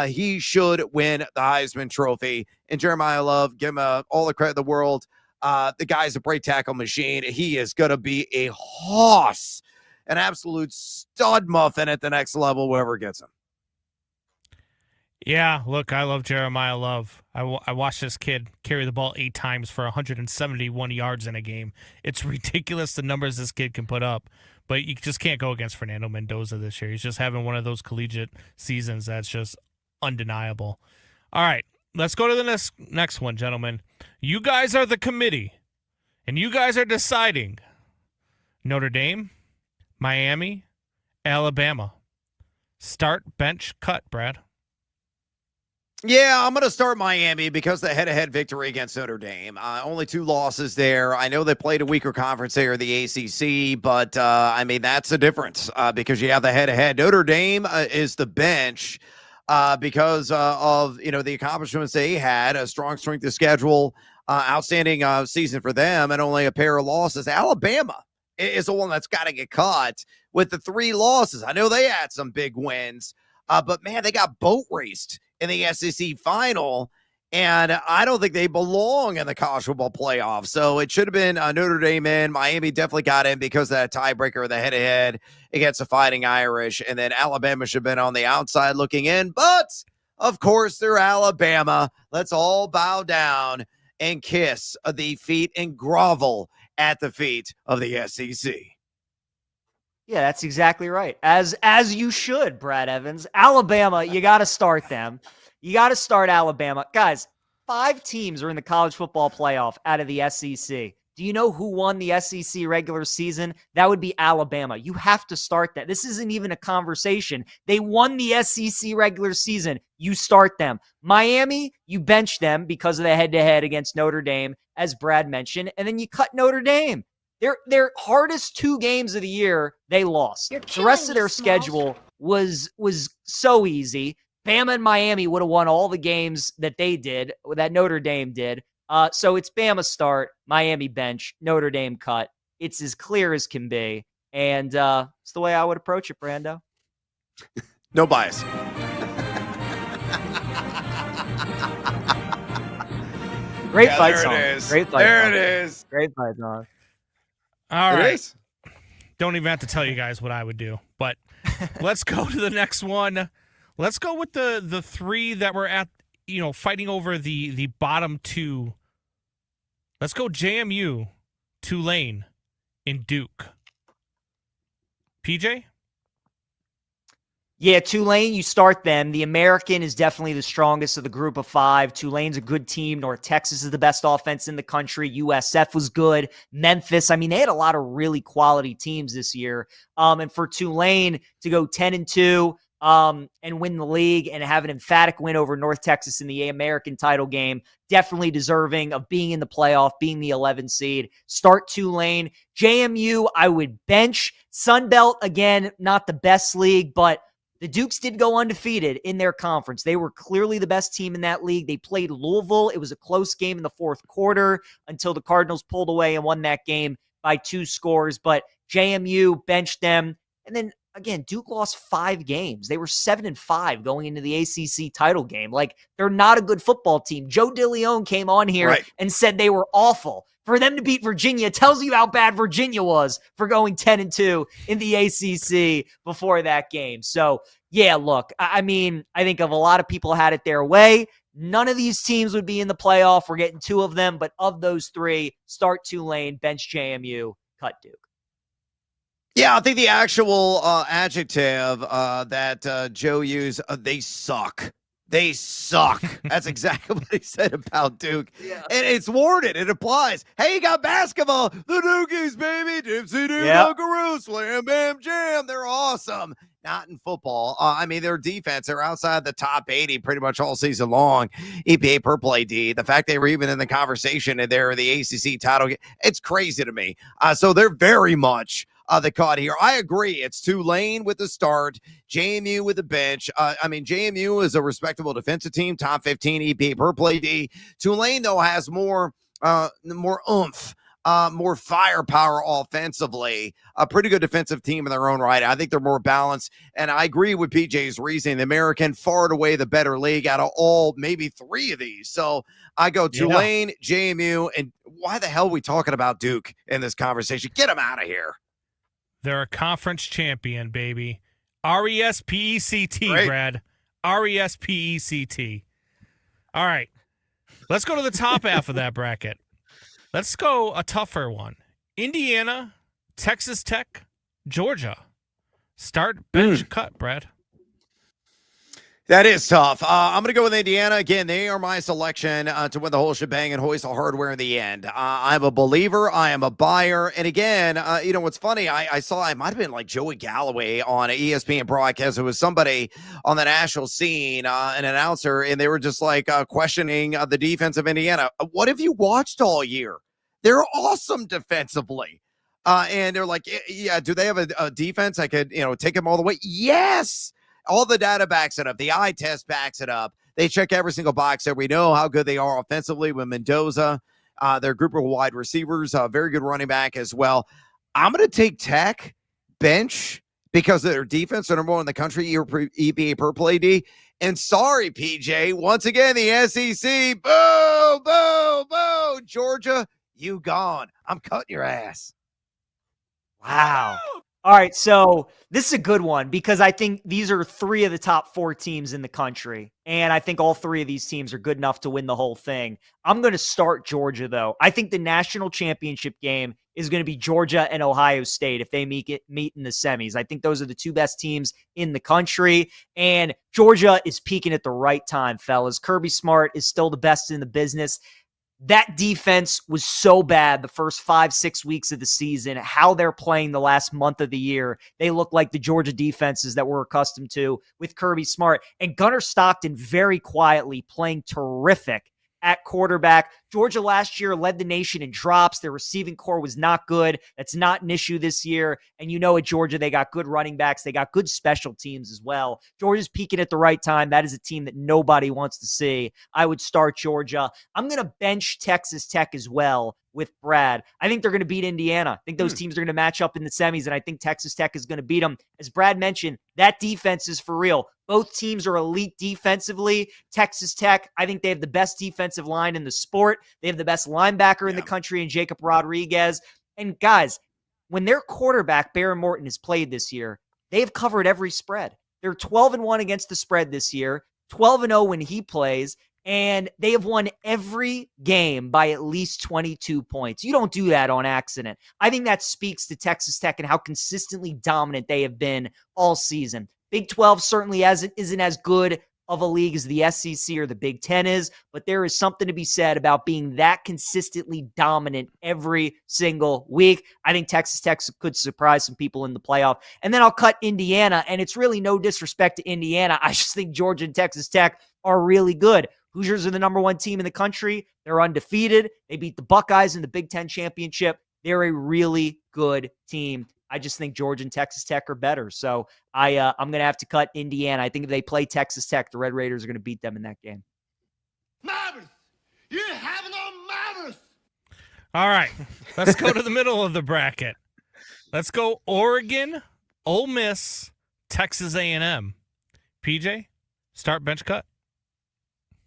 He should win the Heisman Trophy. And Jeremiah Love, give him all the credit in the world. The guy's a break tackle machine. He is going to be a hoss, an absolute stud muffin at the next level, whoever gets him. Yeah, look, I love Jeremiah Love. I watched this kid carry the ball 8 times for 171 yards in a game. It's ridiculous the numbers this kid can put up, but you just can't go against Fernando Mendoza this year. He's just having one of those collegiate seasons that's just undeniable. All right, let's go to the next one, gentlemen. You guys are the committee, and you guys are deciding Notre Dame, Miami, Alabama. Start, bench, cut, Brad. Yeah, I'm going to start Miami because the head-to-head victory against Notre Dame. Only 2 losses there. I know they played a weaker conference there, the ACC, but, that's the difference because you have the head-to-head. Notre Dame is the bench because of, the accomplishments they had, a strong strength of schedule, outstanding season for them, and only a pair of losses. Alabama is the one that's got to get caught with the 3 losses. I know they had some big wins, but, man, they got boat raced in the SEC final, and I don't think they belong in the college football playoff. So it should have been Notre Dame in. Miami definitely got in because of that tiebreaker of the head-to-head against the Fighting Irish, and then Alabama should have been on the outside looking in. But, of course, they're Alabama. Let's all bow down and kiss the feet and grovel at the feet of the SEC. Yeah, that's exactly right. As you should, Brad Evans. Alabama, you got to start them. You got to start Alabama. Guys, 5 teams are in the college football playoff out of the SEC. Do you know who won the SEC regular season? That would be Alabama. You have to start that. This isn't even a conversation. They won the SEC regular season. You start them. Miami, you bench them because of the head-to-head against Notre Dame, as Brad mentioned, and then you cut Notre Dame. Their hardest 2 games of the year, they lost. The rest of their schedule was so easy. Bama and Miami would have won all the games that they did, that Notre Dame did. So it's Bama start, Miami bench, Notre Dame cut. It's as clear as can be. And it's the way I would approach it, Brando. No bias. Great fight song. There it is. Great fight there song. it is. Great fight song. All right. Is? Don't even have to tell you guys what I would do, but let's go to the next one. Let's go with the 3 that were at, fighting over the bottom 2. Let's go JMU, Tulane, and Duke. PJ? Yeah, Tulane, you start them. The American is definitely the strongest of the group of 5. Tulane's a good team. North Texas is the best offense in the country. USF was good. Memphis, they had a lot of really quality teams this year. And for Tulane to go 10-2 and win the league and have an emphatic win over North Texas in the American title game, definitely deserving of being in the playoff, being the 11 seed. Start Tulane. JMU, I would bench. Sunbelt, again, not the best league, but the Dukes did go undefeated in their conference. They were clearly the best team in that league. They played Louisville. It was a close game in the 4th quarter until the Cardinals pulled away and won that game by 2 scores. But JMU benched them. And then again, Duke lost 5 games. They were 7-5 going into the ACC title game. Like, they're not a good football team. Joe DeLeon came on here and said they were awful. For them to beat Virginia tells you how bad Virginia was for going 10-2 in the ACC before that game. So, yeah, look, I mean, I think if a lot of people had it their way, none of these teams would be in the playoff. We're getting 2 of them, but of those 3, start Tulane, bench JMU, cut Duke. Yeah, I think the actual adjective that Joe used, they suck. They suck. That's exactly what he said about Duke. Yeah. And it's worded. It applies. Hey, you got basketball. The Dukies, baby. Dipsy-doo, Dunkaroo, slam, bam, jam. They're awesome. Not in football. I mean, their defense, they're outside the top 80 pretty much all season long. EPA per play D. The fact they were even in the conversation and they're the ACC title, it's crazy to me. So they're very much the cut here. I agree. It's Tulane with the start, JMU with the bench. I mean, JMU is a respectable defensive team, top 15 EPA per play D. Tulane, though, has more oomph. More firepower offensively, a pretty good defensive team in their own right. I think they're more balanced, and I agree with PJ's reasoning. The American, far and away the better league out of all, maybe 3 of these. So I go Tulane, JMU, and why the hell are we talking about Duke in this conversation? Get them out of here. They're a conference champion, baby. RESPECT, Brad. RESPECT. All right, let's go to the top half of that bracket. Let's go a tougher one. Indiana, Texas Tech, Georgia. Start, bench, cut, Brad. That is tough. I'm going to go with Indiana. Again, they are my selection to win the whole shebang and hoist the hardware in the end. I'm a believer. I am a buyer. And again, you know, what's funny, I saw, it might have been like Joey Galloway on ESPN broadcast. It was somebody on the national scene, an announcer, and they were just like questioning the defense of Indiana. What have you watched all year? They're awesome defensively. And they're like, yeah, do they have a defense that could, you know, take them all the way? Yes. All the data backs it up. The eye test backs it up. They check every single box there. We know how good they are offensively with Mendoza. Their group of wide receivers, very good running back as well. I'm going to take Tech bench because of their defense. They're number 1 in the country, EPA per play D. And sorry, PJ, once again, the SEC, boo, boo, boo. Georgia, you gone. I'm cutting your ass. Wow. All right, so this is a good one because I think these are 3 of the top 4 teams in the country, and I think all 3 of these teams are good enough to win the whole thing. I'm going to start Georgia, though. I think the national championship game is going to be Georgia and Ohio State if they meet in the semis. I think those are the 2 best teams in the country, and Georgia is peaking at the right time, fellas. Kirby Smart is still the best in the business. That defense was so bad the first 5-6 weeks of the season. How they're playing the last month of the year, they look like the Georgia defenses that we're accustomed to with Kirby Smart. And Gunnar Stockton very quietly playing terrific at quarterback. Georgia last year led the nation in drops. Their receiving core was not good. That's not an issue this year. And you know at Georgia, they got good running backs. They got good special teams as well. Georgia's peaking at the right time. That is a team that nobody wants to see. I would start Georgia. I'm going to bench Texas Tech as well with Brad. I think they're going to beat Indiana. I think those teams are going to match up in the semis, and I think Texas Tech is going to beat them. As Brad mentioned, that defense is for real. Both teams are elite defensively. Texas Tech, I think they have the best defensive line in the sport. They have the best linebacker in the country in Jacob Rodriguez. And guys, when their quarterback, Baron Morton, has played this year, they've covered every spread. They're 12-1 against the spread this year, 12-0 when he plays, and they have won every game by at least 22 points. You don't do that on accident. I think that speaks to Texas Tech and how consistently dominant they have been all season. Big 12 certainly isn't as good of a league as the SEC or the Big 10 is, but there is something to be said about being that consistently dominant every single week. I think Texas Tech could surprise some people in the playoff. And then I'll cut Indiana, and it's really no disrespect to Indiana. I just think Georgia and Texas Tech are really good. Hoosiers are the number 1 team in the country. They're undefeated. They beat the Buckeyes in the Big 10 championship. They're a really good team. I just think Georgia and Texas Tech are better. So I'm going to have to cut Indiana. I think if they play Texas Tech, the Red Raiders are going to beat them in that game. Mavericks! You have no Mavericks! All right, let's go to the middle of the bracket. Let's go Oregon, Ole Miss, Texas A&M. PJ, start, bench, cut.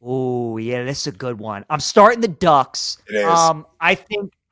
Oh, yeah, this is a good one. I'm starting the Ducks. It is.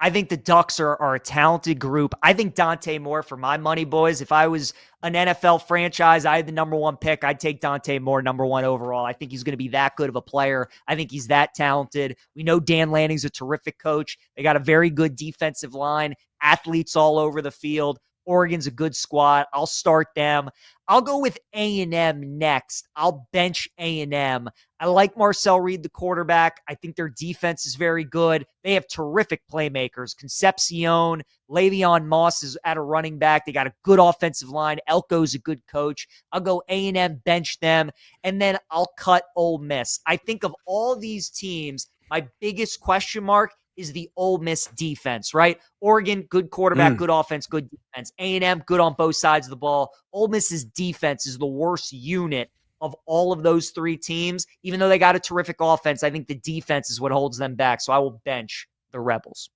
I think the Ducks are a talented group. I think Dante Moore, for my money, boys, if I was an NFL franchise, I had the number one pick, I'd take Dante Moore number one overall. I think he's going to be that good of a player. I think he's that talented. We know Dan Lanning's a terrific coach. They got a very good defensive line, athletes all over the field. Oregon's a good squad. I'll start them. I'll go with A&M next. I'll bench A&M. I like Marcel Reed, the quarterback. I think their defense is very good. They have terrific playmakers. Concepcion, Le'Veon Moss is at a running back. They got a good offensive line. Elko's a good coach. I'll go A&M, bench them, and then I'll cut Ole Miss. I think of all these teams, my biggest question mark is the Ole Miss defense, right? Oregon, good quarterback, good offense, good defense. A&M, good on both sides of the ball. Ole Miss's defense is the worst unit of all of those three teams. Even though they got a terrific offense, I think the defense is what holds them back. So I will bench the Rebels.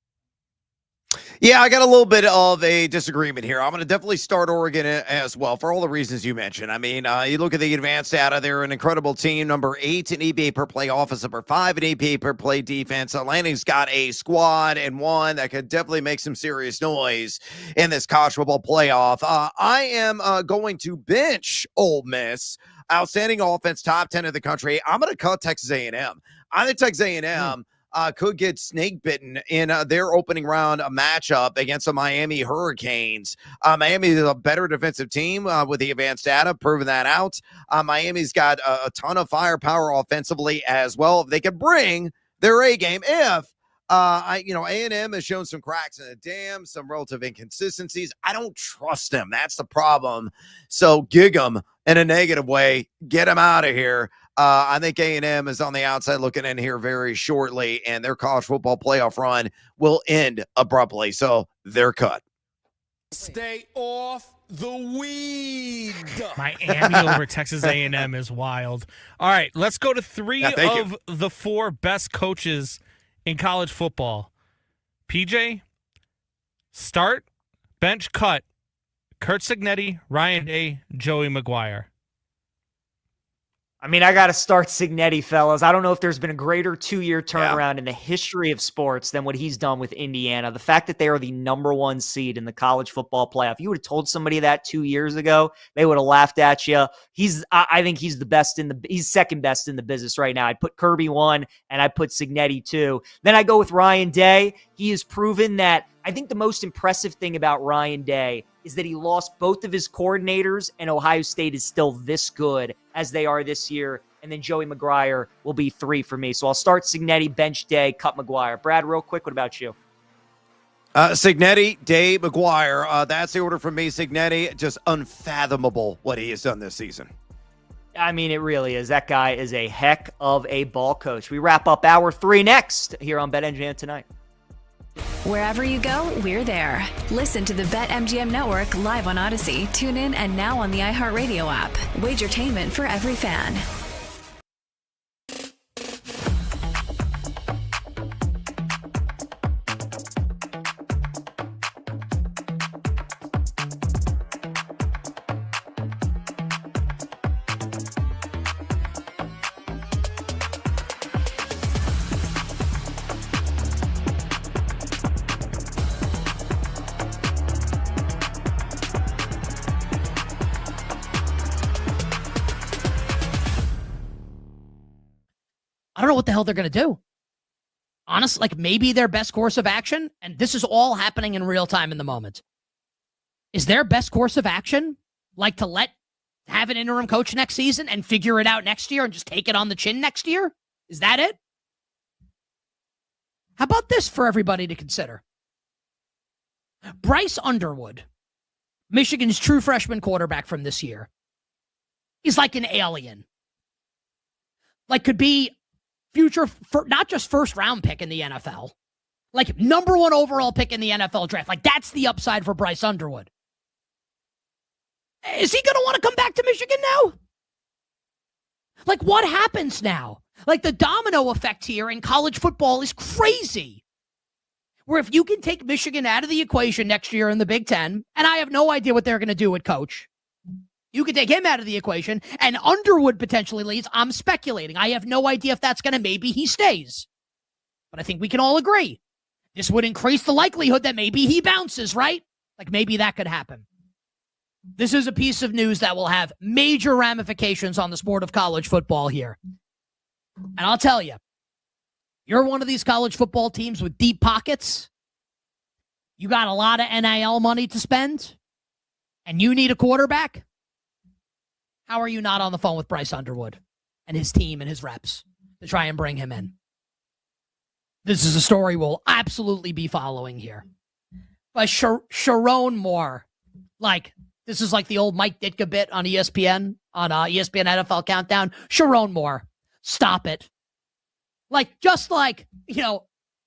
Yeah, I got a little bit of a disagreement here. I'm going to definitely start Oregon as well for all the reasons you mentioned. I mean, you look at the advanced data, they're an incredible team. Number 8 in EPA per play offense, number 5 in EPA per play defense. Lanning's got a squad and one that could definitely make some serious noise in this college football playoff. I am going to bench Ole Miss. Outstanding offense, top 10 in the country. I'm going to cut Texas A&M. I think Texas A&M could get snake bitten in their opening round matchup against the Miami Hurricanes. Miami is a better defensive team with the advanced data, proving that out. Miami's got a ton of firepower offensively as well. If they could bring their A game, if A&M has shown some cracks in the dam, some relative inconsistencies. I don't trust them. That's the problem. So gig them in a negative way. Get them out of here. I think A&M is on the outside looking in here very shortly, and their college football playoff run will end abruptly. So they're cut. Stay off the weed. Miami over Texas A&M is wild. All right, let's go to three of the 4 best coaches in college football. PJ, start, bench, cut. Kurt Cignetti, Ryan Day, Joey McGuire. I mean, I got to start Cignetti, fellas. I don't know if there's been a greater 2-year turnaround in the history of sports than what he's done with Indiana. The fact that they are the number 1 seed in the college football playoff. You would have told somebody that 2 years ago, they would have laughed at you. I think he's the best he's second best in the business right now. I'd put Kirby 1 and I put Cignetti 2. Then I go with Ryan Day. He has proven that. I think the most impressive thing about Ryan Day is that he lost both of his coordinators, and Ohio State is still this good as they are this year. And then Joey McGuire will be 3 for me. So I'll start Cignetti, bench Day, cut McGuire. Brad, real quick, what about you? Cignetti, Day, McGuire. That's the order from me. Cignetti, just unfathomable what he has done this season. I mean, it really is. That guy is a heck of a ball coach. We wrap up hour 3 next here on BetMGM Tonight. Wherever you go, we're there. Listen to the BetMGM Network live on Odyssey, TuneIn, and now on the iHeartRadio app. Wagertainment for every fan. I don't know what the hell they're going to do. Honestly, like maybe their best course of action, and this is all happening in real time in the moment, is their best course of action like to have an interim coach next season and figure it out next year and just take it on the chin next year? Is that it? How about this for everybody to consider? Bryce Underwood, Michigan's true freshman quarterback from this year, is like an alien. Like could be future, not just first round pick in the NFL, like number 1 overall pick in the NFL draft. Like that's the upside for Bryce Underwood. Is he going to want to come back to Michigan now? Like what happens now? Like the domino effect here in college football is crazy. where if you can take Michigan out of the equation next year in the Big Ten, and I have no idea what they're going to do with coach, you could take him out of the equation and Underwood potentially leads. I'm speculating. I have no idea if that's going to, maybe he stays. But I think we can all agree this would increase the likelihood that maybe he bounces, right? Like maybe that could happen. This is a piece of news that will have major ramifications on the sport of college football here. And I'll tell you, you're one of these college football teams with deep pockets. You got a lot of NIL money to spend, and you need a quarterback. How are you not on the phone with Bryce Underwood and his team and his reps to try and bring him in? This is a story we'll absolutely be following here. But Sharon Moore, like, this is like the old Mike Ditka bit on ESPN, on ESPN NFL Countdown. Sharon Moore, stop it. Like, just like,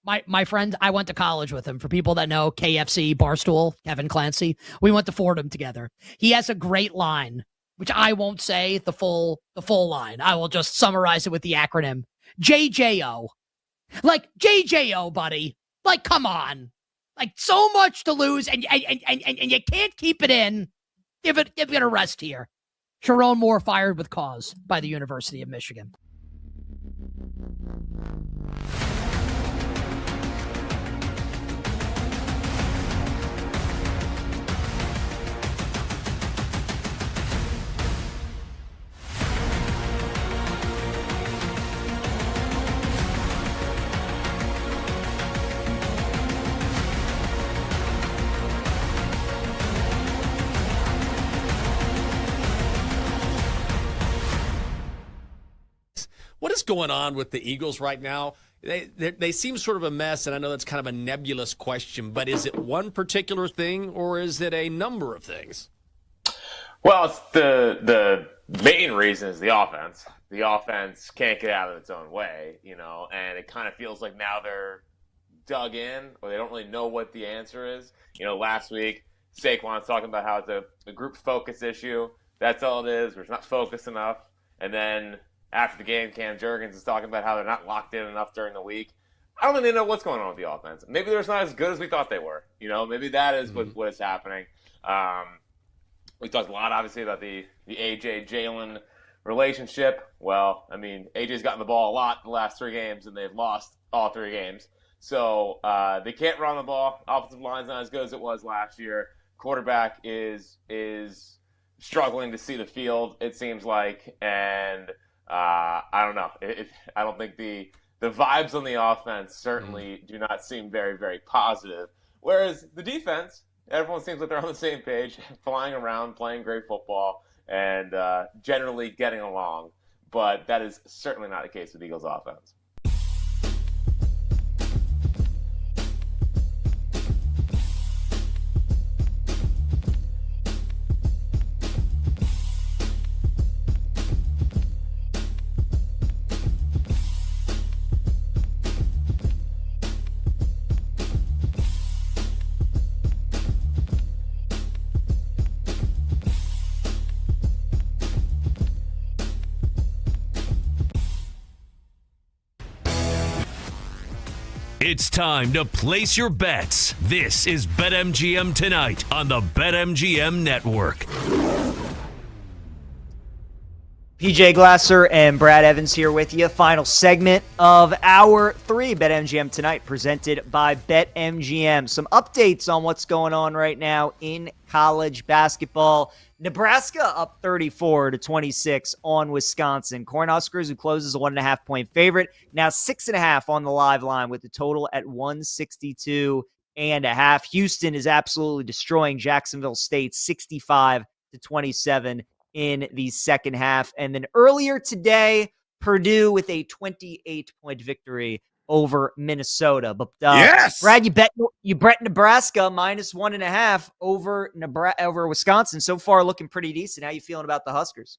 my friend, I went to college with him. For people that know, KFC, Barstool, Kevin Clancy, we went to Fordham together. He has a great line, which I won't say the full line. I will just summarize it with the acronym JJO. Like, JJO, buddy. Like, come on. Like, so much to lose, and you can't keep it in. Give it a rest here. Sharon Moore fired with cause by the University of Michigan. What is going on with the Eagles right now? They seem sort of a mess, and I know that's kind of a nebulous question, but is it one particular thing or is it a number of things? Well, it's the main reason is the offense. The offense can't get out of its own way, and it kind of feels like now they're dug in, or they don't really know what the answer is. Last week, Saquon's talking about how it's a group focus issue. That's all it is. We're not focused enough. And then after the game, Cam Jurgens is talking about how they're not locked in enough during the week. I don't really know what's going on with the offense. Maybe they're not as good as we thought they were. Maybe that is what is happening. We talked a lot, obviously, about the AJ Jalen relationship. Well, I mean, AJ's gotten the ball a lot in the last 3 games, and they've lost all 3 games. So they can't run the ball. Offensive line's not as good as it was last year. Quarterback is struggling to see the field, it seems like, and I don't know. I don't think the vibes on the offense certainly do not seem very, very positive. Whereas the defense, everyone seems like they're on the same page, flying around, playing great football, and generally getting along. But that is certainly not the case with Eagles offense. It's time to place your bets. This is BetMGM Tonight on the BetMGM Network. PJ Glasser and Brad Evans here with you. Final segment of Hour 3 BetMGM Tonight, presented by BetMGM. Some updates on what's going on right now in college basketball. Nebraska up 34-26 on Wisconsin. Cornhuskers, who closes a 1.5-point favorite, now 6.5 on the live line with the total at 162.5. Houston is absolutely destroying Jacksonville State 65-27 in the second half. And then earlier today, Purdue with a 28-point victory over Minnesota. But yes, Brad, you bet Nebraska -1.5 over Wisconsin. So far, looking pretty decent. How you feeling about the Huskers?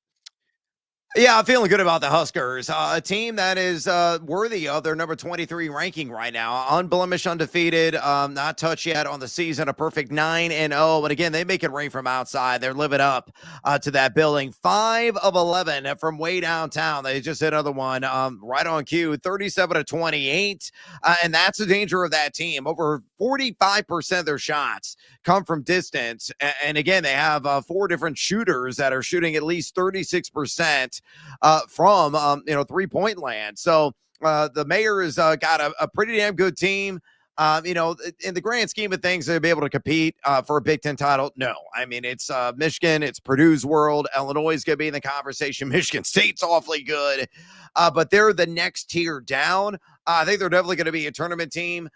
Yeah, I'm feeling good about the Huskers. A team that is worthy of their number 23 ranking right now. Unblemished, undefeated, not touched yet on the season. A perfect 9-0. But again, they make it rain from outside. They're living up to that billing. 5 of 11 from way downtown. They just hit another one right on cue, 37-28. And that's the danger of that team. Over 45% of their shots come from distance. And again, they have 4 different shooters that are shooting at least 36% from 3-point land. So the Mayor's got a pretty damn good team. In the grand scheme of things, they'll be able to compete for a Big Ten title. No, I mean, it's Michigan, it's Purdue's world. Illinois is going to be in the conversation. Michigan State's awfully good, but they're the next tier down. I think they're definitely going to be a tournament team.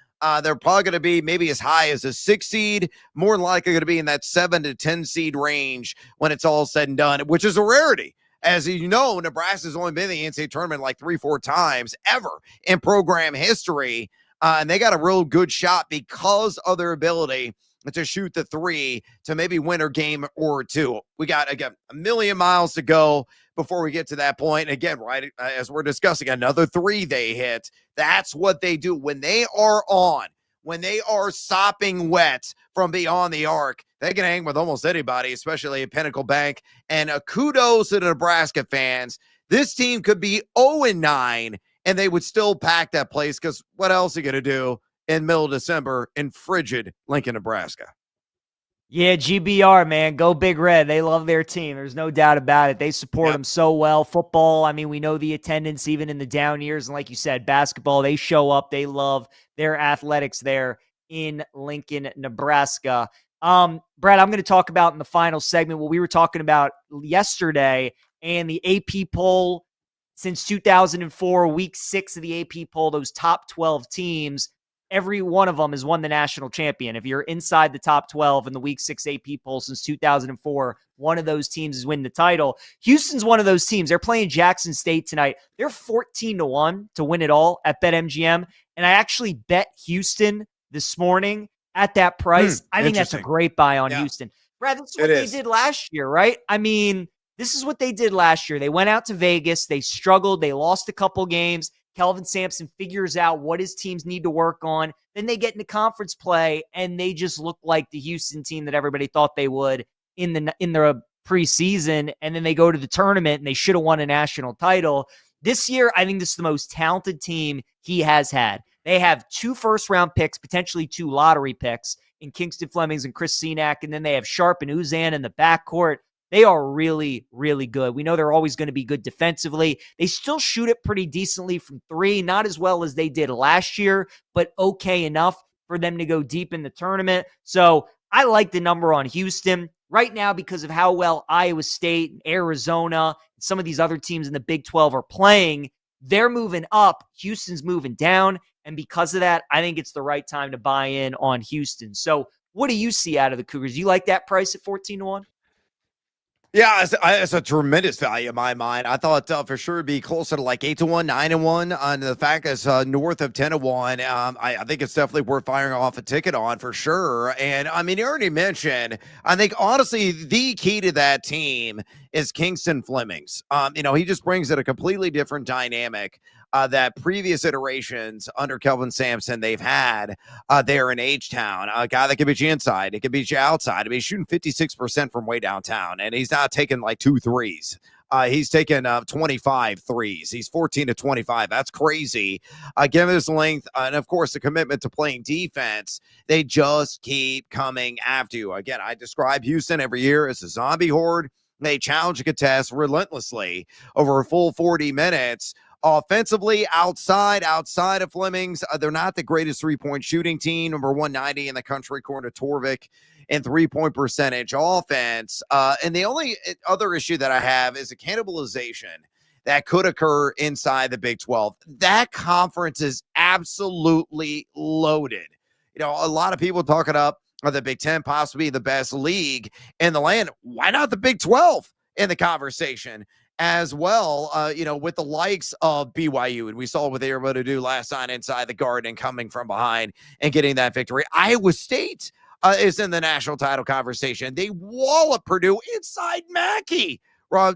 They're probably going to be maybe as high as a 6 seed, more than likely going to be in that 7 to 10 seed range when it's all said and done, which is a rarity. As you know, Nebraska's only been in the NCAA tournament like 3-4 times ever in program history. And they got a real good shot because of their ability to shoot the 3 to maybe win a game or 2. We got, again, a million miles to go before we get to that point. And again, right, as we're discussing, another 3 they hit. That's what they do when they are on. When they are sopping wet from beyond the arc, they can hang with almost anybody, especially at Pinnacle Bank. And kudos to the Nebraska fans. This team could be 0-9, and they would still pack that place because what else are you going to do in middle of December in frigid Lincoln, Nebraska? Yeah, GBR, man. Go Big Red. They love their team. There's no doubt about it. They support them so well. Football, I mean, we know the attendance even in the down years. And like you said, basketball, they show up. They love their athletics there in Lincoln, Nebraska. Brad, I'm going to talk about in the final segment what we were talking about yesterday and the AP poll since 2004, week 6 of the AP poll, those top 12 teams. Every one of them has won the national champion. If you're inside the top 12 in the week 6 AP poll since 2004, one of those teams is winning the title. Houston's one of those teams. They're playing Jackson State tonight. They're 14-1 to win it all at BetMGM. And I actually bet Houston this morning at that price. I think that's a great buy on Houston. Brad, this is what they did last year, right? I mean, this is what they did last year. They went out to Vegas. They struggled. They lost a couple games. Kelvin Sampson figures out what his teams need to work on. Then they get into conference play, and they just look like the Houston team that everybody thought they would in the preseason. And then they go to the tournament, and they should have won a national title. This year, I think this is the most talented team he has had. They have 2 first-round picks, potentially 2 lottery picks in Kingston Flemings and Chris Senack, and then they have Sharp and Uzan in the backcourt. They are really, really good. We know they're always going to be good defensively. They still shoot it pretty decently from 3, not as well as they did last year, but okay enough for them to go deep in the tournament. So I like the number on Houston right now because of how well Iowa State and Arizona and some of these other teams in the Big 12 are playing. They're moving up. Houston's moving down. And because of that, I think it's the right time to buy in on Houston. So what do you see out of the Cougars? You like that price at 14-1? Yeah, it's a tremendous value in my mind. I thought for sure it'd be closer to like 8-1, 9-1. On the fact it's north of 10-1, I think it's definitely worth firing off a ticket on for sure. And I mean, you already mentioned. I think honestly, the key to that team is Kingston Flemings. He just brings it a completely different dynamic that previous iterations under Kelvin Sampson they've had there in H-Town. A guy that can beat you inside, it can beat you outside. I mean, he's shooting 56% from way downtown, and he's not taking like 2 threes. He's taken 25 threes. He's 14-25. That's crazy. Given his length and, of course, the commitment to playing defense, they just keep coming after you. Again, I describe Houston every year as a zombie horde. They challenge a contest relentlessly over a full 40 minutes. Offensively, outside of Flemings, they're not the greatest three-point shooting team, number 190 in the country, according to Torvik, in three-point percentage offense. And the only other issue that I have is a cannibalization that could occur inside the Big 12. That conference is absolutely loaded. A lot of people talking up the Big 10 possibly the best league in the land. Why not the Big 12 in the conversation as well, with the likes of BYU, and we saw what they were able to do last night inside the Garden, coming from behind and getting that victory. Iowa State is in the national title conversation. They wallop Purdue inside Mackey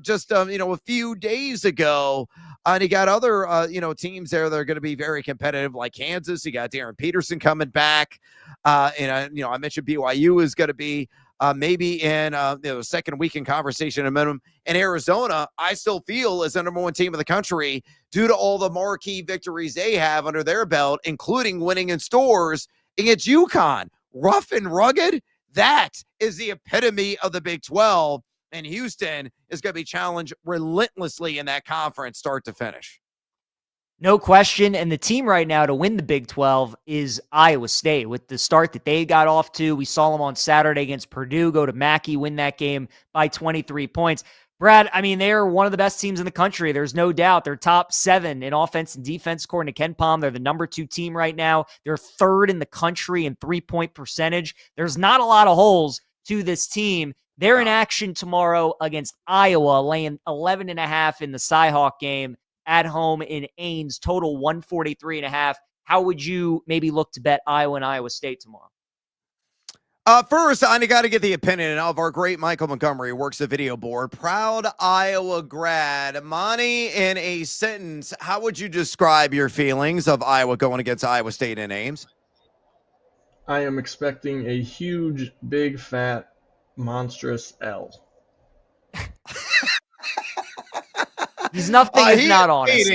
just a few days ago. And you got other teams there that are going to be very competitive, like Kansas. You got Darren Peterson coming back. And I mentioned BYU is going to be maybe in second week in conversation at minimum. In Arizona, I still feel is the number one team in the country due to all the marquee victories they have under their belt, including winning in stores against UConn. Rough and rugged. That is the epitome of the Big 12. And Houston is going to be challenged relentlessly in that conference, start to finish. No question. And the team right now to win the Big 12 is Iowa State. With the start that they got off to, we saw them on Saturday against Purdue, go to Mackey, win that game by 23 points. Brad, I mean, they're one of the best teams in the country. There's no doubt. They're top 7 in offense and defense, according to Ken Palm. They're the number 2 team right now. They're 3rd in the country in three-point percentage. There's not a lot of holes to this team. They're in action tomorrow against Iowa, laying 11.5 in the Cyhawk game at home in Ames, total 143.5. How would you maybe look to bet Iowa and Iowa State tomorrow? First, I got to get the opinion of our great Michael Montgomery, who works the video board. Proud Iowa grad. Monty, in a sentence, how would you describe your feelings of Iowa going against Iowa State in Ames? I am expecting a huge, big, fat, monstrous L. He's nothing if not honest.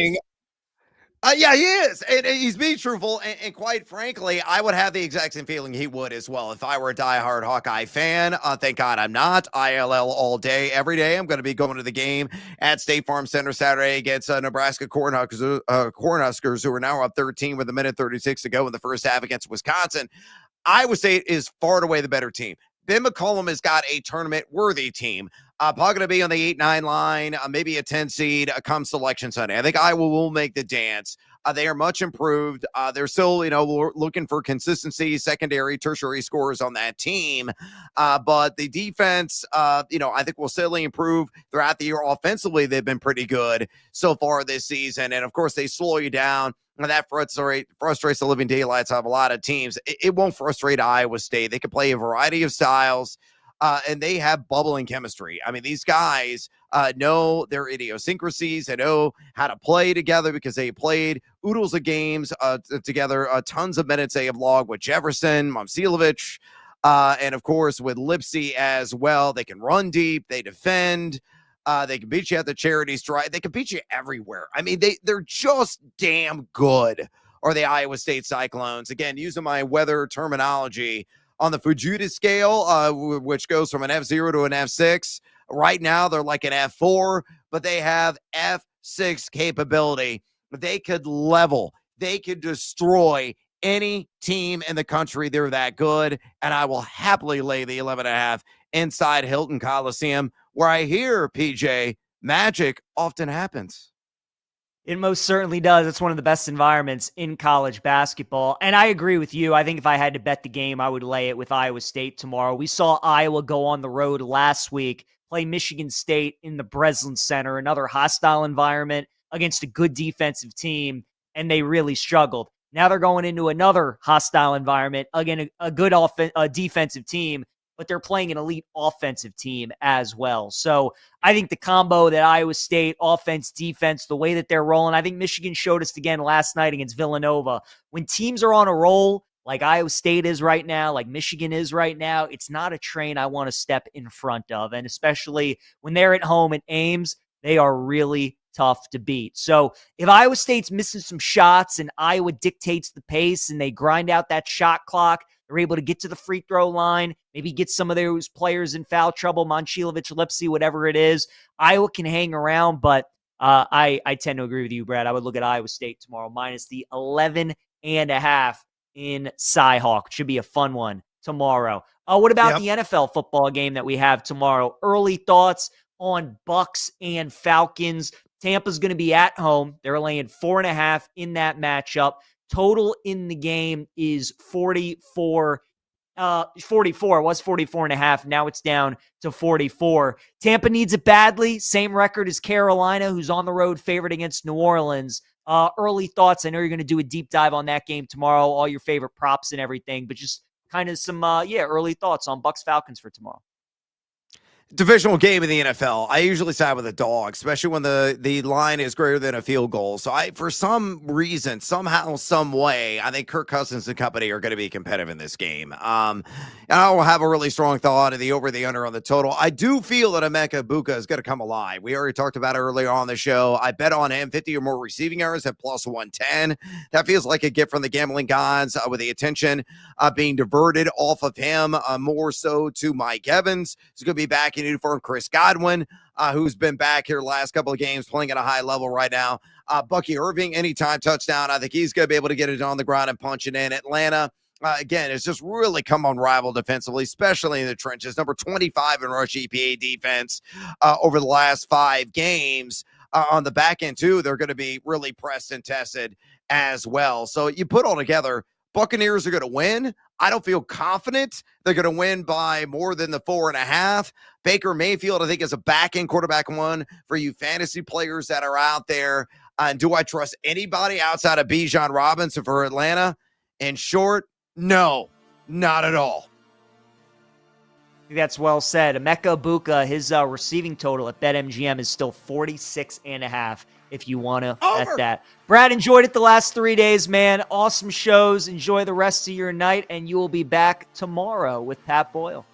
Yeah, he is. And he's being truthful. And quite frankly, I would have the exact same feeling he would as well. If I were a diehard Hawkeye fan, thank God I'm not. ILL all day, every day. I'm going to be going to the game at State Farm Center Saturday against Nebraska Cornhuskers, who are now up 13 with 1:36 to go in the first half against Wisconsin. Iowa State is far and away the better team. Ben McCollum has got a tournament-worthy team. Probably going to be on the 8-9 line, maybe a 10 seed come Selection Sunday. I think Iowa will make the dance. They are much improved. They're still, looking for consistency, secondary, tertiary scores on that team. But the defense, I think will steadily improve throughout the year. Offensively, they've been pretty good so far this season. And, of course, they slow you down. And that frustrates the living daylights of a lot of teams. It won't frustrate Iowa State. They can play a variety of styles. And they have bubbling chemistry. I mean, these guys know their idiosyncrasies. They know how to play together because they played oodles of games together, tons of minutes they have logged with Jefferson, Momcilovic, and, of course, with Lipsy as well. They can run deep. They defend. They can beat you at the charity stripe. They can beat you everywhere. I mean, they're just damn good, are the Iowa State Cyclones. Again, using my weather terminology, on the Fujita scale, which goes from an F0 to an F6. Right now, they're like an F4, but they have F6 capability. They could level. They could destroy any team in the country. They're that good, and I will happily lay the 11.5 inside Hilton Coliseum, where I hear, PJ, magic often happens. It most certainly does. It's one of the best environments in college basketball. And I agree with you. I think if I had to bet the game, I would lay it with Iowa State tomorrow. We saw Iowa go on the road last week, play Michigan State in the Breslin Center, another hostile environment against a good defensive team, and they really struggled. Now they're going into another hostile environment, again, a good defensive team, but they're playing an elite offensive team as well. So I think the combo that Iowa State, offense, defense, the way that they're rolling, I think Michigan showed us again last night against Villanova. When teams are on a roll, like Iowa State is right now, like Michigan is right now, it's not a train I want to step in front of. And especially when they're at home at Ames, they are really tough to beat. So if Iowa State's missing some shots and Iowa dictates the pace and they grind out that shot clock, they're able to get to the free throw line, maybe get some of those players in foul trouble, Momcilovic, Lipsy, whatever it is. Iowa can hang around, but I tend to agree with you, Brad. I would look at Iowa State tomorrow, minus the 11.5 in Cyhawk. Should be a fun one tomorrow. What about the NFL football game that we have tomorrow? Early thoughts on Bucks and Falcons. Tampa's going to be at home. They're laying 4.5 in that matchup. Total in the game is 44. It was 44.5. Now it's down to 44. Tampa needs it badly. Same record as Carolina, who's on the road favorite against New Orleans. Early thoughts. I know you're going to do a deep dive on that game tomorrow, all your favorite props and everything, but just kind of some, early thoughts on Bucks Falcons for tomorrow. divisional game in the NFL, I usually side with a dog, especially when the line is greater than a field goal. So for some reason, somehow, some way, I think Kirk Cousins and company are going to be competitive in this game. And I don't have a really strong thought of the over the under on the total. I do feel that Emeka Buka is going to come alive. We already talked about it earlier on the show. I bet on him 50 or more receiving yards at plus 110. That feels like a gift from the gambling gods with the attention being diverted off of him more so to Mike Evans. He's going to be back in uniform. Chris Godwin, who's been back here last couple of games, playing at a high level right now. Bucky Irving, anytime touchdown. I think he's going to be able to get it on the ground and punch it in. Atlanta, again, it's just really come unrivaled defensively, especially in the trenches. Number 25 in rush EPA defense over the last 5 games. On the back end, too, they're going to be really pressed and tested as well. So you put all together, Buccaneers are going to win. I don't feel confident they're going to win by more than the 4.5. Baker Mayfield, I think, is a back-end quarterback one for you fantasy players that are out there. And do I trust anybody outside of Bijan Robinson for Atlanta? In short, no, not at all. I think that's well said. Emeka Buka, his receiving total at BetMGM is still 46.5 if you want to bet that. Brad, enjoyed it the last 3 days, man. Awesome shows. Enjoy the rest of your night, and you will be back tomorrow with Pat Boyle.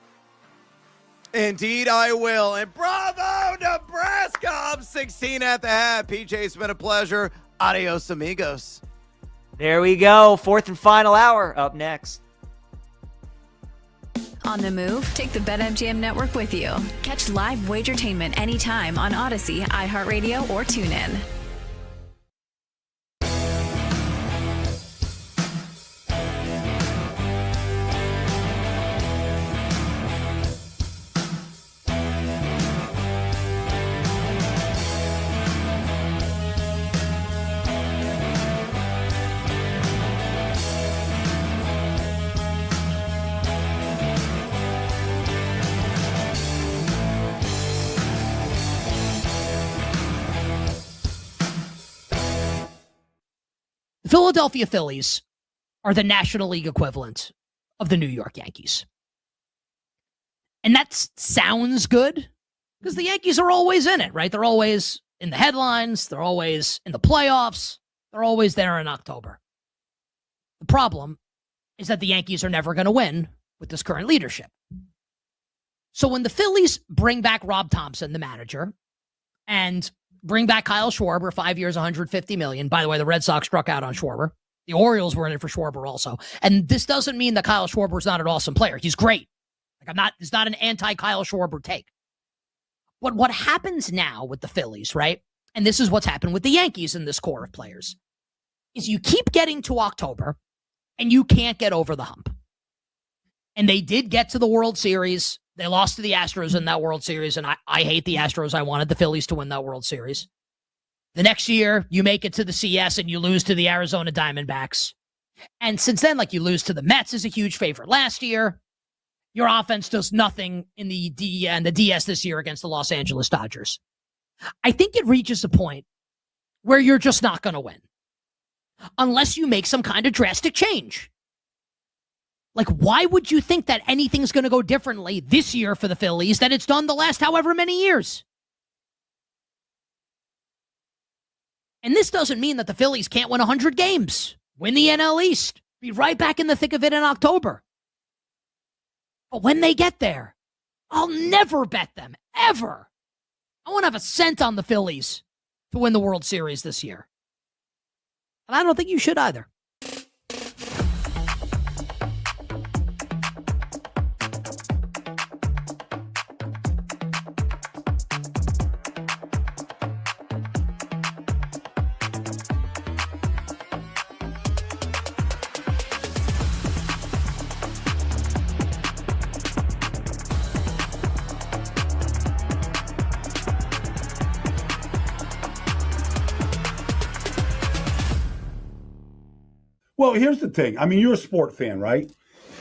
Indeed, I will. And bravo, Nebraska! I'm 16 at the half. PJ, it's been a pleasure. Adios, amigos. There we go. 4th and final hour up next. On the move? Take the BetMGM network with you. Catch live Wagertainment anytime on Odyssey, iHeartRadio, or TuneIn. The Philadelphia Phillies are the National League equivalent of the New York Yankees. And that sounds good because the Yankees are always in it, right? They're always in the headlines. They're always in the playoffs. They're always there in October. The problem is that the Yankees are never going to win with this current leadership. So when the Phillies bring back Rob Thompson, the manager, and bring back Kyle Schwarber, 5 years, $150 million. By the way, the Red Sox struck out on Schwarber. The Orioles were in it for Schwarber also. And this doesn't mean that Kyle Schwarber is not an awesome player. He's great. It's not an anti-Kyle Schwarber take. But what happens now with the Phillies, right? And this is what's happened with the Yankees in this core of players, is you keep getting to October and you can't get over the hump. And they did get to the World Series. They lost to the Astros in that World Series, and I hate the Astros. I wanted the Phillies to win that World Series. The next year, you make it to the CS and you lose to the Arizona Diamondbacks. And since then, you lose to the Mets as a huge favorite last year. Your offense does nothing in the DS this year against the Los Angeles Dodgers. I think it reaches a point where you're just not going to win unless you make some kind of drastic change. Why would you think that anything's going to go differently this year for the Phillies than it's done the last however many years? And this doesn't mean that the Phillies can't win 100 games, win the NL East, be right back in the thick of it in October. But when they get there, I'll never bet them, ever. I won't have a cent on the Phillies to win the World Series this year. And I don't think you should either. Well, here's the thing. I mean, you're a sport fan, right?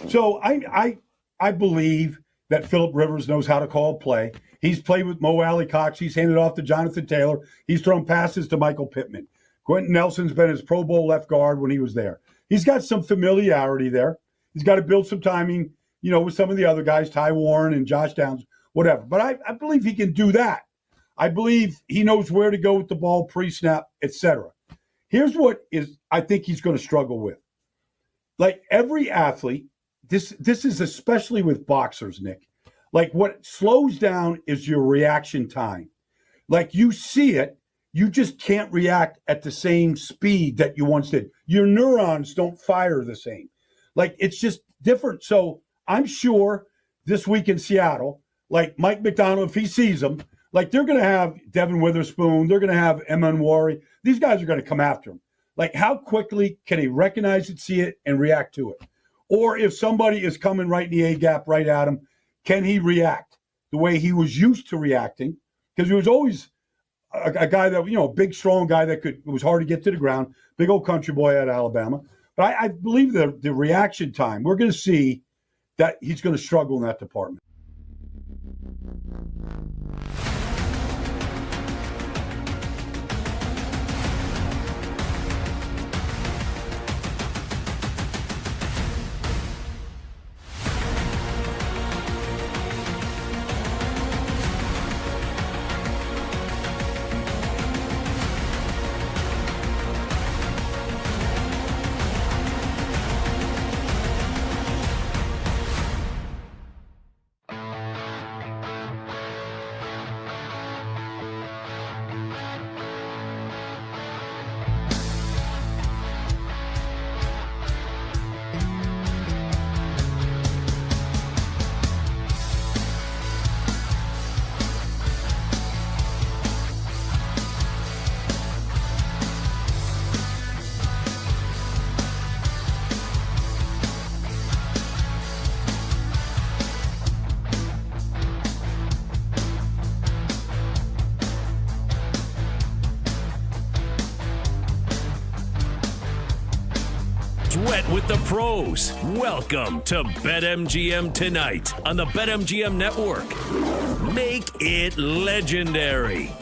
So I believe that Phillip Rivers knows how to call play. He's played with Mo Alley Cox. He's handed off to Jonathan Taylor. He's thrown passes to Michael Pittman. Quentin Nelson's been his Pro Bowl left guard when he was there. He's got some familiarity there. He's got to build some timing, with some of the other guys, Ty Warren and Josh Downs, whatever. But I believe he can do that. I believe he knows where to go with the ball pre-snap, etc. Here's what I think he's going to struggle with. Like every athlete, this is especially with boxers, Nick. Like what slows down is your reaction time. Like you see it, you just can't react at the same speed that you once did. Your neurons don't fire the same. Like it's just different. So I'm sure this week in Seattle, like Mike McDonald, if he sees them, like they're going to have Devin Witherspoon, they're going to have Emanwari. These guys are going to come after him. Like how quickly can he recognize it, see it, and react to it? Or if somebody is coming right in the A-gap right at him, can he react the way he was used to reacting? Because he was always a guy that, a big, strong guy it was hard to get to the ground, big old country boy out of Alabama. But I believe the reaction time, we're going to see that he's going to struggle in that department. Sweat with the pros. Welcome to BetMGM Tonight on the BetMGM Network. Make it legendary.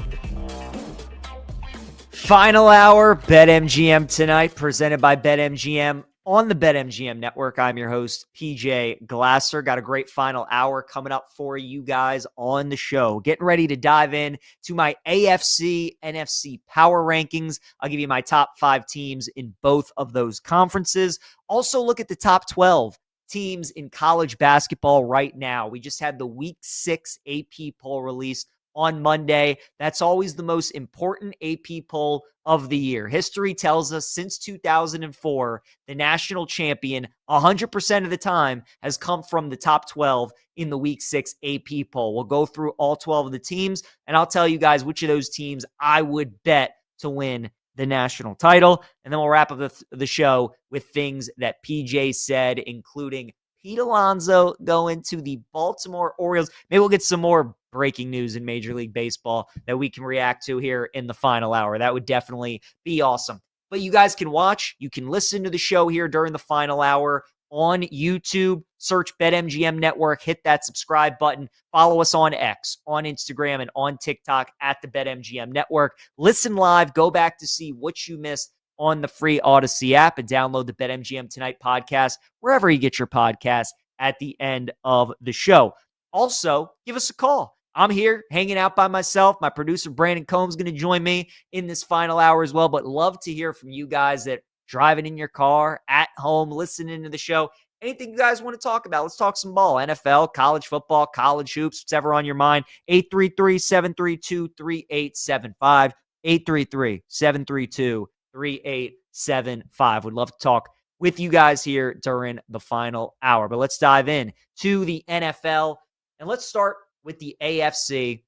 Final hour, BetMGM Tonight, presented by BetMGM on the BetMGM Network. I'm your host, PJ Glasser. Got a great final hour coming up for you guys on the show. Getting ready to dive in to my AFC, NFC power rankings. I'll give you my top 5 teams in both of those conferences. Also look at the top 12 teams in college basketball right now. We just had the Week 6 AP poll released on Monday. That's always the most important AP poll of the year. History tells us since 2004, the national champion 100% of the time has come from the top 12 in the Week 6 AP poll. We'll go through all 12 of the teams, and I'll tell you guys which of those teams I would bet to win the national title. And then we'll wrap up the show with things that PJ said, including Pete Alonso going to the Baltimore Orioles. Maybe we'll get some more breaking news in Major League Baseball that we can react to here in the final hour. That would definitely be awesome. But you guys can watch, you can listen to the show here during the final hour on YouTube. Search BetMGM Network, hit that subscribe button. Follow us on X, on Instagram, and on TikTok at the BetMGM Network. Listen live, go back to see what you missed on the free Odyssey app, and download the BetMGM Tonight podcast wherever you get your podcasts at the end of the show. Also, give us a call. I'm here hanging out by myself. My producer, Brandon Combs, going to join me in this final hour as well, but love to hear from you guys that driving in your car, at home, listening to the show. Anything you guys want to talk about, let's talk some ball. NFL, college football, college hoops, whatever on your mind. 833-732-3875. 833-732-3875. Would love to talk with you guys here during the final hour. But let's dive in to the NFL, and let's start with the AFC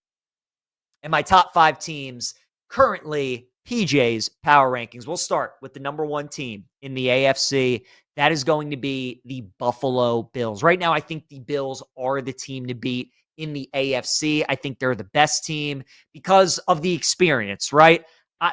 and my top 5 teams currently PJ's power rankings. We'll start with the number 1 team in the AFC. That is going to be the Buffalo Bills. Right now, I think the Bills are the team to beat in the AFC. I think they're the best team because of the experience, right?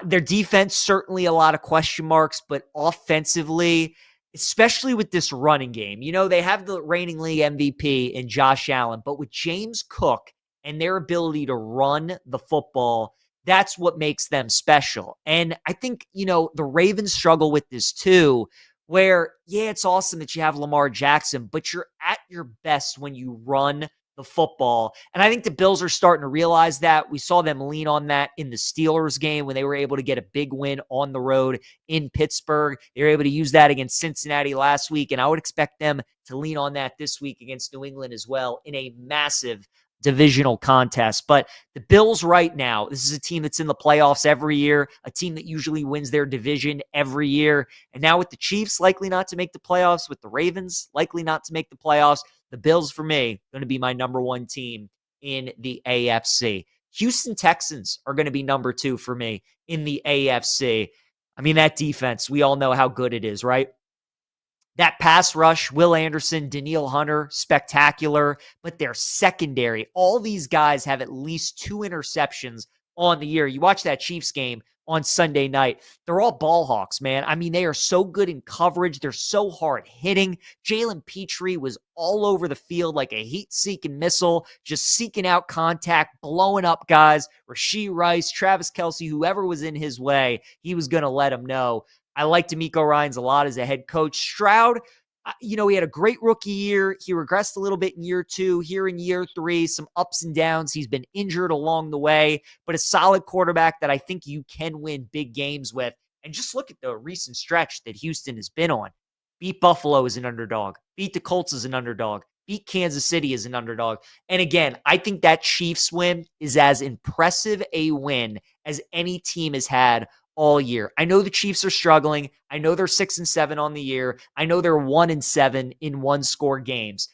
Their defense, certainly a lot of question marks, but offensively, especially with this running game, they have the reigning league MVP in Josh Allen, but with James Cook and their ability to run the football, that's what makes them special. And I think, the Ravens struggle with this too, where, yeah, it's awesome that you have Lamar Jackson, but you're at your best when you run the football. And I think the Bills are starting to realize that. We saw them lean on that in the Steelers game when they were able to get a big win on the road in Pittsburgh. They were able to use that against Cincinnati last week, and I would expect them to lean on that this week against New England as well in a massive divisional contest. But the Bills right now, this is a team that's in the playoffs every year, a team that usually wins their division every year. And now with the Chiefs likely not to make the playoffs, with the Ravens likely not to make the playoffs, the Bills, for me, going to be my number one team in the AFC. Houston Texans are going to be number 2 for me in the AFC. I mean, that defense, we all know how good it is, right? That pass rush, Will Anderson, Daniil Hunter, spectacular. But their secondary, all these guys have at least 2 interceptions on the year. You watch that Chiefs game on Sunday night. They're all ball hawks, man. I mean, they are so good in coverage. They're so hard hitting. Jalen Petrie was all over the field like a heat-seeking missile, just seeking out contact, blowing up guys. Rashee Rice, Travis Kelce, whoever was in his way, he was going to let him know. I like DeMeco Ryans a lot as a head coach. Stroud, he had a great rookie year. He regressed a little bit in year 2. Here in year 3, some ups and downs. He's been injured along the way, but a solid quarterback that I think you can win big games with. And just look at the recent stretch that Houston has been on. Beat Buffalo as an underdog. Beat the Colts as an underdog. Beat Kansas City as an underdog. And again, I think that Chiefs win is as impressive a win as any team has had all year. I know the Chiefs are struggling. I know they're 6-7 on the year. I know they're 1-7 in one-score games.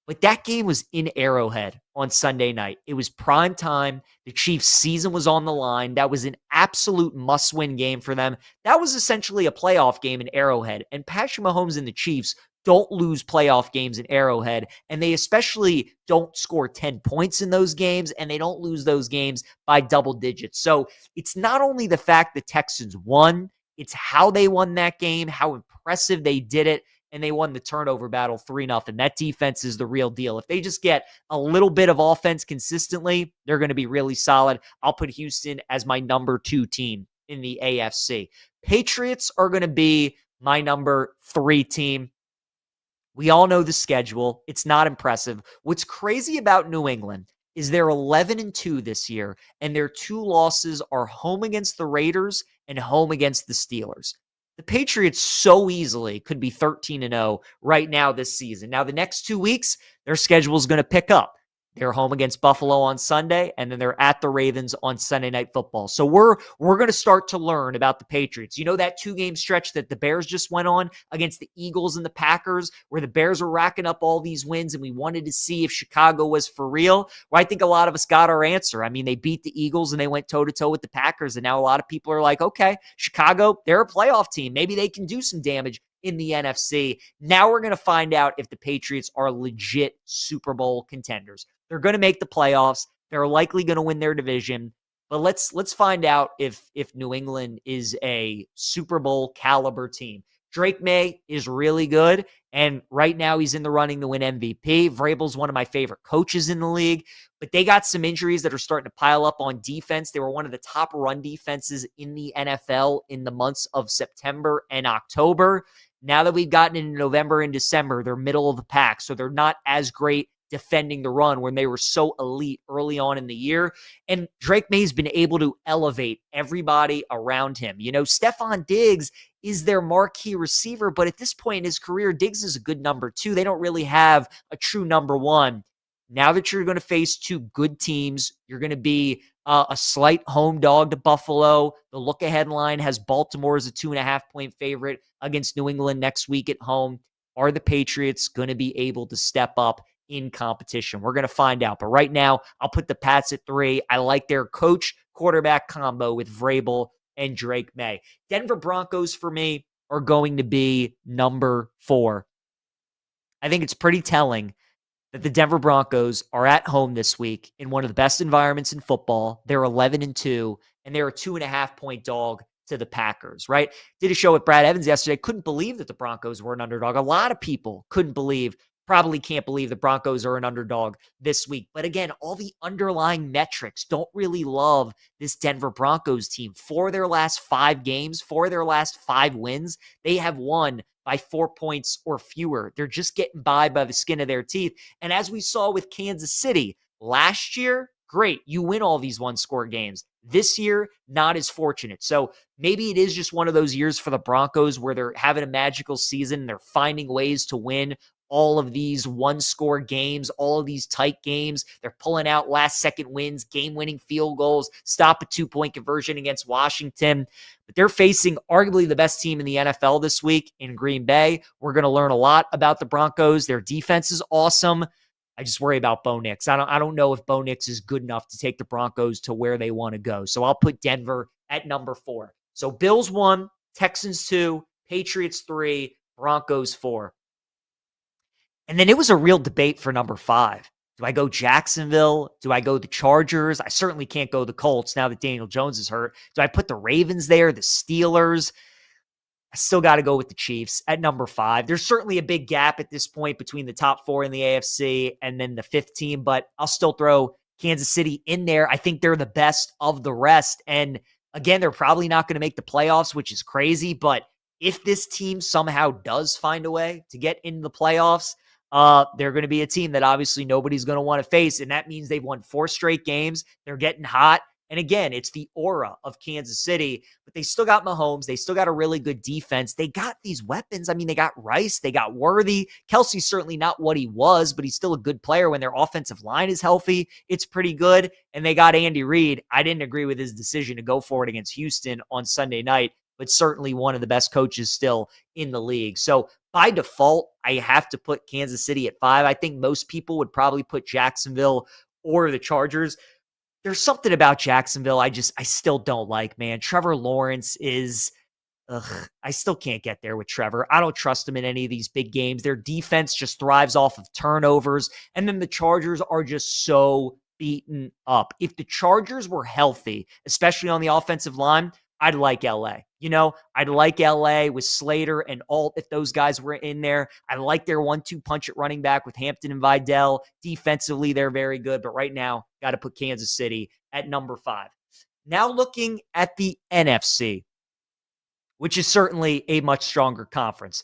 But that game was in Arrowhead on Sunday night. It was prime time. The Chiefs' season was on the line. That was an absolute must-win game for them. That was essentially a playoff game in Arrowhead. And Patrick Mahomes and the Chiefs don't lose playoff games in Arrowhead, and they especially don't score 10 points in those games, and they don't lose those games by double digits. So it's not only the fact the Texans won, it's how they won that game, how impressive they did it, and they won the turnover battle 3-0. That defense is the real deal. If they just get a little bit of offense consistently, they're going to be really solid. I'll put Houston as my number 2 team in the AFC. Patriots are going to be my number 3 team. We all know the schedule. It's not impressive. What's crazy about New England is they're 11-2 this year, and their 2 losses are home against the Raiders and home against the Steelers. The Patriots so easily could be 13-0 right now this season. Now, the next 2 weeks, their schedule is going to pick up. They're home against Buffalo on Sunday, and then they're at the Ravens on Sunday Night Football. So we're going to start to learn about the Patriots. You know that 2-game stretch that the Bears just went on against the Eagles and the Packers, where the Bears were racking up all these wins, and we wanted to see if Chicago was for real? Well, I think a lot of us got our answer. I mean, they beat the Eagles, and they went toe-to-toe with the Packers, and now a lot of people are like, okay, Chicago, they're a playoff team. Maybe they can do some damage in the NFC. Now we're going to find out if the Patriots are legit Super Bowl contenders. They're going to make the playoffs. They're likely going to win their division. But let's find out if New England is a Super Bowl caliber team. Drake May is really good, and right now he's in the running to win MVP. Vrabel's one of my favorite coaches in the league, but they got some injuries that are starting to pile up on defense. They were one of the top run defenses in the NFL in the months of September and October. Now that we've gotten into November and December, they're middle of the pack, so they're not as great defending the run when they were so elite early on in the year. And Drake May's been able to elevate everybody around him. You know, Stephon Diggs is their marquee receiver, but at this point in his career, Diggs is a good number 2. They don't really have a true number 1. Now that you're going to face 2 good teams, you're going to be a slight home dog to Buffalo. The look-ahead line has Baltimore as a 2.5-point favorite against New England next week at home. Are the Patriots going to be able to step up in competition? We're going to find out. But right now, I'll put the Pats at 3. I like their coach-quarterback combo with Vrabel and Drake May. Denver Broncos, for me, are going to be number 4. I think it's pretty telling that the Denver Broncos are at home this week in one of the best environments in football. They're 11-2, and they're a 2.5-point dog to the Packers, right? Did a show with Brad Evans yesterday. Couldn't believe that the Broncos were an underdog. A lot of people probably can't believe the Broncos are an underdog this week. But again, all the underlying metrics don't really love this Denver Broncos team. For their last 5 games, for their last 5 wins, they have won by 4 points or fewer. They're just getting by the skin of their teeth. And as we saw with Kansas City last year, great, you win all these one-score games. This year, not as fortunate. So maybe it is just one of those years for the Broncos where they're having a magical season and they're finding ways to win all of these one-score games, all of these tight games. They're pulling out last-second wins, game-winning field goals, stop a two-point conversion against Washington. But they're facing arguably the best team in the NFL this week in Green Bay. We're going to learn a lot about the Broncos. Their defense is awesome. I just worry about Bo Nix. I don't know if Bo Nix is good enough to take the Broncos to where they want to go. So I'll put Denver at number 4. So Bills 1, Texans 2, Patriots 3, Broncos 4. And then it was a real debate for number 5. Do I go Jacksonville? Do I go the Chargers? I certainly can't go the Colts now that Daniel Jones is hurt. Do I put the Ravens there, the Steelers? I still got to go with the Chiefs at number 5. There's certainly a big gap at this point between the top 4 in the AFC and then the 5th team, but I'll still throw Kansas City in there. I think they're the best of the rest. And again, they're probably not going to make the playoffs, which is crazy. But if this team somehow does find a way to get into the playoffs, they're going to be a team that obviously nobody's going to want to face. And that means they've won 4 straight games. They're getting hot. And again, it's the aura of Kansas City, but they still got Mahomes. They still got a really good defense. They got these weapons. I mean, they got Rice. They got Worthy. Kelsey's certainly not what he was, but he's still a good player when their offensive line is healthy. It's pretty good. And they got Andy Reid. I didn't agree with his decision to go for it against Houston on Sunday night, but certainly one of the best coaches still in the league. So by default, I have to put Kansas City at 5. I think most people would probably put Jacksonville or the Chargers. There's something about Jacksonville I still don't like, man. Trevor Lawrence is, I still can't get there with Trevor. I don't trust him in any of these big games. Their defense just thrives off of turnovers. And then the Chargers are just so beaten up. If the Chargers were healthy, especially on the offensive line, I'd like LA. I'd like LA with Slater and Alt if those guys were in there. I like their 1-2 punch at running back with Hampton and Vidal. Defensively, they're very good. But right now, got to put Kansas City at number 5. Now looking at the NFC, which is certainly a much stronger conference.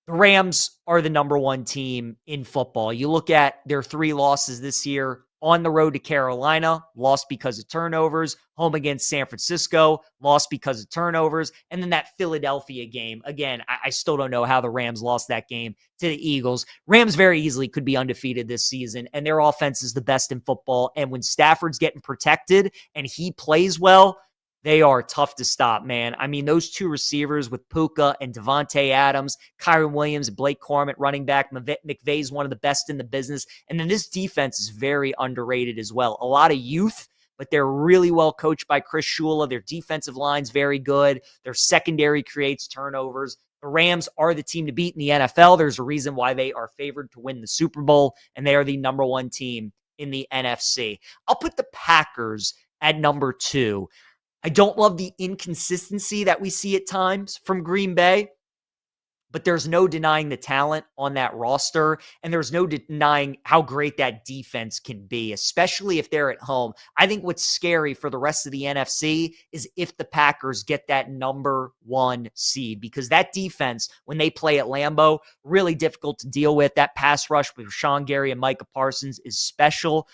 The Rams are the number 1 team in football. You look at their 3 losses this year. On the road to Carolina, lost because of turnovers. Home against San Francisco, lost because of turnovers. And then that Philadelphia game. Again, I still don't know how the Rams lost that game to the Eagles. Rams very easily could be undefeated this season, and their offense is the best in football. And when Stafford's getting protected and he plays well, they are tough to stop, man. I mean, those 2 receivers with Puka and Devontae Adams, Kyron Williams, Blake Corum at running back. McVay's one of the best in the business. And then this defense is very underrated as well. A lot of youth, but they're really well coached by Chris Shula. Their defensive line's very good. Their secondary creates turnovers. The Rams are the team to beat in the NFL. There's a reason why they are favored to win the Super Bowl, and they are the number 1 team in the NFC. I'll put the Packers at number 2. I don't love the inconsistency that we see at times from Green Bay, but there's no denying the talent on that roster, and there's no denying how great that defense can be, especially if they're at home. I think what's scary for the rest of the NFC is if the Packers get that number 1 seed, because that defense, when they play at Lambeau, really difficult to deal with. That pass rush with Rashawn Gary and Micah Parsons is special.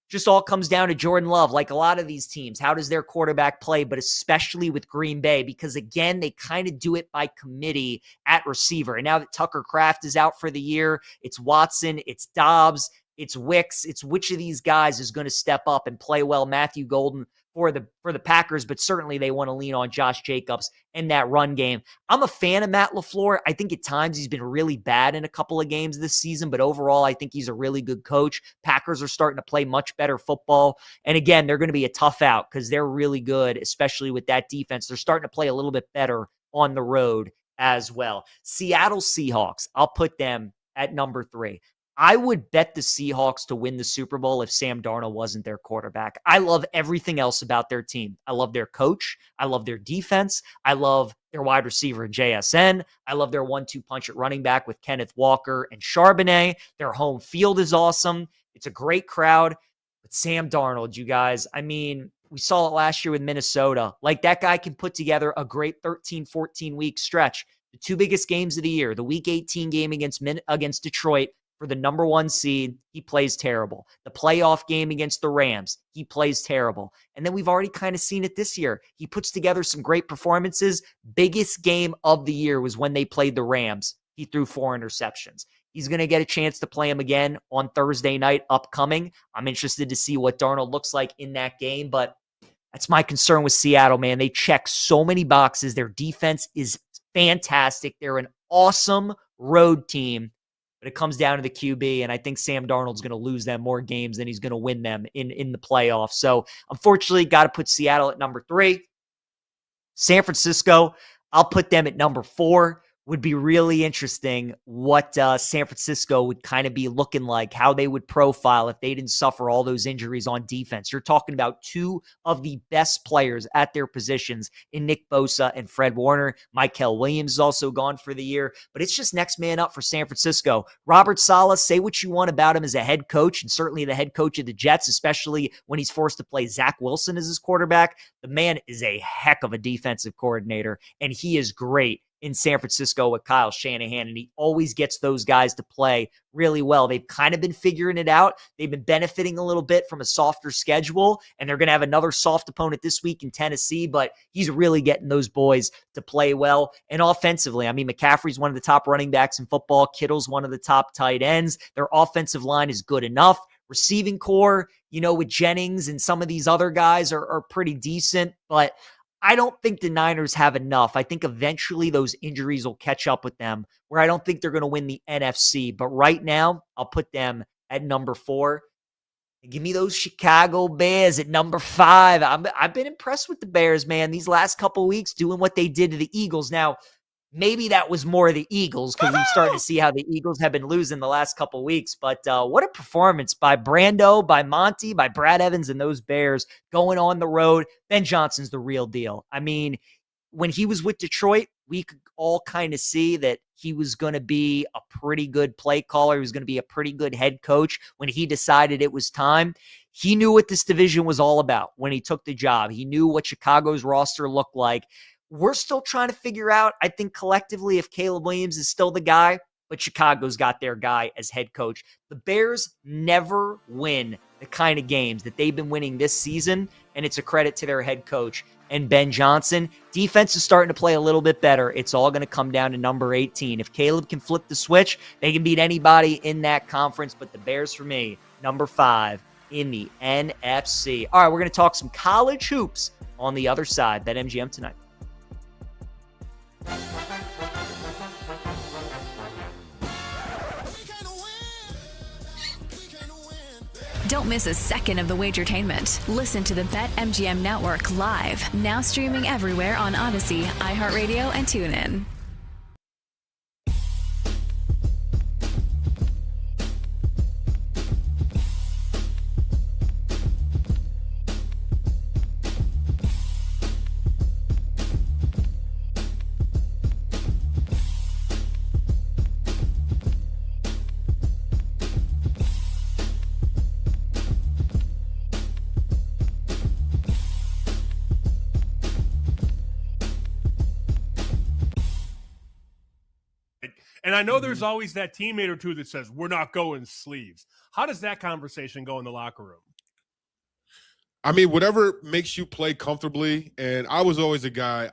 Just all comes down to Jordan Love, like a lot of these teams. How does their quarterback play, but especially with Green Bay? Because, again, they kind of do it by committee at receiver. And now that Tucker Kraft is out for the year, it's Watson, it's Dobbs, it's Wicks. It's which of these guys is going to step up and play well. Matthew Golden for the Packers, but certainly they want to lean on Josh Jacobs and that run game. I'm a fan of Matt LaFleur. I think at times he's been really bad in a couple of games this season, but overall I think he's a really good coach. Packers are starting to play much better football. And again, they're going to be a tough out because they're really good, especially with that defense. They're starting to play a little bit better on the road as well. Seattle Seahawks, I'll put them at number 3. I would bet the Seahawks to win the Super Bowl if Sam Darnold wasn't their quarterback. I love everything else about their team. I love their coach. I love their defense. I love their wide receiver in JSN. I love their 1-2 punch at running back with Kenneth Walker and Charbonnet. Their home field is awesome. It's a great crowd. But Sam Darnold, you guys, I mean, we saw it last year with Minnesota. Like, that guy can put together a great 13, 14-week stretch. The two biggest games of the year, the Week 18 game against Detroit for the number 1 seed, he plays terrible. The playoff game against the Rams, he plays terrible. And then we've already kind of seen it this year. He puts together some great performances. Biggest game of the year was when they played the Rams. He threw 4 interceptions. He's going to get a chance to play him again on Thursday night upcoming. I'm interested to see what Darnold looks like in that game, but that's my concern with Seattle, man. They check so many boxes. Their defense is fantastic. They're an awesome road team, but it comes down to the QB, and I think Sam Darnold's going to lose them more games than he's going to win them in the playoffs. So, unfortunately, got to put Seattle at number 3. San Francisco, I'll put them at number 4. Would be really interesting what San Francisco would kind of be looking like, how they would profile if they didn't suffer all those injuries on defense. You're talking about 2 of the best players at their positions in Nick Bosa and Fred Warner. Michael Williams is also gone for the year, but it's just next man up for San Francisco. Robert Saleh, say what you want about him as a head coach, and certainly the head coach of the Jets, especially when he's forced to play Zach Wilson as his quarterback. The man is a heck of a defensive coordinator, and he is great in San Francisco with Kyle Shanahan, and he always gets those guys to play really well. They've kind of been figuring it out. They've been benefiting a little bit from a softer schedule, and they're going to have another soft opponent this week in Tennessee, but he's really getting those boys to play well. And offensively, I mean, McCaffrey's one of the top running backs in football. Kittle's one of the top tight ends. Their offensive line is good enough. Receiving core, with Jennings and some of these other guys are pretty decent, but I don't think the Niners have enough. I think eventually those injuries will catch up with them, where I don't think they're going to win the NFC. But right now, I'll put them at number 4. And give me those Chicago Bears at number 5. I've been impressed with the Bears, man, these last couple of weeks doing what they did to the Eagles. Now, maybe that was more the Eagles because we've started to see how the Eagles have been losing the last couple of weeks. But what a performance by Brando, by Monty, by Brad Evans and those Bears going on the road. Ben Johnson's the real deal. I mean, when he was with Detroit, we could all kind of see that he was going to be a pretty good play caller. He was going to be a pretty good head coach. When he decided it was time, he knew what this division was all about when he took the job. He knew what Chicago's roster looked like. We're still trying to figure out, I think, collectively, if Caleb Williams is still the guy, but Chicago's got their guy as head coach. The Bears never win the kind of games that they've been winning this season, and it's a credit to their head coach and Ben Johnson. Defense is starting to play a little bit better. It's all going to come down to number 18. If Caleb can flip the switch, they can beat anybody in that conference, but the Bears, for me, number 5 in the NFC. All right, we're going to talk some college hoops on the other side. BetMGM tonight. Don't miss a second of the Wagertainment. Listen to the BetMGM Network live, now streaming everywhere on Odyssey, iHeartRadio, and TuneIn. And I know there's always that teammate or two that says, we're not going sleeves. How does that conversation go in the locker room? I mean, whatever makes you play comfortably. And I was always a guy,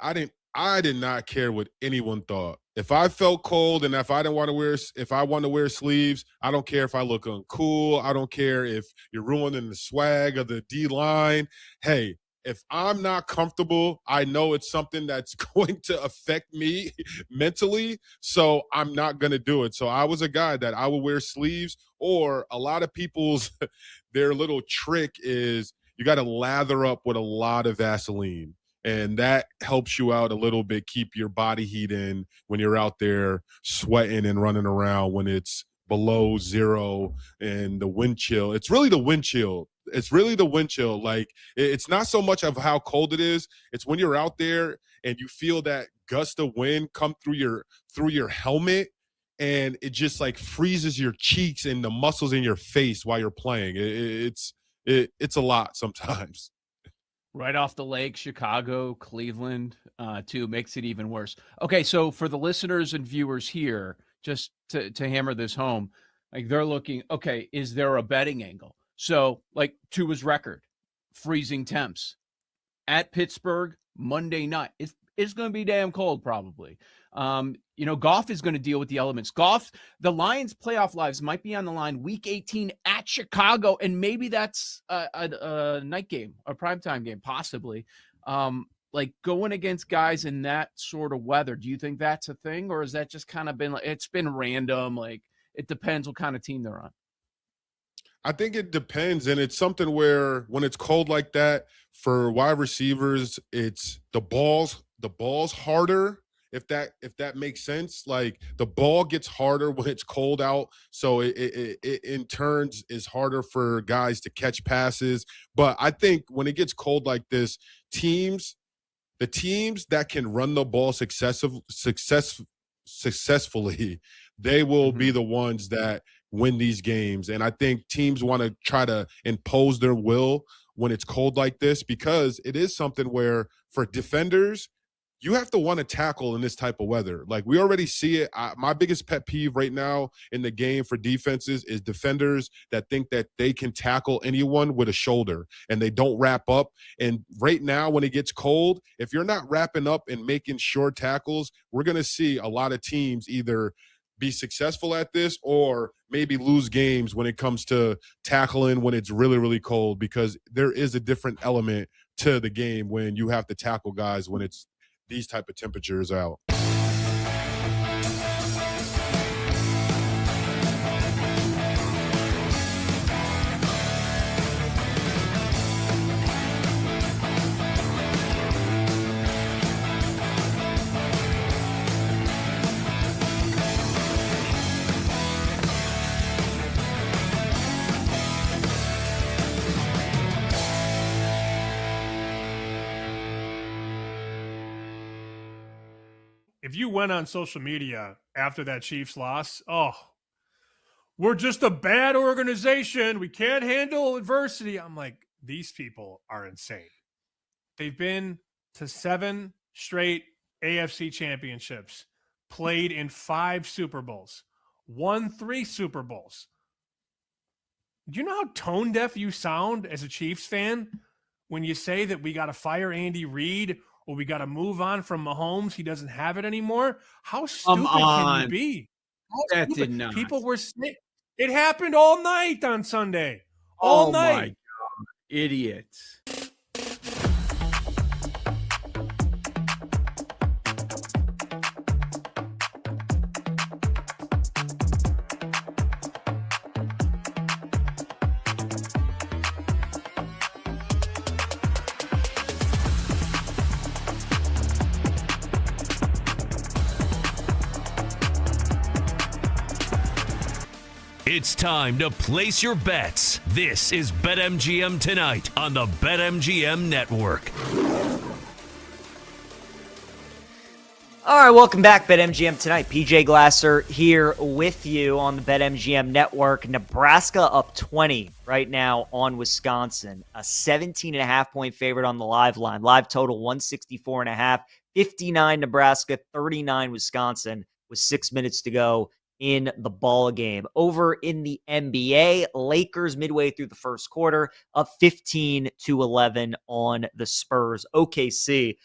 I did not care what anyone thought. If I felt cold and if I want to wear sleeves, I don't care if I look uncool. I don't care if you're ruining the swag of the D line. Hey, if I'm not comfortable, I know it's something that's going to affect me mentally, so I'm not going to do it. So I was a guy that I would wear sleeves, or a lot of people's, their little trick is you got to lather up with a lot of Vaseline, and that helps you out a little bit, keep your body heat in when you're out there sweating and running around when it's below 0 and the wind chill. It's really the wind chill. Like, it's not so much of how cold it is. It's when you're out there and you feel that gust of wind come through your helmet, and it just like freezes your cheeks and the muscles in your face while you're playing. It's a lot sometimes. Right off the lake, Chicago, Cleveland, too, makes it even worse. Okay, so for the listeners and viewers here, just to hammer this home, like they're looking, okay, is there a betting angle? So, like Tua's record, freezing temps at Pittsburgh Monday night. It's going to be damn cold, probably. Goff is going to deal with the elements. The Lions' playoff lives might be on the line week 18 at Chicago, and maybe that's a night game, a primetime game, possibly. Like going against guys in that sort of weather, do you think that's a thing, or has that just kind of been like it's been random? Like it depends what kind of team they're on. I think it depends, and it's something where when it's cold like that, for wide receivers, it's the ball's harder. If that makes sense, like the ball gets harder when it's cold out, so it in turns is harder for guys to catch passes. But I think when it gets cold like this, the teams that can run the ball successfully, they will be the ones that win these games. And I think teams want to try to impose their will when it's cold like this, because it is something where for defenders, you have to want to tackle in this type of weather. Like we already see it. My biggest pet peeve right now in the game for defenses is defenders that think that they can tackle anyone with a shoulder and they don't wrap up. And right now when it gets cold, if you're not wrapping up and making sure tackles, we're going to see a lot of teams either be successful at this or maybe lose games when it comes to tackling when it's really, really cold, because there is a different element to the game when you have to tackle guys when it's these type of temperatures out. If you went on social media after that Chiefs loss, we're just a bad organization. We can't handle adversity. I'm like, these people are insane. They've been to 7 straight AFC championships, played in 5 Super Bowls, won 3 Super Bowls. Do you know how tone deaf you sound as a Chiefs fan when you say that we got to fire Andy Reid or we got to move on from Mahomes? He doesn't have it anymore. How stupid can you be? That did not. People were sick. It happened all night on Sunday. All night. My God. Idiots. It's time to place your bets. This is BetMGM Tonight on the BetMGM Network. All right, welcome back, BetMGM Tonight. PJ Glasser here with you on the BetMGM Network. Nebraska up 20 right now on Wisconsin. A 17.5-point favorite on the live line. Live total 164.5. 59 Nebraska, 39 Wisconsin with 6 minutes to go in the ball game. Over in the NBA, Lakers midway through the first quarter up 15-11 on the Spurs. OKC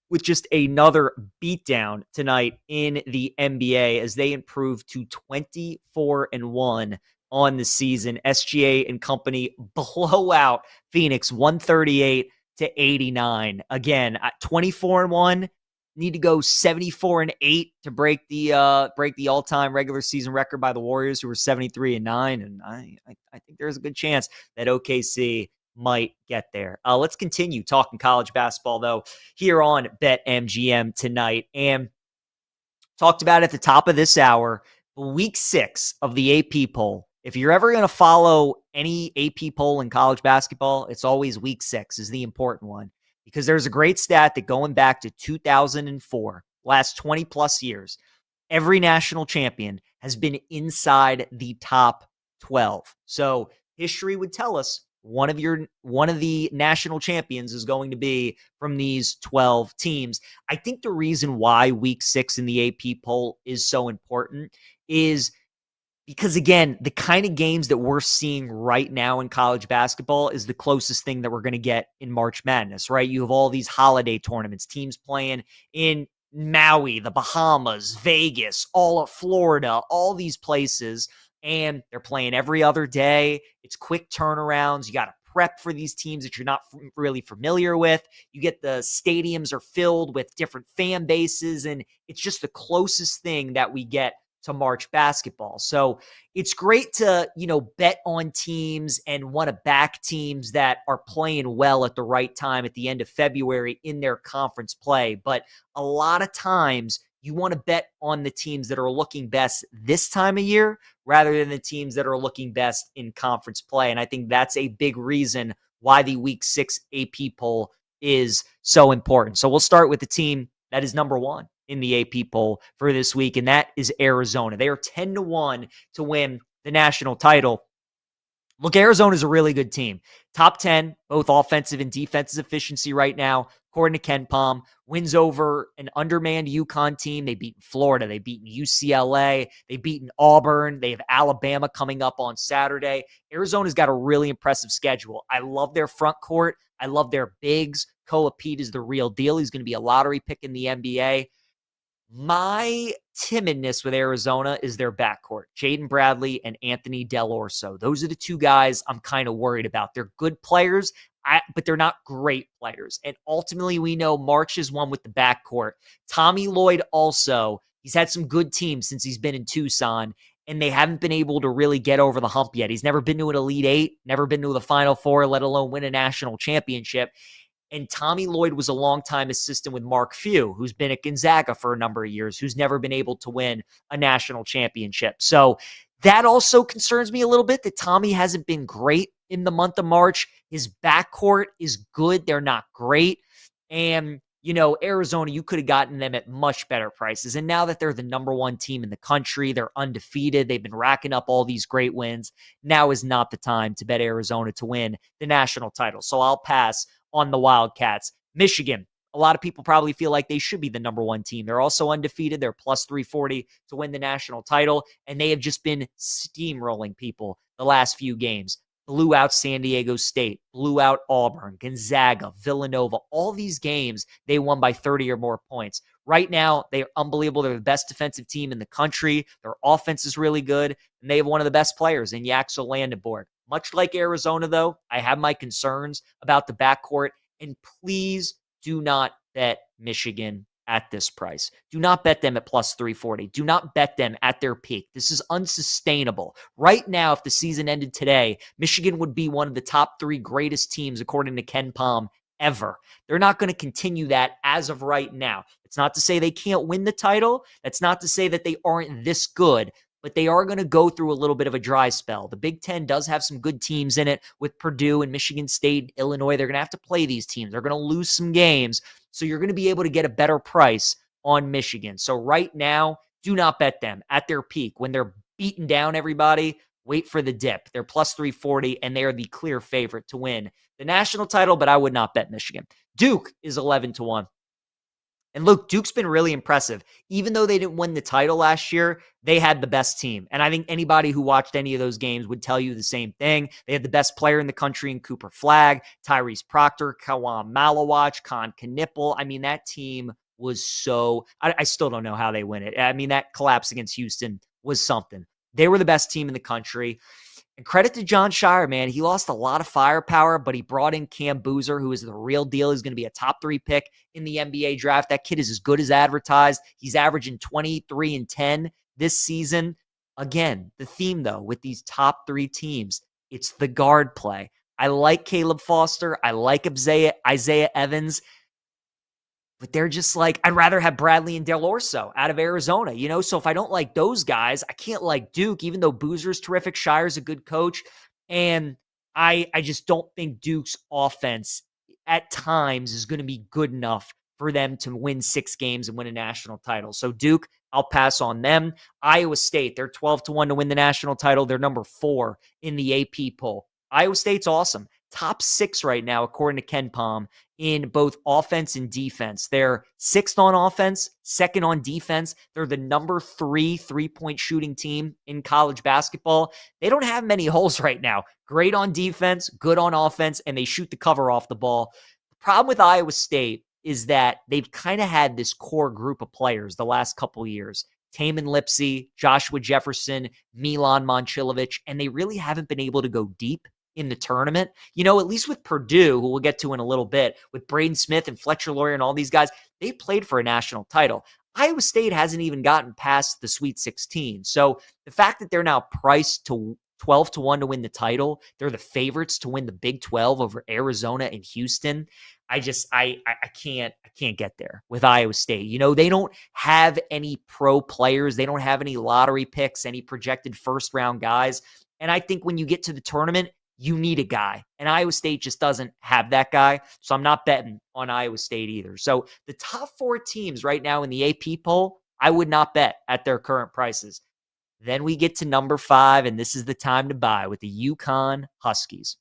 with just another beatdown tonight in the NBA as they improve to 24-1 on the season. SGA and company blow out Phoenix 138-89. Again, at 24-1. Need to go 74-8 to break the all-time regular season record by the Warriors, who were 73-9. And I think there's a good chance that OKC might get there. Let's continue talking college basketball, though, here on BetMGM Tonight. And talked about at the top of this hour, week 6 of the AP poll. If you're ever going to follow any AP poll in college basketball, it's always week 6 is the important one. Because there's a great stat that going back to 2004, last 20 plus years, every national champion has been inside the top 12. So history would tell us one of the national champions is going to be from these 12 teams. I think the reason why week 6 in the AP poll is so important is because, again, the kind of games that we're seeing right now in college basketball is the closest thing that we're going to get in March Madness, right? You have all these holiday tournaments, teams playing in Maui, the Bahamas, Vegas, all of Florida, all these places, and they're playing every other day. It's quick turnarounds. You got to prep for these teams that you're not really familiar with. You get the stadiums are filled with different fan bases, and it's just the closest thing that we get to March basketball. So it's great to, bet on teams and want to back teams that are playing well at the right time at the end of February in their conference play. But a lot of times you want to bet on the teams that are looking best this time of year rather than the teams that are looking best in conference play. And I think that's a big reason why the week 6 AP poll is so important. So we'll start with the team that is number 1 in the AP poll for this week, and that is Arizona. They are 10-1 to win the national title. Look, Arizona is a really good team. Top 10, both offensive and defensive efficiency right now, according to KenPom. Wins over an undermanned UConn team. They beat Florida. They beat UCLA. They beat Auburn. They have Alabama coming up on Saturday. Arizona's got a really impressive schedule. I love their front court. I love their bigs. Koa Pete is the real deal. He's going to be a lottery pick in the NBA. My timidness with Arizona is their backcourt, Jaden Bradley and Anthony Del Orso. Those are the two guys I'm kind of worried about. They're good players, but they're not great players. And ultimately, we know March is one with the backcourt. Tommy Lloyd also, he's had some good teams since he's been in Tucson, and they haven't been able to really get over the hump yet. He's never been to an Elite Eight, never been to the Final Four, let alone win a national championship. And Tommy Lloyd was a longtime assistant with Mark Few, who's been at Gonzaga for a number of years, who's never been able to win a national championship. So that also concerns me a little bit that Tommy hasn't been great in the month of March. His backcourt is good. They're not great. And, Arizona, you could have gotten them at much better prices. And now that they're the number 1 team in the country, they're undefeated. They've been racking up all these great wins. Now is not the time to bet Arizona to win the national title. So I'll pass on the Wildcats. Michigan, a lot of people probably feel like they should be the number 1 team. They're also undefeated. They're plus 340 to win the national title, and they have just been steamrolling people the last few games. Blew out San Diego State, blew out Auburn, Gonzaga, Villanova. All these games, they won by 30 or more points. Right now, they are unbelievable. They're the best defensive team in the country. Their offense is really good, and they have one of the best players in Yaxel Landenborg. Much like Arizona, though, I have my concerns about the backcourt, and please do not bet Michigan at this price. Do not bet them at plus 340. Do not bet them at their peak. This is unsustainable. Right now, if the season ended today, Michigan would be one of the top 3 greatest teams, according to KenPom, ever. They're not going to continue that as of right now. It's not to say they can't win the title. That's not to say that they aren't this good, but they are going to go through a little bit of a dry spell. The Big Ten does have some good teams in it with Purdue and Michigan State, Illinois. They're going to have to play these teams. They're going to lose some games. So you're going to be able to get a better price on Michigan. So right now, do not bet them at their peak. When they're beating down everybody, wait for the dip. They're plus 340, and they are the clear favorite to win the national title, but I would not bet Michigan. Duke is 11-1. And look, Duke's been really impressive. Even though they didn't win the title last year, they had the best team. And I think anybody who watched any of those games would tell you the same thing. They had the best player in the country in Cooper Flagg, Tyrese Proctor, Kawan Malawach, Con Knipple. I mean, that team was so... I still don't know how they win it. I mean, that collapse against Houston was something. They were the best team in the country. And credit to John Shire, man. He lost a lot of firepower, but he brought in Cam Boozer, who is the real deal. He's going to be a top 3 pick in the NBA draft. That kid is as good as advertised. He's averaging 23 and 10 this season. Again, the theme, though, with these top 3 teams, it's the guard play. I like Caleb Foster. I like Isaiah Evans. But they're just like, I'd rather have Bradley and Del Orso out of Arizona, So if I don't like those guys, I can't like Duke, even though Boozer's terrific. Shire's a good coach. And I just don't think Duke's offense at times is going to be good enough for them to win 6 games and win a national title. So Duke, I'll pass on them. Iowa State, they're 12-1 to win the national title. They're number 4 in the AP poll. Iowa State's awesome. top 6 right now, according to Ken Palm, in both offense and defense. They're 6th on offense, 2nd on defense. They're the number 3 3-point shooting team in college basketball. They don't have many holes right now. Great on defense, good on offense, and they shoot the cover off the ball. The problem with Iowa State is that they've kind of had this core group of players the last couple years. Taman Lipsey, Joshua Jefferson, Milan Momcilovic, and they really haven't been able to go deep in the tournament. At least with Purdue, who we'll get to in a little bit, with Braden Smith and Fletcher Loyer and all these guys, they played for a national title. Iowa State hasn't even gotten past the Sweet 16. So the fact that they're now priced to 12-1 to win the title, they're the favorites to win the Big 12 over Arizona and Houston. I can't get there with Iowa State. They don't have any pro players. They don't have any lottery picks, any projected first round guys. And I think when you get to the tournament, you need a guy. And Iowa State just doesn't have that guy. So I'm not betting on Iowa State either. So the top 4 teams right now in the AP poll, I would not bet at their current prices. Then we get to number 5, and this is the time to buy with the UConn Huskies.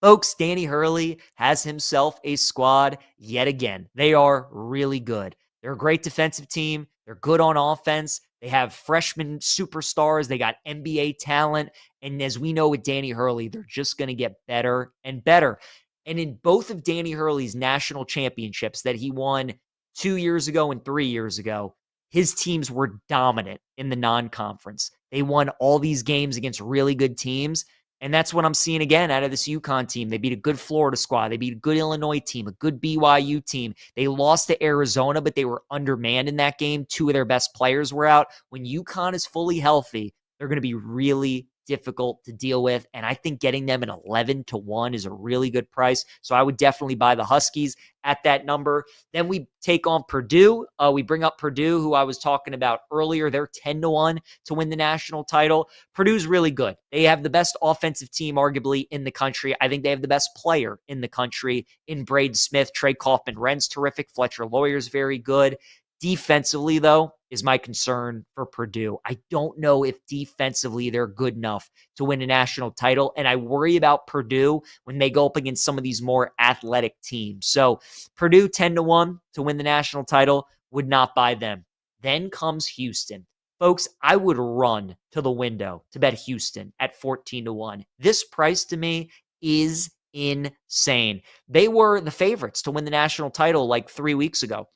Folks, Danny Hurley has himself a squad yet again. They are really good. They're a great defensive team. They're good on offense. They have freshman superstars. They got NBA talent. And as we know with Danny Hurley, they're just going to get better and better. And in both of Danny Hurley's national championships that he won 2 years ago and 3 years ago, his teams were dominant in the non-conference. They won all these games against really good teams. And that's what I'm seeing again out of this UConn team. They beat a good Florida squad. They beat a good Illinois team, a good BYU team. They lost to Arizona, but they were undermanned in that game. 2 of their best players were out. When UConn is fully healthy, they're going to be really difficult to deal with. And I think getting them at 11-1 is a really good price. So I would definitely buy the Huskies at that number. Then we take on Purdue. We bring up Purdue, who I was talking about earlier. They're 10-1 to win the national title. Purdue's really good. They have the best offensive team, arguably, in the country. I think they have the best player in the country in Braden Smith. Trey Kaufman-Wren's terrific. Fletcher Loyer's very good. Defensively, though, is my concern for Purdue. I don't know if defensively they're good enough to win a national title, and I worry about Purdue when they go up against some of these more athletic teams. So Purdue 10-1 to win the national title, would not buy them. Then comes Houston. Folks, I would run to the window to bet Houston at 14-1. This price to me is insane. They were the favorites to win the national title like 3 weeks ago.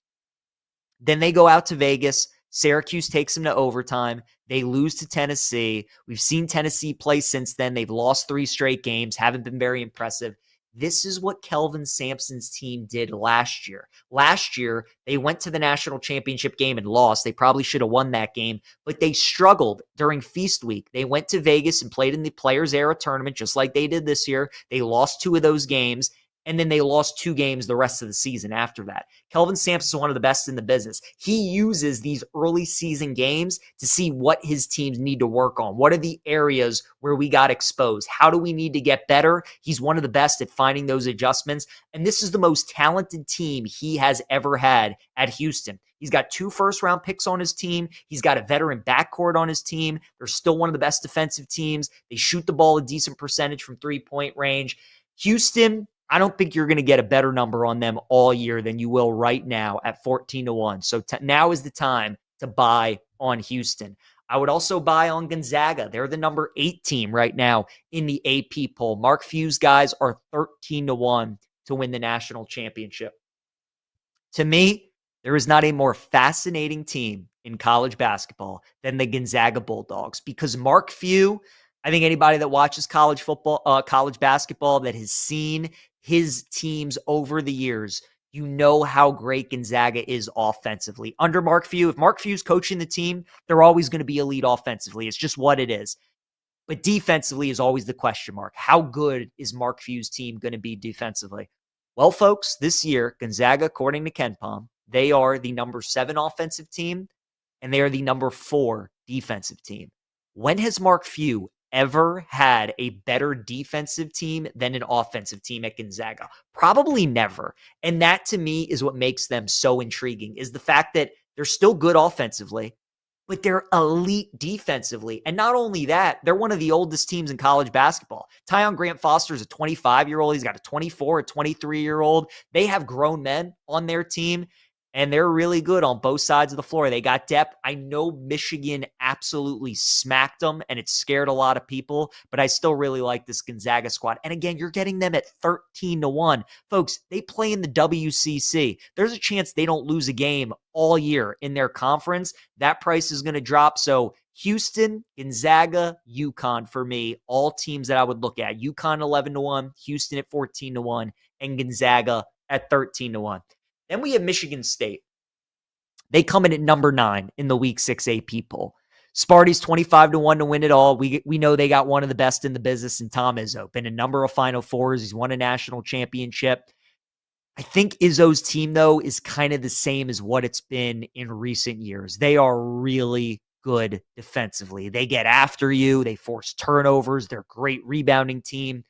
Then they go out to Vegas. Syracuse takes them to overtime. They lose to Tennessee. We've seen Tennessee play since then. They've lost 3 straight games, haven't been very impressive. This is what Kelvin Sampson's team did last year. Last year, they went to the national championship game and lost. They probably should have won that game, but they struggled during Feast Week. They went to Vegas and played in the Players Era tournament just like they did this year. They lost 2 of those games. And then they lost 2 games the rest of the season after that. Kelvin Sampson is one of the best in the business. He uses these early season games to see what his teams need to work on. What are the areas where we got exposed? How do we need to get better? He's one of the best at finding those adjustments. And this is the most talented team he has ever had at Houston. He's got 2 first-round picks on his team. He's got a veteran backcourt on his team. They're still one of the best defensive teams. They shoot the ball a decent percentage from three-point range. Houston, I don't think you're going to get a better number on them all year than you will right now at 14-1. So now is the time to buy on Houston. I would also buy on Gonzaga. They're the number 8 team right now in the AP poll. Mark Few's guys are 13-1 to win the national championship. To me, there is not a more fascinating team in college basketball than the Gonzaga Bulldogs, because Mark Few, I think anybody that watches college football, college basketball, that has seen his teams over the years, you know how great Gonzaga is offensively. Under Mark Few, if Mark Few's coaching the team, they're always going to be elite offensively. It's just what it is. But defensively is always the question mark. How good is Mark Few's team going to be defensively? Well, folks, this year, Gonzaga, according to Ken Palm, they are the number 7 offensive team, and they are the number 4 defensive team. When has Mark Few ever had a better defensive team than an offensive team at Gonzaga? Probably never. And that, to me, is what makes them so intriguing, is the fact that they're still good offensively. but they're elite defensively. And not only that, they're one of the oldest teams in college basketball. Tyon Grant-Foster is a 25-year-old. He's got a 24, a 23-year-old. They have grown men on their team, and they're really good on both sides of the floor. They got depth. I know Michigan absolutely smacked them, and it scared a lot of people, but I still really like this Gonzaga squad. And again, you're getting them at 13-1. Folks, they play in the WCC. There's a chance they don't lose a game all year in their conference. That price is going to drop. So Houston, Gonzaga, UConn for me, all teams that I would look at. UConn 11-1, Houston at 14-1, and Gonzaga at 13-1. Then we have Michigan State. They come in at number 9 in the Week 6 AP poll. Sparty's 25-1 to win it all. We know they got one of the best in the business in Tom Izzo. Been a number of Final Fours. He's won a national championship. I think Izzo's team, though, is kind of the same as what it's been in recent years. They are really good defensively. They get after you. They force turnovers. They're a great rebounding team.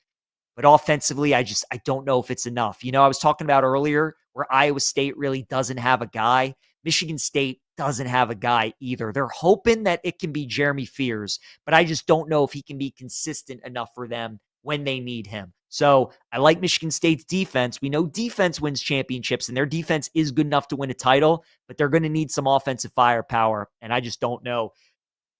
But offensively, I don't know if it's enough. You know, I was talking about earlier where Iowa State really doesn't have a guy. Michigan State doesn't have a guy either. They're hoping that it can be Jeremy Fears, but I just don't know if he can be consistent enough for them when they need him. So I like Michigan State's defense. We know defense wins championships, and their defense is good enough to win a title, but they're going to need some offensive firepower, and I just don't know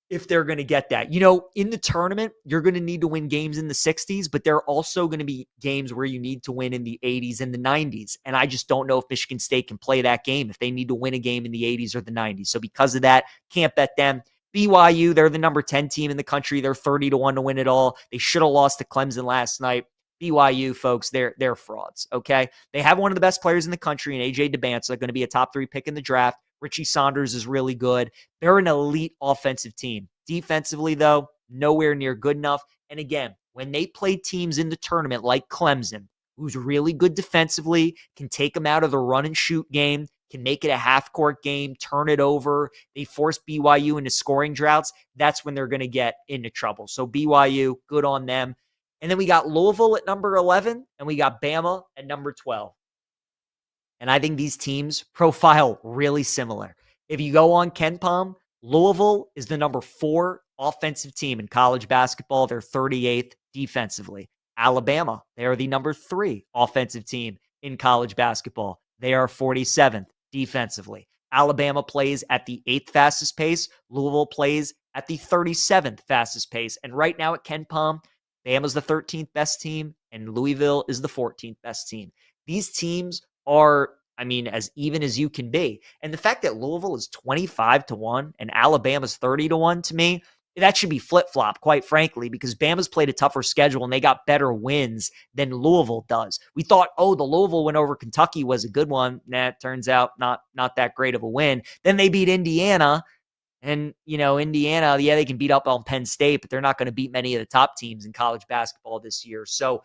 if they're going to get that. You know, in the tournament, you're going to need to win games in the 60s, but there are also going to be games where you need to win in the 80s and the 90s. And I just don't know if Michigan State can play that game if they need to win a game in the 80s or the 90s. So because of that, can't bet them. BYU, they're the number 10 team in the country. They're 30-1 to win it all. They should have lost to Clemson last night. BYU, folks, they're frauds, okay? They have one of the best players in the country in A.J. DeBanza, going to be a top 3 pick in the draft. Richie Saunders is really good. They're an elite offensive team. Defensively, though, nowhere near good enough. And again, when they play teams in the tournament like Clemson, who's really good defensively, can take them out of the run and shoot game, can make it a half-court game, turn it over, they force BYU into scoring droughts, that's when they're going to get into trouble. So BYU, good on them. And then we got Louisville at number 11, and we got Bama at number 12. And I think these teams profile really similar. If you go on KenPom, Louisville is the number 4 offensive team in college basketball. They're 38th defensively. Alabama, they are the number 3 offensive team in college basketball. They are 47th defensively. Alabama plays at the 8th fastest pace. Louisville plays at the 37th fastest pace. And right now at KenPom, Bama's the 13th best team, and Louisville is the 14th best team. These teams are, I mean, as even as you can be. And the fact that Louisville is 25-1 and Alabama's 30-1 to me, that should be flip-flop, quite frankly, because Bama's played a tougher schedule and they got better wins than Louisville does. We thought, the Louisville win over Kentucky was a good one. Nah, it turns out not that great of a win. Then they beat Indiana. And, you know, Indiana, yeah, they can beat up on Penn State, but they're not going to beat many of the top teams in college basketball this year. So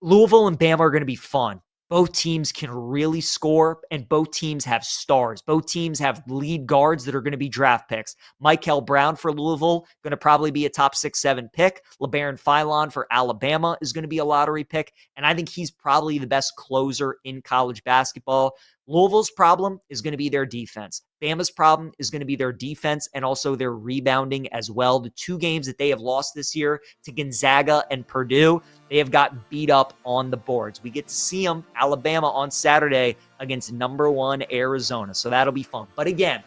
Louisville and Bama are going to be fun. Both teams can really score, and both teams have stars. Both teams have lead guards that are going to be draft picks. Michael Brown for Louisville, going to probably be a top 6-7 pick. LeBaron Philon for Alabama is going to be a lottery pick, and I think he's probably the best closer in college basketball. Louisville's problem is going to be their defense. Bama's problem is going to be their defense and also their rebounding as well. The 2 games that they have lost this year to Gonzaga and Purdue, they have got beat up on the boards. We get to see them, Alabama, on Saturday against number 1 Arizona. So that'll be fun. But again,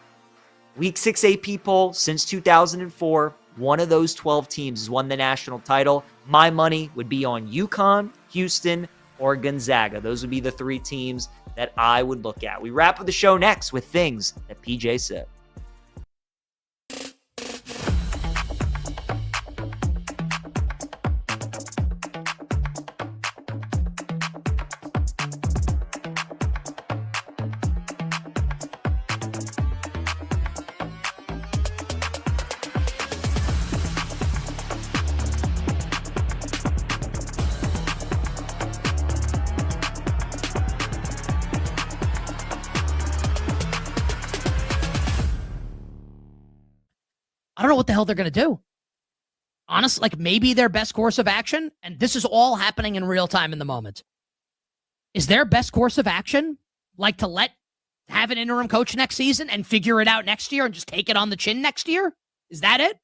Week 6 AP poll since 2004, one of those 12 teams has won the national title. My money would be on UConn, Houston, or Gonzaga. Those would be the 3 teams that I would look at. We wrap up the show next with things that PJ said. I don't know what the hell they're going to do. Honestly, like maybe their best course of action, and this is all happening in real time in the moment, is their best course of action like to have an interim coach next season and figure it out next year and just take it on the chin next year? Is that it?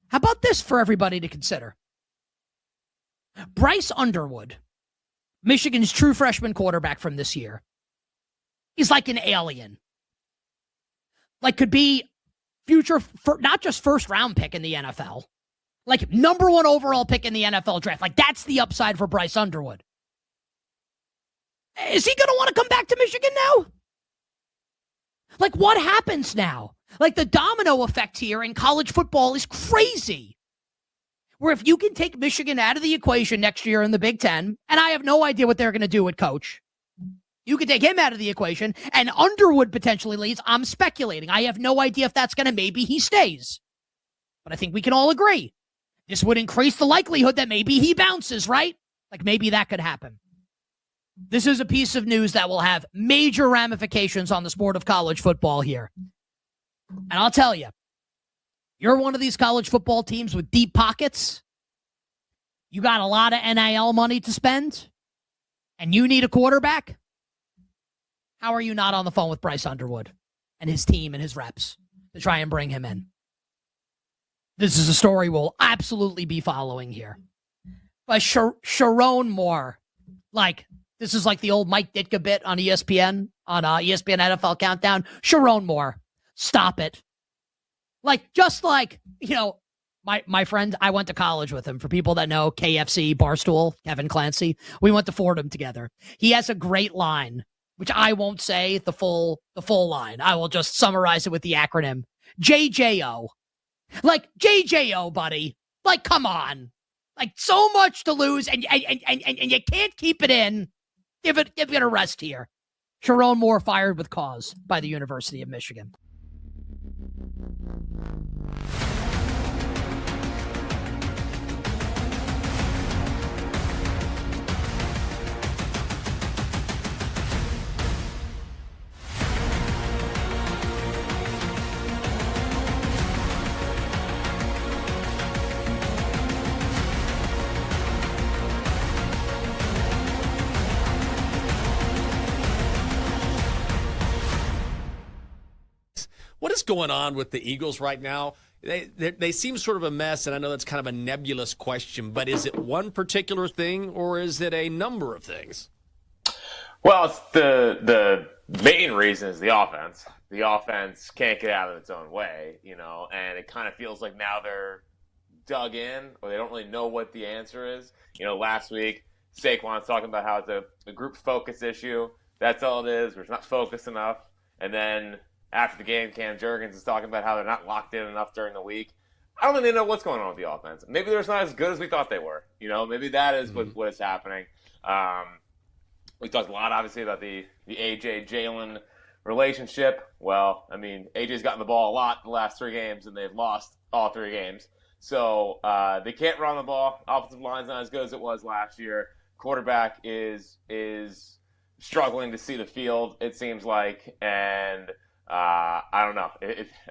How about this for everybody to consider? Bryce Underwood, Michigan's true freshman quarterback from this year, is like an alien. Like could be future, not just first round pick in the NFL, like number 1 overall pick in the NFL draft. Like that's the upside for Bryce Underwood. Is he going to want to come back to Michigan now? Like what happens now? Like the domino effect here in college football is crazy. Where if you can take Michigan out of the equation next year in the Big Ten, and I have no idea what they're going to do with coach, you can take him out of the equation and Underwood potentially leaves. I'm speculating. I have no idea if that's going to, maybe he stays. But I think we can all agree. This would increase the likelihood that maybe he bounces, right? Like maybe that could happen. This is a piece of news that will have major ramifications on the sport of college football here. And I'll tell you, you're one of these college football teams with deep pockets. You got a lot of NIL money to spend, and you need a quarterback. How are you not on the phone with Bryce Underwood and his team and his reps to try and bring him in? This is a story we'll absolutely be following here. But Sharon Moore, like, this is like the old Mike Ditka bit on ESPN, on ESPN NFL Countdown. Sharon Moore, stop it. Like, just like, you know, my friend, I went to college with him. For people that know, KFC, Barstool, Kevin Clancy, we went to Fordham together. He has a great line, which I won't say the full line. I will just summarize it with the acronym JJO. Like, JJO, buddy. Like, come on. Like, so much to lose, and you can't keep it in. Give it a rest here. Sharon Moore fired with cause by the University of Michigan. What is going on with the Eagles right now? They seem sort of a mess, and I know that's kind of a nebulous question, but is it one particular thing or is it a number of things? Well, it's the main reason is the offense. The offense can't get out of its own way, you know, and it kind of feels like now they're dug in or they don't really know what the answer is. You know, last week, Saquon's talking about how it's a group focus issue. That's all it is. We're not focused enough. And then after the game, Cam Jurgens is talking about how they're not locked in enough during the week. I don't really know what's going on with the offense. Maybe they're not as good as we thought they were. You know, maybe that is what is happening. We talked a lot, obviously, about the AJ-Jalen relationship. Well, I mean, AJ's gotten the ball a lot in the last 3 games, and they've lost all 3 games. So they can't run the ball. Offensive line's not as good as it was last year. Quarterback is struggling to see the field, it seems like, and I don't know.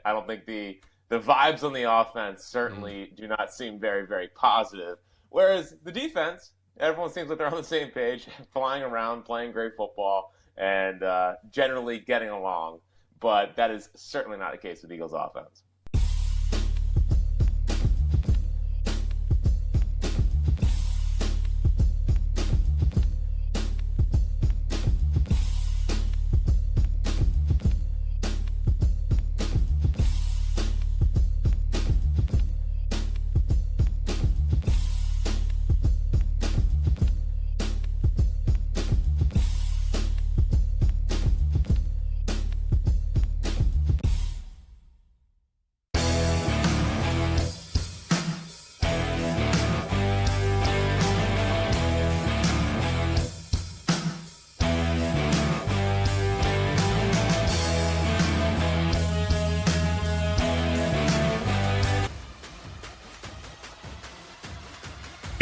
I don't think the vibes on the offense certainly do not seem very, very positive. Whereas the defense, everyone seems like they're on the same page, flying around, playing great football, and generally getting along. But that is certainly not the case with Eagles offense.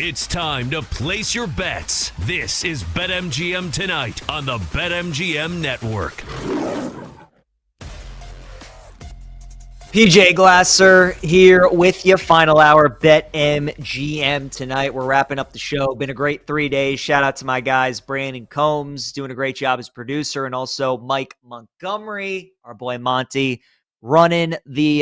It's time to place your bets. This is BetMGM Tonight on the BetMGM Network. PJ Glasser here with you. Final hour BetMGM tonight. We're wrapping up the show. Been a great 3 days. Shout out to my guys, Brandon Combs, doing a great job as producer, and also Mike Montgomery, our boy Monty, running the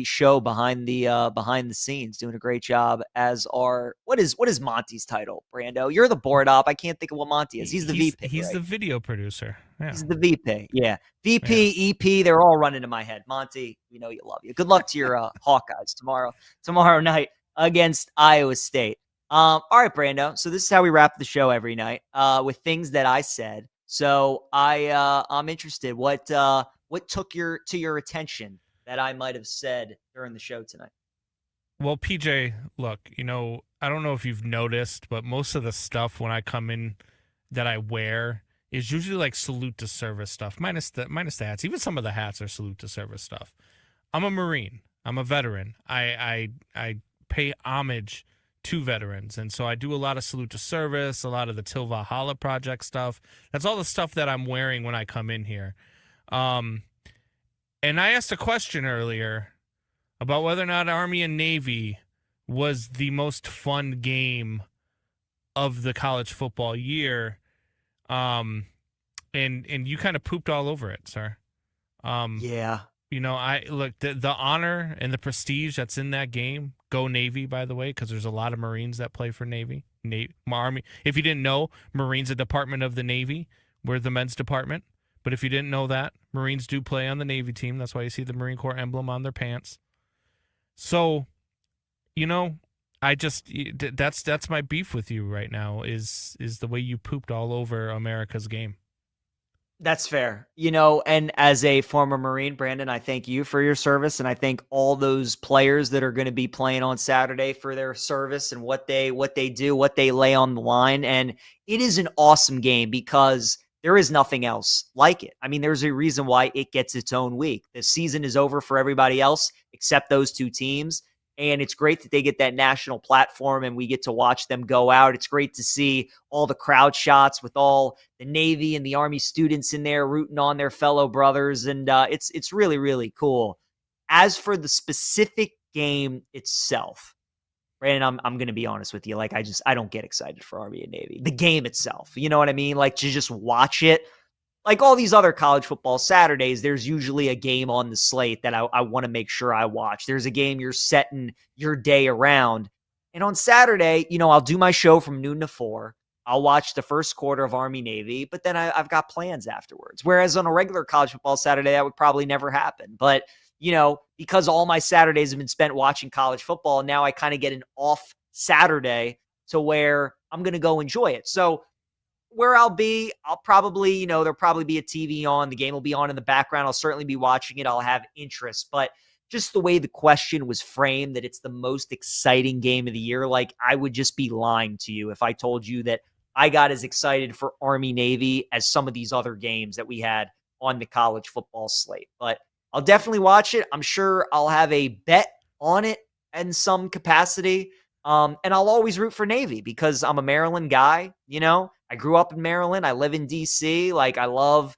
show behind the scenes, doing a great job as our what is Monty's title, Brando? You're the board op. I can't think of what Monty is. He's the VP. He's right? the video producer. Yeah. He's the VP. Yeah. VP, EP, they're all running in my head. Monty, we know you love you. Good luck to your Hawkeyes tomorrow night against Iowa State. All right, Brando. So this is how we wrap the show every night with things that I said. So I'm interested. What took your attention that I might have said during the show tonight? Well, PJ, look, I don't know if you've noticed, but most of the stuff when I come in that I wear is usually like salute to service stuff, minus the hats. Even some of the hats are salute to service stuff. I'm a Marine. I'm a veteran. I pay homage to veterans, and so I do a lot of salute to service, a lot of the Till Valhalla Project stuff. That's all the stuff that I'm wearing when I come in here. And I asked a question earlier about whether or not Army and Navy was the most fun game of the college football year. And you kind of pooped all over it, sir. Yeah. I look, the honor and the prestige that's in that game. Go Navy, by the way, because there's a lot of Marines that play for Navy. Army. If you didn't know, Marines a department of the Navy. We're the men's department. But if you didn't know that, Marines do play on the Navy team. That's why you see the Marine Corps emblem on their pants. So, I just that's my beef with you right now is the way you pooped all over America's game. That's fair. And as a former Marine, Brandon, I thank you for your service, and I thank all those players that are going to be playing on Saturday for their service and what they do, what they lay on the line. And it is an awesome game because there is nothing else like it. I mean, there's a reason why it gets its own week. The season is over for everybody else except those two teams. And it's great that they get that national platform and we get to watch them go out. It's great to see all the crowd shots with all the Navy and the Army students in there rooting on their fellow brothers. And it's really, really cool. As for the specific game itself, Brandon, I'm going to be honest with you. Like, I don't get excited for Army and Navy. The game itself, you know what I mean? Like, to just watch it. Like all these other college football Saturdays, there's usually a game on the slate that I want to make sure I watch. There's a game you're setting your day around. And on Saturday, I'll do my show from noon to 4. I'll watch the first quarter of Army Navy, but then I've got plans afterwards. Whereas on a regular college football Saturday, that would probably never happen. But, because all my Saturdays have been spent watching college football, now I kind of get an off Saturday to where I'm going to go enjoy it. So where I'll probably, there'll probably be a TV on. The game will be on in the background. I'll certainly be watching it. I'll have interest. But just the way the question was framed, that it's the most exciting game of the year, like I would just be lying to you if I told you that I got as excited for Army Navy as some of these other games that we had on the college football slate. But I'll definitely watch it. I'm sure I'll have a bet on it in some capacity. And I'll always root for Navy because I'm a Maryland guy. I grew up in Maryland. I live in DC. Like, I love,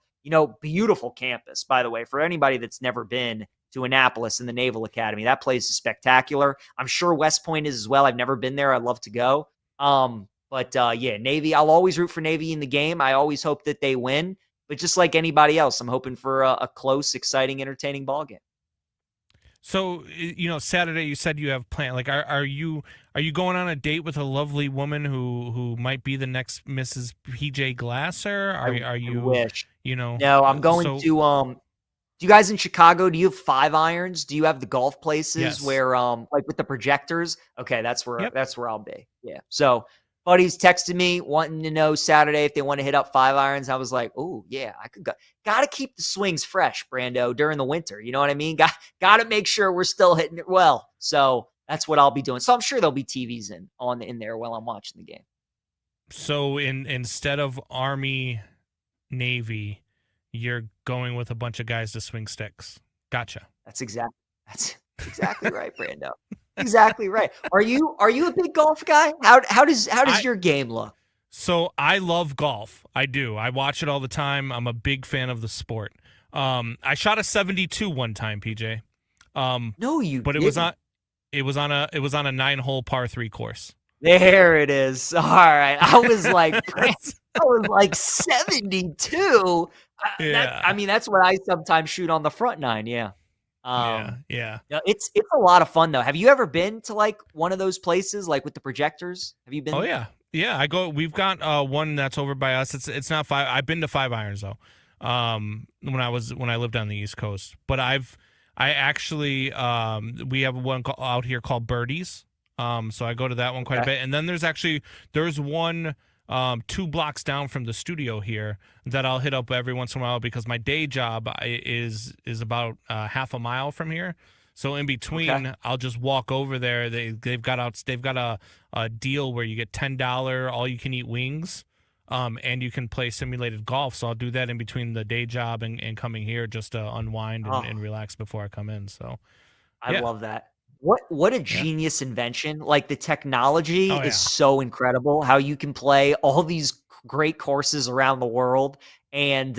beautiful campus, by the way, for anybody that's never been to Annapolis in the Naval Academy. That place is spectacular. I'm sure West Point is as well. I've never been there. I'd love to go. But Navy, I'll always root for Navy in the game. I always hope that they win. But just like anybody else, I'm hoping for a close, exciting, entertaining ball game. So, Saturday you said you have plans. Like, are you going on a date with a lovely woman who might be the next Mrs. PJ Glasser? Are you? I wish. No, I'm going to. Do you guys in Chicago? Do you have 5 irons? Do you have the golf places Yes. where like with the projectors? Okay, that's where I'll be. Yeah. So buddies texted me wanting to know Saturday if they want to hit up 5 irons. I was like, oh yeah, I could go. Got to keep the swings fresh, Brando, during the winter. You know what I mean? Got to make sure we're still hitting it well. So that's what I'll be doing. So I'm sure there'll be TVs in there while I'm watching the game. So instead of Army Navy, you're going with a bunch of guys to swing sticks. Gotcha. That's exactly right, Brando. Exactly right. Are you a big golf guy? How does your game look? So I love golf. I do. I watch it all the time. I'm a big fan of the sport. I shot a 72 one time, PJ. No, you but didn't. It was on a 9-hole par 3 course. There it is. All right. I was like 72. Yeah. That's what I sometimes shoot on the front nine. Yeah. Yeah. It's a lot of fun though. Have you ever been to like one of those places like with the projectors? Have you been? Oh there? yeah. We've got one that's over by us. It's not 5. I've been to 5 irons though. When I lived on the East Coast, but I actually we have one out here called Birdies. So I go to that one quite a bit, and then there's one 2 blocks down from the studio here that I'll hit up every once in a while because my day job is about half a mile from here. So in between, I'll just walk over there. They've got a deal where you get $10 all you can eat wings, and you can play simulated golf. So I'll do that in between the day job and coming here just to unwind and relax before I come in. So I love that. What a genius invention. Like the technology is so incredible how you can play all these great courses around the world. And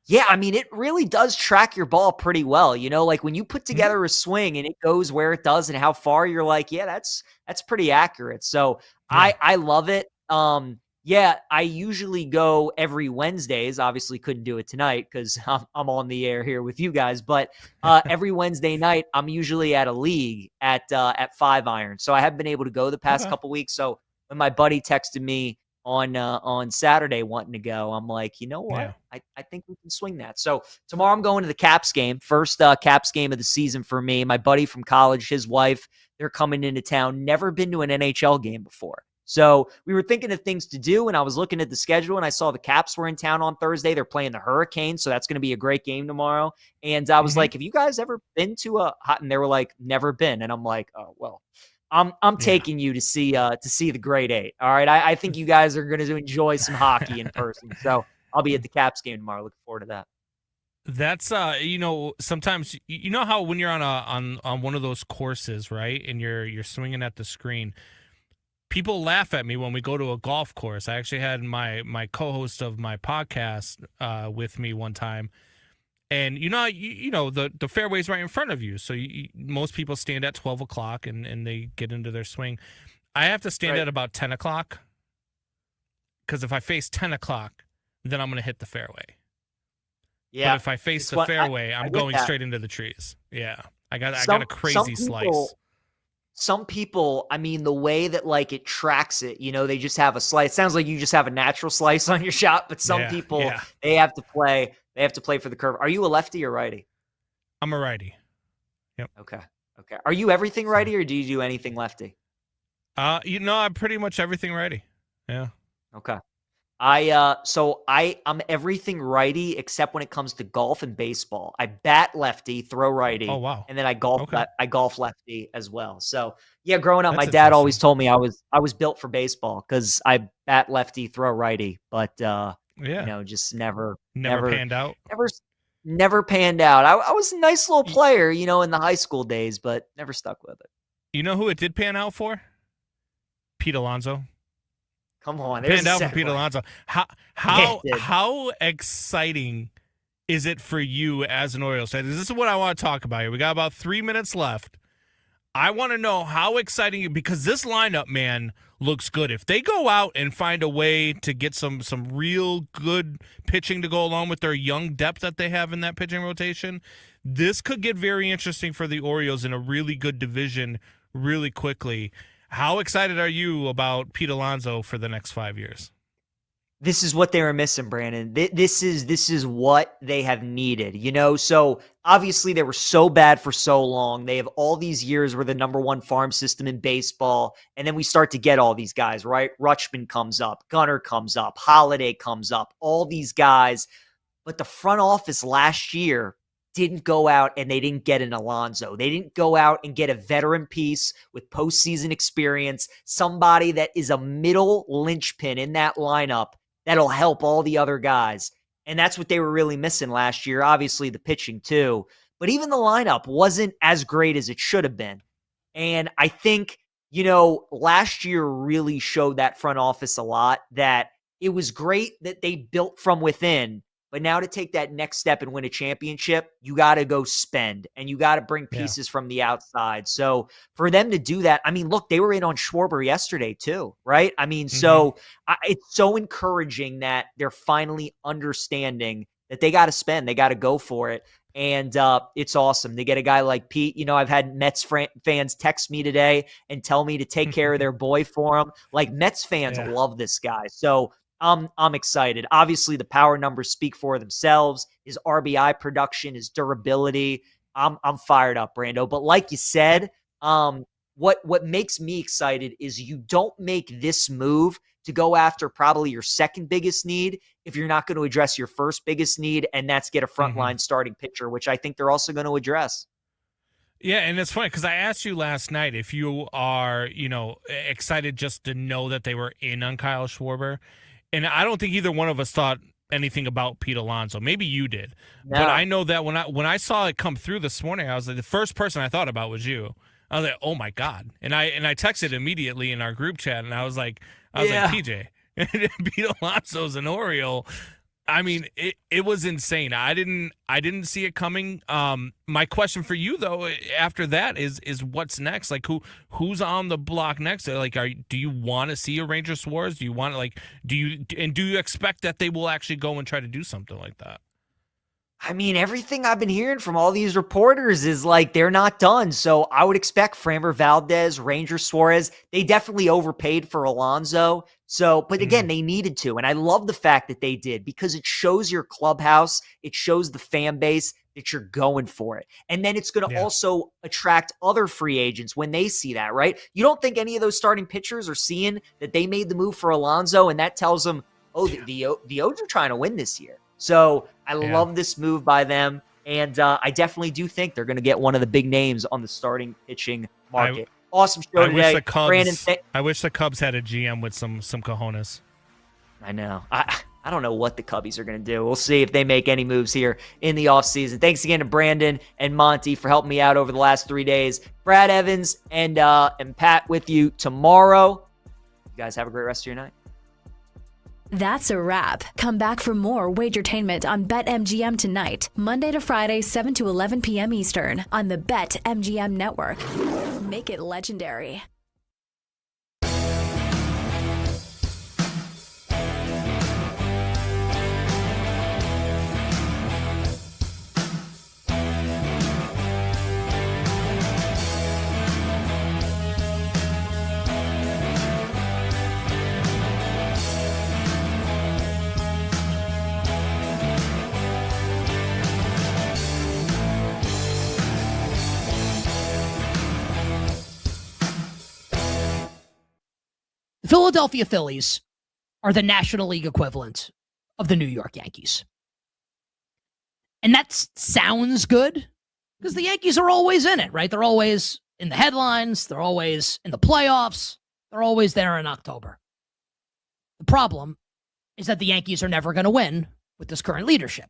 it really does track your ball pretty well. Like when you put together a swing and it goes where it does and how far, you're like, that's pretty accurate. So I love it. I usually go every Wednesdays. Obviously couldn't do it tonight because I'm on the air here with you guys. But every Wednesday night, I'm usually at a league at 5 iron. So I have been able to go the past couple weeks. So when my buddy texted me on Saturday wanting to go, I'm like, you know what? Yeah. I think we can swing that. So tomorrow I'm going to the Caps game. First Caps game of the season for me. My buddy from college, his wife, they're coming into town. Never been to an NHL game before. So we were thinking of things to do, and I was looking at the schedule, and I saw the Caps were in town on Thursday. They're playing the Hurricanes, so that's going to be a great game tomorrow. And I was like, have you guys ever been to a hot? And they were like, never been. And I'm like, oh, well, I'm taking you to see the Great 8. All right. I think you guys are going to enjoy some hockey in person. So I'll be at the Caps game tomorrow. Looking forward to that. That's sometimes how when you're on one of those courses, right, and you're swinging at the screen, people laugh at me when we go to a golf course. I actually had my co-host of my podcast with me one time, and the fairway's right in front of you, so most people stand at 12 o'clock and they get into their swing. I have to stand at about 10 o'clock because if I face 10 o'clock, then I'm going to hit the fairway. Yeah, but if I face the fairway, I'm going straight into the trees. Yeah, I got a crazy slice. Some people, the way that like it tracks it, they just have a slice. It sounds like you just have a natural slice on your shot, but some people they have to play for the curve. Are you a lefty or righty? I'm a righty. Yep. Okay. Are you everything righty or do you do anything lefty? I'm pretty much everything righty. Yeah. Okay. I'm everything righty except when it comes to golf and baseball. I bat lefty, throw righty. Oh wow! And then I golf lefty as well. So yeah, growing up, my dad always told me I was built for baseball because I bat lefty, throw righty. But just never panned out. Never panned out. I was a nice little player, in the high school days, but never stuck with it. You know who it did pan out for? Pete Alonso. Come on, panned out for Pete Alonso. How exciting is it for you as an Orioles fan? This is what I want to talk about here. We got about 3 minutes left. I want to know how exciting, because this lineup, man, looks good. If they go out and find a way to get some real good pitching to go along with their young depth that they have in that pitching rotation, this could get very interesting for the Orioles in a really good division really quickly. How excited are you about Pete Alonso for the next 5 years? This is what they were missing, Brandon. This is what they have needed, So obviously they were so bad for so long. They have all these years where the number one farm system in baseball, and then we start to get all these guys, right? Rutschman comes up, Gunnar comes up, Holiday comes up, all these guys. But the front office last year didn't go out and they didn't get an Alonso. They didn't go out and get a veteran piece with postseason experience, somebody that is a middle linchpin in that lineup that'll help all the other guys. And that's what they were really missing last year. Obviously the pitching too, but even the lineup wasn't as great as it should have been. And I think, last year really showed that front office a lot, that it was great that they built from within, But now to take that next step and win a championship, you got to go spend, and you got to bring pieces from the outside. So for them to do that, I mean, look, they were in on Schwarber yesterday too, right? I mean, so it's so encouraging that they're finally understanding that they got to spend, they got to go for it. And it's awesome to get a guy like Pete. You know, I've had Mets fans text me today and tell me to take care of their boy for him. Like, Mets fans love this guy. So I'm excited. Obviously, the power numbers speak for themselves. His RBI production, his durability. I'm fired up, Brando. But like you said, what makes me excited is you don't make this move to go after probably your second biggest need if you're not going to address your first biggest need, and that's get a frontline starting pitcher, which I think they're also going to address. Yeah, and it's funny because I asked you last night if you are, excited just to know that they were in on Kyle Schwarber, and I don't think either one of us thought anything about Pete Alonso. Maybe you did, but I know that when I saw it come through this morning, I was like, the first person I thought about was you. I was like, oh my God, and I texted immediately in our group chat, and I was like, PJ, Pete Alonso's an Oriole. I mean, it was insane. I didn't see it coming. My question for you though, after that is what's next? Like who's on the block next? Like, do you want to see a Ranger Suarez? Do you want do you expect that they will actually go and try to do something like that? I mean, everything I've been hearing from all these reporters is like they're not done. So I would expect Framber Valdez, Ranger Suarez. They definitely overpaid for Alonso. So, but again, they needed to. And I love the fact that they did because it shows your clubhouse. It shows the fan base that you're going for it. And then it's going to also attract other free agents when they see that, right? You don't think any of those starting pitchers are seeing that they made the move for Alonso and that tells them, oh, the O's are trying to win this year. So I love this move by them, and I definitely do think they're going to get one of the big names on the starting pitching market. Awesome show today, Brandon. I wish the Cubs had a GM with some cojones. I know. I don't know what the Cubbies are going to do. We'll see if they make any moves here in the offseason. Thanks again to Brandon and Monty for helping me out over the last 3 days. Brad Evans and Pat with you tomorrow. You guys have a great rest of your night. That's a wrap. Come back for more Wagertainment on BetMGM tonight, Monday to Friday, 7 to 11 p.m. Eastern on the BetMGM network. Make it legendary. The Philadelphia Phillies are the National League equivalent of the New York Yankees. And that sounds good because the Yankees are always in it, right? They're always in the headlines. They're always in the playoffs. They're always there in October. The problem is that the Yankees are never going to win with this current leadership.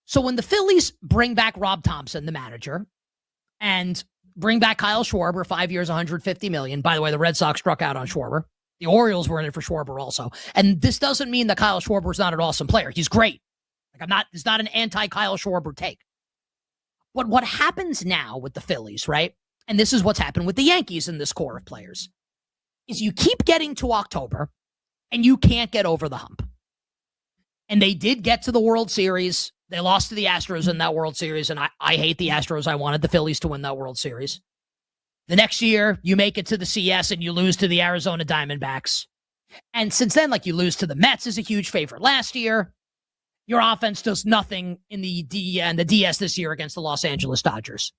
So when the Phillies bring back Rob Thompson, the manager, and bring back Kyle Schwarber, 5 years, $150 million. By the way, the Red Sox struck out on Schwarber. The Orioles were in it for Schwarber also. And this doesn't mean that Kyle Schwarber is not an awesome player. He's great. It's not an anti-Kyle Schwarber take. But what happens now with the Phillies, right? And this is what's happened with the Yankees in this core of players, is you keep getting to October and you can't get over the hump. And they did get to the World Series. They lost to the Astros in that World Series, and I hate the Astros. I wanted the Phillies to win that World Series. The next year, you make it to the CS, and you lose to the Arizona Diamondbacks. And since then, you lose to the Mets as a huge favorite last year. Your offense does nothing in the DS this year against the Los Angeles Dodgers.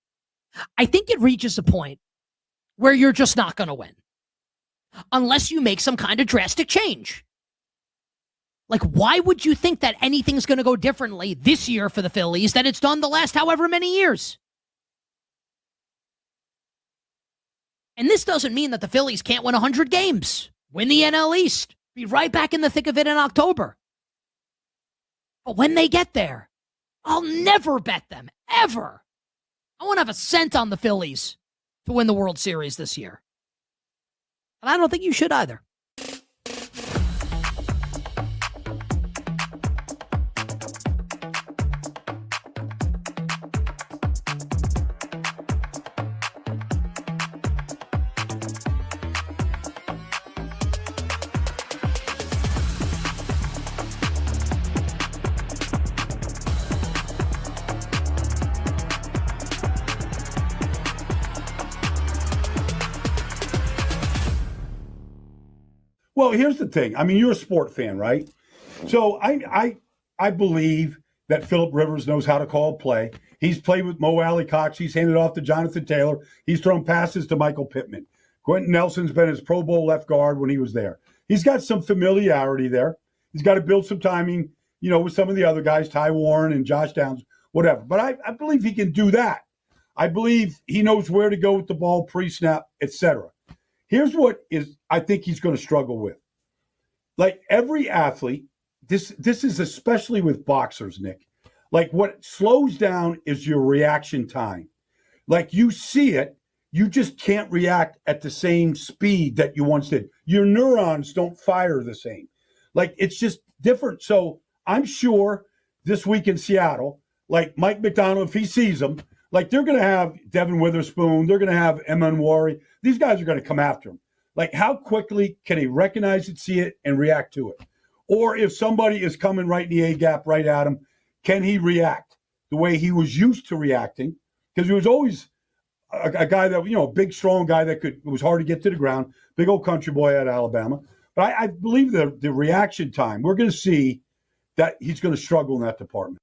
I think it reaches a point where you're just not going to win unless you make some kind of drastic change. Why would you think that anything's going to go differently this year for the Phillies than it's done the last however many years? And this doesn't mean that the Phillies can't win 100 games, win the NL East, be right back in the thick of it in October. But when they get there, I'll never bet them, ever. I won't have a cent on the Phillies to win the World Series this year. And I don't think you should either. Well, here's the thing. I mean, you're a sport fan, right? So I believe that Phillip Rivers knows how to call play. He's played with Mo Alley Cox. He's handed off to Jonathan Taylor. He's thrown passes to Michael Pittman. Quentin Nelson's been his Pro Bowl left guard when he was there. He's got some familiarity there. He's got to build some timing, with some of the other guys, Ty Warren and Josh Downs, whatever. But I believe he can do that. I believe he knows where to go with the ball, pre-snap, etc. Here's what I think he's going to struggle with. Like every athlete, this is especially with boxers, Nick. Like what slows down is your reaction time. Like you see it, you just can't react at the same speed that you once did. Your neurons don't fire the same. Like it's just different. So I'm sure this week in Seattle, like Mike McDonald, if he sees them, like they're going to have Devin Witherspoon, they're going to have Emma Nwari. These guys are going to come after him. Like how quickly can he recognize it, see it, and react to it? Or if somebody is coming right in the A-gap right at him, can he react the way he was used to reacting? Because he was always a guy that, a big, strong guy that it was hard to get to the ground, big old country boy out of Alabama. But I believe the reaction time, we're going to see that he's going to struggle in that department.